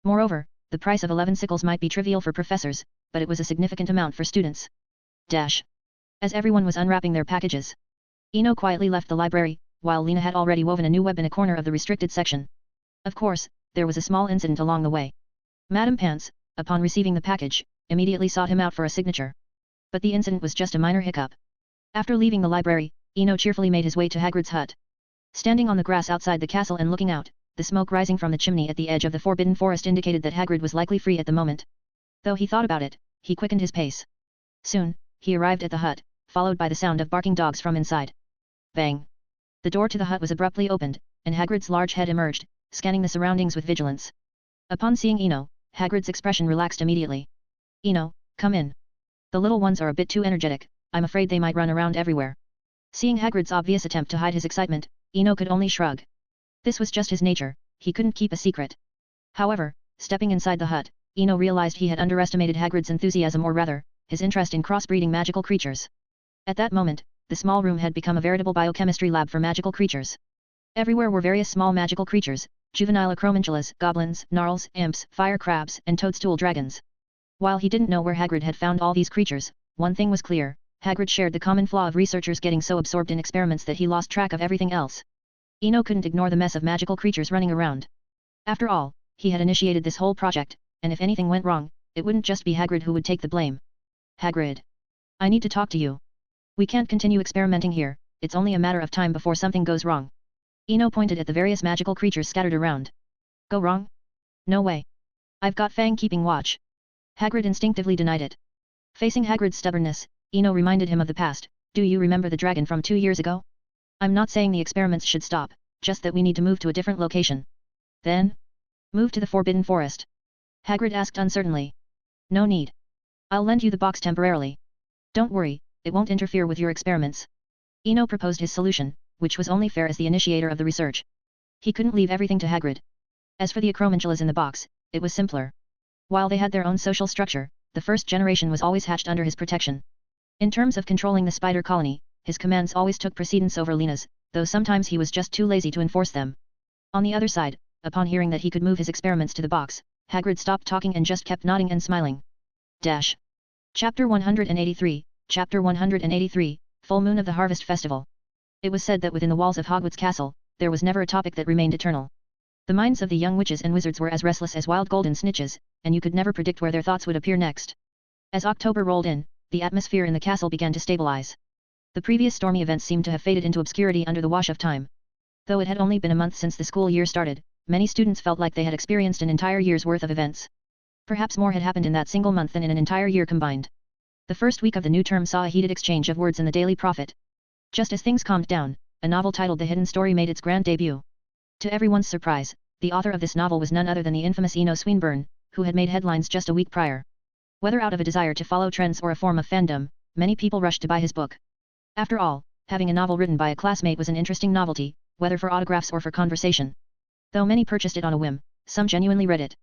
A: Moreover, the price of 11 sickles might be trivial for professors, but it was a significant amount for students. As everyone was unwrapping their packages, Ino quietly left the library, while Lena had already woven a new web in a corner of the restricted section. Of course, there was a small incident along the way. Madame Pants, upon receiving the package, immediately sought him out for a signature. But the incident was just a minor hiccup. After leaving the library, Ino cheerfully made his way to Hagrid's hut. Standing on the grass outside the castle and looking out, the smoke rising from the chimney at the edge of the Forbidden Forest indicated that Hagrid was likely free at the moment. Though he thought about it, he quickened his pace. Soon, he arrived at the hut, followed by the sound of barking dogs from inside. Bang! The door to the hut was abruptly opened, and Hagrid's large head emerged, scanning the surroundings with vigilance. Upon seeing Ino, Hagrid's expression relaxed immediately. Ino, come in. The little ones are a bit too energetic, I'm afraid they might run around everywhere. Seeing Hagrid's obvious attempt to hide his excitement, Ino could only shrug. This was just his nature, he couldn't keep a secret. However, stepping inside the hut, Ino realized he had underestimated Hagrid's enthusiasm, or rather, his interest in crossbreeding magical creatures. At that moment, the small room had become a veritable biochemistry lab for magical creatures. Everywhere were various small magical creatures, juvenile acromantulas, goblins, gnarls, imps, fire crabs, and toadstool dragons. While he didn't know where Hagrid had found all these creatures, one thing was clear: Hagrid shared the common flaw of researchers getting so absorbed in experiments that he lost track of everything else. Ino couldn't ignore the mess of magical creatures running around. After all, he had initiated this whole project, and if anything went wrong, it wouldn't just be Hagrid who would take the blame. Hagrid. I need to talk to you. We can't continue experimenting here, it's only a matter of time before something goes wrong. Ino pointed at the various magical creatures scattered around. Go wrong? No way. I've got Fang keeping watch. Hagrid instinctively denied it. Facing Hagrid's stubbornness, Ino reminded him of the past. Do you remember the dragon from 2 years ago? I'm not saying the experiments should stop, just that we need to move to a different location. Then? Move to the Forbidden Forest. Hagrid asked uncertainly. No need. I'll lend you the box temporarily. Don't worry, it won't interfere with your experiments. Ino proposed his solution, which was only fair as the initiator of the research. He couldn't leave everything to Hagrid. As for the acromantulas in the box, it was simpler. While they had their own social structure, the first generation was always hatched under his protection. In terms of controlling the spider colony, his commands always took precedence over Lena's, though sometimes he was just too lazy to enforce them. On the other side, upon hearing that he could move his experiments to the box, Hagrid stopped talking and just kept nodding and smiling. Chapter 183, Chapter 183, Full Moon of the Harvest Festival. It was said that within the walls of Hogwarts Castle, there was never a topic that remained eternal. The minds of the young witches and wizards were as restless as wild golden snitches, and you could never predict where their thoughts would appear next. As October rolled in, the atmosphere in the castle began to stabilize. The previous stormy events seemed to have faded into obscurity under the wash of time. Though it had only been a month since the school year started, many students felt like they had experienced an entire year's worth of events. Perhaps more had happened in that single month than in an entire year combined. The first week of the new term saw a heated exchange of words in the Daily Prophet. Just as things calmed down, a novel titled The Hidden Story made its grand debut. To everyone's surprise, the author of this novel was none other than the infamous Eno Swinburne, who had made headlines just a week prior. Whether out of a desire to follow trends or a form of fandom, many people rushed to buy his book. After all, having a novel written by a classmate was an interesting novelty, whether for autographs or for conversation. Though many purchased it on a whim, some genuinely read it.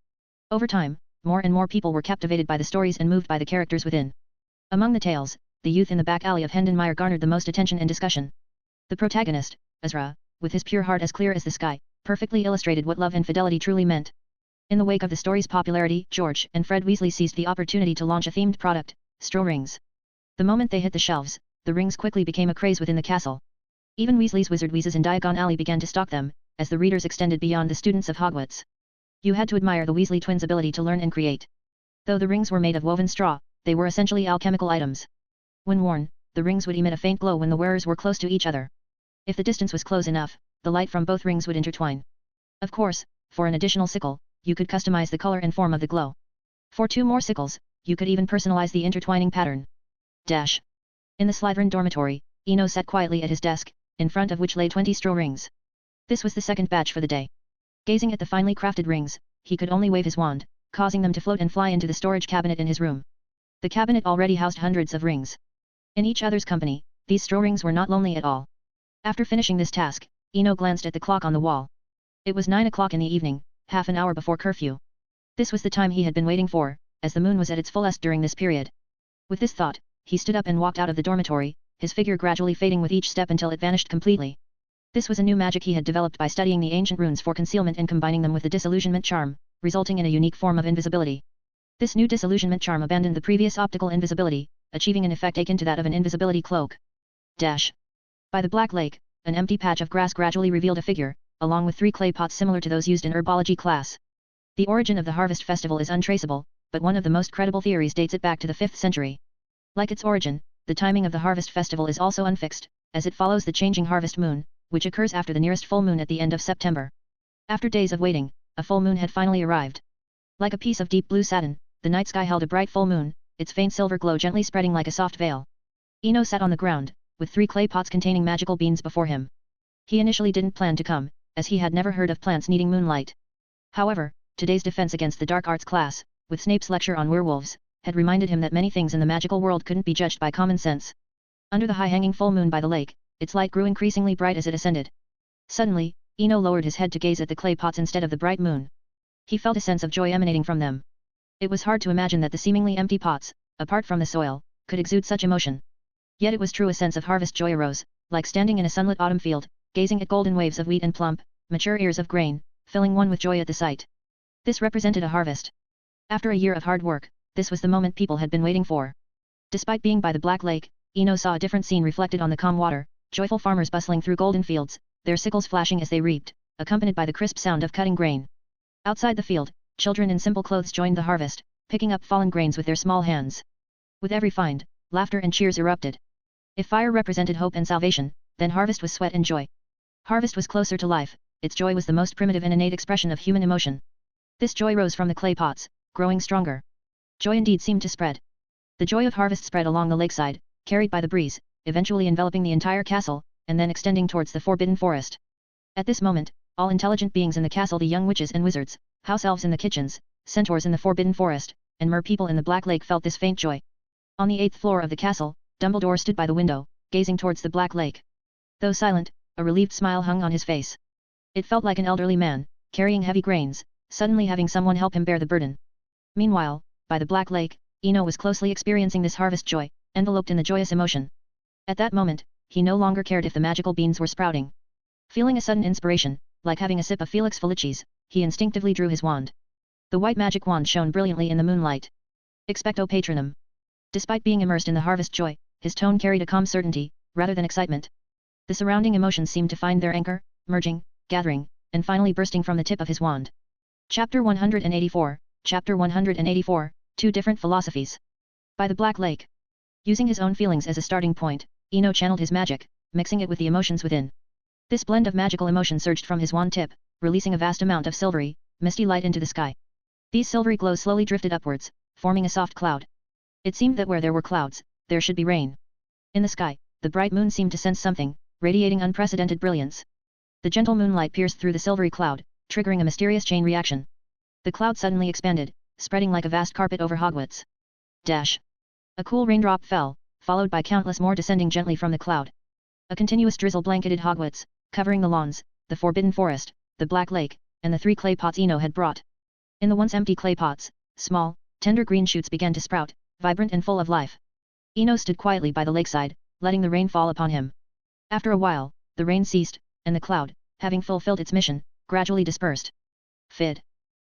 A: Over time, more and more people were captivated by the stories and moved by the characters within. Among the tales, the youth in the back alley of Hendenmire garnered the most attention and discussion. The protagonist, Ezra, with his pure heart as clear as the sky, perfectly illustrated what love and fidelity truly meant. In the wake of the story's popularity, George and Fred Weasley seized the opportunity to launch a themed product, Straw Rings. The moment they hit the shelves, the rings quickly became a craze within the castle. Even Weasley's wizard wheezes in Diagon Alley began to stock them, as the readers extended beyond the students of Hogwarts. You had to admire the Weasley twins' ability to learn and create. Though the rings were made of woven straw, they were essentially alchemical items. When worn, the rings would emit a faint glow when the wearers were close to each other. If the distance was close enough, the light from both rings would intertwine. Of course, for an additional sickle, you could customize the color and form of the glow. For 2 more sickles, you could even personalize the intertwining pattern. Dash. In the Slytherin dormitory, Eno sat quietly at his desk, in front of which lay 20 straw rings. This was the second batch for the day. Gazing at the finely crafted rings, he could only wave his wand, causing them to float and fly into the storage cabinet in his room. The cabinet already housed hundreds of rings. In each other's company, these straw rings were not lonely at all. After finishing this task, Eno glanced at the clock on the wall. It was 9 o'clock in the evening, half an hour before curfew. This was the time he had been waiting for, as the moon was at its fullest during this period. With this thought, he stood up and walked out of the dormitory, his figure gradually fading with each step until it vanished completely. This was a new magic he had developed by studying the ancient runes for concealment and combining them with the disillusionment charm, resulting in a unique form of invisibility. This new disillusionment charm abandoned the previous optical invisibility, achieving an effect akin to that of an invisibility cloak. Dash. By the Black Lake, an empty patch of grass gradually revealed a figure, along with 3 clay pots similar to those used in Herbology class. The origin of the Harvest Festival is untraceable, but one of the most credible theories dates it back to the 5th century. Like its origin, the timing of the Harvest Festival is also unfixed, as it follows the changing harvest moon, which occurs after the nearest full moon at the end of September. After days of waiting, a full moon had finally arrived. Like a piece of deep blue satin, the night sky held a bright full moon, its faint silver glow gently spreading like a soft veil. Eno sat on the ground, with 3 clay pots containing magical beans before him. He initially didn't plan to come, as he had never heard of plants needing moonlight. However, today's defense against the dark arts class, with Snape's lecture on werewolves, had reminded him that many things in the magical world couldn't be judged by common sense. Under the high-hanging full moon by the lake, its light grew increasingly bright as it ascended. Suddenly, Eno lowered his head to gaze at the clay pots instead of the bright moon. He felt a sense of joy emanating from them. It was hard to imagine that the seemingly empty pots, apart from the soil, could exude such emotion. Yet it was true, a sense of harvest joy arose, like standing in a sunlit autumn field, gazing at golden waves of wheat and plump, mature ears of grain, filling one with joy at the sight. This represented a harvest. After a year of hard work, this was the moment people had been waiting for. Despite being by the Black Lake, Eno saw a different scene reflected on the calm water, joyful farmers bustling through golden fields, their sickles flashing as they reaped, accompanied by the crisp sound of cutting grain. Outside the field, children in simple clothes joined the harvest, picking up fallen grains with their small hands. With every find, laughter and cheers erupted. If fire represented hope and salvation, then harvest was sweat and joy. Harvest was closer to life, its joy was the most primitive and innate expression of human emotion. This joy rose from the clay pots, growing stronger. Joy indeed seemed to spread. The joy of harvest spread along the lakeside, carried by the breeze, eventually enveloping the entire castle, and then extending towards the forbidden forest. At this moment, all intelligent beings in the castle, the young witches and wizards, house elves in the kitchens, centaurs in the forbidden forest, and mer people in the Black Lake felt this faint joy. On the 8th floor of the castle, Dumbledore stood by the window, gazing towards the Black Lake. Though silent, a relieved smile hung on his face. It felt like an elderly man, carrying heavy grains, suddenly having someone help him bear the burden. Meanwhile, by the Black Lake, Eno was closely experiencing this harvest joy, enveloped in the joyous emotion. At that moment, he no longer cared if the magical beans were sprouting. Feeling a sudden inspiration, like having a sip of Felix Felicis, he instinctively drew his wand. The white magic wand shone brilliantly in the moonlight. Expecto Patronum. Despite being immersed in the harvest joy, his tone carried a calm certainty, rather than excitement. The surrounding emotions seemed to find their anchor, merging, gathering, and finally bursting from the tip of his wand. Chapter 184, Chapter 184, Two Different Philosophies. By the Black Lake. Using his own feelings as a starting point, Eno channeled his magic, mixing it with the emotions within. This blend of magical emotion surged from his wand tip, releasing a vast amount of silvery, misty light into the sky. These silvery glows slowly drifted upwards, forming a soft cloud. It seemed that where there were clouds, there should be rain. In the sky, the bright moon seemed to sense something, radiating unprecedented brilliance. The gentle moonlight pierced through the silvery cloud, triggering a mysterious chain reaction. The cloud suddenly expanded, spreading like a vast carpet over Hogwarts. Dash. A cool raindrop fell, followed by countless more descending gently from the cloud. A continuous drizzle blanketed Hogwarts, covering the lawns, the forbidden forest, the Black Lake, and the 3 clay pots Eno had brought. In the once empty clay pots, small, tender green shoots began to sprout, vibrant and full of life. Eno stood quietly by the lakeside, letting the rain fall upon him. After a while, the rain ceased, and the cloud, having fulfilled its mission, gradually dispersed. Fid.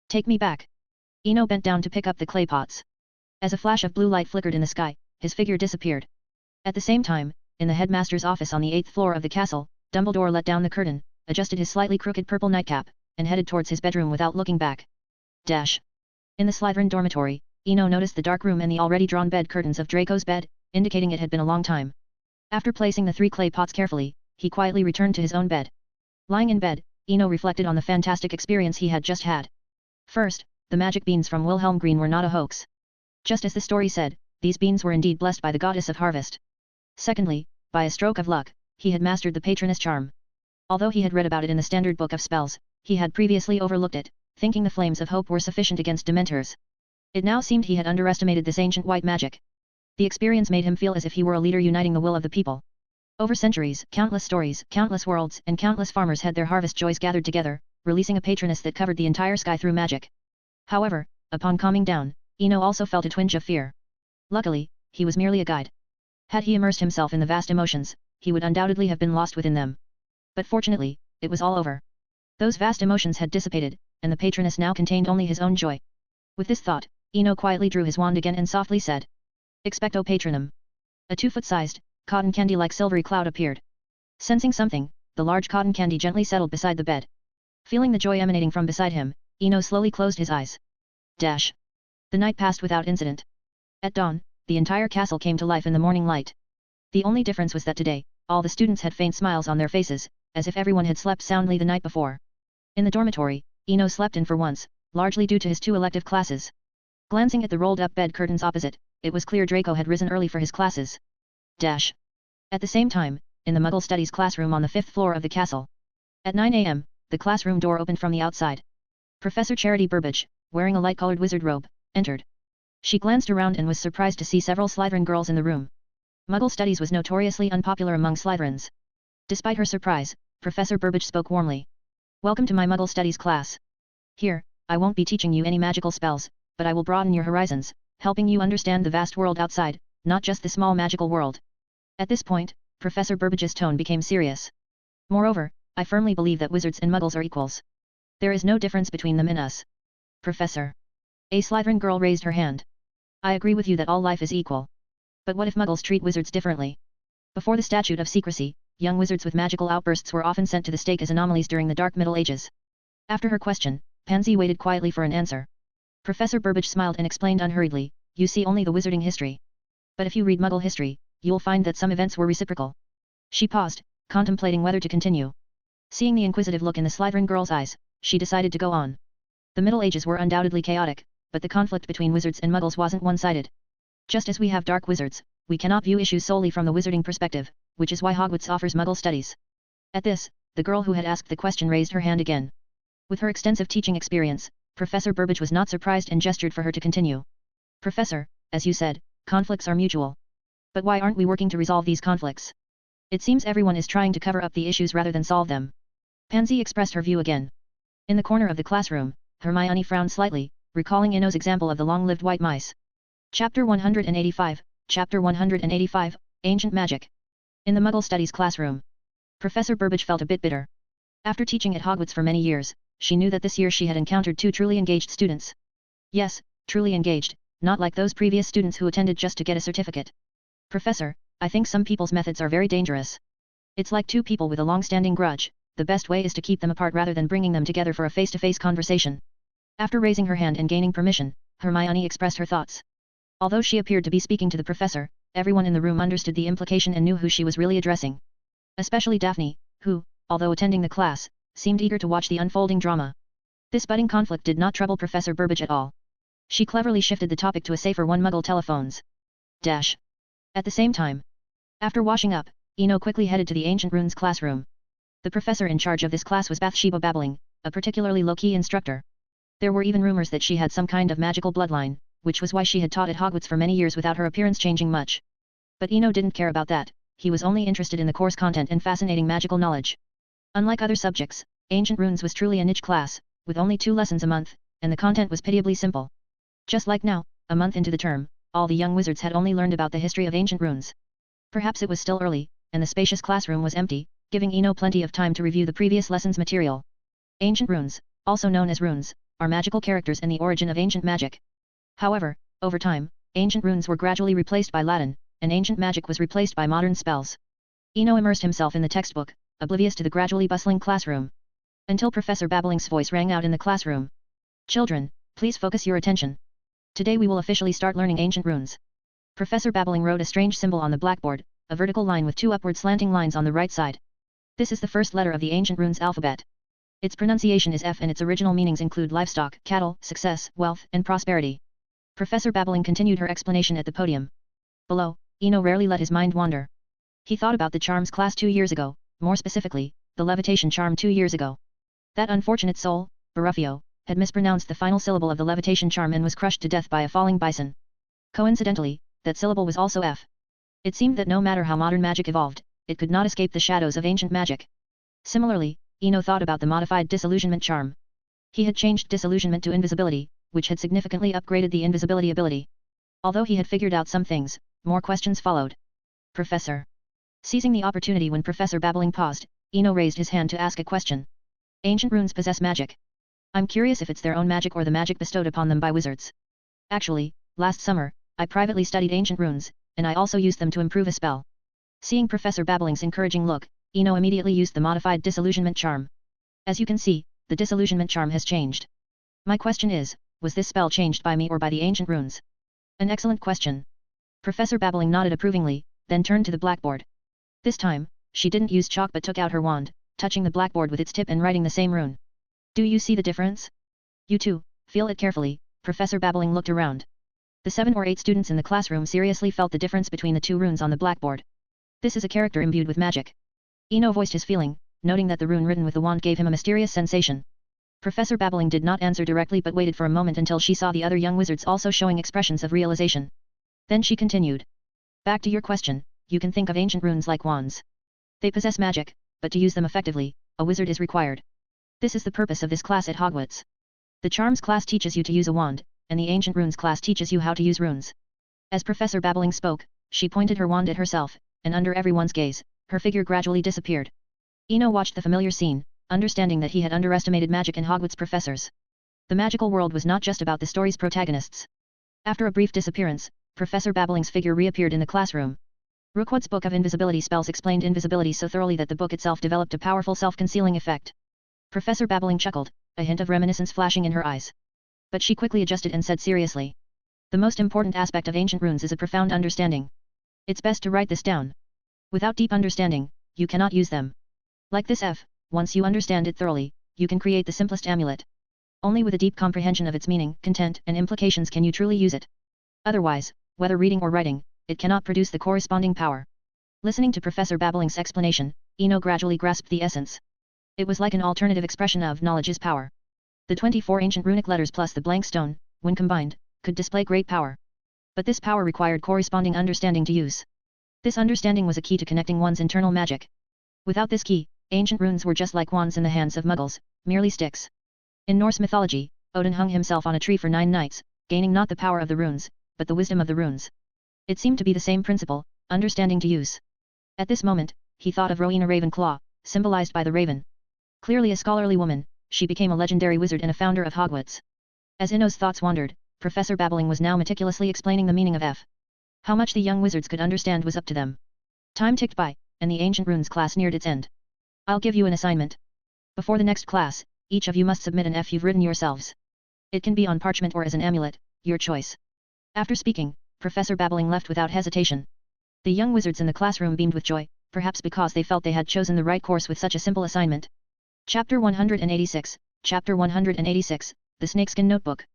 A: Take me back. Eno bent down to pick up the clay pots. As a flash of blue light flickered in the sky, his figure disappeared. At the same time, in the headmaster's office on the 8th floor of the castle, Dumbledore let down the curtain, adjusted his slightly crooked purple nightcap, and headed towards his bedroom without looking back. Dash. In the Slytherin dormitory, Eno noticed the dark room and the already drawn bed curtains of Draco's bed, indicating it had been a long time. After placing the 3 clay pots carefully, he quietly returned to his own bed. Lying in bed, Eno reflected on the fantastic experience he had just had. First, the magic beans from Wilhelm Green were not a hoax. Just as the story said, these beans were indeed blessed by the goddess of harvest. Secondly, by a stroke of luck, he had mastered the patroness charm. Although he had read about it in the standard book of spells, he had previously overlooked it, thinking the flames of hope were sufficient against Dementors. It now seemed he had underestimated this ancient white magic. The experience made him feel as if he were a leader uniting the will of the people. Over centuries, countless stories, countless worlds, and countless farmers had their harvest joys gathered together, releasing a patroness that covered the entire sky through magic. However, upon calming down, Eno also felt a twinge of fear. Luckily, he was merely a guide. Had he immersed himself in the vast emotions, he would undoubtedly have been lost within them. But fortunately, it was all over. Those vast emotions had dissipated, and the patroness now contained only his own joy. With this thought, Eno quietly drew his wand again and softly said, Expecto Patronum. A 2-foot-sized, cotton candy-like silvery cloud appeared. Sensing something, the large cotton candy gently settled beside the bed. Feeling the joy emanating from beside him, Eno slowly closed his eyes. Dash. The night passed without incident. At dawn, the entire castle came to life in the morning light. The only difference was that today, all the students had faint smiles on their faces, as if everyone had slept soundly the night before. In the dormitory, Eno slept in for once, largely due to his 2 elective classes. Glancing at the rolled-up bed curtains opposite, it was clear Draco had risen early for his classes. Dash. At the same time, in the Muggle Studies classroom on the 5th floor of the castle. At 9 a.m., the classroom door opened from the outside. Professor Charity Burbage, wearing a light-colored wizard robe, entered. She glanced around and was surprised to see several Slytherin girls in the room. Muggle Studies was notoriously unpopular among Slytherins. Despite her surprise, Professor Burbage spoke warmly. Welcome to my Muggle Studies class. Here, I won't be teaching you any magical spells, but I will broaden your horizons, helping you understand the vast world outside, not just the small magical world. At this point, Professor Burbage's tone became serious. Moreover, I firmly believe that wizards and muggles are equals. There is no difference between them and us. Professor. A Slytherin girl raised her hand. I agree with you that all life is equal. But what if muggles treat wizards differently? Before the Statute of Secrecy, young wizards with magical outbursts were often sent to the stake as anomalies during the Dark Middle Ages. After her question, Pansy waited quietly for an answer. Professor Burbage smiled and explained unhurriedly, you see only the wizarding history. But if you read Muggle history, you'll find that some events were reciprocal. She paused, contemplating whether to continue. Seeing the inquisitive look in the Slytherin girl's eyes, she decided to go on. The Middle Ages were undoubtedly chaotic, but the conflict between wizards and muggles wasn't one-sided. Just as we have dark wizards, we cannot view issues solely from the wizarding perspective, which is why Hogwarts offers Muggle studies. At this, the girl who had asked the question raised her hand again. With her extensive teaching experience, Professor Burbage was not surprised and gestured for her to continue. Professor, as you said, conflicts are mutual. But why aren't we working to resolve these conflicts? It seems everyone is trying to cover up the issues rather than solve them. Pansy expressed her view again. In the corner of the classroom, Hermione frowned slightly, recalling Eno's example of the long-lived white mice. Chapter 185, Chapter 185, Ancient Magic. In the Muggle Studies classroom, Professor Burbage felt a bit bitter. After teaching at Hogwarts for many years, she knew that this year she had encountered 2 truly engaged students. Yes, truly engaged, not like those previous students who attended just to get a certificate. Professor, I think some people's methods are very dangerous. It's like 2 people with a long-standing grudge, the best way is to keep them apart rather than bringing them together for a face-to-face conversation. After raising her hand and gaining permission, Hermione expressed her thoughts. Although she appeared to be speaking to the professor, everyone in the room understood the implication and knew who she was really addressing. Especially Daphne, who, although attending the class, seemed eager to watch the unfolding drama. This budding conflict did not trouble Professor Burbage at all. She cleverly shifted the topic to a safer one: Muggle telephones. Dash. At the same time, after washing up, Eno quickly headed to the Ancient Runes classroom. The professor in charge of this class was Bathsheba Babbling, a particularly low-key instructor. There were even rumors that she had some kind of magical bloodline, which was why she had taught at Hogwarts for many years without her appearance changing much. But Eno didn't care about that, he was only interested in the course content and fascinating magical knowledge. Unlike other subjects, Ancient Runes was truly a niche class, with only 2 lessons a month, and the content was pitiably simple. Just like now, a month into the term, all the young wizards had only learned about the history of ancient runes. Perhaps it was still early, and the spacious classroom was empty, giving Eno plenty of time to review the previous lesson's material. Ancient runes, also known as runes, are magical characters and the origin of ancient magic. However, over time, ancient runes were gradually replaced by Latin, and ancient magic was replaced by modern spells. Eno immersed himself in the textbook, oblivious to the gradually bustling classroom. Until Professor Babbling's voice rang out in the classroom. Children, please focus your attention. Today we will officially start learning ancient runes. Professor Babbling wrote a strange symbol on the blackboard, a vertical line with 2 upward slanting lines on the right side. This is the first letter of the ancient runes alphabet. Its pronunciation is F and its original meanings include livestock, cattle, success, wealth, and prosperity. Professor Babbling continued her explanation at the podium. Below, Eno rarely let his mind wander. He thought about the charms class 2 years ago, more specifically, the levitation charm 2 years ago. That unfortunate soul, Baruffio, had mispronounced the final syllable of the levitation charm and was crushed to death by a falling bison. Coincidentally, that syllable was also F. It seemed that no matter how modern magic evolved, it could not escape the shadows of ancient magic. Similarly, Eno thought about the modified disillusionment charm. He had changed disillusionment to invisibility, which had significantly upgraded the invisibility ability. Although he had figured out some things, more questions followed. Professor. Seizing the opportunity when Professor Babbling paused, Eno raised his hand to ask a question. Ancient runes possess magic. I'm curious if it's their own magic or the magic bestowed upon them by wizards. Actually, last summer, I privately studied ancient runes, and I also used them to improve a spell. Seeing Professor Babbling's encouraging look, Eno immediately used the modified disillusionment charm. As you can see, the disillusionment charm has changed. My question is, was this spell changed by me or by the ancient runes? An excellent question. Professor Babbling nodded approvingly, then turned to the blackboard. This time, she didn't use chalk but took out her wand, touching the blackboard with its tip and writing the same rune. Do you see the difference? You too, feel it carefully. Professor Babbling looked around. The 7 or 8 students in the classroom seriously felt the difference between the 2 runes on the blackboard. This is a character imbued with magic. Eno voiced his feeling, noting that the rune written with the wand gave him a mysterious sensation. Professor Babbling did not answer directly but waited for a moment until she saw the other young wizards also showing expressions of realization. Then she continued. Back to your question, you can think of ancient runes like wands. They possess magic, but to use them effectively, a wizard is required. This is the purpose of this class at Hogwarts. The charms class teaches you to use a wand, and the ancient runes class teaches you how to use runes. As Professor Babbling spoke, she pointed her wand at herself, and under everyone's gaze, her figure gradually disappeared. Eno watched the familiar scene, understanding that he had underestimated magic in Hogwarts professors. The magical world was not just about the story's protagonists. After a brief disappearance, Professor Babbling's figure reappeared in the classroom. Rookwood's book of invisibility spells explained invisibility so thoroughly that the book itself developed a powerful self-concealing effect. Professor Babbling chuckled, a hint of reminiscence flashing in her eyes. But she quickly adjusted and said seriously. The most important aspect of ancient runes is a profound understanding. It's best to write this down. Without deep understanding, you cannot use them. Like this F, once you understand it thoroughly, you can create the simplest amulet. Only with a deep comprehension of its meaning, content, and implications can you truly use it. Otherwise, whether reading or writing, it cannot produce the corresponding power. Listening to Professor Babbling's explanation, Eno gradually grasped the essence. It was like an alternative expression of knowledge is power. The 24 ancient runic letters plus the blank stone, when combined, could display great power. But this power required corresponding understanding to use. This understanding was a key to connecting one's internal magic. Without this key, ancient runes were just like wands in the hands of muggles, merely sticks. In Norse mythology, Odin hung himself on a tree for 9 nights, gaining not the power of the runes, but the wisdom of the runes. It seemed to be the same principle, understanding to use. At this moment, he thought of Rowena Ravenclaw, symbolized by the raven. Clearly a scholarly woman, she became a legendary wizard and a founder of Hogwarts. As Eno's thoughts wandered, Professor Babbling was now meticulously explaining the meaning of F. How much the young wizards could understand was up to them. Time ticked by, and the ancient runes class neared its end. I'll give you an assignment. Before the next class, each of you must submit an F you've written yourselves. It can be on parchment or as an amulet, your choice. After speaking, Professor Babbling left without hesitation. The young wizards in the classroom beamed with joy, perhaps because they felt they had chosen the right course with such a simple assignment. Chapter 186, Chapter 186, The Snakeskin Notebook.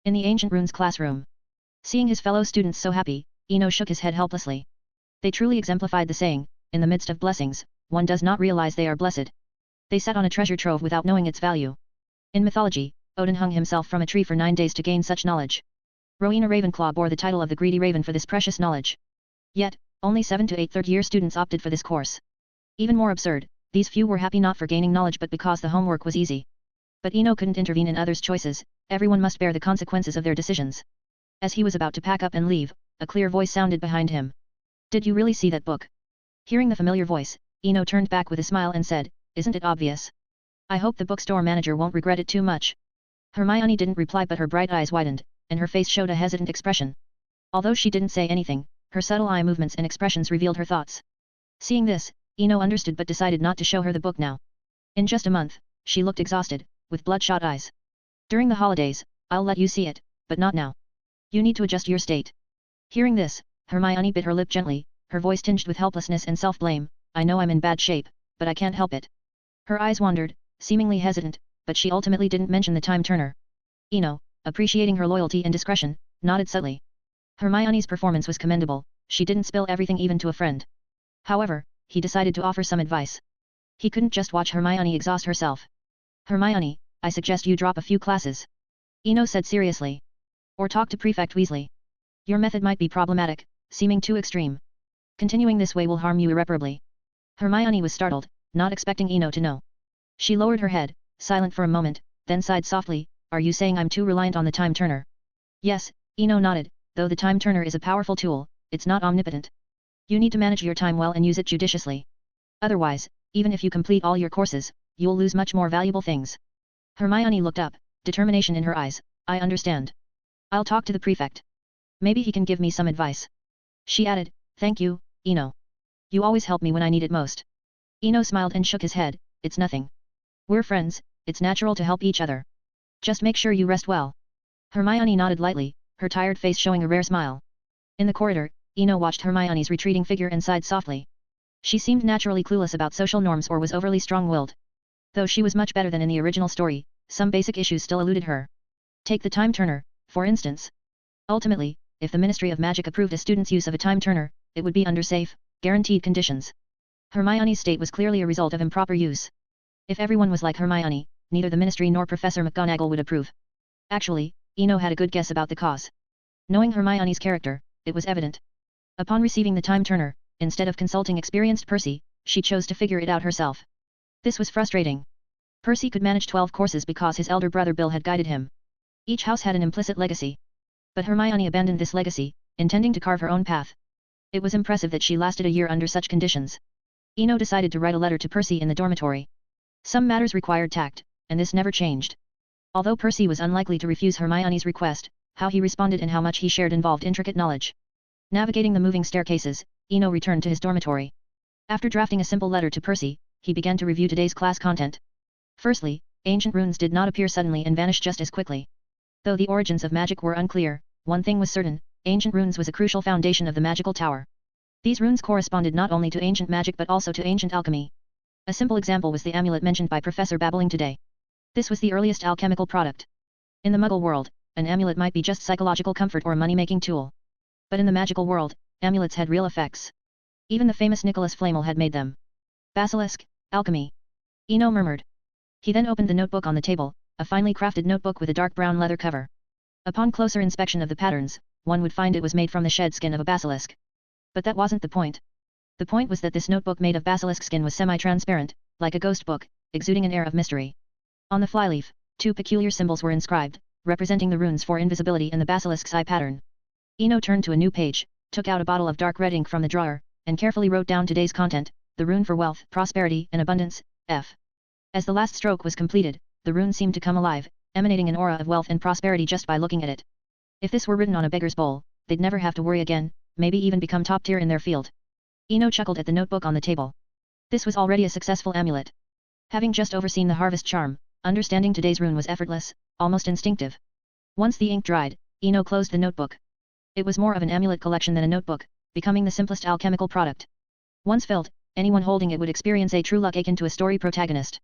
A: In the Ancient Runes classroom. Seeing his fellow students so happy, Eno shook his head helplessly. They truly exemplified the saying, in the midst of blessings, one does not realize they are blessed. They sat on a treasure trove without knowing its value. In mythology, Odin hung himself from a tree for 9 days to gain such knowledge. Rowena Ravenclaw bore the title of the Greedy Raven for this precious knowledge. Yet, only 7 to 8 third-year students opted for this course. Even more absurd, these few were happy not for gaining knowledge but because the homework was easy. But Eno couldn't intervene in others' choices, everyone must bear the consequences of their decisions. As he was about to pack up and leave, a clear voice sounded behind him. Did you really see that book? Hearing the familiar voice, Eno turned back with a smile and said, isn't it obvious? I hope the bookstore manager won't regret it too much. Hermione didn't reply, but her bright eyes widened, and her face showed a hesitant expression. Although she didn't say anything, her subtle eye movements and expressions revealed her thoughts. Seeing this, Eno understood but decided not to show her the book now. In just a month, she looked exhausted, with bloodshot eyes. During the holidays, I'll let you see it, but not now. You need to adjust your state. Hearing this, Hermione bit her lip gently, her voice tinged with helplessness and self-blame. I know I'm in bad shape, but I can't help it. Her eyes wandered, seemingly hesitant, but she ultimately didn't mention the time turner. Eno, appreciating her loyalty and discretion, nodded subtly. Hermione's performance was commendable, she didn't spill everything even to a friend. However, he decided to offer some advice. He couldn't just watch Hermione exhaust herself. Hermione, I suggest you drop a few classes. Eno said seriously. Or talk to Prefect Weasley. Your method might be problematic, seeming too extreme. Continuing this way will harm you irreparably. Hermione was startled, not expecting Eno to know. She lowered her head, silent for a moment, then sighed softly, are you saying I'm too reliant on the time turner? Yes, Eno nodded, though the time turner is a powerful tool, it's not omnipotent. You need to manage your time well and use it judiciously. Otherwise, even if you complete all your courses, you'll lose much more valuable things. Hermione looked up, determination in her eyes, I understand. I'll talk to the prefect. Maybe he can give me some advice. She added, thank you, Eno. You always help me when I need it most. Eno smiled and shook his head, it's nothing. We're friends, it's natural to help each other. Just make sure you rest well. Hermione nodded lightly, her tired face showing a rare smile. In the corridor, Eno watched Hermione's retreating figure and sighed softly. She seemed naturally clueless about social norms or was overly strong-willed. Though she was much better than in the original story, some basic issues still eluded her. Take the time turner, for instance. Ultimately, if the Ministry of Magic approved a student's use of a time turner, it would be under safe, guaranteed conditions. Hermione's state was clearly a result of improper use. If everyone was like Hermione, neither the Ministry nor Professor McGonagall would approve. Actually, Eno had a good guess about the cause. Knowing Hermione's character, it was evident. Upon receiving the time turner, instead of consulting experienced Percy, she chose to figure it out herself. This was frustrating. Percy could manage 12 courses because his elder brother Bill had guided him. Each house had an implicit legacy. But Hermione abandoned this legacy, intending to carve her own path. It was impressive that she lasted a year under such conditions. Eno decided to write a letter to Percy in the dormitory. Some matters required tact, and this never changed. Although Percy was unlikely to refuse Hermione's request, how he responded and how much he shared involved intricate knowledge. Navigating the moving staircases, Eno returned to his dormitory. After drafting a simple letter to Percy, he began to review today's class content. Firstly, ancient runes did not appear suddenly and vanish just as quickly. Though the origins of magic were unclear, one thing was certain, ancient runes was a crucial foundation of the magical tower. These runes corresponded not only to ancient magic but also to ancient alchemy. A simple example was the amulet mentioned by Professor Babbling today. This was the earliest alchemical product. In the Muggle world, an amulet might be just psychological comfort or a money-making tool. But in the magical world, amulets had real effects. Even the famous Nicholas Flamel had made them. Basilisk, alchemy. Eno murmured. He then opened the notebook on the table, a finely crafted notebook with a dark brown leather cover. Upon closer inspection of the patterns, one would find it was made from the shed skin of a basilisk. But that wasn't the point. The point was that this notebook made of basilisk skin was semi-transparent, like a ghost book, exuding an air of mystery. On the flyleaf, 2 peculiar symbols were inscribed, representing the runes for invisibility and the basilisk's eye pattern. Eno turned to a new page, took out a bottle of dark red ink from the drawer, and carefully wrote down today's content, the rune for wealth, prosperity and abundance, F. As the last stroke was completed, the rune seemed to come alive, emanating an aura of wealth and prosperity just by looking at it. If this were written on a beggar's bowl, they'd never have to worry again, maybe even become top tier in their field. Eno chuckled at the notebook on the table. This was already a successful amulet. Having just overseen the harvest charm, understanding today's rune was effortless, almost instinctive. Once the ink dried, Eno closed the notebook. It was more of an amulet collection than a notebook, becoming the simplest alchemical product. Once filled, anyone holding it would experience a true luck akin to a story protagonist.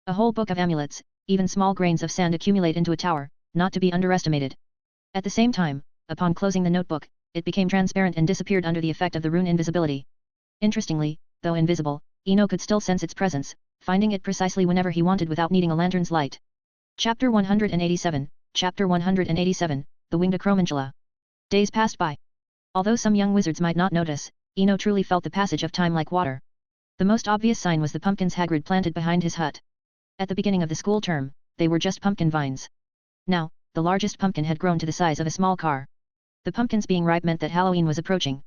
A: A whole book of amulets, even small grains of sand accumulate into a tower, not to be underestimated. At the same time, upon closing the notebook, it became transparent and disappeared under the effect of the rune invisibility. Interestingly, though invisible, Eno could still sense its presence, finding it precisely whenever he wanted without needing a lantern's light. Chapter 187, Chapter 187, The Winged Acromantula. Days passed by. Although some young wizards might not notice, Eno truly felt the passage of time like water. The most obvious sign was the pumpkins Hagrid planted behind his hut. At the beginning of the school term, they were just pumpkin vines. Now, the largest pumpkin had grown to the size of a small car. The pumpkins being ripe meant that Halloween was approaching.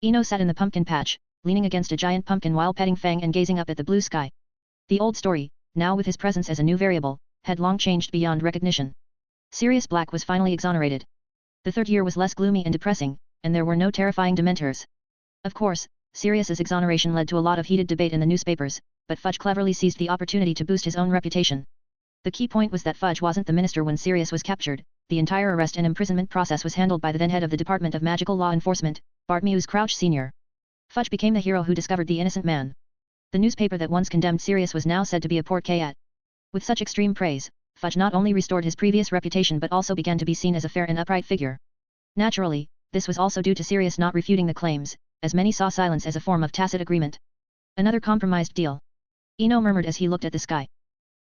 A: Eno sat in the pumpkin patch, leaning against a giant pumpkin while petting Fang and gazing up at the blue sky. The old story, now with his presence as a new variable, had long changed beyond recognition. Sirius Black was finally exonerated. The third year was less gloomy and depressing, and there were no terrifying Dementors. Of course, Sirius's exoneration led to a lot of heated debate in the newspapers, but Fudge cleverly seized the opportunity to boost his own reputation. The key point was that Fudge wasn't the minister when Sirius was captured. The entire arrest and imprisonment process was handled by the then head of the Department of Magical Law Enforcement, Bartmeus Crouch Sr. Fudge became the hero who discovered the innocent man. The newspaper that once condemned Sirius was now said to be a portcat. With such extreme praise, Fudge not only restored his previous reputation but also began to be seen as a fair and upright figure. Naturally, this was also due to Sirius not refuting the claims, as many saw silence as a form of tacit agreement. Another compromised deal. Eno murmured as he looked at the sky.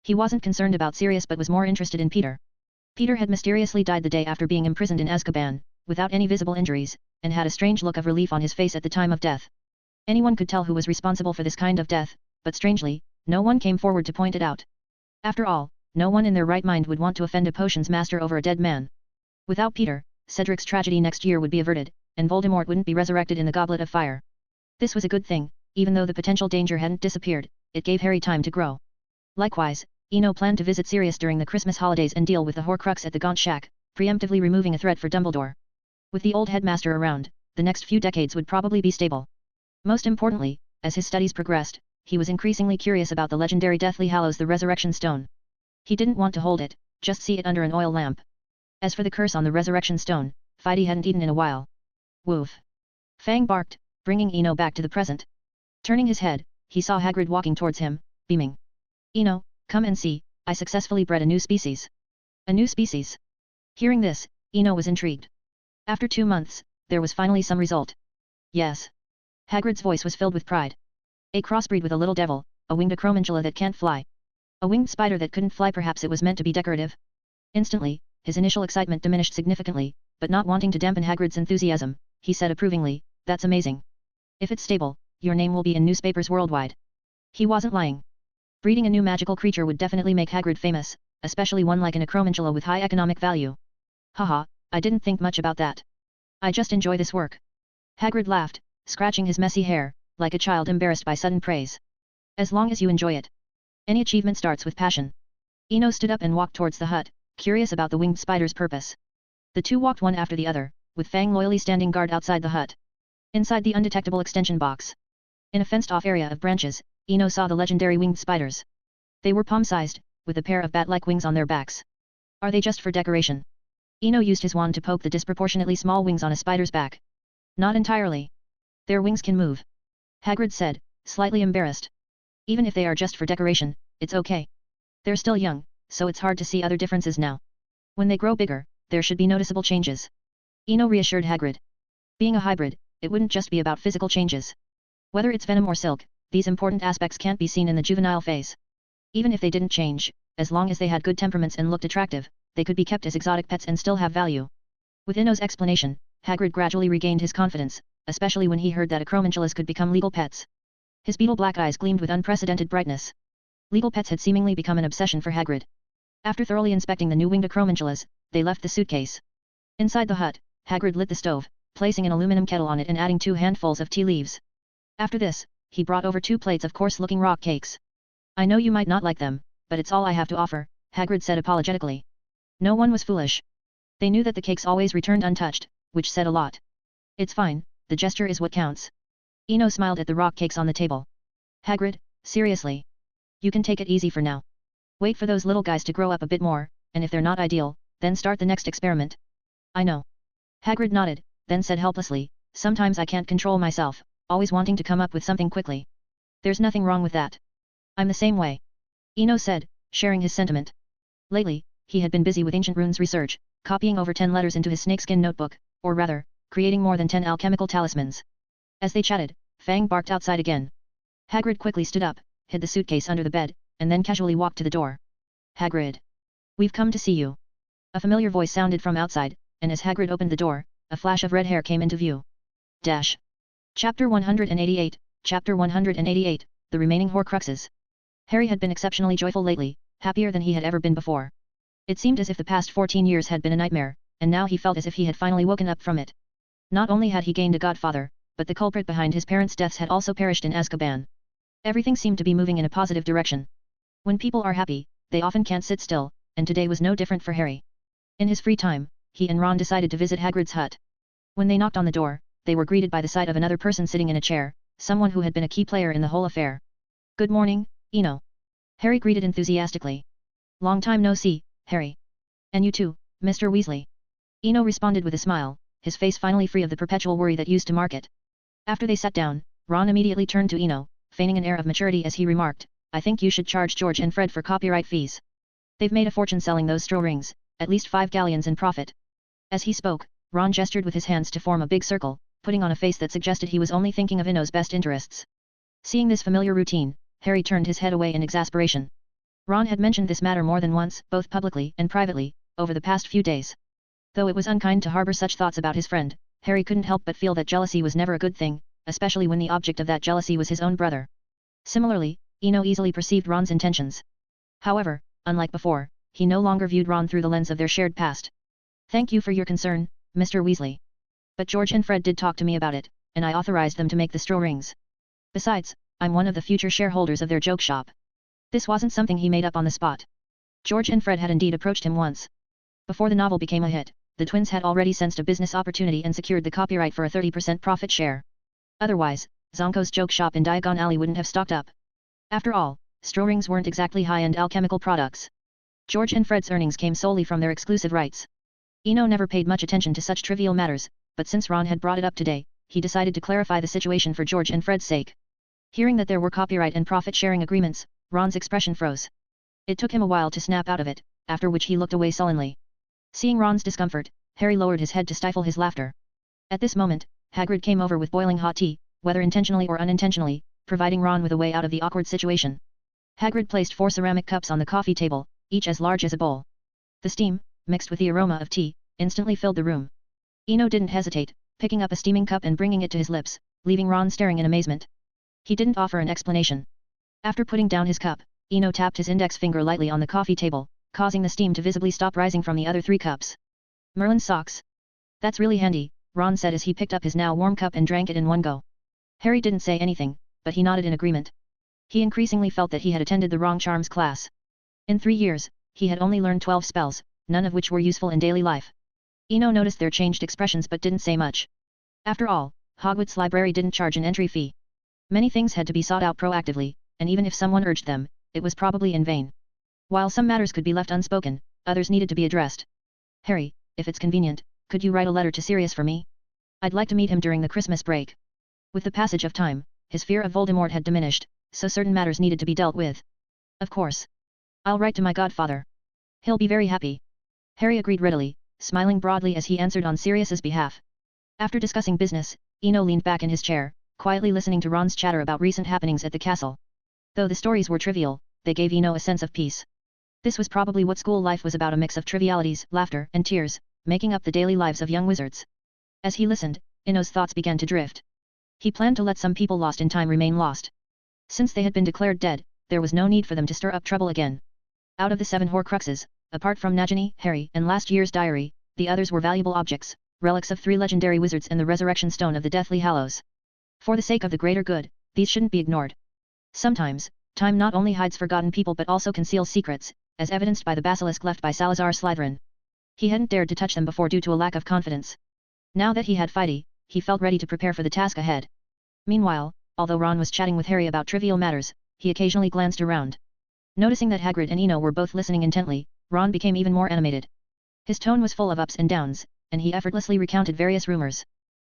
A: He wasn't concerned about Sirius but was more interested in Peter. Peter had mysteriously died the day after being imprisoned in Azkaban, without any visible injuries, and had a strange look of relief on his face at the time of death. Anyone could tell who was responsible for this kind of death, but strangely, no one came forward to point it out. After all, no one in their right mind would want to offend a potions master over a dead man. Without Peter, Cedric's tragedy next year would be averted, and Voldemort wouldn't be resurrected in the Goblet of Fire. This was a good thing, even though the potential danger hadn't disappeared, it gave Harry time to grow. Likewise, Eno planned to visit Sirius during the Christmas holidays and deal with the Horcrux at the Gaunt Shack, preemptively removing a threat for Dumbledore. With the old headmaster around, the next few decades would probably be stable. Most importantly, as his studies progressed, he was increasingly curious about the legendary Deathly Hallows, the Resurrection Stone. He didn't want to hold it, just see it under an oil lamp. As for the curse on the Resurrection Stone, Fidey hadn't eaten in a while. Woof! Fang barked, bringing Eno back to the present. Turning his head, he saw Hagrid walking towards him, beaming. Eno, come and see, I successfully bred a new species. A new species? Hearing this, Eno was intrigued. After 2 months, there was finally some result. Yes. Hagrid's voice was filled with pride. A crossbreed with a little devil, a winged acromantula that can't fly. A winged spider that couldn't fly, perhaps it was meant to be decorative. Instantly, his initial excitement diminished significantly, but not wanting to dampen Hagrid's enthusiasm, he said approvingly, that's amazing. If it's stable, your name will be in newspapers worldwide. He wasn't lying. Breeding a new magical creature would definitely make Hagrid famous, especially one like an acromantula with high economic value. Haha, I didn't think much about that. I just enjoy this work. Hagrid laughed, scratching his messy hair, like a child embarrassed by sudden praise. As long as you enjoy it. Any achievement starts with passion. Eno stood up and walked towards the hut, curious about the winged spider's purpose. The two walked one after the other, with Fang loyally standing guard outside the hut. Inside the undetectable extension box. In a fenced-off area of branches, Eno saw the legendary winged spiders. They were palm-sized, with a pair of bat-like wings on their backs. Are they just for decoration? Eno used his wand to poke the disproportionately small wings on a spider's back. Not entirely. Their wings can move. Hagrid said, slightly embarrassed. Even if they are just for decoration, it's okay. They're still young, so it's hard to see other differences now. When they grow bigger, there should be noticeable changes. Eno reassured Hagrid. Being a hybrid, it wouldn't just be about physical changes. Whether it's venom or silk, these important aspects can't be seen in the juvenile phase. Even if they didn't change, as long as they had good temperaments and looked attractive, they could be kept as exotic pets and still have value. With Eno's explanation, Hagrid gradually regained his confidence, especially when he heard that acromantulas could become legal pets. His beetle-black eyes gleamed with unprecedented brightness. Legal pets had seemingly become an obsession for Hagrid. After thoroughly inspecting the new winged acromantulas, they left the suitcase. Inside the hut, Hagrid lit the stove, placing an aluminum kettle on it and adding 2 handfuls of tea leaves. After this, he brought over 2 plates of coarse-looking rock cakes. I know you might not like them, but it's all I have to offer, Hagrid said apologetically. No one was foolish. They knew that the cakes always returned untouched, which said a lot. It's fine, the gesture is what counts. Eno smiled at the rock cakes on the table. Hagrid, seriously. You can take it easy for now. Wait for those little guys to grow up a bit more, and if they're not ideal, then start the next experiment. I know. Hagrid nodded, then said helplessly, sometimes I can't control myself, always wanting to come up with something quickly. There's nothing wrong with that. I'm the same way. Eno said, sharing his sentiment. Lately, he had been busy with ancient runes research, copying over 10 letters into his snakeskin notebook, or rather, creating more than 10 alchemical talismans. As they chatted, Fang barked outside again. Hagrid quickly stood up, hid the suitcase under the bed, and then casually walked to the door. Hagrid. We've come to see you. A familiar voice sounded from outside, and as Hagrid opened the door, a flash of red hair came into view. Dash. Chapter 188, Chapter 188, The Remaining Horcruxes. Harry had been exceptionally joyful lately, happier than he had ever been before. It seemed as if the past 14 years had been a nightmare, and now he felt as if he had finally woken up from it. Not only had he gained a godfather, but the culprit behind his parents' deaths had also perished in Azkaban. Everything seemed to be moving in a positive direction. When people are happy, they often can't sit still, and today was no different for Harry. In his free time, he and Ron decided to visit Hagrid's hut. When they knocked on the door, they were greeted by the sight of another person sitting in a chair, someone who had been a key player in the whole affair. "Good morning, Eno," Harry greeted enthusiastically. "Long time no see, Harry. And you too, Mr. Weasley." Eno responded with a smile, his face finally free of the perpetual worry that used to mark it. After they sat down, Ron immediately turned to Eno, feigning an air of maturity as he remarked, "I think you should charge George and Fred for copyright fees. They've made a fortune selling those straw rings, at least 5 galleons in profit." As he spoke, Ron gestured with his hands to form a big circle, putting on a face that suggested he was only thinking of Eno's best interests. Seeing this familiar routine, Harry turned his head away in exasperation. Ron had mentioned this matter more than once, both publicly and privately, over the past few days. Though it was unkind to harbor such thoughts about his friend, Harry couldn't help but feel that jealousy was never a good thing, especially when the object of that jealousy was his own brother. Similarly, Eno easily perceived Ron's intentions. However, unlike before, he no longer viewed Ron through the lens of their shared past. "Thank you for your concern, Mr. Weasley. But George and Fred did talk to me about it, and I authorized them to make the straw rings. Besides, I'm one of the future shareholders of their joke shop." This wasn't something he made up on the spot. George and Fred had indeed approached him once. Before the novel became a hit, the twins had already sensed a business opportunity and secured the copyright for a 30% profit share. Otherwise, Zonko's joke shop in Diagon Alley wouldn't have stocked up. After all, straw rings weren't exactly high-end alchemical products. George and Fred's earnings came solely from their exclusive rights. Eno never paid much attention to such trivial matters, but since Ron had brought it up today, he decided to clarify the situation for George and Fred's sake. Hearing that there were copyright and profit-sharing agreements, Ron's expression froze. It took him a while to snap out of it, after which he looked away sullenly. Seeing Ron's discomfort, Harry lowered his head to stifle his laughter. At this moment, Hagrid came over with boiling hot tea, whether intentionally or unintentionally, providing Ron with a way out of the awkward situation. Hagrid placed 4 ceramic cups on the coffee table, each as large as a bowl. The steam, mixed with the aroma of tea, instantly filled the room. Eno didn't hesitate, picking up a steaming cup and bringing it to his lips, leaving Ron staring in amazement. He didn't offer an explanation. After putting down his cup, Eno tapped his index finger lightly on the coffee table, causing the steam to visibly stop rising from the other 3 cups. "Merlin's socks. That's really handy," Ron said as he picked up his now warm cup and drank it in one go. Harry didn't say anything, but he nodded in agreement. He increasingly felt that he had attended the wrong charms class. In 3 years, he had only learned 12 spells, none of which were useful in daily life. Eno noticed their changed expressions but didn't say much. After all, Hogwarts Library didn't charge an entry fee. Many things had to be sought out proactively, and even if someone urged them, it was probably in vain. While some matters could be left unspoken, others needed to be addressed. "Harry, if it's convenient, could you write a letter to Sirius for me? I'd like to meet him during the Christmas break." With the passage of time, his fear of Voldemort had diminished, so certain matters needed to be dealt with. "Of course. I'll write to my godfather. He'll be very happy." Harry agreed readily, smiling broadly as he answered on Sirius's behalf. After discussing business, Eno leaned back in his chair, quietly listening to Ron's chatter about recent happenings at the castle. Though the stories were trivial, they gave Eno a sense of peace. This was probably what school life was about, a mix of trivialities, laughter, and tears, making up the daily lives of young wizards. As he listened, Eno's thoughts began to drift. He planned to let some people lost in time remain lost. Since they had been declared dead, there was no need for them to stir up trouble again. Out of the 7 Horcruxes, apart from Nagini, Harry, and last year's diary, the others were valuable objects, relics of 3 legendary wizards and the Resurrection Stone of the Deathly Hallows. For the sake of the greater good, these shouldn't be ignored. Sometimes, time not only hides forgotten people but also conceals secrets, as evidenced by the basilisk left by Salazar Slytherin. He hadn't dared to touch them before due to a lack of confidence. Now that he had Fighty, he felt ready to prepare for the task ahead. Meanwhile, although Ron was chatting with Harry about trivial matters, he occasionally glanced around. Noticing that Hagrid and Eno were both listening intently, Ron became even more animated. His tone was full of ups and downs, and he effortlessly recounted various rumors.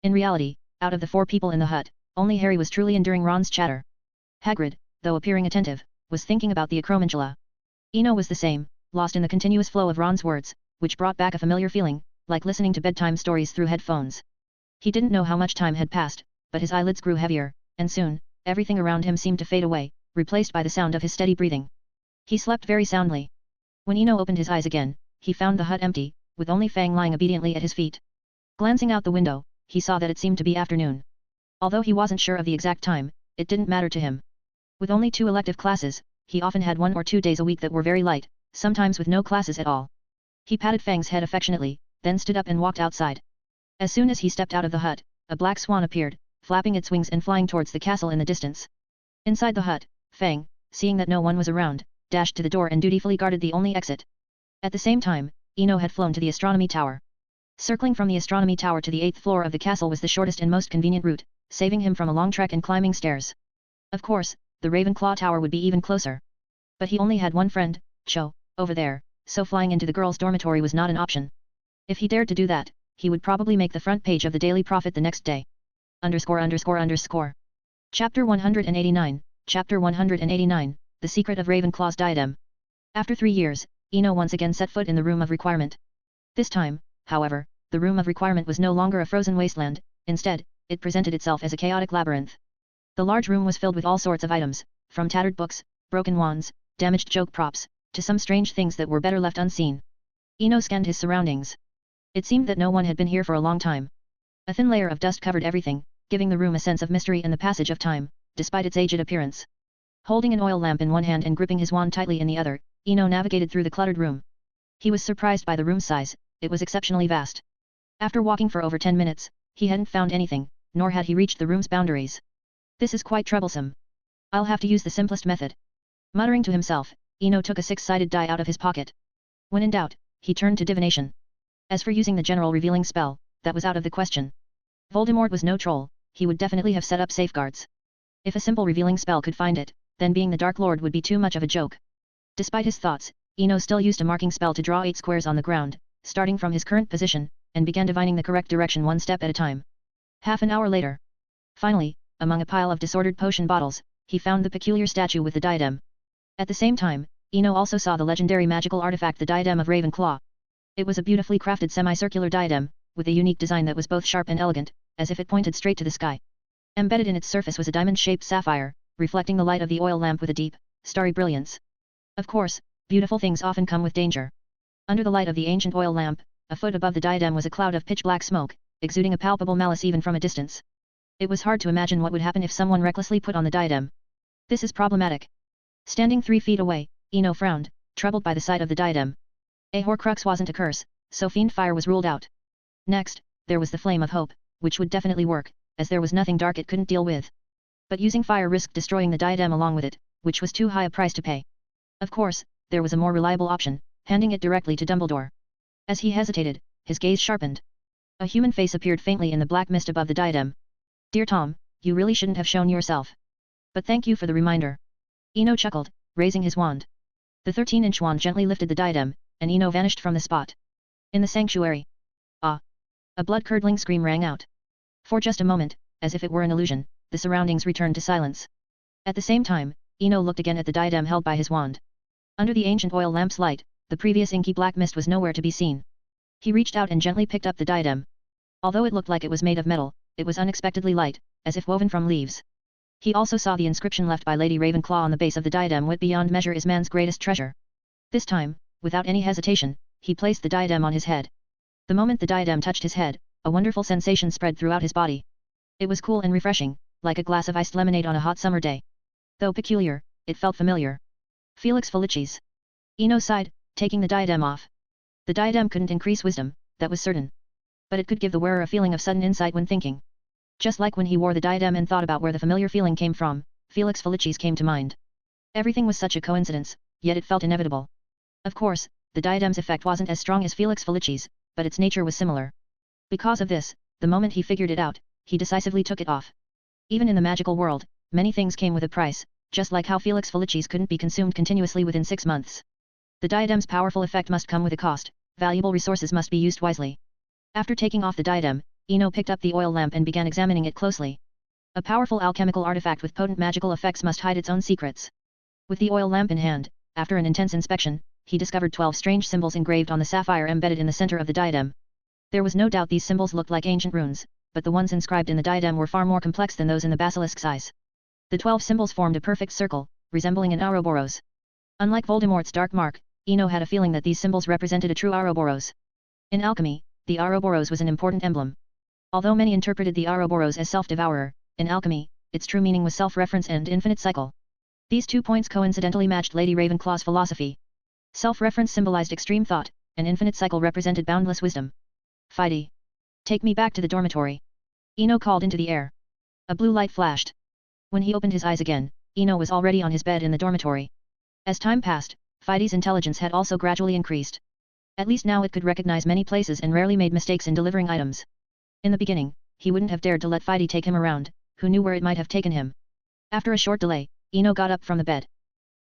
A: In reality, out of the 4 people in the hut, only Harry was truly enduring Ron's chatter. Hagrid, though appearing attentive, was thinking about the Acromantula. Eno was the same, lost in the continuous flow of Ron's words, which brought back a familiar feeling, like listening to bedtime stories through headphones. He didn't know how much time had passed, but his eyelids grew heavier, and soon, everything around him seemed to fade away, replaced by the sound of his steady breathing. He slept very soundly. When Eno opened his eyes again, he found the hut empty, with only Fang lying obediently at his feet. Glancing out the window, he saw that it seemed to be afternoon. Although he wasn't sure of the exact time, it didn't matter to him. With only 2 elective classes, he often had 1 or 2 days a week that were very light, sometimes with no classes at all. He patted Fang's head affectionately, then stood up and walked outside. As soon as he stepped out of the hut, a black swan appeared, flapping its wings and flying towards the castle in the distance. Inside the hut, Fang, seeing that no one was around, dashed to the door and dutifully guarded the only exit. At the same time, Eno had flown to the astronomy tower. Circling from the astronomy tower to the 8th floor of the castle was the shortest and most convenient route, saving him from a long trek and climbing stairs. Of course, the Ravenclaw tower would be even closer. But he only had one friend, Cho, over there, so flying into the girls' dormitory was not an option. If he dared to do that, he would probably make the front page of the Daily Prophet the next day. _____. Chapter 189, Chapter 189, The Secret of Ravenclaw's Diadem. After 3 years, Eno once again set foot in the Room of Requirement. This time, however, the Room of Requirement was no longer a frozen wasteland, instead, it presented itself as a chaotic labyrinth. The large room was filled with all sorts of items, from tattered books, broken wands, damaged joke props, to some strange things that were better left unseen. Eno scanned his surroundings. It seemed that no one had been here for a long time. A thin layer of dust covered everything, giving the room a sense of mystery and the passage of time, despite its aged appearance. Holding an oil lamp in one hand and gripping his wand tightly in the other, Eno navigated through the cluttered room. He was surprised by the room's size, it was exceptionally vast. After walking for over 10 minutes, he hadn't found anything, nor had he reached the room's boundaries. This is quite troublesome. I'll have to use the simplest method. Muttering to himself, Eno took a 6-sided die out of his pocket. When in doubt, he turned to divination. As for using the general revealing spell, that was out of the question. Voldemort was no troll, he would definitely have set up safeguards. If a simple revealing spell could find it, then being the Dark Lord would be too much of a joke. Despite his thoughts, Eno still used a marking spell to draw 8 squares on the ground, starting from his current position, and began divining the correct direction one step at a time. Half an hour later. Finally, among a pile of disordered potion bottles, he found the peculiar statue with the diadem. At the same time, Eno also saw the legendary magical artifact the Diadem of Ravenclaw. It was a beautifully crafted semicircular diadem, with a unique design that was both sharp and elegant, as if it pointed straight to the sky. Embedded in its surface was a diamond-shaped sapphire, reflecting the light of the oil lamp with a deep, starry brilliance. Of course, beautiful things often come with danger. Under the light of the ancient oil lamp, a foot above the diadem was a cloud of pitch-black smoke, exuding a palpable malice even from a distance. It was hard to imagine what would happen if someone recklessly put on the diadem. This is problematic. Standing 3 feet away, Eno frowned, troubled by the sight of the diadem. A Horcrux wasn't a curse, so fiend fire was ruled out. Next, there was the flame of hope, which would definitely work, as there was nothing dark it couldn't deal with. But using fire risked destroying the diadem along with it, which was too high a price to pay. Of course, there was a more reliable option, handing it directly to Dumbledore. As he hesitated, his gaze sharpened. A human face appeared faintly in the black mist above the diadem. "Dear Tom, you really shouldn't have shown yourself. But thank you for the reminder." Eno chuckled, raising his wand. The 13-inch wand gently lifted the diadem, and Eno vanished from the spot. In the sanctuary. Ah! A blood-curdling scream rang out. For just a moment, as if it were an illusion, the surroundings returned to silence. At the same time, Eno looked again at the diadem held by his wand. Under the ancient oil lamp's light, the previous inky black mist was nowhere to be seen. He reached out and gently picked up the diadem. Although it looked like it was made of metal, it was unexpectedly light, as if woven from leaves. He also saw the inscription left by Lady Ravenclaw on the base of the diadem: "Wit beyond measure is man's greatest treasure." This time, without any hesitation, he placed the diadem on his head. The moment the diadem touched his head, a wonderful sensation spread throughout his body. It was cool and refreshing, like a glass of iced lemonade on a hot summer day. Though peculiar, it felt familiar. Felix Felicis. Eno sighed, taking the diadem off. The diadem couldn't increase wisdom, that was certain. But it could give the wearer a feeling of sudden insight when thinking. Just like when he wore the diadem and thought about where the familiar feeling came from, Felix Felicis came to mind. Everything was such a coincidence, yet it felt inevitable. Of course, the diadem's effect wasn't as strong as Felix Felicis, but its nature was similar. Because of this, the moment he figured it out, he decisively took it off. Even in the magical world, many things came with a price, just like how Felix Felicis couldn't be consumed continuously within 6 months. The diadem's powerful effect must come with a cost, valuable resources must be used wisely. After taking off the diadem, Eno picked up the oil lamp and began examining it closely. A powerful alchemical artifact with potent magical effects must hide its own secrets. With the oil lamp in hand, after an intense inspection, he discovered 12 strange symbols engraved on the sapphire embedded in the center of the diadem. There was no doubt these symbols looked like ancient runes, but the ones inscribed in the diadem were far more complex than those in the basilisk's eyes. The 12 symbols formed a perfect circle, resembling an Ouroboros. Unlike Voldemort's dark mark, Eno had a feeling that these symbols represented a true Ouroboros. In alchemy, the Ouroboros was an important emblem. Although many interpreted the Ouroboros as self-devourer, in alchemy, its true meaning was self-reference and infinite cycle. These 2 points coincidentally matched Lady Ravenclaw's philosophy. Self-reference symbolized extreme thought, an infinite cycle represented boundless wisdom. Feidi. Take me back to the dormitory. Eno called into the air. A blue light flashed. When he opened his eyes again, Eno was already on his bed in the dormitory. As time passed, Feidi's intelligence had also gradually increased. At least now it could recognize many places and rarely made mistakes in delivering items. In the beginning, he wouldn't have dared to let Feidi take him around, who knew where it might have taken him. After a short delay, Eno got up from the bed.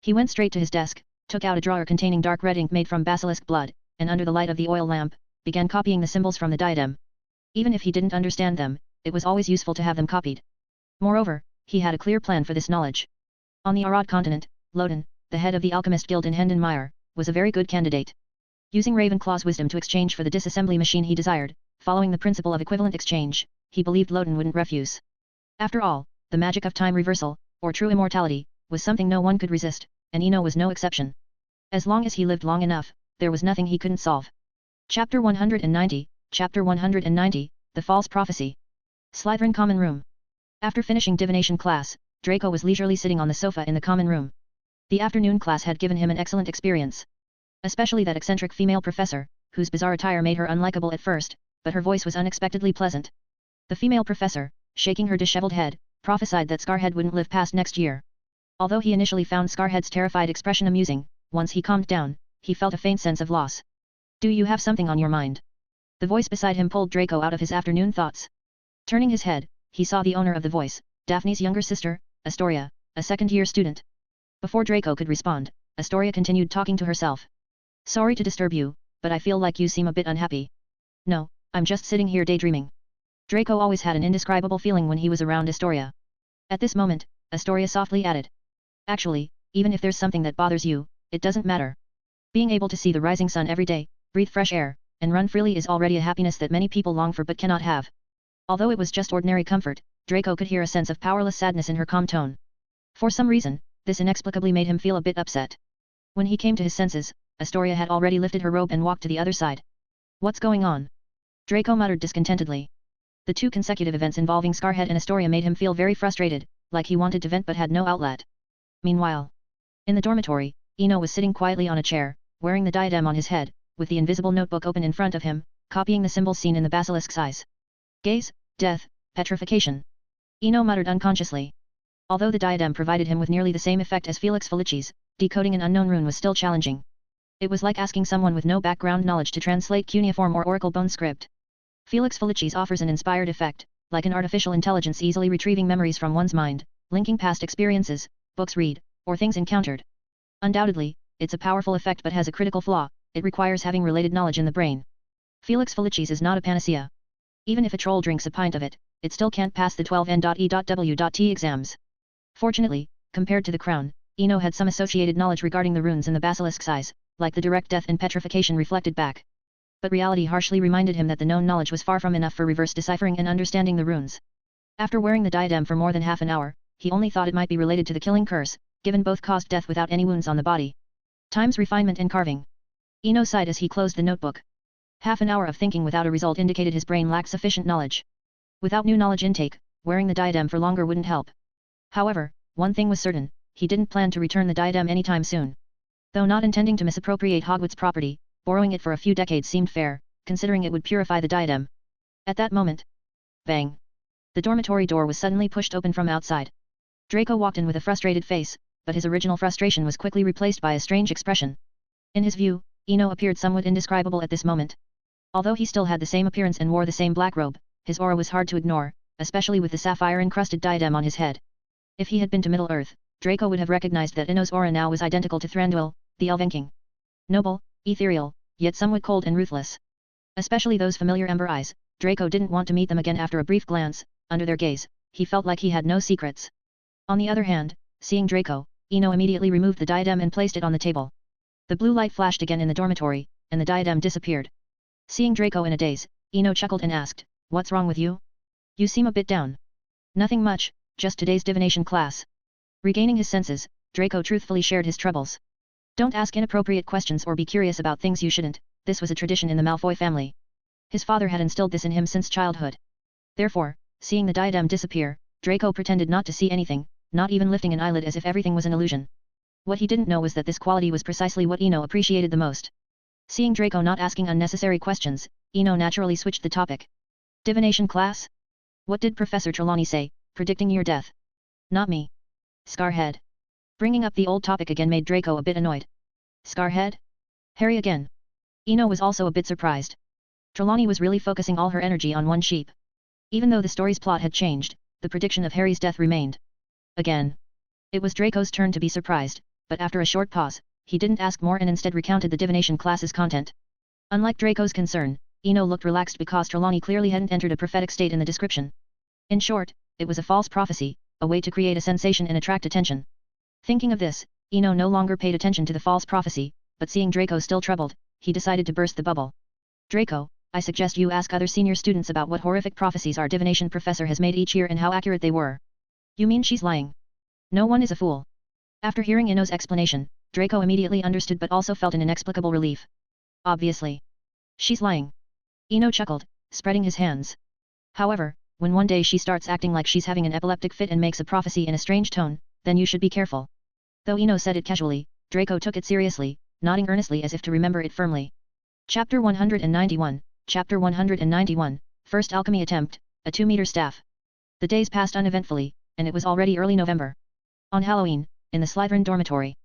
A: He went straight to his desk, took out a drawer containing dark red ink made from basilisk blood, and under the light of the oil lamp, began copying the symbols from the diadem. Even if he didn't understand them, it was always useful to have them copied. Moreover, he had a clear plan for this knowledge. On the Arad continent, Loden, the head of the Alchemist Guild in Hendenmire, was a very good candidate. Using Ravenclaw's wisdom to exchange for the disassembly machine he desired, following the principle of equivalent exchange, he believed Loden wouldn't refuse. After all, the magic of time reversal, or true immortality, was something no one could resist, and Eno was no exception. As long as he lived long enough, there was nothing he couldn't solve. Chapter 190, Chapter 190, The False Prophecy. Slytherin Common Room. After finishing divination class, Draco was leisurely sitting on the sofa in the common room. The afternoon class had given him an excellent experience. Especially that eccentric female professor, whose bizarre attire made her unlikable at first, but her voice was unexpectedly pleasant. The female professor, shaking her disheveled head, prophesied that Scarhead wouldn't live past next year. Although he initially found Scarhead's terrified expression amusing, once he calmed down, he felt a faint sense of loss. Do you have something on your mind? The voice beside him pulled Draco out of his afternoon thoughts. Turning his head, he saw the owner of the voice, Daphne's younger sister, Astoria, a second-year student. Before Draco could respond, Astoria continued talking to herself. Sorry to disturb you, but I feel like you seem a bit unhappy. No, I'm just sitting here daydreaming. Draco always had an indescribable feeling when he was around Astoria. At this moment, Astoria softly added. Actually, even if there's something that bothers you, it doesn't matter. Being able to see the rising sun every day, breathe fresh air, and run freely is already a happiness that many people long for but cannot have. Although it was just ordinary comfort, Draco could hear a sense of powerless sadness in her calm tone. For some reason, this inexplicably made him feel a bit upset. When he came to his senses, Astoria had already lifted her robe and walked to the other side. What's going on? Draco muttered discontentedly. The 2 consecutive events involving Scarhead and Astoria made him feel very frustrated, like he wanted to vent but had no outlet. Meanwhile, in the dormitory, Eno was sitting quietly on a chair, wearing the diadem on his head, with the invisible notebook open in front of him, copying the symbols seen in the basilisk's eyes. Gaze, death, petrification. Eno muttered unconsciously. Although the diadem provided him with nearly the same effect as Felix Felici's, decoding an unknown rune was still challenging. It was like asking someone with no background knowledge to translate cuneiform or oracle bone script. Felix Felici's offers an inspired effect, like an artificial intelligence easily retrieving memories from one's mind, linking past experiences, books read, or things encountered. Undoubtedly, it's a powerful effect but has a critical flaw, it requires having related knowledge in the brain. Felix Felici's is not a panacea. Even if a troll drinks a pint of it, it still can't pass the 12N.E.W.T exams. Fortunately, compared to the crown, Eno had some associated knowledge regarding the runes in the basilisk's eyes, like the direct death and petrification reflected back. But reality harshly reminded him that the known knowledge was far from enough for reverse deciphering and understanding the runes. After wearing the diadem for more than half an hour, he only thought it might be related to the killing curse, given both caused death without any wounds on the body. Times refinement and carving. Eno sighed as he closed the notebook. Half an hour of thinking without a result indicated his brain lacked sufficient knowledge. Without new knowledge intake, wearing the diadem for longer wouldn't help. However, one thing was certain, he didn't plan to return the diadem anytime soon. Though not intending to misappropriate Hogwarts property, borrowing it for a few decades seemed fair, considering it would purify the diadem. At that moment, bang! The dormitory door was suddenly pushed open from outside. Draco walked in with a frustrated face, but his original frustration was quickly replaced by a strange expression. In his view, Eno appeared somewhat indescribable at this moment. Although he still had the same appearance and wore the same black robe, his aura was hard to ignore, especially with the sapphire-encrusted diadem on his head. If he had been to Middle-earth, Draco would have recognized that Eno's aura now was identical to Thranduil, the Elven King. Noble, ethereal, yet somewhat cold and ruthless. Especially those familiar ember eyes, Draco didn't want to meet them again after a brief glance. Under their gaze, he felt like he had no secrets. On the other hand, seeing Draco, Eno immediately removed the diadem and placed it on the table. The blue light flashed again in the dormitory, and the diadem disappeared. Seeing Draco in a daze, Eno chuckled and asked, "What's wrong with you? You seem a bit down." "Nothing much, just today's divination class." Regaining his senses, Draco truthfully shared his troubles. Don't ask inappropriate questions or be curious about things you shouldn't, this was a tradition in the Malfoy family. His father had instilled this in him since childhood. Therefore, seeing the diadem disappear, Draco pretended not to see anything, not even lifting an eyelid as if everything was an illusion. What he didn't know was that this quality was precisely what Eno appreciated the most. Seeing Draco not asking unnecessary questions, Eno naturally switched the topic. Divination class? What did Professor Trelawney say, predicting your death? Not me. Scarhead. Bringing up the old topic again made Draco a bit annoyed. Scarhead? Harry again. Eno was also a bit surprised. Trelawney was really focusing all her energy on one sheep. Even though the story's plot had changed, the prediction of Harry's death remained. Again. It was Draco's turn to be surprised, but after a short pause, he didn't ask more and instead recounted the divination class's content. Unlike Draco's concern, Eno looked relaxed because Trelawney clearly hadn't entered a prophetic state in the description. In short, it was a false prophecy, a way to create a sensation and attract attention. Thinking of this, Eno no longer paid attention to the false prophecy, but seeing Draco still troubled, he decided to burst the bubble. Draco, I suggest you ask other senior students about what horrific prophecies our divination professor has made each year and how accurate they were. You mean she's lying? No one is a fool. After hearing Eno's explanation, Draco immediately understood but also felt an inexplicable relief. Obviously. She's lying. Eno chuckled, spreading his hands. However, when one day she starts acting like she's having an epileptic fit and makes a prophecy in a strange tone, then you should be careful. Though Eno said it casually, Draco took it seriously, nodding earnestly as if to remember it firmly. Chapter 191, Chapter 191, First Alchemy Attempt, a 2-meter staff. The days passed uneventfully, and it was already early November. On Halloween, in the Slytherin dormitory.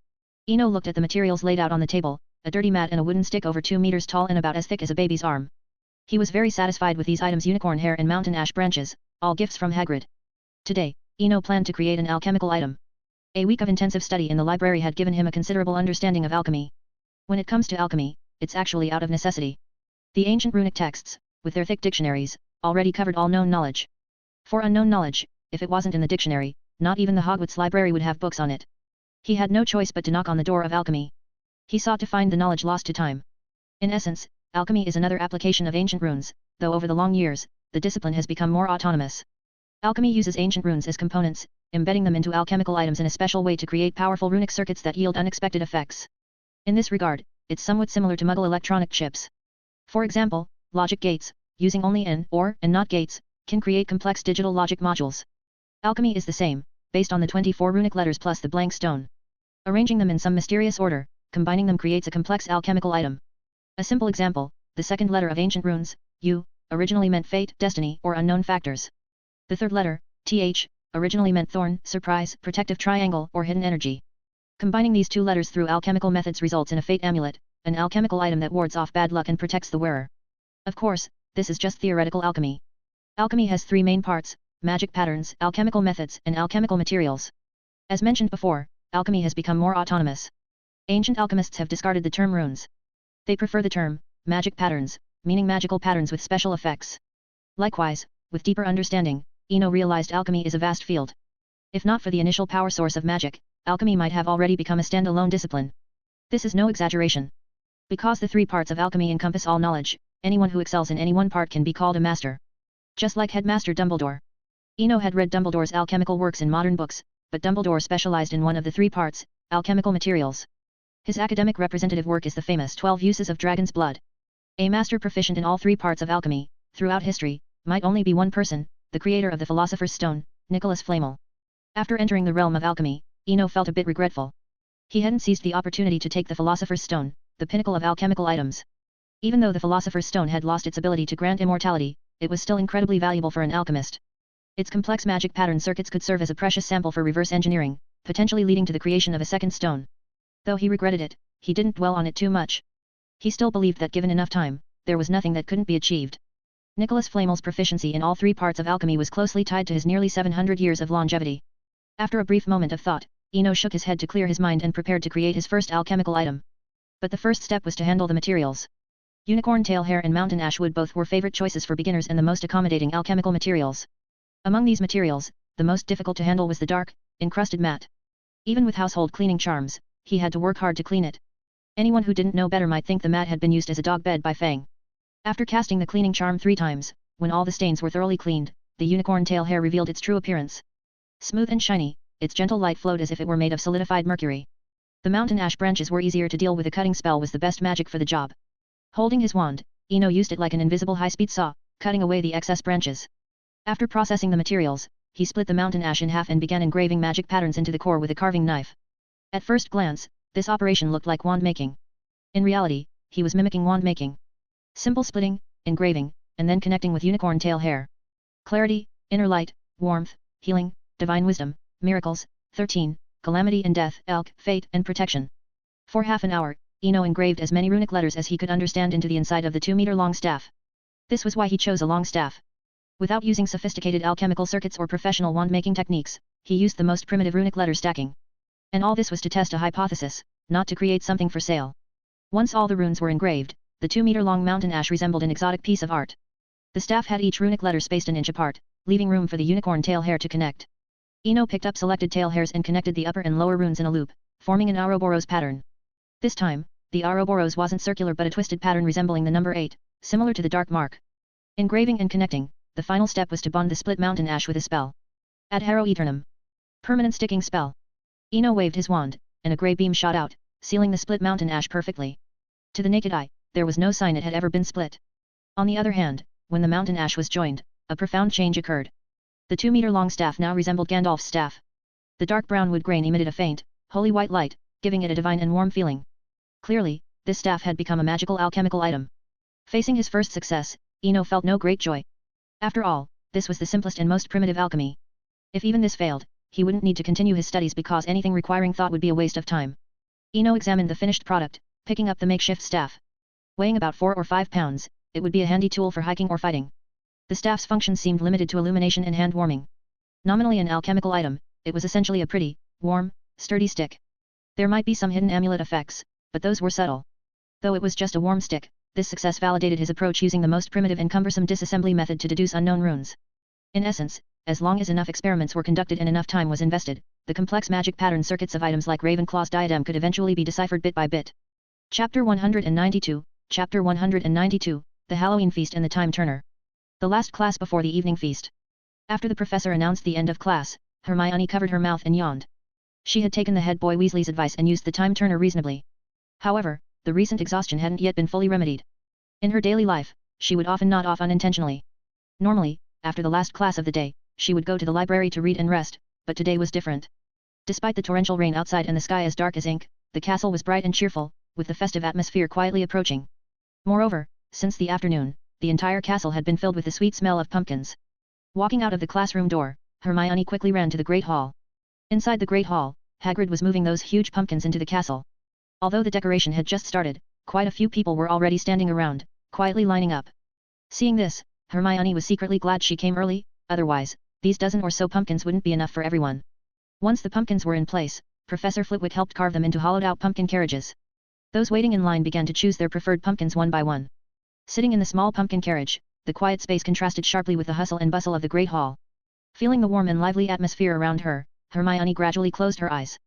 A: Eno looked at the materials laid out on the table, a dirty mat and a wooden stick over 2 meters tall and about as thick as a baby's arm. He was very satisfied with these items: unicorn hair and mountain ash branches, all gifts from Hagrid. Today, Eno planned to create an alchemical item. A week of intensive study in the library had given him a considerable understanding of alchemy. When it comes to alchemy, it's actually out of necessity. The ancient runic texts, with their thick dictionaries, already covered all known knowledge. For unknown knowledge, if it wasn't in the dictionary, not even the Hogwarts library would have books on it. He had no choice but to knock on the door of alchemy. He sought to find the knowledge lost to time. In essence, alchemy is another application of ancient runes, though over the long years, the discipline has become more autonomous. Alchemy uses ancient runes as components, embedding them into alchemical items in a special way to create powerful runic circuits that yield unexpected effects. In this regard, it's somewhat similar to Muggle electronic chips. For example, logic gates, using only and not gates, can create complex digital logic modules. Alchemy is the same, based on the 24 runic letters plus the blank stone. Arranging them in some mysterious order, combining them creates a complex alchemical item. A simple example, the second letter of ancient runes, U, originally meant fate, destiny, or unknown factors. The third letter, TH, originally meant thorn, surprise, protective triangle, or hidden energy. Combining these two letters through alchemical methods results in a fate amulet, an alchemical item that wards off bad luck and protects the wearer. Of course, this is just theoretical alchemy. Alchemy has 3 main parts: magic patterns, alchemical methods, and alchemical materials. As mentioned before, alchemy has become more autonomous. Ancient alchemists have discarded the term runes. They prefer the term magic patterns, meaning magical patterns with special effects. Likewise, with deeper understanding, Eno realized alchemy is a vast field. If not for the initial power source of magic, alchemy might have already become a standalone discipline. This is no exaggeration. Because the 3 parts of alchemy encompass all knowledge, anyone who excels in any one part can be called a master. Just like Headmaster Dumbledore. Eno had read Dumbledore's alchemical works in modern books, but Dumbledore specialized in one of the 3 parts, alchemical materials. His academic representative work is the famous 12 Uses of Dragon's Blood. A master proficient in all 3 parts of alchemy, throughout history, might only be one person, the creator of the Philosopher's Stone, Nicholas Flamel. After entering the realm of alchemy, Eno felt a bit regretful. He hadn't seized the opportunity to take the Philosopher's Stone, the pinnacle of alchemical items. Even though the Philosopher's Stone had lost its ability to grant immortality, it was still incredibly valuable for an alchemist. Its complex magic pattern circuits could serve as a precious sample for reverse engineering, potentially leading to the creation of a second stone. Though he regretted it, he didn't dwell on it too much. He still believed that given enough time, there was nothing that couldn't be achieved. Nicholas Flamel's proficiency in all 3 parts of alchemy was closely tied to his nearly 700 years of longevity. After a brief moment of thought, Eno shook his head to clear his mind and prepared to create his first alchemical item. But the first step was to handle the materials. Unicorn tail hair and mountain ash wood both were favorite choices for beginners and the most accommodating alchemical materials. Among these materials, the most difficult to handle was the dark, encrusted mat. Even with household cleaning charms, he had to work hard to clean it. Anyone who didn't know better might think the mat had been used as a dog bed by Fang. After casting the cleaning charm 3 times, when all the stains were thoroughly cleaned, the unicorn tail hair revealed its true appearance. Smooth and shiny, its gentle light flowed as if it were made of solidified mercury. The mountain ash branches were easier to deal with. A cutting spell was the best magic for the job. Holding his wand, Eno used it like an invisible high-speed saw, cutting away the excess branches. After processing the materials, he split the mountain ash in half and began engraving magic patterns into the core with a carving knife. At first glance, this operation looked like wand making. In reality, he was mimicking wand making. Simple splitting, engraving, and then connecting with unicorn tail hair. Clarity, inner light, warmth, healing, divine wisdom, miracles, 13, calamity and death, elk, fate and protection. For half an hour, Eno engraved as many runic letters as he could understand into the inside of the 2-meter-long staff. This was why he chose a long staff. Without using sophisticated alchemical circuits or professional wand-making techniques, he used the most primitive runic letter stacking. And all this was to test a hypothesis, not to create something for sale. Once all the runes were engraved, the 2-meter-long mountain ash resembled an exotic piece of art. The staff had each runic letter spaced an inch apart, leaving room for the unicorn tail hair to connect. Eno picked up selected tail hairs and connected the upper and lower runes in a loop, forming an Ouroboros pattern. This time, the Ouroboros wasn't circular but a twisted pattern resembling the number 8, similar to the dark mark. Engraving and connecting, the final step was to bond the split mountain ash with a spell. Ad Hero Eternum. Permanent sticking spell. Eno waved his wand, and a grey beam shot out, sealing the split mountain ash perfectly. To the naked eye, there was no sign it had ever been split. On the other hand, when the mountain ash was joined, a profound change occurred. The 2-meter-long staff now resembled Gandalf's staff. The dark brown wood grain emitted a faint, holy white light, giving it a divine and warm feeling. Clearly, this staff had become a magical alchemical item. Facing his first success, Eno felt no great joy. After all, this was the simplest and most primitive alchemy. If even this failed, he wouldn't need to continue his studies because anything requiring thought would be a waste of time. Eno examined the finished product, picking up the makeshift staff. Weighing about 4 or 5 pounds, it would be a handy tool for hiking or fighting. The staff's function seemed limited to illumination and hand warming. Nominally an alchemical item, it was essentially a pretty, warm, sturdy stick. There might be some hidden amulet effects, but those were subtle. Though it was just a warm stick, this success validated his approach using the most primitive and cumbersome disassembly method to deduce unknown runes. In essence, as long as enough experiments were conducted and enough time was invested, the complex magic pattern circuits of items like Ravenclaw's diadem could eventually be deciphered bit by bit. Chapter 192, Chapter 192, The Halloween Feast and the Time Turner. The last class before the evening feast. After the professor announced the end of class, Hermione covered her mouth and yawned. She had taken the head boy Weasley's advice and used the time turner reasonably. However, the recent exhaustion hadn't yet been fully remedied. In her daily life, she would often nod off unintentionally. Normally, after the last class of the day, she would go to the library to read and rest, but today was different. Despite the torrential rain outside and the sky as dark as ink, the castle was bright and cheerful, with the festive atmosphere quietly approaching. Moreover, since the afternoon, the entire castle had been filled with the sweet smell of pumpkins. Walking out of the classroom door, Hermione quickly ran to the Great Hall. Inside the Great Hall, Hagrid was moving those huge pumpkins into the castle. Although the decoration had just started, quite a few people were already standing around, quietly lining up. Seeing this, Hermione was secretly glad she came early, otherwise, these dozen or so pumpkins wouldn't be enough for everyone. Once the pumpkins were in place, Professor Flitwick helped carve them into hollowed-out pumpkin carriages. Those waiting in line began to choose their preferred pumpkins one by one. Sitting in the small pumpkin carriage, the quiet space contrasted sharply with the hustle and bustle of the Great Hall. Feeling the warm and lively atmosphere around her, Hermione gradually closed her eyes.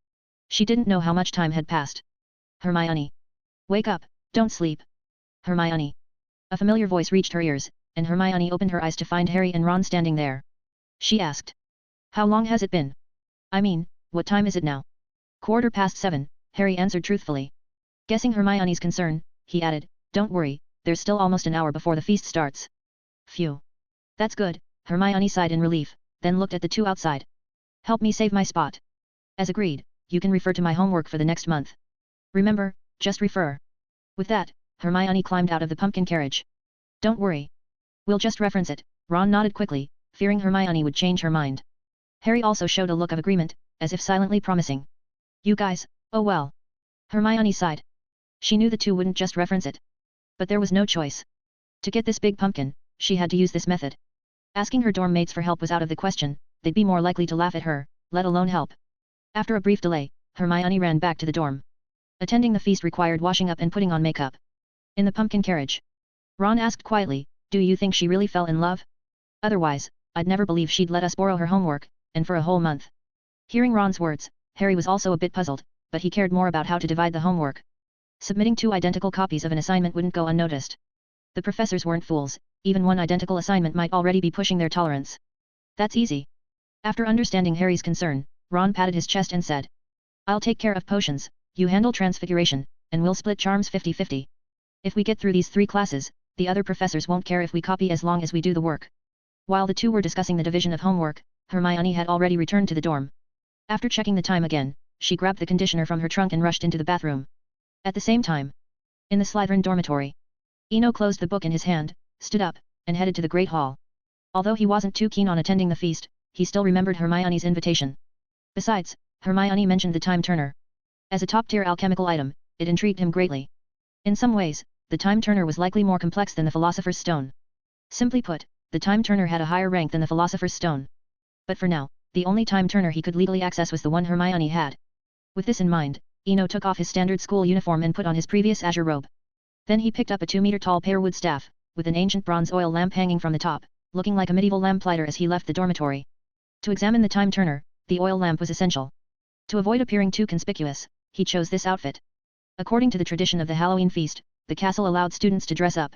A: She didn't know how much time had passed. Hermione. Wake up, don't sleep. Hermione. A familiar voice reached her ears, and Hermione opened her eyes to find Harry and Ron standing there. She asked. How long has it been? I mean, what time is it now? 7:15, Harry answered truthfully. Guessing Hermione's concern, he added, don't worry, there's still almost an hour before the feast starts. Phew. That's good, Hermione sighed in relief, then looked at the two outside. Help me save my spot. As agreed, you can refer to my homework for the next month. Remember, just refer. With that, Hermione climbed out of the pumpkin carriage. Don't worry. We'll just reference it, Ron nodded quickly, fearing Hermione would change her mind. Harry also showed a look of agreement, as if silently promising. You guys, oh well. Hermione sighed. She knew the two wouldn't just reference it. But there was no choice. To get this big pumpkin, she had to use this method. Asking her dorm mates for help was out of the question, they'd be more likely to laugh at her, let alone help. After a brief delay, Hermione ran back to the dorm. Attending the feast required washing up and putting on makeup. In the pumpkin carriage. Ron asked quietly, do you think she really fell in love? Otherwise, I'd never believe she'd let us borrow her homework, and for a whole month. Hearing Ron's words, Harry was also a bit puzzled, but he cared more about how to divide the homework. Submitting 2 identical copies of an assignment wouldn't go unnoticed. The professors weren't fools, even one identical assignment might already be pushing their tolerance. That's easy. After understanding Harry's concern, Ron patted his chest and said. I'll take care of potions, you handle transfiguration, and we'll split charms 50-50. If we get through these 3 classes, the other professors won't care if we copy as long as we do the work. While the two were discussing the division of homework, Hermione had already returned to the dorm. After checking the time again, she grabbed the conditioner from her trunk and rushed into the bathroom. At the same time, in the Slytherin dormitory, Eno closed the book in his hand, stood up, and headed to the Great Hall. Although he wasn't too keen on attending the feast, he still remembered Hermione's invitation. Besides, Hermione mentioned the time turner. As a top-tier alchemical item, it intrigued him greatly. In some ways, the time turner was likely more complex than the Philosopher's Stone. Simply put, the time turner had a higher rank than the Philosopher's Stone. But for now, the only time turner he could legally access was the one Hermione had. With this in mind, Eno took off his standard school uniform and put on his previous azure robe. Then he picked up a 2-meter-tall pearwood staff, with an ancient bronze oil lamp hanging from the top, looking like a medieval lamplighter as he left the dormitory. To examine the time turner, the oil lamp was essential. To avoid appearing too conspicuous, he chose this outfit. According to the tradition of the Halloween feast, the castle allowed students to dress up.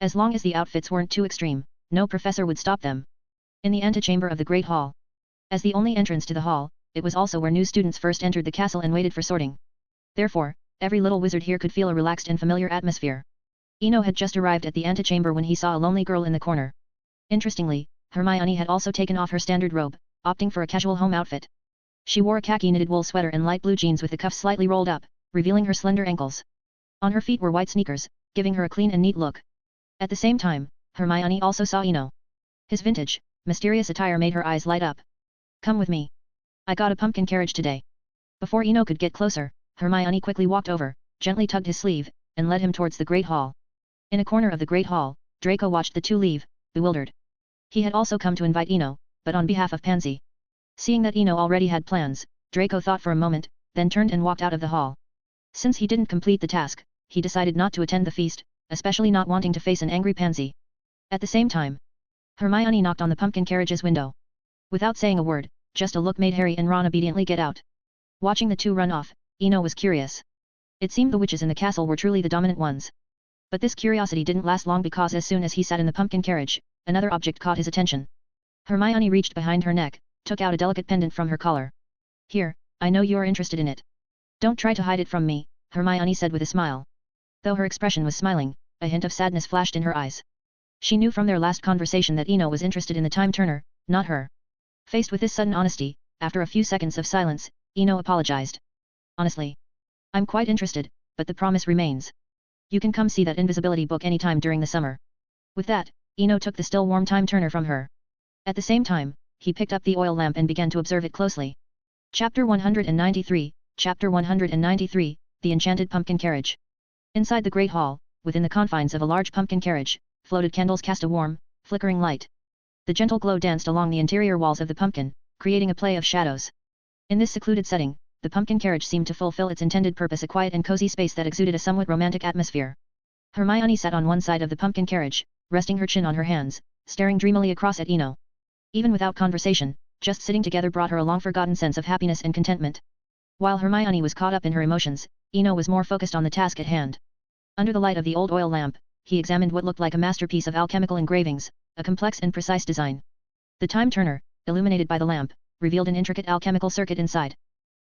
A: As long as the outfits weren't too extreme, no professor would stop them. In the antechamber of the Great Hall. As the only entrance to the hall, it was also where new students first entered the castle and waited for sorting. Therefore, every little wizard here could feel a relaxed and familiar atmosphere. Eno had just arrived at the antechamber when he saw a lonely girl in the corner. Interestingly, Hermione had also taken off her standard robe, opting for a casual home outfit. She wore a khaki knitted wool sweater and light blue jeans with the cuffs slightly rolled up, revealing her slender ankles. On her feet were white sneakers, giving her a clean and neat look. At the same time, Hermione also saw Eno. His vintage, mysterious attire made her eyes light up. "Come with me. I got a pumpkin carriage today." Before Eno could get closer, Hermione quickly walked over, gently tugged his sleeve, and led him towards the Great Hall. In a corner of the Great Hall, Draco watched the two leave, bewildered. He had also come to invite Eno, but on behalf of Pansy. Seeing that Eno already had plans, Draco thought for a moment, then turned and walked out of the hall. Since he didn't complete the task, he decided not to attend the feast, especially not wanting to face an angry Pansy. At the same time, Hermione knocked on the pumpkin carriage's window. Without saying a word, just a look made Harry and Ron obediently get out. Watching the two run off, Eno was curious. It seemed the witches in the castle were truly the dominant ones. But this curiosity didn't last long because as soon as he sat in the pumpkin carriage, another object caught his attention. Hermione reached behind her neck, took out a delicate pendant from her collar. "Here, I know you're interested in it. Don't try to hide it from me," Hermione said with a smile. Though her expression was smiling, a hint of sadness flashed in her eyes. She knew from their last conversation that Eno was interested in the time turner, not her. Faced with this sudden honesty, after a few seconds of silence, Eno apologized. "Honestly, I'm quite interested, but the promise remains. You can come see that invisibility book anytime during the summer." With that, Eno took the still warm time turner from her. At the same time, he picked up the oil lamp and began to observe it closely. Chapter 193, Chapter 193, The Enchanted Pumpkin Carriage. Inside the Great Hall, within the confines of a large pumpkin carriage, floated candles cast a warm, flickering light. The gentle glow danced along the interior walls of the pumpkin, creating a play of shadows. In this secluded setting, the pumpkin carriage seemed to fulfill its intended purpose, a quiet and cozy space that exuded a somewhat romantic atmosphere. Hermione sat on one side of the pumpkin carriage, resting her chin on her hands, staring dreamily across at Eno. Even without conversation, just sitting together brought her a long-forgotten sense of happiness and contentment. While Hermione was caught up in her emotions, Eno was more focused on the task at hand. Under the light of the old oil lamp, he examined what looked like a masterpiece of alchemical engravings, a complex and precise design. The time turner, illuminated by the lamp, revealed an intricate alchemical circuit inside.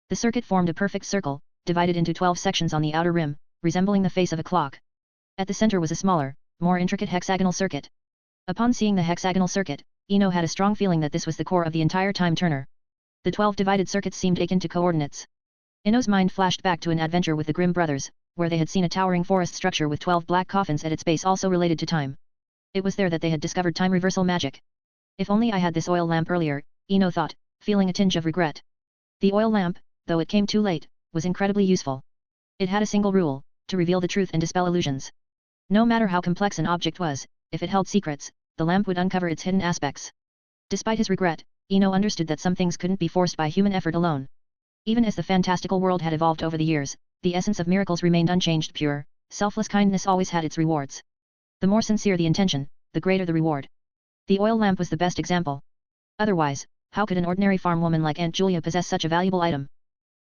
A: The circuit formed a perfect circle, divided into 12 sections on the outer rim, resembling the face of a clock. At the center was a smaller, more intricate hexagonal circuit. Upon seeing the hexagonal circuit, Eno had a strong feeling that this was the core of the entire time turner. The 12 divided circuits seemed akin to coordinates. Eno's mind flashed back to an adventure with the Grimm brothers, where they had seen a towering forest structure with 12 black coffins at its base also related to time. It was there that they had discovered time reversal magic. If only I had this oil lamp earlier, Eno thought, feeling a tinge of regret. The oil lamp, though it came too late, was incredibly useful. It had a single rule, to reveal the truth and dispel illusions. No matter how complex an object was, if it held secrets, the lamp would uncover its hidden aspects. Despite his regret, Eno understood that some things couldn't be forced by human effort alone. Even as the fantastical world had evolved over the years, the essence of miracles remained unchanged. Pure, selfless kindness always had its rewards. The more sincere the intention, the greater the reward. The oil lamp was the best example. Otherwise, how could an ordinary farm woman like Aunt Julia possess such a valuable item?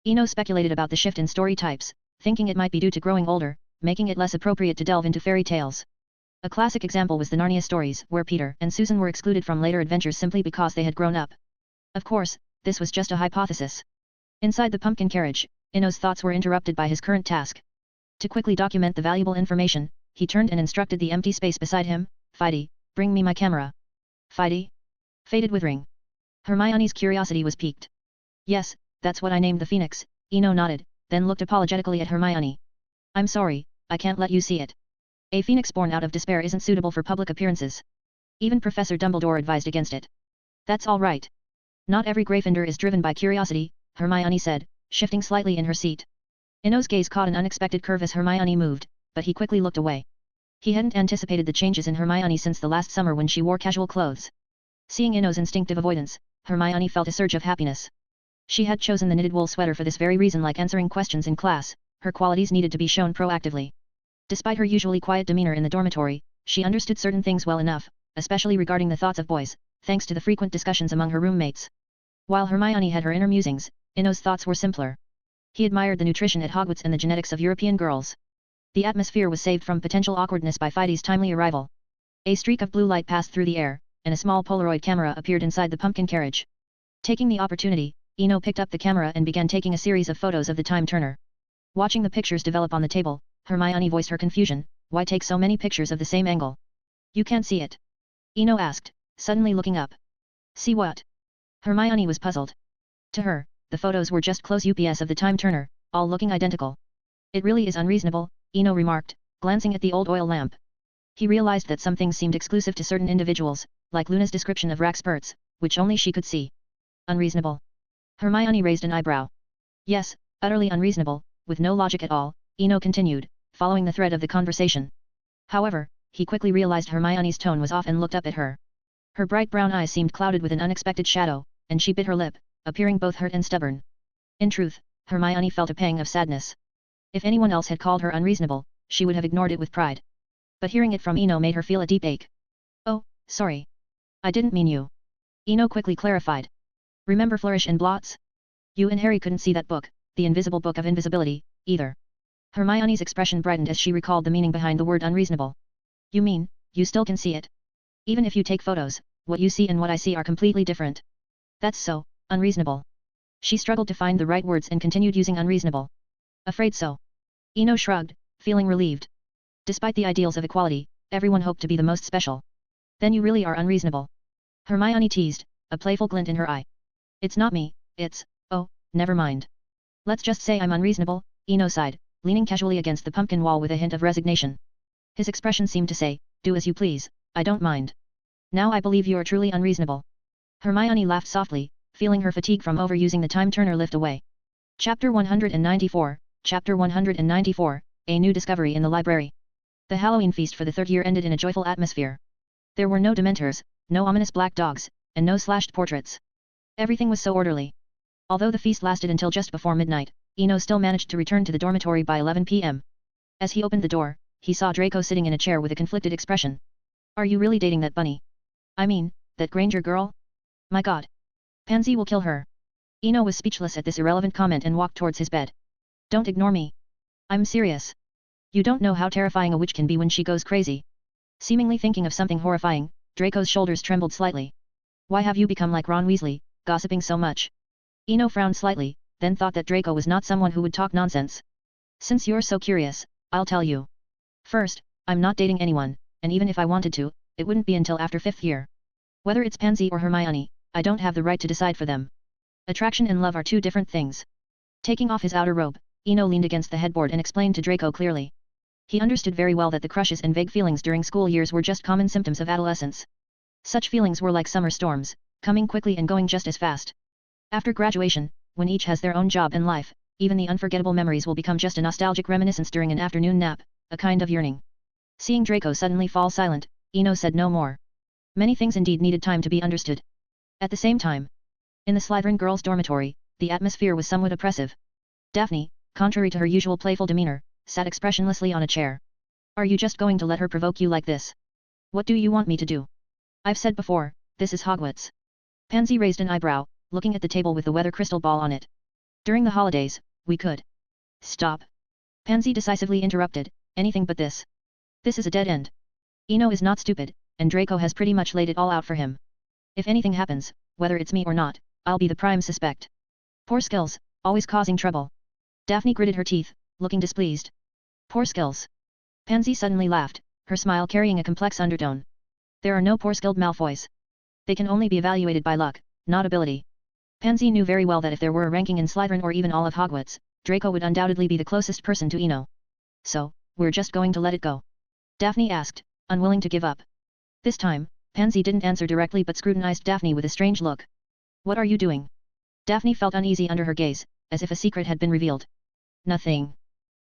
A: Eno speculated about the shift in story types, thinking it might be due to growing older, making it less appropriate to delve into fairy tales. A classic example was the Narnia stories, where Peter and Susan were excluded from later adventures simply because they had grown up. Of course, this was just a hypothesis. Inside the pumpkin carriage, Eno's thoughts were interrupted by his current task. To quickly document the valuable information, he turned and instructed the empty space beside him, "Fidey, bring me my camera." "Fidey?" Faded Withering. Hermione's curiosity was piqued. Yes, that's what I named the Phoenix, Eno nodded, then looked apologetically at Hermione. I'm sorry, I can't let you see it. A phoenix born out of despair isn't suitable for public appearances. Even Professor Dumbledore advised against it. That's all right. Not every Gryffindor is driven by curiosity, Hermione said, shifting slightly in her seat. Eno's gaze caught an unexpected curve as Hermione moved, but he quickly looked away. He hadn't anticipated the changes in Hermione since the last summer when she wore casual clothes. Seeing Eno's instinctive avoidance, Hermione felt a surge of happiness. She had chosen the knitted wool sweater for this very reason. Like answering questions in class, her qualities needed to be shown proactively. Despite her usually quiet demeanor in the dormitory, she understood certain things well enough, especially regarding the thoughts of boys, thanks to the frequent discussions among her roommates. While Hermione had her inner musings, Eno's thoughts were simpler. He admired the nutrition at Hogwarts and the genetics of European girls. The atmosphere was saved from potential awkwardness by Fides' timely arrival. A streak of blue light passed through the air, and a small Polaroid camera appeared inside the pumpkin carriage. Taking the opportunity, Eno picked up the camera and began taking a series of photos of the time turner. Watching the pictures develop on the table, Hermione voiced her confusion. Why take so many pictures of the same angle? You can't see it. Eno asked, suddenly looking up. See what? Hermione was puzzled. To her, the photos were just close ups of the time turner, all looking identical. It really is unreasonable, Eno remarked, glancing at the old oil lamp. He realized that some things seemed exclusive to certain individuals, like Luna's description of Raxperts, which only she could see. Unreasonable. Hermione raised an eyebrow. Yes, utterly unreasonable, with no logic at all, Eno continued, following the thread of the conversation. However, he quickly realized Hermione's tone was off and looked up at her. Her bright brown eyes seemed clouded with an unexpected shadow, and she bit her lip, appearing both hurt and stubborn. In truth, Hermione felt a pang of sadness. If anyone else had called her unreasonable, she would have ignored it with pride. But hearing it from Eno made her feel a deep ache. Oh, sorry. I didn't mean you. Eno quickly clarified. Remember Flourish and Blots? You and Harry couldn't see that book, the Invisible Book of Invisibility, either. Hermione's expression brightened as she recalled the meaning behind the word unreasonable. You mean, you still can see it? Even if you take photos, what you see and what I see are completely different. That's so, unreasonable. She struggled to find the right words and continued using unreasonable. Afraid so. Eno shrugged, feeling relieved. Despite the ideals of equality, everyone hoped to be the most special. Then you really are unreasonable. Hermione teased, a playful glint in her eye. It's not me, it's, oh, never mind. Let's just say I'm unreasonable, Eno sighed, leaning casually against the pumpkin wall with a hint of resignation. His expression seemed to say, do as you please, I don't mind. Now I believe you are truly unreasonable. Hermione laughed softly, feeling her fatigue from overusing the time turner lift away. Chapter 194, Chapter 194, A New Discovery in the Library. The Halloween feast for the third year ended in a joyful atmosphere. There were no Dementors, no ominous black dogs, and no slashed portraits. Everything was so orderly. Although the feast lasted until just before midnight, Eno still managed to return to the dormitory by 11 p.m. As he opened the door, he saw Draco sitting in a chair with a conflicted expression. Are you really dating that bunny? I mean, that Granger girl? My god. Pansy will kill her. Eno was speechless at this irrelevant comment and walked towards his bed. Don't ignore me. I'm serious. You don't know how terrifying a witch can be when she goes crazy. Seemingly thinking of something horrifying, Draco's shoulders trembled slightly. Why have you become like Ron Weasley, gossiping so much? Eno frowned slightly, then thought that Draco was not someone who would talk nonsense. Since you're so curious, I'll tell you. First, I'm not dating anyone, and even if I wanted to, it wouldn't be until after 5th year. Whether it's Pansy or Hermione, I don't have the right to decide for them. Attraction and love are two different things. Taking off his outer robe, Eno leaned against the headboard and explained to Draco clearly. He understood very well that the crushes and vague feelings during school years were just common symptoms of adolescence. Such feelings were like summer storms, coming quickly and going just as fast. After graduation, when each has their own job and life, even the unforgettable memories will become just a nostalgic reminiscence during an afternoon nap, a kind of yearning. Seeing Draco suddenly fall silent, Eno said no more. Many things indeed needed time to be understood. At the same time, in the Slytherin girls' dormitory, the atmosphere was somewhat oppressive. Daphne, contrary to her usual playful demeanor, sat expressionlessly on a chair. Are you just going to let her provoke you like this? What do you want me to do? I've said before, this is Hogwarts. Pansy raised an eyebrow, looking at the table with the weather crystal ball on it. During the holidays, we could. Stop. Pansy decisively interrupted, anything but this. This is a dead end. Eno is not stupid, and Draco has pretty much laid it all out for him. If anything happens, whether it's me or not, I'll be the prime suspect. Poor skills, always causing trouble. Daphne gritted her teeth, looking displeased. Poor skills. Pansy suddenly laughed, her smile carrying a complex undertone. There are no poor skilled Malfoys. They can only be evaluated by luck, not ability. Pansy knew very well that if there were a ranking in Slytherin or even all of Hogwarts, Draco would undoubtedly be the closest person to Eno. So, we're just going to let it go? Daphne asked, unwilling to give up. This time, Pansy didn't answer directly but scrutinized Daphne with a strange look. What are you doing? Daphne felt uneasy under her gaze, as if a secret had been revealed. Nothing.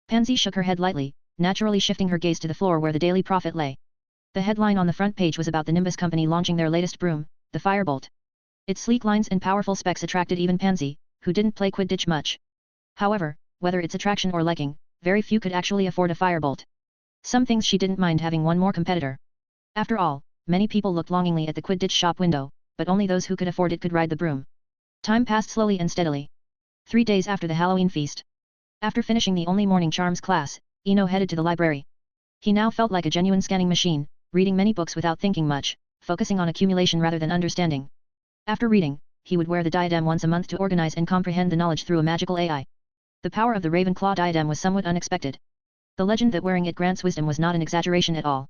A: Pansy shook her head lightly, naturally shifting her gaze to the floor where the Daily Prophet lay. The headline on the front page was about the Nimbus Company launching their latest broom, the Firebolt. Its sleek lines and powerful specs attracted even Pansy, who didn't play Quidditch much. However, whether its attraction or liking, very few could actually afford a Firebolt. Some things she didn't mind having one more competitor. After all, many people looked longingly at the Quidditch shop window, but only those who could afford it could ride the broom. Time passed slowly and steadily. 3 days after the Halloween feast. After finishing the only morning charms class, Eno headed to the library. He now felt like a genuine scanning machine, reading many books without thinking much, focusing on accumulation rather than understanding. After reading, he would wear the diadem once a month to organize and comprehend the knowledge through a magical AI. The power of the Ravenclaw diadem was somewhat unexpected. The legend that wearing it grants wisdom was not an exaggeration at all.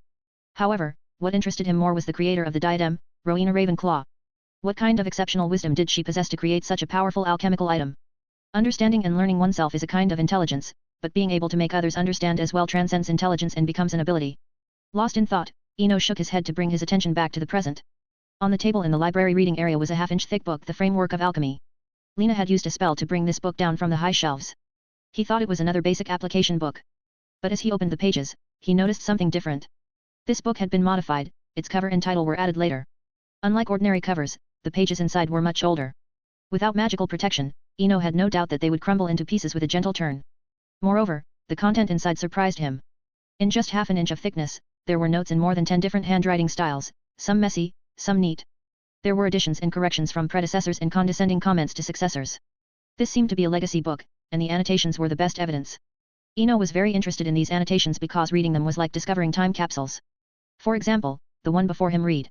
A: However, what interested him more was the creator of the diadem, Rowena Ravenclaw. What kind of exceptional wisdom did she possess to create such a powerful alchemical item? Understanding and learning oneself is a kind of intelligence, but being able to make others understand as well transcends intelligence and becomes an ability. Lost in thought, Eno shook his head to bring his attention back to the present. On the table in the library reading area was a half-inch thick book, The Framework of Alchemy. Lena had used a spell to bring this book down from the high shelves. He thought it was another basic application book. But as he opened the pages, he noticed something different. This book had been modified, its cover and title were added later. Unlike ordinary covers, the pages inside were much older. Without magical protection, Eno had no doubt that they would crumble into pieces with a gentle turn. Moreover, the content inside surprised him. In just half an inch of thickness, there were notes in more than 10 different handwriting styles, some messy, some neat. There were additions and corrections from predecessors and condescending comments to successors. This seemed to be a legacy book, and the annotations were the best evidence. Eno was very interested in these annotations because reading them was like discovering time capsules. For example, the one before him read: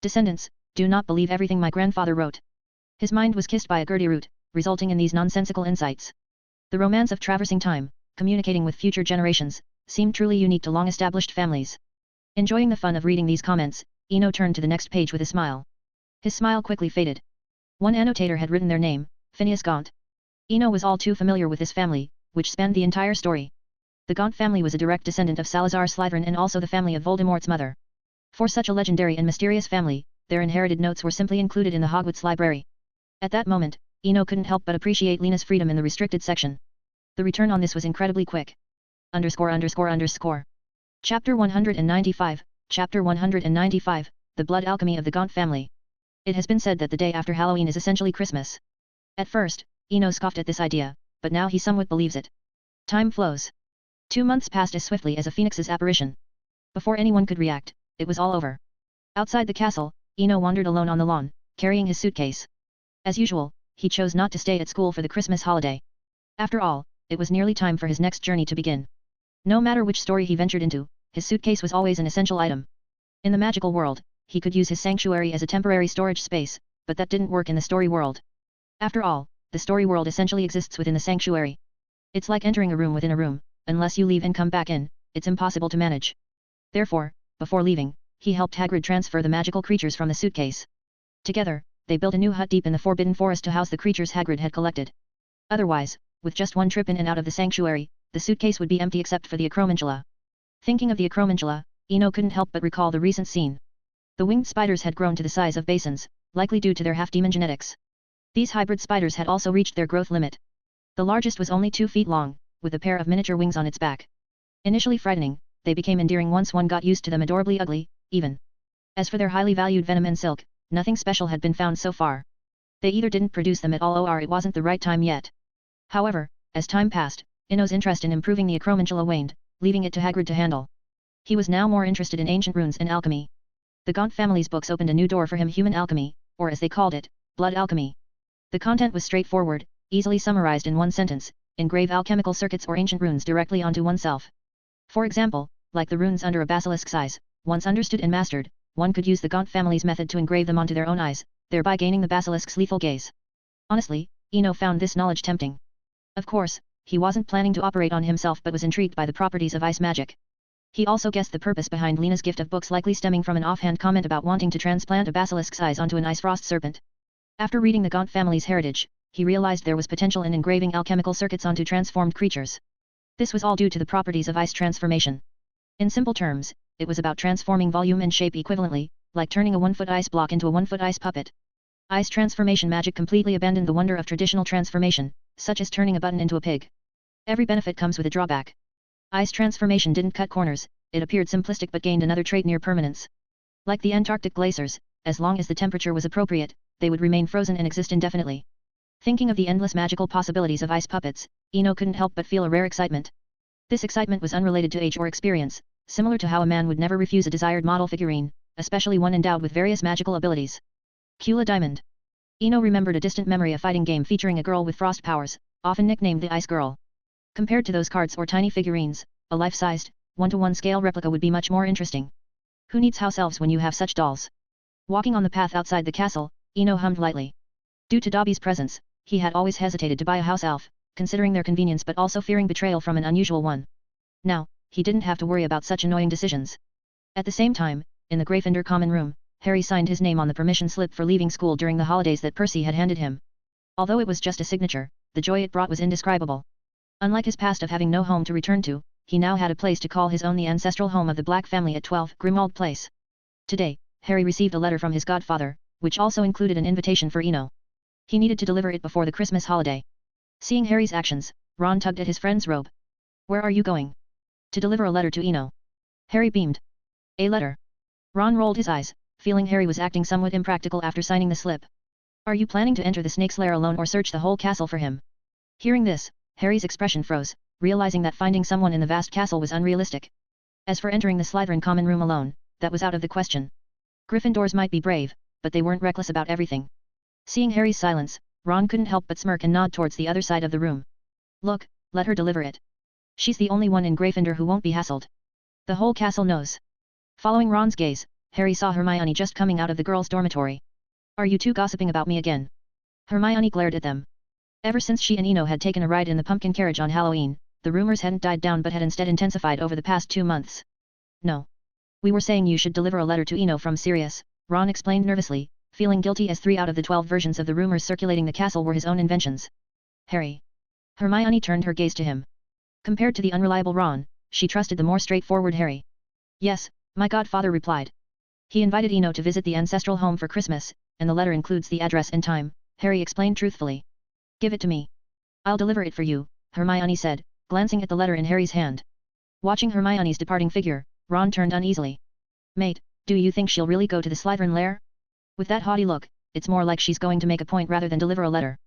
A: Descendants, do not believe everything my grandfather wrote. His mind was kissed by a Gertie root, resulting in these nonsensical insights. The romance of traversing time, communicating with future generations, seemed truly unique to long-established families. Enjoying the fun of reading these comments, Eno turned to the next page with a smile. His smile quickly faded. One annotator had written their name, Phineas Gaunt. Eno was all too familiar with this family, which spanned the entire story. The Gaunt family was a direct descendant of Salazar Slytherin and also the family of Voldemort's mother. For such a legendary and mysterious family, their inherited notes were simply included in the Hogwarts library. At that moment, Eno couldn't help but appreciate Lena's freedom in the restricted section. The return on this was incredibly quick. _____. Chapter 195, Chapter 195, The Blood Alchemy of the Gaunt Family. It has been said that the day after Halloween is essentially Christmas. At first, Eno scoffed at this idea, but now he somewhat believes it. Time flows. 2 months passed as swiftly as a phoenix's apparition. Before anyone could react, it was all over. Outside the castle, Eno wandered alone on the lawn, carrying his suitcase. As usual, he chose not to stay at school for the Christmas holiday. After all, it was nearly time for his next journey to begin. No matter which story he ventured into, his suitcase was always an essential item. In the magical world, he could use his sanctuary as a temporary storage space, but that didn't work in the story world. After all, the story world essentially exists within the sanctuary. It's like entering a room within a room, unless you leave and come back in, it's impossible to manage. Therefore, before leaving, he helped Hagrid transfer the magical creatures from the suitcase. Together, they built a new hut deep in the Forbidden Forest to house the creatures Hagrid had collected. Otherwise, with just one trip in and out of the sanctuary, the suitcase would be empty except for the Acromantula. Thinking of the Acromantula, Eno couldn't help but recall the recent scene. The winged spiders had grown to the size of basins, likely due to their half-demon genetics. These hybrid spiders had also reached their growth limit. The largest was only 2 feet long, with a pair of miniature wings on its back. Initially frightening, they became endearing once one got used to them, adorably ugly, even. As for their highly valued venom and silk, nothing special had been found so far. They either didn't produce them at all or it wasn't the right time yet. However, as time passed, Eno's interest in improving the Acromantula waned, leaving it to Hagrid to handle. He was now more interested in ancient runes and alchemy. The Gaunt family's books opened a new door for him: human alchemy, or as they called it, blood alchemy. The content was straightforward, easily summarized in one sentence: engrave alchemical circuits or ancient runes directly onto oneself. For example, like the runes under a basilisk's eyes, once understood and mastered, one could use the Gaunt family's method to engrave them onto their own eyes, thereby gaining the basilisk's lethal gaze. Honestly, Eno found this knowledge tempting. Of course, he wasn't planning to operate on himself but was intrigued by the properties of ice magic. He also guessed the purpose behind Lena's gift of books likely stemming from an offhand comment about wanting to transplant a basilisk's eyes onto an ice frost serpent. After reading the Gaunt family's heritage, he realized there was potential in engraving alchemical circuits onto transformed creatures. This was all due to the properties of ice transformation. In simple terms, it was about transforming volume and shape equivalently, like turning a 1-foot ice block into a 1-foot ice puppet. Ice transformation magic completely abandoned the wonder of traditional transformation, such as turning a button into a pig. Every benefit comes with a drawback. Ice transformation didn't cut corners, it appeared simplistic but gained another trait near permanence. Like the Antarctic glaciers, as long as the temperature was appropriate, they would remain frozen and exist indefinitely. Thinking of the endless magical possibilities of ice puppets, Eno couldn't help but feel a rare excitement. This excitement was unrelated to age or experience, similar to how a man would never refuse a desired model figurine, especially one endowed with various magical abilities. Kula Diamond. Eno remembered a distant memory of fighting game featuring a girl with frost powers, often nicknamed the Ice Girl. Compared to those cards or tiny figurines, a life-sized, 1-to-1 scale replica would be much more interesting. Who needs house elves when you have such dolls? Walking on the path outside the castle, Eno hummed lightly. Due to Dobby's presence, he had always hesitated to buy a house elf, considering their convenience but also fearing betrayal from an unusual one. Now, he didn't have to worry about such annoying decisions. At the same time, in the Gryffindor common room, Harry signed his name on the permission slip for leaving school during the holidays that Percy had handed him. Although it was just a signature, the joy it brought was indescribable. Unlike his past of having no home to return to, he now had a place to call his own, the ancestral home of the Black family at 12 Grimmauld Place. Today, Harry received a letter from his godfather, which also included an invitation for Eno. He needed to deliver it before the Christmas holiday. Seeing Harry's actions, Ron tugged at his friend's robe. "Where are you going?" "To deliver a letter to Eno." Harry beamed. "A letter?" Ron rolled his eyes, feeling Harry was acting somewhat impractical after signing the slip. "Are you planning to enter the snake's lair alone or search the whole castle for him?" Hearing this, Harry's expression froze, realizing that finding someone in the vast castle was unrealistic. As for entering the Slytherin common room alone, that was out of the question. Gryffindors might be brave, but they weren't reckless about everything. Seeing Harry's silence, Ron couldn't help but smirk and nod towards the other side of the room. "Look, let her deliver it. She's the only one in Gryffindor who won't be hassled. The whole castle knows." Following Ron's gaze, Harry saw Hermione just coming out of the girls' dormitory. "Are you two gossiping about me again?" Hermione glared at them. Ever since she and Eno had taken a ride in the pumpkin carriage on Halloween, the rumors hadn't died down but had instead intensified over the past 2 months. "No. We were saying you should deliver a letter to Eno from Sirius," Ron explained nervously, feeling guilty as 3 out of the 12 versions of the rumors circulating the castle were his own inventions. "Harry." Hermione turned her gaze to him. Compared to the unreliable Ron, she trusted the more straightforward Harry. "Yes," my godfather replied. "He invited Eno to visit the ancestral home for Christmas, and the letter includes the address and time," Harry explained truthfully. "Give it to me. I'll deliver it for you," Hermione said, glancing at the letter in Harry's hand. Watching Hermione's departing figure, Ron turned uneasily. "Mate, do you think she'll really go to the Slytherin lair? With that haughty look, it's more like she's going to make a point rather than deliver a letter."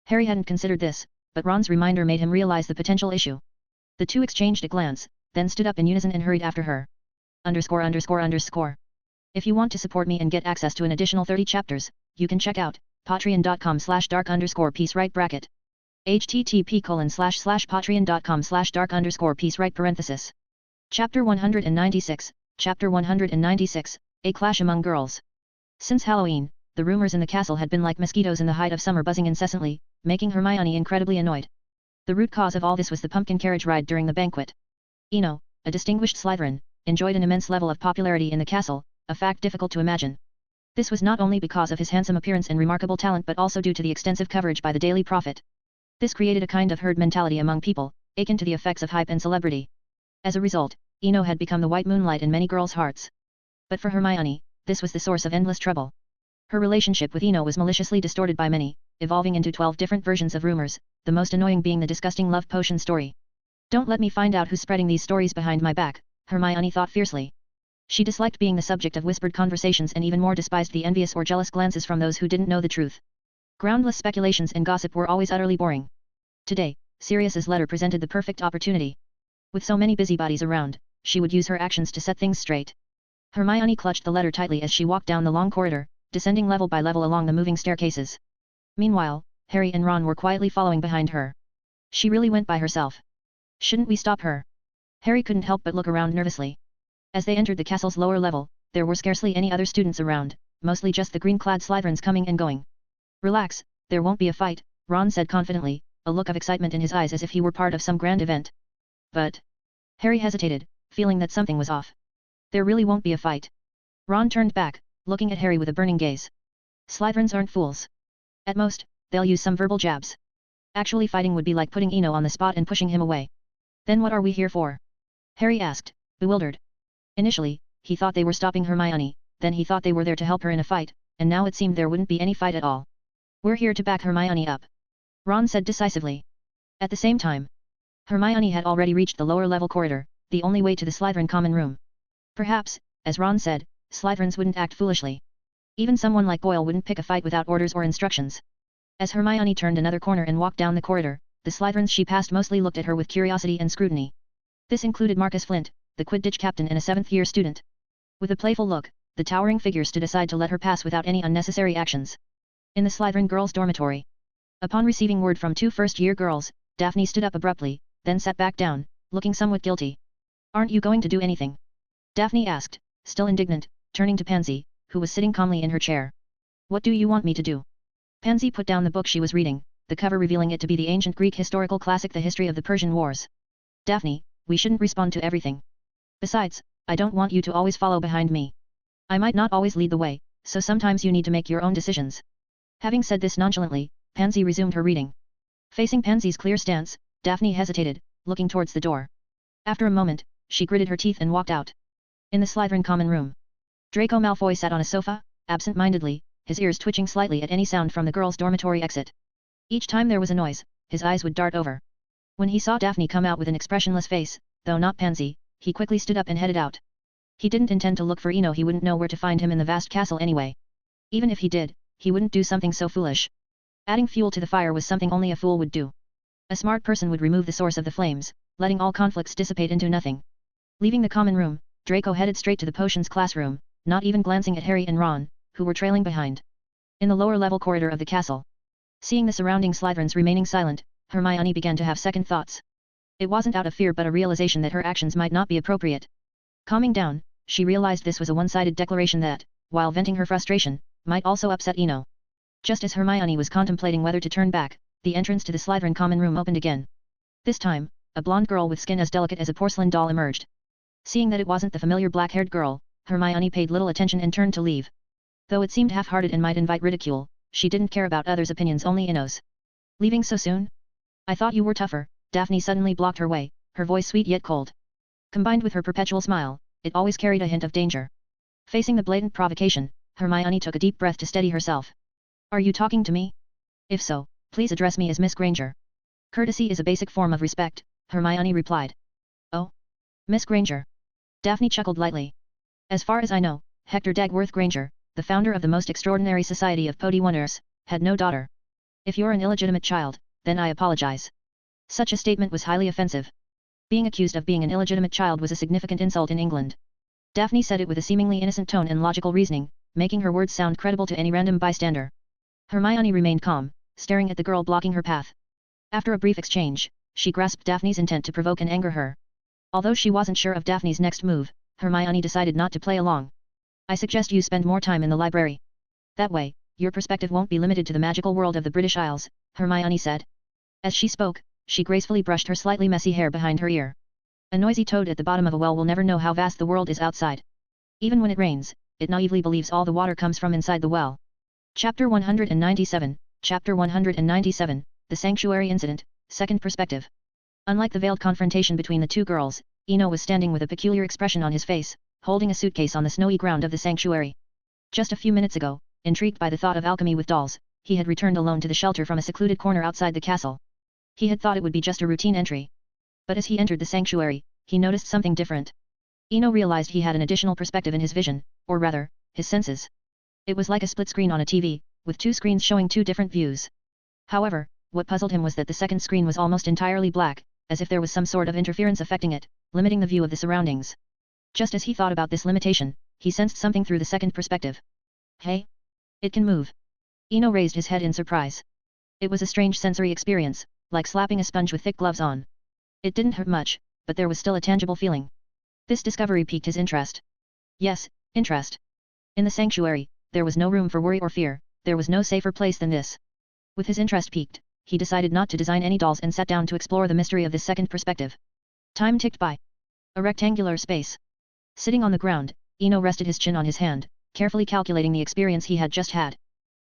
A: Harry hadn't considered this, but Ron's reminder made him realize the potential issue. The two exchanged a glance, then stood up in unison and hurried after her. _____. If you want to support me and get access to an additional 30 chapters, you can check out patreon.com/dark_peace right bracket. http://patreon.com/dark_peace right parenthesis. Chapter 196, Chapter 196, A Clash Among Girls. Since Halloween, the rumors in the castle had been like mosquitoes in the height of summer buzzing incessantly, making Hermione incredibly annoyed. The root cause of all this was the pumpkin carriage ride during the banquet. Eno, a distinguished Slytherin, enjoyed an immense level of popularity in the castle, a fact difficult to imagine. This was not only because of his handsome appearance and remarkable talent but also due to the extensive coverage by the Daily Prophet. This created a kind of herd mentality among people, akin to the effects of hype and celebrity. As a result, Eno had become the white moonlight in many girls' hearts. But for Hermione, this was the source of endless trouble. Her relationship with Eno was maliciously distorted by many, evolving into 12 different versions of rumors, the most annoying being the disgusting love potion story. "Don't let me find out who's spreading these stories behind my back," Hermione thought fiercely. She disliked being the subject of whispered conversations and even more despised the envious or jealous glances from those who didn't know the truth. Groundless speculations and gossip were always utterly boring. Today, Sirius's letter presented the perfect opportunity. With so many busybodies around, she would use her actions to set things straight. Hermione clutched the letter tightly as she walked down the long corridor, descending level by level along the moving staircases. Meanwhile, Harry and Ron were quietly following behind her. She really went by herself. Shouldn't we stop her? Harry couldn't help but look around nervously. As they entered the castle's lower level, there were scarcely any other students around, mostly just the green-clad Slytherins coming and going. "Relax, there won't be a fight," Ron said confidently, a look of excitement in his eyes as if he were part of some grand event. "But..." Harry hesitated, feeling that something was off. "There really won't be a fight." Ron turned back, looking at Harry with a burning gaze. "Slytherins aren't fools. At most, they'll use some verbal jabs. Actually fighting would be like putting Eno on the spot and pushing him away. Then what are we here for? Harry asked, bewildered. Initially, he thought they were stopping Hermione, then he thought they were there to help her in a fight, and now it seemed there wouldn't be any fight at all. We're here to back Hermione up, Ron said decisively. At the same time, Hermione had already reached the lower level corridor, the only way to the Slytherin common room. Perhaps, as Ron said, Slytherins wouldn't act foolishly. Even someone like Goyle wouldn't pick a fight without orders or instructions. As Hermione turned another corner and walked down the corridor, the Slytherins she passed mostly looked at her with curiosity and scrutiny. This included Marcus Flint, the Quidditch captain and a 7th-year student. With a playful look, the towering figure stood aside to let her pass without any unnecessary actions. In the Slytherin girls' dormitory. Upon receiving word from 2 first-year girls, Daphne stood up abruptly, then sat back down, looking somewhat guilty. Aren't you going to do anything? Daphne asked, still indignant, turning to Pansy, who was sitting calmly in her chair. What do you want me to do? Pansy put down the book she was reading, the cover revealing it to be the ancient Greek historical classic The History of the Persian Wars. Daphne, we shouldn't respond to everything. Besides, I don't want you to always follow behind me. I might not always lead the way, so sometimes you need to make your own decisions. Having said this nonchalantly, Pansy resumed her reading. Facing Pansy's clear stance, Daphne hesitated, looking towards the door. After a moment, she gritted her teeth and walked out. In the Slytherin common room, Draco Malfoy sat on a sofa, absent-mindedly, his ears twitching slightly at any sound from the girls' dormitory exit. Each time there was a noise, his eyes would dart over. When he saw Daphne come out with an expressionless face, though not Pansy, he quickly stood up and headed out. He didn't intend to look for Eno. He wouldn't know where to find him in the vast castle anyway. Even if he did, he wouldn't do something so foolish. Adding fuel to the fire was something only a fool would do. A smart person would remove the source of the flames, letting all conflicts dissipate into nothing. Leaving the common room, Draco headed straight to the potions classroom, not even glancing at Harry and Ron, who were trailing behind. In the lower level corridor of the castle, seeing the surrounding Slytherins remaining silent, Hermione began to have second thoughts. It wasn't out of fear but a realization that her actions might not be appropriate. Calming down, she realized this was a one-sided declaration that, while venting her frustration, might also upset Eno. Just as Hermione was contemplating whether to turn back, the entrance to the Slytherin common room opened again. This time, a blonde girl with skin as delicate as a porcelain doll emerged. Seeing that it wasn't the familiar black-haired girl, Hermione paid little attention and turned to leave. Though it seemed half-hearted and might invite ridicule, she didn't care about others' opinions, only Eno's. Leaving so soon? I thought you were tougher. Daphne suddenly blocked her way, her voice sweet yet cold. Combined with her perpetual smile, it always carried a hint of danger. Facing the blatant provocation, Hermione took a deep breath to steady herself. Are you talking to me? If so, please address me as Miss Granger. Courtesy is a basic form of respect, Hermione replied. Oh? Miss Granger. Daphne chuckled lightly. As far as I know, Hector Dagworth Granger, the founder of the most extraordinary society of Podiwoners, had no daughter. If you're an illegitimate child, then I apologize. Such a statement was highly offensive. Being accused of being an illegitimate child was a significant insult in England. Daphne said it with a seemingly innocent tone and logical reasoning, making her words sound credible to any random bystander. Hermione remained calm, staring at the girl blocking her path. After a brief exchange, she grasped Daphne's intent to provoke and anger her. Although she wasn't sure of Daphne's next move, Hermione decided not to play along. I suggest you spend more time in the library. That way, your perspective won't be limited to the magical world of the British Isles, Hermione said. As she spoke, she gracefully brushed her slightly messy hair behind her ear. A noisy toad at the bottom of a well will never know how vast the world is outside. Even when it rains, it naively believes all the water comes from inside the well. Chapter 197, Chapter 197, The Sanctuary Incident, Second Perspective. Unlike the veiled confrontation between the two girls, Eno was standing with a peculiar expression on his face, holding a suitcase on the snowy ground of the sanctuary. Just a few minutes ago, intrigued by the thought of alchemy with dolls, he had returned alone to the shelter from a secluded corner outside the castle. He had thought it would be just a routine entry. But as he entered the sanctuary, he noticed something different. Eno realized he had an additional perspective in his vision, or rather, his senses. It was like a split screen on a TV, with two screens showing two different views. However, what puzzled him was that the second screen was almost entirely black, as if there was some sort of interference affecting it, limiting the view of the surroundings. Just as he thought about this limitation, he sensed something through the second perspective. Hey? It can move. Eno raised his head in surprise. It was a strange sensory experience, like slapping a sponge with thick gloves on. It didn't hurt much, but there was still a tangible feeling. This discovery piqued his interest. Yes, interest. In the sanctuary, there was no room for worry or fear, there was no safer place than this. With his interest piqued, he decided not to design any dolls and sat down to explore the mystery of this second perspective. Time ticked by. A rectangular space. Sitting on the ground, Eno rested his chin on his hand, carefully calculating the experience he had just had.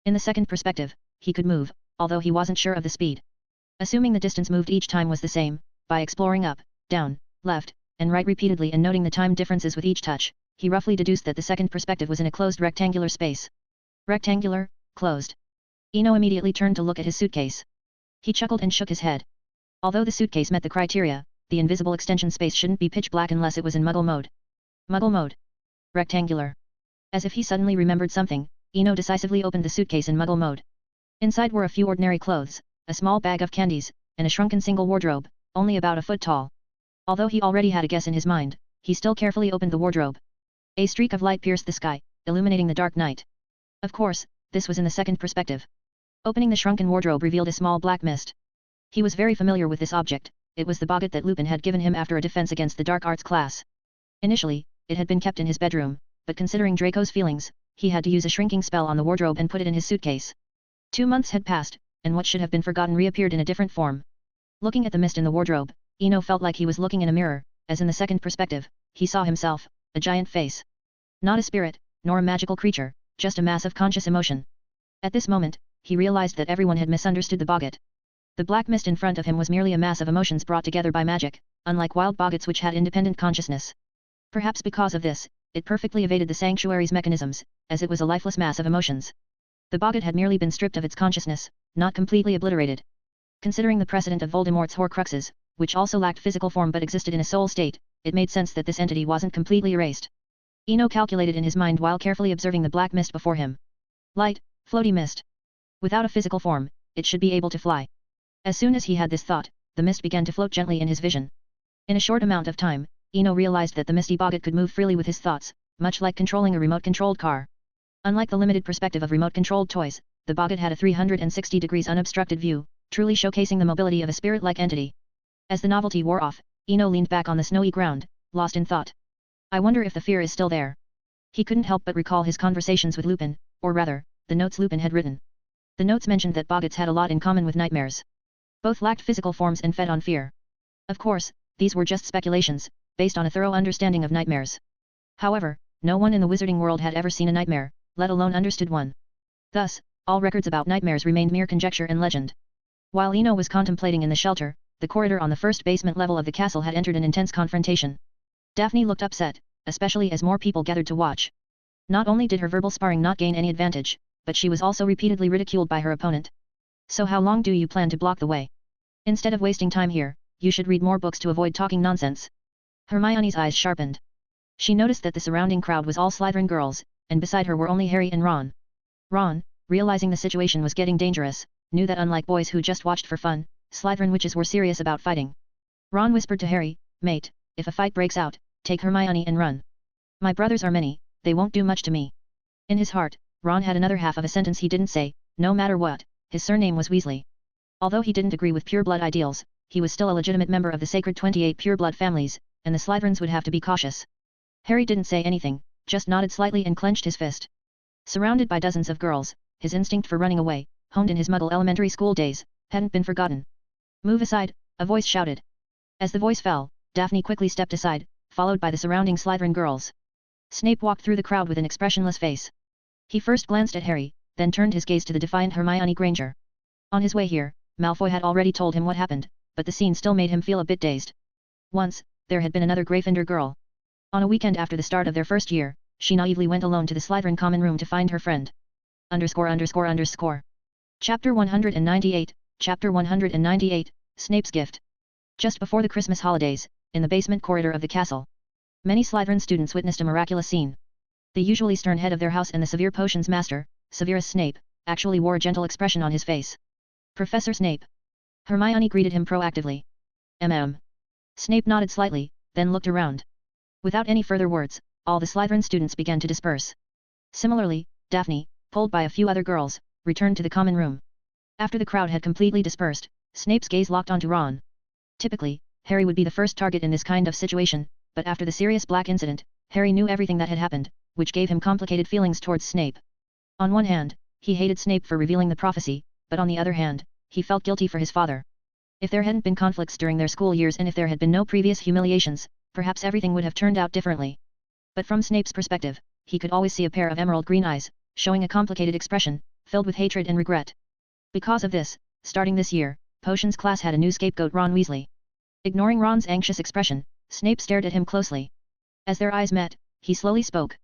A: In the second perspective, he could move, although he wasn't sure of the speed. Assuming the distance moved each time was the same, by exploring up, down, left, and right repeatedly and noting the time differences with each touch, he roughly deduced that the second perspective was in a closed rectangular space. Rectangular, closed. Eno immediately turned to look at his suitcase. He chuckled and shook his head. Although the suitcase met the criteria, the invisible extension space shouldn't be pitch black unless it was in Muggle mode. Muggle mode. Rectangular. As if he suddenly remembered something, Eno decisively opened the suitcase in Muggle mode. Inside were a few ordinary clothes, a small bag of candies, and a shrunken single wardrobe, only about a foot tall. Although he already had a guess in his mind, he still carefully opened the wardrobe. A streak of light pierced the sky, illuminating the dark night. Of course, this was in the second perspective. Opening the shrunken wardrobe revealed a small black mist. He was very familiar with this object. It was the boggart that Lupin had given him after a defense against the dark arts class. Initially, it had been kept in his bedroom, but considering Draco's feelings, he had to use a shrinking spell on the wardrobe and put it in his suitcase. 2 months had passed, and what should have been forgotten reappeared in a different form. Looking at the mist in the wardrobe, Eno felt like he was looking in a mirror, as in the second perspective, he saw himself, a giant face. Not a spirit, nor a magical creature, just a mass of conscious emotion. At this moment, he realized that everyone had misunderstood the boggart. The black mist in front of him was merely a mass of emotions brought together by magic, unlike wild boggarts which had independent consciousness. Perhaps because of this, it perfectly evaded the sanctuary's mechanisms, as it was a lifeless mass of emotions. The boggart had merely been stripped of its consciousness, not completely obliterated. Considering the precedent of Voldemort's Horcruxes, which also lacked physical form but existed in a soul state, it made sense that this entity wasn't completely erased. Eno calculated in his mind while carefully observing the black mist before him. Light, floaty mist. Without a physical form, it should be able to fly. As soon as he had this thought, the mist began to float gently in his vision. In a short amount of time, Eno realized that the misty boggart could move freely with his thoughts, much like controlling a remote-controlled car. Unlike the limited perspective of remote-controlled toys, the boggart had a 360 degrees unobstructed view, truly showcasing the mobility of a spirit-like entity. As the novelty wore off, Eno leaned back on the snowy ground, lost in thought. I wonder if the fear is still there. He couldn't help but recall his conversations with Lupin, or rather, the notes Lupin had written. The notes mentioned that boggarts had a lot in common with nightmares. Both lacked physical forms and fed on fear. Of course, these were just speculations, based on a thorough understanding of nightmares. However, no one in the wizarding world had ever seen a nightmare, let alone understood one. Thus, all records about nightmares remained mere conjecture and legend. While Eno was contemplating in the shelter, the corridor on the first basement level of the castle had entered an intense confrontation. Daphne looked upset, especially as more people gathered to watch. Not only did her verbal sparring not gain any advantage, but she was also repeatedly ridiculed by her opponent. So how long do you plan to block the way? Instead of wasting time here, you should read more books to avoid talking nonsense. Hermione's eyes sharpened. She noticed that the surrounding crowd was all Slytherin girls, and beside her were only Harry and Ron. Ron, realizing the situation was getting dangerous, knew that unlike boys who just watched for fun, Slytherin witches were serious about fighting. Ron whispered to Harry, "Mate, if a fight breaks out, take Hermione and run. My brothers are many, they won't do much to me." In his heart, Ron had another half of a sentence he didn't say. No matter what, his surname was Weasley. Although he didn't agree with pureblood ideals, he was still a legitimate member of the sacred 28 pureblood families, and the Slytherins would have to be cautious. Harry didn't say anything, just nodded slightly and clenched his fist. Surrounded by dozens of girls, his instinct for running away, honed in his Muggle elementary school days, hadn't been forgotten. "Move aside," a voice shouted. As the voice fell, Daphne quickly stepped aside, followed by the surrounding Slytherin girls. Snape walked through the crowd with an expressionless face. He first glanced at Harry, then turned his gaze to the defiant Hermione Granger. On his way here, Malfoy had already told him what happened, but the scene still made him feel a bit dazed. Once, there had been another Gryffindor girl. On a weekend after the start of their first year, she naively went alone to the Slytherin common room to find her friend. _____. Chapter 198, Chapter 198, Snape's Gift. Just before the Christmas holidays, in the basement corridor of the castle, many Slytherin students witnessed a miraculous scene. The usually stern head of their house and the severe potions master, Severus Snape, actually wore a gentle expression on his face. "Professor Snape." Hermione greeted him proactively. Snape nodded slightly, then looked around. Without any further words, all the Slytherin students began to disperse. Similarly, Daphne, pulled by a few other girls, returned to the common room. After the crowd had completely dispersed, Snape's gaze locked onto Ron. Typically, Harry would be the first target in this kind of situation, but after the Sirius Black incident, Harry knew everything that had happened, which gave him complicated feelings towards Snape. On one hand, he hated Snape for revealing the prophecy, but on the other hand, he felt guilty for his father. If there hadn't been conflicts during their school years and if there had been no previous humiliations, perhaps everything would have turned out differently. But from Snape's perspective, he could always see a pair of emerald green eyes, showing a complicated expression, filled with hatred and regret. Because of this, starting this year, Potions class had a new scapegoat, Ron Weasley. Ignoring Ron's anxious expression, Snape stared at him closely. As their eyes met, he slowly spoke.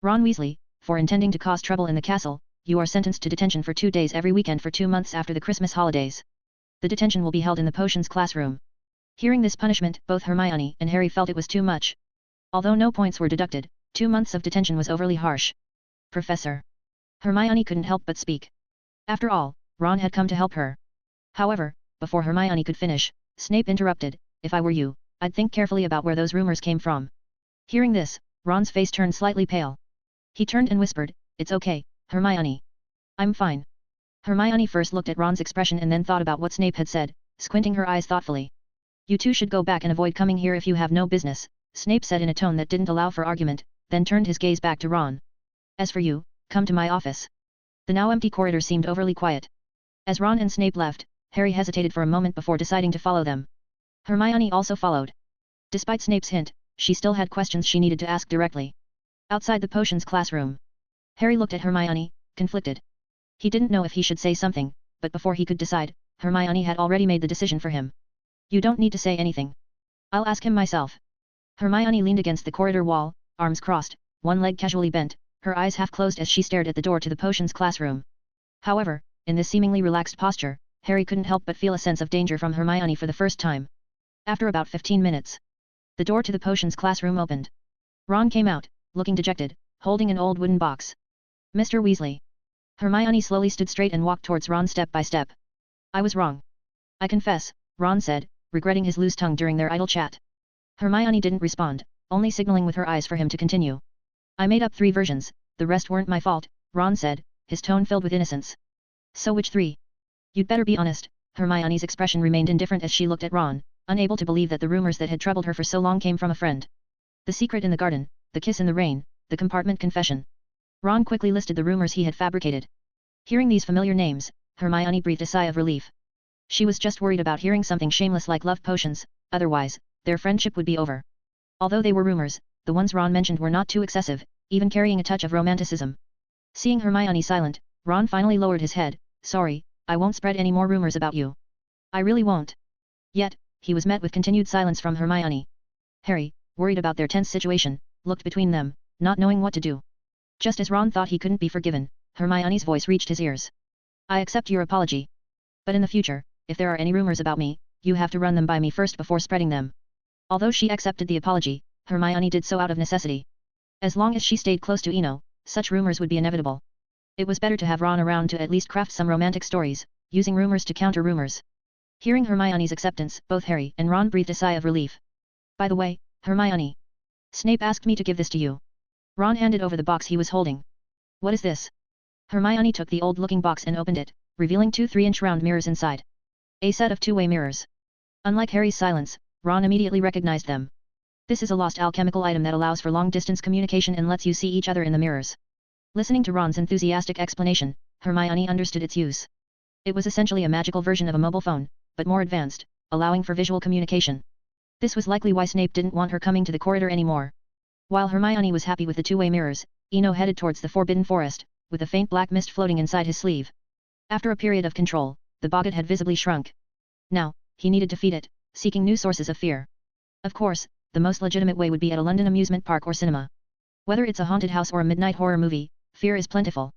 A: Ron Weasley, for intending to cause trouble in the castle, you are sentenced to detention for 2 days every weekend for 2 months after the Christmas holidays. The detention will be held in the Potions classroom. Hearing this punishment, both Hermione and Harry felt it was too much. Although no points were deducted, 2 months of detention was overly harsh. Professor. Hermione couldn't help but speak. After all, Ron had come to help her. However, before Hermione could finish, Snape interrupted, if I were you, I'd think carefully about where those rumors came from. Hearing this, Ron's face turned slightly pale. He turned and whispered, it's okay, Hermione. I'm fine. Hermione first looked at Ron's expression and then thought about what Snape had said, squinting her eyes thoughtfully. You two should go back and avoid coming here if you have no business, Snape said in a tone that didn't allow for argument, then turned his gaze back to Ron. As for you, come to my office. The now empty corridor seemed overly quiet. As Ron and Snape left, Harry hesitated for a moment before deciding to follow them. Hermione also followed. Despite Snape's hint, she still had questions she needed to ask directly. Outside the Potions classroom, Harry looked at Hermione, conflicted. He didn't know if he should say something, but before he could decide, Hermione had already made the decision for him. You don't need to say anything. I'll ask him myself. Hermione leaned against the corridor wall, arms crossed, one leg casually bent, her eyes half closed as she stared at the door to the Potions classroom. However, in this seemingly relaxed posture, Harry couldn't help but feel a sense of danger from Hermione for the first time. After about 15 minutes, the door to the Potions classroom opened. Ron came out, looking dejected, holding an old wooden box. Mr. Weasley. Hermione slowly stood straight and walked towards Ron step by step. I was wrong. I confess, Ron said, regretting his loose tongue during their idle chat. Hermione didn't respond, only signaling with her eyes for him to continue. I made up 3 versions, the rest weren't my fault, Ron said, his tone filled with innocence. So which 3? You'd better be honest. Hermione's expression remained indifferent as she looked at Ron, unable to believe that the rumors that had troubled her for so long came from a friend. The secret in the garden, the kiss in the rain, the compartment confession. Ron quickly listed the rumors he had fabricated. Hearing these familiar names, Hermione breathed a sigh of relief. She was just worried about hearing something shameless like love potions, otherwise, their friendship would be over. Although they were rumors, the ones Ron mentioned were not too excessive, even carrying a touch of romanticism. Seeing Hermione silent, Ron finally lowered his head, sorry, I won't spread any more rumors about you. I really won't. Yet, he was met with continued silence from Hermione. Harry, worried about their tense situation, looked between them, not knowing what to do. Just as Ron thought he couldn't be forgiven, Hermione's voice reached his ears. I accept your apology. But in the future, if there are any rumors about me, you have to run them by me first before spreading them. Although she accepted the apology, Hermione did so out of necessity. As long as she stayed close to Eno, such rumors would be inevitable. It was better to have Ron around to at least craft some romantic stories, using rumors to counter rumors. Hearing Hermione's acceptance, both Harry and Ron breathed a sigh of relief. By the way, Hermione. Snape asked me to give this to you. Ron handed over the box he was holding. What is this? Hermione took the old-looking box and opened it, revealing 2 3-inch round mirrors inside. A set of 2-way mirrors. Unlike Harry's silence, Ron immediately recognized them. This is a lost alchemical item that allows for long-distance communication and lets you see each other in the mirrors. Listening to Ron's enthusiastic explanation, Hermione understood its use. It was essentially a magical version of a mobile phone, but more advanced, allowing for visual communication. This was likely why Snape didn't want her coming to the corridor anymore. While Hermione was happy with the 2-way mirrors, Eno headed towards the Forbidden Forest, with a faint black mist floating inside his sleeve. After a period of control, the boggart had visibly shrunk. Now, he needed to feed it, seeking new sources of fear. Of course, the most legitimate way would be at a London amusement park or cinema. Whether it's a haunted house or a midnight horror movie, fear is plentiful.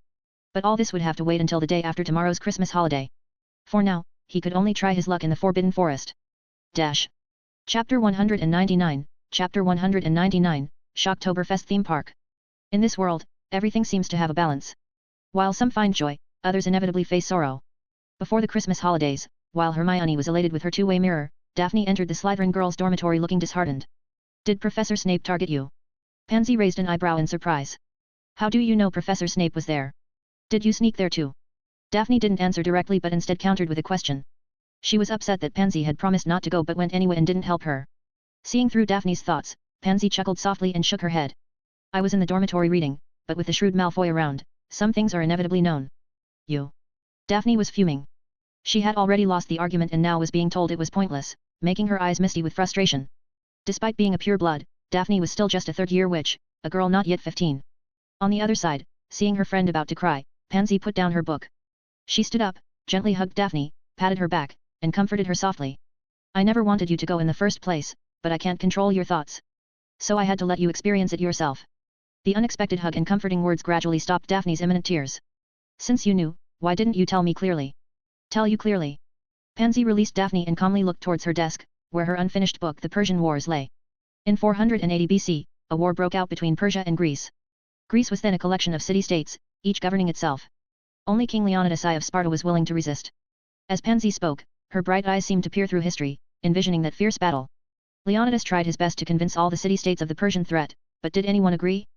A: But all this would have to wait until the day after tomorrow's Christmas holiday. For now, he could only try his luck in the Forbidden Forest. Chapter 199, Chapter 199, Shocktoberfest Theme Park. In this world, everything seems to have a balance. While some find joy, others inevitably face sorrow. Before the Christmas holidays, while Hermione was elated with her 2-way mirror, Daphne entered the Slytherin girls' dormitory looking disheartened. Did Professor Snape target you? Pansy raised an eyebrow in surprise. How do you know Professor Snape was there? Did you sneak there too? Daphne didn't answer directly but instead countered with a question. She was upset that Pansy had promised not to go but went anyway and didn't help her. Seeing through Daphne's thoughts, Pansy chuckled softly and shook her head. I was in the dormitory reading, but with the shrewd Malfoy around, some things are inevitably known. You. Daphne was fuming. She had already lost the argument and now was being told it was pointless, making her eyes misty with frustration. Despite being a pure blood, Daphne was still just a third-year witch, a girl not yet 15. On the other side, seeing her friend about to cry, Pansy put down her book. She stood up, gently hugged Daphne, patted her back, and comforted her softly. I never wanted you to go in the first place, but I can't control your thoughts. So I had to let you experience it yourself. The unexpected hug and comforting words gradually stopped Daphne's imminent tears. Since you knew, why didn't you tell me clearly? Tell you clearly. Pansy released Daphne and calmly looked towards her desk, where her unfinished book The Persian Wars lay. In 480 BC, a war broke out between Persia and Greece. Greece was then a collection of city-states, each governing itself. Only King Leonidas I of Sparta was willing to resist. As Pansy spoke, her bright eyes seemed to peer through history, envisioning that fierce battle. Leonidas tried his best to convince all the city-states of the Persian threat, but did anyone agree?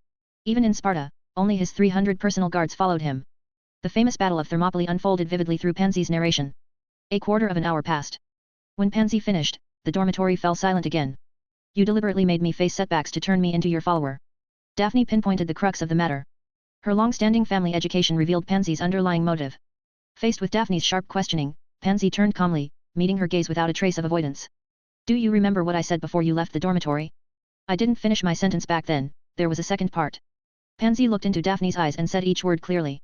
A: Even in Sparta, only his 300 personal guards followed him. The famous Battle of Thermopylae unfolded vividly through Pansy's narration. A quarter of an hour passed. When Pansy finished, the dormitory fell silent again. You deliberately made me face setbacks to turn me into your follower. Daphne pinpointed the crux of the matter. Her long-standing family education revealed Pansy's underlying motive. Faced with Daphne's sharp questioning, Pansy turned calmly, meeting her gaze without a trace of avoidance. Do you remember what I said before you left the dormitory? I didn't finish my sentence back then, there was a second part. Pansy looked into Daphne's eyes and said each word clearly.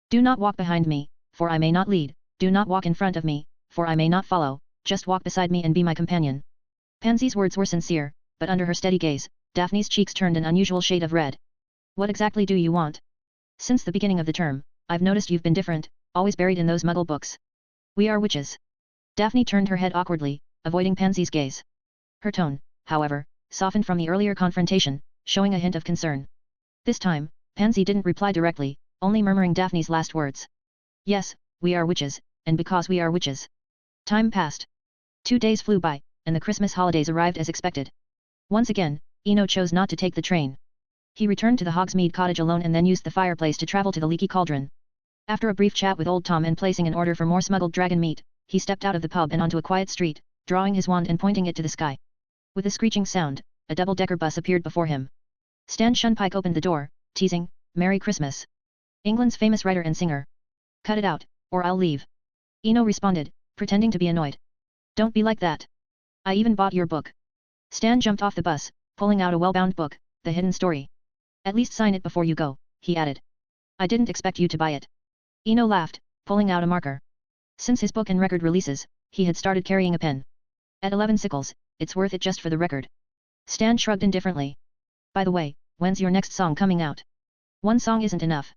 A: Do not walk behind me, for I may not lead, do not walk in front of me, for I may not follow, just walk beside me and be my companion. Pansy's words were sincere, but under her steady gaze, Daphne's cheeks turned an unusual shade of red. What exactly do you want? Since the beginning of the term, I've noticed you've been different, always buried in those muggle books. We are witches. Daphne turned her head awkwardly, avoiding Pansy's gaze. Her tone, however, softened from the earlier confrontation, showing a hint of concern. This time, Pansy didn't reply directly, only murmuring Daphne's last words. Yes, we are witches, and because we are witches. Time passed. 2 days flew by, and the Christmas holidays arrived as expected. Once again, Eno chose not to take the train. He returned to the Hogsmeade cottage alone and then used the fireplace to travel to the Leaky Cauldron. After a brief chat with Old Tom and placing an order for more smuggled dragon meat, he stepped out of the pub and onto a quiet street, drawing his wand and pointing it to the sky. With a screeching sound, a double-decker bus appeared before him. Stan Shunpike opened the door, teasing, "Merry Christmas. England's famous writer and singer. Cut it out, or I'll leave." Eno responded, pretending to be annoyed. Don't be like that. I even bought your book. Stan jumped off the bus, pulling out a well-bound book, The Hidden Story. At least sign it before you go, he added. I didn't expect you to buy it. Eno laughed, pulling out a marker. Since his book and record releases, he had started carrying a pen. At 11 sickles, it's worth it just for the record. Stan shrugged indifferently. By the way, when's your next song coming out? One song isn't enough.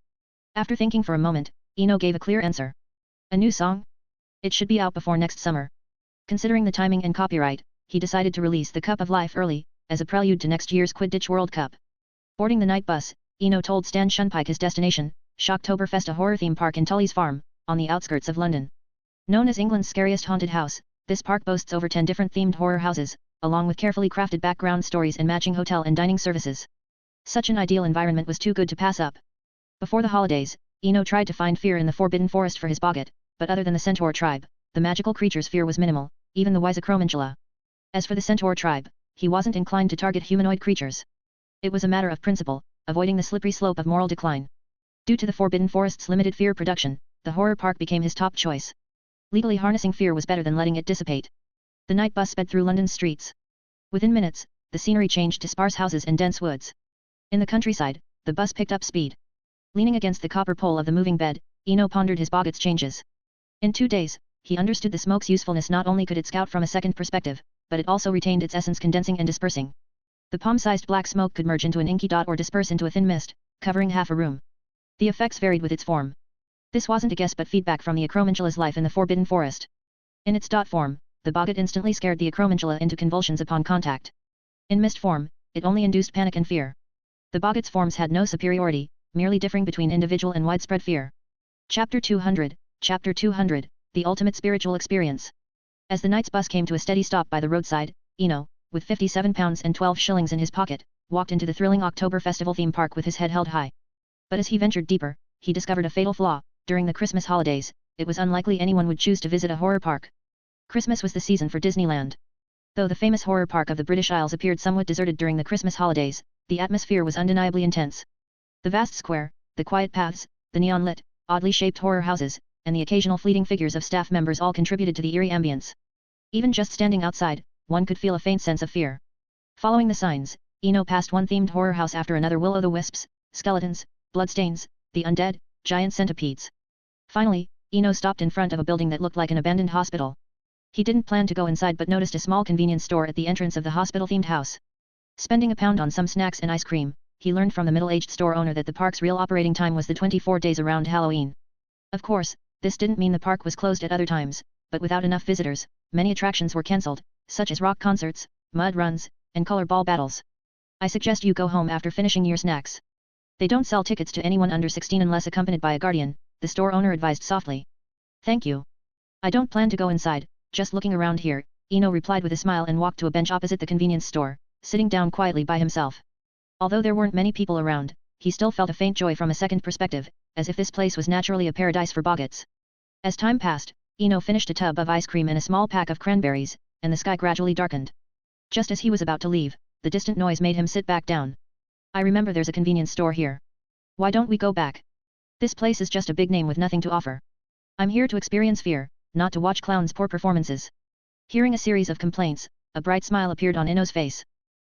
A: After thinking for a moment, Eno gave a clear answer. A new song? It should be out before next summer. Considering the timing and copyright, he decided to release The Cup of Life early, as a prelude to next year's Quidditch World Cup. Boarding the night bus, Eno told Stan Shunpike his destination, Shocktoberfest, a horror theme park in Tully's Farm, on the outskirts of London. Known as England's scariest haunted house, this park boasts over 10 different themed horror houses, along with carefully crafted background stories and matching hotel and dining services. Such an ideal environment was too good to pass up. Before the holidays, Eno tried to find fear in the Forbidden Forest for his boggart, but other than the Centaur tribe, the magical creature's fear was minimal, even the wise Acromantula. As for the Centaur tribe, he wasn't inclined to target humanoid creatures. It was a matter of principle, avoiding the slippery slope of moral decline. Due to the Forbidden Forest's limited fear production, the horror park became his top choice. Legally harnessing fear was better than letting it dissipate. The night bus sped through London's streets. Within minutes, the scenery changed to sparse houses and dense woods. In the countryside, the bus picked up speed. Leaning against the copper pole of the moving bed, Eno pondered his boggart's changes. In 2 days, he understood the smoke's usefulness. Not only could it scout from a second perspective, but it also retained its essence, condensing and dispersing. The palm-sized black smoke could merge into an inky dot or disperse into a thin mist, covering half a room. The effects varied with its form. This wasn't a guess but feedback from the Acromantula's life in the Forbidden Forest. In its dot form, the boggart instantly scared the Acromantula into convulsions upon contact. In mist form, it only induced panic and fear. The boggart's forms had no superiority, merely differing between individual and widespread fear. Chapter 200, The Ultimate Spiritual Experience. As the night's bus came to a steady stop by the roadside, Eno, with £57 and 12 shillings in his pocket, walked into the thrilling October Festival theme park with his head held high. But as he ventured deeper, he discovered a fatal flaw. During the Christmas holidays, it was unlikely anyone would choose to visit a horror park. Christmas was the season for Disneyland. Though the famous horror park of the British Isles appeared somewhat deserted during the Christmas holidays, the atmosphere was undeniably intense. The vast square, the quiet paths, the neon-lit, oddly shaped horror houses, and the occasional fleeting figures of staff members all contributed to the eerie ambience. Even just standing outside, one could feel a faint sense of fear. Following the signs, Eno passed one themed horror house after another: will-o'-the-wisps, skeletons, bloodstains, the undead, giant centipedes. Finally, Eno stopped in front of a building that looked like an abandoned hospital. He didn't plan to go inside but noticed a small convenience store at the entrance of the hospital-themed house. Spending £1 on some snacks and ice cream, he learned from the middle-aged store owner that the park's real operating time was the 24 days around Halloween. Of course, this didn't mean the park was closed at other times, but without enough visitors, many attractions were cancelled, such as rock concerts, mud runs, and color ball battles. I suggest you go home after finishing your snacks. They don't sell tickets to anyone under 16 unless accompanied by a guardian, the store owner advised softly. Thank you. I don't plan to go inside, just looking around here, Eno replied with a smile and walked to a bench opposite the convenience store, sitting down quietly by himself. Although there weren't many people around, he still felt a faint joy from a second perspective, as if this place was naturally a paradise for boggets. As time passed, Eno finished a tub of ice cream and a small pack of cranberries, and the sky gradually darkened. Just as he was about to leave, the distant noise made him sit back down. I remember there's a convenience store here. Why don't we go back? This place is just a big name with nothing to offer. I'm here to experience fear, not to watch clowns' poor performances. Hearing a series of complaints, a bright smile appeared on Eno's face.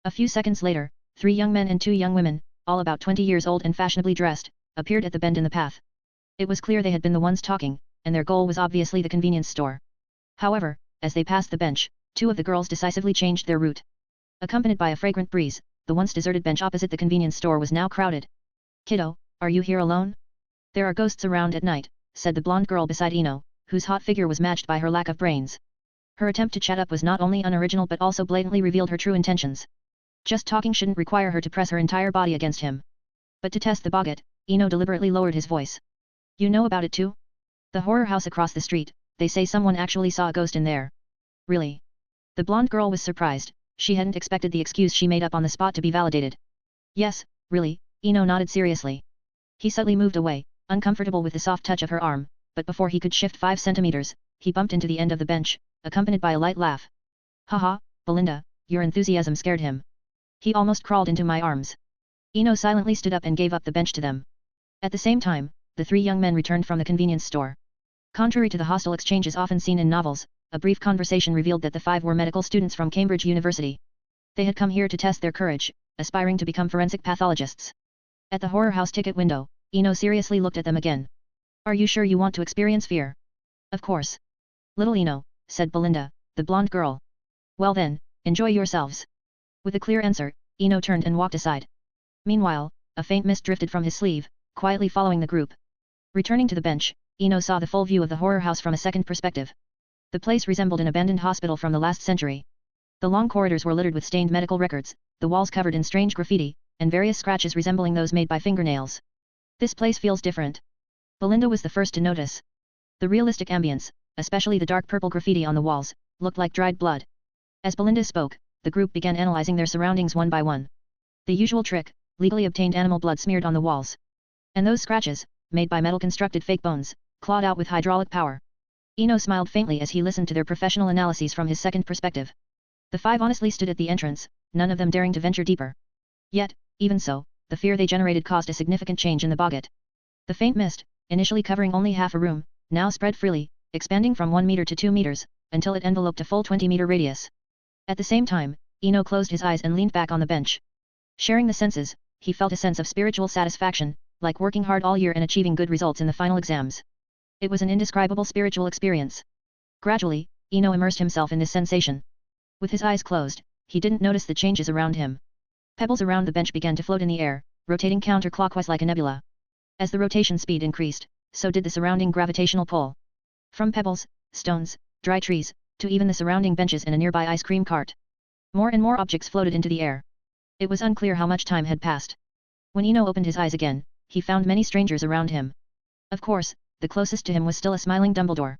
A: A few seconds later, 3 young men and 2 young women, all about 20 years old and fashionably dressed, appeared at the bend in the path. It was clear they had been the ones talking, and their goal was obviously the convenience store. However, as they passed the bench, 2 of the girls decisively changed their route. Accompanied by a fragrant breeze, the once deserted bench opposite the convenience store was now crowded. Kiddo, are you here alone? There are ghosts around at night, said the blonde girl beside Eno, whose hot figure was matched by her lack of brains. Her attempt to chat up was not only unoriginal but also blatantly revealed her true intentions. Just talking shouldn't require her to press her entire body against him. But to test the boggart, Eno deliberately lowered his voice. You know about it too? The horror house across the street, they say someone actually saw a ghost in there. Really? The blonde girl was surprised, she hadn't expected the excuse she made up on the spot to be validated. Yes, really, Eno nodded seriously. He subtly moved away, uncomfortable with the soft touch of her arm, but before he could shift 5 centimeters, he bumped into the end of the bench, accompanied by a light laugh. Haha, Belinda, your enthusiasm scared him. He almost crawled into my arms. Eno silently stood up and gave up the bench to them. At the same time, the 3 young men returned from the convenience store. Contrary to the hostile exchanges often seen in novels, a brief conversation revealed that the 5 were medical students from Cambridge University. They had come here to test their courage, aspiring to become forensic pathologists. At the horror house ticket window, Eno seriously looked at them again. Are you sure you want to experience fear? Of course. Little Eno, said Belinda, the blonde girl. Well then, enjoy yourselves. With a clear answer, Eno turned and walked aside. Meanwhile, a faint mist drifted from his sleeve, quietly following the group. Returning to the bench, Eno saw the full view of the horror house from a second perspective. The place resembled an abandoned hospital from the last century. The long corridors were littered with stained medical records, the walls covered in strange graffiti, and various scratches resembling those made by fingernails. This place feels different. Belinda was the first to notice. The realistic ambience, especially the dark purple graffiti on the walls, looked like dried blood. As Belinda spoke, the group began analyzing their surroundings one by one. The usual trick, legally obtained animal blood smeared on the walls. And those scratches, made by metal-constructed fake bones, clawed out with hydraulic power. Eno smiled faintly as he listened to their professional analyses from his second perspective. The 5 honestly stood at the entrance, none of them daring to venture deeper. Yet, even so, the fear they generated caused a significant change in the boggart. The faint mist, initially covering only half a room, now spread freely, expanding from 1 meter to 2 meters, until it enveloped a full 20-meter radius. At the same time, Eno closed his eyes and leaned back on the bench. Sharing the senses, he felt a sense of spiritual satisfaction, like working hard all year and achieving good results in the final exams. It was an indescribable spiritual experience. Gradually, Eno immersed himself in this sensation. With his eyes closed, he didn't notice the changes around him. Pebbles around the bench began to float in the air, rotating counterclockwise like a nebula. As the rotation speed increased, so did the surrounding gravitational pull. From pebbles, stones, dry trees, to even the surrounding benches and a nearby ice cream cart. More and more objects floated into the air. It was unclear how much time had passed. When Eno opened his eyes again, he found many strangers around him. Of course, the closest to him was still a smiling Dumbledore.